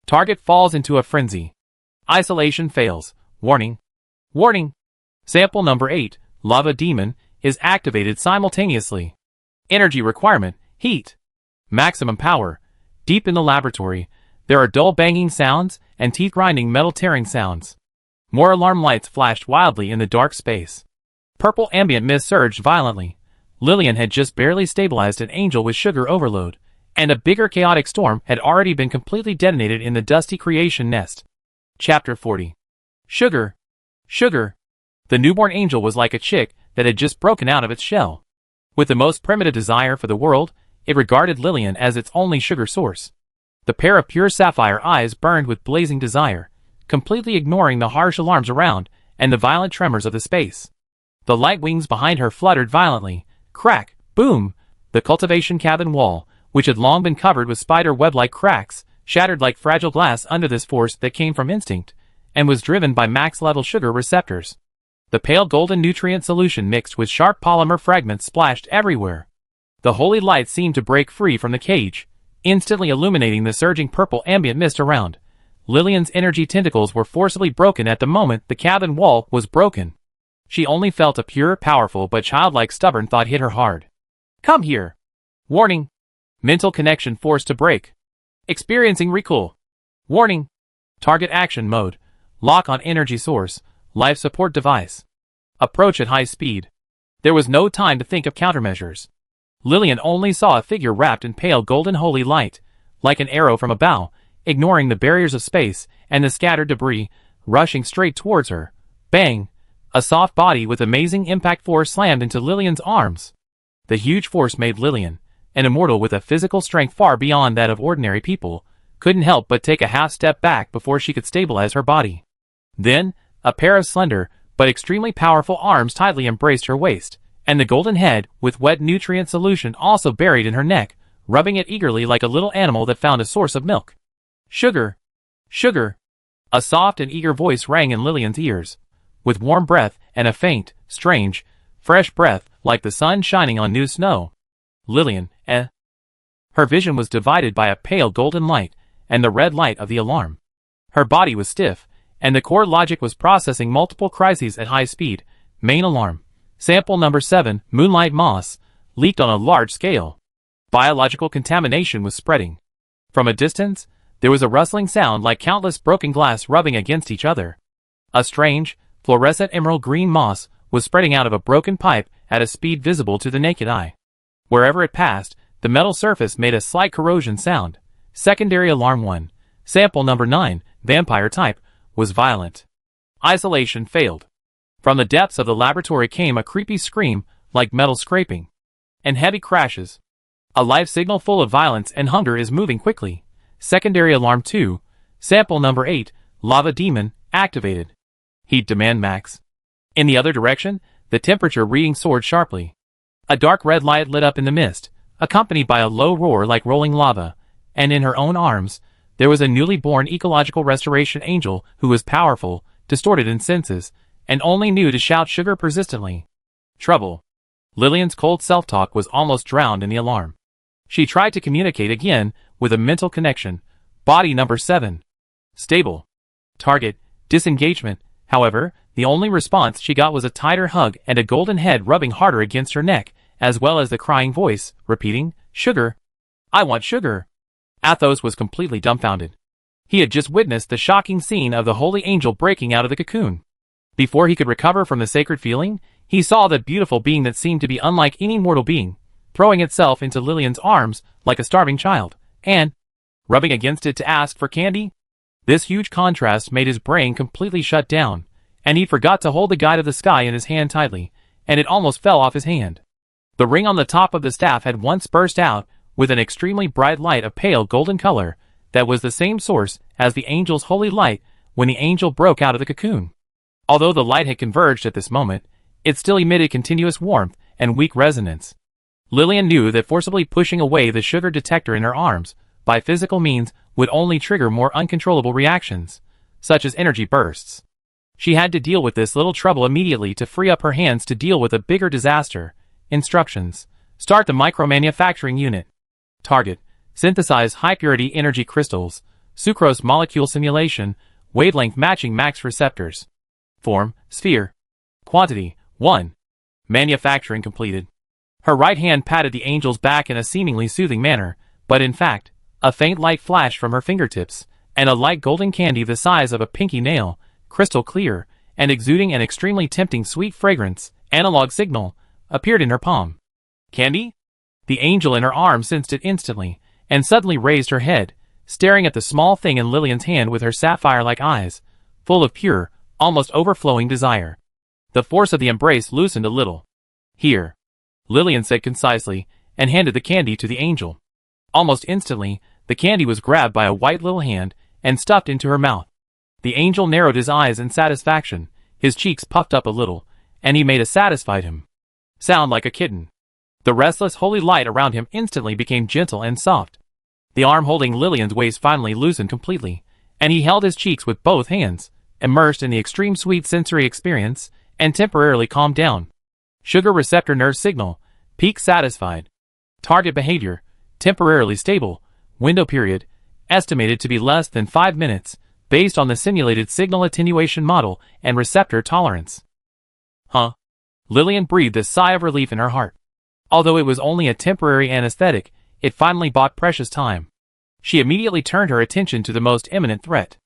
Target falls into a frenzy. Isolation fails. Warning. Warning. Sample number 8, lava demon, is activated simultaneously. Energy requirement, heat. Maximum power. Deep in the laboratory, there are dull banging sounds and teeth-grinding metal tearing sounds. More alarm lights flashed wildly in the dark space. Purple ambient mist surged violently. Lillian had just barely stabilized an angel with sugar overload, and a bigger chaotic storm had already been completely detonated in the dusty creation nest. Chapter 40. Sugar. Sugar. The newborn angel was like a chick that had just broken out of its shell. With the most primitive desire for the world, it regarded Lillian as its only sugar source. The pair of pure sapphire eyes burned with blazing desire, completely ignoring the harsh alarms around and the violent tremors of the space. The light wings behind her fluttered violently. Crack, boom! The cultivation cabin wall, which had long been covered with spider web-like cracks, shattered like fragile glass under this force that came from instinct, and was driven by max-level sugar receptors. The pale golden nutrient solution mixed with sharp polymer fragments splashed everywhere. The holy light seemed to break free from the cage, instantly illuminating the surging purple ambient mist around. Lillian's energy tentacles were forcibly broken at the moment the cabin wall was broken. She only felt a pure, powerful but childlike stubborn thought hit her hard. Come here! Warning! Mental connection forced to break. Experiencing recoil. Warning! Target action mode. Lock on energy source. Life support device. Approach at high speed. There was no time to think of countermeasures. Lillian only saw a figure wrapped in pale golden holy light, like an arrow from a bow, ignoring the barriers of space and the scattered debris, rushing straight towards her. Bang! A soft body with amazing impact force slammed into Lillian's arms. The huge force made Lillian, an immortal with a physical strength far beyond that of ordinary people, couldn't help but take a half step back before she could stabilize her body. Then, a pair of slender, but extremely powerful arms tightly embraced her waist, and the golden head, with wet nutrient solution also buried in her neck, rubbing it eagerly like a little animal that found a source of milk. Sugar! Sugar! A soft and eager voice rang in Lillian's ears, with warm breath and a faint, strange, fresh breath like the sun shining on new snow. Lillian, Her vision was divided by a pale golden light and the red light of the alarm. Her body was stiff, and the core logic was processing multiple crises at high speed. Main alarm. Sample number 7, Moonlight Moss, leaked on a large scale. Biological contamination was spreading. From a distance, There was a rustling sound like countless broken glass rubbing against each other. A strange, fluorescent emerald green moss was spreading out of a broken pipe at a speed visible to the naked eye. Wherever it passed, the metal surface made a slight corrosion sound. Secondary alarm 1. Sample number 9, vampire type, was violent. Isolation failed. From the depths of the laboratory came a creepy scream, like metal scraping. And heavy crashes. A life signal full of violence and hunger is moving quickly. Secondary alarm 2. Sample number 8, lava demon, activated. Heat demand max. In the other direction, the temperature reading soared sharply. A dark red light lit up in the mist, accompanied by a low roar like rolling lava, and in her own arms, there was a newly born ecological restoration angel who was powerful, distorted in senses, and only knew to shout sugar persistently. Trouble. Lillian's cold self-talk was almost drowned in the alarm. She tried to communicate again with a mental connection. Body number 7. Stable. Target, disengagement. However, the only response she got was a tighter hug and a golden head rubbing harder against her neck, as well as the crying voice, repeating, "Sugar. I want sugar." Athos was completely dumbfounded. He had just witnessed the shocking scene of the holy angel breaking out of the cocoon. Before he could recover from the sacred feeling, he saw that beautiful being that seemed to be unlike any mortal being, throwing itself into Lillian's arms like a starving child, and rubbing against it to ask for candy. This huge contrast made his brain completely shut down, and he forgot to hold the guide of the sky in his hand tightly, and it almost fell off his hand. The ring on the top of the staff had once burst out with an extremely bright light of pale golden color that was the same source as the angel's holy light when the angel broke out of the cocoon. Although the light had converged at this moment, it still emitted continuous warmth and weak resonance. Lillian knew that forcibly pushing away the sugar detector in her arms by physical means would only trigger more uncontrollable reactions, such as energy bursts. She had to deal with this little trouble immediately to free up her hands to deal with a bigger disaster. Instructions. Start the micromanufacturing unit. Target. Synthesize high-purity energy crystals. Sucrose molecule simulation. Wavelength matching max receptors. Form. Sphere. Quantity. 1. Manufacturing completed. Her right hand patted the angel's back in a seemingly soothing manner, but in fact, a faint light flashed from her fingertips, and a light golden candy the size of a pinky nail, crystal clear, and exuding an extremely tempting sweet fragrance, analog signal, appeared in her palm. Candy? The angel in her arm sensed it instantly, and suddenly raised her head, staring at the small thing in Lillian's hand with her sapphire-like eyes, full of pure, almost overflowing desire. The force of the embrace loosened a little. Here, Lillian said concisely, and handed the candy to the angel. Almost instantly, the candy was grabbed by a white little hand and stuffed into her mouth. The angel narrowed his eyes in satisfaction, his cheeks puffed up a little, and he made a satisfied sound like a kitten. The restless holy light around him instantly became gentle and soft. The arm holding Lillian's waist finally loosened completely, and he held his cheeks with both hands, immersed in the extreme sweet sensory experience, and temporarily calmed down. Sugar receptor nerve signal, peak satisfied. Target behavior, temporarily stable. Window period, estimated to be less than 5 minutes, based on the simulated signal attenuation model and receptor tolerance. Huh? Lillian breathed a sigh of relief in her heart. Although it was only a temporary anesthetic, it finally bought precious time. She immediately turned her attention to the most imminent threat.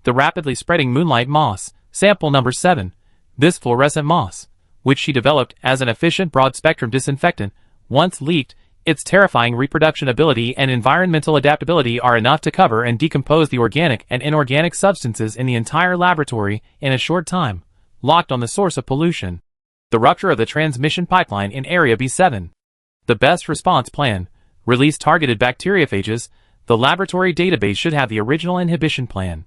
The rapidly spreading moonlight moss, sample number 7. This fluorescent moss, which she developed as an efficient broad-spectrum disinfectant, once leaked, its terrifying reproduction ability and environmental adaptability are enough to cover and decompose the organic and inorganic substances in the entire laboratory in a short time, locked on the source of pollution. The rupture of the transmission pipeline in Area B7. The best response plan. Release targeted bacteriophages. The laboratory database should have the original inhibition plan.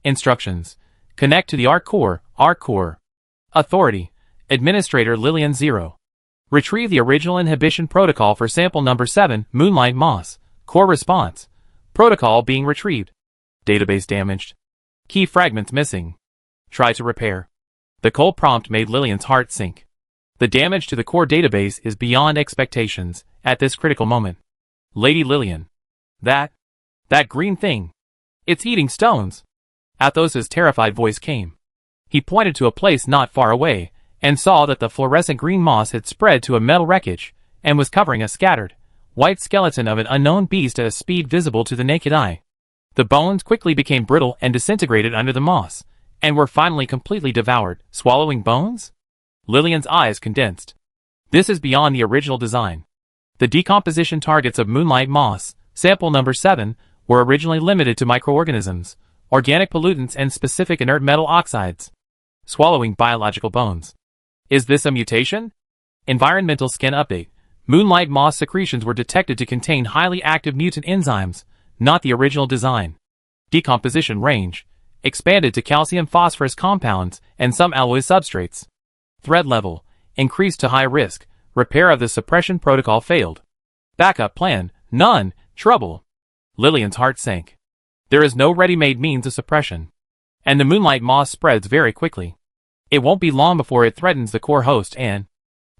Instructions. Connect to the ARC core. ARC core. Authority. Administrator Lillian 0. Retrieve the original inhibition protocol for sample number 7, Moonlight Moss. Core response. Protocol being retrieved. Database damaged. Key fragments missing. Try to repair. The cold prompt made Lillian's heart sink. The damage to the core database is beyond expectations at this critical moment. Lady Lillian. That green thing. It's eating stones. Athos's terrified voice came. He pointed to a place not far away, and saw that the fluorescent green moss had spread to a metal wreckage, and was covering a scattered, white skeleton of an unknown beast at a speed visible to the naked eye. The bones quickly became brittle and disintegrated under the moss, and were finally completely devoured. Swallowing bones? Lillian's eyes condensed. This is beyond the original design. The decomposition targets of moonlight moss, sample number 7, were originally limited to microorganisms, organic pollutants and specific inert metal oxides. Swallowing biological bones. Is this a mutation? Environmental skin update. Moonlight moss secretions were detected to contain highly active mutant enzymes, not the original design. Decomposition range. Expanded to calcium-phosphorus compounds and some alloy substrates. Threat level. Increased to high risk. Repair of the suppression protocol failed. Backup plan. None. Trouble. Lillian's heart sank. There is no ready-made means of suppression. And the moonlight moss spreads very quickly. It won't be long before it threatens the core host and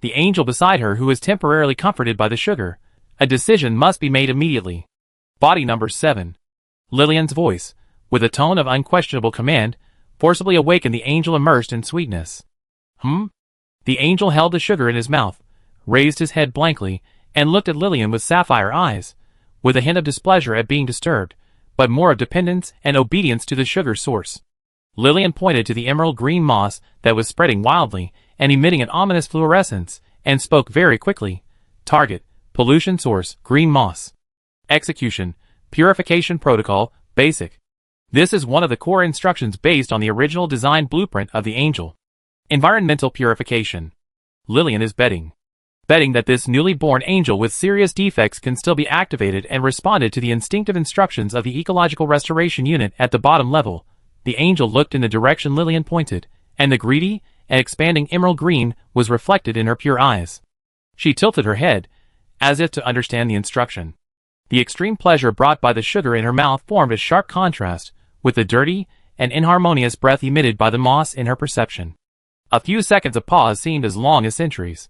the angel beside her who is temporarily comforted by the sugar. A decision must be made immediately. Body number 7. Lillian's voice, with a tone of unquestionable command, forcibly awakened the angel immersed in sweetness. The angel held the sugar in his mouth, raised his head blankly, and looked at Lillian with sapphire eyes, with a hint of displeasure at being disturbed, but more of dependence and obedience to the sugar source. Lillian pointed to the emerald green moss that was spreading wildly and emitting an ominous fluorescence, and spoke very quickly. Target, pollution source, green moss. Execution, purification protocol, basic. This is one of the core instructions based on the original design blueprint of the angel. Environmental purification. Lillian is betting that this newly born angel with serious defects can still be activated and responded to the instinctive instructions of the ecological restoration unit at the bottom level. The angel looked in the direction Lillian pointed, and the greedy and expanding emerald green was reflected in her pure eyes. She tilted her head, as if to understand the instruction. The extreme pleasure brought by the sugar in her mouth formed a sharp contrast with the dirty and inharmonious breath emitted by the moss in her perception. A few seconds of pause seemed as long as centuries.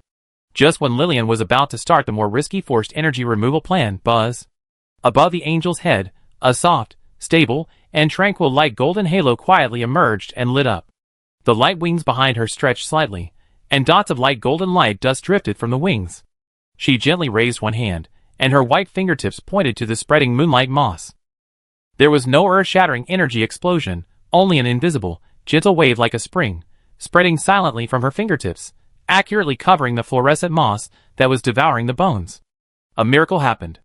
Just when Lillian was about to start the more risky forced energy removal plan, buzz. Above the angel's head, a soft, stable, and tranquil light golden halo quietly emerged and lit up. The light wings behind her stretched slightly, and dots of light golden light dust drifted from the wings. She gently raised one hand, and her white fingertips pointed to the spreading moonlight moss. There was no earth-shattering energy explosion, only an invisible, gentle wave like a spring, spreading silently from her fingertips, accurately covering the fluorescent moss that was devouring the bones. A miracle happened.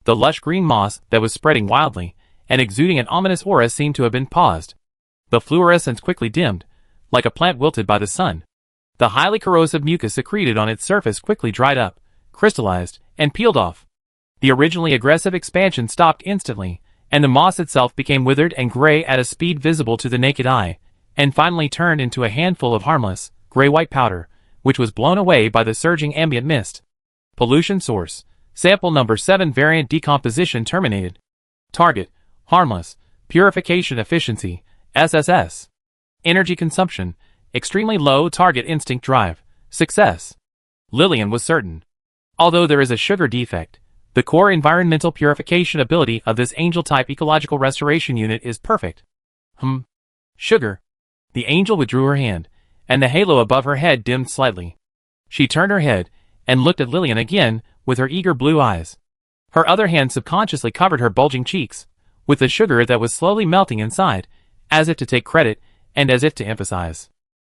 The lush green moss that was spreading wildly and exuding an ominous aura seemed to have been paused. The fluorescence quickly dimmed, like a plant wilted by the sun. The highly corrosive mucus secreted on its surface quickly dried up, crystallized, and peeled off. The originally aggressive expansion stopped instantly, and the moss itself became withered and gray at a speed visible to the naked eye, and finally turned into a handful of harmless, gray-white powder, which was blown away by the surging ambient mist. Pollution source. Sample number 7 variant decomposition terminated. Target. Harmless. Purification efficiency. SSS. Energy consumption. Extremely low target instinct drive. Success. Lillian was certain. Although there is a sugar defect, the core environmental purification ability of this angel-type ecological restoration unit is perfect. Sugar. The angel withdrew her hand, and the halo above her head dimmed slightly. She turned her head, and looked at Lillian again, with her eager blue eyes. Her other hand subconsciously covered her bulging cheeks, with the sugar that was slowly melting inside, as if to take credit, and as if to emphasize.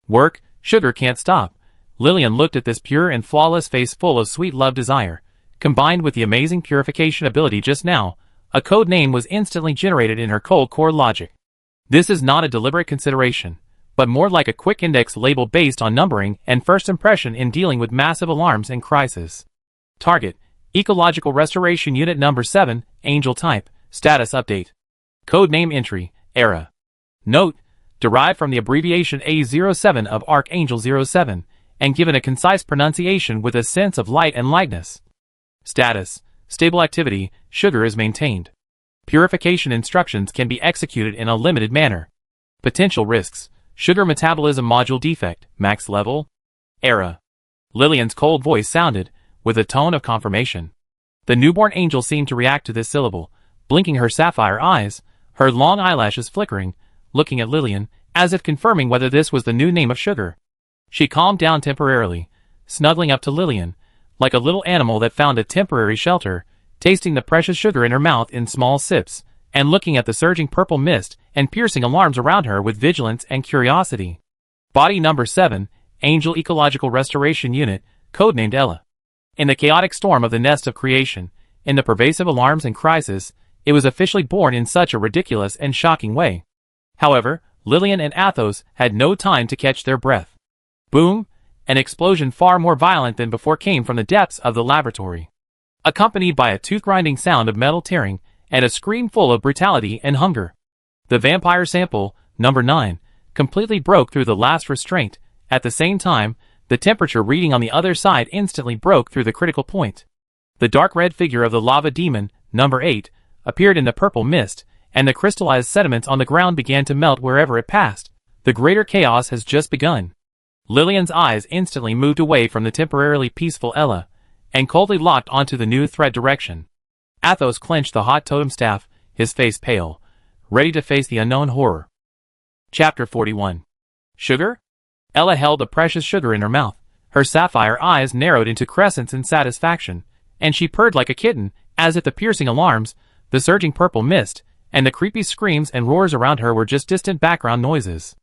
Work, sugar can't stop. Lillian looked at this pure and flawless face full of sweet love desire, combined with the amazing purification ability just now. A code name was instantly generated in her cold core logic. This is not a deliberate consideration, but more like a quick index label based on numbering and first impression in dealing with massive alarms and crises. Target, Ecological Restoration Unit Number 7, Angel Type, Status Update. Code Name Entry, Era. Note, derived from the abbreviation A07 of Archangel 07, and given a concise pronunciation with a sense of light and lightness. Status, Stable Activity, Sugar is maintained. Purification instructions can be executed in a limited manner. Potential risks, Sugar Metabolism Module Defect, Max Level. Era. Lillian's cold voice sounded, with a tone of confirmation. The newborn angel seemed to react to this syllable, blinking her sapphire eyes, her long eyelashes flickering, looking at Lillian, as if confirming whether this was the new name of sugar. She calmed down temporarily, snuggling up to Lillian, like a little animal that found a temporary shelter, tasting the precious sugar in her mouth in small sips, and looking at the surging purple mist and piercing alarms around her with vigilance and curiosity. Body number 7, Angel Ecological Restoration Unit, codenamed Ella. In the chaotic storm of the nest of creation, in the pervasive alarms and crisis, it was officially born in such a ridiculous and shocking way. However, Lillian and Athos had no time to catch their breath. Boom! An explosion far more violent than before came from the depths of the laboratory, accompanied by a tooth-grinding sound of metal tearing and a scream full of brutality and hunger. The vampire sample, number 9, completely broke through the last restraint. At the same time, the temperature reading on the other side instantly broke through the critical point. The dark red figure of the lava demon, number 8, appeared in the purple mist, and the crystallized sediments on the ground began to melt wherever it passed. The greater chaos has just begun. Lillian's eyes instantly moved away from the temporarily peaceful Ella, and coldly locked onto the new threat direction. Athos clenched the hot totem staff, his face pale, ready to face the unknown horror. Chapter 41. Sugar? Ella held the precious sugar in her mouth. Her sapphire eyes narrowed into crescents in satisfaction, and she purred like a kitten, as if the piercing alarms, the surging purple mist, and the creepy screams and roars around her were just distant background noises.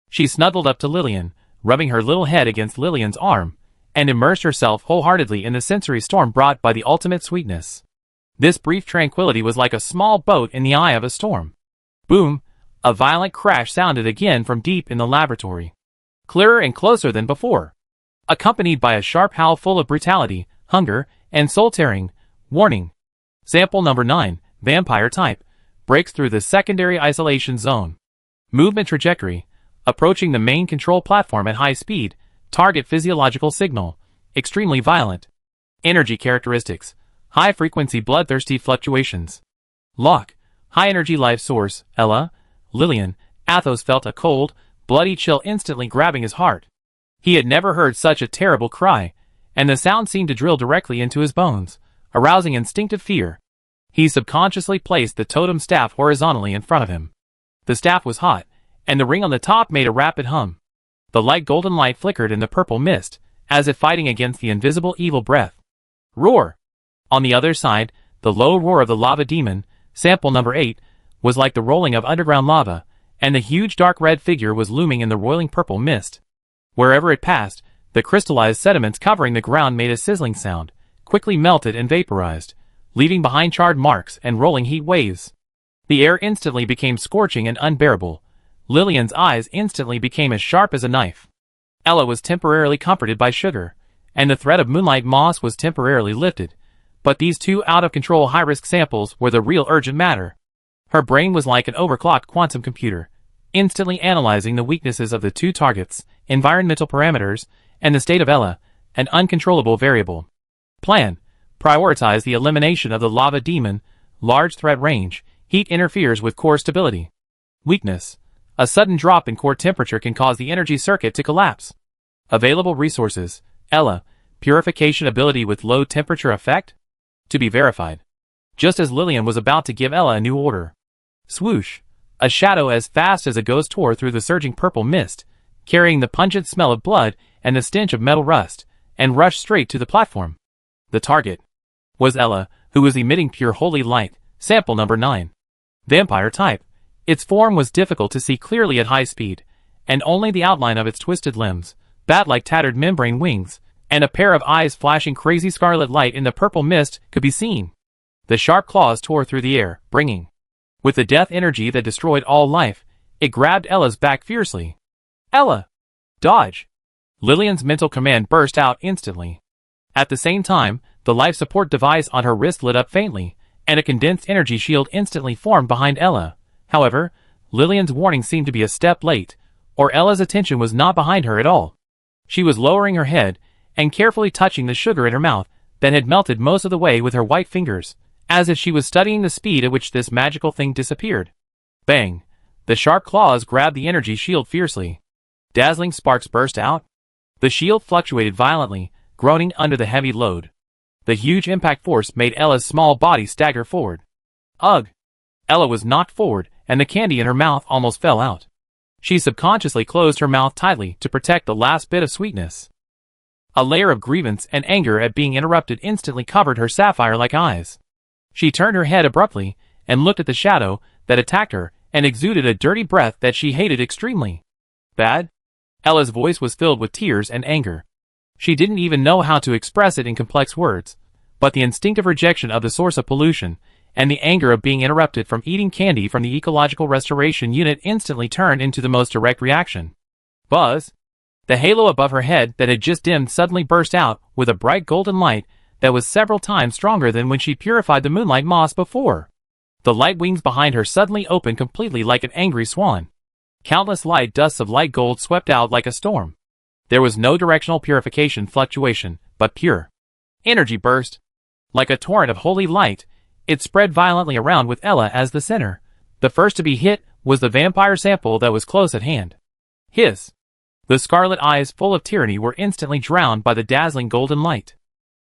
She snuggled up to Lillian, rubbing her little head against Lillian's arm, and immersed herself wholeheartedly in the sensory storm brought by the ultimate sweetness. This brief tranquility was like a small boat in the eye of a storm. Boom! A violent crash sounded again from deep in the laboratory, clearer and closer than before, accompanied by a sharp howl full of brutality, hunger, and soul-tearing. Warning! Sample number 9, vampire type, breaks through the secondary isolation zone. Movement trajectory: approaching the main control platform at high speed. Target physiological signal: extremely violent. Energy characteristics: high-frequency bloodthirsty fluctuations. Lock: high-energy life source. Ella. Lillian. Athos felt a cold, bloody chill instantly grabbing his heart. He had never heard such a terrible cry, and the sound seemed to drill directly into his bones, arousing instinctive fear. He subconsciously placed the totem staff horizontally in front of him. The staff was hot, and the ring on the top made a rapid hum. The light golden light flickered in the purple mist, as if fighting against the invisible evil breath. Roar! On the other side, the low roar of the lava demon, sample number 8, was like the rolling of underground lava, and the huge dark red figure was looming in the roiling purple mist. Wherever it passed, the crystallized sediments covering the ground made a sizzling sound, quickly melted and vaporized, leaving behind charred marks and rolling heat waves. The air instantly became scorching and unbearable. Lillian's eyes instantly became as sharp as a knife. Ella was temporarily comforted by sugar, and the threat of moonlight moss was temporarily lifted, but these two out-of-control high-risk samples were the real urgent matter. Her brain was like an overclocked quantum computer, instantly analyzing the weaknesses of the two targets, environmental parameters, and the state of Ella, an uncontrollable variable. Plan: prioritize the elimination of the lava demon. Large threat range: heat interferes with core stability. Weakness: a sudden drop in core temperature can cause the energy circuit to collapse. Available resources: Ella, purification ability with low temperature effect? To be verified. Just as Lillian was about to give Ella a new order, swoosh! A shadow as fast as a ghost tore through the surging purple mist, carrying the pungent smell of blood and the stench of metal rust, and rushed straight to the platform. The target was Ella, who was emitting pure holy light, sample number 9. Vampire type. Its form was difficult to see clearly at high speed, and only the outline of its twisted limbs, bat-like tattered membrane wings, and a pair of eyes flashing crazy scarlet light in the purple mist could be seen. The sharp claws tore through the air, bringing, with the death energy that destroyed all life, it grabbed Ella's back fiercely. Ella! Dodge! Lillian's mental command burst out instantly. At the same time, the life support device on her wrist lit up faintly, and a condensed energy shield instantly formed behind Ella. However, Lillian's warning seemed to be a step late, or Ella's attention was not behind her at all. She was lowering her head, and carefully touching the sugar in her mouth, that had melted most of the way with her white fingers, as if she was studying the speed at which this magical thing disappeared. Bang! The sharp claws grabbed the energy shield fiercely. Dazzling sparks burst out. The shield fluctuated violently, groaning under the heavy load. The huge impact force made Ella's small body stagger forward. Ugh! Ella was knocked forward, and the candy in her mouth almost fell out. She subconsciously closed her mouth tightly to protect the last bit of sweetness. A layer of grievance and anger at being interrupted instantly covered her sapphire-like eyes. She turned her head abruptly, and looked at the shadow that attacked her and exuded a dirty breath that she hated extremely. Bad? Ella's voice was filled with tears and anger. She didn't even know how to express it in complex words, but the instinctive rejection of the source of pollution and the anger of being interrupted from eating candy from the Ecological Restoration Unit instantly turned into the most direct reaction. Buzz! The halo above her head that had just dimmed suddenly burst out with a bright golden light that was several times stronger than when she purified the moonlight moss before. The light wings behind her suddenly opened completely like an angry swan. Countless light dusts of light gold swept out like a storm. There was no directional purification fluctuation, but pure energy burst. Like a torrent of holy light, it spread violently around with Ella as the center. The first to be hit was the vampire sample that was close at hand. Hiss! The scarlet eyes full of tyranny were instantly drowned by the dazzling golden light.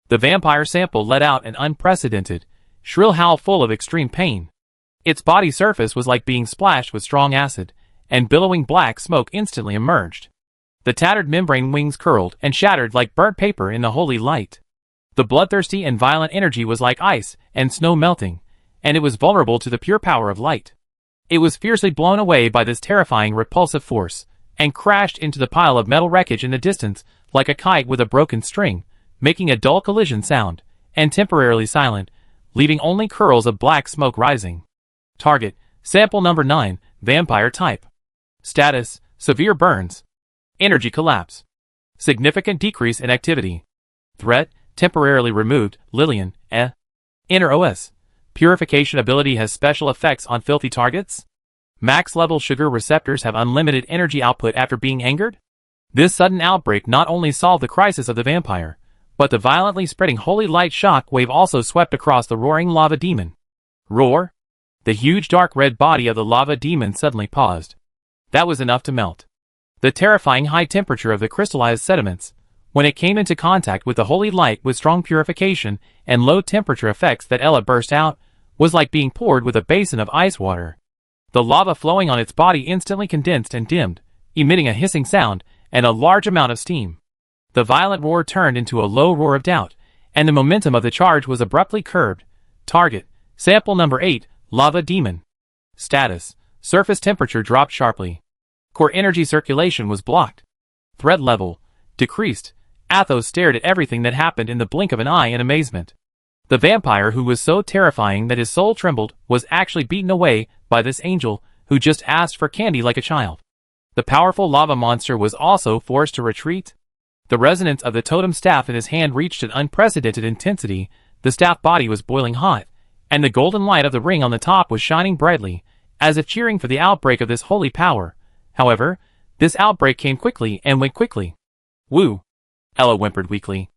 The vampire sample let out an unprecedented, shrill howl full of extreme pain. Its body surface was like being splashed with strong acid, and billowing black smoke instantly emerged. The tattered membrane wings curled and shattered like burnt paper in the holy light. The bloodthirsty and violent energy was like ice and snow melting, and it was vulnerable to the pure power of light. It was fiercely blown away by this terrifying repulsive force, and crashed into the pile of metal wreckage in the distance like a kite with a broken string, making a dull collision sound, and temporarily silent, leaving only curls of black smoke rising. Target, sample number 9, vampire type. Status, severe burns. Energy collapse. Significant decrease in activity. Threat, temporarily removed, Lillian, Inner OS. Purification ability has special effects on filthy targets. Max level sugar receptors have unlimited energy output after being angered. This sudden outbreak not only solved the crisis of the vampire, but the violently spreading holy light shock wave also swept across the roaring lava demon. Roar! The huge dark red body of the lava demon suddenly paused. That was enough to melt. The terrifying high temperature of the crystallized sediments, when it came into contact with the holy light with strong purification and low temperature effects that Ella burst out, was like being poured with a basin of ice water. The lava flowing on its body instantly condensed and dimmed, emitting a hissing sound and a large amount of steam. The violent roar turned into a low roar of doubt, and the momentum of the charge was abruptly curbed. Target, sample number 8, lava demon. Status, surface temperature dropped sharply. Core energy circulation was blocked. Threat level, decreased. Athos stared at everything that happened in the blink of an eye in amazement. The vampire who was so terrifying that his soul trembled was actually beaten away by this angel who just asked for candy like a child. The powerful lava monster was also forced to retreat. The resonance of the totem staff in his hand reached an unprecedented intensity. The staff body was boiling hot, and the golden light of the ring on the top was shining brightly, as if cheering for the outbreak of this holy power. However, this outbreak came quickly and went quickly. Woo! Ella whimpered weakly.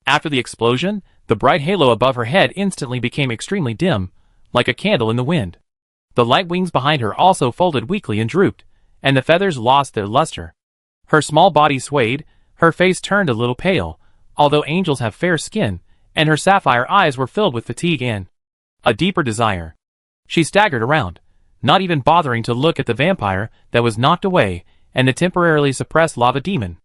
After the explosion, the bright halo above her head instantly became extremely dim, like a candle in the wind. The light wings behind her also folded weakly and drooped, and the feathers lost their luster. Her small body swayed, her face turned a little pale, although angels have fair skin, and her sapphire eyes were filled with fatigue and a deeper desire. She staggered around, not even bothering to look at the vampire that was knocked away and the temporarily suppressed lava demon.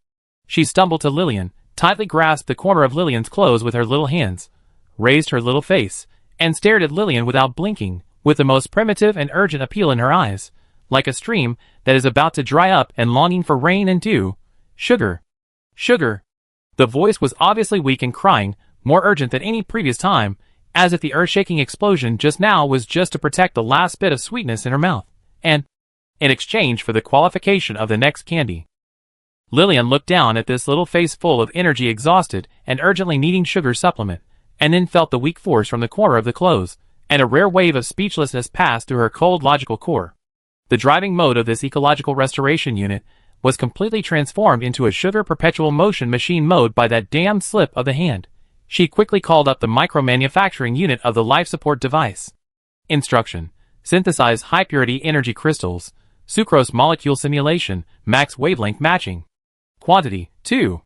She stumbled to Lillian, tightly grasped the corner of Lillian's clothes with her little hands, raised her little face, and stared at Lillian without blinking, with the most primitive and urgent appeal in her eyes, like a stream that is about to dry up and longing for rain and dew. Sugar! Sugar! The voice was obviously weak and crying, more urgent than any previous time, as if the earth-shaking explosion just now was just to protect the last bit of sweetness in her mouth, and in exchange for the qualification of the next candy. Lillian looked down at this little face full of energy, exhausted and urgently needing sugar supplement, and then felt the weak force from the corner of the clothes, and a rare wave of speechlessness passed through her cold logical core. The driving mode of this ecological restoration unit was completely transformed into a sugar perpetual motion machine mode by that damn slip of the hand. She quickly called up the micro-manufacturing unit of the life support device. Instruction: synthesize high-purity energy crystals, sucrose molecule simulation, max wavelength matching. Quantity: 2.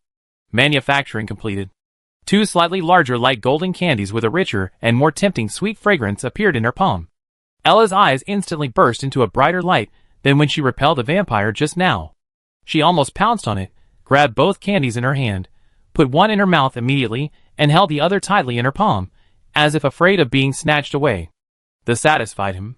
Manufacturing completed. 2 slightly larger light golden candies with a richer and more tempting sweet fragrance appeared in her palm. Ella's eyes instantly burst into a brighter light than when she repelled the vampire just now. She almost pounced on it, grabbed both candies in her hand, put one in her mouth immediately, and held the other tightly in her palm, as if afraid of being snatched away. The satisfied him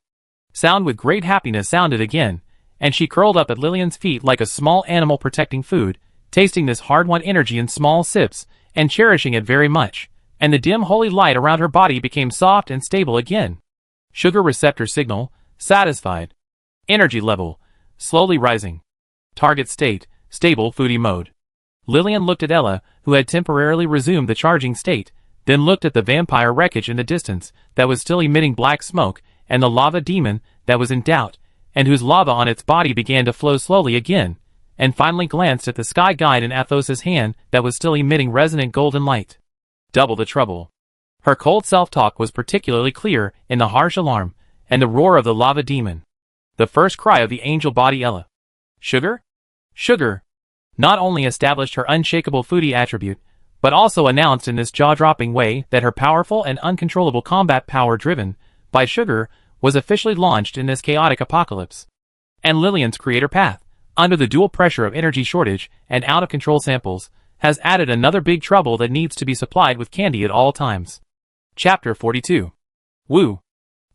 sound with great happiness sounded again, and she curled up at Lillian's feet like a small animal protecting food, tasting this hard-won energy in small sips, and cherishing it very much, and the dim holy light around her body became soft and stable again. Sugar receptor signal, satisfied. Energy level, slowly rising. Target state, stable foodie mode. Lillian looked at Ella, who had temporarily resumed the charging state, then looked at the vampire wreckage in the distance, that was still emitting black smoke, and the lava demon, that was in doubt, and whose lava on its body began to flow slowly again, and finally glanced at the sky guide in Athos's hand that was still emitting resonant golden light. Double the trouble. Her cold self-talk was particularly clear in the harsh alarm, and the roar of the lava demon. The first cry of the angel body Ella. Sugar? Sugar! Not only established her unshakable foodie attribute, but also announced in this jaw-dropping way that her powerful and uncontrollable combat power driven by sugar was officially launched in this chaotic apocalypse. And Lillian's creator path, under the dual pressure of energy shortage and out-of-control samples, has added another big trouble that needs to be supplied with candy at all times. Chapter 42. Woo.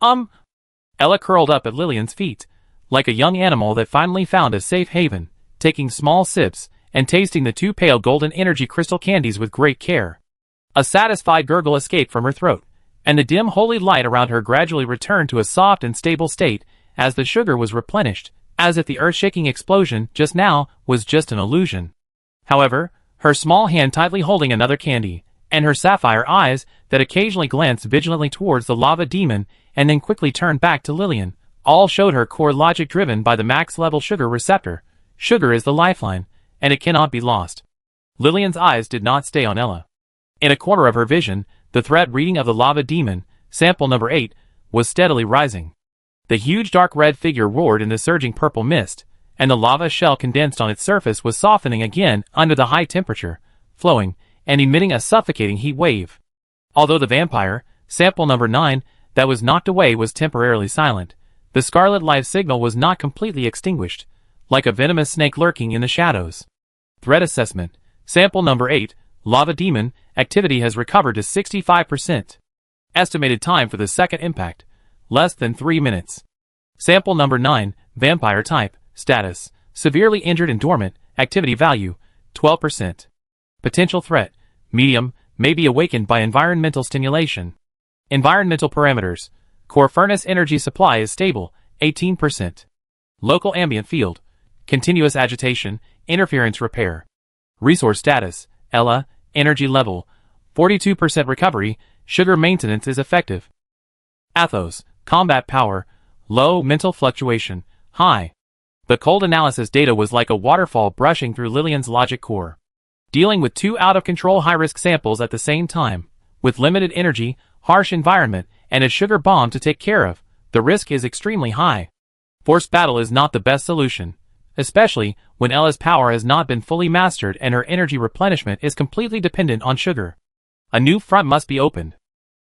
Ella curled up at Lillian's feet, like a young animal that finally found a safe haven, taking small sips and tasting the two pale golden energy crystal candies with great care. A satisfied gurgle escaped from her throat, and the dim holy light around her gradually returned to a soft and stable state as the sugar was replenished, as if the earth-shaking explosion just now was just an illusion. However, her small hand tightly holding another candy, and her sapphire eyes that occasionally glanced vigilantly towards the lava demon and then quickly turned back to Lillian, all showed her core logic driven by the max-level sugar receptor. Sugar is the lifeline, and it cannot be lost. Lillian's eyes did not stay on Ella. In a corner of her vision, the threat reading of the lava demon, sample number 8, was steadily rising. The huge dark red figure roared in the surging purple mist, and the lava shell condensed on its surface was softening again under the high temperature, flowing, and emitting a suffocating heat wave. Although the vampire, sample number 9, that was knocked away was temporarily silent, the scarlet life signal was not completely extinguished, like a venomous snake lurking in the shadows. Threat assessment, sample number 8, lava demon, activity has recovered to 65%. Estimated time for the second impact, less than 3 minutes. Sample number 9, vampire type, status, severely injured and dormant, activity value, 12%. Potential threat, medium, may be awakened by environmental stimulation. Environmental parameters, core furnace energy supply is stable, 18%. Local ambient field, continuous agitation, interference repair. Resource status, Ella, energy level, 42% recovery, sugar maintenance is effective. Athos, combat power, low, mental fluctuation, high. The cold analysis data was like a waterfall brushing through Lillian's logic core. Dealing with two out-of-control high-risk samples at the same time, with limited energy, harsh environment, and a sugar bomb to take care of, the risk is extremely high. Forced battle is not the best solution, especially when Ella's power has not been fully mastered and her energy replenishment is completely dependent on sugar. A new front must be opened.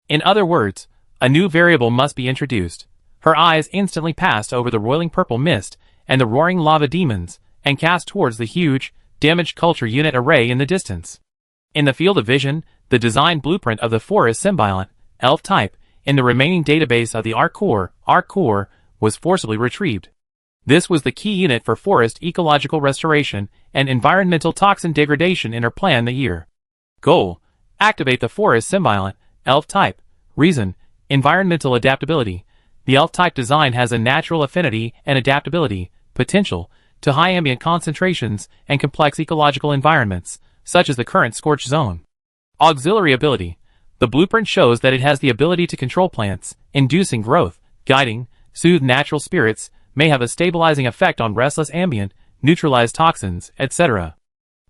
In other words, a new variable must be introduced. Her eyes instantly passed over the roiling purple mist and the roaring lava demons, and cast towards the huge, damaged culture unit array in the distance. In the field of vision, the design blueprint of the forest symbiont, elf type, in the remaining database of the ARC core, was forcibly retrieved. This was the key unit for forest ecological restoration and environmental toxin degradation in her plan that year. Goal: activate the forest symbiont, elf type. Reason: environmental adaptability. The elf type design has a natural affinity and adaptability potential to high ambient concentrations and complex ecological environments, such as the current scorch zone. Auxiliary ability: the blueprint shows that it has the ability to control plants, inducing growth, guiding, soothe natural spirits, may have a stabilizing effect on restless ambient, neutralize toxins, etc.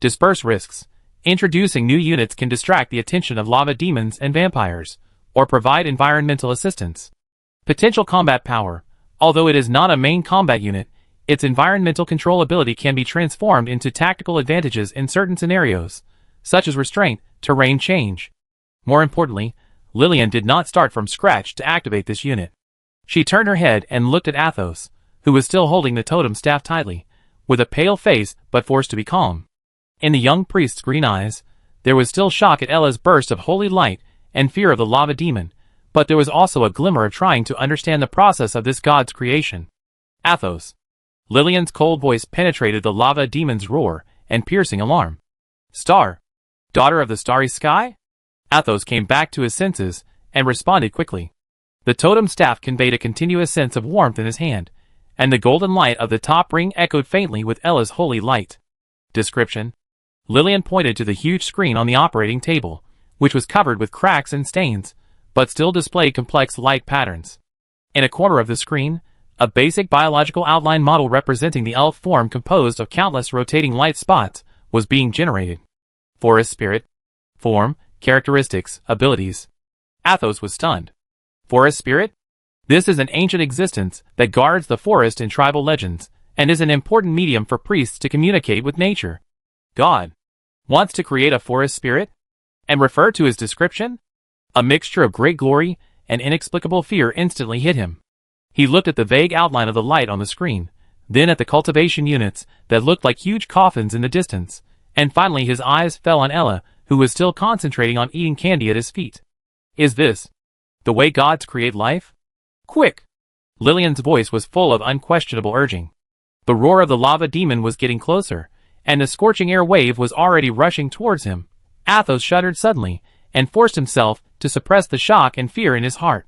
Disperse risks: introducing new units can distract the attention of lava demons and vampires, or provide environmental assistance. Potential combat power: although it is not a main combat unit, its environmental control ability can be transformed into tactical advantages in certain scenarios, such as restraint, terrain change. More importantly, Lillian did not start from scratch to activate this unit. She turned her head and looked at Athos, who was still holding the totem staff tightly, with a pale face but forced to be calm. In the young priest's green eyes, there was still shock at Ella's burst of holy light and fear of the lava demon, but there was also a glimmer of trying to understand the process of this god's creation. Athos. Lillian's cold voice penetrated the lava demon's roar and piercing alarm. Star. Daughter of the starry sky? Athos came back to his senses and responded quickly. The totem staff conveyed a continuous sense of warmth in his hand, and the golden light of the top ring echoed faintly with Ella's holy light. Description. Lillian pointed to the huge screen on the operating table, which was covered with cracks and stains, but still displayed complex light patterns. In a corner of the screen, a basic biological outline model representing the elf form composed of countless rotating light spots was being generated. Forest spirit. Form, characteristics, abilities. Athos was stunned. Forest spirit? This is an ancient existence that guards the forest in tribal legends, and is an important medium for priests to communicate with nature. God wants to create a forest spirit? And refer to his description? A mixture of great glory and inexplicable fear instantly hit him. He looked at the vague outline of the light on the screen, then at the cultivation units that looked like huge coffins in the distance, and finally his eyes fell on Ella, who was still concentrating on eating candy at his feet. Is this the way gods create life? Quick! Lillian's voice was full of unquestionable urging. The roar of the lava demon was getting closer, and the scorching air wave was already rushing towards him. Athos shuddered suddenly, and forced himself to suppress the shock and fear in his heart.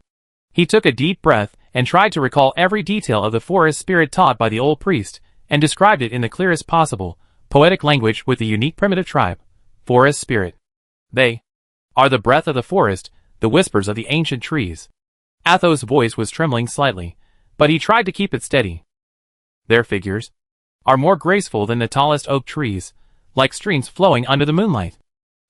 He took a deep breath and tried to recall every detail of the forest spirit taught by the old priest, and described it in the clearest possible, poetic language with the unique primitive tribe. Forest spirit. They are the breath of the forest, the whispers of the ancient trees. Athos' voice was trembling slightly, but he tried to keep it steady. Their figures are more graceful than the tallest oak trees, like streams flowing under the moonlight.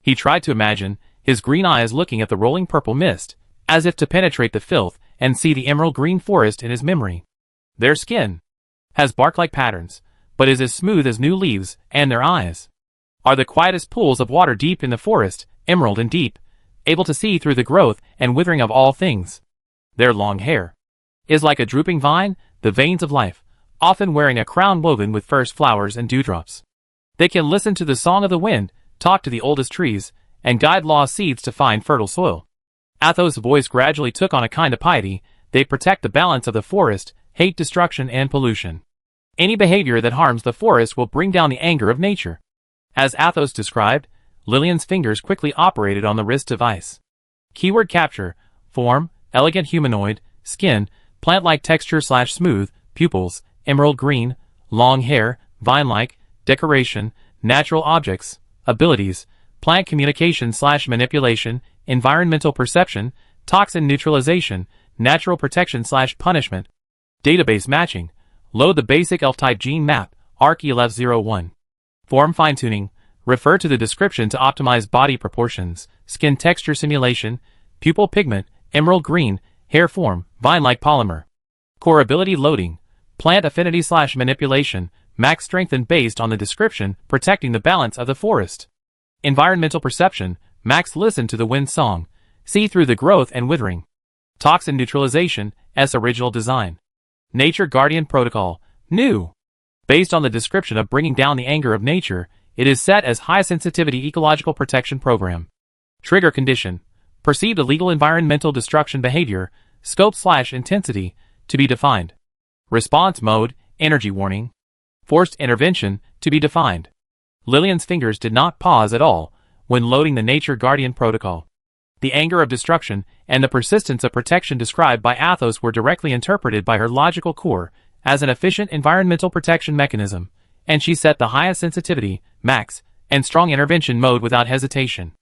He tried to imagine, his green eyes looking at the rolling purple mist, as if to penetrate the filth and see the emerald green forest in his memory. Their skin has bark-like patterns, but is as smooth as new leaves, and their eyes are the quietest pools of water deep in the forest, emerald and deep, able to see through the growth and withering of all things. Their long hair is like a drooping vine, the veins of life, often wearing a crown woven with first flowers and dewdrops. They can listen to the song of the wind, talk to the oldest trees, and guide lost seeds to find fertile soil. Athos' voice gradually took on a kind of piety. They protect the balance of the forest, hate destruction and pollution. Any behavior that harms the forest will bring down the anger of nature. As Athos described, Lillian's fingers quickly operated on the wrist device. Keyword capture: form, elegant humanoid, skin, plant-like texture/smooth, pupils, emerald green, long hair, vine-like, decoration, natural objects, abilities, plant communication/manipulation, environmental perception, toxin neutralization, natural protection/punishment, database matching, load the basic elf-type gene map, ARC-1101. Form fine-tuning, refer to the description to optimize body proportions, skin texture simulation, pupil pigment, emerald green, hair form, vine-like polymer. Core ability loading, plant affinity/manipulation, max strengthened based on the description, protecting the balance of the forest. Environmental perception, max listen to the wind song, see through the growth and withering. Toxin neutralization, S original design. Nature Guardian Protocol, new. Based on the description of bringing down the anger of nature, it is set as high sensitivity ecological protection program. Trigger condition, perceived illegal environmental destruction behavior, scope/intensity, to be defined. Response mode, energy warning. Forced intervention, to be defined. Lillian's fingers did not pause at all when loading the Nature Guardian Protocol. The anger of destruction and the persistence of protection described by Athos were directly interpreted by her logical core as an efficient environmental protection mechanism, and she set the highest sensitivity, max, and strong intervention mode without hesitation.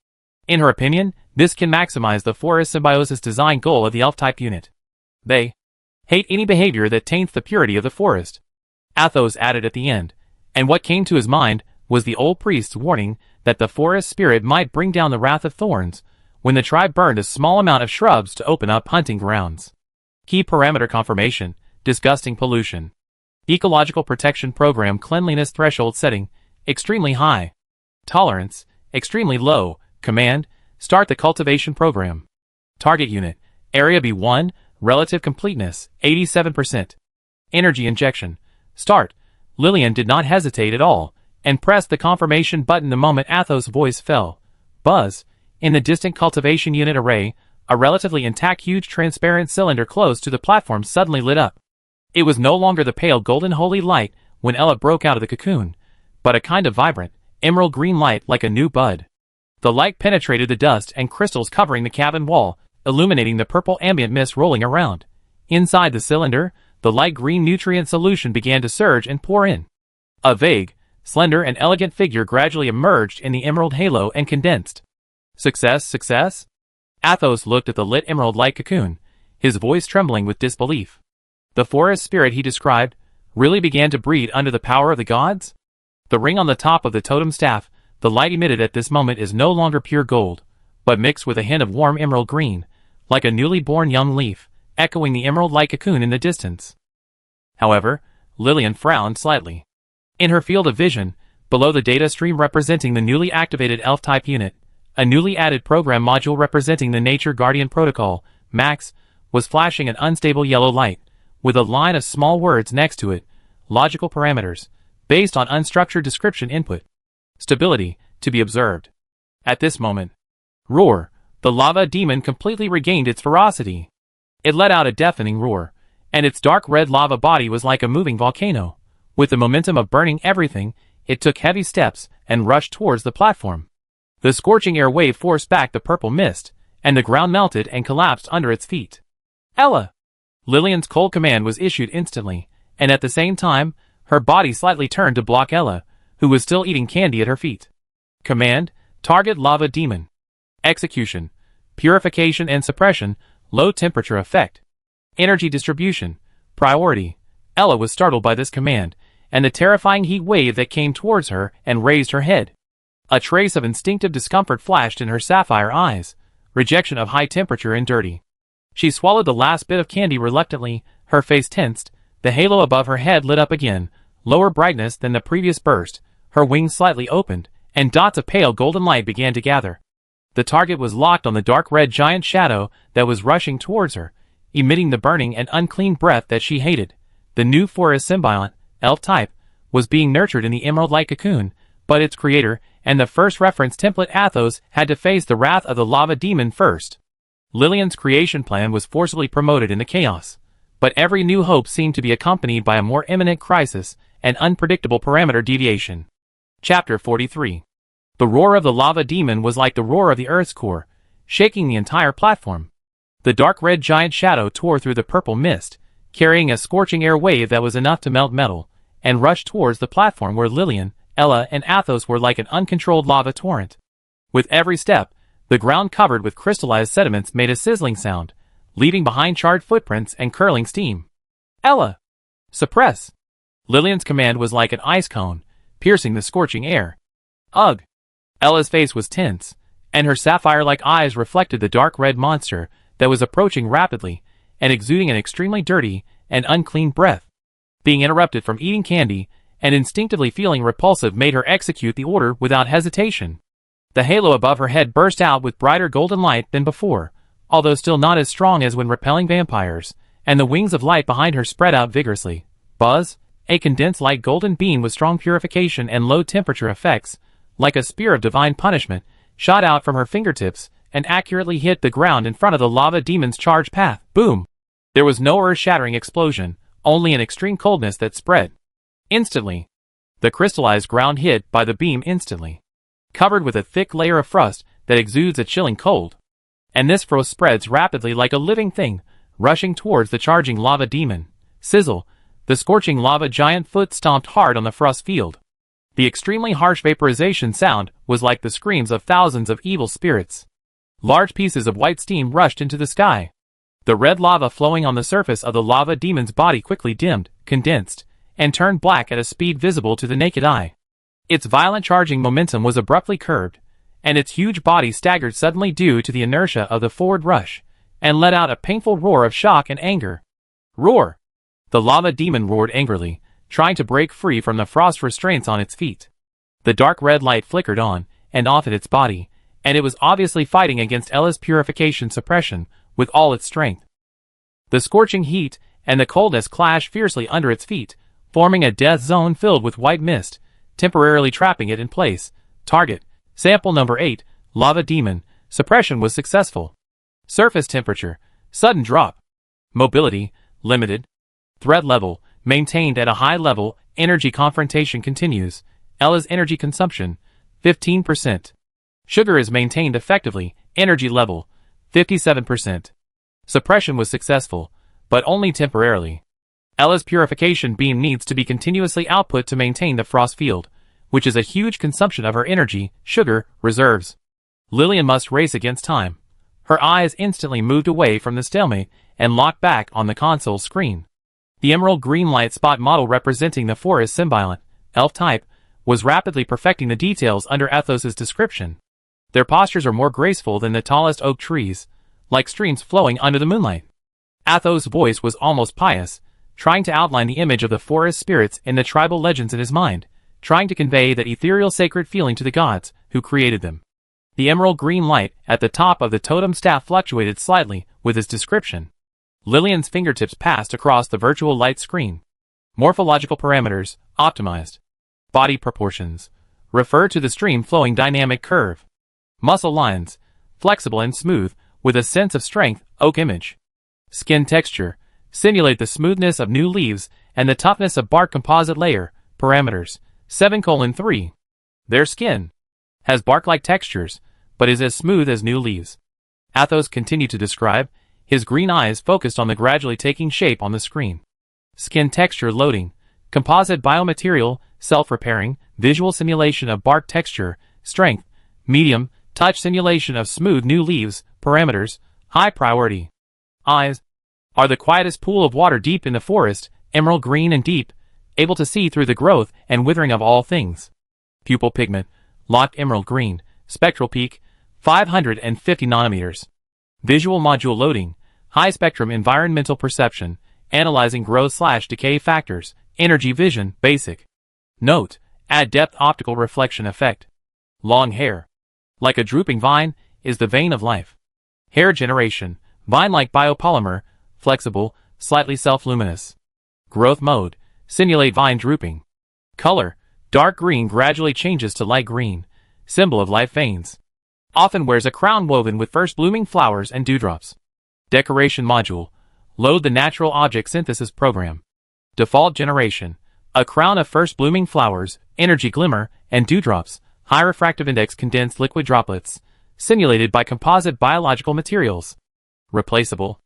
In her opinion, this can maximize the forest symbiosis design goal of the elf-type unit. They hate any behavior that taints the purity of the forest. Athos added at the end, and what came to his mind was the old priest's warning that the forest spirit might bring down the wrath of thorns when the tribe burned a small amount of shrubs to open up hunting grounds. Key parameter confirmation, disgusting pollution. Ecological protection program cleanliness threshold setting, extremely high. Tolerance, extremely low. Command, start the cultivation program. Target unit, area B1, relative completeness, 87%. Energy injection, start. Lillian did not hesitate at all, and pressed the confirmation button the moment Athos' voice fell. Buzz, in the distant cultivation unit array, A relatively intact huge transparent cylinder close to the platform suddenly lit up. It was no longer the pale golden holy light when Ella broke out of the cocoon, but a kind of vibrant, emerald green light like a new bud. The light penetrated the dust and crystals covering the cabin wall, illuminating the purple ambient mist rolling around. Inside the cylinder, the light green nutrient solution began to surge and pour in. A vague, slender and elegant figure gradually emerged in the emerald halo and condensed. Success, success? Athos looked at the lit emerald-like cocoon, his voice trembling with disbelief. The forest spirit he described really began to breed under the power of the gods? The ring on the top of the totem staff, the light emitted at this moment is no longer pure gold, but mixed with a hint of warm emerald green, like a newly born young leaf, echoing the emerald-like cocoon in the distance. However, Lillian frowned slightly. In her field of vision, below the data stream representing the newly activated elf-type unit, a newly added program module representing the Nature Guardian Protocol, MAX, was flashing an unstable yellow light, with a line of small words next to it, logical parameters, based on unstructured description input. Stability, to be observed. At this moment, roar, the lava demon completely regained its ferocity. It let out a deafening roar, and its dark red lava body was like a moving volcano. With the momentum of burning everything, it took heavy steps and rushed towards the platform. The scorching air wave forced back the purple mist, and the ground melted and collapsed under its feet. Ella! Lillian's cold command was issued instantly, and at the same time, her body slightly turned to block Ella, who was still eating candy at her feet. Command, target lava demon. Execution, purification and suppression, low temperature effect. Energy distribution, priority. Ella was startled by this command, and the terrifying heat wave that came towards her and raised her head. A trace of instinctive discomfort flashed in her sapphire eyes, rejection of high temperature and dirty. She swallowed the last bit of candy reluctantly, her face tensed, the halo above her head lit up again, lower brightness than the previous burst, her wings slightly opened, and dots of pale golden light began to gather. The target was locked on the dark red giant shadow that was rushing towards her, emitting the burning and unclean breath that she hated. The new forest symbiont, elf type, was being nurtured in the emerald-like cocoon, but its creator, and the first reference template Athos, had to face the wrath of the lava demon first. Lillian's creation plan was forcibly promoted in the chaos, but every new hope seemed to be accompanied by a more imminent crisis and unpredictable parameter deviation. Chapter 43. The roar of the lava demon was like the roar of the Earth's core, shaking the entire platform. The dark red giant shadow tore through the purple mist, carrying a scorching air wave that was enough to melt metal, and rushed towards the platform where Lillian, Ella, and Athos were like an uncontrolled lava torrent. With every step, the ground covered with crystallized sediments made a sizzling sound, leaving behind charred footprints and curling steam. Ella! Suppress! Lillian's command was like an ice cone, piercing the scorching air. Ugh! Ella's face was tense, and her sapphire-like eyes reflected the dark red monster that was approaching rapidly and exuding an extremely dirty and unclean breath. Being interrupted from eating candy and instinctively feeling repulsive made her execute the order without hesitation. The halo above her head burst out with brighter golden light than before, although still not as strong as when repelling vampires, and the wings of light behind her spread out vigorously. Buzz, a condensed light golden beam with strong purification and low temperature effects, like a spear of divine punishment, shot out from her fingertips and accurately hit the ground in front of the lava demon's charged path. Boom! There was no earth-shattering explosion, only an extreme coldness that spread. Instantly. The crystallized ground hit by the beam instantly, covered with a thick layer of frost that exudes a chilling cold. And this frost spreads rapidly like a living thing, rushing towards the charging lava demon. Sizzle! The scorching lava giant foot stomped hard on the frost field. The extremely harsh vaporization sound was like the screams of thousands of evil spirits. Large pieces of white steam rushed into the sky. The red lava flowing on the surface of the lava demon's body quickly dimmed, condensed, and turned black at a speed visible to the naked eye. Its violent charging momentum was abruptly curbed, and its huge body staggered suddenly due to the inertia of the forward rush, and let out a painful roar of shock and anger. Roar! The lava demon roared angrily, trying to break free from the frost restraints on its feet. The dark red light flickered on and off at its body, and it was obviously fighting against Ella's purification suppression with all its strength. The scorching heat and the coldness clashed fiercely under its feet, forming a death zone filled with white mist, temporarily trapping it in place. Target, sample number 8, lava demon, suppression was successful. Surface temperature, sudden drop. Mobility, limited. Threat level, maintained at a high level. Energy confrontation continues. Ella's energy consumption, 15%. Sugar is maintained effectively. Energy level, 57%. Suppression was successful, but only temporarily. Ella's purification beam needs to be continuously output to maintain the frost field, which is a huge consumption of her energy, sugar, reserves. Lillian must race against time. Her eyes instantly moved away from the stalemate and locked back on the console screen. The emerald green light spot model representing the forest symbiont, elf type, was rapidly perfecting the details under Athos's description. Their postures are more graceful than the tallest oak trees, like streams flowing under the moonlight. Athos' voice was almost pious, trying to outline the image of the forest spirits in the tribal legends in his mind, trying to convey that ethereal sacred feeling to the gods who created them. The emerald green light at the top of the totem staff fluctuated slightly with his description. Lillian's fingertips passed across the virtual light screen. Morphological parameters, optimized. Body proportions, refer to the stream-flowing dynamic curve. Muscle lines, flexible and smooth, with a sense of strength, oak image. Skin texture, simulate the smoothness of new leaves and the toughness of bark composite layer, parameters, 7:3. Their skin has bark-like textures, but is as smooth as new leaves. Athos continued to describe, his green eyes focused on the gradually taking shape on the screen. Skin texture loading, composite biomaterial, self-repairing, visual simulation of bark texture, strength, medium, touch simulation of smooth new leaves, parameters, high priority. Eyes are the quietest pool of water deep in the forest, emerald green and deep, able to see through the growth and withering of all things. Pupil pigment, locked emerald green, spectral peak, 550 nanometers. Visual module loading, high spectrum environmental perception, analyzing growth/decay factors, energy vision, basic. Note, add depth optical reflection effect. Long hair. Like a drooping vine, is the vein of life. Hair generation, vine-like biopolymer, flexible, slightly self-luminous. Growth mode, simulate vine drooping. Color, dark green gradually changes to light green, symbol of life veins. Often wears a crown woven with first blooming flowers and dewdrops. Decoration module, load the natural object synthesis program. Default generation, a crown of first blooming flowers, energy glimmer, and dewdrops, high refractive index condensed liquid droplets, simulated by composite biological materials. Replaceable.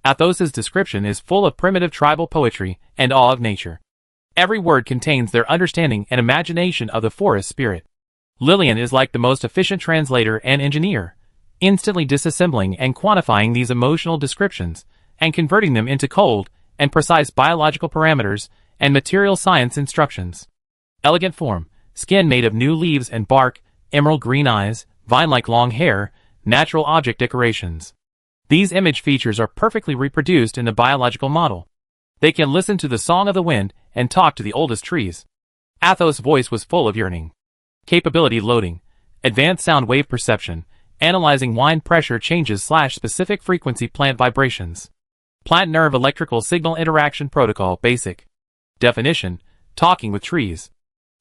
Athos's description is full of primitive tribal poetry and awe of nature. Every word contains their understanding and imagination of the forest spirit. Lillian is like the most efficient translator and engineer, instantly disassembling and quantifying these emotional descriptions, and converting them into cold and precise biological parameters and material science instructions. Elegant form, skin made of new leaves and bark, emerald green eyes, vine-like long hair, natural object decorations. These image features are perfectly reproduced in the biological model. They can listen to the song of the wind and talk to the oldest trees. Athos' voice was full of yearning. Capability loading, advanced sound wave perception, analyzing wind pressure changes/specific frequency plant vibrations. Plant nerve electrical signal interaction protocol basic. Definition, talking with trees.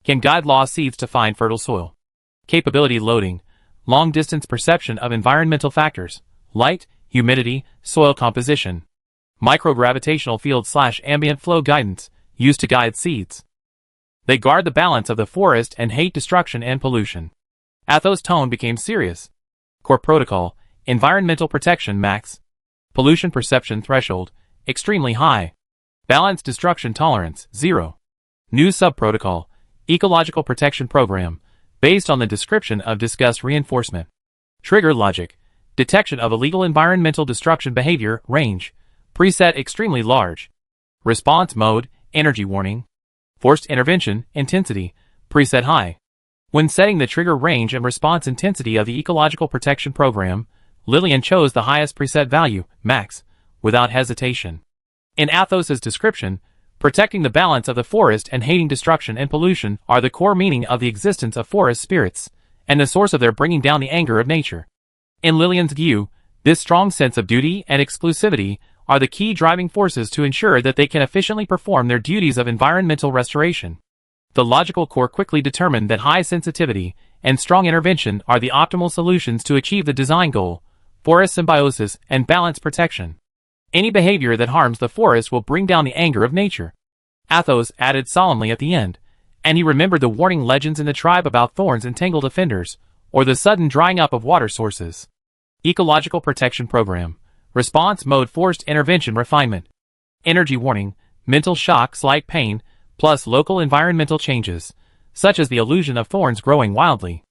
Can guide lost seeds to find fertile soil. Capability loading, long distance perception of environmental factors, light, humidity, soil composition. Microgravitational field/ambient flow guidance, used to guide seeds. They guard the balance of the forest and hate destruction and pollution. Athos' tone became serious. Core protocol, environmental protection max. Pollution perception threshold, extremely high. Balanced destruction tolerance, 0. New sub-protocol, ecological protection program, based on the description of discussed reinforcement. Trigger logic, detection of illegal environmental destruction behavior, range, preset extremely large. Response mode, energy warning. Forced intervention, intensity, preset high. When setting the trigger range and response intensity of the ecological protection program, Lillian chose the highest preset value, max, without hesitation. In Athos's description, protecting the balance of the forest and hating destruction and pollution are the core meaning of the existence of forest spirits, and the source of their bringing down the anger of nature. In Lillian's view, this strong sense of duty and exclusivity are the key driving forces to ensure that they can efficiently perform their duties of environmental restoration. The logical core quickly determined that high sensitivity and strong intervention are the optimal solutions to achieve the design goal, forest symbiosis, and balance protection. Any behavior that harms the forest will bring down the anger of nature. Athos added solemnly at the end, and he remembered the warning legends in the tribe about thorns and tangled offenders, or the sudden drying up of water sources. Ecological Protection Program. Response Mode Forced Intervention Refinement. Energy Warning, mental shock, slight pain, plus local environmental changes, such as the illusion of thorns growing wildly.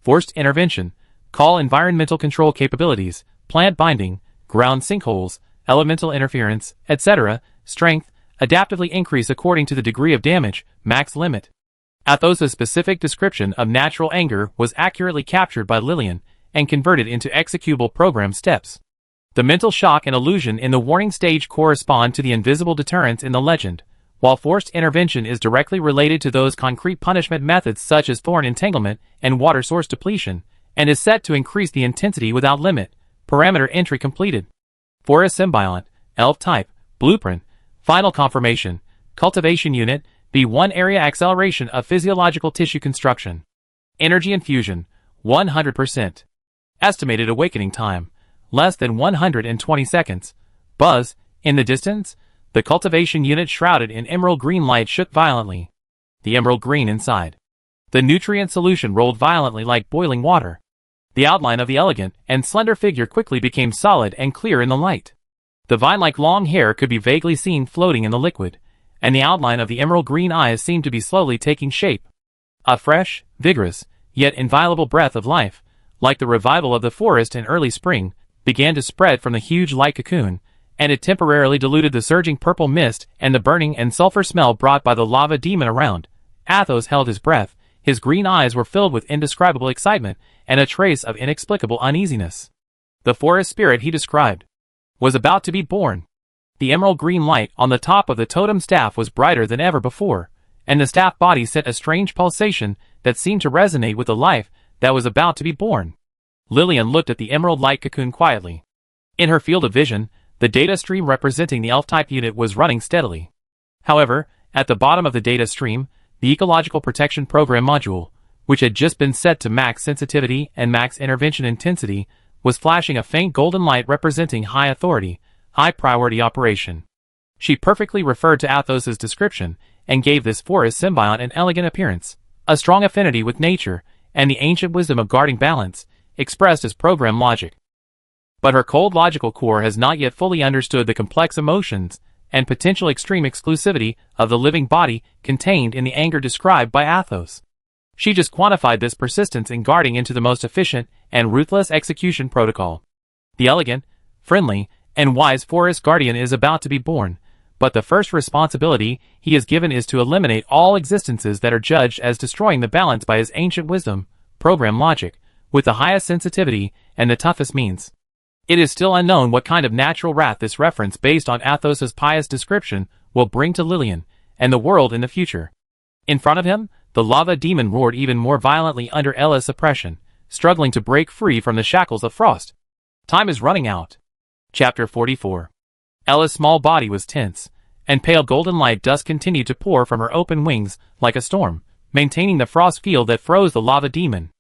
Forced Intervention. Call environmental control capabilities, plant binding, ground sinkholes, elemental interference, etc., strength, adaptively increase according to the degree of damage, max limit. Athos' specific description of natural anger was accurately captured by Lillian and converted into executable program steps. The mental shock and illusion in the warning stage correspond to the invisible deterrents in the legend, while forced intervention is directly related to those concrete punishment methods such as thorn entanglement and water source depletion, and is set to increase the intensity without limit. Parameter entry completed. Forest Symbiont, Elf Type, Blueprint, Final Confirmation, Cultivation Unit, B1 Area Acceleration of Physiological Tissue Construction. Energy Infusion, 100%. Estimated Awakening Time, less than 120 seconds. Buzz, in the distance, the cultivation unit shrouded in emerald green light shook violently. The emerald green inside. The nutrient solution rolled violently like boiling water. The outline of the elegant and slender figure quickly became solid and clear in the light. The vine-like long hair could be vaguely seen floating in the liquid, and the outline of the emerald green eyes seemed to be slowly taking shape. A fresh, vigorous, yet inviolable breath of life, like the revival of the forest in early spring, began to spread from the huge light cocoon, and it temporarily diluted the surging purple mist and the burning and sulfur smell brought by the lava demon around. Athos held his breath. His green eyes were filled with indescribable excitement and a trace of inexplicable uneasiness. The forest spirit he described was about to be born. The emerald green light on the top of the totem staff was brighter than ever before, and the staff body sent a strange pulsation that seemed to resonate with the life that was about to be born. Lillian looked at the emerald light cocoon quietly. In her field of vision, the data stream representing the elf-type unit was running steadily. However, at the bottom of the data stream, the Ecological Protection Program module, which had just been set to max sensitivity and max intervention intensity, was flashing a faint golden light representing high authority, high priority operation. She perfectly referred to Athos' description and gave this forest symbiont an elegant appearance, a strong affinity with nature, and the ancient wisdom of guarding balance, expressed as program logic. But her cold logical core has not yet fully understood the complex emotions and potential extreme exclusivity of the living body contained in the anger described by Athos. She just quantified this persistence in guarding into the most efficient and ruthless execution protocol. The elegant, friendly, and wise forest guardian is about to be born, but the first responsibility he is given is to eliminate all existences that are judged as destroying the balance by his ancient wisdom, program logic, with the highest sensitivity and the toughest means. It is still unknown what kind of natural wrath this reference based on Athos' pious description will bring to Lillian and the world in the future. In front of him, the lava demon roared even more violently under Ella's oppression, struggling to break free from the shackles of frost. Time is running out. Chapter 44. Ella's small body was tense, and pale golden light dust continued to pour from her open wings like a storm, maintaining the frost field that froze the lava demon.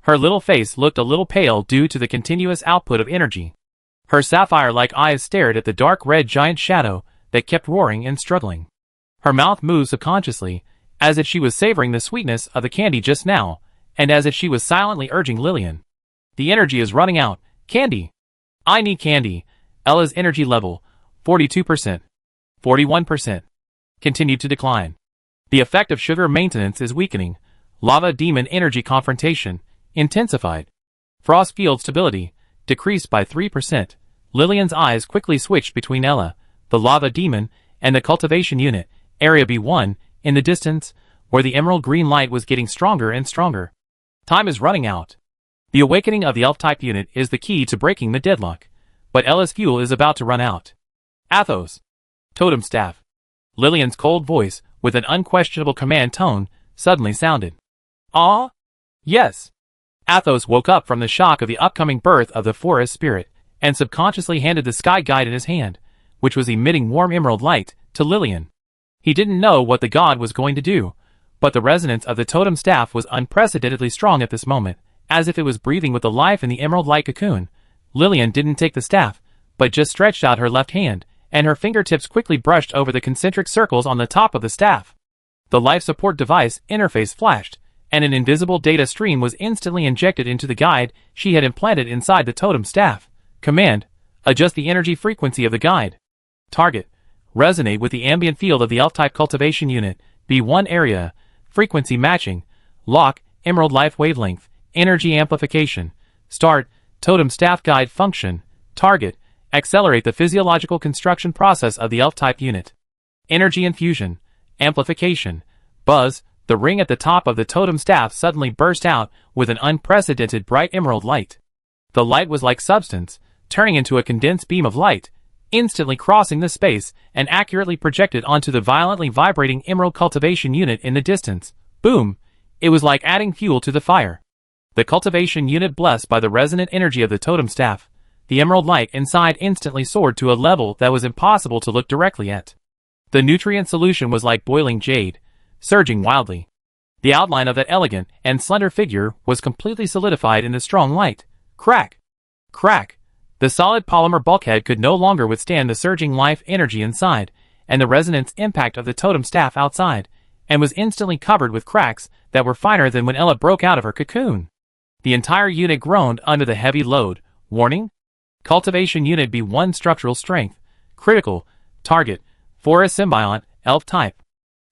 Her little face looked a little pale due to the continuous output of energy. Her sapphire-like eyes stared at the dark red giant shadow that kept roaring and struggling. Her mouth moved subconsciously, as if she was savoring the sweetness of the candy just now, and as if she was silently urging Lillian. The energy is running out. Candy! I need candy. Ella's energy level, 42%. 41%. Continued to decline. The effect of sugar maintenance is weakening. Lava demon energy confrontation, intensified. Frost field stability, decreased by 3%. Lillian's eyes quickly switched between Ella, the lava demon, and the cultivation unit, area B1, in the distance, where the emerald green light was getting stronger and stronger. Time is running out. The awakening of the elf-type unit is the key to breaking the deadlock, but Ella's fuel is about to run out. Athos. Totem staff. Lillian's cold voice, with an unquestionable command tone, suddenly sounded. Ah? Yes. Athos woke up from the shock of the upcoming birth of the forest spirit, and subconsciously handed the sky guide in his hand, which was emitting warm emerald light, to Lillian. He didn't know what the god was going to do, but the resonance of the totem staff was unprecedentedly strong at this moment, as if it was breathing with the life in the emerald light cocoon. Lillian didn't take the staff, but just stretched out her left hand, and her fingertips quickly brushed over the concentric circles on the top of the staff. The life support device interface flashed, and an invisible data stream was instantly injected into the guide she had implanted inside the totem staff. Command: adjust the energy frequency of the guide. Target: resonate with the ambient field of the elf-type cultivation unit. B1 area. Frequency matching. Lock: emerald life wavelength. Energy amplification. Start: totem staff guide function. Target: accelerate the physiological construction process of the elf-type unit. Energy infusion. Amplification. Buzz: the ring at the top of the totem staff suddenly burst out with an unprecedented bright emerald light. The light was like substance, turning into a condensed beam of light, instantly crossing the space and accurately projected onto the violently vibrating emerald cultivation unit in the distance. Boom! It was like adding fuel to the fire. The cultivation unit blessed by the resonant energy of the totem staff, the emerald light inside instantly soared to a level that was impossible to look directly at. The nutrient solution was like boiling jade, surging wildly. The outline of that elegant and slender figure was completely solidified in the strong light. Crack! Crack! The solid polymer bulkhead could no longer withstand the surging life energy inside, and the resonance impact of the totem staff outside, and was instantly covered with cracks that were finer than when Ella broke out of her cocoon. The entire unit groaned under the heavy load. Warning: Cultivation Unit B1 structural strength. Critical. Target: Forest Symbiont, Elf type.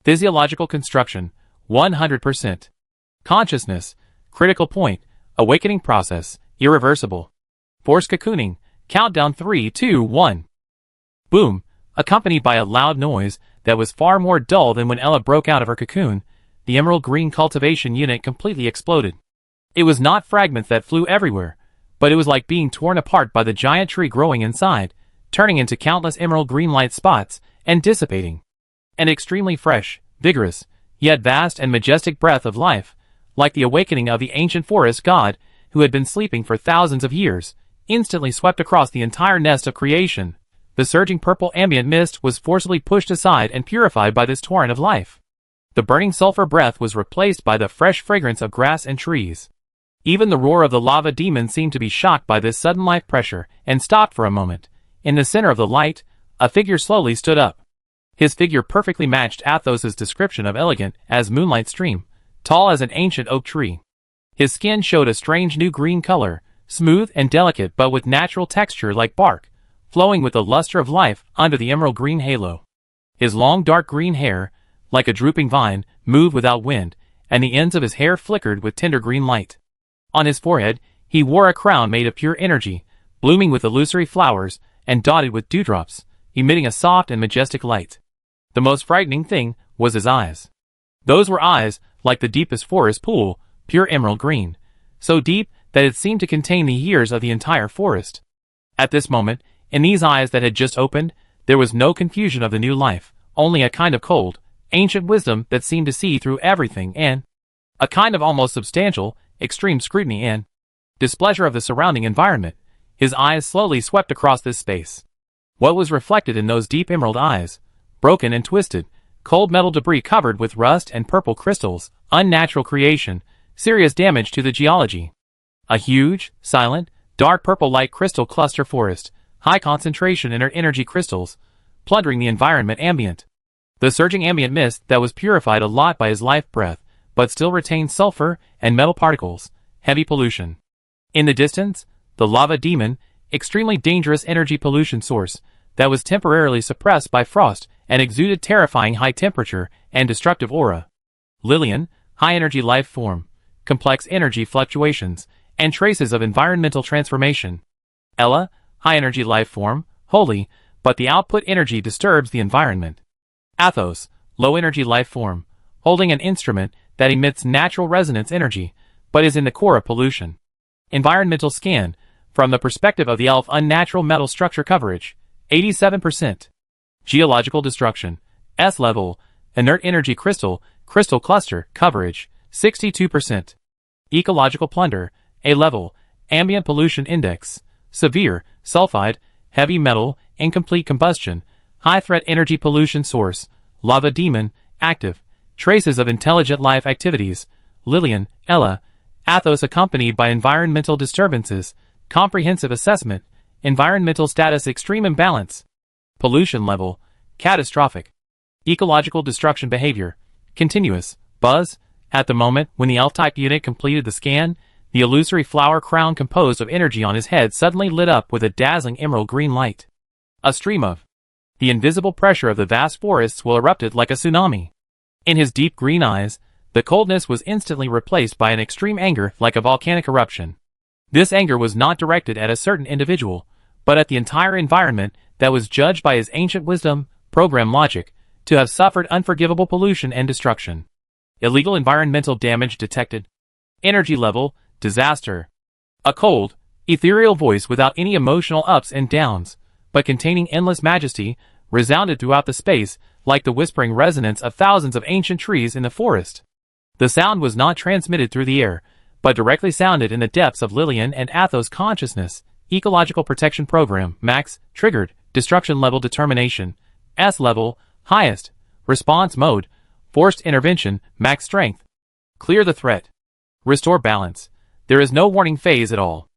Physiological construction: 100%. Consciousness: critical point, awakening process, irreversible. Force cocooning, countdown 3, 2, 1. Boom, accompanied by a loud noise that was far more dull than when Ella broke out of her cocoon, the emerald green cultivation unit completely exploded. It was not fragments that flew everywhere, but it was like being torn apart by the giant tree growing inside, turning into countless emerald green light spots and dissipating. An extremely fresh, vigorous, yet vast and majestic breath of life, like the awakening of the ancient forest god who had been sleeping for thousands of years, instantly swept across the entire nest of creation. The surging purple ambient mist was forcibly pushed aside and purified by this torrent of life. The burning sulfur breath was replaced by the fresh fragrance of grass and trees. Even the roar of the lava demon seemed to be shocked by this sudden life pressure and stopped for a moment. In the center of the light, a figure slowly stood up. His figure perfectly matched Athos's description of elegant as moonlight stream, tall as an ancient oak tree. His skin showed a strange new green color, smooth and delicate but with natural texture like bark, flowing with the luster of life under the emerald green halo. His long dark green hair, like a drooping vine, moved without wind, and the ends of his hair flickered with tender green light. On his forehead, he wore a crown made of pure energy, blooming with illusory flowers and dotted with dewdrops, emitting a soft and majestic light. The most frightening thing was his eyes. Those were eyes like the deepest forest pool, pure emerald green, so deep that it seemed to contain the years of the entire forest. At this moment, in these eyes that had just opened, there was no confusion of the new life, only a kind of cold, ancient wisdom that seemed to see through everything and a kind of almost substantial, extreme scrutiny and displeasure of the surrounding environment. His eyes slowly swept across this space. What was reflected in those deep emerald eyes? Broken and twisted, cold metal debris covered with rust and purple crystals, unnatural creation, serious damage to the geology. A huge, silent, dark purple light crystal cluster forest, high concentration inert energy crystals, plundering the environment ambient. The surging ambient mist that was purified a lot by his life breath, but still retained sulfur and metal particles, heavy pollution. In the distance, the lava demon, extremely dangerous energy pollution source, that was temporarily suppressed by frost and exuded terrifying high temperature and destructive aura. Lillian, high energy life form, complex energy fluctuations, and traces of environmental transformation. Ella, high energy life form, holy, but the output energy disturbs the environment. Athos, low energy life form, holding an instrument that emits natural resonance energy, but is in the core of pollution. Environmental scan, from the perspective of the elf unnatural metal structure coverage, 87%. Geological destruction, S level, inert energy crystal cluster coverage, 62%. Ecological plunder, A level, ambient pollution index, severe, sulfide, heavy metal, incomplete combustion, high threat energy pollution source, lava demon, active, traces of intelligent life activities, Lillian, Ella, Athos accompanied by environmental disturbances, comprehensive assessment, environmental status extreme imbalance, pollution level, catastrophic, ecological destruction behavior, continuous, buzz. At the moment when the L-type unit completed the scan, the illusory flower crown composed of energy on his head suddenly lit up with a dazzling emerald green light. A stream of the invisible pressure of the vast forests will erupted like a tsunami. In his deep green eyes, the coldness was instantly replaced by an extreme anger like a volcanic eruption. This anger was not directed at a certain individual, but at the entire environment that was judged by his ancient wisdom, program logic, to have suffered unforgivable pollution and destruction. Illegal environmental damage detected. Energy level, disaster. A cold, ethereal voice without any emotional ups and downs, but containing endless majesty, resounded throughout the space like the whispering resonance of thousands of ancient trees in the forest. The sound was not transmitted through the air, but directly sounded in the depths of Lillian and Athos' consciousness. Ecological Protection Program, Max, triggered, Destruction Level Determination, S level, highest, Response Mode, Forced Intervention, Max Strength. Clear the threat. Restore balance. There is no warning phase at all.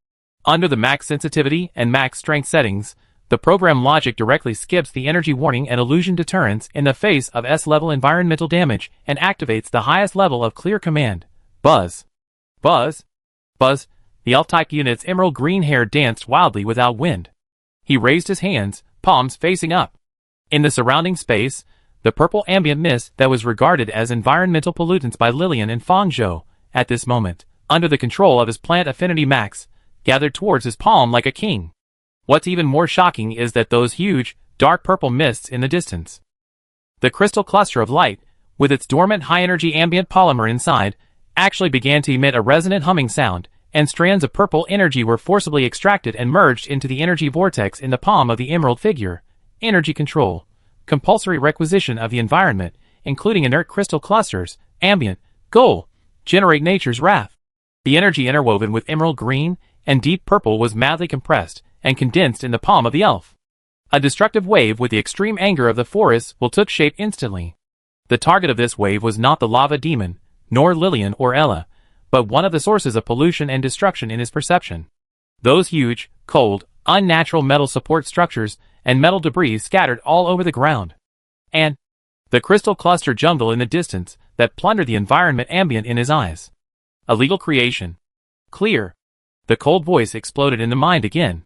Under the max sensitivity and max strength settings, the program logic directly skips the energy warning and illusion deterrence in the face of S-level environmental damage and activates the highest level of clear command. Buzz. Buzz. Buzz. The L-type unit's emerald green hair danced wildly without wind. He raised his hands, palms facing up. In the surrounding space, the purple ambient mist that was regarded as environmental pollutants by Lillian and Feng Zhou, at this moment, under the control of his plant affinity max, gathered towards his palm like a king. What's even more shocking is that those huge, dark purple mists in the distance. The crystal cluster of light, with its dormant high-energy ambient polymer inside, actually began to emit a resonant humming sound, and strands of purple energy were forcibly extracted and merged into the energy vortex in the palm of the emerald figure. Energy control. Compulsory requisition of the environment, including inert crystal clusters, ambient, goal, generate nature's wrath. The energy interwoven with emerald green and deep purple was madly compressed and condensed in the palm of the elf. A destructive wave with the extreme anger of the forest will took shape instantly. The target of this wave was not the lava demon, nor Lillian or Ella, but one of the sources of pollution and destruction in his perception. Those huge, cold, unnatural metal support structures and metal debris scattered all over the ground. And the crystal cluster jungle in the distance that plundered the environment ambient in his eyes. A legal creation. Clear. The cold voice exploded in the mind again.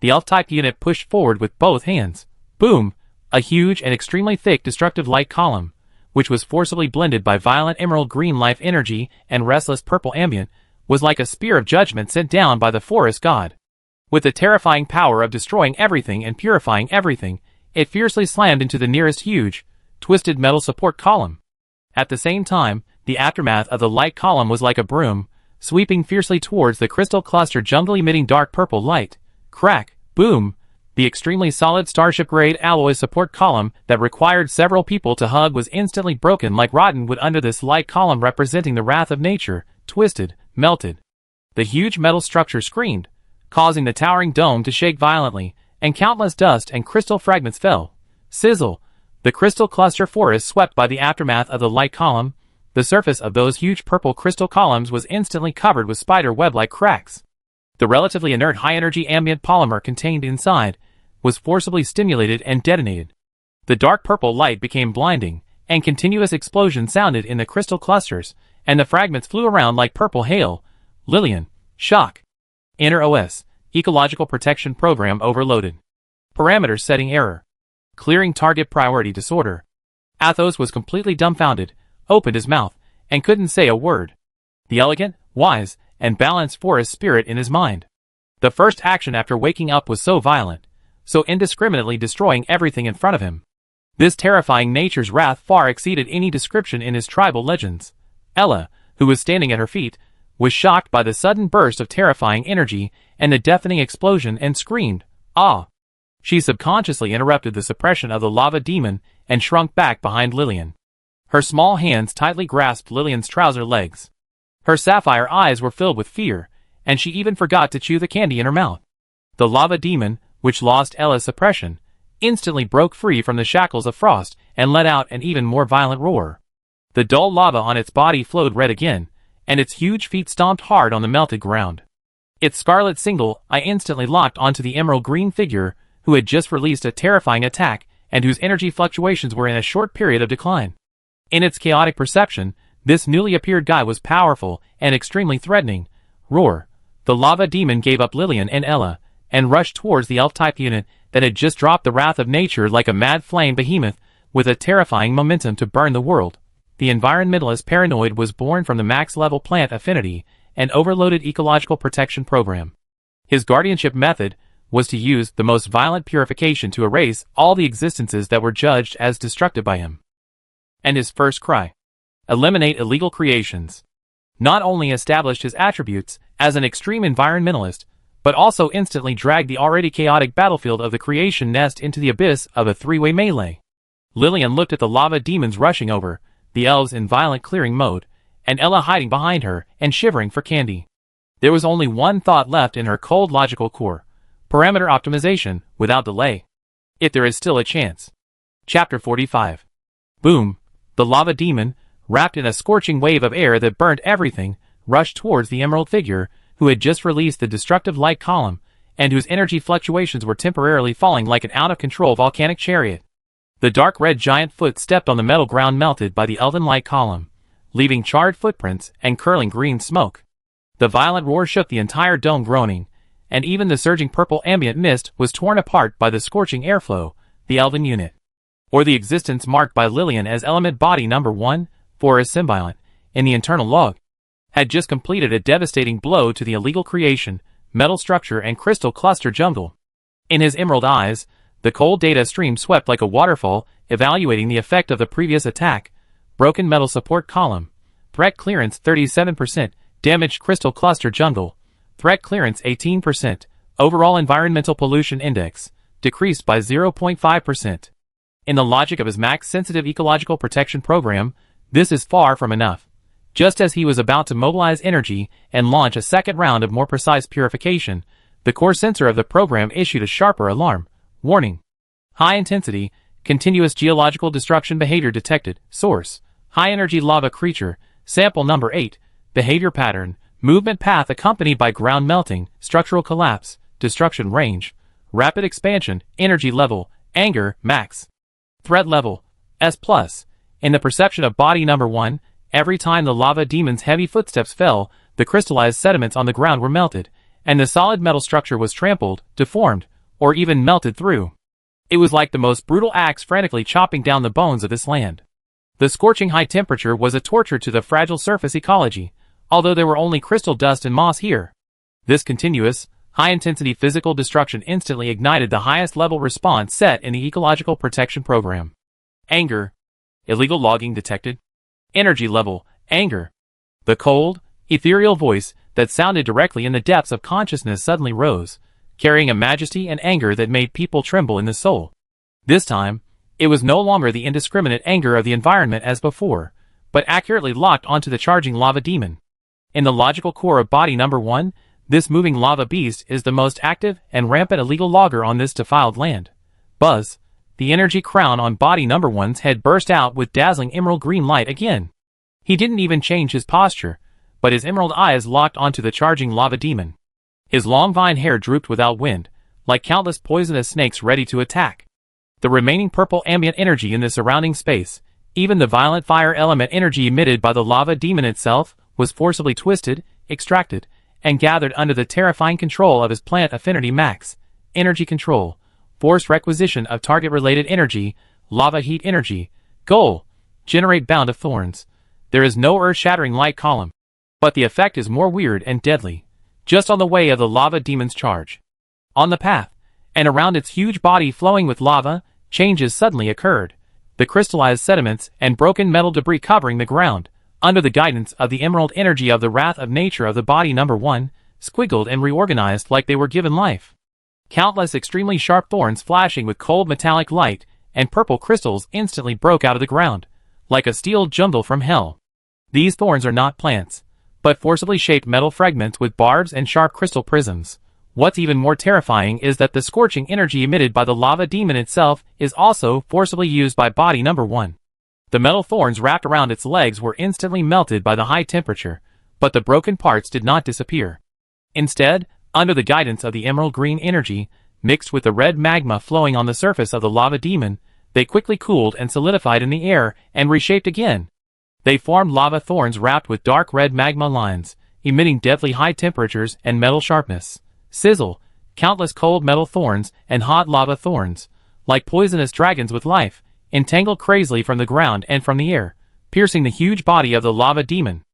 The elf-type unit pushed forward with both hands. Boom! A huge and extremely thick destructive light column, which was forcibly blended by violent emerald green life energy and restless purple ambient, was like a spear of judgment sent down by the forest god. With the terrifying power of destroying everything and purifying everything, it fiercely slammed into the nearest huge, twisted metal support column. At the same time, the aftermath of the light column was like a broom, sweeping fiercely towards the crystal cluster jungle emitting dark purple light. Crack, boom! The extremely solid starship-grade alloy support column that required several people to hug was instantly broken like rotten wood under this light column representing the wrath of nature, twisted, melted. The huge metal structure screamed, causing the towering dome to shake violently, and countless dust and crystal fragments fell. Sizzle! The crystal cluster forest swept by the aftermath of the light column. The surface of those huge purple crystal columns was instantly covered with spider web-like cracks. The relatively inert high-energy ambient polymer contained inside was forcibly stimulated and detonated. The dark purple light became blinding, and continuous explosions sounded in the crystal clusters, and the fragments flew around like purple hail. Lillian. Shock. Inner OS. Ecological Protection Program overloaded. Parameters setting error. Clearing target priority disorder. Athos was completely dumbfounded, opened his mouth, and couldn't say a word. The elegant, wise, and balanced forest spirit in his mind. The first action after waking up was so violent, so indiscriminately destroying everything in front of him. This terrifying nature's wrath far exceeded any description in his tribal legends. Ella, who was standing at her feet, was shocked by the sudden burst of terrifying energy and the deafening explosion and screamed, "Ah!" She subconsciously interrupted the suppression of the lava demon and shrunk back behind Lillian. Her small hands tightly grasped Lillian's trouser legs. Her sapphire eyes were filled with fear, and she even forgot to chew the candy in her mouth. The lava demon, which lost Ella's suppression, instantly broke free from the shackles of frost and let out an even more violent roar. The dull lava on its body flowed red again, and its huge feet stomped hard on the melted ground. Its scarlet single eye instantly locked onto the emerald green figure, who had just released a terrifying attack, and whose energy fluctuations were in a short period of decline. In its chaotic perception, this newly appeared guy was powerful and extremely threatening. Roar! The lava demon gave up Lillian and Ella, and rushed towards the elf-type unit that had just dropped the wrath of nature like a mad flame behemoth, with a terrifying momentum to burn the world. The environmentalist paranoid was born from the max-level plant affinity and overloaded ecological protection program. His guardianship method was to use the most violent purification to erase all the existences that were judged as destructive by him. And his first cry: eliminate illegal creations. Not only established his attributes as an extreme environmentalist, but also instantly dragged the already chaotic battlefield of the creation nest into the abyss of a three-way melee. Lillian looked at the lava demons rushing over, the elves in violent clearing mode, and Ella hiding behind her and shivering for candy. There was only one thought left in her cold logical core: parameter optimization, without delay. If there is still a chance. Chapter 45. Boom! The lava demon, wrapped in a scorching wave of air that burned everything, rushed towards the emerald figure, who had just released the destructive light column, and whose energy fluctuations were temporarily falling like an out-of-control volcanic chariot. The dark red giant foot stepped on the metal ground melted by the elven light column, leaving charred footprints and curling green smoke. The violent roar shook the entire dome, groaning, and even the surging purple ambient mist was torn apart by the scorching airflow. The elven unit, or the existence marked by Lillian as element body number 1, for a symbiont, in the internal log, had just completed a devastating blow to the illegal creation, metal structure and crystal cluster jungle. In his emerald eyes, the cold data stream swept like a waterfall, evaluating the effect of the previous attack. Broken metal support column. Threat clearance 37%, damaged crystal cluster jungle. Threat clearance 18%, overall environmental pollution index, decreased by 0.5%. In the logic of his max-sensitive ecological protection program, this is far from enough. Just as he was about to mobilize energy and launch a second round of more precise purification, the core sensor of the program issued a sharper alarm. Warning. High-intensity, continuous geological destruction behavior detected. Source: high-energy lava creature. Sample number 8. Behavior pattern: movement path accompanied by ground melting, structural collapse, destruction range, rapid expansion, energy level, anger, max. Threat level, S+. In the perception of body number 1, every time the lava demon's heavy footsteps fell, the crystallized sediments on the ground were melted, and the solid metal structure was trampled, deformed, or even melted through. It was like the most brutal axe frantically chopping down the bones of this land. The scorching high temperature was a torture to the fragile surface ecology, although there were only crystal dust and moss here. This continuous, high-intensity physical destruction instantly ignited the highest level response set in the ecological protection program. Anger. Illegal logging detected. Energy level, anger. The cold, ethereal voice that sounded directly in the depths of consciousness suddenly rose, carrying a majesty and anger that made people tremble in the soul. This time, it was no longer the indiscriminate anger of the environment as before, but accurately locked onto the charging lava demon. In the logical core of body number 1, this moving lava beast is the most active and rampant illegal logger on this defiled land. Buzz. The energy crown on body number 1's head burst out with dazzling emerald green light again. He didn't even change his posture, but his emerald eyes locked onto the charging lava demon. His long vine hair drooped without wind, like countless poisonous snakes ready to attack. The remaining purple ambient energy in the surrounding space, even the violent fire element energy emitted by the lava demon itself, was forcibly twisted, extracted, and gathered under the terrifying control of his plant affinity max. Energy control. Forced requisition of target-related energy, lava heat energy. Goal: generate bound of thorns. There is no earth-shattering light column, but the effect is more weird and deadly. Just on the way of the lava demon's charge. On the path, and around its huge body flowing with lava, changes suddenly occurred. The crystallized sediments and broken metal debris covering the ground, under the guidance of the emerald energy of the wrath of nature of the body number 1, squiggled and reorganized like they were given life. Countless extremely sharp thorns flashing with cold metallic light, and purple crystals instantly broke out of the ground, like a steel jungle from hell. These thorns are not plants, but forcibly shaped metal fragments with barbs and sharp crystal prisms. What's even more terrifying is that the scorching energy emitted by the lava demon itself is also forcibly used by body number 1. The metal thorns wrapped around its legs were instantly melted by the high temperature, but the broken parts did not disappear. Instead, under the guidance of the emerald green energy, mixed with the red magma flowing on the surface of the lava demon, they quickly cooled and solidified in the air and reshaped again. They formed lava thorns wrapped with dark red magma lines, emitting deadly high temperatures and metal sharpness. Sizzle, countless cold metal thorns and hot lava thorns, like poisonous dragons with life, entangled crazily from the ground and from the air, piercing the huge body of the lava demon.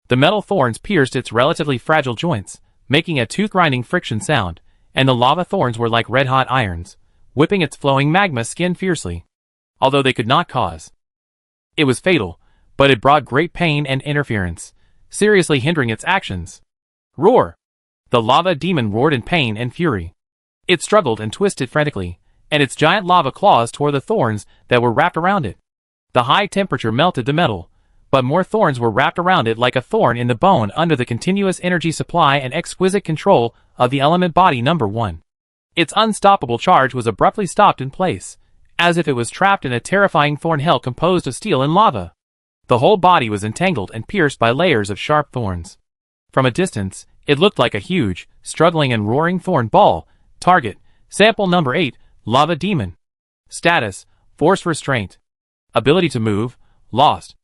The metal thorns pierced its relatively fragile joints, making a tooth-grinding friction sound, and the lava thorns were like red-hot irons, whipping its flowing magma skin fiercely. Although they could not cause it was fatal, but it brought great pain and interference, seriously hindering its actions. Roar! The lava demon roared in pain and fury. It struggled and twisted frantically, and its giant lava claws tore the thorns that were wrapped around it. The high temperature melted the metal, but more thorns were wrapped around it like a thorn in the bone under the continuous energy supply and exquisite control of the element body number 1. Its unstoppable charge was abruptly stopped in place, as if it was trapped in a terrifying thorn hell composed of steel and lava. The whole body was entangled and pierced by layers of sharp thorns. From a distance, it looked like a huge, struggling and roaring thorn ball. Target, sample number 8, lava demon. Status, force restraint. Ability to move, lost.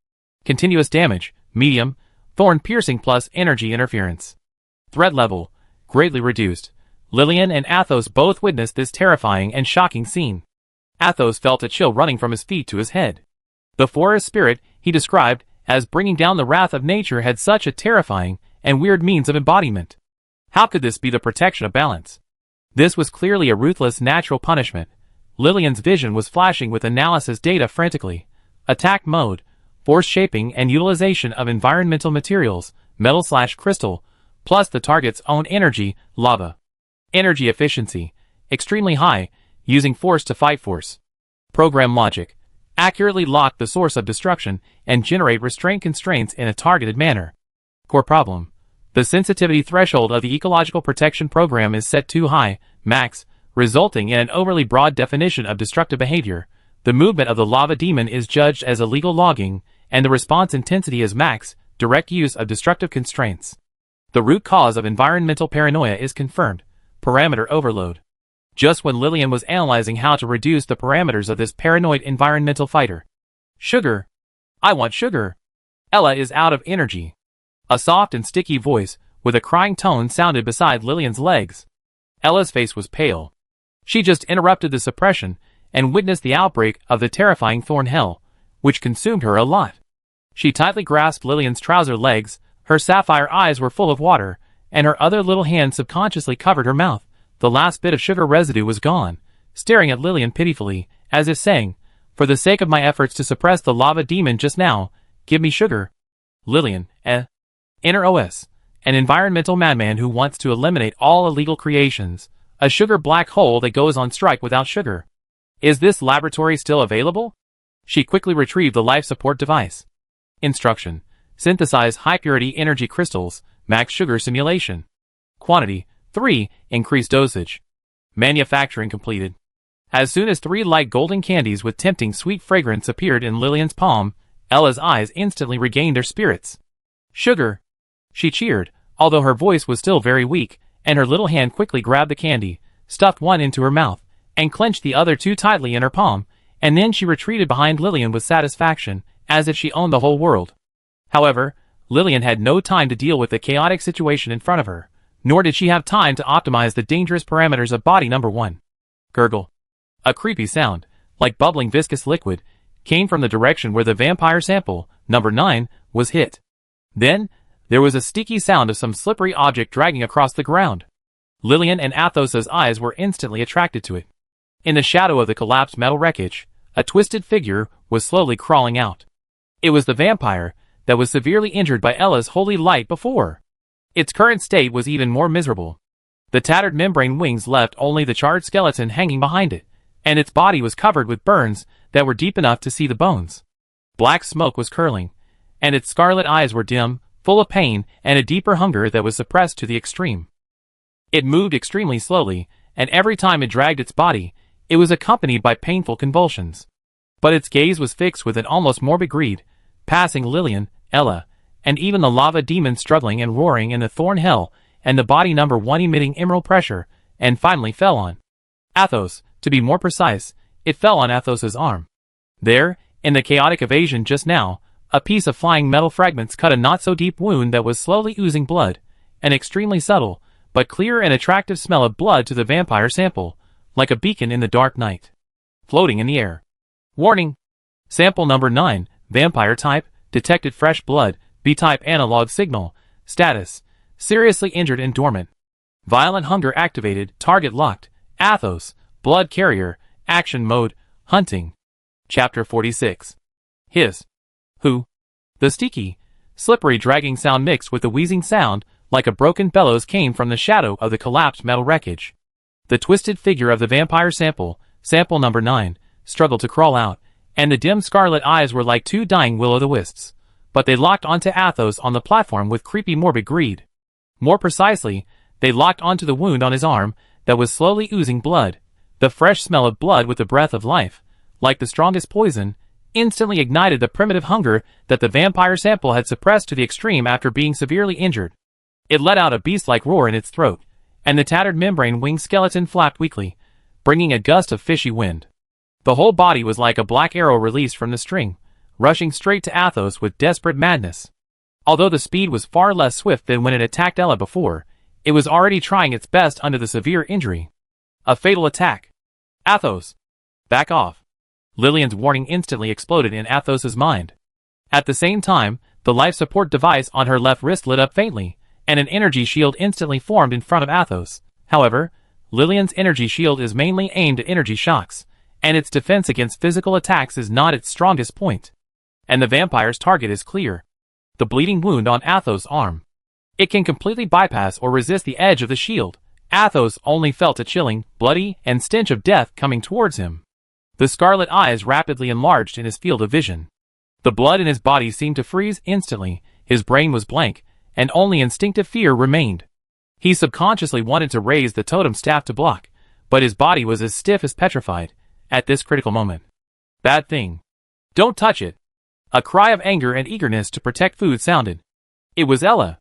Continuous damage, medium, thorn piercing plus energy interference. Threat level, greatly reduced. Lillian and Athos both witnessed this terrifying and shocking scene. Athos felt a chill running from his feet to his head. The forest spirit he described as bringing down the wrath of nature had such a terrifying and weird means of embodiment. How could this be the protection of balance? This was clearly a ruthless natural punishment. Lillian's vision was flashing with analysis data frantically. Attack mode, force shaping and utilization of environmental materials, metal/crystal, plus the target's own energy, lava. Energy efficiency, extremely high, using force to fight force. Program logic, accurately lock the source of destruction and generate restraint constraints in a targeted manner. Core problem. The sensitivity threshold of the ecological protection program is set too high, max, resulting in an overly broad definition of destructive behavior. The movement of the lava demon is judged as illegal logging, and the response intensity is max, direct use of destructive constraints. The root cause of environmental paranoia is confirmed, parameter overload. Just when Lillian was analyzing how to reduce the parameters of this paranoid environmental fighter. Sugar. I want sugar. Ella is out of energy. A soft and sticky voice, with a crying tone sounded beside Lillian's legs. Ella's face was pale. She just interrupted the suppression and witnessed the outbreak of the terrifying thorn hell, which consumed her a lot. She tightly grasped Lillian's trouser legs, her sapphire eyes were full of water, and her other little hand subconsciously covered her mouth. The last bit of sugar residue was gone, staring at Lillian pitifully, as if saying, "For the sake of my efforts to suppress the lava demon just now, give me sugar." Lillian, Inner OS, an environmental madman who wants to eliminate all illegal creations, a sugar black hole that goes on strike without sugar. Is this laboratory still available? She quickly retrieved the life support device. Instruction: synthesize high-purity energy crystals, max sugar simulation. Quantity: 3, increased dosage. Manufacturing completed. As soon as 3 light golden candies with tempting sweet fragrance appeared in Lillian's palm, Ella's eyes instantly regained their spirits. Sugar! She cheered, although her voice was still very weak, and her little hand quickly grabbed the candy, stuffed one into her mouth, and clenched the other 2 tightly in her palm, and then she retreated behind Lillian with satisfaction, as if she owned the whole world. However, Lillian had no time to deal with the chaotic situation in front of her, nor did she have time to optimize the dangerous parameters of body number 1. Gurgle. A creepy sound, like bubbling viscous liquid, came from the direction where the vampire sample, number 9, was hit. Then, there was a sticky sound of some slippery object dragging across the ground. Lillian and Athos's eyes were instantly attracted to it. In the shadow of the collapsed metal wreckage, a twisted figure was slowly crawling out. It was the vampire that was severely injured by Ella's holy light before. Its current state was even more miserable. The tattered membrane wings left only the charred skeleton hanging behind it, and its body was covered with burns that were deep enough to see the bones. Black smoke was curling, and its scarlet eyes were dim, full of pain and a deeper hunger that was suppressed to the extreme. It moved extremely slowly, and every time it dragged its body, it was accompanied by painful convulsions. But its gaze was fixed with an almost morbid greed, passing Lillian, Ella, and even the lava demon struggling and roaring in the thorn hell, and the body number 1 emitting emerald pressure, and finally fell on Athos. To be more precise, it fell on Athos's arm. There, in the chaotic evasion just now, a piece of flying metal fragments cut a not-so-deep wound that was slowly oozing blood, an extremely subtle, but clear and attractive smell of blood to the vampire sample, like a beacon in the dark night, floating in the air. Warning! Sample number 9, vampire type, detected fresh blood, B-type analog signal, status, seriously injured and dormant. Violent hunger activated, target locked, Athos, blood carrier, action mode, hunting. Chapter 46. His. Who? The sticky, slippery dragging sound mixed with the wheezing sound, like a broken bellows came from the shadow of the collapsed metal wreckage. The twisted figure of the vampire sample, sample number 9, struggled to crawl out, and the dim scarlet eyes were like two dying will-o'-the-wisps, but they locked onto Athos on the platform with creepy morbid greed. More precisely, they locked onto the wound on his arm that was slowly oozing blood. The fresh smell of blood with the breath of life, like the strongest poison, instantly ignited the primitive hunger that the vampire sample had suppressed to the extreme after being severely injured. It let out a beast-like roar in its throat, and the tattered membrane-winged skeleton flapped weakly, bringing a gust of fishy wind. The whole body was like a black arrow released from the string, rushing straight to Athos with desperate madness. Although the speed was far less swift than when it attacked Ella before, it was already trying its best under the severe injury. A fatal attack. Athos! Back off! Lillian's warning instantly exploded in Athos's mind. At the same time, the life support device on her left wrist lit up faintly, and an energy shield instantly formed in front of Athos. However, Lillian's energy shield is mainly aimed at energy shocks, and its defense against physical attacks is not its strongest point. And the vampire's target is clear. The bleeding wound on Athos' arm. It can completely bypass or resist the edge of the shield. Athos only felt a chilling, bloody, and stench of death coming towards him. The scarlet eyes rapidly enlarged in his field of vision. The blood in his body seemed to freeze instantly, his brain was blank, and only instinctive fear remained. He subconsciously wanted to raise the totem staff to block, but his body was as stiff as petrified, at this critical moment. Bad thing. Don't touch it. A cry of anger and eagerness to protect food sounded. It was Ella.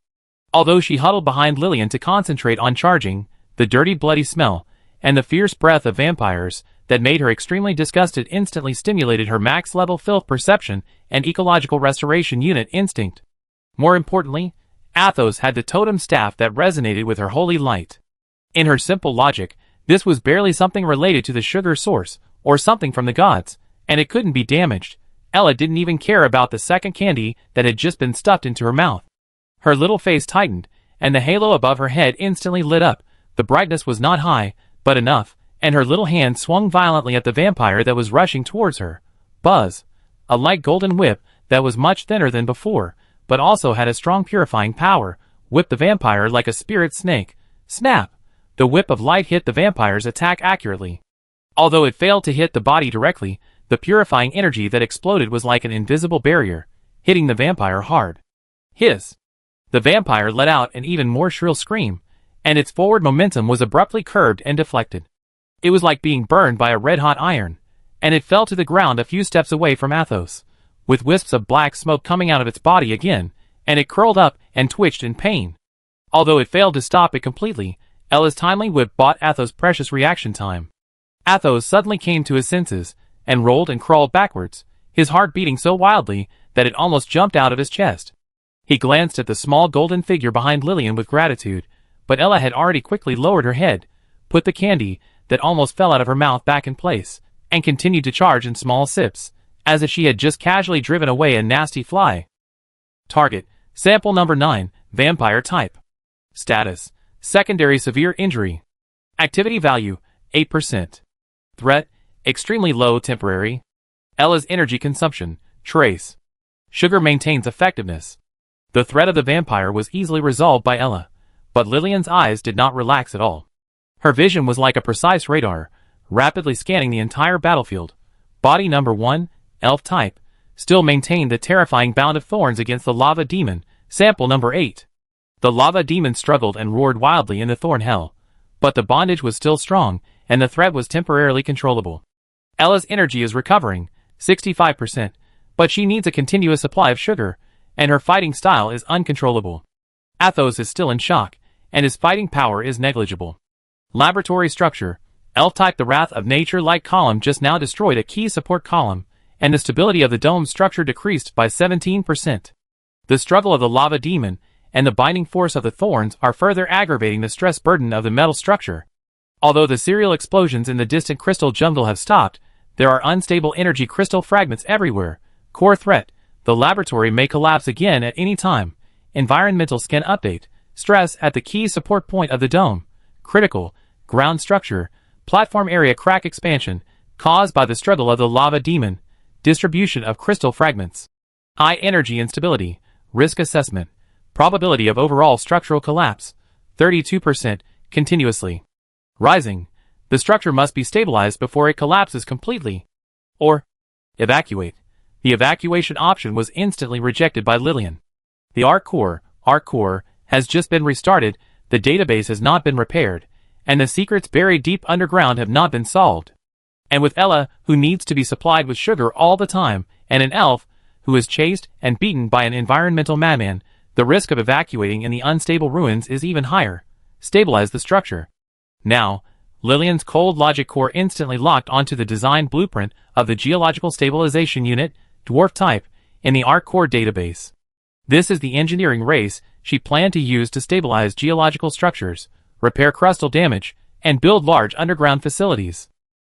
Although she huddled behind Lillian to concentrate on charging, the dirty bloody smell, and the fierce breath of vampires, that made her extremely disgusted instantly stimulated her max-level filth perception and ecological restoration unit instinct. More importantly, Athos had the totem staff that resonated with her holy light. In her simple logic, this was barely something related to the sugar source, or something from the gods, and it couldn't be damaged. Ella didn't even care about the second candy that had just been stuffed into her mouth. Her little face tightened, and the halo above her head instantly lit up. The brightness was not high, but enough, and her little hand swung violently at the vampire that was rushing towards her. Buzz! A light golden whip that was much thinner than before, but also had a strong purifying power, whipped the vampire like a spirit snake. Snap! The whip of light hit the vampire's attack accurately. Although it failed to hit the body directly, the purifying energy that exploded was like an invisible barrier, hitting the vampire hard. Hiss! The vampire let out an even more shrill scream, and its forward momentum was abruptly curbed and deflected. It was like being burned by a red-hot iron, and it fell to the ground a few steps away from Athos, with wisps of black smoke coming out of its body again, and it curled up and twitched in pain. Although it failed to stop it completely, Ella's timely whip bought Athos precious reaction time. Athos suddenly came to his senses, and rolled and crawled backwards, his heart beating so wildly that it almost jumped out of his chest. He glanced at the small golden figure behind Lillian with gratitude, but Ella had already quickly lowered her head, put the candy that almost fell out of her mouth back in place, and continued to charge in small sips, as if she had just casually driven away a nasty fly. Target, sample number 9, vampire type. Status, secondary severe injury. Activity value, 8%. Threat, extremely low temporary. Ella's energy consumption, trace. Sugar maintains effectiveness. The threat of the vampire was easily resolved by Ella, but Lillian's eyes did not relax at all. Her vision was like a precise radar, rapidly scanning the entire battlefield. Body number 1, elf type, still maintained the terrifying bound of thorns against the lava demon, sample number 8. The lava demon struggled and roared wildly in the thorn hell, but the bondage was still strong, and the threat was temporarily controllable. Ella's energy is recovering, 65%, but she needs a continuous supply of sugar, and her fighting style is uncontrollable. Athos is still in shock, and his fighting power is negligible. Laboratory structure. Elf-type. The Wrath of Nature-like column just now destroyed a key support column, and the stability of the dome structure decreased by 17%. The struggle of the lava demon and the binding force of the thorns are further aggravating the stress burden of the metal structure. Although the serial explosions in the distant crystal jungle have stopped, there are unstable energy crystal fragments everywhere. Core threat. The laboratory may collapse again at any time. Environmental scan update. Stress at the key support point of the dome. Critical. Ground structure. Platform area crack expansion, caused by the struggle of the lava demon. Distribution of crystal fragments. High energy instability. Risk assessment. Probability of overall structural collapse. 32%, continuously. Rising. The structure must be stabilized before it collapses completely. Or evacuate. The evacuation option was instantly rejected by Lillian. The ARC core has just been restarted, the database has not been repaired, and the secrets buried deep underground have not been solved. And with Ella, who needs to be supplied with sugar all the time, and an elf, who is chased and beaten by an environmental madman, the risk of evacuating in the unstable ruins is even higher. Stabilize the structure. Now, Lillian's cold logic core instantly locked onto the design blueprint of the Geological Stabilization Unit, dwarf type, in the ARC core database. This is the engineering race she planned to use to stabilize geological structures, repair crustal damage, and build large underground facilities.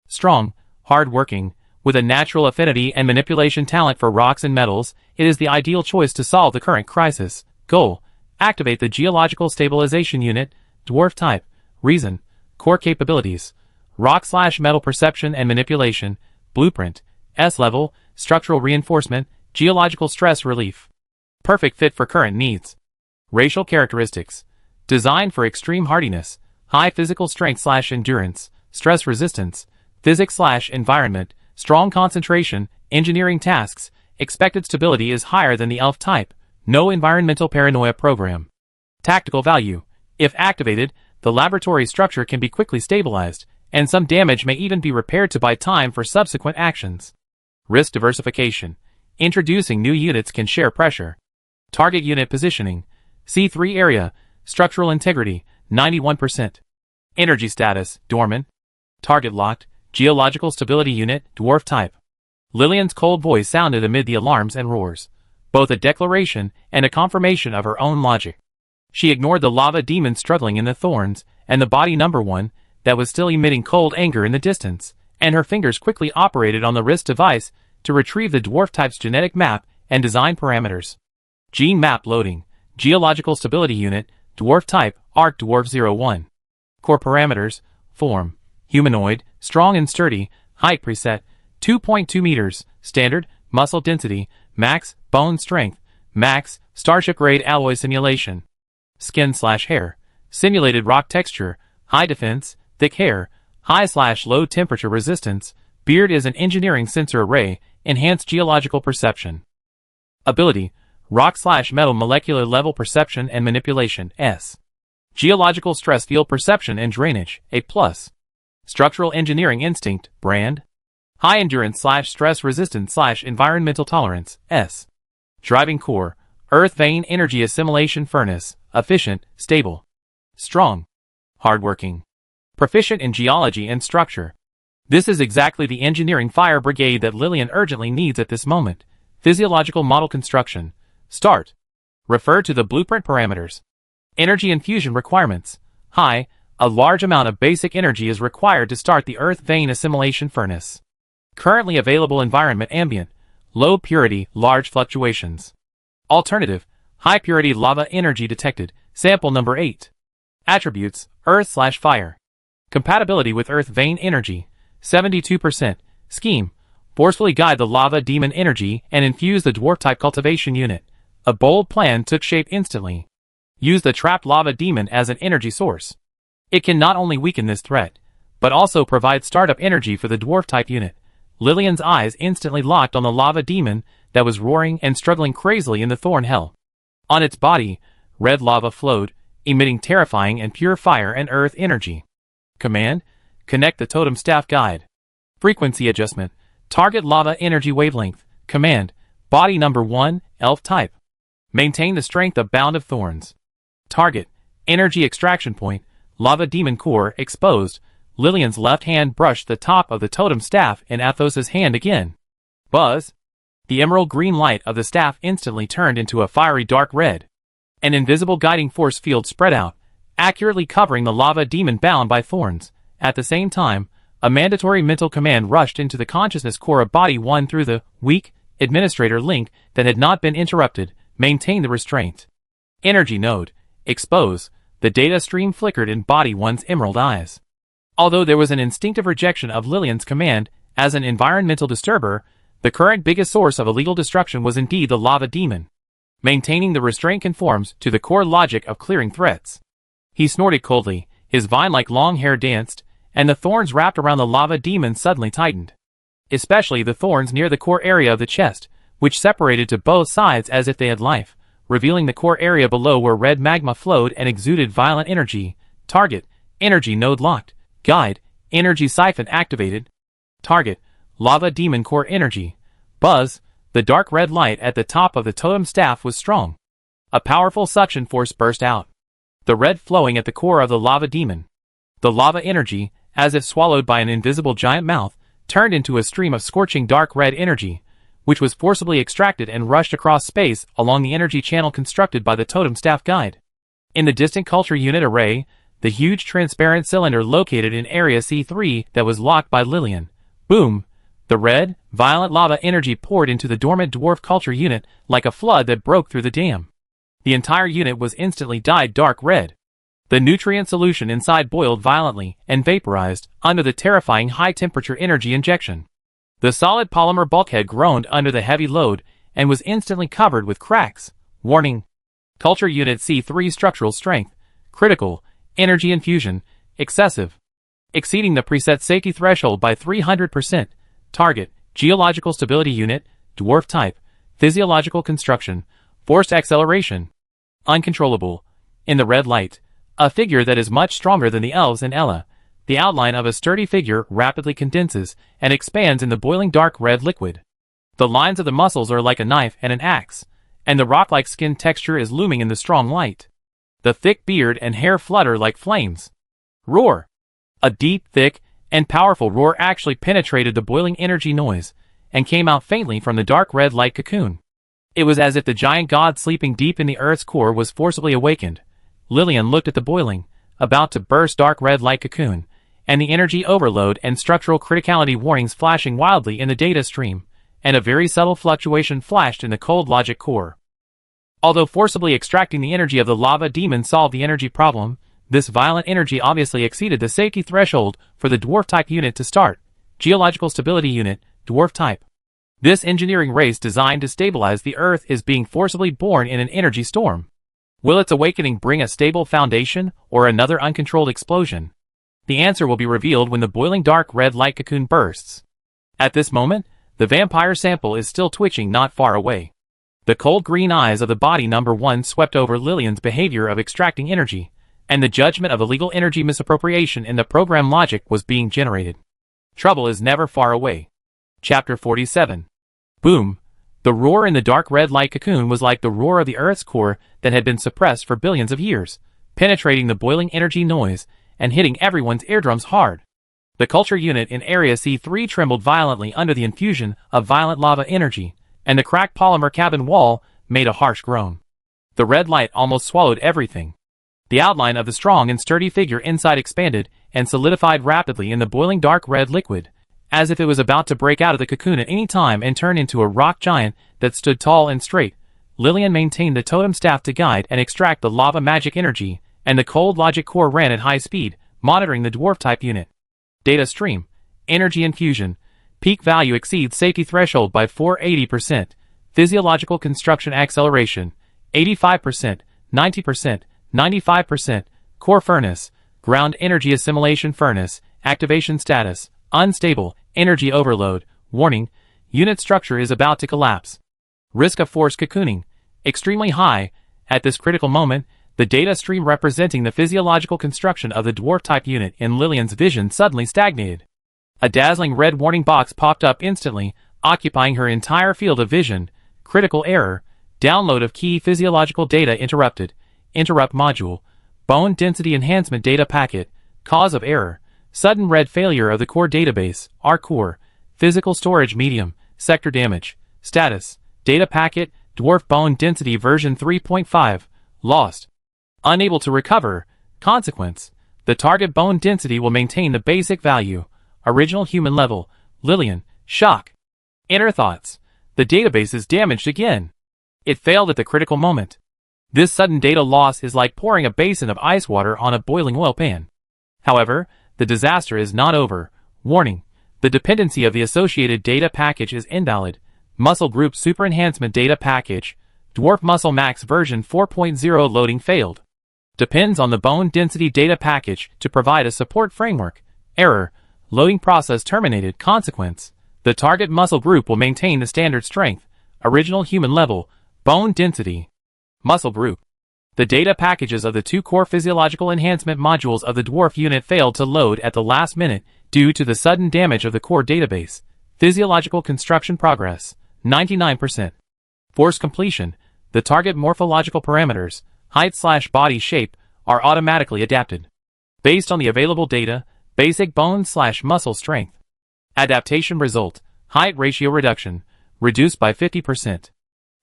Strong, hard-working, with a natural affinity and manipulation talent for rocks and metals, it is the ideal choice to solve the current crisis. Goal: activate the Geological Stabilization Unit, dwarf type. Reason: core capabilities: rock/metal perception and manipulation. Blueprint: S level, structural reinforcement, geological stress relief. Perfect fit for current needs. Racial characteristics: designed for extreme hardiness, high physical strength/endurance, stress resistance, physics/environment, strong concentration, engineering tasks. Expected stability is higher than the elf type. No environmental paranoia program. Tactical value: if activated, the laboratory structure can be quickly stabilized, and some damage may even be repaired to buy time for subsequent actions. Risk diversification: introducing new units can share pressure. Target unit positioning: C3 area, structural integrity, 91%. Energy status: dormant. Target locked, Geological Stability Unit, dwarf type. Lillian's cold voice sounded amid the alarms and roars, both a declaration and a confirmation of her own logic. She ignored the lava demon struggling in the thorns, and the body number 1, that was still emitting cold anger in the distance, and her fingers quickly operated on the wrist device to retrieve the dwarf type's genetic map and design parameters. Gene map loading, Geological Stability Unit, dwarf type, ARC Dwarf 01. Core parameters: form, humanoid, strong and sturdy, height preset, 2.2 meters, standard, muscle density, max, bone strength, max, starship grade alloy simulation. Skin/hair, simulated rock texture, high defense, thick hair, high/low temperature resistance, beard is an engineering sensor array, enhanced geological perception. Ability: rock/metal molecular level perception and manipulation, S. Geological stress field perception and drainage, A+. Structural engineering instinct, brand. High endurance/stress resistance/environmental tolerance, S. Driving core: earth vein energy assimilation furnace, efficient, stable. Strong. Hardworking. Proficient in geology and structure. This is exactly the engineering fire brigade that Lillian urgently needs at this moment. Physiological model construction. Start. Refer to the blueprint parameters. Energy infusion requirements: high. A large amount of basic energy is required to start the earth vein assimilation furnace. Currently available environment: ambient. Low purity, large fluctuations. Alternative: high purity lava energy detected, sample number 8. Attributes: earth/fire. Compatibility with earth vein energy, 72%. Scheme: forcefully guide the lava demon energy and infuse the dwarf type cultivation unit. A bold plan took shape instantly. Use the trapped lava demon as an energy source. It can not only weaken this threat, but also provide startup energy for the dwarf type unit. Lillian's eyes instantly locked on the lava demon that was roaring and struggling crazily in the thorn hell. On its body, red lava flowed, emitting terrifying and pure fire and earth energy. Command: connect the totem staff guide. Frequency adjustment: target lava energy wavelength. Command: body number 1, elf type. Maintain the strength of bound of thorns. Target: Energy extraction point, lava demon core exposed. Lillian's left hand brushed the top of the totem staff in Athos's hand again. Buzz! The emerald green light of the staff instantly turned into a fiery dark red. An invisible guiding force field spread out, accurately covering the lava demon bound by thorns. At the same time, a mandatory mental command rushed into the consciousness core of Body 1 through the weak administrator link that had not been interrupted. Maintain the restraint. Energy node. Expose. The data stream flickered in Body 1's emerald eyes. Although there was an instinctive rejection of Lillian's command as an environmental disturber, the current biggest source of illegal destruction was indeed the lava demon. Maintaining the restraint conforms to the core logic of clearing threats. He snorted coldly, his vine-like long hair danced, and the thorns wrapped around the lava demon suddenly tightened. Especially the thorns near the core area of the chest, which separated to both sides as if they had life, revealing the core area below where red magma flowed and exuded violent energy. Target, energy node locked. Guide, energy siphon activated. Target, lava demon core energy. Buzz, the dark red light at the top of the totem staff was strong. A powerful suction force burst out. The red flowing at the core of the lava demon. The lava energy, as if swallowed by an invisible giant mouth, turned into a stream of scorching dark red energy, which was forcibly extracted and rushed across space along the energy channel constructed by the totem staff guide. In the distant culture unit array, the huge transparent cylinder located in Area C3 that was locked by Lillian. Boom! The red, violent lava energy poured into the dormant dwarf culture unit like a flood that broke through the dam. The entire unit was instantly dyed dark red. The nutrient solution inside boiled violently and vaporized under the terrifying high-temperature energy injection. The solid polymer bulkhead groaned under the heavy load and was instantly covered with cracks. Warning! Culture Unit C3 structural strength, critical, energy infusion, excessive. Exceeding the preset safety threshold by 300%. Target, geological stability unit, dwarf type, physiological construction, forced acceleration. Uncontrollable. In the red light, a figure that is much stronger than the elves and Ella. The outline of a sturdy figure rapidly condenses and expands in the boiling dark red liquid. The lines of the muscles are like a knife and an axe, and the rock-like skin texture is looming in the strong light. The thick beard and hair flutter like flames. Roar! A deep, thick, and powerful roar actually penetrated the boiling energy noise, and came out faintly from the dark red light cocoon. It was as if the giant god sleeping deep in the earth's core was forcibly awakened. Lillian looked at the boiling, about to burst dark red light cocoon, and the energy overload and structural criticality warnings flashing wildly in the data stream, and a very subtle fluctuation flashed in the cold logic core. Although forcibly extracting the energy of the lava demon solved the energy problem, this violent energy obviously exceeded the safety threshold for the dwarf-type unit to start. Geological stability unit, dwarf type. This engineering race designed to stabilize the Earth is being forcibly born in an energy storm. Will its awakening bring a stable foundation or another uncontrolled explosion? The answer will be revealed when the boiling dark red light cocoon bursts. At this moment, the vampire sample is still twitching not far away. The cold green eyes of the body number 1 swept over Lillian's behavior of extracting energy, and the judgment of illegal energy misappropriation in the program logic was being generated. Trouble is never far away. Chapter 47. Boom! The roar in the dark red light cocoon was like the roar of the Earth's core that had been suppressed for billions of years, penetrating the boiling energy noise and hitting everyone's eardrums hard. The culture unit in Area C3 trembled violently under the infusion of violent lava energy, and the cracked polymer cabin wall made a harsh groan. The red light almost swallowed everything. The outline of the strong and sturdy figure inside expanded and solidified rapidly in the boiling dark red liquid, as if it was about to break out of the cocoon at any time and turn into a rock giant that stood tall and straight. Lillian maintained the totem staff to guide and extract the lava magic energy, and the cold logic core ran at high speed, monitoring the dwarf-type unit. Data stream. Energy infusion. Peak value exceeds safety threshold by 480%. Physiological construction acceleration. 85%, 90%, 95%. Core furnace. Ground energy assimilation furnace. Activation status. Unstable. Energy overload. Warning. Unit structure is about to collapse. Risk of forced cocooning. Extremely high. At this critical moment, the data stream representing the physiological construction of the dwarf-type unit in Lillian's vision suddenly stagnated. A dazzling red warning box popped up instantly, occupying her entire field of vision. Critical error. Download of key physiological data interrupted. Interrupt module. Bone Density Enhancement Data Packet. Cause of error. Sudden red failure of the core database, R-Core. Physical storage medium, sector damage. Status. Data packet, dwarf bone density version 3.5. Lost. Unable to recover. Consequence. The target bone density will maintain the basic value. Original human level. Lillian. Shock. Inner thoughts. The database is damaged again. It failed at the critical moment. This sudden data loss is like pouring a basin of ice water on a boiling oil pan. However, the disaster is not over. Warning. The dependency of the associated data package is invalid. Muscle Group Super Enhancement Data Package. Dwarf Muscle Max version 4.0 loading failed. Depends on the bone density data package to provide a support framework. Error. Loading process terminated. Consequence. The target muscle group will maintain the standard strength. Original human level. Bone density. Muscle group. The data packages of the two core physiological enhancement modules of the dwarf unit failed to load at the last minute due to the sudden damage of the core database. Physiological construction progress. 99%. Forced completion. The target morphological parameters, height/body shape, are automatically adapted. Based on the available data, basic bone/muscle strength. Adaptation result. Height ratio reduction. Reduced by 50%.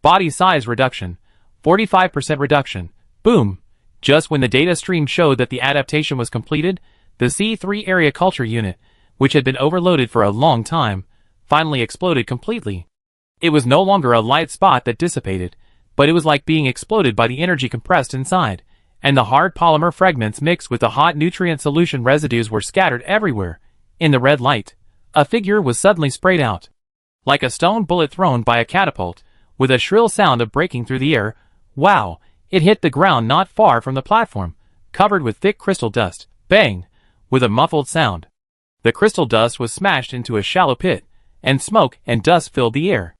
Body size reduction. 45% reduction. Boom! Just when the data stream showed that the adaptation was completed, the C3 area culture unit, which had been overloaded for a long time, finally exploded completely. It was no longer a light spot that dissipated, but it was like being exploded by the energy compressed inside, and the hard polymer fragments mixed with the hot nutrient solution residues were scattered everywhere. In the red light, a figure was suddenly sprayed out. Like a stone bullet thrown by a catapult, with a shrill sound of breaking through the air. Wow! It hit the ground not far from the platform, covered with thick crystal dust. Bang! With a muffled sound. The crystal dust was smashed into a shallow pit, and smoke and dust filled the air.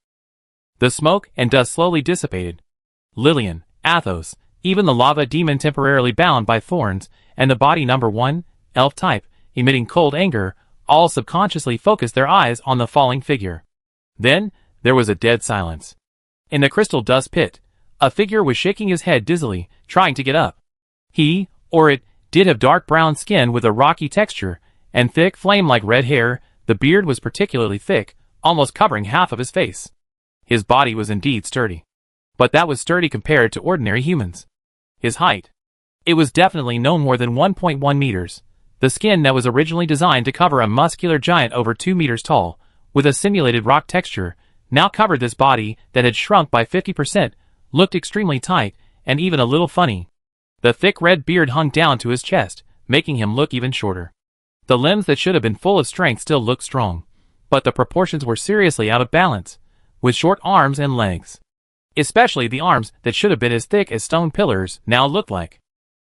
The smoke and dust slowly dissipated. Lillian, Athos, even the lava demon temporarily bound by thorns, and the body number 1, elf type, emitting cold anger, all subconsciously focused their eyes on the falling figure. Then, there was a dead silence. In the crystal dust pit, a figure was shaking his head dizzily, trying to get up. He, or it, did have dark brown skin with a rocky texture, and thick flame-like red hair. The beard was particularly thick, almost covering half of his face. His body was indeed sturdy. But that was sturdy compared to ordinary humans. His height. It was definitely no more than 1.1 meters. The skin that was originally designed to cover a muscular giant over 2 meters tall, with a simulated rock texture, now covered this body that had shrunk by 50%, looked extremely tight, and even a little funny. The thick red beard hung down to his chest, making him look even shorter. The limbs that should have been full of strength still looked strong, but the proportions were seriously out of balance, with short arms and legs. Especially the arms that should have been as thick as stone pillars now looked like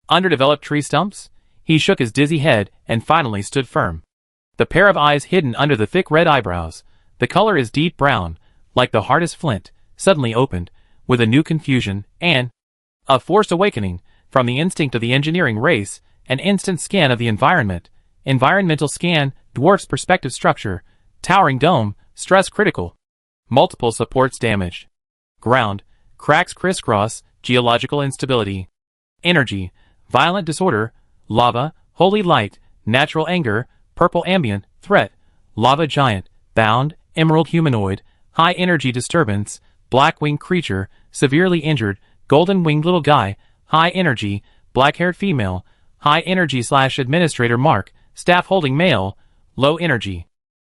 underdeveloped tree stumps. He shook his dizzy head and finally stood firm. The pair of eyes hidden under the thick red eyebrows, the color is deep brown, like the hardest flint, suddenly opened, with a new confusion, and a forced awakening, from the instinct of the engineering race, an instant scan of the environment, environmental scan, dwarf's perspective structure, towering dome, stress critical, multiple supports damaged, ground, cracks crisscross, geological instability, energy, violent disorder, lava, holy light, natural anger, purple ambient, threat, lava giant, bound, emerald humanoid, high energy disturbance, black-winged creature, severely injured, golden-winged little guy, high energy, black-haired female, high energy/administrator mark, staff-holding male, low energy.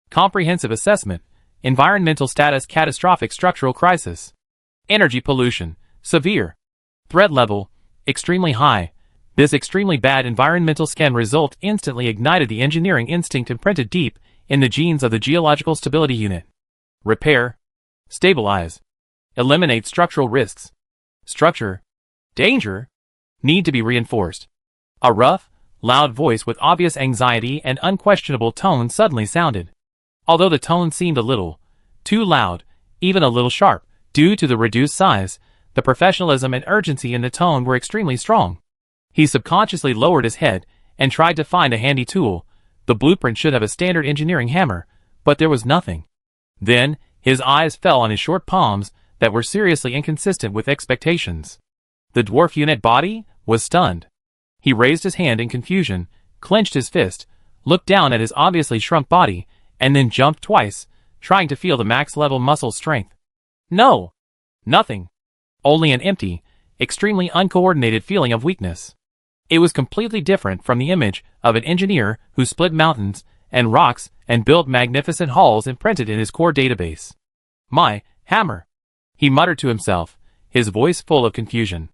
Comprehensive assessment, environmental status catastrophic structural crisis. Energy pollution, severe. Threat level, extremely high. This extremely bad environmental scan result instantly ignited the engineering instinct imprinted deep in the genes of the geological stability unit. Repair. Stabilize. Eliminate structural risks. Structure. Danger. Need to be reinforced. A rough, loud voice with obvious anxiety and unquestionable tone suddenly sounded. Although the tone seemed a little too loud, even a little sharp, due to the reduced size, the professionalism and urgency in the tone were extremely strong. He subconsciously lowered his head and tried to find a handy tool. The blueprint should have a standard engineering hammer, but there was nothing. Then, his eyes fell on his short palms that were seriously inconsistent with expectations. The dwarf unit body was stunned. He raised his hand in confusion, clenched his fist, looked down at his obviously shrunk body, and then jumped twice, trying to feel the max-level muscle strength. No! Nothing. Only an empty, extremely uncoordinated feeling of weakness. It was completely different from the image of an engineer who split mountains and rocks and built magnificent halls imprinted in his core database. My hammer! He muttered to himself, his voice full of confusion.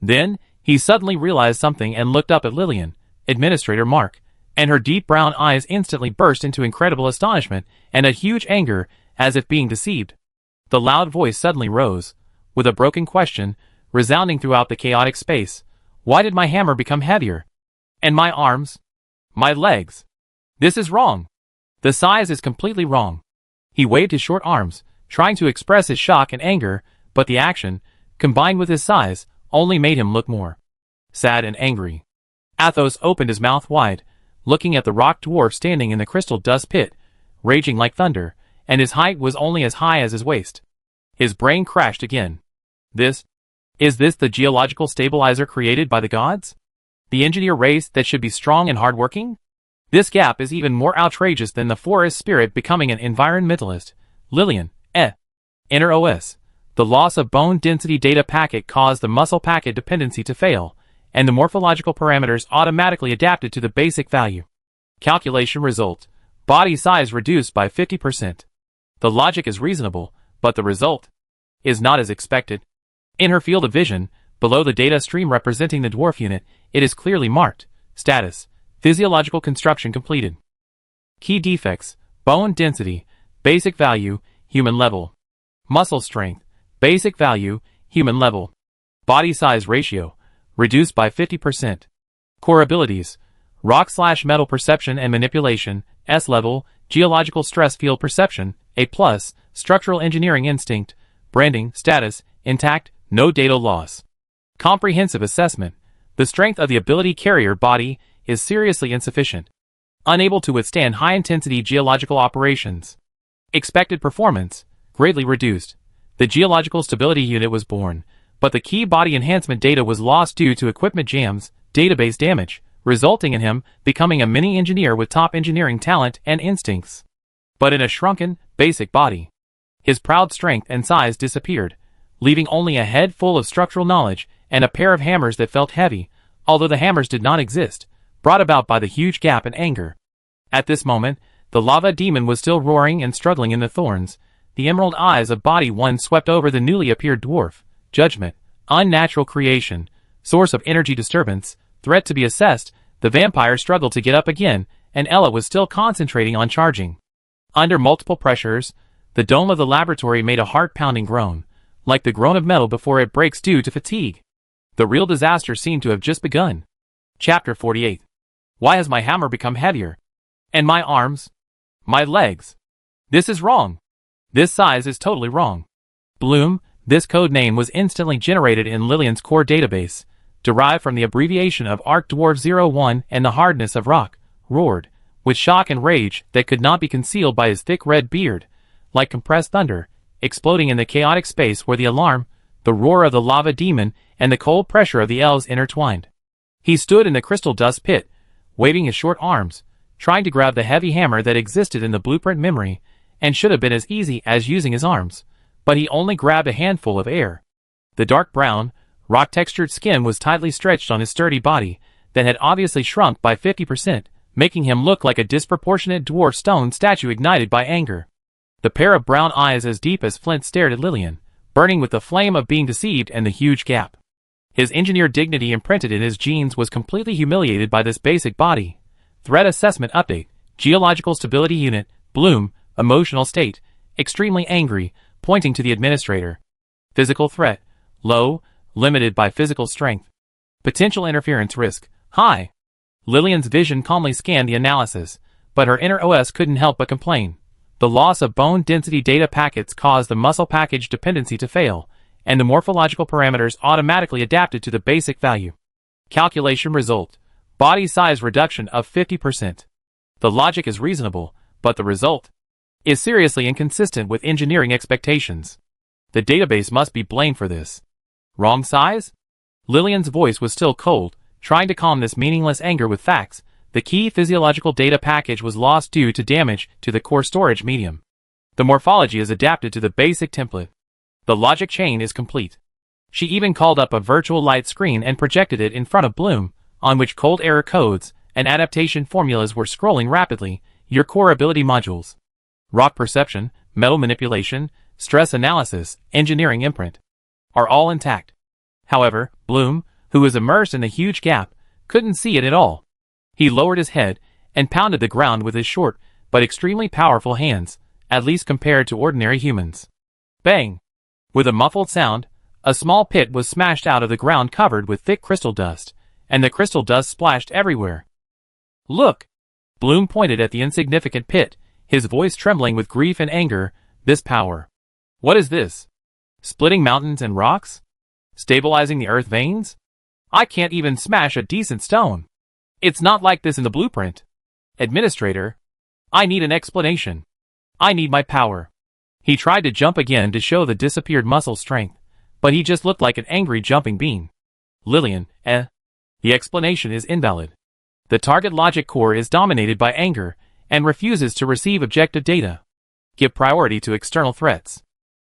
Then, he suddenly realized something and looked up at Lillian, Administrator Mark, and her deep brown eyes instantly burst into incredible astonishment and a huge anger, as if being deceived. The loud voice suddenly rose, with a broken question, resounding throughout the chaotic space. Why did my hammer become heavier? And my arms? My legs? This is wrong. The size is completely wrong. He waved his short arms, trying to express his shock and anger, but the action, combined with his size, only made him look more sad and angry. Athos opened his mouth wide, looking at the rock dwarf standing in the crystal dust pit, raging like thunder, and his height was only as high as his waist. His brain crashed again. Is this the geological stabilizer created by the gods? The engineer race that should be strong and hardworking? This gap is even more outrageous than the forest spirit becoming an environmentalist. Lillian, Enter OS. The loss of bone density data packet caused the muscle packet dependency to fail, and the morphological parameters automatically adapted to the basic value. Calculation result. Body size reduced by 50%. The logic is reasonable, but the result is not as expected. In her field of vision, below the data stream representing the dwarf unit, it is clearly marked. Status. Physiological construction completed. Key defects. Bone density. Basic value. Human level. Muscle strength. Basic value. Human level. Body size ratio. Reduced by 50%. Core abilities. Rock/metal perception and manipulation. S level. Geological stress field perception. A+. Structural engineering instinct. Branding. Status. Intact. No data loss. Comprehensive assessment. The strength of the ability carrier body is seriously insufficient. Unable to withstand high-intensity geological operations. Expected performance, greatly reduced. The geological stability unit was born, but the key body enhancement data was lost due to equipment jams, database damage, resulting in him becoming a mini-engineer with top engineering talent and instincts. But in a shrunken, basic body. His proud strength and size disappeared, leaving only a head full of structural knowledge and a pair of hammers that felt heavy, although the hammers did not exist, brought about by the huge gap and anger. At this moment, the lava demon was still roaring and struggling in the thorns. The emerald eyes of Body 1 swept over the newly appeared dwarf. Judgment, unnatural creation, source of energy disturbance, threat to be assessed. The vampire struggled to get up again, and Ella was still concentrating on charging. Under multiple pressures, the dome of the laboratory made a heart-pounding groan, like the groan of metal before it breaks due to fatigue. The real disaster seemed to have just begun. Chapter 48. Why has my hammer become heavier? And my arms? My legs? This is wrong. This size is totally wrong. Bloom, this code name was instantly generated in Lillian's core database, derived from the abbreviation of Arc Dwarf 01 and the hardness of rock, roared, with shock and rage that could not be concealed by his thick red beard, like compressed thunder, exploding in the chaotic space where the alarm, the roar of the lava demon, and the cold pressure of the elves intertwined. He stood in the crystal dust pit, waving his short arms, trying to grab the heavy hammer that existed in the blueprint memory, and should have been as easy as using his arms, but he only grabbed a handful of air. The dark brown, rock-textured skin was tightly stretched on his sturdy body, that had obviously shrunk by 50%, making him look like a disproportionate dwarf stone statue ignited by anger. The pair of brown eyes as deep as flint stared at Lillian, burning with the flame of being deceived and the huge gap. His engineer dignity imprinted in his genes was completely humiliated by this basic body. Threat assessment update. Geological stability unit. Bloom. Emotional state. Extremely angry, pointing to the administrator. Physical threat. Low. Limited by physical strength. Potential interference risk. High. Lillian's vision calmly scanned the analysis, but her inner OS couldn't help but complain. The loss of bone density data packets caused the muscle package dependency to fail, and the morphological parameters automatically adapted to the basic value. Calculation result. Body size reduction of 50%. The logic is reasonable, but the result is seriously inconsistent with engineering expectations. The database must be blamed for this. Wrong size? Lillian's voice was still cold, Trying to calm this meaningless anger with facts, the key physiological data package was lost due to damage to the core storage medium. The morphology is adapted to the basic template. The logic chain is complete. She even called up a virtual light screen and projected it in front of Bloom, on which cold error codes and adaptation formulas were scrolling rapidly. Your core ability modules: rock perception, metal manipulation, stress analysis, engineering imprint, are all intact. However, Bloom, who was immersed in the huge gap, couldn't see it at all. He lowered his head and pounded the ground with his short but extremely powerful hands, at least compared to ordinary humans. Bang! With a muffled sound, a small pit was smashed out of the ground covered with thick crystal dust, and the crystal dust splashed everywhere. Look! Bloom pointed at the insignificant pit, his voice trembling with grief and anger. This power. What is this? Splitting mountains and rocks? Stabilizing the earth veins? I can't even smash a decent stone. It's not like this in the blueprint. Administrator, I need an explanation. I need my power. He tried to jump again to show the disappeared muscle strength, but he just looked like an angry jumping bean. Lillian, The explanation is invalid. The target logic core is dominated by anger and refuses to receive objective data. Give priority to external threats.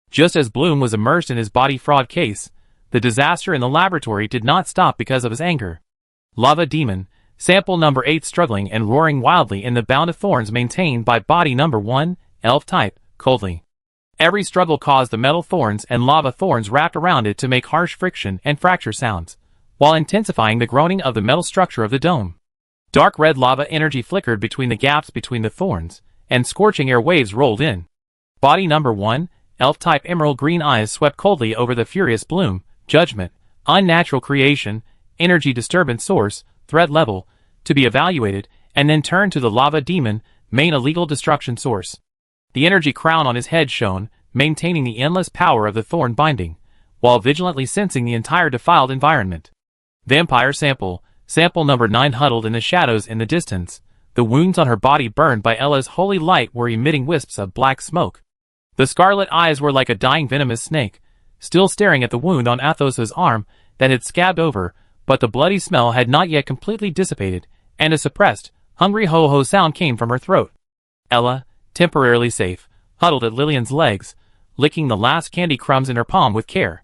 Just as Bloom was immersed in his body fraud case, the disaster in the laboratory did not stop because of his anger. Lava Demon, sample number 8 struggling and roaring wildly in the bound of thorns maintained by body number 1, elf type, coldly. Every struggle caused the metal thorns and lava thorns wrapped around it to make harsh friction and fracture sounds, while intensifying the groaning of the metal structure of the dome. Dark red lava energy flickered between the gaps between the thorns, and scorching air waves rolled in. Body number 1, elf-type emerald green eyes swept coldly over the furious Bloom. Judgment, unnatural creation, energy disturbance source, threat level, to be evaluated, and then turned to the lava demon, main illegal destruction source. The energy crown on his head shone, maintaining the endless power of the thorn binding, while vigilantly sensing the entire defiled environment. Vampire sample number 9 huddled in the shadows in the distance. The wounds on her body burned by Ella's holy light were emitting wisps of black smoke. The scarlet eyes were like a dying venomous snake, still staring at the wound on Athos's arm that had scabbed over, but the bloody smell had not yet completely dissipated, and a suppressed, hungry ho-ho sound came from her throat. Ella, temporarily safe, huddled at Lillian's legs, licking the last candy crumbs in her palm with care.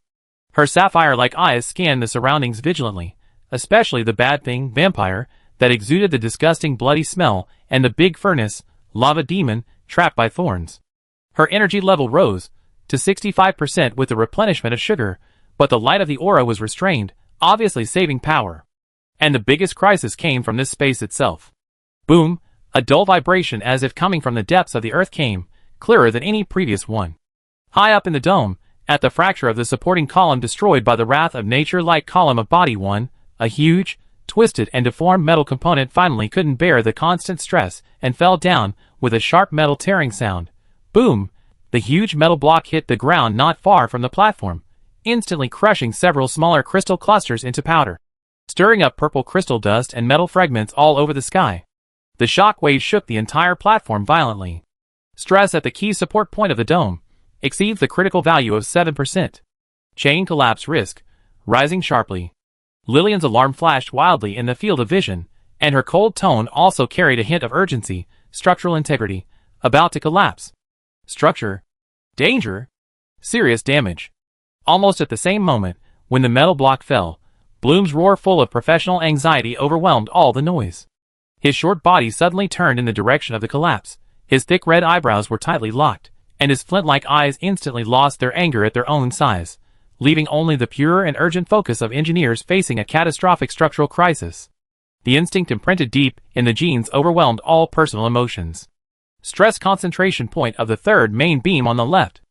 Her sapphire-like eyes scanned the surroundings vigilantly, especially the bad thing, vampire, that exuded the disgusting bloody smell, and the big furnace, lava demon, trapped by thorns. Her energy level rose to 65% with the replenishment of sugar, but the light of the aura was restrained, obviously saving power. And the biggest crisis came from this space itself. Boom! A dull vibration as if coming from the depths of the earth came, clearer than any previous one. High up in the dome, at the fracture of the supporting column destroyed by the wrath of nature-like column of body 1, a huge, twisted and deformed metal component finally couldn't bear the constant stress and fell down with a sharp metal tearing sound. Boom! The huge metal block hit the ground not far from the platform, instantly crushing several smaller crystal clusters into powder, stirring up purple crystal dust and metal fragments all over the sky. The shock wave shook the entire platform violently. Stress at the key support point of the dome exceeds the critical value of 7%. Chain collapse risk, rising sharply. Lillian's alarm flashed wildly in the field of vision, and her cold tone also carried a hint of urgency. Structural integrity, about to collapse. Structure. Danger. Serious damage. Almost at the same moment, when the metal block fell, Bloom's roar full of professional anxiety overwhelmed all the noise. His short body suddenly turned in the direction of the collapse. His thick red eyebrows were tightly locked, and his flint-like eyes instantly lost their anger at their own size, leaving only the pure and urgent focus of engineers facing a catastrophic structural crisis. The instinct imprinted deep in the genes overwhelmed all personal emotions. Stress concentration point of the third main beam on the left.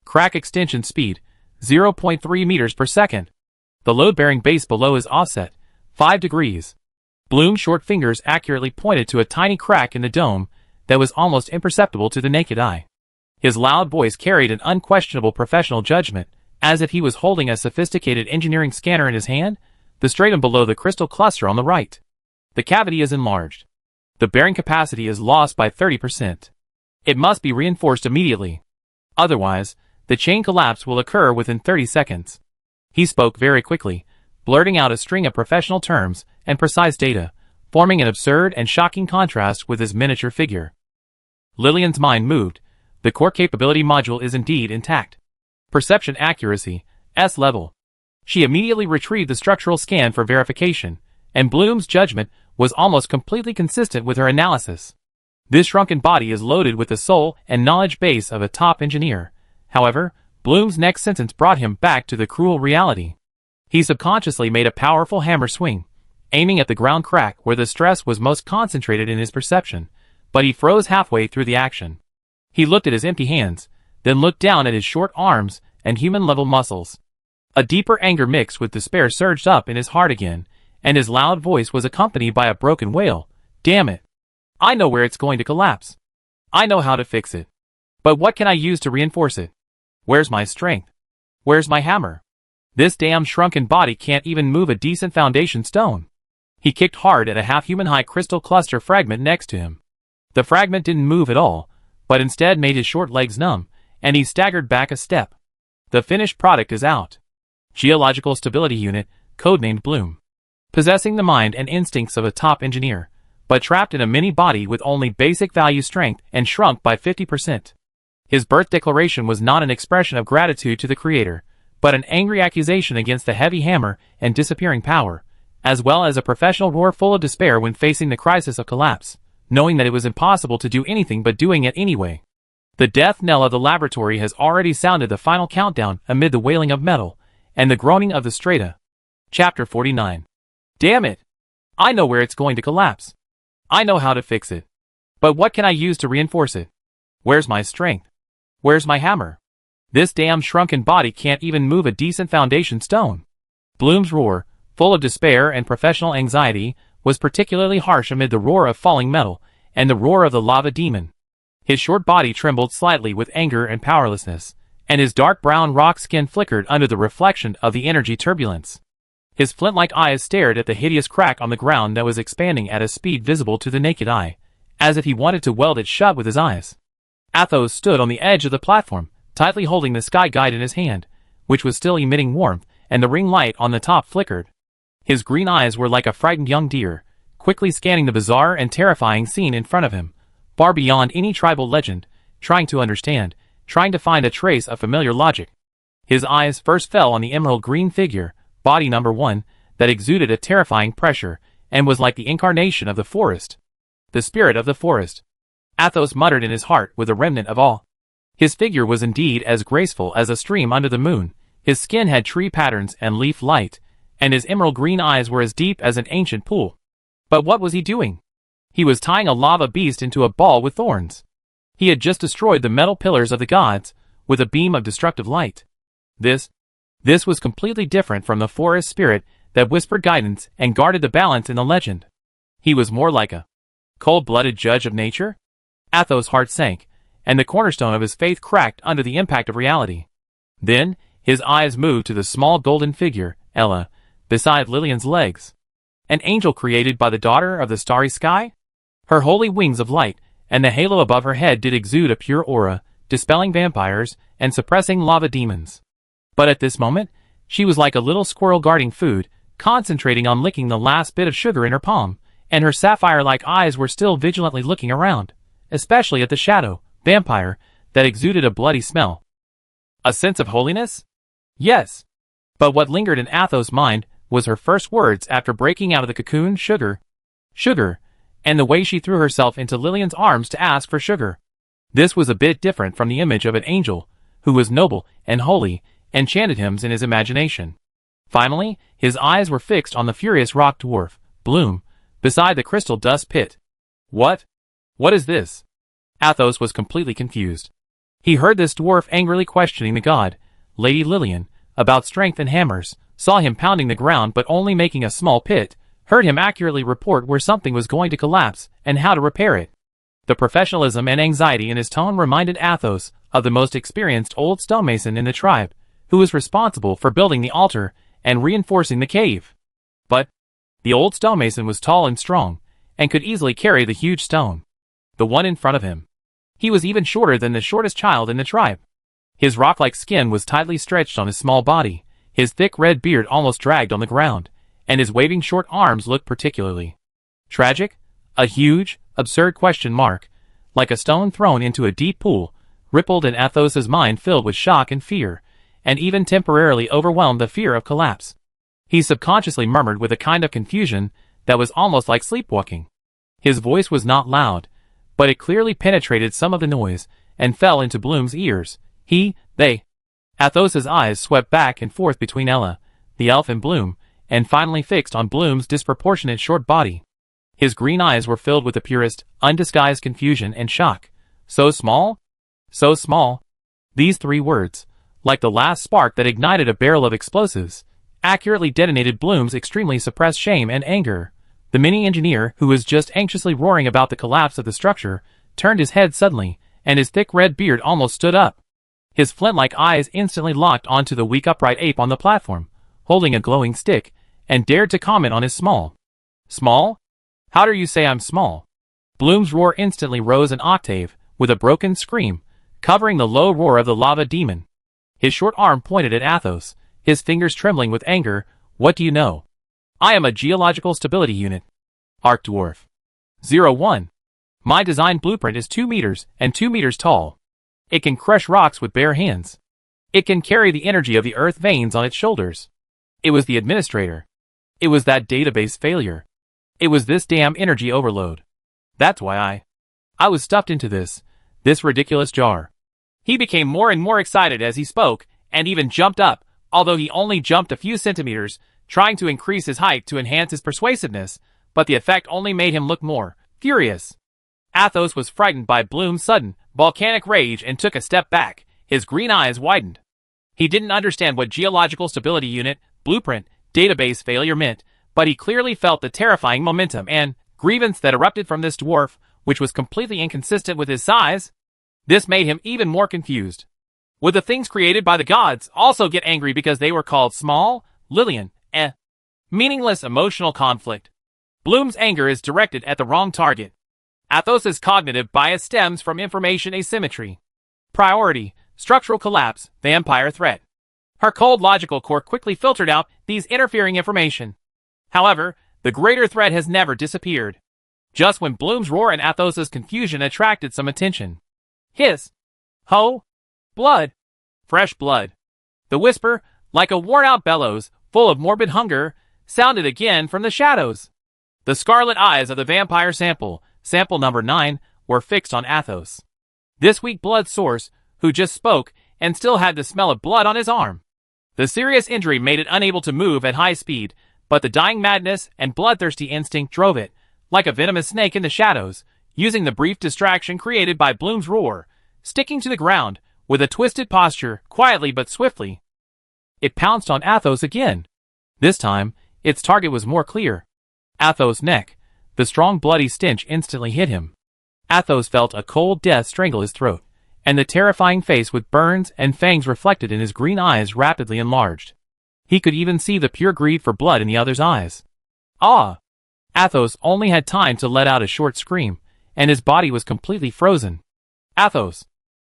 Crack extension speed, 0.3 meters per second. The load-bearing base below is offset, 5 degrees. Bloom's short fingers accurately pointed to a tiny crack in the dome that was almost imperceptible to the naked eye. His loud voice carried an unquestionable professional judgment, as if he was holding a sophisticated engineering scanner in his hand. The stratum below the crystal cluster on the right. The cavity is enlarged. The bearing capacity is lost by 30%. It must be reinforced immediately. Otherwise, the chain collapse will occur within 30 seconds. He spoke very quickly, blurting out a string of professional terms and precise data, forming an absurd and shocking contrast with his miniature figure. Lillian's mind moved. The core capability module is indeed intact. Perception accuracy, S level. She immediately retrieved the structural scan for verification, and Bloom's judgment was almost completely consistent with her analysis. This shrunken body is loaded with the soul and knowledge base of a top engineer. However, Bloom's next sentence brought him back to the cruel reality. He subconsciously made a powerful hammer swing, aiming at the ground crack where the stress was most concentrated in his perception, but he froze halfway through the action. He looked at his empty hands, then looked down at his short arms and human-level muscles. A deeper anger mixed with despair surged up in his heart again, and his loud voice was accompanied by a broken wail. Damn it! I know where it's going to collapse. I know how to fix it. But what can I use to reinforce it? Where's my strength? Where's my hammer? This damn shrunken body can't even move a decent foundation stone. He kicked hard at a half-human high crystal cluster fragment next to him. The fragment didn't move at all, but instead made his short legs numb, and he staggered back a step. The finished product is out. Geological Stability Unit, codenamed Bloom. Possessing the mind and instincts of a top engineer, but trapped in a mini-body with only basic value strength and shrunk by 50%. His birth declaration was not an expression of gratitude to the Creator, but an angry accusation against the heavy hammer and disappearing power, as well as a professional roar full of despair when facing the crisis of collapse, knowing that it was impossible to do anything but doing it anyway. The death knell of the laboratory has already sounded the final countdown amid the wailing of metal and the groaning of the strata. Chapter 49. Damn it! I know where it's going to collapse. I know how to fix it. But what can I use to reinforce it? Where's my strength? Where's my hammer? This damn shrunken body can't even move a decent foundation stone. Bloom's roar, full of despair and professional anxiety, was particularly harsh amid the roar of falling metal and the roar of the lava demon. His short body trembled slightly with anger and powerlessness, and his dark brown rock skin flickered under the reflection of the energy turbulence. His flint-like eyes stared at the hideous crack on the ground that was expanding at a speed visible to the naked eye, as if he wanted to weld it shut with his eyes. Athos stood on the edge of the platform, tightly holding the sky guide in his hand, which was still emitting warmth, and the ring light on the top flickered. His green eyes were like a frightened young deer, quickly scanning the bizarre and terrifying scene in front of him, far beyond any tribal legend, trying to understand, trying to find a trace of familiar logic. His eyes first fell on the emerald green figure, body number 1, that exuded a terrifying pressure, and was like the incarnation of the forest. The spirit of the forest. Athos muttered in his heart with a remnant of awe. His figure was indeed as graceful as a stream under the moon, his skin had tree patterns and leaf light, and his emerald green eyes were as deep as an ancient pool. But what was he doing? He was tying a lava beast into a ball with thorns. He had just destroyed the metal pillars of the gods with a beam of destructive light. This was completely different from the forest spirit that whispered guidance and guarded the balance in the legend. He was more like a cold-blooded judge of nature? Athos' heart sank, and the cornerstone of his faith cracked under the impact of reality. Then, his eyes moved to the small golden figure, Ella, beside Lillian's legs. An angel created by the daughter of the starry sky? Her holy wings of light and the halo above her head did exude a pure aura, dispelling vampires and suppressing lava demons. But at this moment, she was like a little squirrel guarding food, concentrating on licking the last bit of sugar in her palm, and her sapphire-like eyes were still vigilantly looking around, especially at the shadow, vampire, that exuded a bloody smell. A sense of holiness? Yes. But what lingered in Athos' mind was her first words after breaking out of the cocoon: sugar. Sugar. And the way she threw herself into Lillian's arms to ask for sugar. This was a bit different from the image of an angel, who was noble and holy, and chanted hymns in his imagination. Finally, his eyes were fixed on the furious rock dwarf, Bloom, beside the crystal dust pit. What? What is this? Athos was completely confused. He heard this dwarf angrily questioning the god, Lady Lillian, about strength and hammers, saw him pounding the ground but only making a small pit, heard him accurately report where something was going to collapse and how to repair it. The professionalism and anxiety in his tone reminded Athos of the most experienced old stonemason in the tribe, who was responsible for building the altar and reinforcing the cave. But the old stonemason was tall and strong, and could easily carry the huge stone. The one in front of him. He was even shorter than the shortest child in the tribe. His rock-like skin was tightly stretched on his small body, His thick red beard almost dragged on the ground, and his waving short arms looked particularly tragic. A huge, absurd question mark, like a stone thrown into a deep pool, rippled in Athos's mind, filled with shock and fear, and even temporarily overwhelmed the fear of collapse. He subconsciously murmured with a kind of confusion that was almost like sleepwalking. His voice was not loud, but it clearly penetrated some of the noise, and fell into Bloom's ears. They. Athos's eyes swept back and forth between Ella, the elf, and Bloom, and finally fixed on Bloom's disproportionate short body. His green eyes were filled with the purest, undisguised confusion and shock. So small? So small. These three words, like the last spark that ignited a barrel of explosives, accurately detonated Bloom's extremely suppressed shame and anger. The mini-engineer, who was just anxiously roaring about the collapse of the structure, turned his head suddenly, and his thick red beard almost stood up. His flint-like eyes instantly locked onto the weak upright ape on the platform, holding a glowing stick, and dared to comment on his small. Small? How dare you say I'm small? Bloom's roar instantly rose an octave, with a broken scream, covering the low roar of the lava demon. His short arm pointed at Athos, his fingers trembling with anger. What do you know? I am a geological stability unit. Arc Dwarf. 01. My design blueprint is 2 meters and 2 meters tall. It can crush rocks with bare hands. It can carry the energy of the earth veins on its shoulders. It was the administrator. It was that database failure. It was this damn energy overload. That's why I was stuffed into this ridiculous jar. He became more and more excited as he spoke, and even jumped up, although he only jumped a few centimeters, trying to increase his height to enhance his persuasiveness, but the effect only made him look more furious. Athos was frightened by Bloom's sudden, volcanic rage and took a step back. His green eyes widened. He didn't understand what geological stability unit, blueprint, database failure meant, but he clearly felt the terrifying momentum and grievance that erupted from this dwarf, which was completely inconsistent with his size. This made him even more confused. Would the things created by the gods also get angry because they were called small? Lillian, meaningless emotional conflict. Bloom's anger is directed at the wrong target. Athos's cognitive bias stems from information asymmetry. Priority, structural collapse, vampire threat. Her cold logical core quickly filtered out these interfering information. However, the greater threat has never disappeared. Just when Bloom's roar and Athos's confusion attracted some attention. Hiss. Ho. Blood. Fresh blood. The whisper, like a worn-out bellows, full of morbid hunger, sounded again from the shadows. The scarlet eyes of the vampire sample number 9, were fixed on Athos. This weak blood source, who just spoke, and still had the smell of blood on his arm. The serious injury made it unable to move at high speed, but the dying madness and bloodthirsty instinct drove it, like a venomous snake in the shadows, using the brief distraction created by Bloom's roar, sticking to the ground, with a twisted posture, quietly but swiftly. It pounced on Athos again. This time, its target was more clear. Athos' neck. The strong bloody stench instantly hit him. Athos felt a cold death strangle his throat, and the terrifying face with burns and fangs reflected in his green eyes rapidly enlarged. He could even see the pure greed for blood in the other's eyes. Ah! Athos only had time to let out a short scream, and his body was completely frozen. Athos!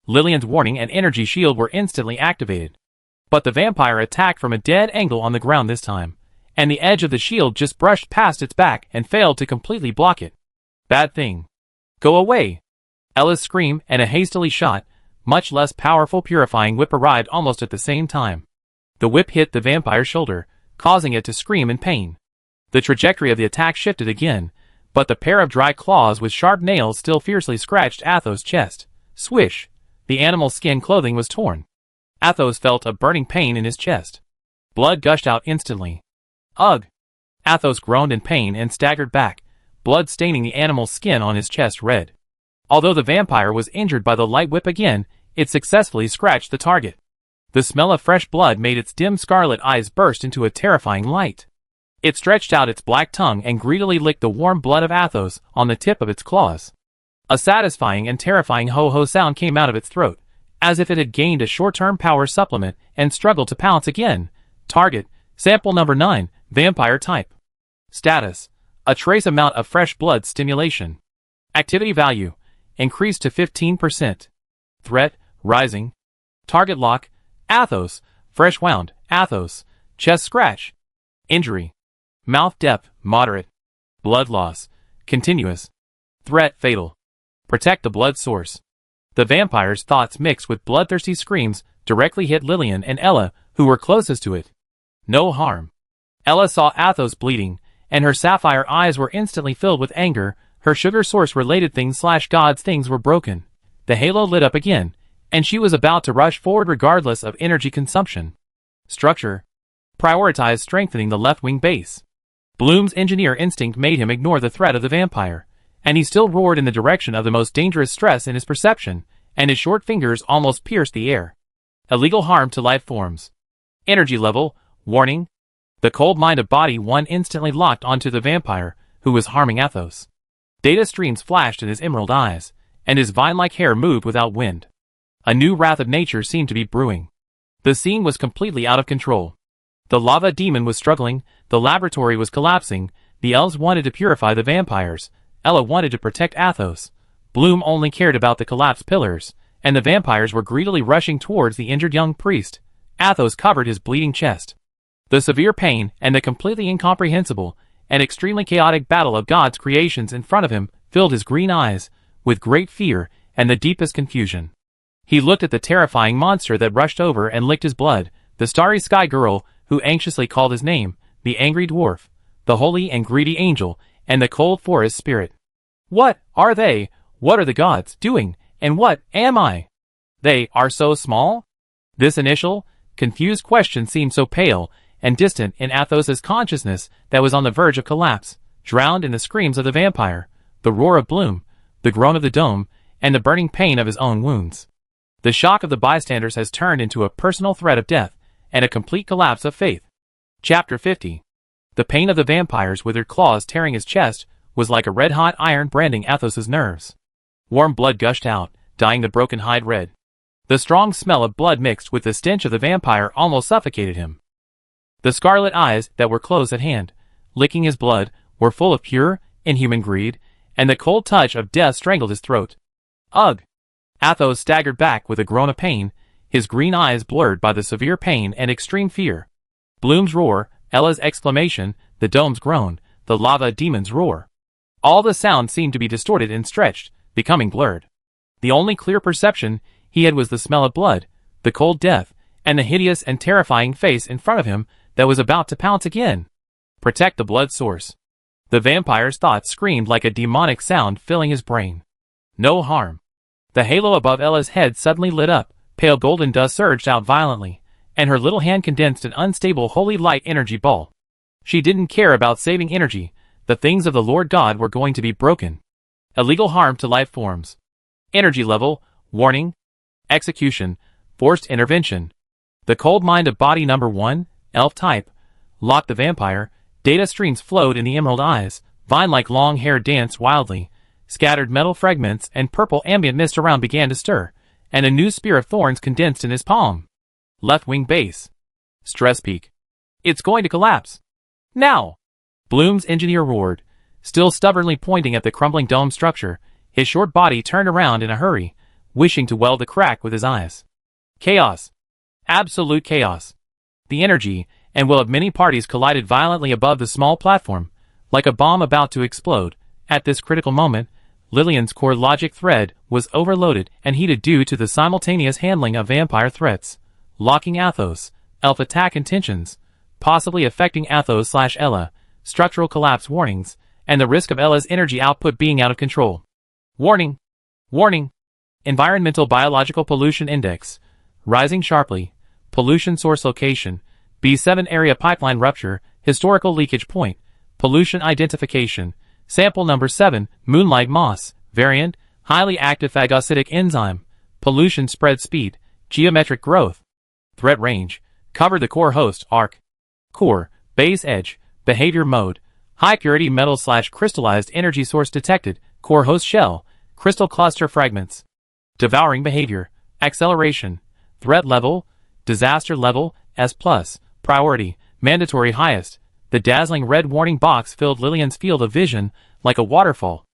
Lillian's warning and energy shield were instantly activated. But the vampire attacked from a dead angle on the ground this time, and the edge of the shield just brushed past its back and failed to completely block it. Bad thing. Go away! Ella's scream and a hastily shot, much less powerful purifying whip arrived almost at the same time. The whip hit the vampire's shoulder, causing it to scream in pain. The trajectory of the attack shifted again, but the pair of dry claws with sharp nails still fiercely scratched Athos' chest. Swish! The animal's skin clothing was torn. Athos felt a burning pain in his chest. Blood gushed out instantly. Ugh! Athos groaned in pain and staggered back, blood staining the animal's skin on his chest red. Although the vampire was injured by the light whip again, it successfully scratched the target. The smell of fresh blood made its dim scarlet eyes burst into a terrifying light. It stretched out its black tongue and greedily licked the warm blood of Athos on the tip of its claws. A satisfying and terrifying ho-ho sound came out of its throat, as if it had gained a short-term power supplement and struggled to pounce again. Target, sample number 9, vampire type. Status, a trace amount of fresh blood stimulation. Activity value, increased to 15%. Threat, rising. Target lock, Athos, fresh wound, Athos, Chest scratch. Injury. Mouth depth, moderate. Blood loss, continuous. Threat, fatal. Protect the blood source. The vampire's thoughts mixed with bloodthirsty screams directly hit Lillian and Ella, who were closest to it. No harm. Ella saw Athos bleeding, and her sapphire eyes were instantly filled with anger. Her sugar source related things/God's things were broken. The halo lit up again, and she was about to rush forward regardless of energy consumption. Structure. Prioritize strengthening the left wing base. Bloom's engineer instinct made him ignore the threat of the vampire, and he still roared in the direction of the most dangerous stress in his perception, and his short fingers almost pierced the air. Illegal harm to life forms. Energy level, warning. The cold mind of Body 1 instantly locked onto the vampire, who was harming Athos. Data streams flashed in his emerald eyes, and his vine-like hair moved without wind. A new wrath of nature seemed to be brewing. The scene was completely out of control. The lava demon was struggling, the laboratory was collapsing, the elves wanted to purify the vampires, Ella wanted to protect Athos, Bloom only cared about the collapsed pillars, and the vampires were greedily rushing towards the injured young priest. Athos covered his bleeding chest. The severe pain and the completely incomprehensible and extremely chaotic battle of God's creations in front of him filled his green eyes with great fear and the deepest confusion. He looked at the terrifying monster that rushed over and licked his blood, the starry sky girl who anxiously called his name, the angry dwarf, the holy and greedy angel, and the cold forest spirit. What are they? What are the gods doing? And what am I? They are so small? This initial, confused question seemed so pale and distant in Athos's consciousness that was on the verge of collapse, drowned in the screams of the vampire, the roar of Bloom, the groan of the dome, and the burning pain of his own wounds. The shock of the bystanders has turned into a personal threat of death, and a complete collapse of faith. Chapter 50. The pain of the vampire's withered claws tearing his chest was like a red-hot iron branding Athos's nerves. Warm blood gushed out, dyeing the broken hide red. The strong smell of blood mixed with the stench of the vampire almost suffocated him. The scarlet eyes that were close at hand, licking his blood, were full of pure, inhuman greed, and the cold touch of death strangled his throat. Ugh! Athos staggered back with a groan of pain, his green eyes blurred by the severe pain and extreme fear. Bloom's roar, Ella's exclamation, the dome's groan, the lava demon's roar. All the sound seemed to be distorted and stretched, becoming blurred. The only clear perception he had was the smell of blood, the cold death, and the hideous and terrifying face in front of him that was about to pounce again. Protect the blood source. The vampire's thoughts screamed like a demonic sound filling his brain. No harm. The halo above Ella's head suddenly lit up, pale golden dust surged out violently, and her little hand condensed an unstable holy light energy ball. She didn't care about saving energy, the things of the Lord God were going to be broken. Illegal harm to life forms. Energy level, warning. Execution, forced intervention. The cold mind of Body Number 1, elf type, locked the vampire. Data streams flowed in the emerald eyes, vine-like long hair danced wildly, scattered metal fragments and purple ambient mist around began to stir, and a new spear of thorns condensed in his palm. Left wing base. Stress peak. It's going to collapse. Now! Bloom's engineer roared, still stubbornly pointing at the crumbling dome structure. His short body turned around in a hurry, wishing to weld the crack with his eyes. Chaos. Absolute chaos. The energy and will of many parties collided violently above the small platform, like a bomb about to explode. At this critical moment, Lillian's core logic thread was overloaded and heated due to the simultaneous handling of vampire threats, locking Athos, elf attack intentions, possibly affecting Athos/Ella, structural collapse warnings, and the risk of Ella's energy output being out of control. Warning! Warning! Environmental Biological Pollution Index, rising sharply, pollution source location, B7 area pipeline rupture, historical leakage point, pollution identification, sample number 7, moonlight moss, variant, highly active phagocytic enzyme, pollution spread speed, geometric growth, threat range, cover the core host, arc, core, base edge, behavior mode, high purity metal/crystallized energy source detected, core host shell, crystal cluster fragments, devouring behavior, acceleration, threat level, disaster level, S+, priority, mandatory highest. The dazzling red warning box filled Lillian's field of vision like a waterfall.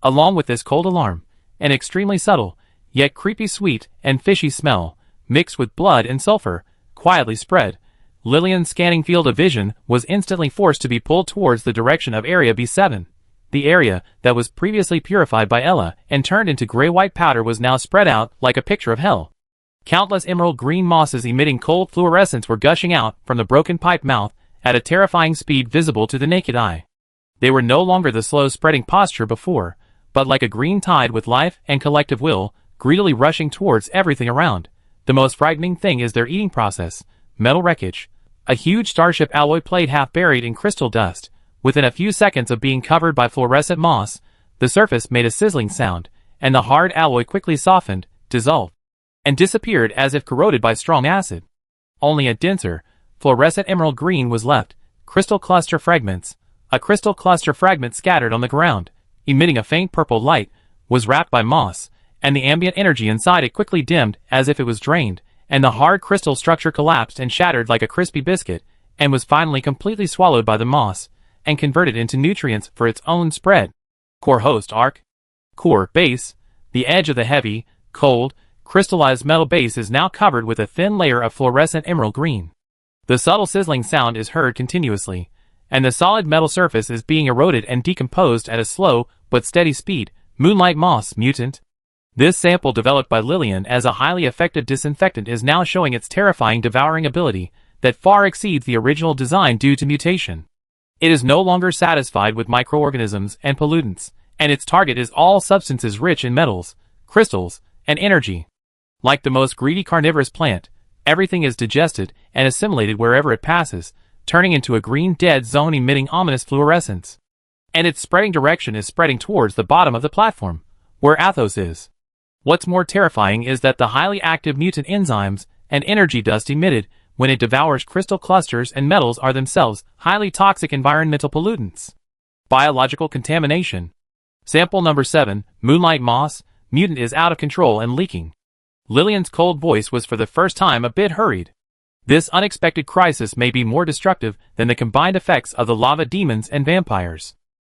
Along with this cold alarm, an extremely subtle, yet creepy sweet and fishy smell, mixed with blood and sulfur, quietly spread, Lillian's scanning field of vision was instantly forced to be pulled towards the direction of Area B7. The area that was previously purified by Ella and turned into gray-white powder was now spread out like a picture of hell. Countless emerald green mosses emitting cold fluorescence were gushing out from the broken pipe mouth at a terrifying speed visible to the naked eye. They were no longer the slow-spreading posture before, but like a green tide with life and collective will, greedily rushing towards everything around. The most frightening thing is their eating process. Metal wreckage. A huge starship alloy plate half buried in crystal dust. Within a few seconds of being covered by fluorescent moss, the surface made a sizzling sound, and the hard alloy quickly softened, dissolved, and disappeared as if corroded by strong acid. Only a denser, fluorescent emerald green was left. Crystal cluster fragments. A crystal cluster fragment scattered on the ground, emitting a faint purple light, was wrapped by moss, and the ambient energy inside it quickly dimmed as if it was drained, and the hard crystal structure collapsed and shattered like a crispy biscuit, and was finally completely swallowed by the moss, and converted into nutrients for its own spread. Core host arc. Core base. The edge of the heavy, cold, crystallized metal base is now covered with a thin layer of fluorescent emerald green. The subtle sizzling sound is heard continuously, and the solid metal surface is being eroded and decomposed at a slow but steady speed. Moonlight moss mutant. This sample developed by Lillian as a highly effective disinfectant is now showing its terrifying devouring ability that far exceeds the original design due to mutation. It is no longer satisfied with microorganisms and pollutants, and its target is all substances rich in metals, crystals, and energy. Like the most greedy carnivorous plant, everything is digested and assimilated wherever it passes, turning into a green dead zone emitting ominous fluorescence. And its spreading direction is spreading towards the bottom of the platform, where Athos is. What's more terrifying is that the highly active mutant enzymes and energy dust emitted when it devours crystal clusters and metals are themselves highly toxic environmental pollutants. Biological contamination. Sample number 7, Moonlight Moss, mutant is out of control and leaking. Lillian's cold voice was for the first time a bit hurried. This unexpected crisis may be more destructive than the combined effects of the lava demons and vampires.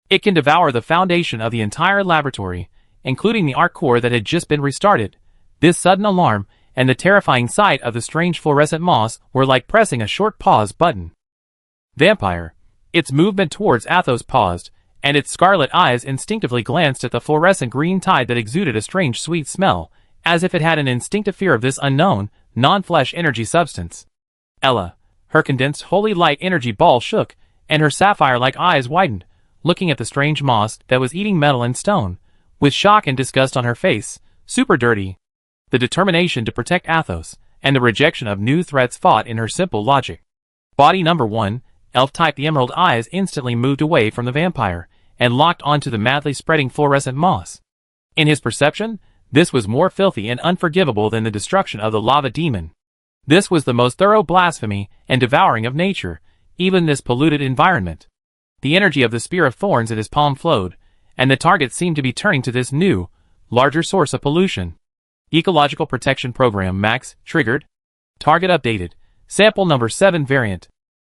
It can devour the foundation of the entire laboratory, including the arc core that had just been restarted. This sudden alarm and the terrifying sight of the strange fluorescent moss were like pressing a short pause button. Vampire. Its movement towards Athos paused, and its scarlet eyes instinctively glanced at the fluorescent green tide that exuded a strange sweet smell, as if it had an instinctive fear of this unknown, non-flesh energy substance. Ella. Her condensed holy light energy ball shook, and her sapphire-like eyes widened, looking at the strange moss that was eating metal and stone, with shock and disgust on her face. Super dirty. The determination to protect Athos, and the rejection of new threats fought in her simple logic. Body number 1, elf-type. The emerald eyes instantly moved away from the vampire, and locked onto the madly spreading fluorescent moss. In his perception, this was more filthy and unforgivable than the destruction of the lava demon. This was the most thorough blasphemy and devouring of nature, even this polluted environment. The energy of the spear of thorns in his palm flowed, and the target seemed to be turning to this new, larger source of pollution. Ecological Protection Program Max triggered. Target updated. Sample number 7 variant.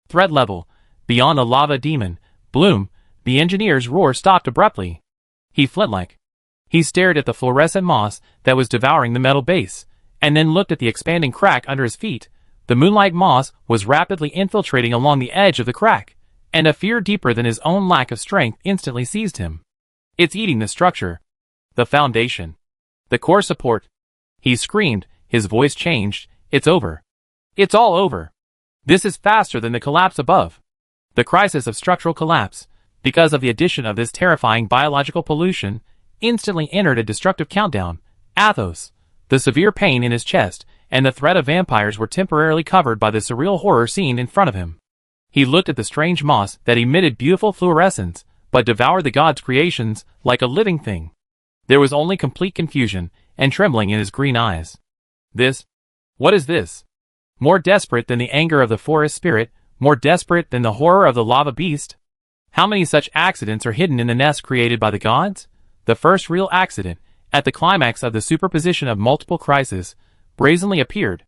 Threat level. Beyond the lava demon, Bloom. The engineer's roar stopped abruptly. He flint-like. He stared at the fluorescent moss that was devouring the metal base, and then looked at the expanding crack under his feet. The moonlight moss was rapidly infiltrating along the edge of the crack, and a fear deeper than his own lack of strength instantly seized him. It's eating the structure. The foundation. The core support. He screamed, his voice changed. It's over. It's all over. This is faster than the collapse above. The crisis of structural collapse, because of the addition of this terrifying biological pollution, instantly entered a destructive countdown. Athos. The severe pain in his chest and the threat of vampires were temporarily covered by the surreal horror scene in front of him. He looked at the strange moss that emitted beautiful fluorescence, but devoured the god's creations like a living thing. There was only complete confusion and trembling in his green eyes. This? What is this? More desperate than the anger of the forest spirit, more desperate than the horror of the lava beast? How many such accidents are hidden in the nest created by the gods? The first real accident, at the climax of the superposition of multiple crises, brazenly appeared.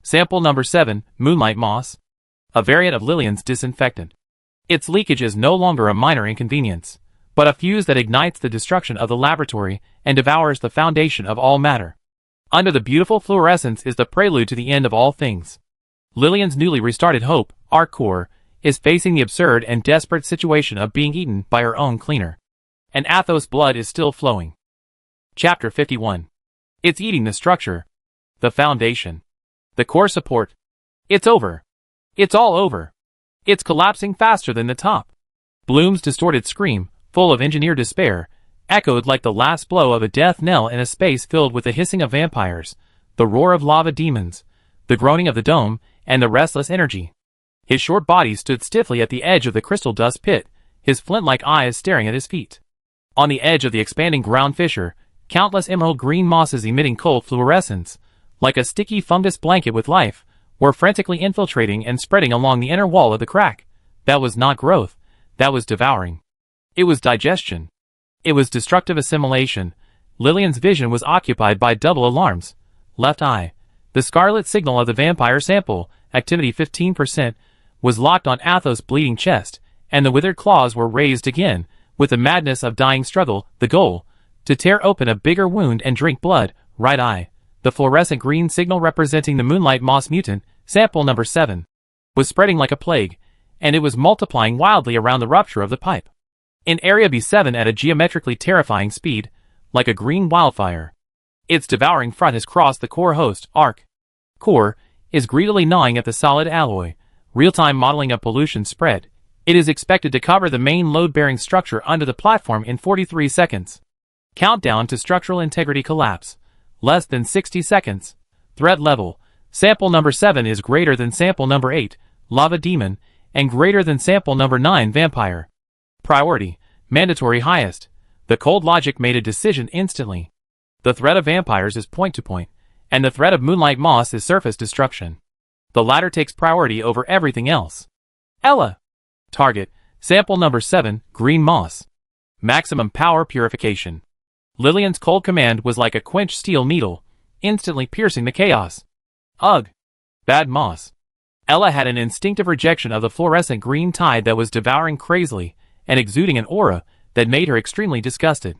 Sample number 7, Moonlight Moss. A variant of Lillian's disinfectant. Its leakage is no longer a minor inconvenience, but a fuse that ignites the destruction of the laboratory and devours the foundation of all matter. Under the beautiful fluorescence is the prelude to the end of all things. Lillian's newly restarted hope, Arc Core, is facing the absurd and desperate situation of being eaten by her own cleaner. And Athos' blood is still flowing. Chapter 51. It's eating the structure. The foundation. The core support. It's over. It's all over. It's collapsing faster than the top. Bloom's distorted scream, full of engineered despair, echoed like the last blow of a death knell in a space filled with the hissing of vampires, the roar of lava demons, the groaning of the dome, and the restless energy. His short body stood stiffly at the edge of the crystal dust pit, his flint-like eyes staring at his feet. On the edge of the expanding ground fissure, countless emerald green mosses emitting cold fluorescence, like a sticky fungus blanket with life, were frantically infiltrating and spreading along the inner wall of the crack. That was not growth, that was devouring. It was digestion. It was destructive assimilation. Lillian's vision was occupied by double alarms. Left eye. The scarlet signal of the vampire sample, activity 15%, was locked on Athos' bleeding chest, and the withered claws were raised again, with the madness of dying struggle, the goal, to tear open a bigger wound and drink blood. Right eye. The fluorescent green signal representing the moonlight moss mutant, sample number 7, was spreading like a plague, and it was multiplying wildly around the rupture of the pipe. In area B7 at a geometrically terrifying speed, like a green wildfire. Its devouring front has crossed the core host, Arc Core, is greedily gnawing at the solid alloy. Real-time modeling of pollution spread. It is expected to cover the main load-bearing structure under the platform in 43 seconds. Countdown to structural integrity collapse. Less than 60 seconds. Threat level. Sample number 7 is greater than sample number 8, Lava Demon, and greater than sample number 9, Vampire. Priority. Mandatory highest. The cold logic made a decision instantly. The threat of vampires is point-to-point, and the threat of moonlight moss is surface destruction. The latter takes priority over everything else. Ella. Target. Sample number 7, Green Moss. Maximum power purification. Lillian's cold command was like a quenched steel needle, instantly piercing the chaos. Ugh. Bad moss. Ella had an instinctive rejection of the fluorescent green tide that was devouring crazily, and exuding an aura that made her extremely disgusted.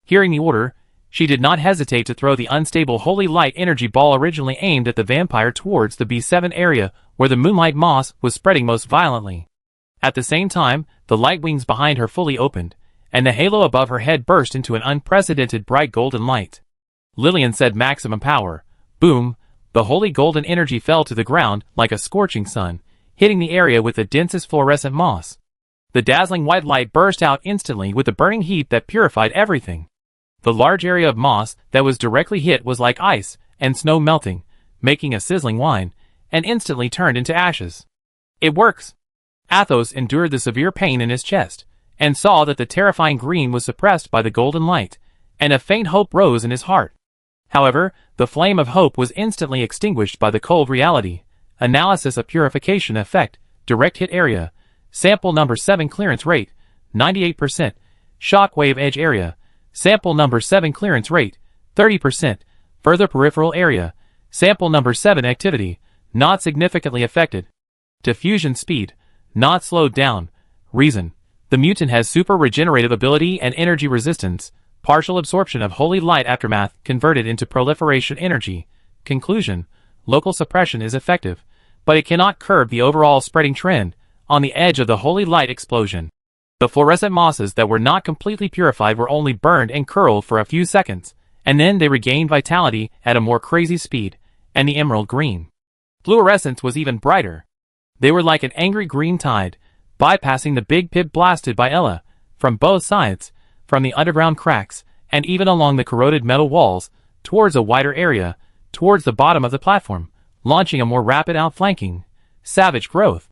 Hearing the order, she did not hesitate to throw the unstable holy light energy ball originally aimed at the vampire towards the B7 area where the moonlight moss was spreading most violently. At the same time, the light wings behind her fully opened, and the halo above her head burst into an unprecedented bright golden light. Lillian said maximum power. Boom, the holy golden energy fell to the ground like a scorching sun, hitting the area with the densest fluorescent moss. The dazzling white light burst out instantly with the burning heat that purified everything. The large area of moss that was directly hit was like ice and snow melting, making a sizzling wine, and instantly turned into ashes. It works. Athos endured the severe pain in his chest, and saw that the terrifying green was suppressed by the golden light, and a faint hope rose in his heart. However, the flame of hope was instantly extinguished by the cold reality. Analysis of purification effect, direct hit area, sample number 7 clearance rate, 98%, shockwave edge area, sample number 7 clearance rate, 30%, further peripheral area, sample number 7 activity, not significantly affected. Diffusion speed, not slowed down. Reason. The mutant has super regenerative ability and energy resistance. Partial absorption of holy light aftermath converted into proliferation energy. Conclusion. Local suppression is effective, but it cannot curb the overall spreading trend on the edge of the holy light explosion. The fluorescent mosses that were not completely purified were only burned and curled for a few seconds, and then they regained vitality at a more crazy speed, and the emerald green fluorescence was even brighter. They were like an angry green tide, bypassing the big pit blasted by Ella, from both sides, from the underground cracks, and even along the corroded metal walls, towards a wider area, towards the bottom of the platform, launching a more rapid outflanking. Savage growth.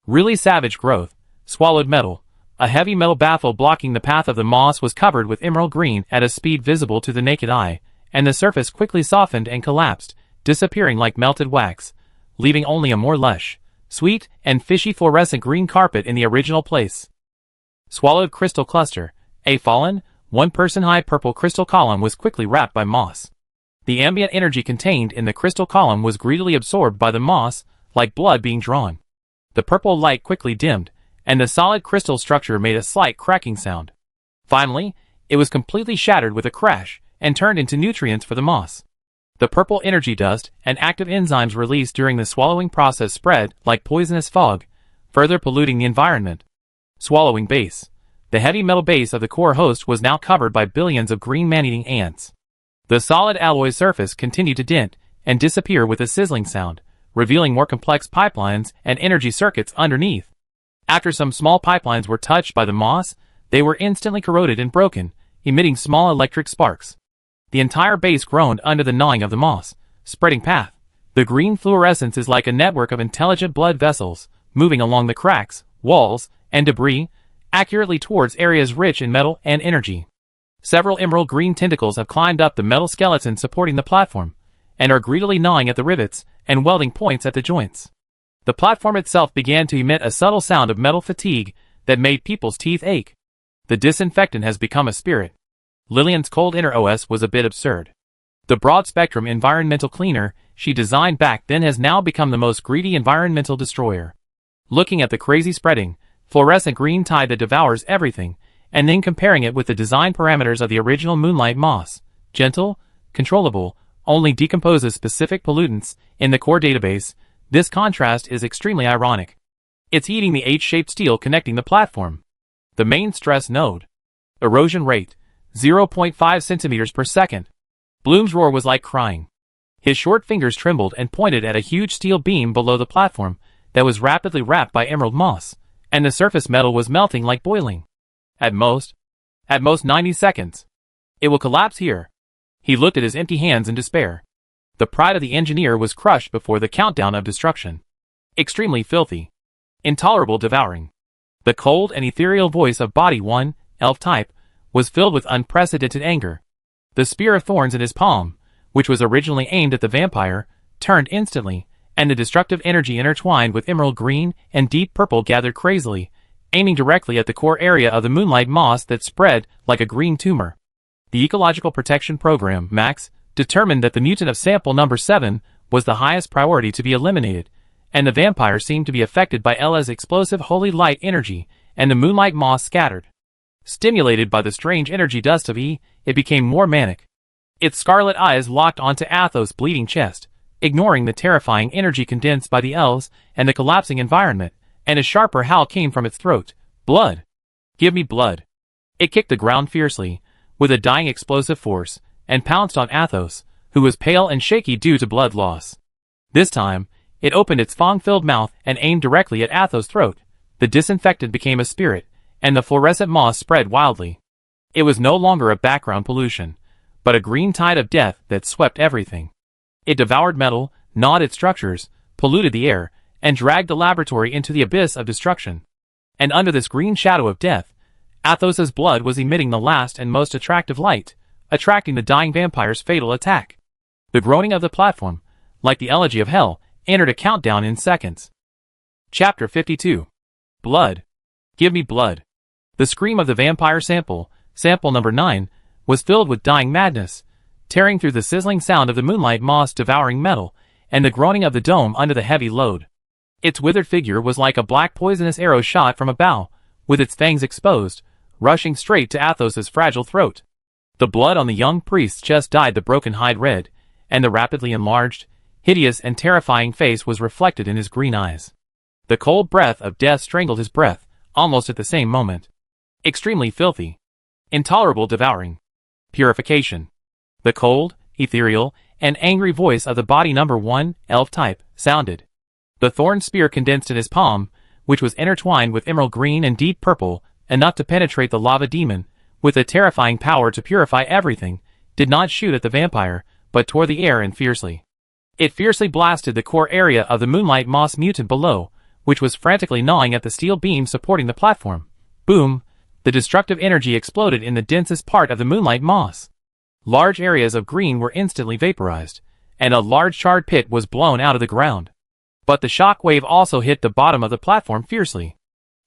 Really savage growth. Swallowed metal. A heavy metal baffle blocking the path of the moss was covered with emerald green at a speed visible to the naked eye, and the surface quickly softened and collapsed, disappearing like melted wax, leaving only a more lush, sweet, and fishy fluorescent green carpet in the original place. Swallowed crystal cluster. A fallen, one-person-high purple crystal column was quickly wrapped by moss. The ambient energy contained in the crystal column was greedily absorbed by the moss, like blood being drawn. The purple light quickly dimmed, and the solid crystal structure made a slight cracking sound. Finally, it was completely shattered with a crash, and turned into nutrients for the moss. The purple energy dust and active enzymes released during the swallowing process spread like poisonous fog, further polluting the environment. Swallowing base. The heavy metal base of the core host was now covered by billions of green man-eating ants. The solid alloy surface continued to dent and disappear with a sizzling sound, revealing more complex pipelines and energy circuits underneath. After some small pipelines were touched by the moss, they were instantly corroded and broken, emitting small electric sparks. The entire base groaned under the gnawing of the moss, spreading path. The green fluorescence is like a network of intelligent blood vessels, moving along the cracks, walls, and debris, accurately towards areas rich in metal and energy. Several emerald green tentacles have climbed up the metal skeleton supporting the platform, and are greedily gnawing at the rivets and welding points at the joints. The platform itself began to emit a subtle sound of metal fatigue that made people's teeth ache. The disinfectant has become a spirit. Lillian's cold inner OS was a bit absurd. The broad-spectrum environmental cleaner she designed back then has now become the most greedy environmental destroyer. Looking at the crazy spreading, fluorescent green tide that devours everything, and then comparing it with the design parameters of the original Moonlight Moss, gentle, controllable, only decomposes specific pollutants in the core database, this contrast is extremely ironic. It's eating the H-shaped steel connecting the platform. The main stress node. Erosion rate, 0.5 centimeters per second. Bloom's roar was like crying. His short fingers trembled and pointed at a huge steel beam below the platform that was rapidly wrapped by emerald moss, and the surface metal was melting like boiling. At most 90 seconds. It will collapse here. He looked at his empty hands in despair. The pride of the engineer was crushed before the countdown of destruction. Extremely filthy. Intolerable devouring. The cold and ethereal voice of Body 1, elf type, was filled with unprecedented anger. The spear of thorns in his palm, which was originally aimed at the vampire, turned instantly, and the destructive energy intertwined with emerald green and deep purple gathered crazily, aiming directly at the core area of the Moonlight Moss that spread like a green tumor. The Ecological Protection Program, MAX, determined that the mutant of sample number 7 was the highest priority to be eliminated, and the vampire seemed to be affected by Ella's explosive holy light energy, and the Moonlight Moss scattered. Stimulated by the strange energy dust of E, it became more manic. Its scarlet eyes locked onto Athos' bleeding chest, ignoring the terrifying energy condensed by the elves and the collapsing environment, and a sharper howl came from its throat. Blood! Give me blood! It kicked the ground fiercely, with a dying explosive force, and pounced on Athos, who was pale and shaky due to blood loss. This time, it opened its fong-filled mouth and aimed directly at Athos' throat. The disinfectant became a spirit, and the fluorescent moss spread wildly. It was no longer a background pollution, but a green tide of death that swept everything. It devoured metal, gnawed its structures, polluted the air, and dragged the laboratory into the abyss of destruction. And under this green shadow of death, Athos's blood was emitting the last and most attractive light, attracting the dying vampire's fatal attack. The groaning of the platform, like the elegy of hell, entered a countdown in seconds. Chapter 52. Blood. Give me blood. The scream of the vampire sample number 9, was filled with dying madness, tearing through the sizzling sound of the Moonlight Moss devouring metal, and the groaning of the dome under the heavy load. Its withered figure was like a black poisonous arrow shot from a bow, with its fangs exposed, rushing straight to Athos's fragile throat. The blood on the young priest's chest dyed the broken hide red, and the rapidly enlarged, hideous and terrifying face was reflected in his green eyes. The cold breath of death strangled his breath, almost at the same moment. Extremely filthy. Intolerable devouring. Purification. The cold, ethereal, and angry voice of the Body number 1, elf type, sounded. The thorn spear condensed in his palm, which was intertwined with emerald green and deep purple, enough to penetrate the lava demon, with a terrifying power to purify everything, did not shoot at the vampire, but tore the air in fiercely. It fiercely blasted the core area of the Moonlight Moss mutant below, which was frantically gnawing at the steel beam supporting the platform. Boom! The destructive energy exploded in the densest part of the Moonlight Moss. Large areas of green were instantly vaporized, and a large charred pit was blown out of the ground. But the shock wave also hit the bottom of the platform fiercely.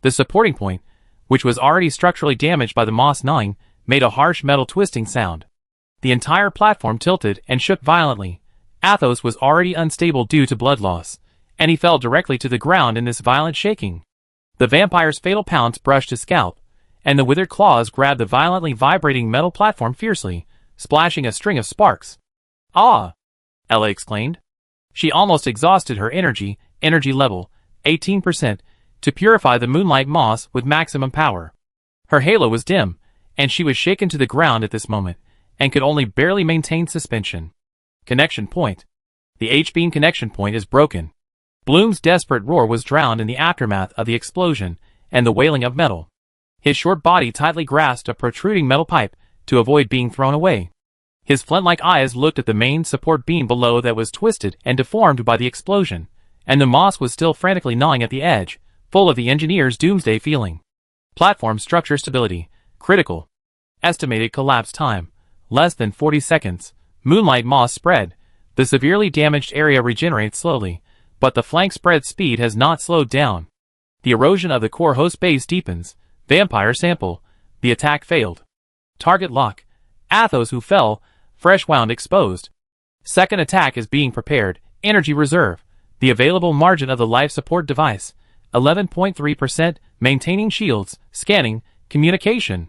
The supporting point, which was already structurally damaged by the moss gnawing, made a harsh metal twisting sound. The entire platform tilted and shook violently. Athos was already unstable due to blood loss, and he fell directly to the ground in this violent shaking. The vampire's fatal pounce brushed his scalp, and the withered claws grabbed the violently vibrating metal platform fiercely, splashing a string of sparks. Ah! Ella exclaimed. She almost exhausted her energy level, 18%, to purify the moonlight moss with maximum power. Her halo was dim, and she was shaken to the ground at this moment, and could only barely maintain suspension. Connection point. The H-beam connection point is broken. Bloom's desperate roar was drowned in the aftermath of the explosion and the wailing of metal. His short body tightly grasped a protruding metal pipe to avoid being thrown away. His flint-like eyes looked at the main support beam below that was twisted and deformed by the explosion, and the moss was still frantically gnawing at the edge, full of the engineer's doomsday feeling. Platform structure stability, critical. Estimated collapse time, less than 40 seconds. Moonlight moss spread. The severely damaged area regenerates slowly, but the flank spread speed has not slowed down. The erosion of the core host base deepens. Vampire sample. The attack failed. Target lock. Athos who fell, fresh wound exposed. Second attack is being prepared. Energy reserve. The available margin of the life support device, 11.3%, maintaining shields, scanning, communication.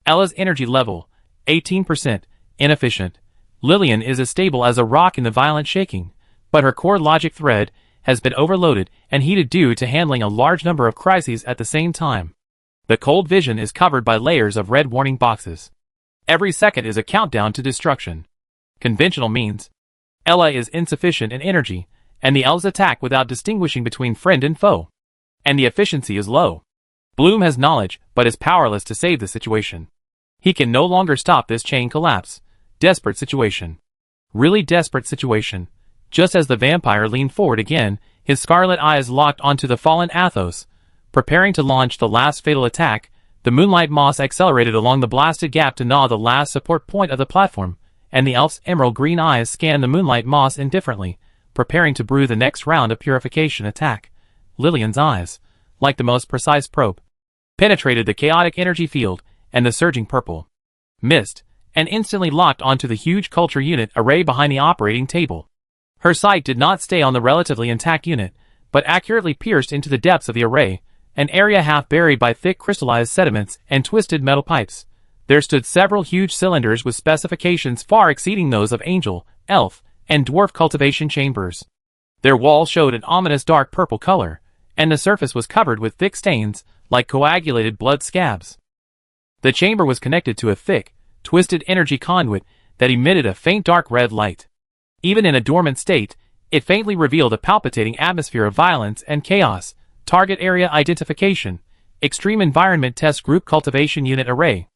Ella's energy level, 18%, inefficient. Lillian is as stable as a rock in the violent shaking, but her core logic thread has been overloaded and heated due to handling a large number of crises at the same time. The cold vision is covered by layers of red warning boxes. Every second is a countdown to destruction. Conventional means. Ella is insufficient in energy, and the elves attack without distinguishing between friend and foe. And the efficiency is low. Bloom has knowledge, but is powerless to save the situation. He can no longer stop this chain collapse. Desperate situation. Really desperate situation. Just as the vampire leaned forward again, his scarlet eyes locked onto the fallen Athos. Preparing to launch the last fatal attack, the moonlight moss accelerated along the blasted gap to gnaw the last support point of the platform, and the elf's emerald green eyes scanned the moonlight moss indifferently, preparing to brew the next round of purification attack. Lillian's eyes, like the most precise probe, penetrated the chaotic energy field and the surging purple mist, and instantly locked onto the huge culture unit array behind the operating table. Her sight did not stay on the relatively intact unit, but accurately pierced into the depths of the array, an area half buried by thick crystallized sediments and twisted metal pipes. There stood several huge cylinders with specifications far exceeding those of angel, elf, and dwarf cultivation chambers. Their walls showed an ominous dark purple color, and the surface was covered with thick stains, like coagulated blood scabs. The chamber was connected to a thick, twisted energy conduit that emitted a faint dark red light. Even in a dormant state, it faintly revealed a palpitating atmosphere of violence and chaos. Target area identification. Extreme environment test group cultivation unit array.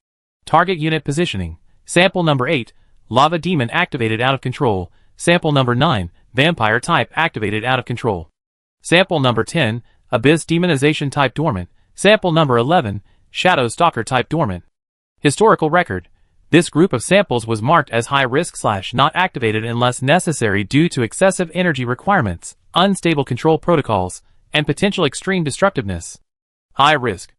Target unit positioning. Sample number 8, lava demon activated out of control. Sample number 9, vampire type activated out of control. Sample number 10, abyss demonization type dormant. Sample number 11, shadow stalker type dormant. Historical record. This group of samples was marked as high risk / not activated unless necessary due to excessive energy requirements, unstable control protocols, and potential extreme destructiveness. High risk.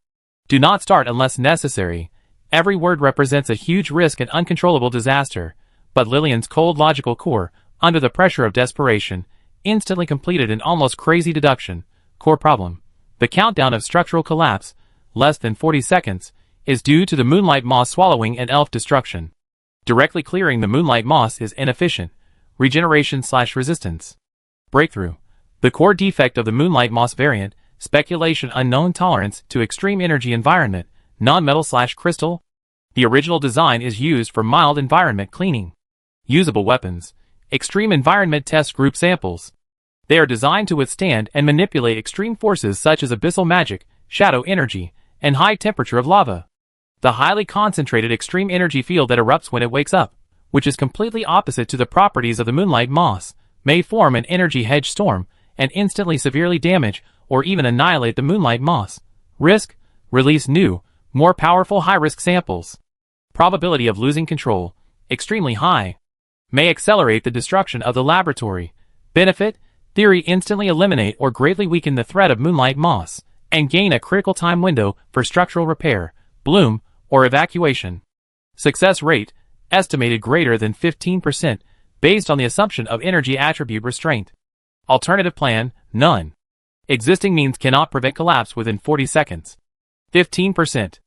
Do not start unless necessary. Every word represents a huge risk and uncontrollable disaster, but Lillian's cold logical core, under the pressure of desperation, instantly completed an almost crazy deduction. Core problem. The countdown of structural collapse, less than 40 seconds, is due to the moonlight moss swallowing and elf destruction. Directly clearing the moonlight moss is inefficient. Regeneration / resistance. Breakthrough. The core defect of the moonlight moss variant, speculation unknown tolerance to extreme energy environment, non-metal / crystal. The original design is used for mild environment cleaning. Usable weapons. Extreme environment test group samples. They are designed to withstand and manipulate extreme forces such as abyssal magic, shadow energy, and high temperature of lava. The highly concentrated extreme energy field that erupts when it wakes up, which is completely opposite to the properties of the moonlight moss, may form an energy hedge storm and instantly severely damage or even annihilate the moonlight moss. Risk. Release new, more powerful high-risk samples. Probability of losing control. Extremely high. May accelerate the destruction of the laboratory. Benefit. Theory instantly eliminate or greatly weaken the threat of moonlight moss, and gain a critical time window for structural repair, bloom, or evacuation. Success rate. Estimated greater than 15%, based on the assumption of energy attribute restraint. Alternative plan, none. Existing means cannot prevent collapse within 40 seconds. 15%.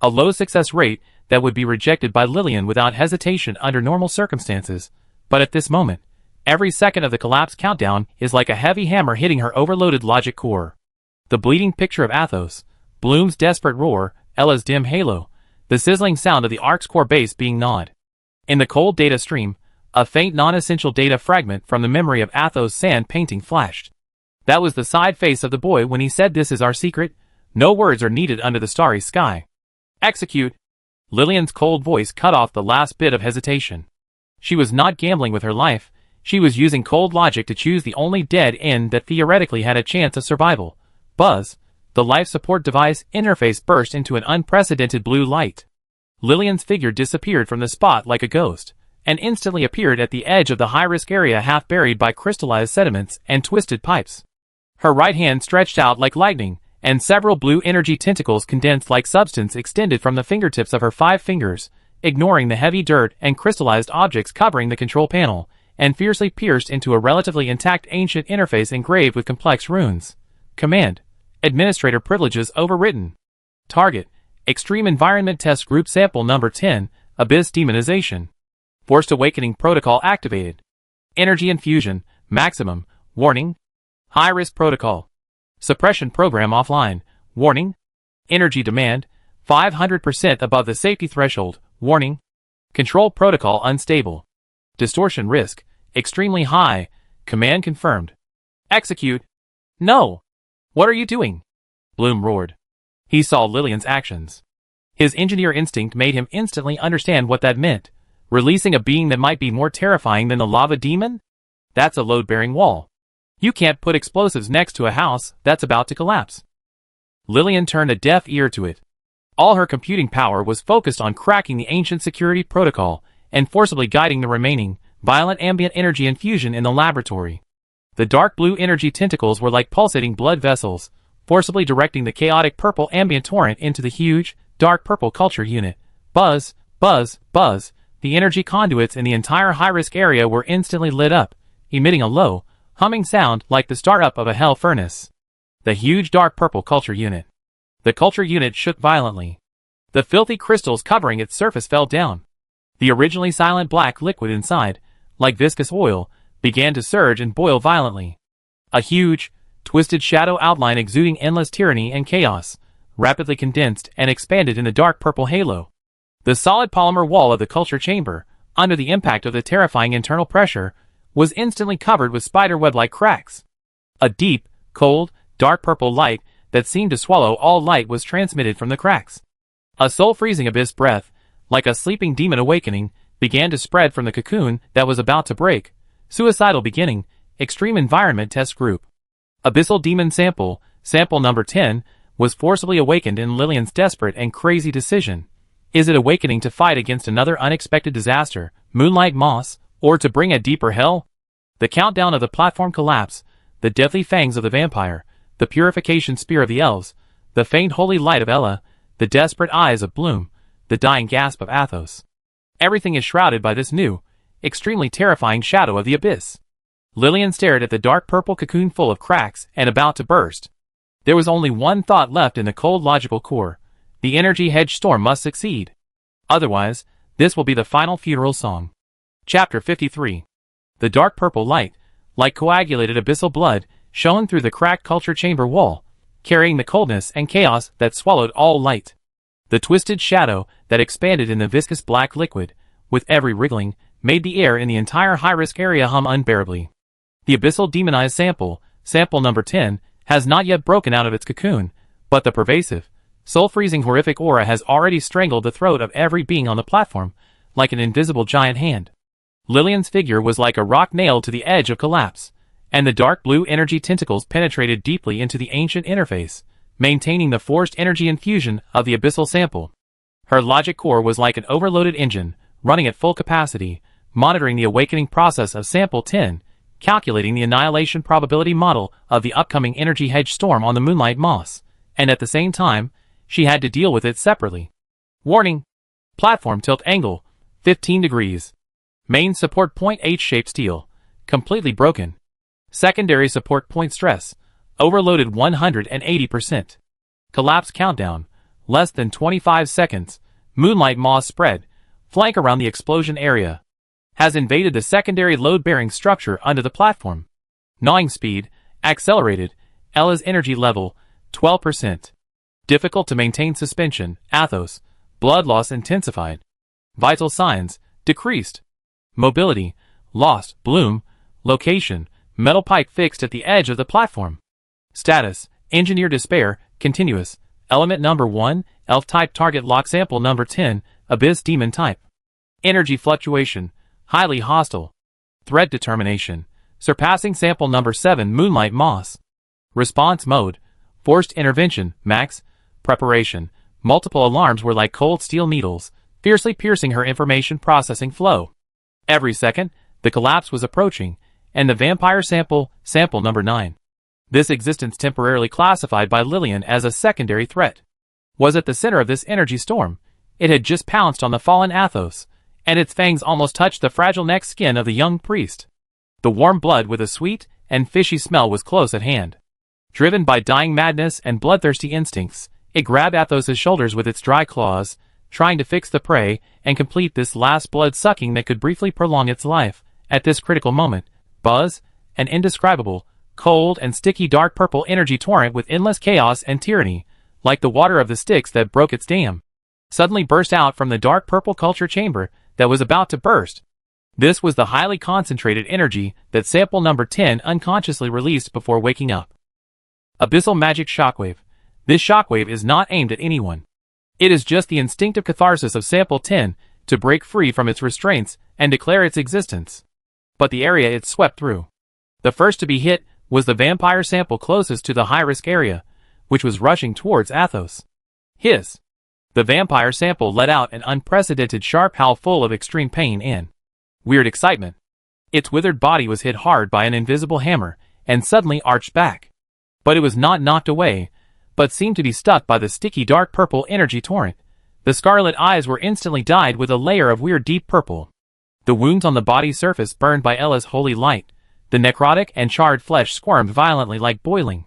A low success rate that would be rejected by Lillian without hesitation under normal circumstances, but at this moment, Every second of the collapse countdown is like a heavy hammer hitting her overloaded logic core. The bleeding picture of Athos, Bloom's desperate roar, Ella's dim halo, the sizzling sound of the Ark's core base being gnawed. In the cold data stream, a faint non-essential data fragment from the memory of Athos' sand painting flashed. That was the side face of the boy when he said, "This is our secret. No words are needed under the starry sky." Execute. Lillian's cold voice cut off the last bit of hesitation. She was not gambling with her life. She was using cold logic to choose the only dead end that theoretically had a chance of survival. Buzz, the life support device interface burst into an unprecedented blue light. Lillian's figure disappeared from the spot like a ghost, and instantly appeared at the edge of the high-risk area half buried by crystallized sediments and twisted pipes. Her right hand stretched out like lightning, and several blue energy tentacles condensed like substance extended from the fingertips of her 5 fingers, ignoring the heavy dirt and crystallized objects covering the control panel, and fiercely pierced into a relatively intact ancient interface engraved with complex runes. Command. Administrator privileges overwritten. Target. Extreme Environment Test Group Sample Number 10, Abyss Demonization. Forced Awakening Protocol activated. Energy Infusion, Maximum, Warning. High Risk Protocol. Suppression Program offline, Warning. Energy Demand, 500% above the safety threshold, Warning. Control Protocol unstable. Distortion Risk, extremely high, Command confirmed. Execute. No! What are you doing? Bloom roared. He saw Lillian's actions. His engineer instinct made him instantly understand what that meant. Releasing a being that might be more terrifying than the lava demon? That's a load-bearing wall. You can't put explosives next to a house that's about to collapse. Lillian turned a deaf ear to it. All her computing power was focused on cracking the ancient security protocol and forcibly guiding the remaining, violent ambient energy infusion in the laboratory. The dark blue energy tentacles were like pulsating blood vessels, forcibly directing the chaotic purple ambient torrent into the huge, dark purple culture unit. Buzz, buzz, buzz. The energy conduits in the entire high-risk area were instantly lit up, emitting a low, humming sound like the start-up of a hell furnace. The huge dark purple culture unit. The culture unit shook violently. The filthy crystals covering its surface fell down. The originally silent black liquid inside, like viscous oil, began to surge and boil violently. A huge, twisted shadow outline exuding endless tyranny and chaos, rapidly condensed and expanded in the dark purple halo. The solid polymer wall of the culture chamber, under the impact of the terrifying internal pressure, was instantly covered with spiderweb-like cracks. A deep, cold, dark purple light that seemed to swallow all light was transmitted from the cracks. A soul-freezing abyss breath, like a sleeping demon awakening, began to spread from the cocoon that was about to break. Suicidal beginning, Extreme Environment Test Group. Abyssal Demon Sample, Sample Number 10, was forcibly awakened in Lillian's desperate and crazy decision. Is it awakening to fight against another unexpected disaster, Moonlight Moss, or to bring a deeper hell? The countdown of the platform collapse, the deathly fangs of the vampire, the purification spear of the elves, the faint holy light of Ella, the desperate eyes of Bloom, the dying gasp of Athos. Everything is shrouded by this new, extremely terrifying shadow of the abyss. Lillian stared at the dark purple cocoon full of cracks and about to burst. There was only one thought left in the cold logical core. The energy hedge storm must succeed. Otherwise, this will be the final funeral song. Chapter 53. The dark purple light, like coagulated abyssal blood, shone through the cracked culture chamber wall, carrying the coldness and chaos that swallowed all light. The twisted shadow that expanded in the viscous black liquid, with every wriggling, made the air in the entire high-risk area hum unbearably. The abyssal demonized sample, Sample Number 10, has not yet broken out of its cocoon, but the pervasive, soul-freezing horrific aura has already strangled the throat of every being on the platform, like an invisible giant hand. Lillian's figure was like a rock nailed to the edge of collapse, and the dark blue energy tentacles penetrated deeply into the ancient interface, maintaining the forced energy infusion of the abyssal sample. Her logic core was like an overloaded engine, running at full capacity, monitoring the awakening process of Sample 10, calculating the annihilation probability model of the upcoming energy hedge storm on the Moonlight Moss, and at the same time, she had to deal with it separately. Warning! Platform tilt angle, 15 degrees. Main support point H-shaped steel, completely broken. Secondary support point stress, overloaded 180%. Collapse countdown, less than 25 seconds. Moonlight Moss spread, flank around the explosion area. has invaded the secondary load-bearing structure under the platform. Gnawing speed, accelerated. Ella's energy level, 12%. Difficult to maintain suspension, Athos. Blood loss intensified. Vital signs, decreased. Mobility, lost. Bloom, location, metal pipe fixed at the edge of the platform. Status, engineer despair, continuous. Element number 1, elf type target lock sample number 10, abyss demon type. Energy fluctuation, highly hostile. Threat determination, surpassing sample number 7 moonlight moss. Response mode, forced intervention, max. Preparation, multiple alarms were like cold steel needles, fiercely piercing her information processing flow. Every second, the collapse was approaching, and the vampire sample number 9. This existence temporarily classified by Lillian as a secondary threat, was at the center of this energy storm. It had just pounced on the fallen Athos, and its fangs almost touched the fragile neck skin of the young priest. The warm blood with a sweet and fishy smell was close at hand. Driven by dying madness and bloodthirsty instincts, it grabbed Athos's shoulders with its dry claws, trying to fix the prey and complete this last blood-sucking that could briefly prolong its life. At this critical moment, Buzz, an indescribable, cold and sticky dark purple energy torrent with endless chaos and tyranny, like the water of the Styx that broke its dam, suddenly burst out from the dark purple culture chamber that was about to burst. This was the highly concentrated energy that sample number 10 unconsciously released before waking up. Abyssal magic shockwave. This shockwave is not aimed at anyone. It is just the instinctive catharsis of sample 10 to break free from its restraints and declare its existence. But the area it swept through. The first to be hit was the vampire sample closest to the high-risk area, which was rushing towards Athos. Hiss! The vampire sample let out an unprecedented sharp howl full of extreme pain and weird excitement. Its withered body was hit hard by an invisible hammer and suddenly arched back. But it was not knocked away, but seemed to be stuck by the sticky dark purple energy torrent. The scarlet eyes were instantly dyed with a layer of weird deep purple. The wounds on the body's surface burned by Ella's holy light. The necrotic and charred flesh squirmed violently like boiling.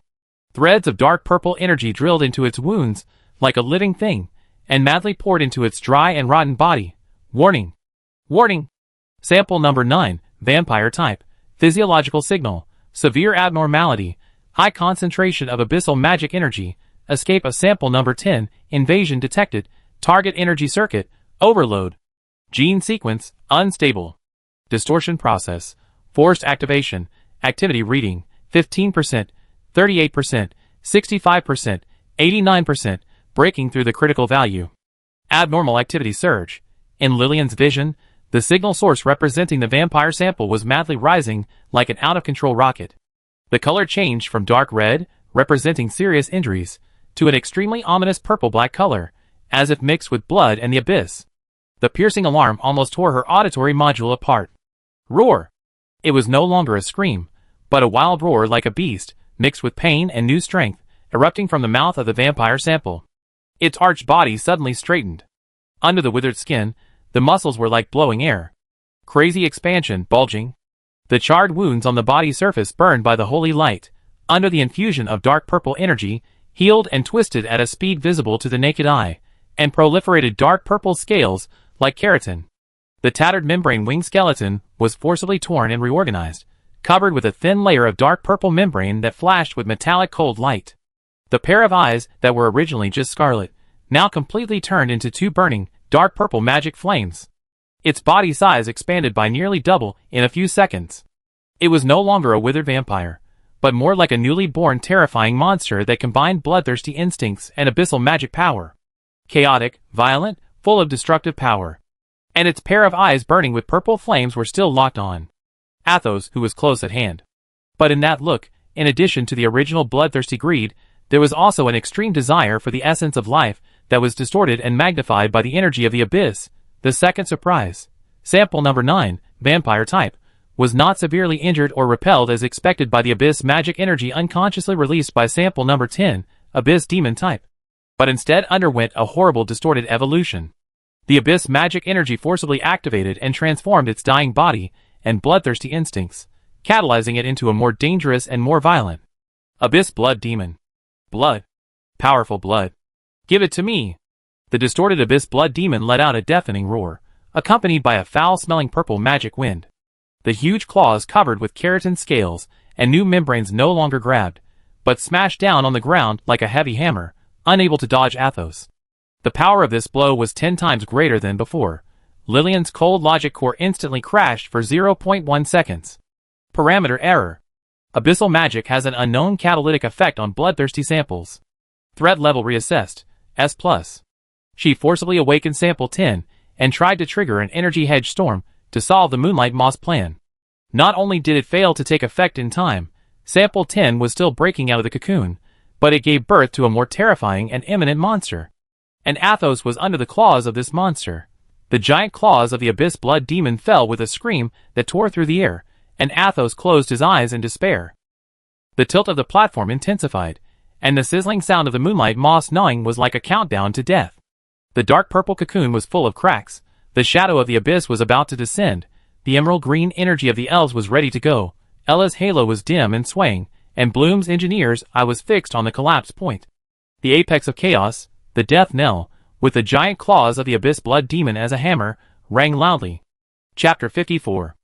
Threads of dark purple energy drilled into its wounds like a living thing, and madly poured into its dry and rotten body. Warning! Warning! Sample number 9, vampire type. Physiological signal, severe abnormality, high concentration of abyssal magic energy, escape of sample number 10, invasion detected, target energy circuit, overload. Gene sequence, unstable. Distortion process, forced activation, activity reading, 15%, 38%, 65%, 89%, breaking through the critical value. Abnormal activity surge. In Lillian's vision, the signal source representing the vampire sample was madly rising like an out-of-control rocket. The color changed from dark red, representing serious injuries, to an extremely ominous purple-black color, as if mixed with blood and the abyss. The piercing alarm almost tore her auditory module apart. Roar! It was no longer a scream, but a wild roar like a beast, mixed with pain and new strength, erupting from the mouth of the vampire sample. Its arched body suddenly straightened. Under the withered skin, the muscles were like blowing air. Crazy expansion, bulging. The charred wounds on the body surface burned by the holy light, under the infusion of dark purple energy, healed and twisted at a speed visible to the naked eye, and proliferated dark purple scales, like keratin. The tattered membrane wing skeleton was forcibly torn and reorganized, covered with a thin layer of dark purple membrane that flashed with metallic cold light. The pair of eyes that were originally just scarlet, now completely turned into two burning, dark purple magic flames. Its body size expanded by nearly double in a few seconds. It was no longer a withered vampire, but more like a newly born terrifying monster that combined bloodthirsty instincts and abyssal magic power. Chaotic, violent, full of destructive power. And its pair of eyes burning with purple flames were still locked on Athos, who was close at hand. But in that look, in addition to the original bloodthirsty greed, there was also an extreme desire for the essence of life that was distorted and magnified by the energy of the abyss. The second surprise, sample number 9, vampire type, was not severely injured or repelled as expected by the abyss magic energy unconsciously released by sample number 10, abyss demon type, but instead underwent a horrible distorted evolution. The abyss magic energy forcibly activated and transformed its dying body and bloodthirsty instincts, catalyzing it into a more dangerous and more violent abyss blood demon. Blood. Powerful blood. Give it to me. The distorted abyss blood demon let out a deafening roar, accompanied by a foul-smelling purple magic wind. The huge claws covered with keratin scales and new membranes no longer grabbed, but smashed down on the ground like a heavy hammer, unable to dodge Athos. The power of this blow was 10 times greater than before. Lillian's cold logic core instantly crashed for 0.1 seconds. Parameter error. Abyssal magic has an unknown catalytic effect on bloodthirsty samples. Threat level reassessed, S+. She forcibly awakened Sample 10 and tried to trigger an energy hedge storm to solve the Moonlight Moss plan. Not only did it fail to take effect in time, Sample 10 was still breaking out of the cocoon, but it gave birth to a more terrifying and imminent monster. And Athos was under the claws of this monster. The giant claws of the Abyss Blood Demon fell with a scream that tore through the air, and Athos closed his eyes in despair. The tilt of the platform intensified, and the sizzling sound of the Moonlight Moss gnawing was like a countdown to death. The dark purple cocoon was full of cracks, the shadow of the abyss was about to descend, the emerald green energy of the elves was ready to go, Ella's halo was dim and swaying, and Bloom's engineer's eye was fixed on the collapse point. The apex of chaos, the death knell, with the giant claws of the Abyss Blood Demon as a hammer, rang loudly. Chapter 54.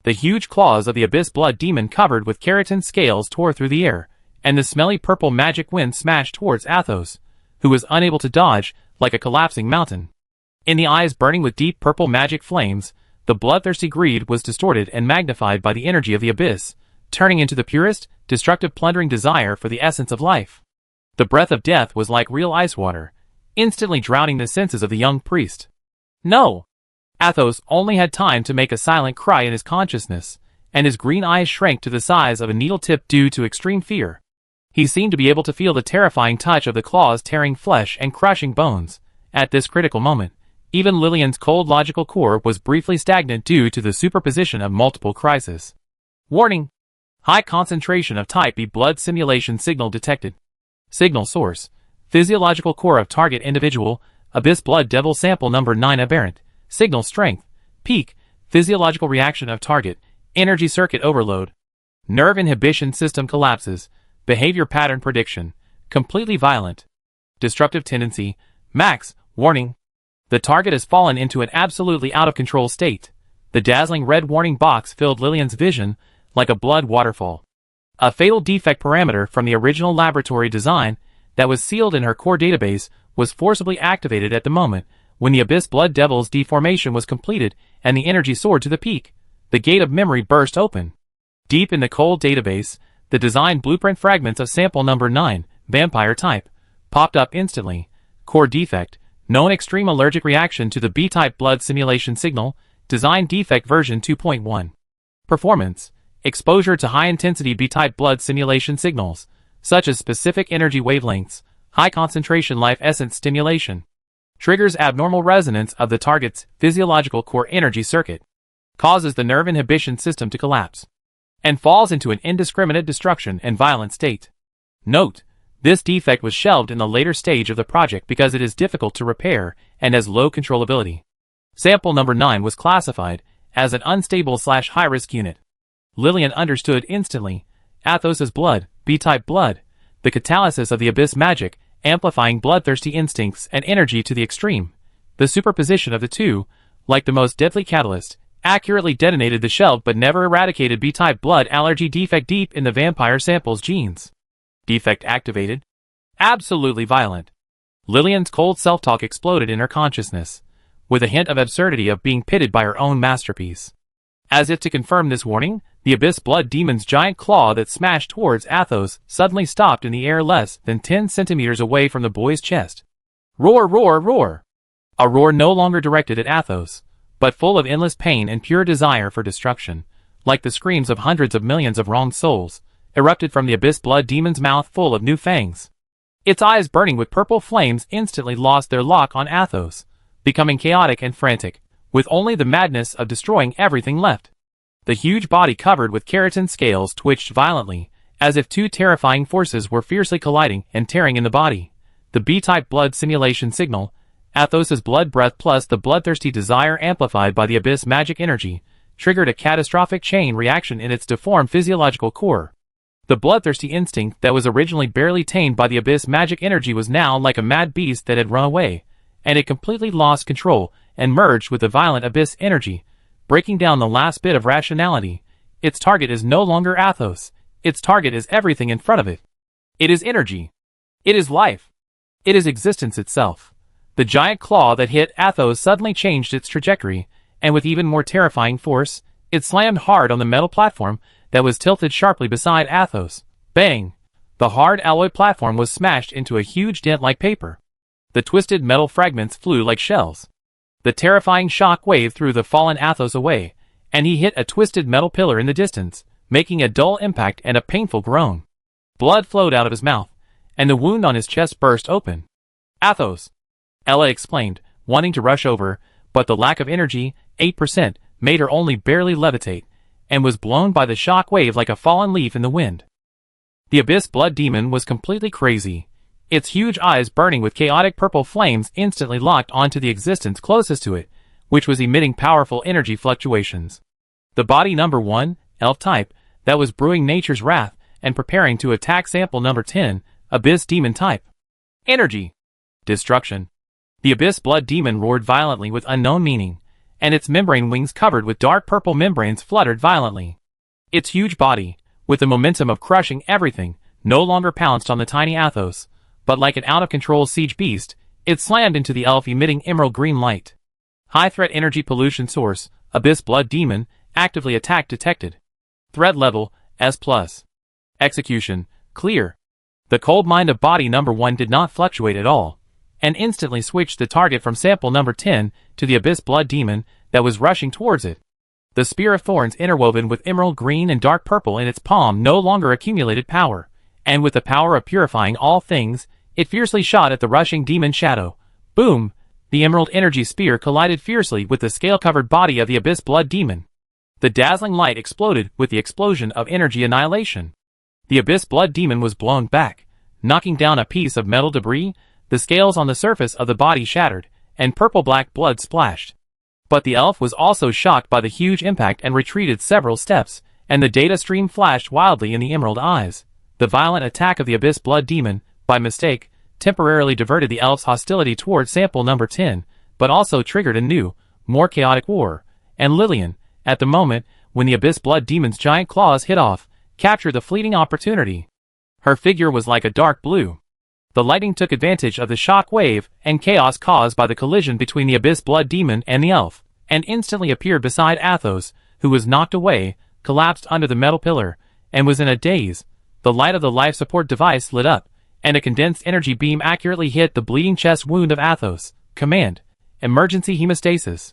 The huge claws of the Abyss Blood Demon covered with keratin scales tore through the air, and the smelly purple magic wind smashed towards Athos, who was unable to dodge, like a collapsing mountain. In the eyes burning with deep purple magic flames, the bloodthirsty greed was distorted and magnified by the energy of the abyss, turning into the purest, destructive plundering desire for the essence of life. The breath of death was like real ice water, instantly drowning the senses of the young priest. No! Athos only had time to make a silent cry in his consciousness, and his green eyes shrank to the size of a needle tip due to extreme fear. He seemed to be able to feel the terrifying touch of the claws tearing flesh and crushing bones. At this critical moment, even Lillian's cold logical core was briefly stagnant due to the superposition of multiple crises. Warning! High concentration of Type B blood simulation signal detected. Signal source: physiological core of target individual, Abyss Blood Devil sample number 9 aberrant. Signal strength: peak, physiological reaction of target, energy circuit overload. Nerve inhibition system collapses, behavior pattern prediction, completely violent. Destructive tendency, max, warning. The target has fallen into an absolutely out-of-control state. The dazzling red warning box filled Lillian's vision like a blood waterfall. A fatal defect parameter from the original laboratory design that was sealed in her core database was forcibly activated at the moment when the Abyss Blood Devil's deformation was completed and the energy soared to the peak. The gate of memory burst open. Deep in the cold database, the design blueprint fragments of sample number 9, vampire type, popped up instantly. Core defect: known extreme allergic reaction to the B-type blood simulation signal, design defect version 2.1. Performance: exposure to high-intensity B-type blood simulation signals, such as specific energy wavelengths, high-concentration life essence stimulation. Triggers abnormal resonance of the target's physiological core energy circuit. Causes the nerve inhibition system to collapse. And falls into an indiscriminate destruction and violent state. Note: this defect was shelved in the later stage of the project because it is difficult to repair and has low controllability. Sample number 9 was classified as an unstable/high-risk unit. Lillian understood instantly. Athos's blood, B-type blood, the catalysis of the abyss magic, amplifying bloodthirsty instincts and energy to the extreme. The superposition of the two, like the most deadly catalyst, accurately detonated the shelved but never eradicated B-type blood allergy defect deep in the vampire sample's genes. Defect activated. Absolutely violent. Lillian's cold self-talk exploded in her consciousness, with a hint of absurdity of being pitted by her own masterpiece. As if to confirm this warning, the Abyss Blood Demon's giant claw that smashed towards Athos suddenly stopped in the air less than 10 centimeters away from the boy's chest. Roar, roar, roar! A roar no longer directed at Athos, but full of endless pain and pure desire for destruction, like the screams of hundreds of millions of wronged souls, erupted from the Abyss Blood Demon's mouth full of new fangs. Its eyes burning with purple flames instantly lost their lock on Athos, becoming chaotic and frantic, with only the madness of destroying everything left. The huge body covered with keratin scales twitched violently, as if two terrifying forces were fiercely colliding and tearing in the body. The B-type blood simulation signal, Athos's blood breath plus the bloodthirsty desire amplified by the abyss magic energy, triggered a catastrophic chain reaction in its deformed physiological core. The bloodthirsty instinct that was originally barely tamed by the abyss magic energy was now like a mad beast that had run away, and it completely lost control and merged with the violent abyss energy, breaking down the last bit of rationality. Its target is no longer Athos. Its target is everything in front of it. It is energy. It is life. It is existence itself. The giant claw that hit Athos suddenly changed its trajectory, and with even more terrifying force, it slammed hard on the metal platform that was tilted sharply beside Athos. Bang! The hard alloy platform was smashed into a huge dent like paper. The twisted metal fragments flew like shells. The terrifying shock wave threw the fallen Athos away, and he hit a twisted metal pillar in the distance, making a dull impact and a painful groan. Blood flowed out of his mouth, and the wound on his chest burst open. Athos! Ella exclaimed, wanting to rush over, but the lack of energy, 8%, made her only barely levitate, and was blown by the shock wave like a fallen leaf in the wind. The Abyss Blood Demon was completely crazy. Its huge eyes burning with chaotic purple flames instantly locked onto the existence closest to it, which was emitting powerful energy fluctuations. The body number 1, elf type, that was brewing nature's wrath and preparing to attack sample number 10, Abyss Demon type. Energy. Destruction. The Abyss Blood Demon roared violently with unknown meaning, and its membrane wings covered with dark purple membranes fluttered violently. Its huge body, with the momentum of crushing everything, no longer pounced on the tiny Athos, but like an out-of-control siege beast, it slammed into the elf emitting emerald green light. High-threat energy pollution source, Abyss Blood Demon, actively attack detected. Threat level, S+. Execution, clear. The cold mind of body number 1 did not fluctuate at all, and instantly switched the target from sample number 10 to the Abyss Blood Demon that was rushing towards it. The spear of thorns interwoven with emerald green and dark purple in its palm no longer accumulated power, and with the power of purifying all things, it fiercely shot at the rushing demon shadow. Boom! The emerald energy spear collided fiercely with the scale-covered body of the Abyss Blood Demon. The dazzling light exploded with the explosion of energy annihilation. The Abyss Blood Demon was blown back, knocking down a piece of metal debris. The scales on the surface of the body shattered, and purple-black blood splashed. But the elf was also shocked by the huge impact and retreated several steps, and the data stream flashed wildly in the emerald eyes. The violent attack of the Abyss Blood Demon, by mistake, temporarily diverted the elf's hostility towards sample number 10, but also triggered a new, more chaotic war, and Lillian, at the moment when the Abyss Blood Demon's giant claws hit off, captured the fleeting opportunity. Her figure was like a dark blue. The lightning took advantage of the shock wave and chaos caused by the collision between the Abyss Blood Demon and the elf, and instantly appeared beside Athos, who was knocked away, collapsed under the metal pillar, and was in a daze. The light of the life support device lit up, and a condensed energy beam accurately hit the bleeding chest wound of Athos. Command: emergency hemostasis.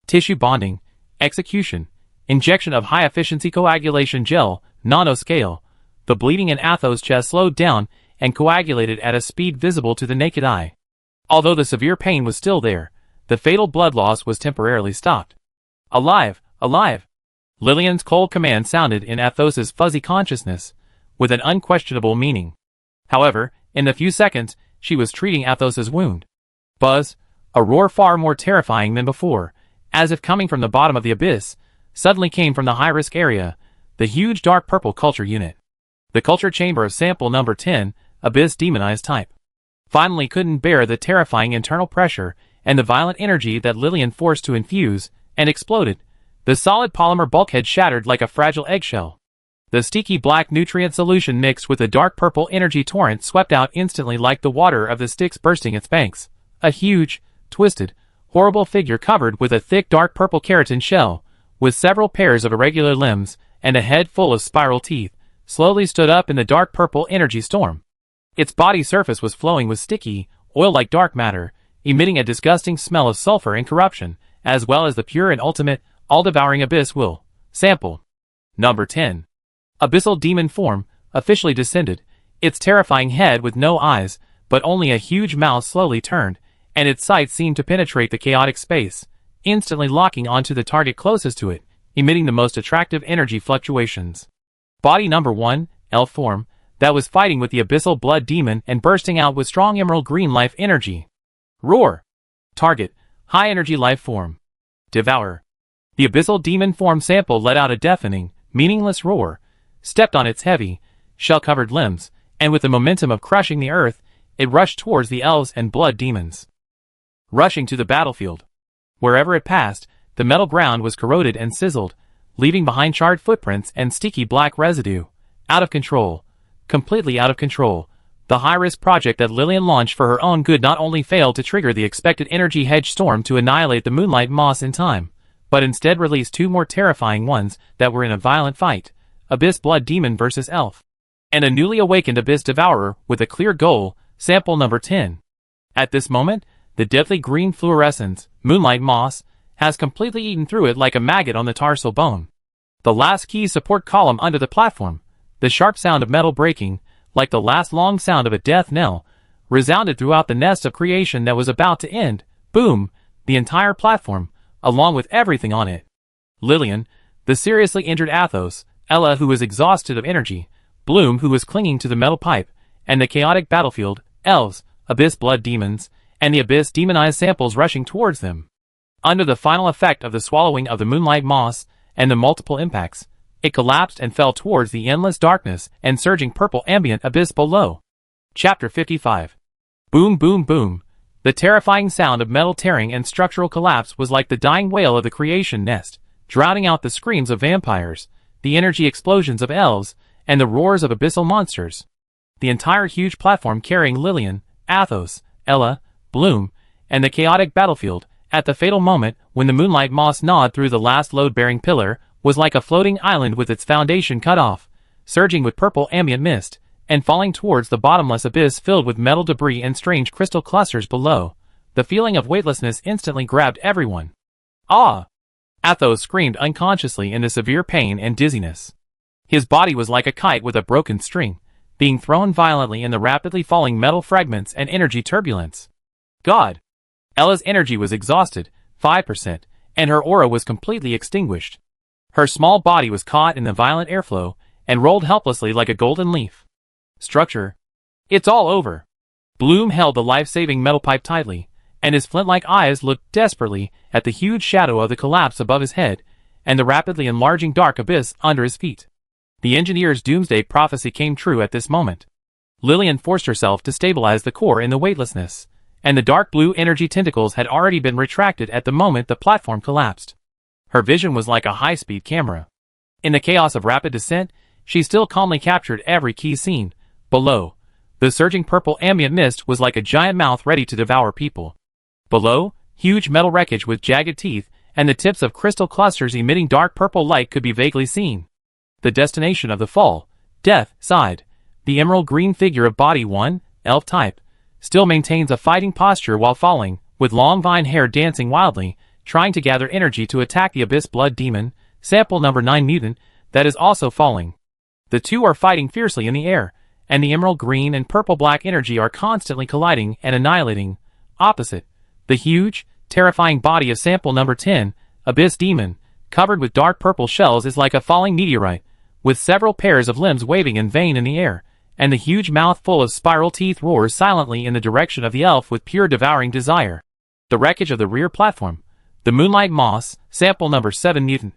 Tissue bonding. Execution. Injection of high-efficiency coagulation gel, nanoscale. The bleeding in Athos' chest slowed down and coagulated at a speed visible to the naked eye. Although the severe pain was still there, the fatal blood loss was temporarily stopped. Alive! Alive! Lillian's cold command sounded in Athos's fuzzy consciousness, with an unquestionable meaning. However, in a few seconds, she was treating Athos's wound. Buzz, a roar far more terrifying than before, as if coming from the bottom of the abyss, suddenly came from the high-risk area, the huge dark purple culture unit. The culture chamber of sample number 10, Abyss Demonized type, finally couldn't bear the terrifying internal pressure and the violent energy that Lillian forced to infuse, and exploded. The solid polymer bulkhead shattered like a fragile eggshell. The sticky black nutrient solution mixed with the dark purple energy torrent swept out instantly like the water of the Styx bursting its banks. A huge, twisted, horrible figure covered with a thick dark purple keratin shell, with several pairs of irregular limbs, and a head full of spiral teeth, slowly stood up in the dark purple energy storm. Its body surface was flowing with sticky, oil-like dark matter, emitting a disgusting smell of sulfur and corruption, as well as the pure and ultimate, all-devouring abyss will. Sample number 10. Abyssal demon form, officially descended, its terrifying head with no eyes, but only a huge mouth slowly turned, and its sight seemed to penetrate the chaotic space, instantly locking onto the target closest to it, emitting the most attractive energy fluctuations. Body number 1, elf form, that was fighting with the Abyssal Blood Demon and bursting out with strong emerald green life energy. Roar. Target, high energy life form. Devour. The Abyssal Demon form sample let out a deafening, meaningless roar, stepped on its heavy, shell-covered limbs, and with the momentum of crushing the earth, it rushed towards the elves and blood demons. Rushing to the battlefield. Wherever it passed, the metal ground was corroded and sizzled, leaving behind charred footprints and sticky black residue. Out of control. Completely out of control. The high-risk project that Lillian launched for her own good not only failed to trigger the expected energy hedge storm to annihilate the Moonlight Moss in time, but instead released two more terrifying ones that were in a violent fight: Abyss Blood Demon versus Elf, and a newly awakened Abyss Devourer with a clear goal, sample number 10. At this moment, the deadly green fluorescence, Moonlight Moss, has completely eaten through it like a maggot on the tarsal bone. The last key support column under the platform, the sharp sound of metal breaking, like the last long sound of a death knell, resounded throughout the nest of creation that was about to end. Boom! The entire platform, along with everything on it. Lillian, the seriously injured Athos, Ella who was exhausted of energy, Bloom who was clinging to the metal pipe, and the chaotic battlefield, elves, Abyss Blood Demons, and the Abyss demonized samples rushing towards them. Under the final effect of the swallowing of the Moonlight Moss and the multiple impacts, it collapsed and fell towards the endless darkness and surging purple ambient abyss below. Chapter 55. Boom boom boom. The terrifying sound of metal tearing and structural collapse was like the dying wail of the creation nest, drowning out the screams of vampires, the energy explosions of elves, and the roars of abyssal monsters. The entire huge platform carrying Lillian, Athos, Ella, Bloom, and the chaotic battlefield, at the fatal moment when the Moonlight Moss gnawed through the last load-bearing pillar, was like a floating island with its foundation cut off, surging with purple ambient mist, and falling towards the bottomless abyss filled with metal debris and strange crystal clusters below. The feeling of weightlessness instantly grabbed everyone. Ah! Athos screamed unconsciously in the severe pain and dizziness. His body was like a kite with a broken string, being thrown violently in the rapidly falling metal fragments and energy turbulence. God! Ella's energy was exhausted, 5%, and her aura was completely extinguished. Her small body was caught in the violent airflow and rolled helplessly like a golden leaf. Structure. It's all over. Bloom held the life-saving metal pipe tightly, and his flint-like eyes looked desperately at the huge shadow of the collapse above his head and the rapidly enlarging dark abyss under his feet. The engineer's doomsday prophecy came true at this moment. Lillian forced herself to stabilize the core in the weightlessness, and the dark blue energy tentacles had already been retracted at the moment the platform collapsed. Her vision was like a high-speed camera. In the chaos of rapid descent, she still calmly captured every key scene. Below, the surging purple ambient mist was like a giant mouth ready to devour people. Below, huge metal wreckage with jagged teeth and the tips of crystal clusters emitting dark purple light could be vaguely seen. The destination of the fall, death, side. The emerald green figure of body 1, elf type, still maintains a fighting posture while falling, with long vine hair dancing wildly, trying to gather energy to attack the Abyss Blood Demon, sample number 9 mutant, that is also falling. The two are fighting fiercely in the air, and the emerald green and purple black energy are constantly colliding and annihilating. Opposite, the huge, terrifying body of sample number 10, Abyss Demon, covered with dark purple shells is like a falling meteorite, with several pairs of limbs waving in vain in the air, and the huge mouth full of spiral teeth roars silently in the direction of the elf with pure devouring desire. The wreckage of the rear platform, the Moonlight Moss, sample number 7 mutant,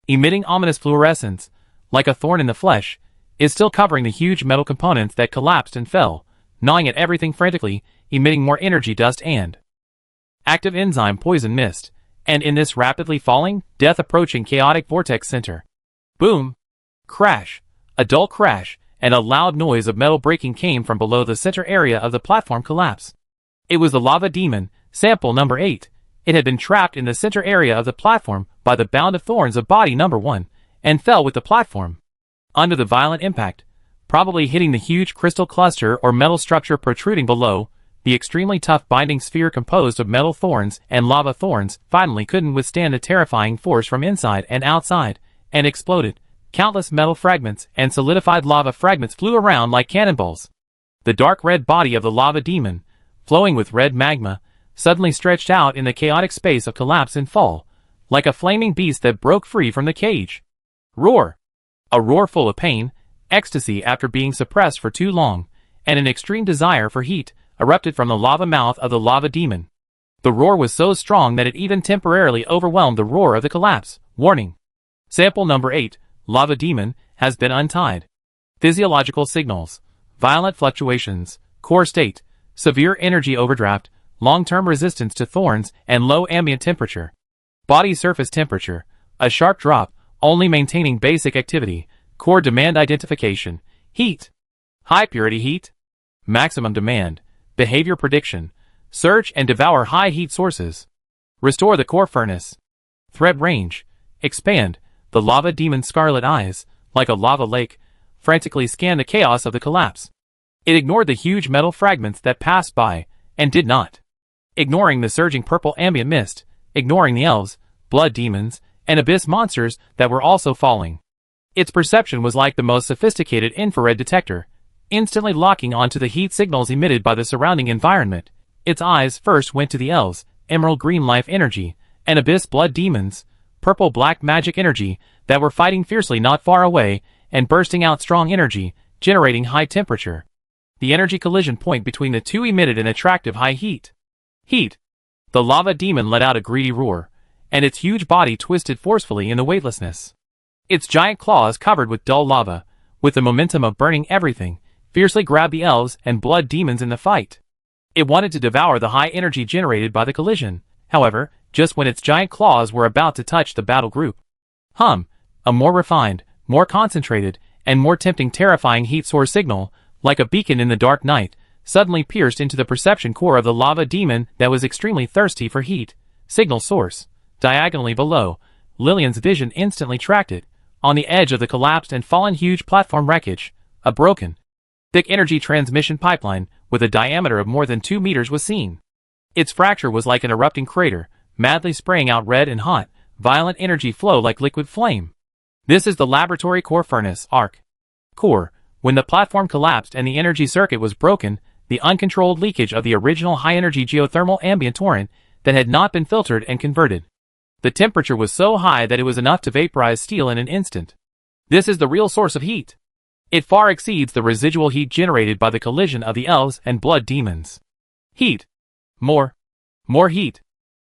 emitting ominous fluorescence, like a thorn in the flesh, is still covering the huge metal components that collapsed and fell, gnawing at everything frantically, emitting more energy dust and active enzyme poison mist, and in this rapidly falling, death-approaching chaotic vortex center. Boom! Crash! A dull crash, and a loud noise of metal breaking came from below the center area of the platform collapse. It was the lava demon, sample number 8. It had been trapped in the center area of the platform by the bound of thorns of body number 1, and fell with the platform. Under the violent impact, probably hitting the huge crystal cluster or metal structure protruding below, the extremely tough binding sphere composed of metal thorns and lava thorns finally couldn't withstand the terrifying force from inside and outside, and exploded. Countless metal fragments and solidified lava fragments flew around like cannonballs. The dark red body of the lava demon, flowing with red magma, suddenly stretched out in the chaotic space of collapse and fall, like a flaming beast that broke free from the cage. Roar! A roar full of pain, ecstasy after being suppressed for too long, and an extreme desire for heat, erupted from the lava mouth of the lava demon. The roar was so strong that it even temporarily overwhelmed the roar of the collapse. Warning! Sample number 8, Lava Demon, has been untied. Physiological signals, violent fluctuations, core state, severe energy overdraft, long-term resistance to thorns, and low ambient temperature. Body surface temperature, a sharp drop, only maintaining basic activity, core demand identification, heat, high purity heat, maximum demand, behavior prediction, search and devour high heat sources. Restore the core furnace. Threat range, expand, the lava demon's scarlet eyes, like a lava lake, frantically scanned the chaos of the collapse. It ignored the huge metal fragments that passed by, and did not. Ignoring the surging purple ambient mist, ignoring the elves, blood demons, and abyss monsters that were also falling. Its perception was like the most sophisticated infrared detector, instantly locking onto the heat signals emitted by the surrounding environment. Its eyes first went to the elves, emerald green life energy, and abyss blood demons, purple-black magic energy, that were fighting fiercely not far away, and bursting out strong energy, generating high temperature. The energy collision point between the two emitted an attractive high heat. Heat. The lava demon let out a greedy roar, and its huge body twisted forcefully in the weightlessness. Its giant claws covered with dull lava, with the momentum of burning everything, fiercely grabbed the elves and blood demons in the fight. It wanted to devour the high energy generated by the collision, however, just when its giant claws were about to touch the battle group. A more refined, more concentrated, and more tempting terrifying heat source signal, like a beacon in the dark night, suddenly pierced into the perception core of the lava demon that was extremely thirsty for heat. Signal source. Diagonally below, Lillian's vision instantly tracked it. On the edge of the collapsed and fallen huge platform wreckage, a broken, thick energy transmission pipeline with a diameter of more than 2 meters was seen. Its fracture was like an erupting crater, madly spraying out red and hot, violent energy flow like liquid flame. This is the laboratory core furnace, ARC. Core. When the platform collapsed and the energy circuit was broken, the uncontrolled leakage of the original high-energy geothermal ambient torrent that had not been filtered and converted. The temperature was so high that it was enough to vaporize steel in an instant. This is the real source of heat. It far exceeds the residual heat generated by the collision of the elves and blood demons. Heat. More heat.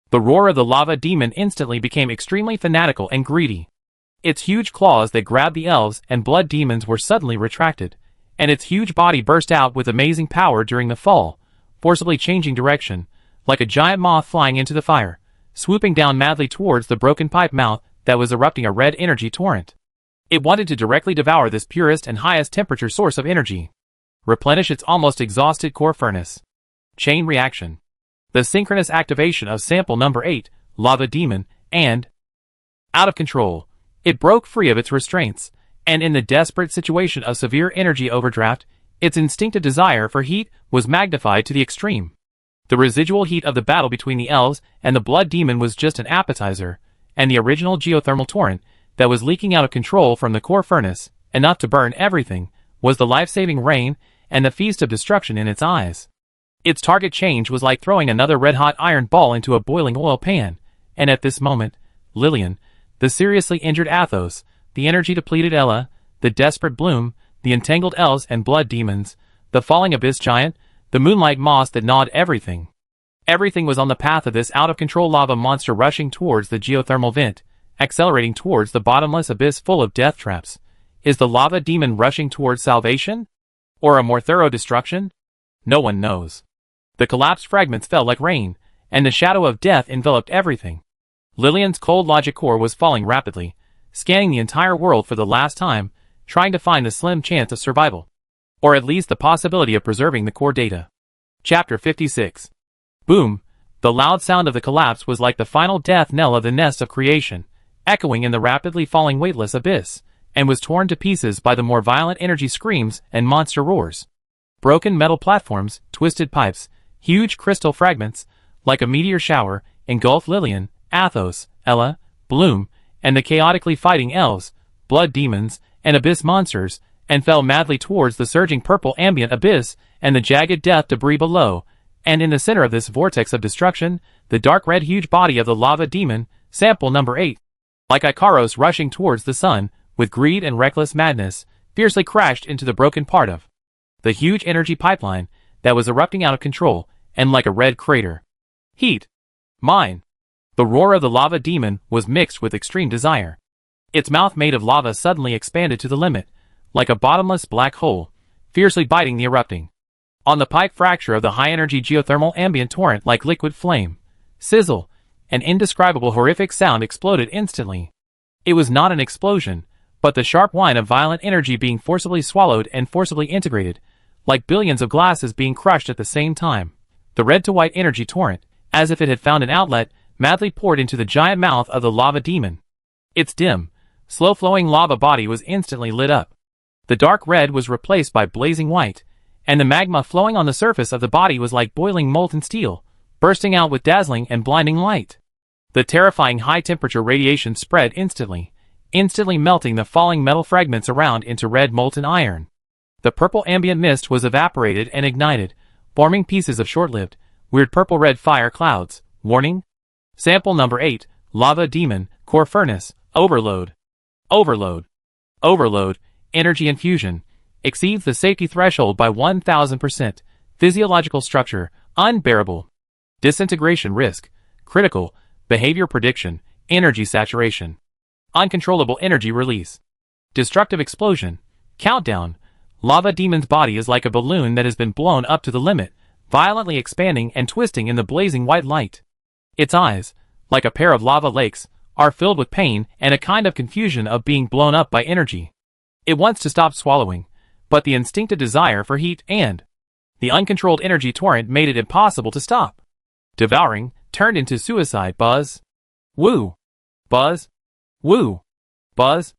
The roar of the lava demon instantly became extremely fanatical and greedy. Its huge claws that grabbed the elves and blood demons were suddenly retracted, and its huge body burst out with amazing power during the fall, forcibly changing direction, like a giant moth flying into the fire, swooping down madly towards the broken pipe mouth that was erupting a red energy torrent. It wanted to directly devour this purest and highest temperature source of energy. Replenish its almost exhausted core furnace. Chain reaction. The synchronous activation of sample number 8, lava demon, and out of control. It broke free of its restraints, and in the desperate situation of severe energy overdraft, its instinctive desire for heat was magnified to the extreme. The residual heat of the battle between the elves and the blood demon was just an appetizer, and the original geothermal torrent that was leaking out of control from the core furnace, enough to burn everything, was the life-saving rain and the feast of destruction in its eyes. Its target change was like throwing another red-hot iron ball into a boiling oil pan, and at this moment, Lillian, the seriously injured Athos, the energy-depleted Ella, the desperate Bloom, the entangled elves and blood demons, the falling abyss giant, the moonlight moss that gnawed everything. Everything was on the path of this out-of-control lava monster rushing towards the geothermal vent, accelerating towards the bottomless abyss full of death traps. Is the lava demon rushing towards salvation? Or a more thorough destruction? No one knows. The collapsed fragments fell like rain, and the shadow of death enveloped everything. Lillian's cold logic core was falling rapidly, scanning the entire world for the last time, trying to find the slim chance of survival. Or at least the possibility of preserving the core data. Chapter 56. Boom! The loud sound of the collapse was like the final death knell of the nest of creation, echoing in the rapidly falling weightless abyss, and was torn to pieces by the more violent energy screams and monster roars. Broken metal platforms, twisted pipes, huge crystal fragments, like a meteor shower, engulfed Lillian, Athos, Ella, Bloom, and the chaotically fighting elves, blood demons, and abyss monsters, and fell madly towards the surging purple ambient abyss and the jagged death debris below, and in the center of this vortex of destruction, the dark red huge body of the lava demon, sample number 8, like Icaros rushing towards the sun, with greed and reckless madness, fiercely crashed into the broken part of the huge energy pipeline that was erupting out of control, and like a red crater. Heat. Mine. The roar of the lava demon was mixed with extreme desire. Its mouth made of lava suddenly expanded to the limit, like a bottomless black hole, fiercely biting the erupting On the pike fracture of the high-energy geothermal ambient torrent like liquid flame. Sizzle. An indescribable horrific sound exploded instantly. It was not an explosion, but the sharp whine of violent energy being forcibly swallowed and forcibly integrated, like billions of glasses being crushed at the same time. The red-to-white energy torrent, as if it had found an outlet, madly poured into the giant mouth of the lava demon. Its dim, slow-flowing lava body was instantly lit up. The dark red was replaced by blazing white, and the magma flowing on the surface of the body was like boiling molten steel, bursting out with dazzling and blinding light. The terrifying high-temperature radiation spread instantly melting the falling metal fragments around into red molten iron. The purple ambient mist was evaporated and ignited, forming pieces of short-lived, weird purple-red fire clouds. Warning? Sample number 8, Lava Demon, Core Furnace, Overload. Overload. Overload, energy infusion, exceeds the safety threshold by 1000%. Physiological structure, unbearable. Disintegration risk, critical. Behavior prediction, energy saturation. Uncontrollable energy release. Destructive explosion. Countdown. Lava Demon's body is like a balloon that has been blown up to the limit, violently expanding and twisting in the blazing white light. Its eyes, like a pair of lava lakes, are filled with pain and a kind of confusion of being blown up by energy. It wants to stop swallowing, but the instinctive desire for heat and the uncontrolled energy torrent made it impossible to stop. Devouring turned into suicide. Buzz. Woo. Buzz. Woo. Buzz.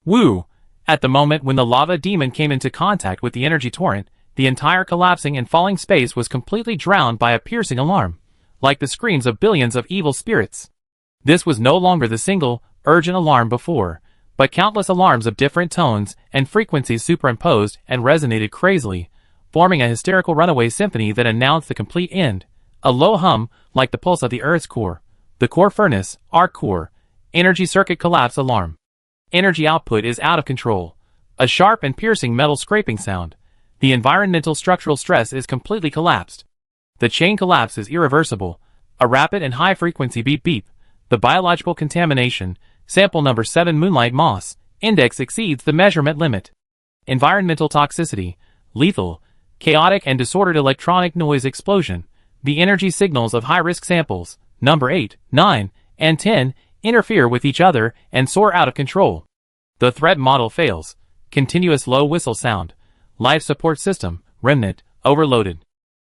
Woo. At the moment when the lava demon came into contact with the energy torrent, the entire collapsing and falling space was completely drowned by a piercing alarm, like the screams of billions of evil spirits. This was no longer the single, urgent alarm before, but countless alarms of different tones and frequencies superimposed and resonated crazily, forming a hysterical runaway symphony that announced the complete end. A low hum, like the pulse of the Earth's core. The core furnace, arc core, energy circuit collapse alarm. Energy output is out of control. A sharp and piercing metal scraping sound. The environmental structural stress is completely collapsed. The chain collapse is irreversible. A rapid and high-frequency beep-beep. The biological contamination, sample number 7 Moonlight Moss, index exceeds the measurement limit. Environmental toxicity, lethal, chaotic and disordered electronic noise explosion. The energy signals of high-risk samples, number 8, 9, and 10, interfere with each other and soar out of control. The threat model fails. Continuous low whistle sound. Life support system, remnant, overloaded.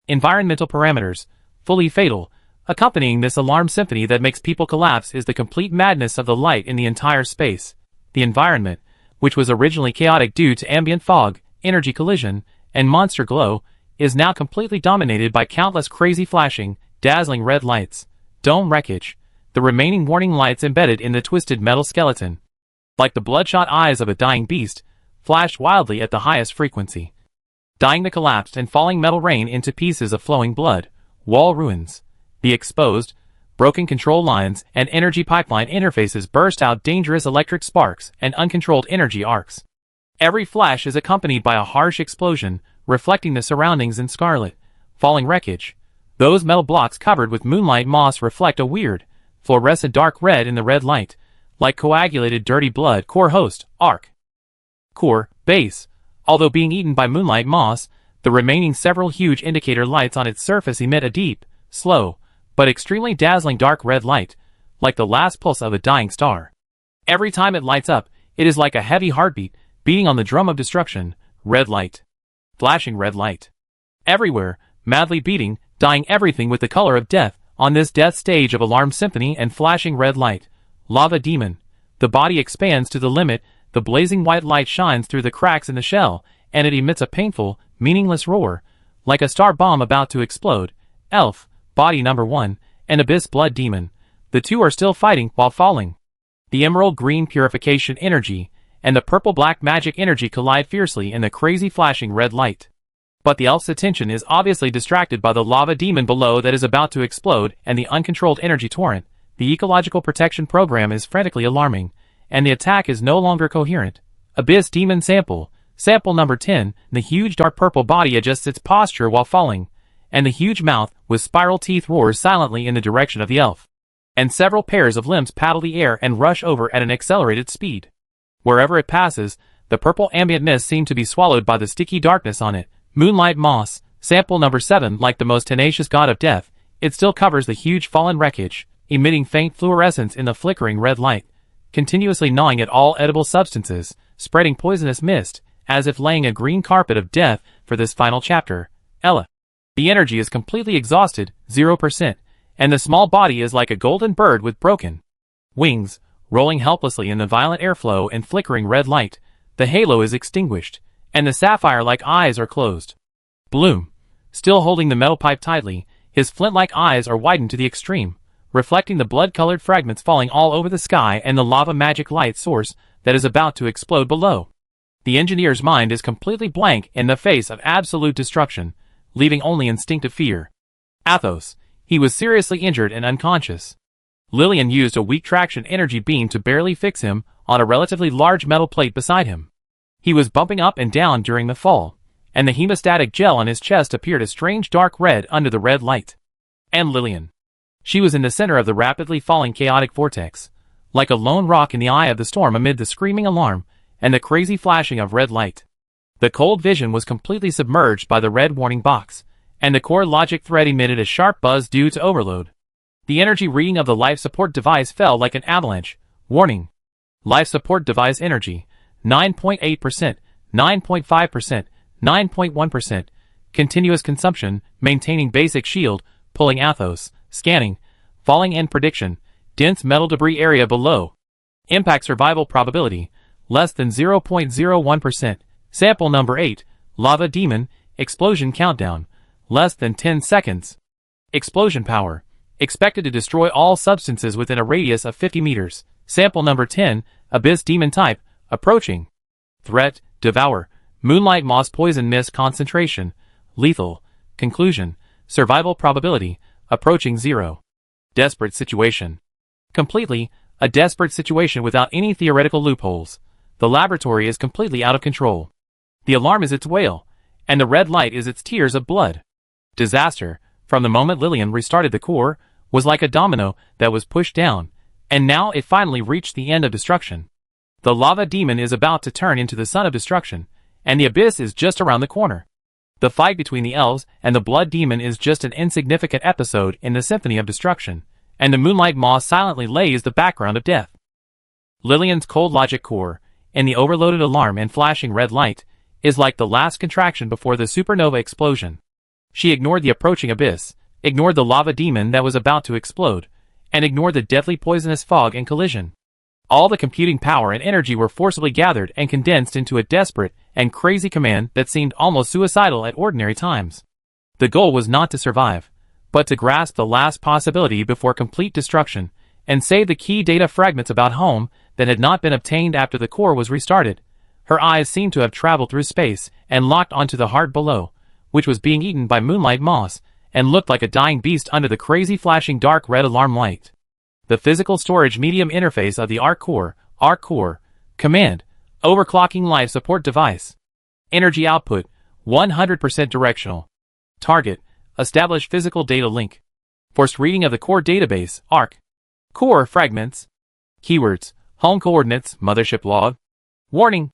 Environmental parameters, fully fatal. Accompanying this alarm symphony that makes people collapse is the complete madness of the light in the entire space. The environment, which was originally chaotic due to ambient fog, energy collision, and monster glow, is now completely dominated by countless crazy flashing, dazzling red lights. Dome wreckage. The remaining warning lights embedded in the twisted metal skeleton, like the bloodshot eyes of a dying beast, flashed wildly at the highest frequency, dyeing the collapsed and falling metal rain into pieces of flowing blood. Wall ruins. The exposed, broken control lines and energy pipeline interfaces burst out dangerous electric sparks and uncontrolled energy arcs. Every flash is accompanied by a harsh explosion, reflecting the surroundings in scarlet, falling wreckage. Those metal blocks covered with moonlight moss reflect a weird, fluorescent dark red in the red light, like coagulated dirty blood. Core host, arc. Core, base. Although being eaten by moonlight moss, the remaining several huge indicator lights on its surface emit a deep, slow, but extremely dazzling dark red light, like the last pulse of a dying star. Every time it lights up, it is like a heavy heartbeat, beating on the drum of destruction. Red light. Flashing red light. Everywhere, madly beating, dyeing everything with the color of death, on this death stage of alarm symphony and flashing red light. Lava demon. The body expands to the limit, the blazing white light shines through the cracks in the shell, and it emits a painful, meaningless roar, like a star bomb about to explode. Elf, body number 1, and abyss blood demon. The two are still fighting while falling. The emerald green purification energy and the purple black magic energy collide fiercely in the crazy flashing red light. But the elf's attention is obviously distracted by the lava demon below that is about to explode and the uncontrolled energy torrent. The ecological protection program is frantically alarming, and the attack is no longer coherent. Abyss demon sample, sample number 10, the huge dark purple body adjusts its posture while falling, and the huge mouth with spiral teeth roars silently in the direction of the elf. And several pairs of limbs paddle the air and rush over at an accelerated speed. Wherever it passes, the purple ambient mist seemed to be swallowed by the sticky darkness on it. Moonlight moss, Sample number 7. Like the most tenacious god of death, it still covers the huge fallen wreckage, emitting faint fluorescence in the flickering red light, continuously gnawing at all edible substances, spreading poisonous mist, as if laying a green carpet of death for this final chapter. Ella. The energy is completely exhausted, 0%, and the small body is like a golden bird with broken wings, rolling helplessly in the violent airflow and flickering red light. The halo is extinguished, and the sapphire-like eyes are closed. Bloom, still holding the metal pipe tightly, his flint-like eyes are widened to the extreme, reflecting the blood-colored fragments falling all over the sky and the lava magic light source that is about to explode below. The engineer's mind is completely blank in the face of absolute destruction, leaving only instinctive fear. Athos. He was seriously injured and unconscious. Lillian used a weak traction energy beam to barely fix him on a relatively large metal plate beside him. He was bumping up and down during the fall, and the hemostatic gel on his chest appeared a strange dark red under the red light. And Lillian. She was in the center of the rapidly falling chaotic vortex, like a lone rock in the eye of the storm amid the screaming alarm and the crazy flashing of red light. The cold vision was completely submerged by the red warning box, and the core logic thread emitted a sharp buzz due to overload. The energy reading of the life support device fell like an avalanche. Warning. Life support device energy, 9.8%, 9.5%, 9.1%. Continuous consumption, maintaining basic shield, pulling Athos, scanning, falling in prediction, dense metal debris area below. Impact survival probability, less than 0.01%. Sample number 8, lava demon, explosion countdown, less than 10 seconds. Explosion power, expected to destroy all substances within a radius of 50 meters. Sample number 10, abyss demon type, approaching. Threat, devour, moonlight moss poison mist concentration, lethal. Conclusion, survival probability, approaching 0. Desperate situation. Completely, a desperate situation without any theoretical loopholes. The laboratory is completely out of control. The alarm is its wail, and the red light is its tears of blood. Disaster, from the moment Lillian restarted the core, was like a domino that was pushed down, and now it finally reached the end of destruction. The lava demon is about to turn into the son of destruction, and the abyss is just around the corner. The fight between the elves and the blood demon is just an insignificant episode in the symphony of destruction, and the moonlight moss silently lays the background of death. Lillian's cold logic core, in the overloaded alarm and flashing red light, is like the last contraction before the supernova explosion. She ignored the approaching abyss, ignored the lava demon that was about to explode, and ignored the deadly poisonous fog and collision. All the computing power and energy were forcibly gathered and condensed into a desperate and crazy command that seemed almost suicidal at ordinary times. The goal was not to survive, but to grasp the last possibility before complete destruction, and save the key data fragments about home that had not been obtained after the core was restarted. Her eyes seemed to have traveled through space and locked onto the heart below, which was being eaten by moonlight moss, and looked like a dying beast under the crazy flashing dark red alarm light. The physical storage medium interface of the ARC core, command, overclocking life support device. Energy output, 100% directional. Target, establish physical data link. Forced reading of the core database, ARC. Core fragments. Keywords, home coordinates, mothership log. Warning.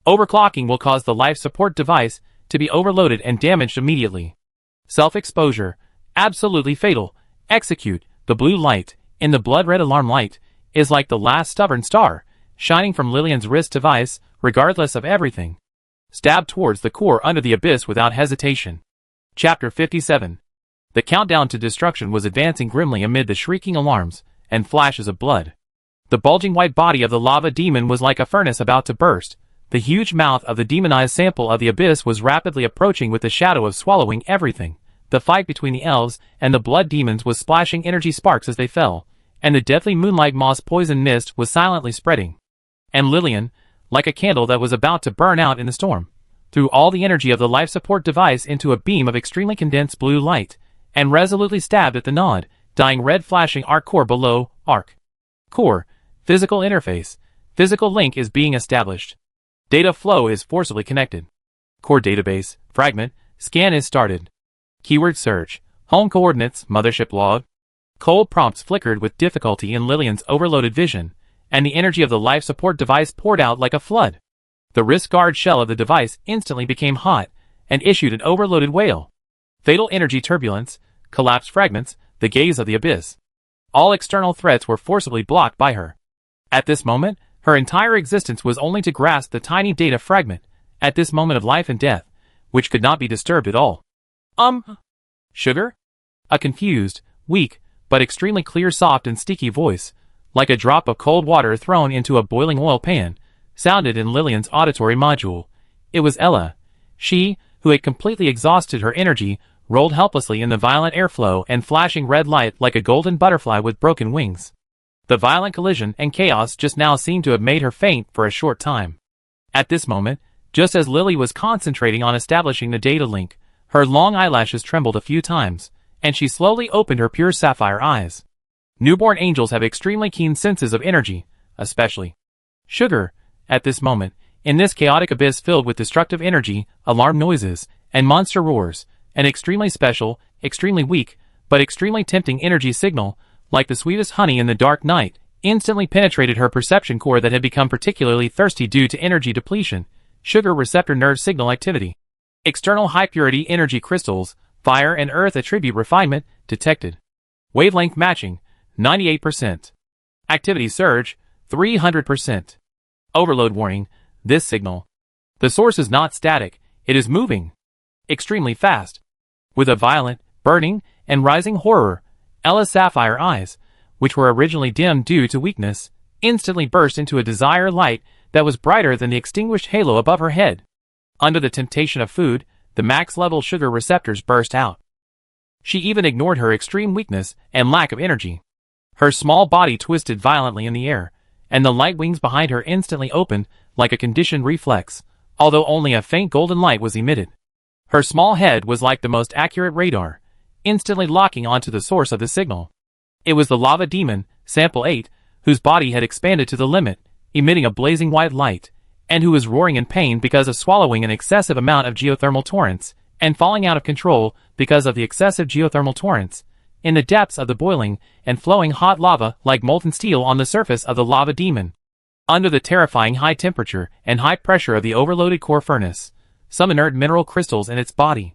Overclocking will cause the life support device to be overloaded and damaged immediately. Self-exposure, absolutely fatal. Execute, the blue light, in the blood-red alarm light, is like the last stubborn star, shining from Lillian's wrist device, regardless of everything. Stab towards the core under the abyss without hesitation. Chapter 57. The countdown to destruction was advancing grimly amid the shrieking alarms and flashes of blood. The bulging white body of the lava demon was like a furnace about to burst. The huge mouth of the demonized sample of the abyss was rapidly approaching with the shadow of swallowing everything. The fight between the elves and the blood demons was splashing energy sparks as they fell, and the deadly moonlight moss poison mist was silently spreading. And Lillian, like a candle that was about to burn out in the storm, threw all the energy of the life support device into a beam of extremely condensed blue light, and resolutely stabbed at the gnawed, dying red flashing ARC core below. ARC core, physical interface, physical link is being established. Data flow is forcibly connected. Core database, fragment, scan is started. Keyword search, home coordinates, mothership log. Cold prompts flickered with difficulty in Lillian's overloaded vision, and the energy of the life support device poured out like a flood. The wrist guard shell of the device instantly became hot, and issued an overloaded wail. Fatal energy turbulence, collapsed fragments, the gaze of the abyss. All external threats were forcibly blocked by her. At this moment, her entire existence was only to grasp the tiny data fragment, at this moment of life and death, which could not be disturbed at all. Sugar? A confused, weak, but extremely clear, soft and sticky voice, like a drop of cold water thrown into a boiling oil pan, sounded in Lillian's auditory module. It was Ella. She, who had completely exhausted her energy, rolled helplessly in the violent airflow and flashing red light like a golden butterfly with broken wings. The violent collision and chaos just now seemed to have made her faint for a short time. At this moment, just as Lily was concentrating on establishing the data link, her long eyelashes trembled a few times, and she slowly opened her pure sapphire eyes. Newborn angels have extremely keen senses of energy, especially sugar. At this moment, in this chaotic abyss filled with destructive energy, alarm noises, and monster roars, an extremely special, extremely weak, but extremely tempting energy signal, like the sweetest honey in the dark night, instantly penetrated her perception core that had become particularly thirsty due to energy depletion. Sugar receptor nerve signal activity. External high-purity energy crystals, fire and earth attribute refinement, detected. Wavelength matching, 98%. Activity surge, 300%. Overload warning, this signal. The source is not static, it is moving. Extremely fast. With a violent, burning, and rising horror, Ella's sapphire eyes, which were originally dimmed due to weakness, instantly burst into a desire light that was brighter than the extinguished halo above her head. Under the temptation of food, the max-level sugar receptors burst out. She even ignored her extreme weakness and lack of energy. Her small body twisted violently in the air, and the light wings behind her instantly opened like a conditioned reflex, although only a faint golden light was emitted. Her small head was like the most accurate radar, instantly locking onto the source of the signal. It was the lava demon, Sample 8, whose body had expanded to the limit, emitting a blazing white light, and who was roaring in pain because of swallowing an excessive amount of geothermal torrents, and falling out of control because of the excessive geothermal torrents, in the depths of the boiling and flowing hot lava like molten steel on the surface of the lava demon. Under the terrifying high temperature and high pressure of the overloaded core furnace, some inert mineral crystals in its body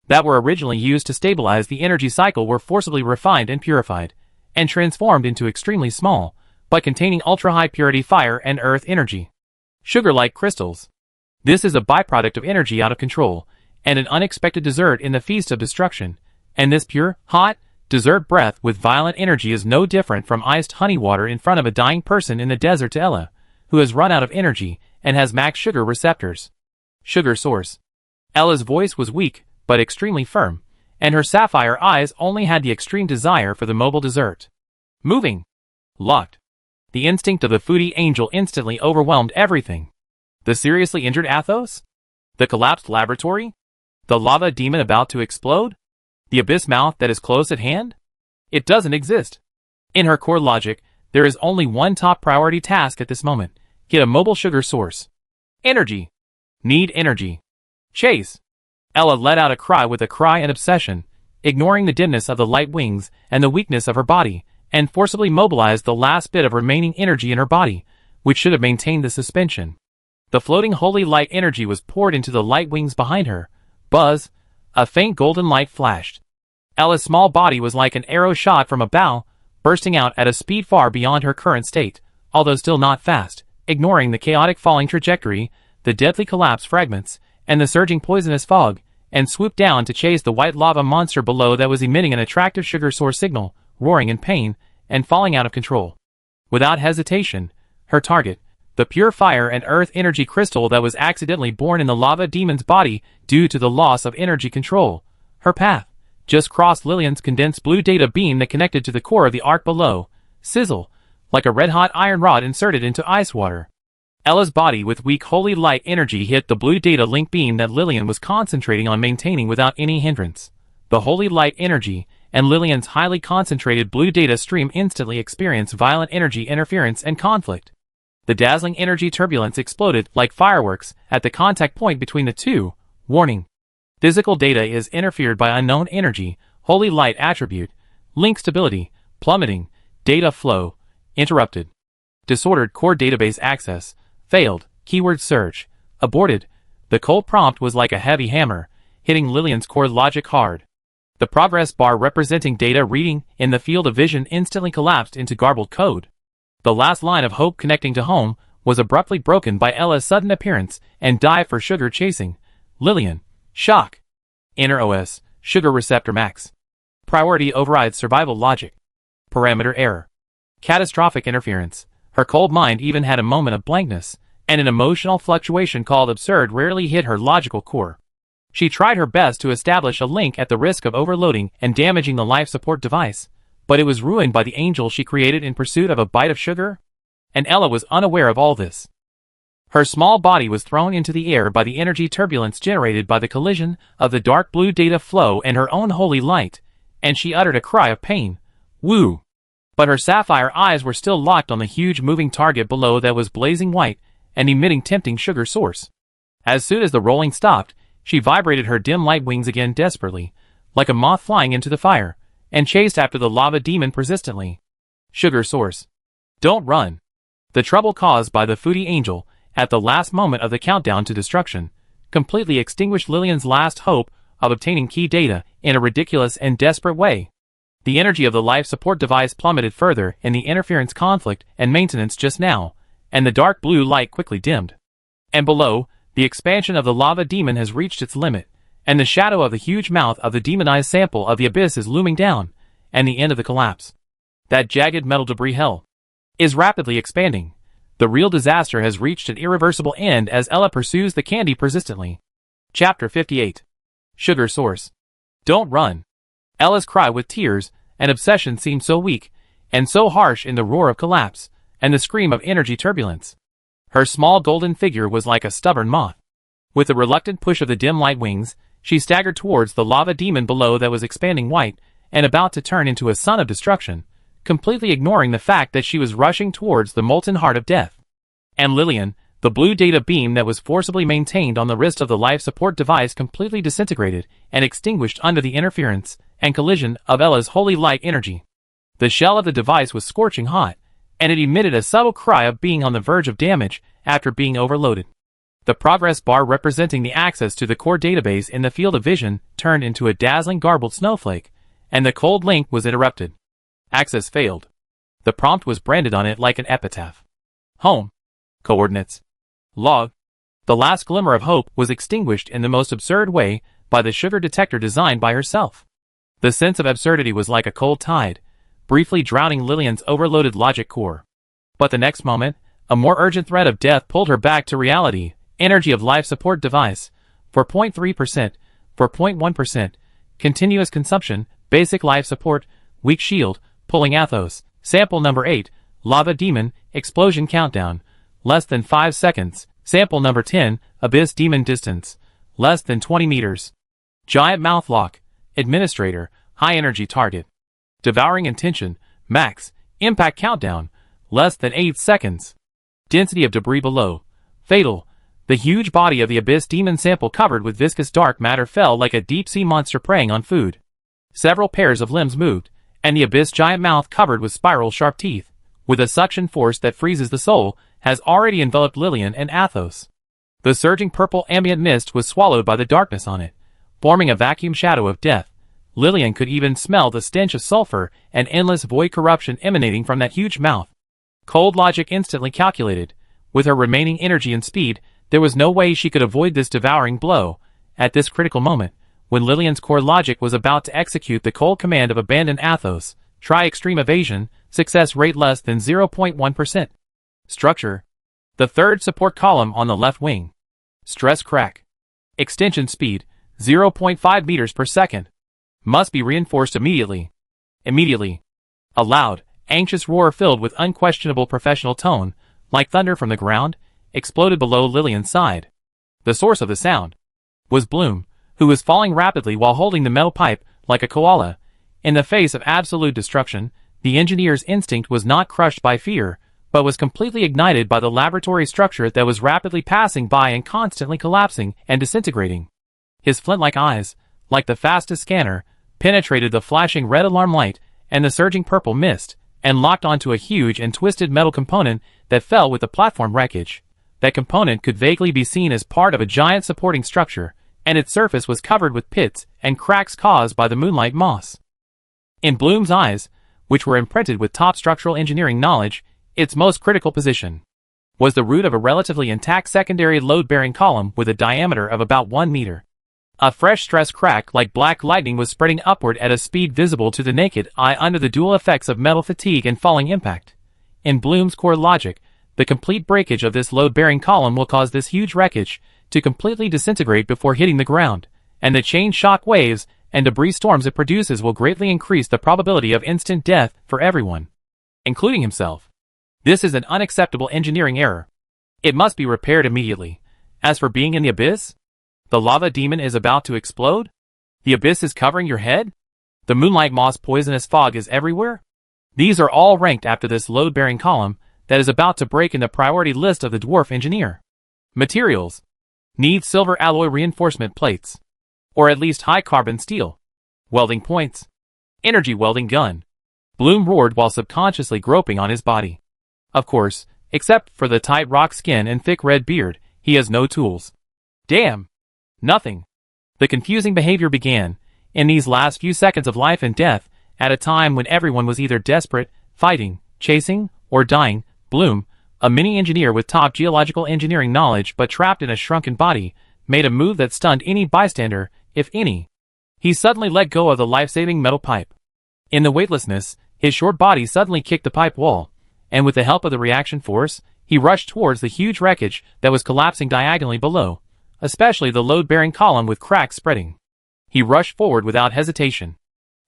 that were originally used to stabilize the energy cycle were forcibly refined and purified, and transformed into extremely small, but containing ultra-high purity fire and earth energy. Sugar-like crystals. This is a byproduct of energy out of control, and an unexpected dessert in the feast of destruction, and this pure, hot, dessert breath with violent energy is no different from iced honey water in front of a dying person in the desert to Ella, who has run out of energy and has max sugar receptors. Sugar source. Ella's voice was weak, but extremely firm, and her sapphire eyes only had the extreme desire for the mobile dessert. Moving. Locked. The instinct of the foodie angel instantly overwhelmed everything. The seriously injured Athos? The collapsed laboratory? The lava demon about to explode? The abyss mouth that is close at hand? It doesn't exist. In her core logic, there is only one top priority task at this moment. Get a mobile sugar source. Energy. Need energy. Chase. Ella let out a cry with a cry and obsession, ignoring the dimness of the light wings and the weakness of her body, and forcibly mobilized the last bit of remaining energy in her body, which should have maintained the suspension. The floating holy light energy was poured into the light wings behind her. Buzz. A faint golden light flashed. Ella's small body was like an arrow shot from a bow, bursting out at a speed far beyond her current state, although still not fast, ignoring the chaotic falling trajectory, the deadly collapse fragments, and the surging poisonous fog, and swooped down to chase the white lava monster below that was emitting an attractive sugar source signal, roaring in pain, and falling out of control. Without hesitation, her target, the pure fire and earth energy crystal that was accidentally born in the lava demon's body due to the loss of energy control, her path, just crossed Lillian's condensed blue data beam that connected to the core of the arc below, sizzle, like a red-hot iron rod inserted into ice water. Ella's body with weak holy light energy hit the blue data link beam that Lillian was concentrating on maintaining without any hindrance. The holy light energy and Lillian's highly concentrated blue data stream instantly experienced violent energy interference and conflict. The dazzling energy turbulence exploded like fireworks at the contact point between the two. Warning. Physical data is interfered by unknown energy, holy light attribute, link stability, plummeting, data flow, interrupted. Disordered core database access, failed, keyword search, aborted. The cold prompt was like a heavy hammer, hitting Lillian's core logic hard. The progress bar representing data reading in the field of vision instantly collapsed into garbled code. The last line of hope connecting to home was abruptly broken by Ella's sudden appearance and dive for sugar chasing. Lillian. Shock. Inner OS. Sugar receptor max. Priority overrides survival logic. Parameter error. Catastrophic interference. Her cold mind even had a moment of blankness, and an emotional fluctuation called absurd rarely hit her logical core. She tried her best to establish a link at the risk of overloading and damaging the life support device, but it was ruined by the angel she created in pursuit of a bite of sugar? And Ella was unaware of all this. Her small body was thrown into the air by the energy turbulence generated by the collision of the dark blue data flow and her own holy light, and she uttered a cry of pain. Woo! But her sapphire eyes were still locked on the huge moving target below that was blazing white and emitting tempting sugar source. As soon as the rolling stopped, she vibrated her dim light wings again desperately, like a moth flying into the fire, and chased after the lava demon persistently. Sugar source. Don't run. The trouble caused by the foodie angel, at the last moment of the countdown to destruction, completely extinguished Lillian's last hope of obtaining key data in a ridiculous and desperate way. The energy of the life support device plummeted further in the interference conflict and maintenance just now, and the dark blue light quickly dimmed. And below, the expansion of the lava demon has reached its limit, and the shadow of the huge mouth of the demonized sample of the abyss is looming down, and the end of the collapse. That jagged metal debris hell is rapidly expanding. The real disaster has reached an irreversible end as Ella pursues the candy persistently. Chapter 58. Sugar source. Don't run. Ella's cry with tears and obsession seemed so weak, and so harsh in the roar of collapse, and the scream of energy turbulence. Her small golden figure was like a stubborn moth. With a reluctant push of the dim light wings, she staggered towards the lava demon below that was expanding white, and about to turn into a sun of destruction, completely ignoring the fact that she was rushing towards the molten heart of death. And Lillian, the blue data beam that was forcibly maintained on the wrist of the life support device completely disintegrated and extinguished under the interference and collision of Ella's holy light energy. The shell of the device was scorching hot, and it emitted a subtle cry of being on the verge of damage after being overloaded. The progress bar representing the access to the core database in the field of vision turned into a dazzling garbled snowflake, and the cold link was interrupted. Access failed. The prompt was branded on it like an epitaph. Home. Coordinates. Log. The last glimmer of hope was extinguished in the most absurd way by the sugar detector designed by herself. The sense of absurdity was like a cold tide, briefly drowning Lillian's overloaded logic core. But the next moment, a more urgent threat of death pulled her back to reality. Energy of life support device, 4.3%, 4.1%, continuous consumption, basic life support, weak shield, pulling Athos, sample number 8, lava demon, explosion countdown, less than 5 seconds, sample number 10, abyss demon distance, less than 20 meters. Giant mouth lock, administrator, high energy target. Devouring intention, max, impact countdown, less than 8 seconds. Density of debris below, fatal. The huge body of the abyss demon sample covered with viscous dark matter fell like a deep-sea monster preying on food. Several pairs of limbs moved, and the abyss giant mouth covered with spiral sharp teeth, with a suction force that freezes the soul, has already enveloped Lillian and Athos. The surging purple ambient mist was swallowed by the darkness on it, forming a vacuum shadow of death. Lillian could even smell the stench of sulfur and endless void corruption emanating from that huge mouth. Cold logic instantly calculated. With her remaining energy and speed, there was no way she could avoid this devouring blow. At this critical moment, when Lillian's core logic was about to execute the cold command of abandon Athos, try extreme evasion, success rate less than 0.1%. Structure. The third support column on the left wing. Stress crack. Extension speed, 0.5 meters per second. Must be reinforced immediately. Immediately. A loud, anxious roar filled with unquestionable professional tone, like thunder from the ground, exploded below Lillian's side. The source of the sound was Bloom, who was falling rapidly while holding the metal pipe like a koala. In the face of absolute destruction, the engineer's instinct was not crushed by fear, but was completely ignited by the laboratory structure that was rapidly passing by and constantly collapsing and disintegrating. His flint-like eyes, like the fastest scanner, penetrated the flashing red alarm light and the surging purple mist, and locked onto a huge and twisted metal component that fell with the platform wreckage. That component could vaguely be seen as part of a giant supporting structure, and its surface was covered with pits and cracks caused by the moonlight moss. In Bloom's eyes, which were imprinted with top structural engineering knowledge, its most critical position was the root of a relatively intact secondary load-bearing column with a diameter of about 1 meter. A fresh stress crack like black lightning was spreading upward at a speed visible to the naked eye under the dual effects of metal fatigue and falling impact. In Bloom's core logic, the complete breakage of this load-bearing column will cause this huge wreckage to completely disintegrate before hitting the ground, and the chain shock waves and debris storms it produces will greatly increase the probability of instant death for everyone, including himself. This is an unacceptable engineering error. It must be repaired immediately. As for being in the abyss, the lava demon is about to explode? The abyss is covering your head? The moonlight moss poisonous fog is everywhere? These are all ranked after this load-bearing column that is about to break in the priority list of the dwarf engineer. Materials: need silver alloy reinforcement plates, or at least high carbon steel. Welding points: energy welding gun. Bloom roared while subconsciously groping on his body. Of course, except for the tight rock skin and thick red beard, he has no tools. Damn! Nothing. The confusing behavior began, in these last few seconds of life and death, at a time when everyone was either desperate, fighting, chasing, or dying. Bloom, a mini-engineer with top geological engineering knowledge but trapped in a shrunken body, made a move that stunned any bystander, if any. He suddenly let go of the life-saving metal pipe. In the weightlessness, his short body suddenly kicked the pipe wall, and with the help of the reaction force, he rushed towards the huge wreckage that was collapsing diagonally below, especially the load-bearing column with cracks spreading. He rushed forward without hesitation.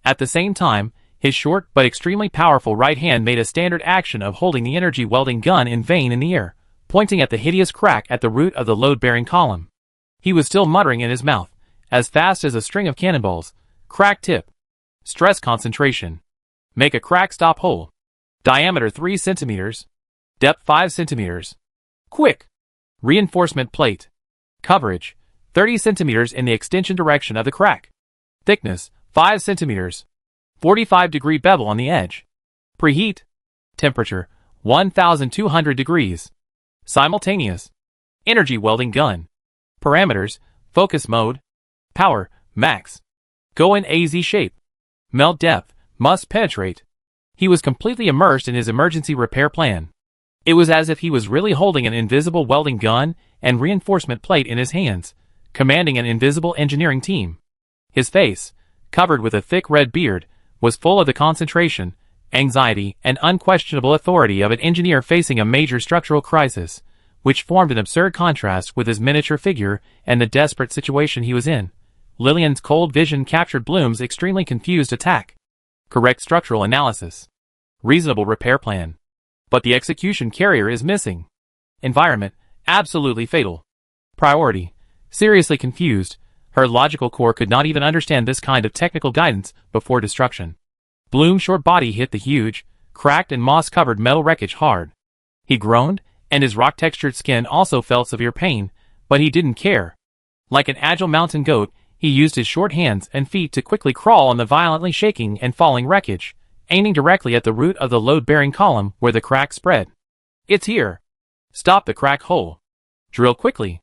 At the same time, his short but extremely powerful right hand made a standard action of holding the energy welding gun in vain in the air, pointing at the hideous crack at the root of the load-bearing column. He was still muttering in his mouth, as fast as a string of cannonballs. Crack tip. Stress concentration. Make a crack stop hole. Diameter 3 centimeters. Depth 5 centimeters. Quick. Reinforcement plate. Coverage: 30 centimeters in the extension direction of the crack. Thickness: 5 centimeters. 45-degree bevel on the edge. Preheat. Temperature: 1,200 degrees. Simultaneous. Energy welding gun. Parameters: focus mode. Power: max. Go in AZ shape. Melt depth: must penetrate. He was completely immersed in his emergency repair plan. It was as if he was really holding an invisible welding gun and reinforcement plate in his hands, commanding an invisible engineering team. His face, covered with a thick red beard, was full of the concentration, anxiety, and unquestionable authority of an engineer facing a major structural crisis, which formed an absurd contrast with his miniature figure and the desperate situation he was in. Lillian's cold vision captured Bloom's extremely confused attack. Correct structural analysis. Reasonable repair plan. But the execution carrier is missing. Environment: absolutely fatal. Priority: seriously confused. Her logical core could not even understand this kind of technical guidance before destruction. Bloom's short body hit the huge, cracked and moss-covered metal wreckage hard. He groaned, and his rock-textured skin also felt severe pain, but he didn't care. Like an agile mountain goat, he used his short hands and feet to quickly crawl on the violently shaking and falling wreckage, aiming directly at the root of the load-bearing column where the crack spread. It's here. Stop the crack hole. Drill quickly.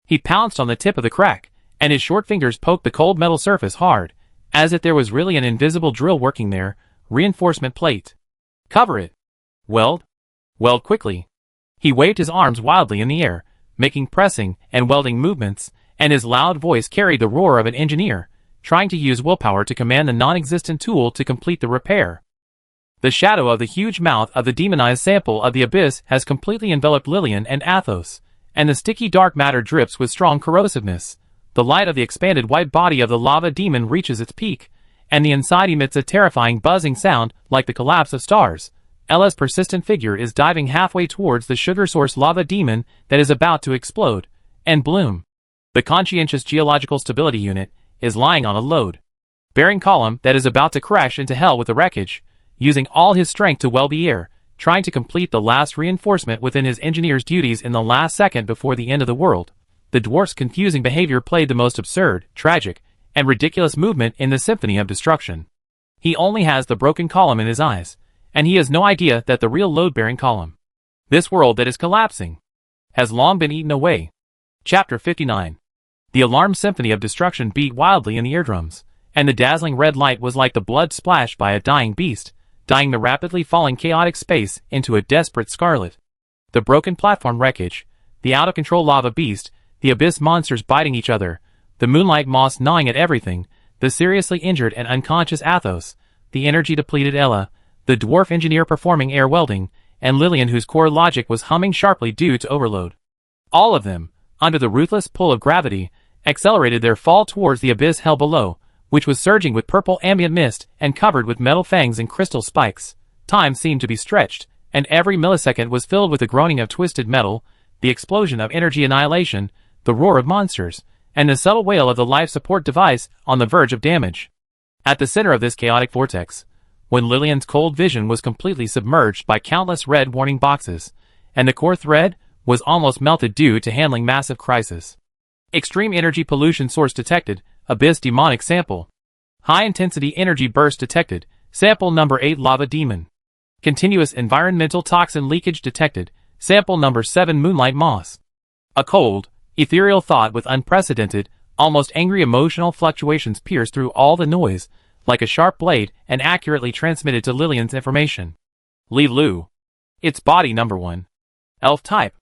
He pounced on the tip of the crack, and his short fingers poked the cold metal surface hard, as if there was really an invisible drill working there. Reinforcement plate. Cover it. Weld. Weld quickly. He waved his arms wildly in the air, making pressing and welding movements, and his loud voice carried the roar of an engineer, trying to use willpower to command the non-existent tool to complete the repair. The shadow of the huge mouth of the demonized sample of the abyss has completely enveloped Lillian and Athos, and the sticky dark matter drips with strong corrosiveness. The light of the expanded white body of the lava demon reaches its peak, and the inside emits a terrifying buzzing sound like the collapse of stars. Ella's persistent figure is diving halfway towards the sugar source lava demon that is about to explode, and Bloom, the conscientious geological stability unit, is lying on a load-bearing column that is about to crash into hell with the wreckage, using all his strength to weld the air, trying to complete the last reinforcement within his engineer's duties in the last second before the end of the world. The dwarf's confusing behavior played the most absurd, tragic, and ridiculous movement in the symphony of destruction. He only has the broken column in his eyes, and he has no idea that the real load-bearing column, this world that is collapsing, has long been eaten away. Chapter 59. The alarm symphony of destruction beat wildly in the eardrums, and the dazzling red light was like the blood splashed by a dying beast, dyeing the rapidly falling chaotic space into a desperate scarlet. The broken platform wreckage, the out-of-control lava beast, the abyss monsters biting each other, the moonlight moss gnawing at everything, the seriously injured and unconscious Athos, the energy-depleted Ella, the dwarf engineer performing air welding, and Lillian whose core logic was humming sharply due to overload. All of them, under the ruthless pull of gravity, accelerated their fall towards the abyss hell below, which was surging with purple ambient mist and covered with metal fangs and crystal spikes. Time seemed to be stretched, and every millisecond was filled with the groaning of twisted metal, the explosion of energy annihilation, the roar of monsters, and the subtle wail of the life support device on the verge of damage. At the center of this chaotic vortex, when Lillian's cold vision was completely submerged by countless red warning boxes, and the core thread was almost melted due to handling massive crisis. Extreme energy pollution source detected, abyss demonic sample. High-intensity energy burst detected, sample number 8 lava demon. Continuous environmental toxin leakage detected, sample number 7 moonlight moss. A cold, ethereal thought with unprecedented, almost angry emotional fluctuations pierced through all the noise, like a sharp blade, and accurately transmitted to Lillian's information. Li Lu. Its body number 1. Elf type.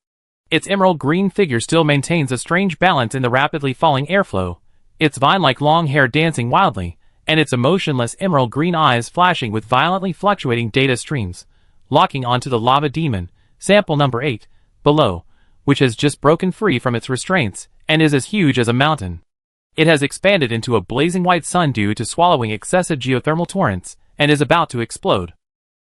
Its emerald green figure still maintains a strange balance in the rapidly falling airflow, its vine-like long hair dancing wildly, and its emotionless emerald green eyes flashing with violently fluctuating data streams, locking onto the lava demon, sample number 8, below, which has just broken free from its restraints, and is as huge as a mountain. It has expanded into a blazing white sun due to swallowing excessive geothermal torrents, and is about to explode.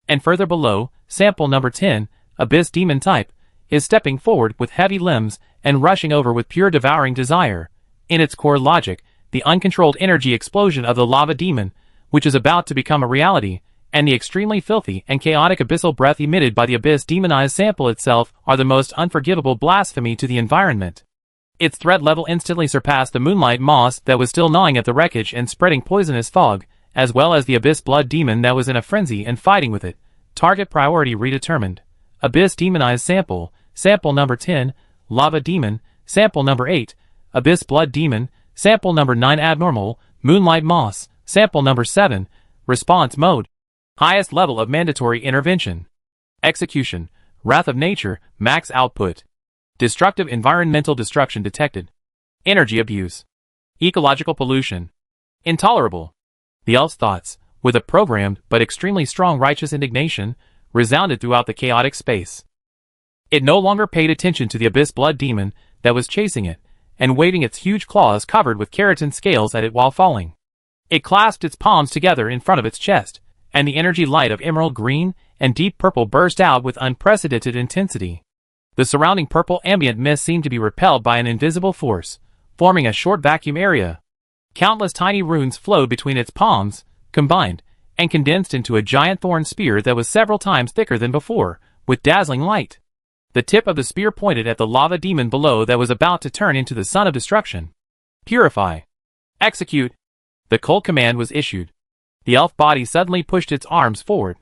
And further below, sample number 10, abyss demon type, is stepping forward with heavy limbs and rushing over with pure devouring desire. In its core logic, the uncontrolled energy explosion of the lava demon, which is about to become a reality, and the extremely filthy and chaotic abyssal breath emitted by the abyss demonized sample itself are the most unforgivable blasphemy to the environment. Its threat level instantly surpassed the moonlight moss that was still gnawing at the wreckage and spreading poisonous fog, as well as the abyss blood demon that was in a frenzy and fighting with it. Target priority redetermined. Abyss demonized sample, sample number 10, lava demon, sample number 8, abyss blood demon, sample number 9 abnormal, moonlight moss, sample number 7, response mode. Highest level of mandatory intervention. Execution, wrath of nature, max output. Destructive environmental destruction detected. Energy abuse. Ecological pollution. Intolerable. The elf's thoughts, with a programmed but extremely strong righteous indignation, resounded throughout the chaotic space. It no longer paid attention to the abyss blood demon that was chasing it, and waving its huge claws covered with keratin scales at it while falling. It clasped its palms together in front of its chest, and the energy light of emerald green and deep purple burst out with unprecedented intensity. The surrounding purple ambient mist seemed to be repelled by an invisible force, forming a short vacuum area. Countless tiny runes flowed between its palms, combined, and condensed into a giant thorn spear that was several times thicker than before, with dazzling light. The tip of the spear pointed at the lava demon below that was about to turn into the sun of destruction. Purify. Execute. The cold command was issued. The elf body suddenly pushed its arms forward.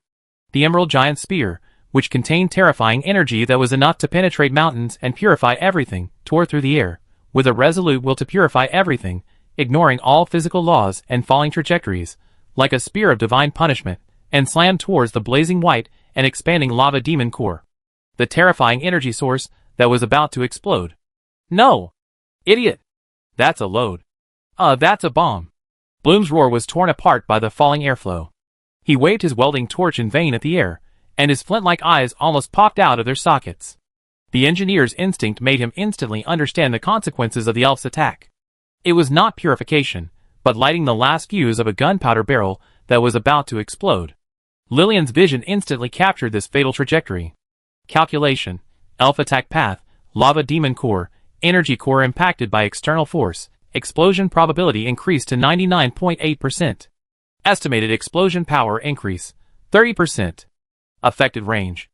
The emerald giant spear, which contained terrifying energy that was enough to penetrate mountains and purify everything, tore through the air, with a resolute will to purify everything, ignoring all physical laws and falling trajectories, like a spear of divine punishment, and slammed towards the blazing white and expanding lava demon core. The terrifying energy source that was about to explode. No! Idiot! That's a load. That's a bomb. Bloom's roar was torn apart by the falling airflow. He waved his welding torch in vain at the air, and his flint-like eyes almost popped out of their sockets. The engineer's instinct made him instantly understand the consequences of the elf's attack. It was not purification, but lighting the last fuse of a gunpowder barrel that was about to explode. Lillian's vision instantly captured this fatal trajectory. Calculation, elf attack path, lava demon core, energy core impacted by external force, explosion probability increased to 99.8%. Estimated explosion power increase, 30%. Affected range.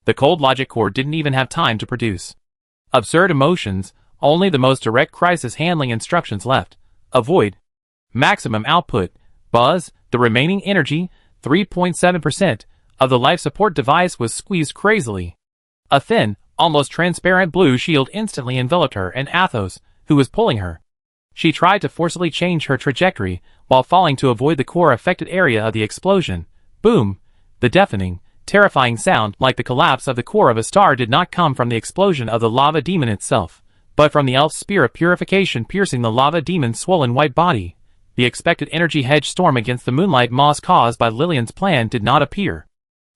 The cold logic core didn't even have time to produce absurd emotions, only the most direct crisis handling instructions left. Avoid. Maximum output, buzz, the remaining energy, 3.7%, of the life support device was squeezed crazily. A thin, almost transparent blue shield instantly enveloped her and Athos, who was pulling her. She tried to forcibly change her trajectory while falling to avoid the core-affected area of the explosion. Boom! The deafening, terrifying sound like the collapse of the core of a star did not come from the explosion of the lava demon itself, but from the elf's spear of purification piercing the lava demon's swollen white body. The expected energy hedge storm against the moonlight moss caused by Lillian's plan did not appear.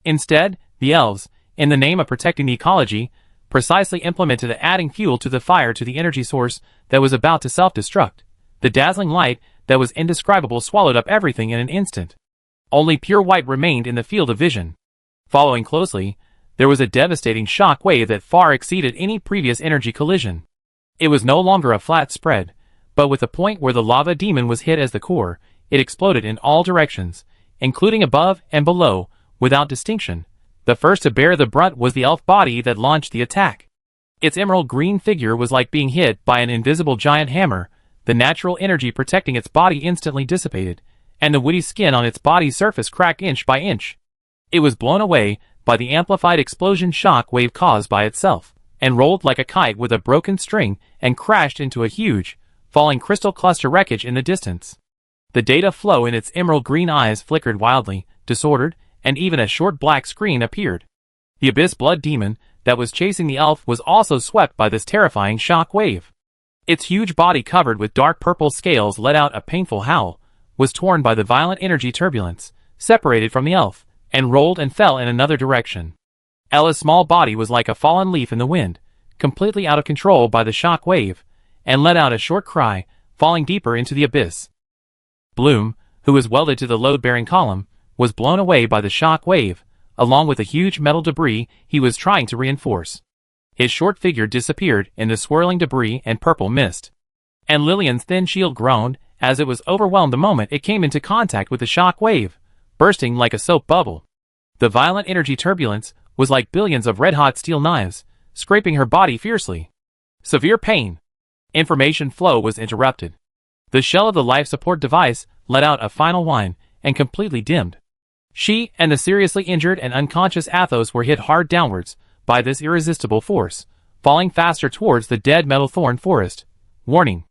Instead, the elves, in the name of protecting the ecology, precisely implemented adding fuel to the fire to the energy source that was about to self-destruct. The dazzling light that was indescribable swallowed up everything in an instant. Only pure white remained in the field of vision. Following closely, there was a devastating shock wave that far exceeded any previous energy collision. It was no longer a flat spread, but with the point where the lava demon was hit as the core, it exploded in all directions, including above and below, without distinction. The first to bear the brunt was the elf body that launched the attack. Its emerald green figure was like being hit by an invisible giant hammer. The natural energy protecting its body instantly dissipated, and the woody skin on its body's surface cracked inch by inch. It was blown away by the amplified explosion shock wave caused by itself, and rolled like a kite with a broken string and crashed into a huge, falling crystal cluster wreckage in the distance. The data flow in its emerald green eyes flickered wildly, disordered, and even a short black screen appeared. The abyss blood demon that was chasing the elf was also swept by this terrifying shock wave. Its huge body covered with dark purple scales let out a painful howl, was torn by the violent energy turbulence, separated from the elf, and rolled and fell in another direction. Ella's small body was like a fallen leaf in the wind, completely out of control by the shock wave, and let out a short cry, falling deeper into the abyss. Bloom, who was welded to the load-bearing column, was blown away by the shock wave, along with the huge metal debris he was trying to reinforce. His short figure disappeared in the swirling debris and purple mist. And Lillian's thin shield groaned as it was overwhelmed the moment it came into contact with the shock wave, bursting like a soap bubble. The violent energy turbulence was like billions of red-hot steel knives, scraping her body fiercely. Severe pain. Information flow was interrupted. The shell of the life support device let out a final whine and completely dimmed. She and the seriously injured and unconscious Athos were hit hard downwards by this irresistible force, falling faster towards the dead metal thorn forest. Warning.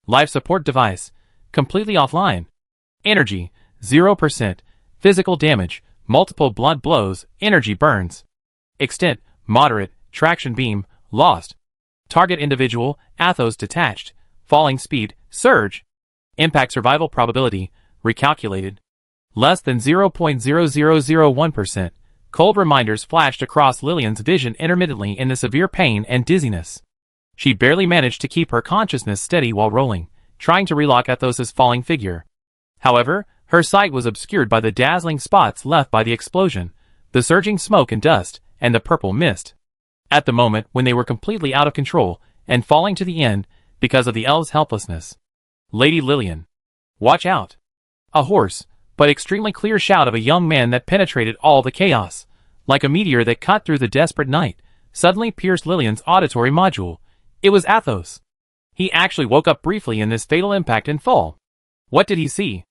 Life support device completely offline. Energy 0%. Physical damage, multiple blood blows, energy burns. Extent, moderate, traction beam, lost. Target individual, Athos detached. Falling speed, surge. Impact survival probability, recalculated. Less than 0.0001%. Cold reminders flashed across Lillian's vision intermittently in the severe pain and dizziness. She barely managed to keep her consciousness steady while rolling, trying to relock Athos's falling figure. However, her sight was obscured by the dazzling spots left by the explosion, the surging smoke and dust, and the purple mist. At the moment when they were completely out of control and falling to the end because of the elves' helplessness. Lady Lillian. Watch out! A hoarse, but extremely clear shout of a young man that penetrated all the chaos, like a meteor that cut through the desperate night, suddenly pierced Lillian's auditory module. It was Athos. He actually woke up briefly in this fatal impact and fall. What did he see?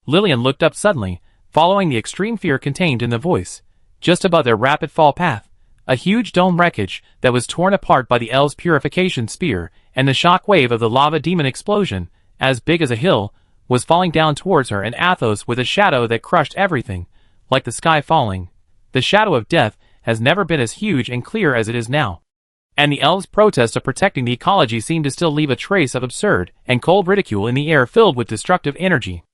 Lillian looked up suddenly, following the extreme fear contained in the voice. Just above their rapid fall path, a huge dome wreckage that was torn apart by the elves' purification spear and the shock wave of the lava demon explosion, as big as a hill, was falling down towards her and Athos with a shadow that crushed everything, like the sky falling. The shadow of death has never been as huge and clear as it is now. And the elves' protest of protecting the ecology seemed to still leave a trace of absurd and cold ridicule in the air filled with destructive energy.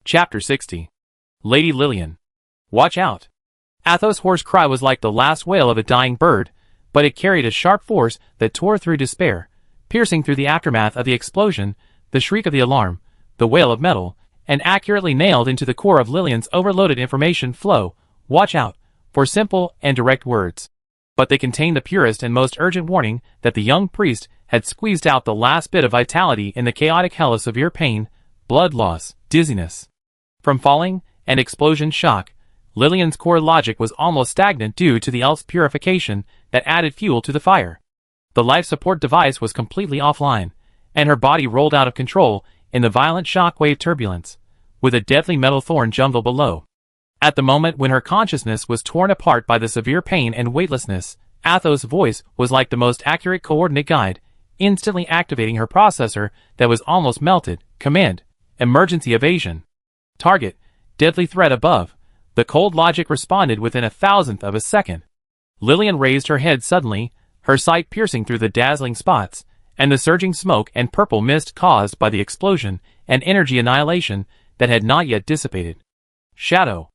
Chapter 60. Lady Lillian. Watch out! Athos' hoarse cry was like the last wail of a dying bird, but it carried a sharp force that tore through despair, piercing through the aftermath of the explosion, the shriek of the alarm, the wail of metal, and accurately nailed into the core of Lillian's overloaded information flow. Watch out, for simple and direct words. But they contained the purest and most urgent warning that the young priest had squeezed out the last bit of vitality in the chaotic hell of severe pain, blood loss, dizziness. From falling and explosion shock, Lillian's core logic was almost stagnant due to the elf's purification that added fuel to the fire. The life support device was completely offline, and her body rolled out of control in the violent shockwave turbulence, with a deadly metal thorn jumbled below. At the moment when her consciousness was torn apart by the severe pain and weightlessness, Athos' voice was like the most accurate coordinate guide, instantly activating her processor that was almost melted. Command: emergency evasion. Target: deadly threat above. The cold logic responded within a thousandth of a second. Lillian raised her head suddenly, her sight piercing through the dazzling spots, and the surging smoke and purple mist caused by the explosion and energy annihilation that had not yet dissipated. Shadow.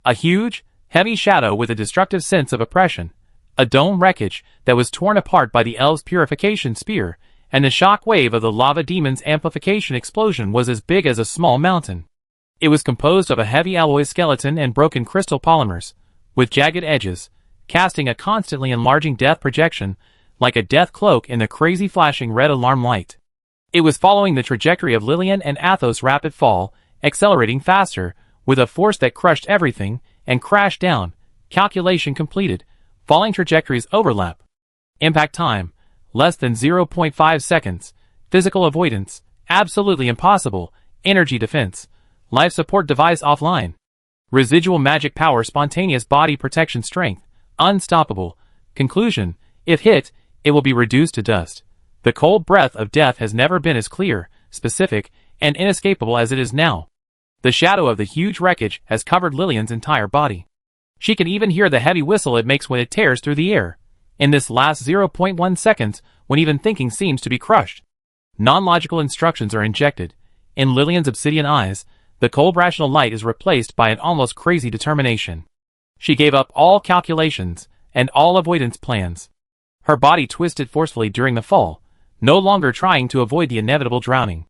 A huge, heavy shadow with a destructive sense of oppression. A dome wreckage that was torn apart by the elves' purification spear, and the shock wave of the lava demon's amplification explosion was as big as a small mountain. It was composed of a heavy alloy skeleton and broken crystal polymers, with jagged edges, casting a constantly enlarging death projection, like a death cloak in the crazy flashing red alarm light. It was following the trajectory of Lillian and Athos' rapid fall, accelerating faster, with a force that crushed everything, and crashed down. Calculation completed. Falling trajectories overlap. Impact time: less than 0.5 seconds. Physical avoidance: absolutely impossible. Energy defense: life support device offline. Residual magic power: spontaneous body protection strength: unstoppable. Conclusion: if hit, it will be reduced to dust. The cold breath of death has never been as clear, specific, and inescapable as it is now. The shadow of the huge wreckage has covered Lillian's entire body. She can even hear the heavy whistle it makes when it tears through the air. In this last 0.1 seconds, when even thinking seems to be crushed, non-logical instructions are injected. In Lillian's obsidian eyes, the cold rational light is replaced by an almost crazy determination. She gave up all calculations and all avoidance plans. Her body twisted forcefully during the fall, no longer trying to avoid the inevitable drowning.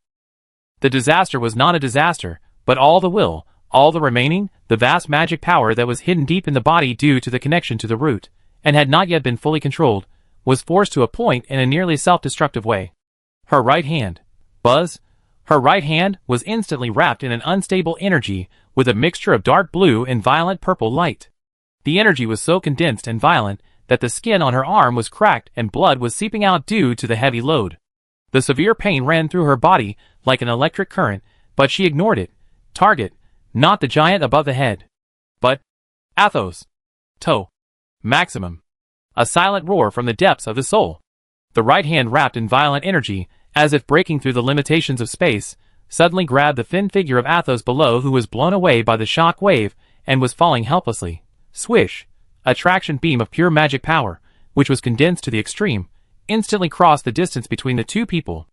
The disaster was not a disaster, but all the will, all the remaining, the vast magic power that was hidden deep in the body due to the connection to the root, and had not yet been fully controlled, was forced to a point in a nearly self-destructive way. Her right hand. Buzz. Her right hand was instantly wrapped in an unstable energy with a mixture of dark blue and violent purple light. The energy was so condensed and violent that the skin on her arm was cracked and blood was seeping out due to the heavy load. The severe pain ran through her body like an electric current, but she ignored it. Target: not the giant above the head, but Athos. Toe. Maximum. A silent roar from the depths of the soul. The right hand, wrapped in violent energy, as if breaking through the limitations of space, suddenly grabbed the thin figure of Athos below, who was blown away by the shock wave and was falling helplessly. Swish. A traction beam of pure magic power, which was condensed to the extreme, instantly crossed the distance between the two people.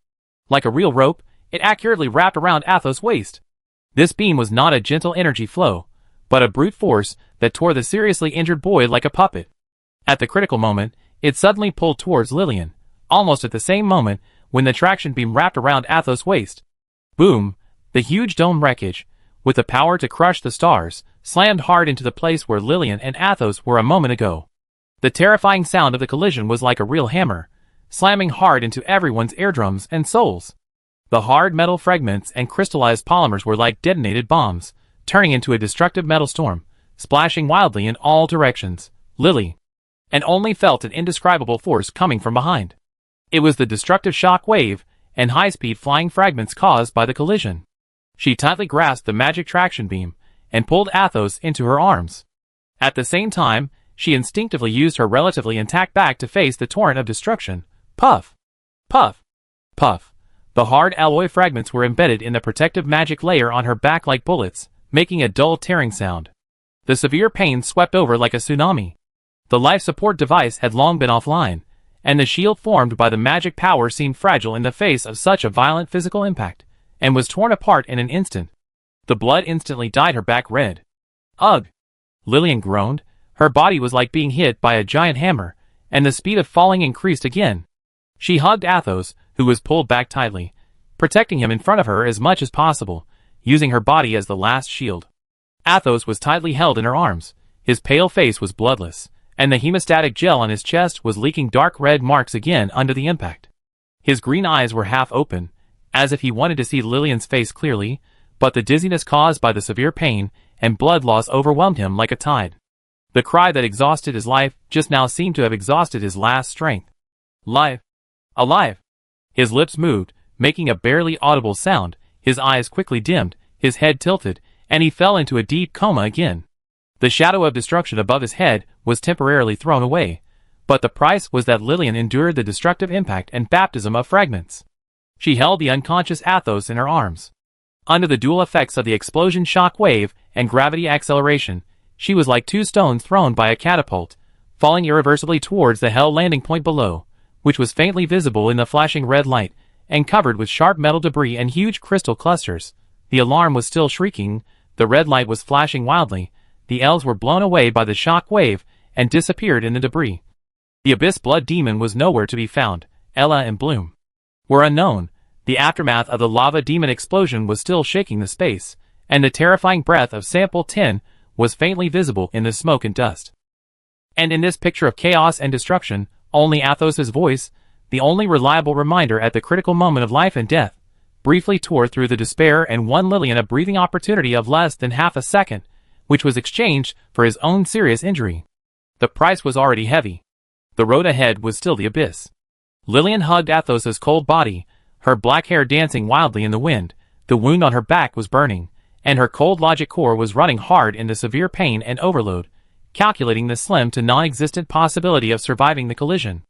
Like a real rope, it accurately wrapped around Athos' waist. This beam was not a gentle energy flow, but a brute force that tore the seriously injured boy like a puppet. At the critical moment, it suddenly pulled towards Lillian, almost at the same moment when the traction beam wrapped around Athos' waist. Boom! The huge dome wreckage, with the power to crush the stars, slammed hard into the place where Lillian and Athos were a moment ago. The terrifying sound of the collision was like a real hammer, slamming hard into everyone's eardrums and souls. The hard metal fragments and crystallized polymers were like detonated bombs, turning into a destructive metal storm, splashing wildly in all directions. Lily, and only felt an indescribable force coming from behind. It was the destructive shock wave and high-speed flying fragments caused by the collision. She tightly grasped the magic traction beam and pulled Athos into her arms. At the same time, she instinctively used her relatively intact back to face the torrent of destruction. Puff! Puff! Puff! The hard alloy fragments were embedded in the protective magic layer on her back like bullets, making a dull tearing sound. The severe pain swept over like a tsunami. The life support device had long been offline, and the shield formed by the magic power seemed fragile in the face of such a violent physical impact, and was torn apart in an instant. The blood instantly dyed her back red. Ugh! Lillian groaned. Her body was like being hit by a giant hammer, and the speed of falling increased again. She hugged Athos, who was pulled back tightly, protecting him in front of her as much as possible, using her body as the last shield. Athos was tightly held in her arms. His pale face was bloodless, and the hemostatic gel on his chest was leaking dark red marks again under the impact. His green eyes were half open, as if he wanted to see Lillian's face clearly, but the dizziness caused by the severe pain and blood loss overwhelmed him like a tide. The cry that exhausted his life just now seemed to have exhausted his last strength. Life! Alive! His lips moved, making a barely audible sound. His eyes quickly dimmed, his head tilted, and he fell into a deep coma again. The shadow of destruction above his head was temporarily thrown away, But the price was that Lillian endured the destructive impact and baptism of fragments. She held the unconscious Athos in her arms. Under the dual effects of the explosion shock wave and gravity acceleration, she was like two stones thrown by a catapult, falling irreversibly towards the hell landing point below, which was faintly visible in the flashing red light, and covered with sharp metal debris and huge crystal clusters. The alarm was still shrieking, the red light was flashing wildly, the elves were blown away by the shock wave and disappeared in the debris. The Abyss Blood Demon was nowhere to be found. Ella and Bloom were unknown. The aftermath of the lava demon explosion was still shaking the space, and the terrifying breath of Sample 10 was faintly visible in the smoke and dust. And in this picture of chaos and destruction, only Athos's voice, the only reliable reminder at the critical moment of life and death, briefly tore through the despair and won Lillian a breathing opportunity of less than half a second, which was exchanged for his own serious injury. The price was already heavy. The road ahead was still the abyss. Lillian hugged Athos's cold body, her black hair dancing wildly in the wind. The wound on her back was burning, and her cold logic core was running hard in the severe pain and overload, calculating the slim to non-existent possibility of surviving the collision.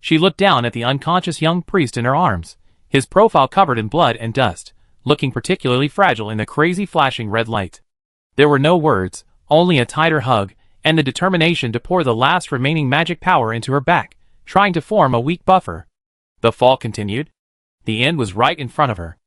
She looked down at the unconscious young priest in her arms, his profile covered in blood and dust, looking particularly fragile in the crazy flashing red light. There were no words, only a tighter hug, and the determination to pour the last remaining magic power into her back, trying to form a weak buffer. The fall continued. The end was right in front of her.